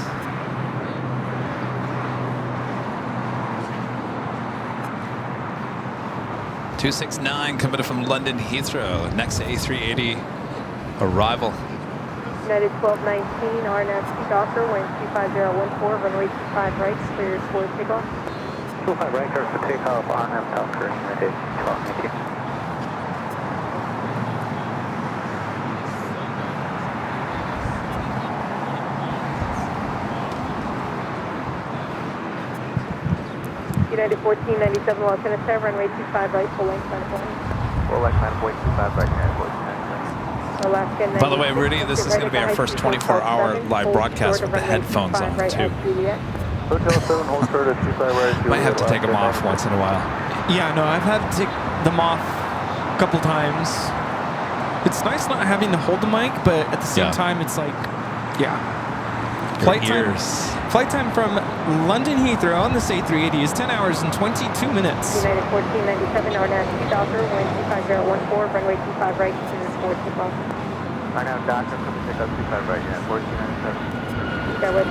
...269 coming in from London Heathrow. Next A380 arrival. United 1219, RNAV Docker, wind 25014, runway 25 right, clear for takeoff. 25 right, clear for takeoff, RNAV Docker, United 1219. United 1497, Los Angeles Tower, runway 25 right, full length, line of line. Full length, line of 25 right, United 1497. By the way, Rudy, this is going to be our first 24-hour live broadcast with the headphones on, too. Might have to take them off once in a while. Yeah, no, I've had to take them off a couple times. It's nice not having to hold the mic, but at the same time, it's like, yeah. Flight time from London Heathrow on this A380 is 10 hours and 22 minutes. United 1497, RNAV Docker, wind 25014, runway 25 right, clear for takeoff. RNAV Docker, come to pick up 25 right, United 1497. Skywest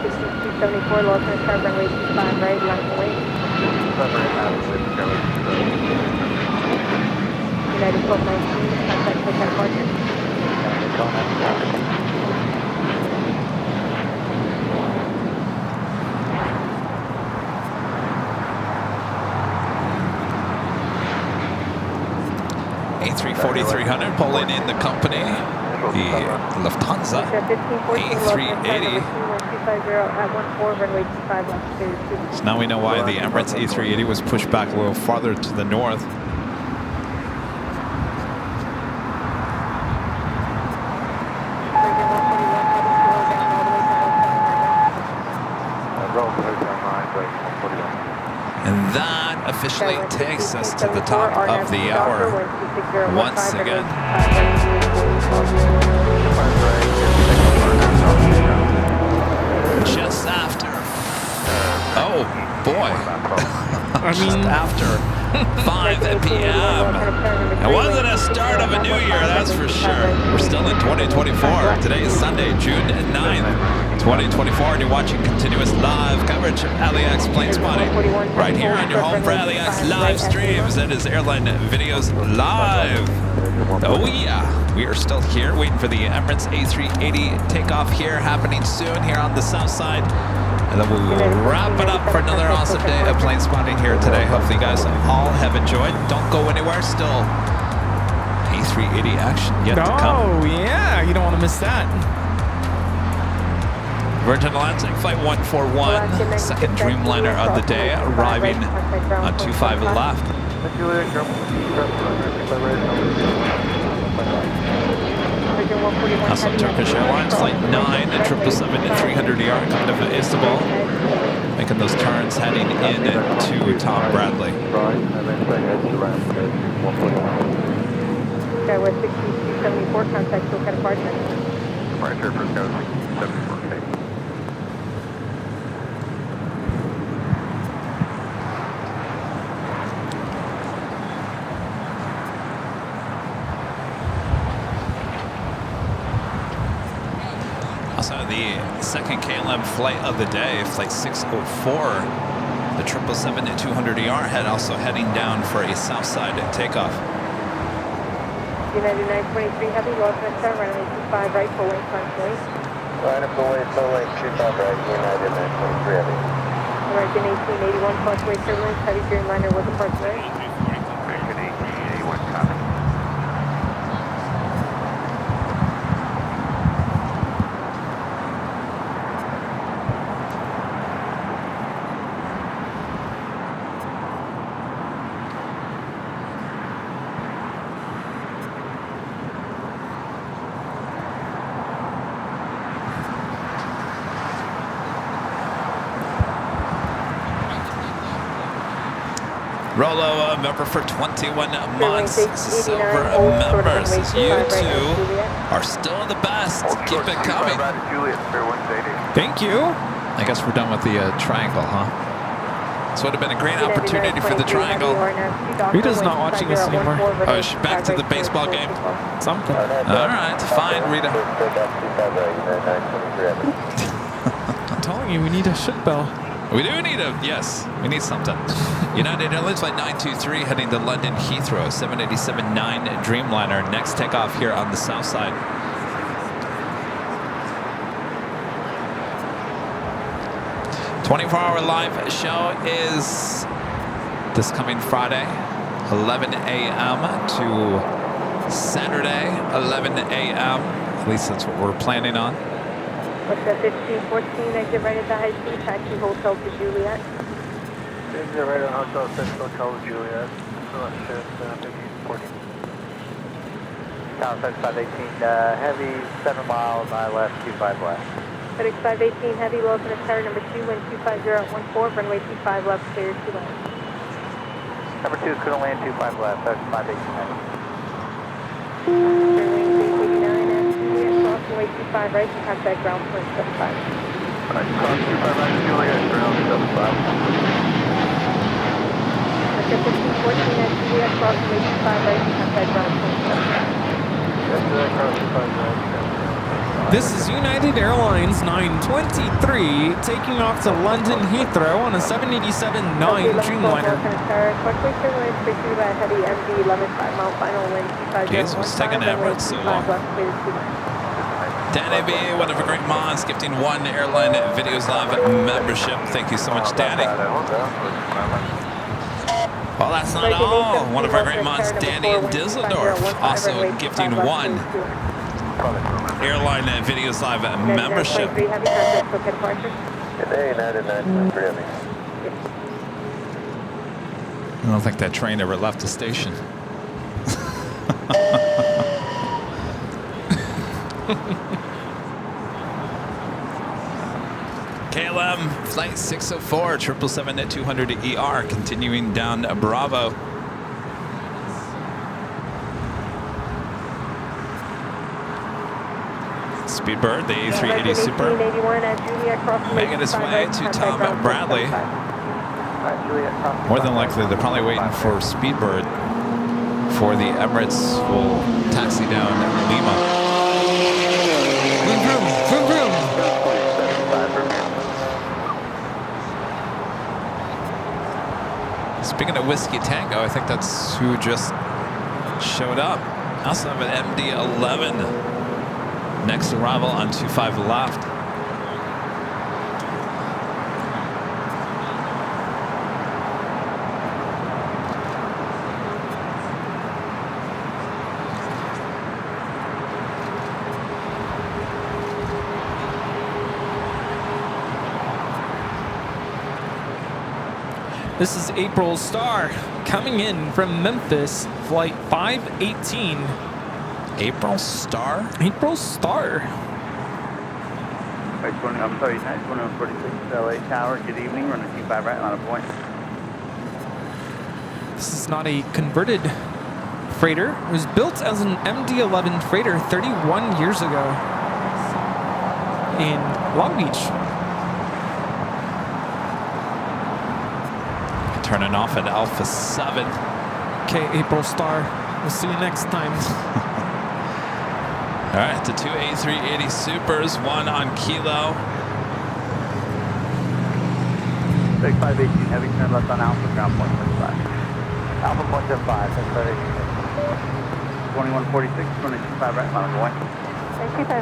6274, Los Angeles Tower, runway 25 right, line of way. 25 right, line of way, Skywest 270. United 1219, contact hotel departure. United 1219. A340-300 pulling in the company, the Lufthansa A380. So now we know why the Emirates A380 was pushed back a little farther to the north. And that officially takes us to the top of the hour once again. Just after. Oh, boy. Just after 5 p.m. It wasn't a start of a new year, that's for sure. We're still in 2024. Today is Sunday, June 9th, 2024, and you're watching continuous live coverage of LAX plane spotting right here on your home for LAX live streams. That is Airline Videos Live. Oh yeah, we are still here waiting for the Emirates A380 takeoff here, happening soon here on the south side. And then we will wrap it up for another awesome day of plane spotting here today. Hopefully you guys all have enjoyed. Don't go anywhere, still A380 action yet to come. Oh yeah, you don't want to miss that. Virgin Atlantic Flight 141, second Dreamliner of the day, arriving on 25 left. Also Turkish Airlines Flight 9 and 777-300ER coming up from Istanbul, making those turns heading in to Tom Bradley. Skywest 6274, contact SoCal departure. Departure for Skywest 64. Also, the second KLM flight of the day, flight 604, the 777-200ER also heading down for a south side takeoff. United 923 Heavy, Los Angeles Tower, runway 25 right, full length, line of way. Line up full length, 25 right, United 923 Heavy. American 1881, fluctuate turbulence, heavy Dreamliner with departure. American 1881, copy. Rolo, a member for 21 months. Silver members. You two are still the best. Keep it coming. Thank you. I guess we're done with the triangle, huh? This would have been a great opportunity for the triangle. Rita's not watching us anymore. Oh, she's back to the baseball game. Something. All right, fine, Rita. I'm telling you, we need a ship bell. We do need yes, we need something. United Airlines Flight 923 heading to London Heathrow, 787-9 Dreamliner. Next takeoff here on the south side. "24-hour live show is this coming Friday, 11 a.m. to Saturday, 11 a.m. At least that's what we're planning on. What's that, 1514, exit right at the high speed, taxi hotel to Juliet. Exit right at hotel, hotel to Juliet. Shift 1514. Southwest 518, heavy, 7 miles, I left, 25 left. FedEx 518, heavy, low for tower number 2, wind 250 at 14, runway 25 left, clear 2 left. Number 2 is couldn't land 25 left, that's 518 heavy. Airwing 389 at Juliet, cross runway 25 right, and contact ground point 75. Alright, cross 25 right, Juliet, ground 75. That's 1514 at Juliet, cross runway 25 right, and contact ground point 75. Cross 25 right. This is United Airlines 923 taking off to London Heathrow on a 787-9 Dreamliner. Jeez, what's taking Emirates so long? Danny B, one of our great mods, gifting 1 Airline Videos Live membership. Thank you so much, Danny. Well, that's not all. One of our great mods, Danny in Düsseldorf, also gifting 1 Airline Videos Live membership. I don't think that train ever left the station. KLM Flight 604, 777-200 ER, continuing down Bravo. Speedbird, the A380 Super, making its way to Tom Bradley. More than likely, they're probably waiting for Speedbird for the Emirates will taxi down Lima. Vroom, vroom, vroom, vroom. Speaking of Whiskey Tango, I think that's who just showed up. Also have an MD-11. Next arrival on 25 left. This is April Star coming in from Memphis, flight 518. April Star? April Star. I'm sorry, 2146 LA Tower, good evening, running 25 right, line of point. This is not a converted freighter. It was built as an MD-11 freighter 31 years ago in Long Beach. Turning off at Alpha 7. Okay, April Star. We'll see you next time. All right, the 2 A380 Supers, 1 on Kilo. Big 518, heavy turn left on Alpha, ground point 75. Alpha point 75, that's 2146, 25 right, line of point.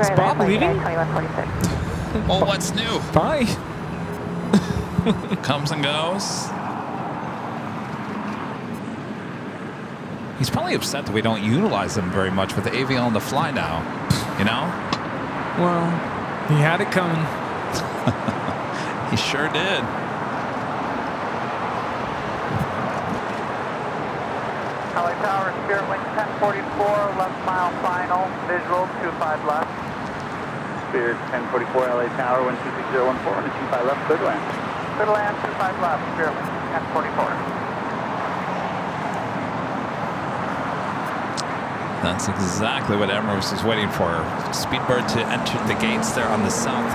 Is Bob leaving? 2146. Well, what's new? Bye. Comes and goes. He's probably upset that we don't utilize him very much with the AV on the fly now, you know? Well, he had it coming. He sure did. LA Tower, Spirit Wing 1044, left mile final, visual 25 left. Spirit 1044 LA Tower, 126.014, and 25 left, good land. Good land, 25 left, Spirit Wing 1044. That's exactly what Emirates was waiting for. Speedbird to enter the gates there on the south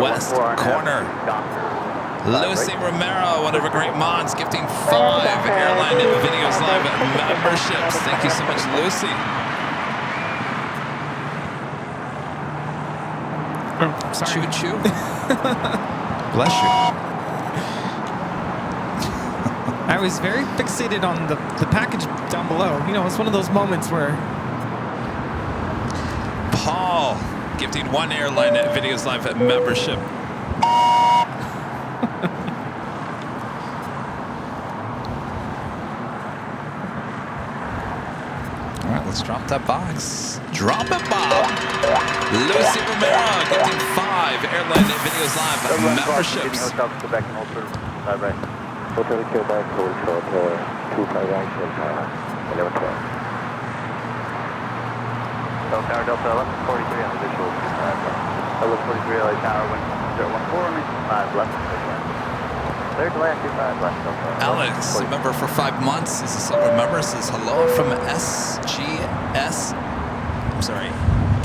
west corner. Lucy Romero, one of our great mods, gifting 5 Airline Videos Live memberships. Thank you so much, Lucy. Sorry. Choo-choo. Bless you. I was very fixated on the package down below. You know, it's one of those moments where... Paul, gifting 1 Airline Videos Live membership. All right, let's drop that box. Drop it, Bob. Lucy Romero, gifting 5 Airline Videos Live memberships. Hotel Quebec, Hotel 25 action, 1112. Tower Delta 1143 on the visual 25 1143 LA Tower, wind 014, 5 left. Clear delay at 25 left. Alex, a member for 5 months, is a silver member, says hello from SGS. I'm sorry,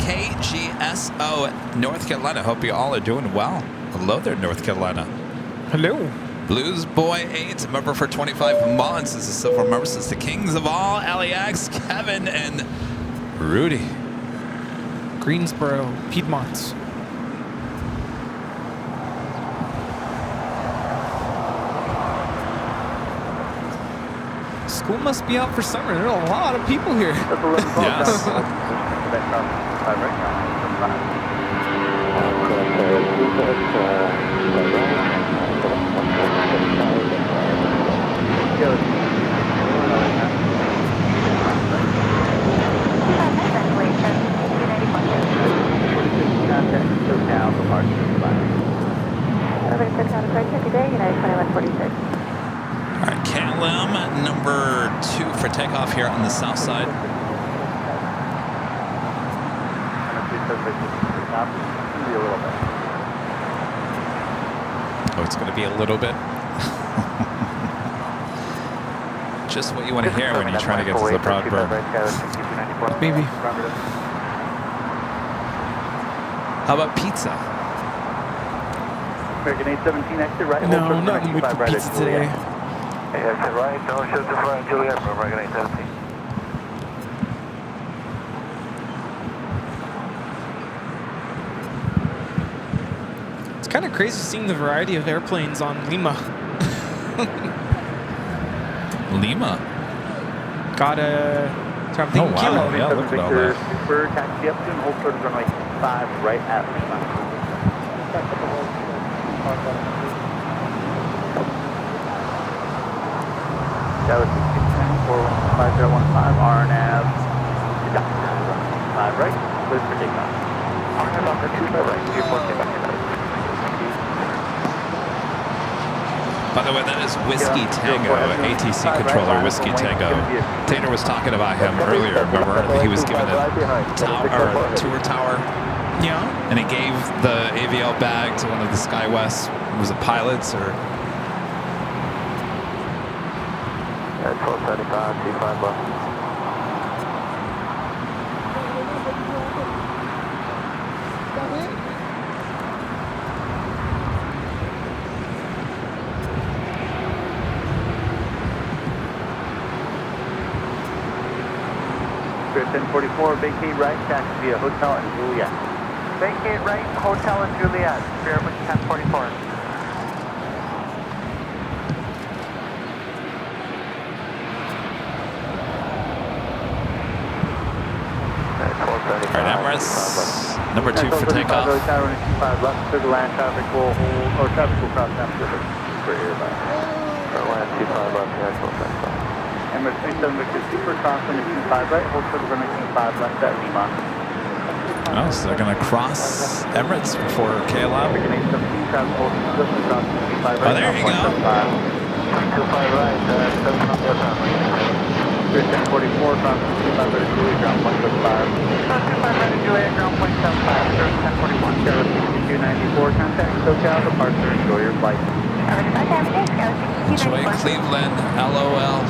KGSO, North Carolina. Hope you all are doing well. Hello there, North Carolina. Hello. Blues Boy 8, a member for 25 months, is a silver member, says the kings of all, LAX, Kevin and Rudy. Greensboro, Piedmont. School must be out for summer. There are a lot of people here. Yes. All right, KLM number 2 for takeoff here on the south side. Oh, it's going to be a little bit. Just what you want to hear when you're trying to get to the Broadburn. Maybe. How about pizza? American 817 exit right. No, I'm not in the mood for pizza today. Exit right, don't show to front, Juliet from American 817. It's kind of crazy seeing the variety of airplanes on Lima. Lima? Got a... So I'm thinking Kilo. Yeah, look at all that. Super taxi up to and hold short of runway 5 right at Lima. That was 694-5015 RNAV. 5 right, clear for takeoff. RNAV on the 25 right, 24 takeoff. By the way, that is Whiskey Tango, ATC controller Whiskey Tango. Tater was talking about him earlier. Remember, he was given a tour tower. Yeah. And he gave the AVL bag to one of the SkyWest. Was it pilots or? 1275, T5 left. Spirit 1044, vacate right, taxi via Hotel and Juliet. Vacate right, Hotel and Juliet, Spirit 1044. All right, Emirates, number 2 for takeoff. Tower 25 left, to the land traffic will hold, or traffic will cross down to the for airby. Land 25 left, actual 25. Emirates 27 Victor Super, cross runway 25 right, hold short of runway 25 left at Lima. Oh, so they're going to cross Emirates before KLM. American 817, traffic hold short of cross 25 right. Oh, there you go. 25 right, 7 on the other. 1044, cross 25 right to Juliet, ground 175. Cross 25 right to Juliet, ground 175. Service 1041, Charlotte 6294, contact SoCal, departure, enjoy your flight. Enjoy Cleveland, LOL.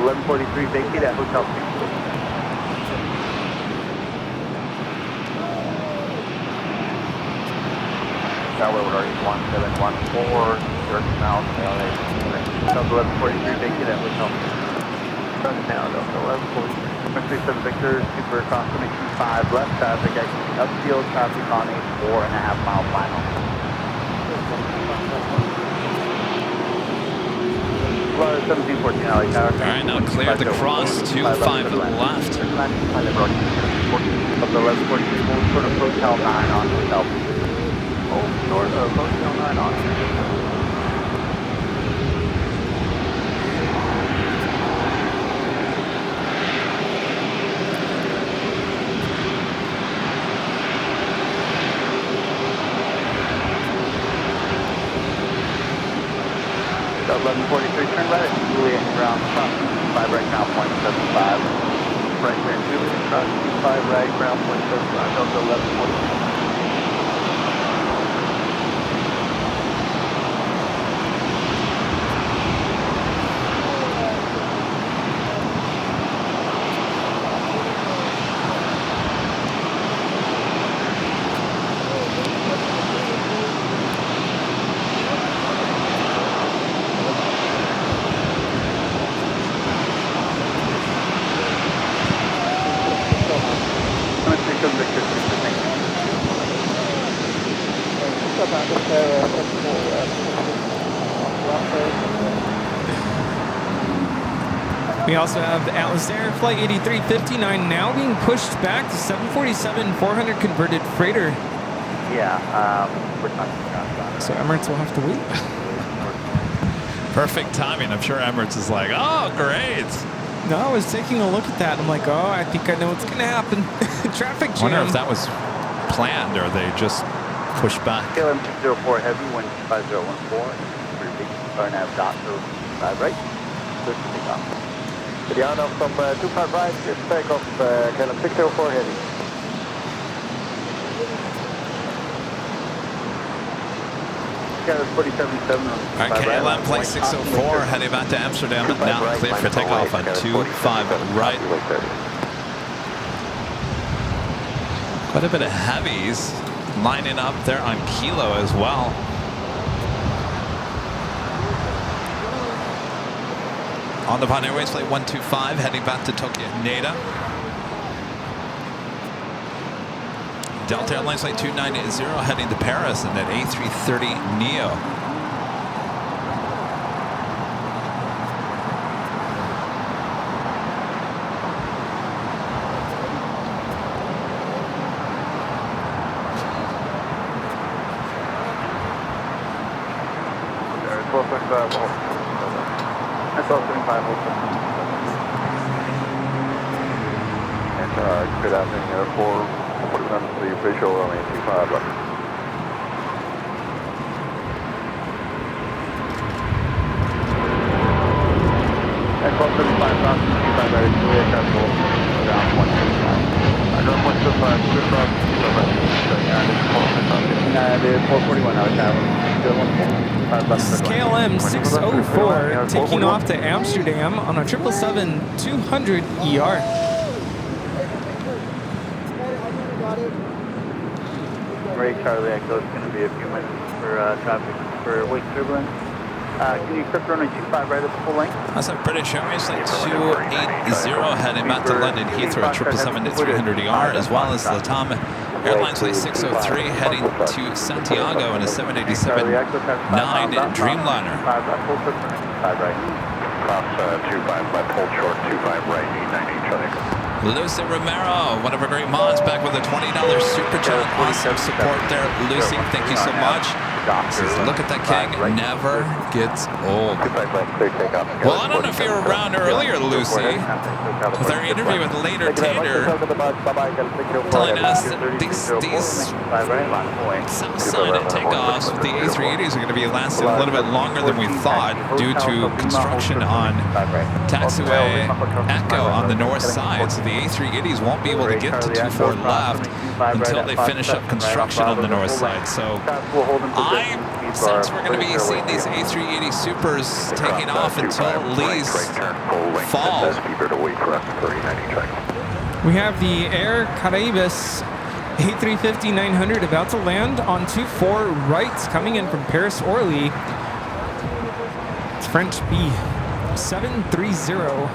1143, vacate at Hotel 6. Tower, what are you, 1714, Dirk Mount, LA. Delta 1143, vacate at Hotel 6. Now, Delta 1143, 137 Victor, super cross 25 left traffic, exiting upfield traffic on a 4.5 mile final. Well, 1714 LA Tower. All right, now clear the cross, 25 to the left. Of the 1143, hold short of Hotel 9 on Hotel. Hold short of Hotel 9 on. Delta 1143, turn right at Juliet ground, cross 5 right, ground point 75. Right there, Juliet, cross 5 right, ground point 75, Delta 1143. We also have the Atlas Air Flight 8359 now being pushed back to 747-400 converted freighter. Yeah, we're talking about so Emirates will have to wait. Perfect timing. I'm sure Emirates is like, oh, great. No, I was taking a look at that. I'm like, oh, I think I know what's going to happen. Traffic jam. I wonder if that was planned or they just pushed back. KLM 604 heavy, wind 5014, for big nav dot 5 right, clear for takeoff. Diana from 25 right, clear for takeoff, KLM 604 heavy. KLM 477 on All right, KLM plane 604 heading back to Amsterdam, now clear for takeoff on 25 right. Quite a bit of heavies lining up there on Kilo as well. On the Japan Airways flight 125 heading back to Tokyo Haneda. Delta Airlines flight 290 heading to Paris in that A330neo. That's all 75 and good afternoon, airport. What is on the official only 25 left. And call 75,000, 25 ready, Juliet, Capital, down 165. I got 165, clear cross, 25 ready. And it's 441 out of town. This is KLM 604 taking off to Amsterdam on a 777-200 ER. Ray Charlie Echo is going to be a few minutes for traffic for wake turbulence. Can you crypt runway 25 right at the full length? That's a British Airways flight 280 heading back to London Heathrow 777-300ER, as well as Latam Airlines flight 603 heading to Santiago in a 787-9 Dreamliner. Cross 25 left, hold short, 25 right, 890 Charlie. Lucy Romero, one of our great mods, back with a $20 super chat. Awesome support there, Lucy. Thank you so much. Says, look at that king, never gets old. Well, I don't know if you were around earlier, Lucy, with our interview with Later Tater, telling us that these silent takeoffs with the A380s are going to be lasting a little bit longer than we thought due to construction on Taxiway Echo on the north side. So the A380s won't be able to get to 24 left until they finish up construction on the north side. So I sense we're going to be seeing these A380 Supers taking off until at least fall. We have the Air Caraibes A350-900 about to land on 24 rights coming in from Paris Orly. It's French B 730.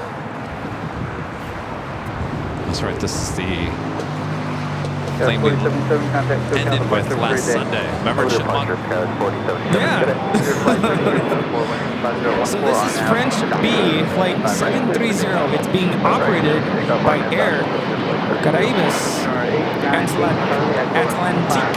That's right, this is the plane we ended with last Sunday. Remember Chipmunk? Yeah. So this is French B, flight 730. It's being operated by Air Caraibes Atlantique.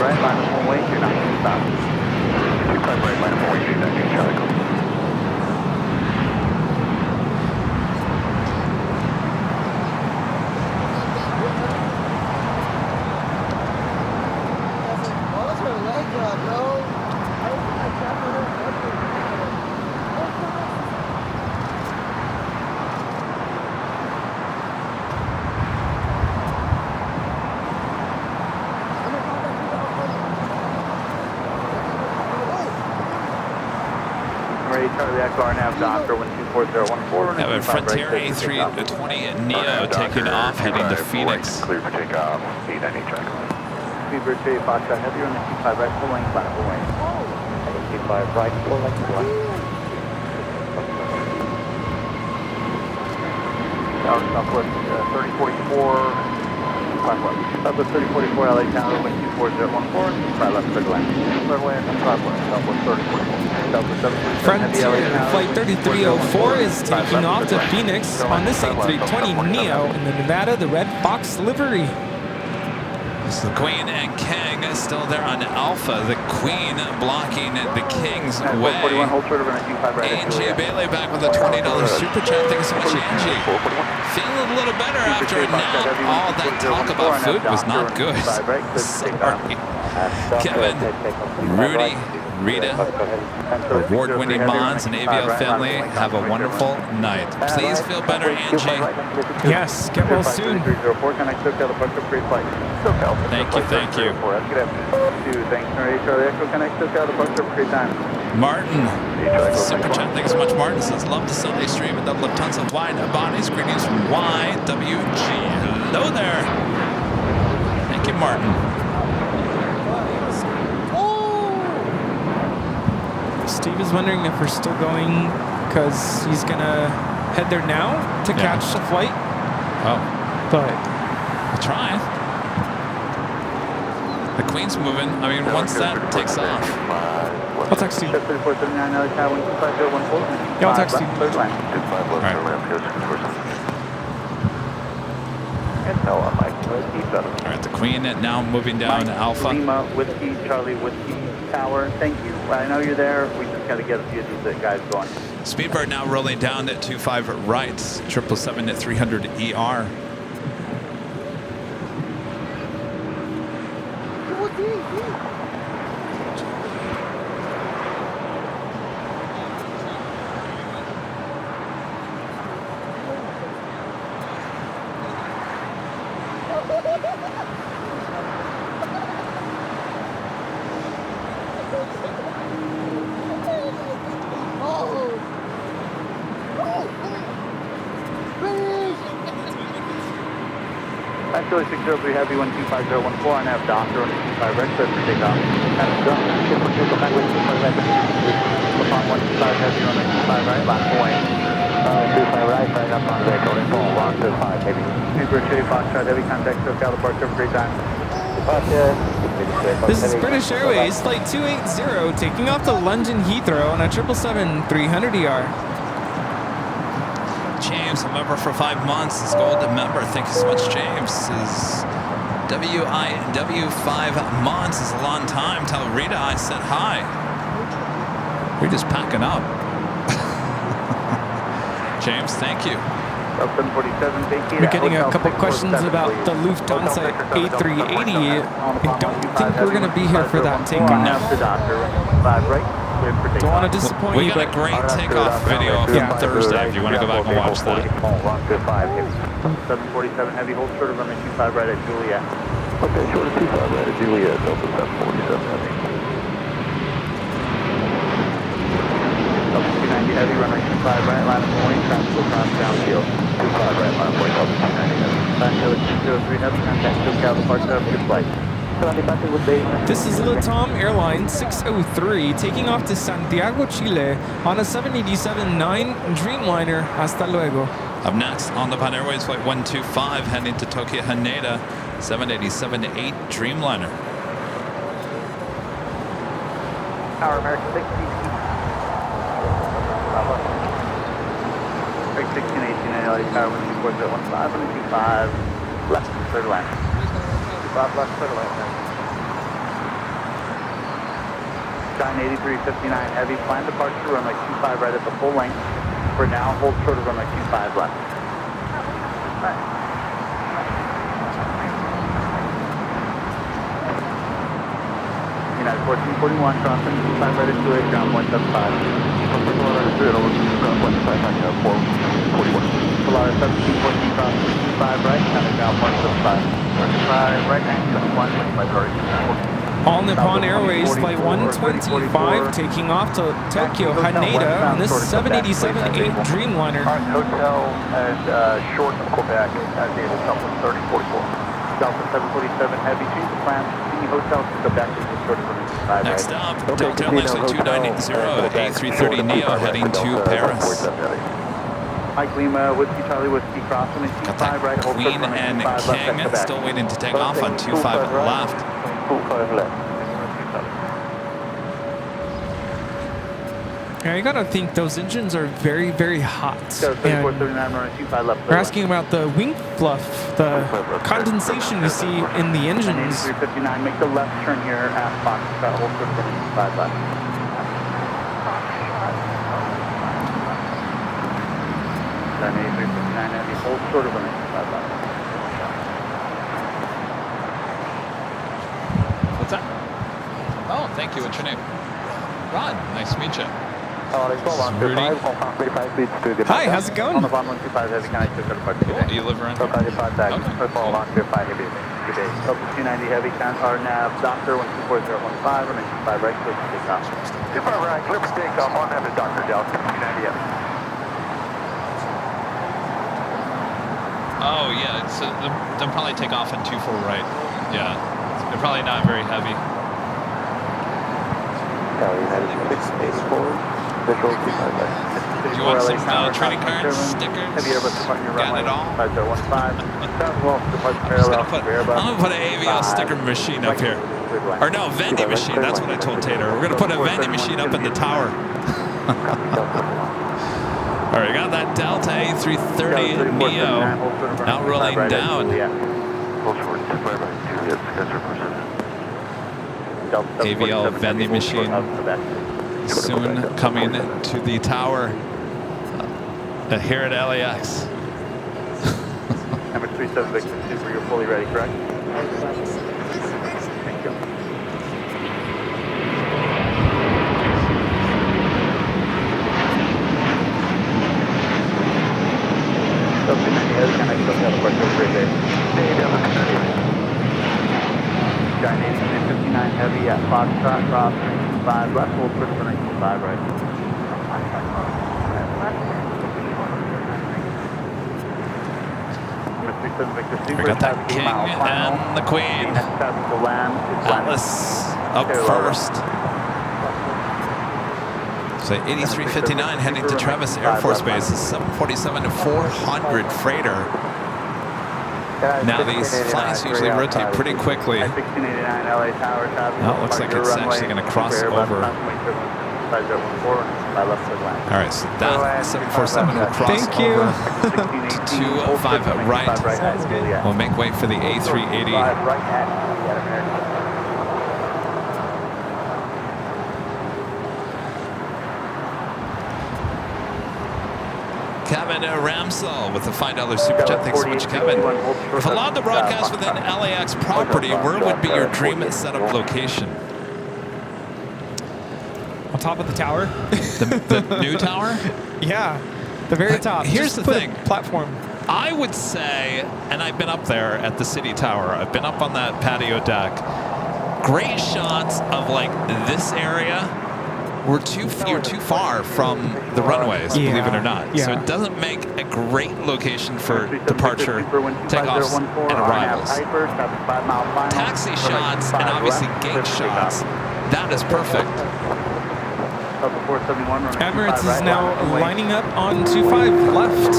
Have a Frontier A320 Neo taking off, heading to Phoenix. Clear for takeoff, C90 track. Speedbird J, Foxtrot, heavy on the T5 right, full length, final full length. T5 right, full length, left. Southwest 3044. Southwest 3044, LA Tower, wind 24014, T5 left, clear to land. Runway, Southwest 3044. Southwest 737. Frontier flight 3304 is taking off to Phoenix on this A320 Neo in the Nevada, the Red Fox livery. This is the Queen and King still there on Alpha. The Queen blocking the King's way. Angie Bailey back with a $20 super chat. Thanks so much, Angie. Feeling a little better after a nap. All that talk about food was not good. Sorry. Kevin, Rudy, Rita, award-winning Mons and AVL family, have a wonderful night. Please feel better, Angie. Yes, get well soon. Thank you, thank you. Martin, super chat, thanks so much. Martin says, love the Sunday stream and double up tons of wide bodies. Greetings from YWG. Hello there. Thank you, Martin. Steve is wondering if we're still going because he's gonna head there now to catch the flight. Oh, but we'll try. The Queen's moving. I mean, once that takes off. I'll text you. Yeah, I'll text you. All right, the Queen now moving down to Alpha. Lima, Whiskey, Charlie, Whiskey, Tower. Thank you. I know you're there. We just got to get a few of these guys going. Speedbird now rolling down at 25 right, 777 at 300 ER. Philly 603 Heavy 125014 and have Doctor on 25 Red Cliff for takeoff. And go. Upon 125 Heavy on the 25 right, last point. 25 right, right up on the vehicle, info, 125 Heavy. Speedbird J, Foxtrot, Heavy contact, SoCal, departure, great time. This is British Airways, flight 280, taking off to London Heathrow on a 777-300ER. James, a member for 5 months, is gold member. Thank you so much, James. Is WIW 5 months is a long time. Tell Rita I said hi. We're just packing up. James, thank you. We're getting a couple questions about the Lufthansa A380. I don't think we're going to be here for that takeoff. Don't want to disappoint we you. got a great takeoff video from Thursday if you want to go back and watch that. 747 Heavy, hold short of runway 25 right at Juliet. Okay, short of 25 right at Juliet, Delta 747 Heavy. Heavy, runway 25 right, line of point, traffic will cross downfield. 25 right, line of point, Delta 290 Heavy. Tango 203 Heavy, contact SoCal departure of your flight. This is Latam Airline 603 taking off to Santiago, Chile on a 787-9 Dreamliner. Hasta luego. Up next on the Pan Airways flight 125 heading to Tokyo Haneda, 787-8 Dreamliner. Tower American 16. Break 16, 18, LA Tower 124.15, 125, left, third line. 25 left, third line. Skyline 8359 Heavy, plan departure, runway 25 right at the full length. For now, hold short of runway 25 left. United 1441, crossing 25 right into it, ground 175. Polaris 1714, crossing 25 right, counting ground 175. 25 right, 971, by Dory. All Nippon Airways flight 125 taking off to Tokyo Haneda on this 787-8 Dreamliner. Hotel and short of Quebec as data Delta 3044. Delta 747 Heavy, change the plan. The hotel to Quebec is short of 5. Next up, Delta Airlines flight 290 A330 Neo heading to Paris. Mike Lima, Whiskey Charlie Whiskey, crossing at 25 right, hold Queen and King still waiting to take off on 25 left. Yeah, you gotta think those engines are very, very hot. And we're asking about the wing fluff, the condensation you see in the engines. 359, make the left turn here at Fox, hold for 5 left. Then 8359 Heavy, hold short of 5 left. What's that? Oh, thank you. What's your name? Ron. Nice to meet you. Rudy. Hi, how's it going? Cool. Do you live around here? Okay. 290 Heavy, our nav, Doctor 124015, running 25 right, clear for takeoff. 25 right, clear for takeoff, on nav to Dr. Delta 290 Heavy. Oh, yeah. It's, they'll probably take off in 24 right. Yeah. They're probably not very heavy. United 684. Do you want some trading cards, stickers? Got it all? I'm gonna put an AVL sticker machine up here. Or no, vending machine. That's what I told Tater. We're gonna put a vending machine up in the tower. All right, we got that Delta A330 Neo now rolling down. AVL vending machine soon coming to the tower here at LAX. Number 37 Victor Super, you're fully ready, correct? Thank you. Giant 8359 Heavy at Foxtrot, cross 5 left, hold for 95 right. We got that King and the Queen. Atlas up first. So 8359 heading to Travis Air Force Base. This is 747-400 freighter. Now these flights usually rotate pretty quickly. Now it looks like it's actually going to cross over. All right, so that 747 will cross over to 205 right. We'll make way for the A380. Kevin Ramsell with the $5 super chat. Thanks so much, Kevin. If allowed to broadcast within LAX property, where would be your dream setup location? On top of the tower. The new tower? Yeah, the very top. Here's the thing. Platform. I would say, and I've been up there at the city tower. I've been up on that patio deck. Great shots of like this area you're too far from the runways, believe it or not. So it doesn't make a great location for departure, takeoffs, and arrivals. Taxi shots and obviously gate shots, that is perfect. Emirates is now lining up on 25 left.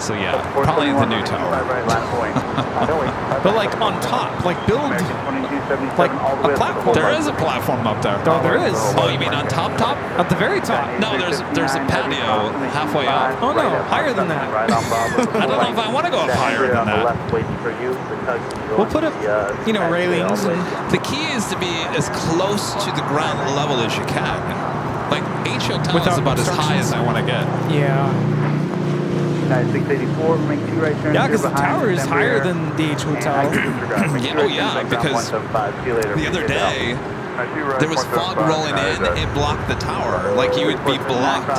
So yeah, probably the new tower. But like on top, like build like a platform. There is a platform up there. Oh, there is. Oh, you mean on top? At the very top. No, there's a patio halfway up. Oh no, higher than that. I don't know if I want to go up higher than that. We'll put up, railings. The key is to be as close to the ground level as you can. Like H Hotel is about as high as I want to get. Yeah. 684, make 2 right turns. Yeah, because the tower is higher than the H Hotel. Because the other day, there was fog rolling in, it blocked the tower. Like you would be blocked.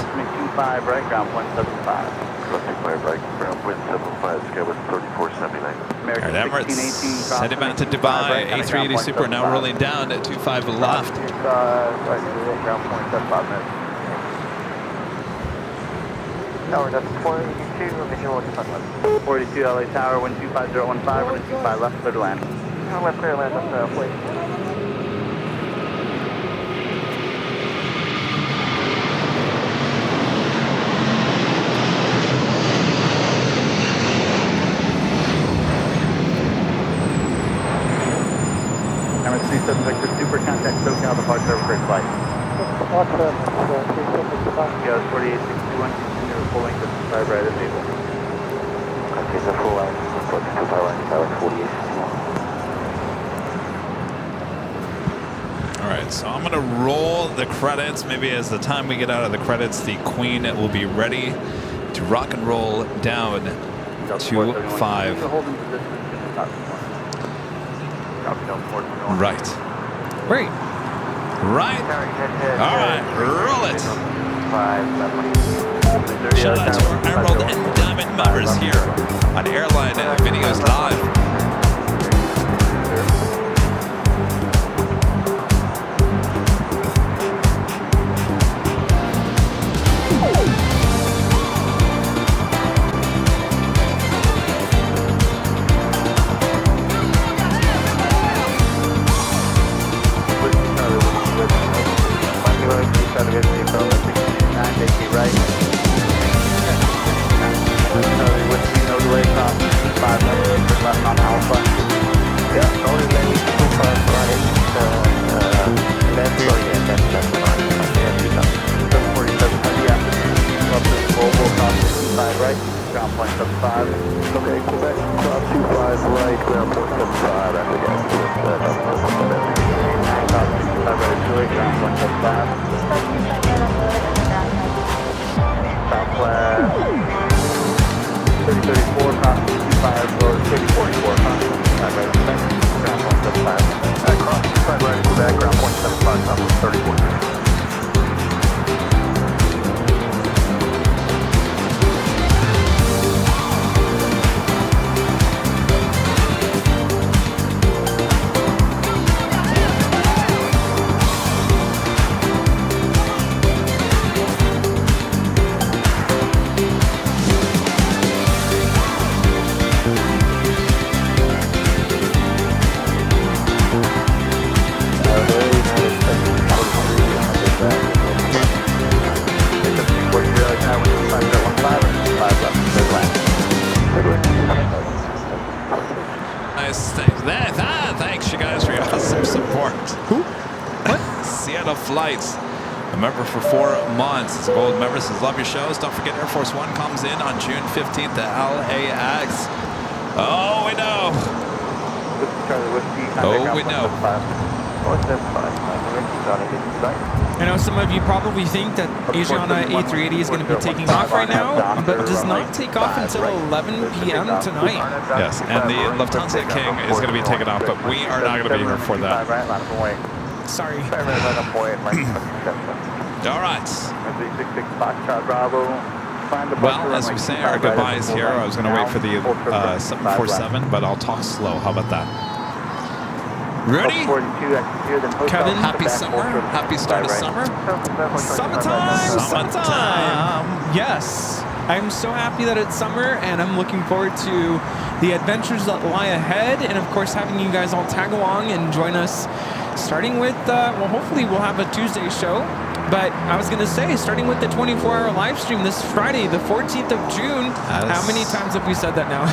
Right, ground 175. Right, ground 175, Skyward 3479. Alright, Emirates headed back to Dubai. A380 Super now rolling down at 25 left. Ground 175. Tower, that's 482, visual to 42 LA Tower, 125015, running 25 left, clear to land. Left clear land, that's please. Emirates 37 Victor Super, contact SoCal, departure over great flight. Yeah, 4861. Pulling to 5 right at table. Okay, the full line, 48. All right, so I'm going to roll the credits. Maybe as the time we get out of the credits, the Queen will be ready to rock and roll down to 5. Right. Great. Right. All right, roll it. Shout out to our Emerald and Diamond members here on Airline Videos Live. Thanks, you guys, for your awesome support. Who? What? Seattle Flights. A member for 4 months. It's a gold member. Says, love your shows. Don't forget Air Force One comes in on June 15th to LAX. Oh, we know. Oh, we know. I know some of you probably think that Asiana A380 is going to be taking off right now, but does not take off until 11 p.m. tonight. Yes, and the Lufthansa King is going to be taken off, but we are not going to be here for that. Sorry. All right. Well, as we say our goodbyes here, I was going to wait for the 747, but I'll talk slow. How about that? Rudy? 42, Kevin, happy summer. Happy start of summer. Summertime. Yes. I'm so happy that it's summer, and I'm looking forward to the adventures that lie ahead, and of course having you guys all tag along and join us, starting with, well, hopefully we'll have a Tuesday show. But I was going to say, starting with the 24-hour live stream this Friday, the 14th of June. How many times have we said that now?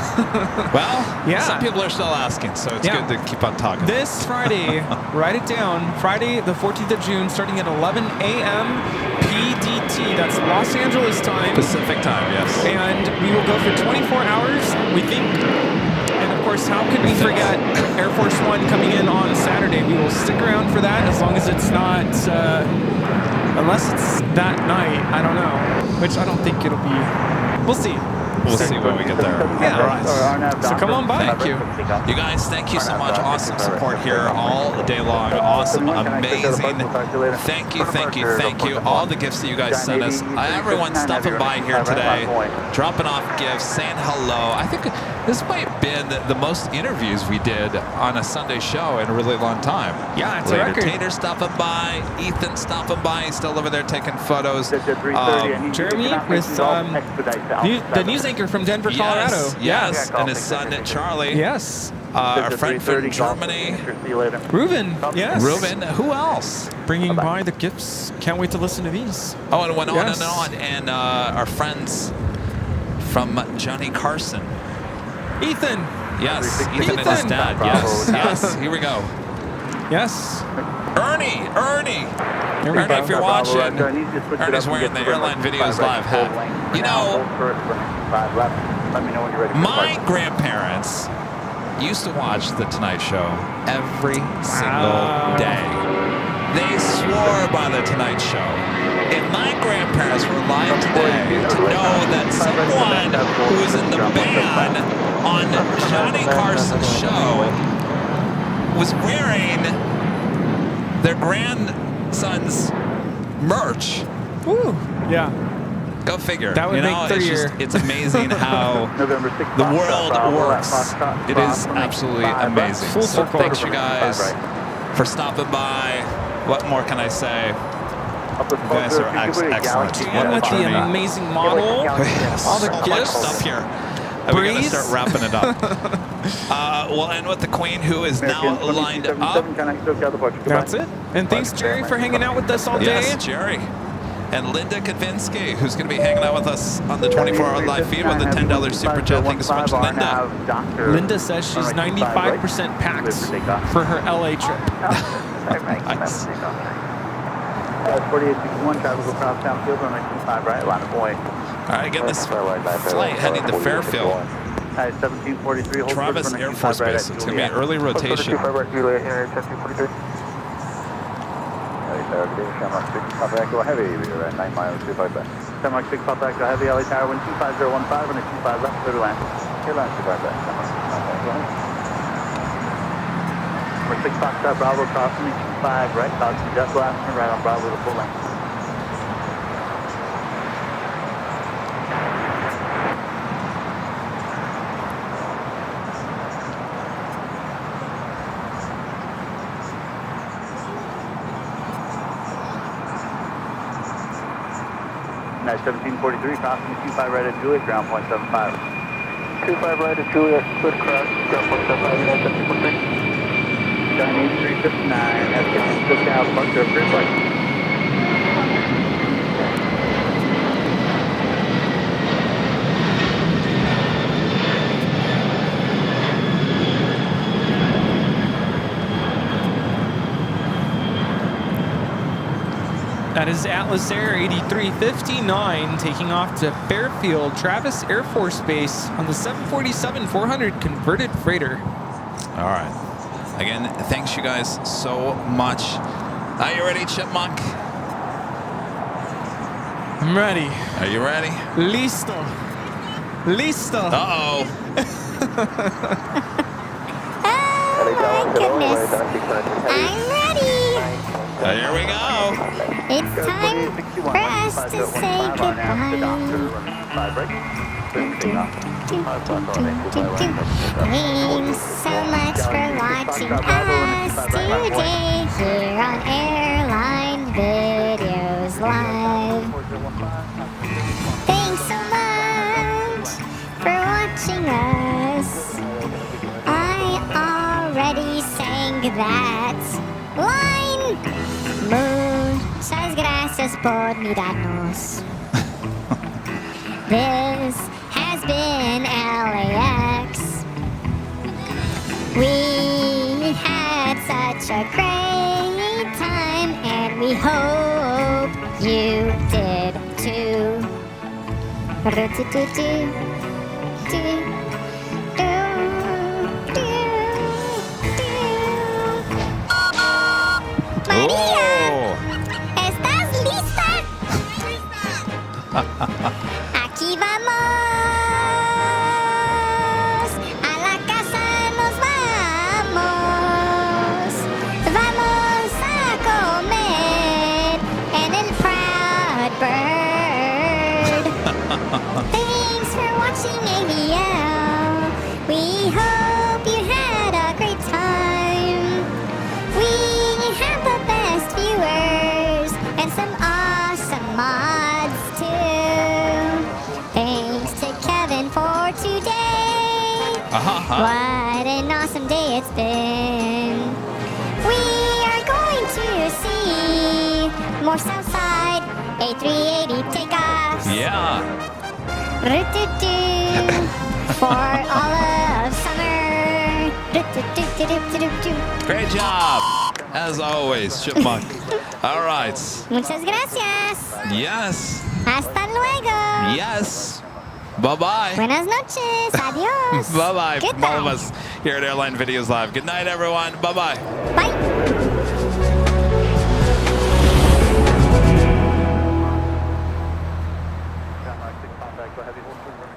Well, yeah. Some people are still asking, so it's good to keep on talking. This Friday, write it down, Friday the 14th of June, starting at 11 a.m. PDT. That's Los Angeles time. Pacific time, yes. And we will go for 24 hours, we think. And of course, how could we forget Air Force One coming in on Saturday? We will stick around for that as long as it's not... unless it's that night, I don't know. Which I don't think it'll be. We'll see. We'll see when we get there. Yeah. All right. So come on by. Thank you. You guys, thank you so much. Awesome support here all day long. Awesome, amazing. Thank you, thank you, thank you. All the gifts that you guys sent us. Everyone stopping by here today, dropping off gifts, saying hello. I think this might have been the most interviews we did on a Sunday show in a really long time. Yeah, it's a record. Tater stopping by, Ethan stopping by. He's still over there taking photos. Jeremy with the news anchor from Denver, Colorado. Yes, and his son Charlie. Yes. Our friend from Germany. Reuben, yes. Reuben, who else? Bringing by the gifts. Can't wait to listen to these. Oh, and it went on and on. And our friends from Johnny Carson. Ethan. Yes, Ethan and his dad. Yes, here we go. Yes. Ernie. Ernie, if you're watching, Ernie's wearing the Airline Videos Live hat. You know, my grandparents used to watch The Tonight Show every single day. They swore by The Tonight Show. If my grandparents were alive today to know that someone who was in the band on Johnny Carson's show was wearing their grandson's merch. Woo. Yeah. Go figure. That would make 3 years. It's amazing how the world works. It is absolutely amazing. Full So circle. thanks you guys for stopping by. What more can I say? You guys are excellent. And with the amazing model, all the so much gifts stuff here. We're going to start wrapping it up. We'll end with the Queen, who is now lined up. That's it. And thanks, Jerry, for hanging out with us all day. Yes, Jerry. And Linda Kavinsky, who's going to be hanging out with us on the 24-hour live feed with a $10 super chat. Thank you so much, Linda. Linda says she's 95% packed for her LA trip. Nice. 4861, traffic across downfield, runway 25 right, line of point. All right, again, this flight heading to Fairfield. 1743, Travis Air Force Base. It's going to be an early rotation. Go heavy, we're at 9 miles, 25 back. 10 Mark 6, pop back, go heavy, LA Tower, wind 25015, and a 25 left, clear to land. Clear land, 25 back. 6 Foxtrot, Bravo, crossing me, 25 right, clouds to jet blast, and right on Bravo to full length. Nice 1743, crossing 25 right at Juliet, ground point 75. 25 right at Juliet, good cross, ground point 75, United 1743. Chinese 359, that's getting just out of the bunker, free flight. That is Atlas Air 8359 taking off to Fairfield Travis Air Force Base on the 747-400 converted freighter. All right. Again, thanks you guys so much. Are you ready, Chipmunk? I'm ready. Are you ready? Listo. Listo. Uh-oh. Oh my goodness. I'm ready. Here we go. It's time for us to say goodbye. Thanks so much for watching us today here on Airline Videos Live. Thanks so much for watching us. I already sang that line. Muchas gracias por mirarnos. This has been LAX. We had such a great time, and we hope you did too. María, ¿estás lista? Aquí vamos, a la casa nos vamos. Vamos a comer en el Proud Bird. Thanks for watching AVL. We hope you had a great time. We have the best viewers and some awesome mods too. Thanks to Kevin for today. What an awesome day it's been. We are going to see more Southside A380 takeoffs. Yeah. For all of summer. Great job. As always, Chipmunk. All right. Muchas gracias. Yes. Hasta luego. Yes. Bye-bye. Buenas noches. Adios. Bye-bye from all of Goodbye. us here at Airline Videos Live. Good night, everyone. Bye-bye. Bye. Contact, heavy holster.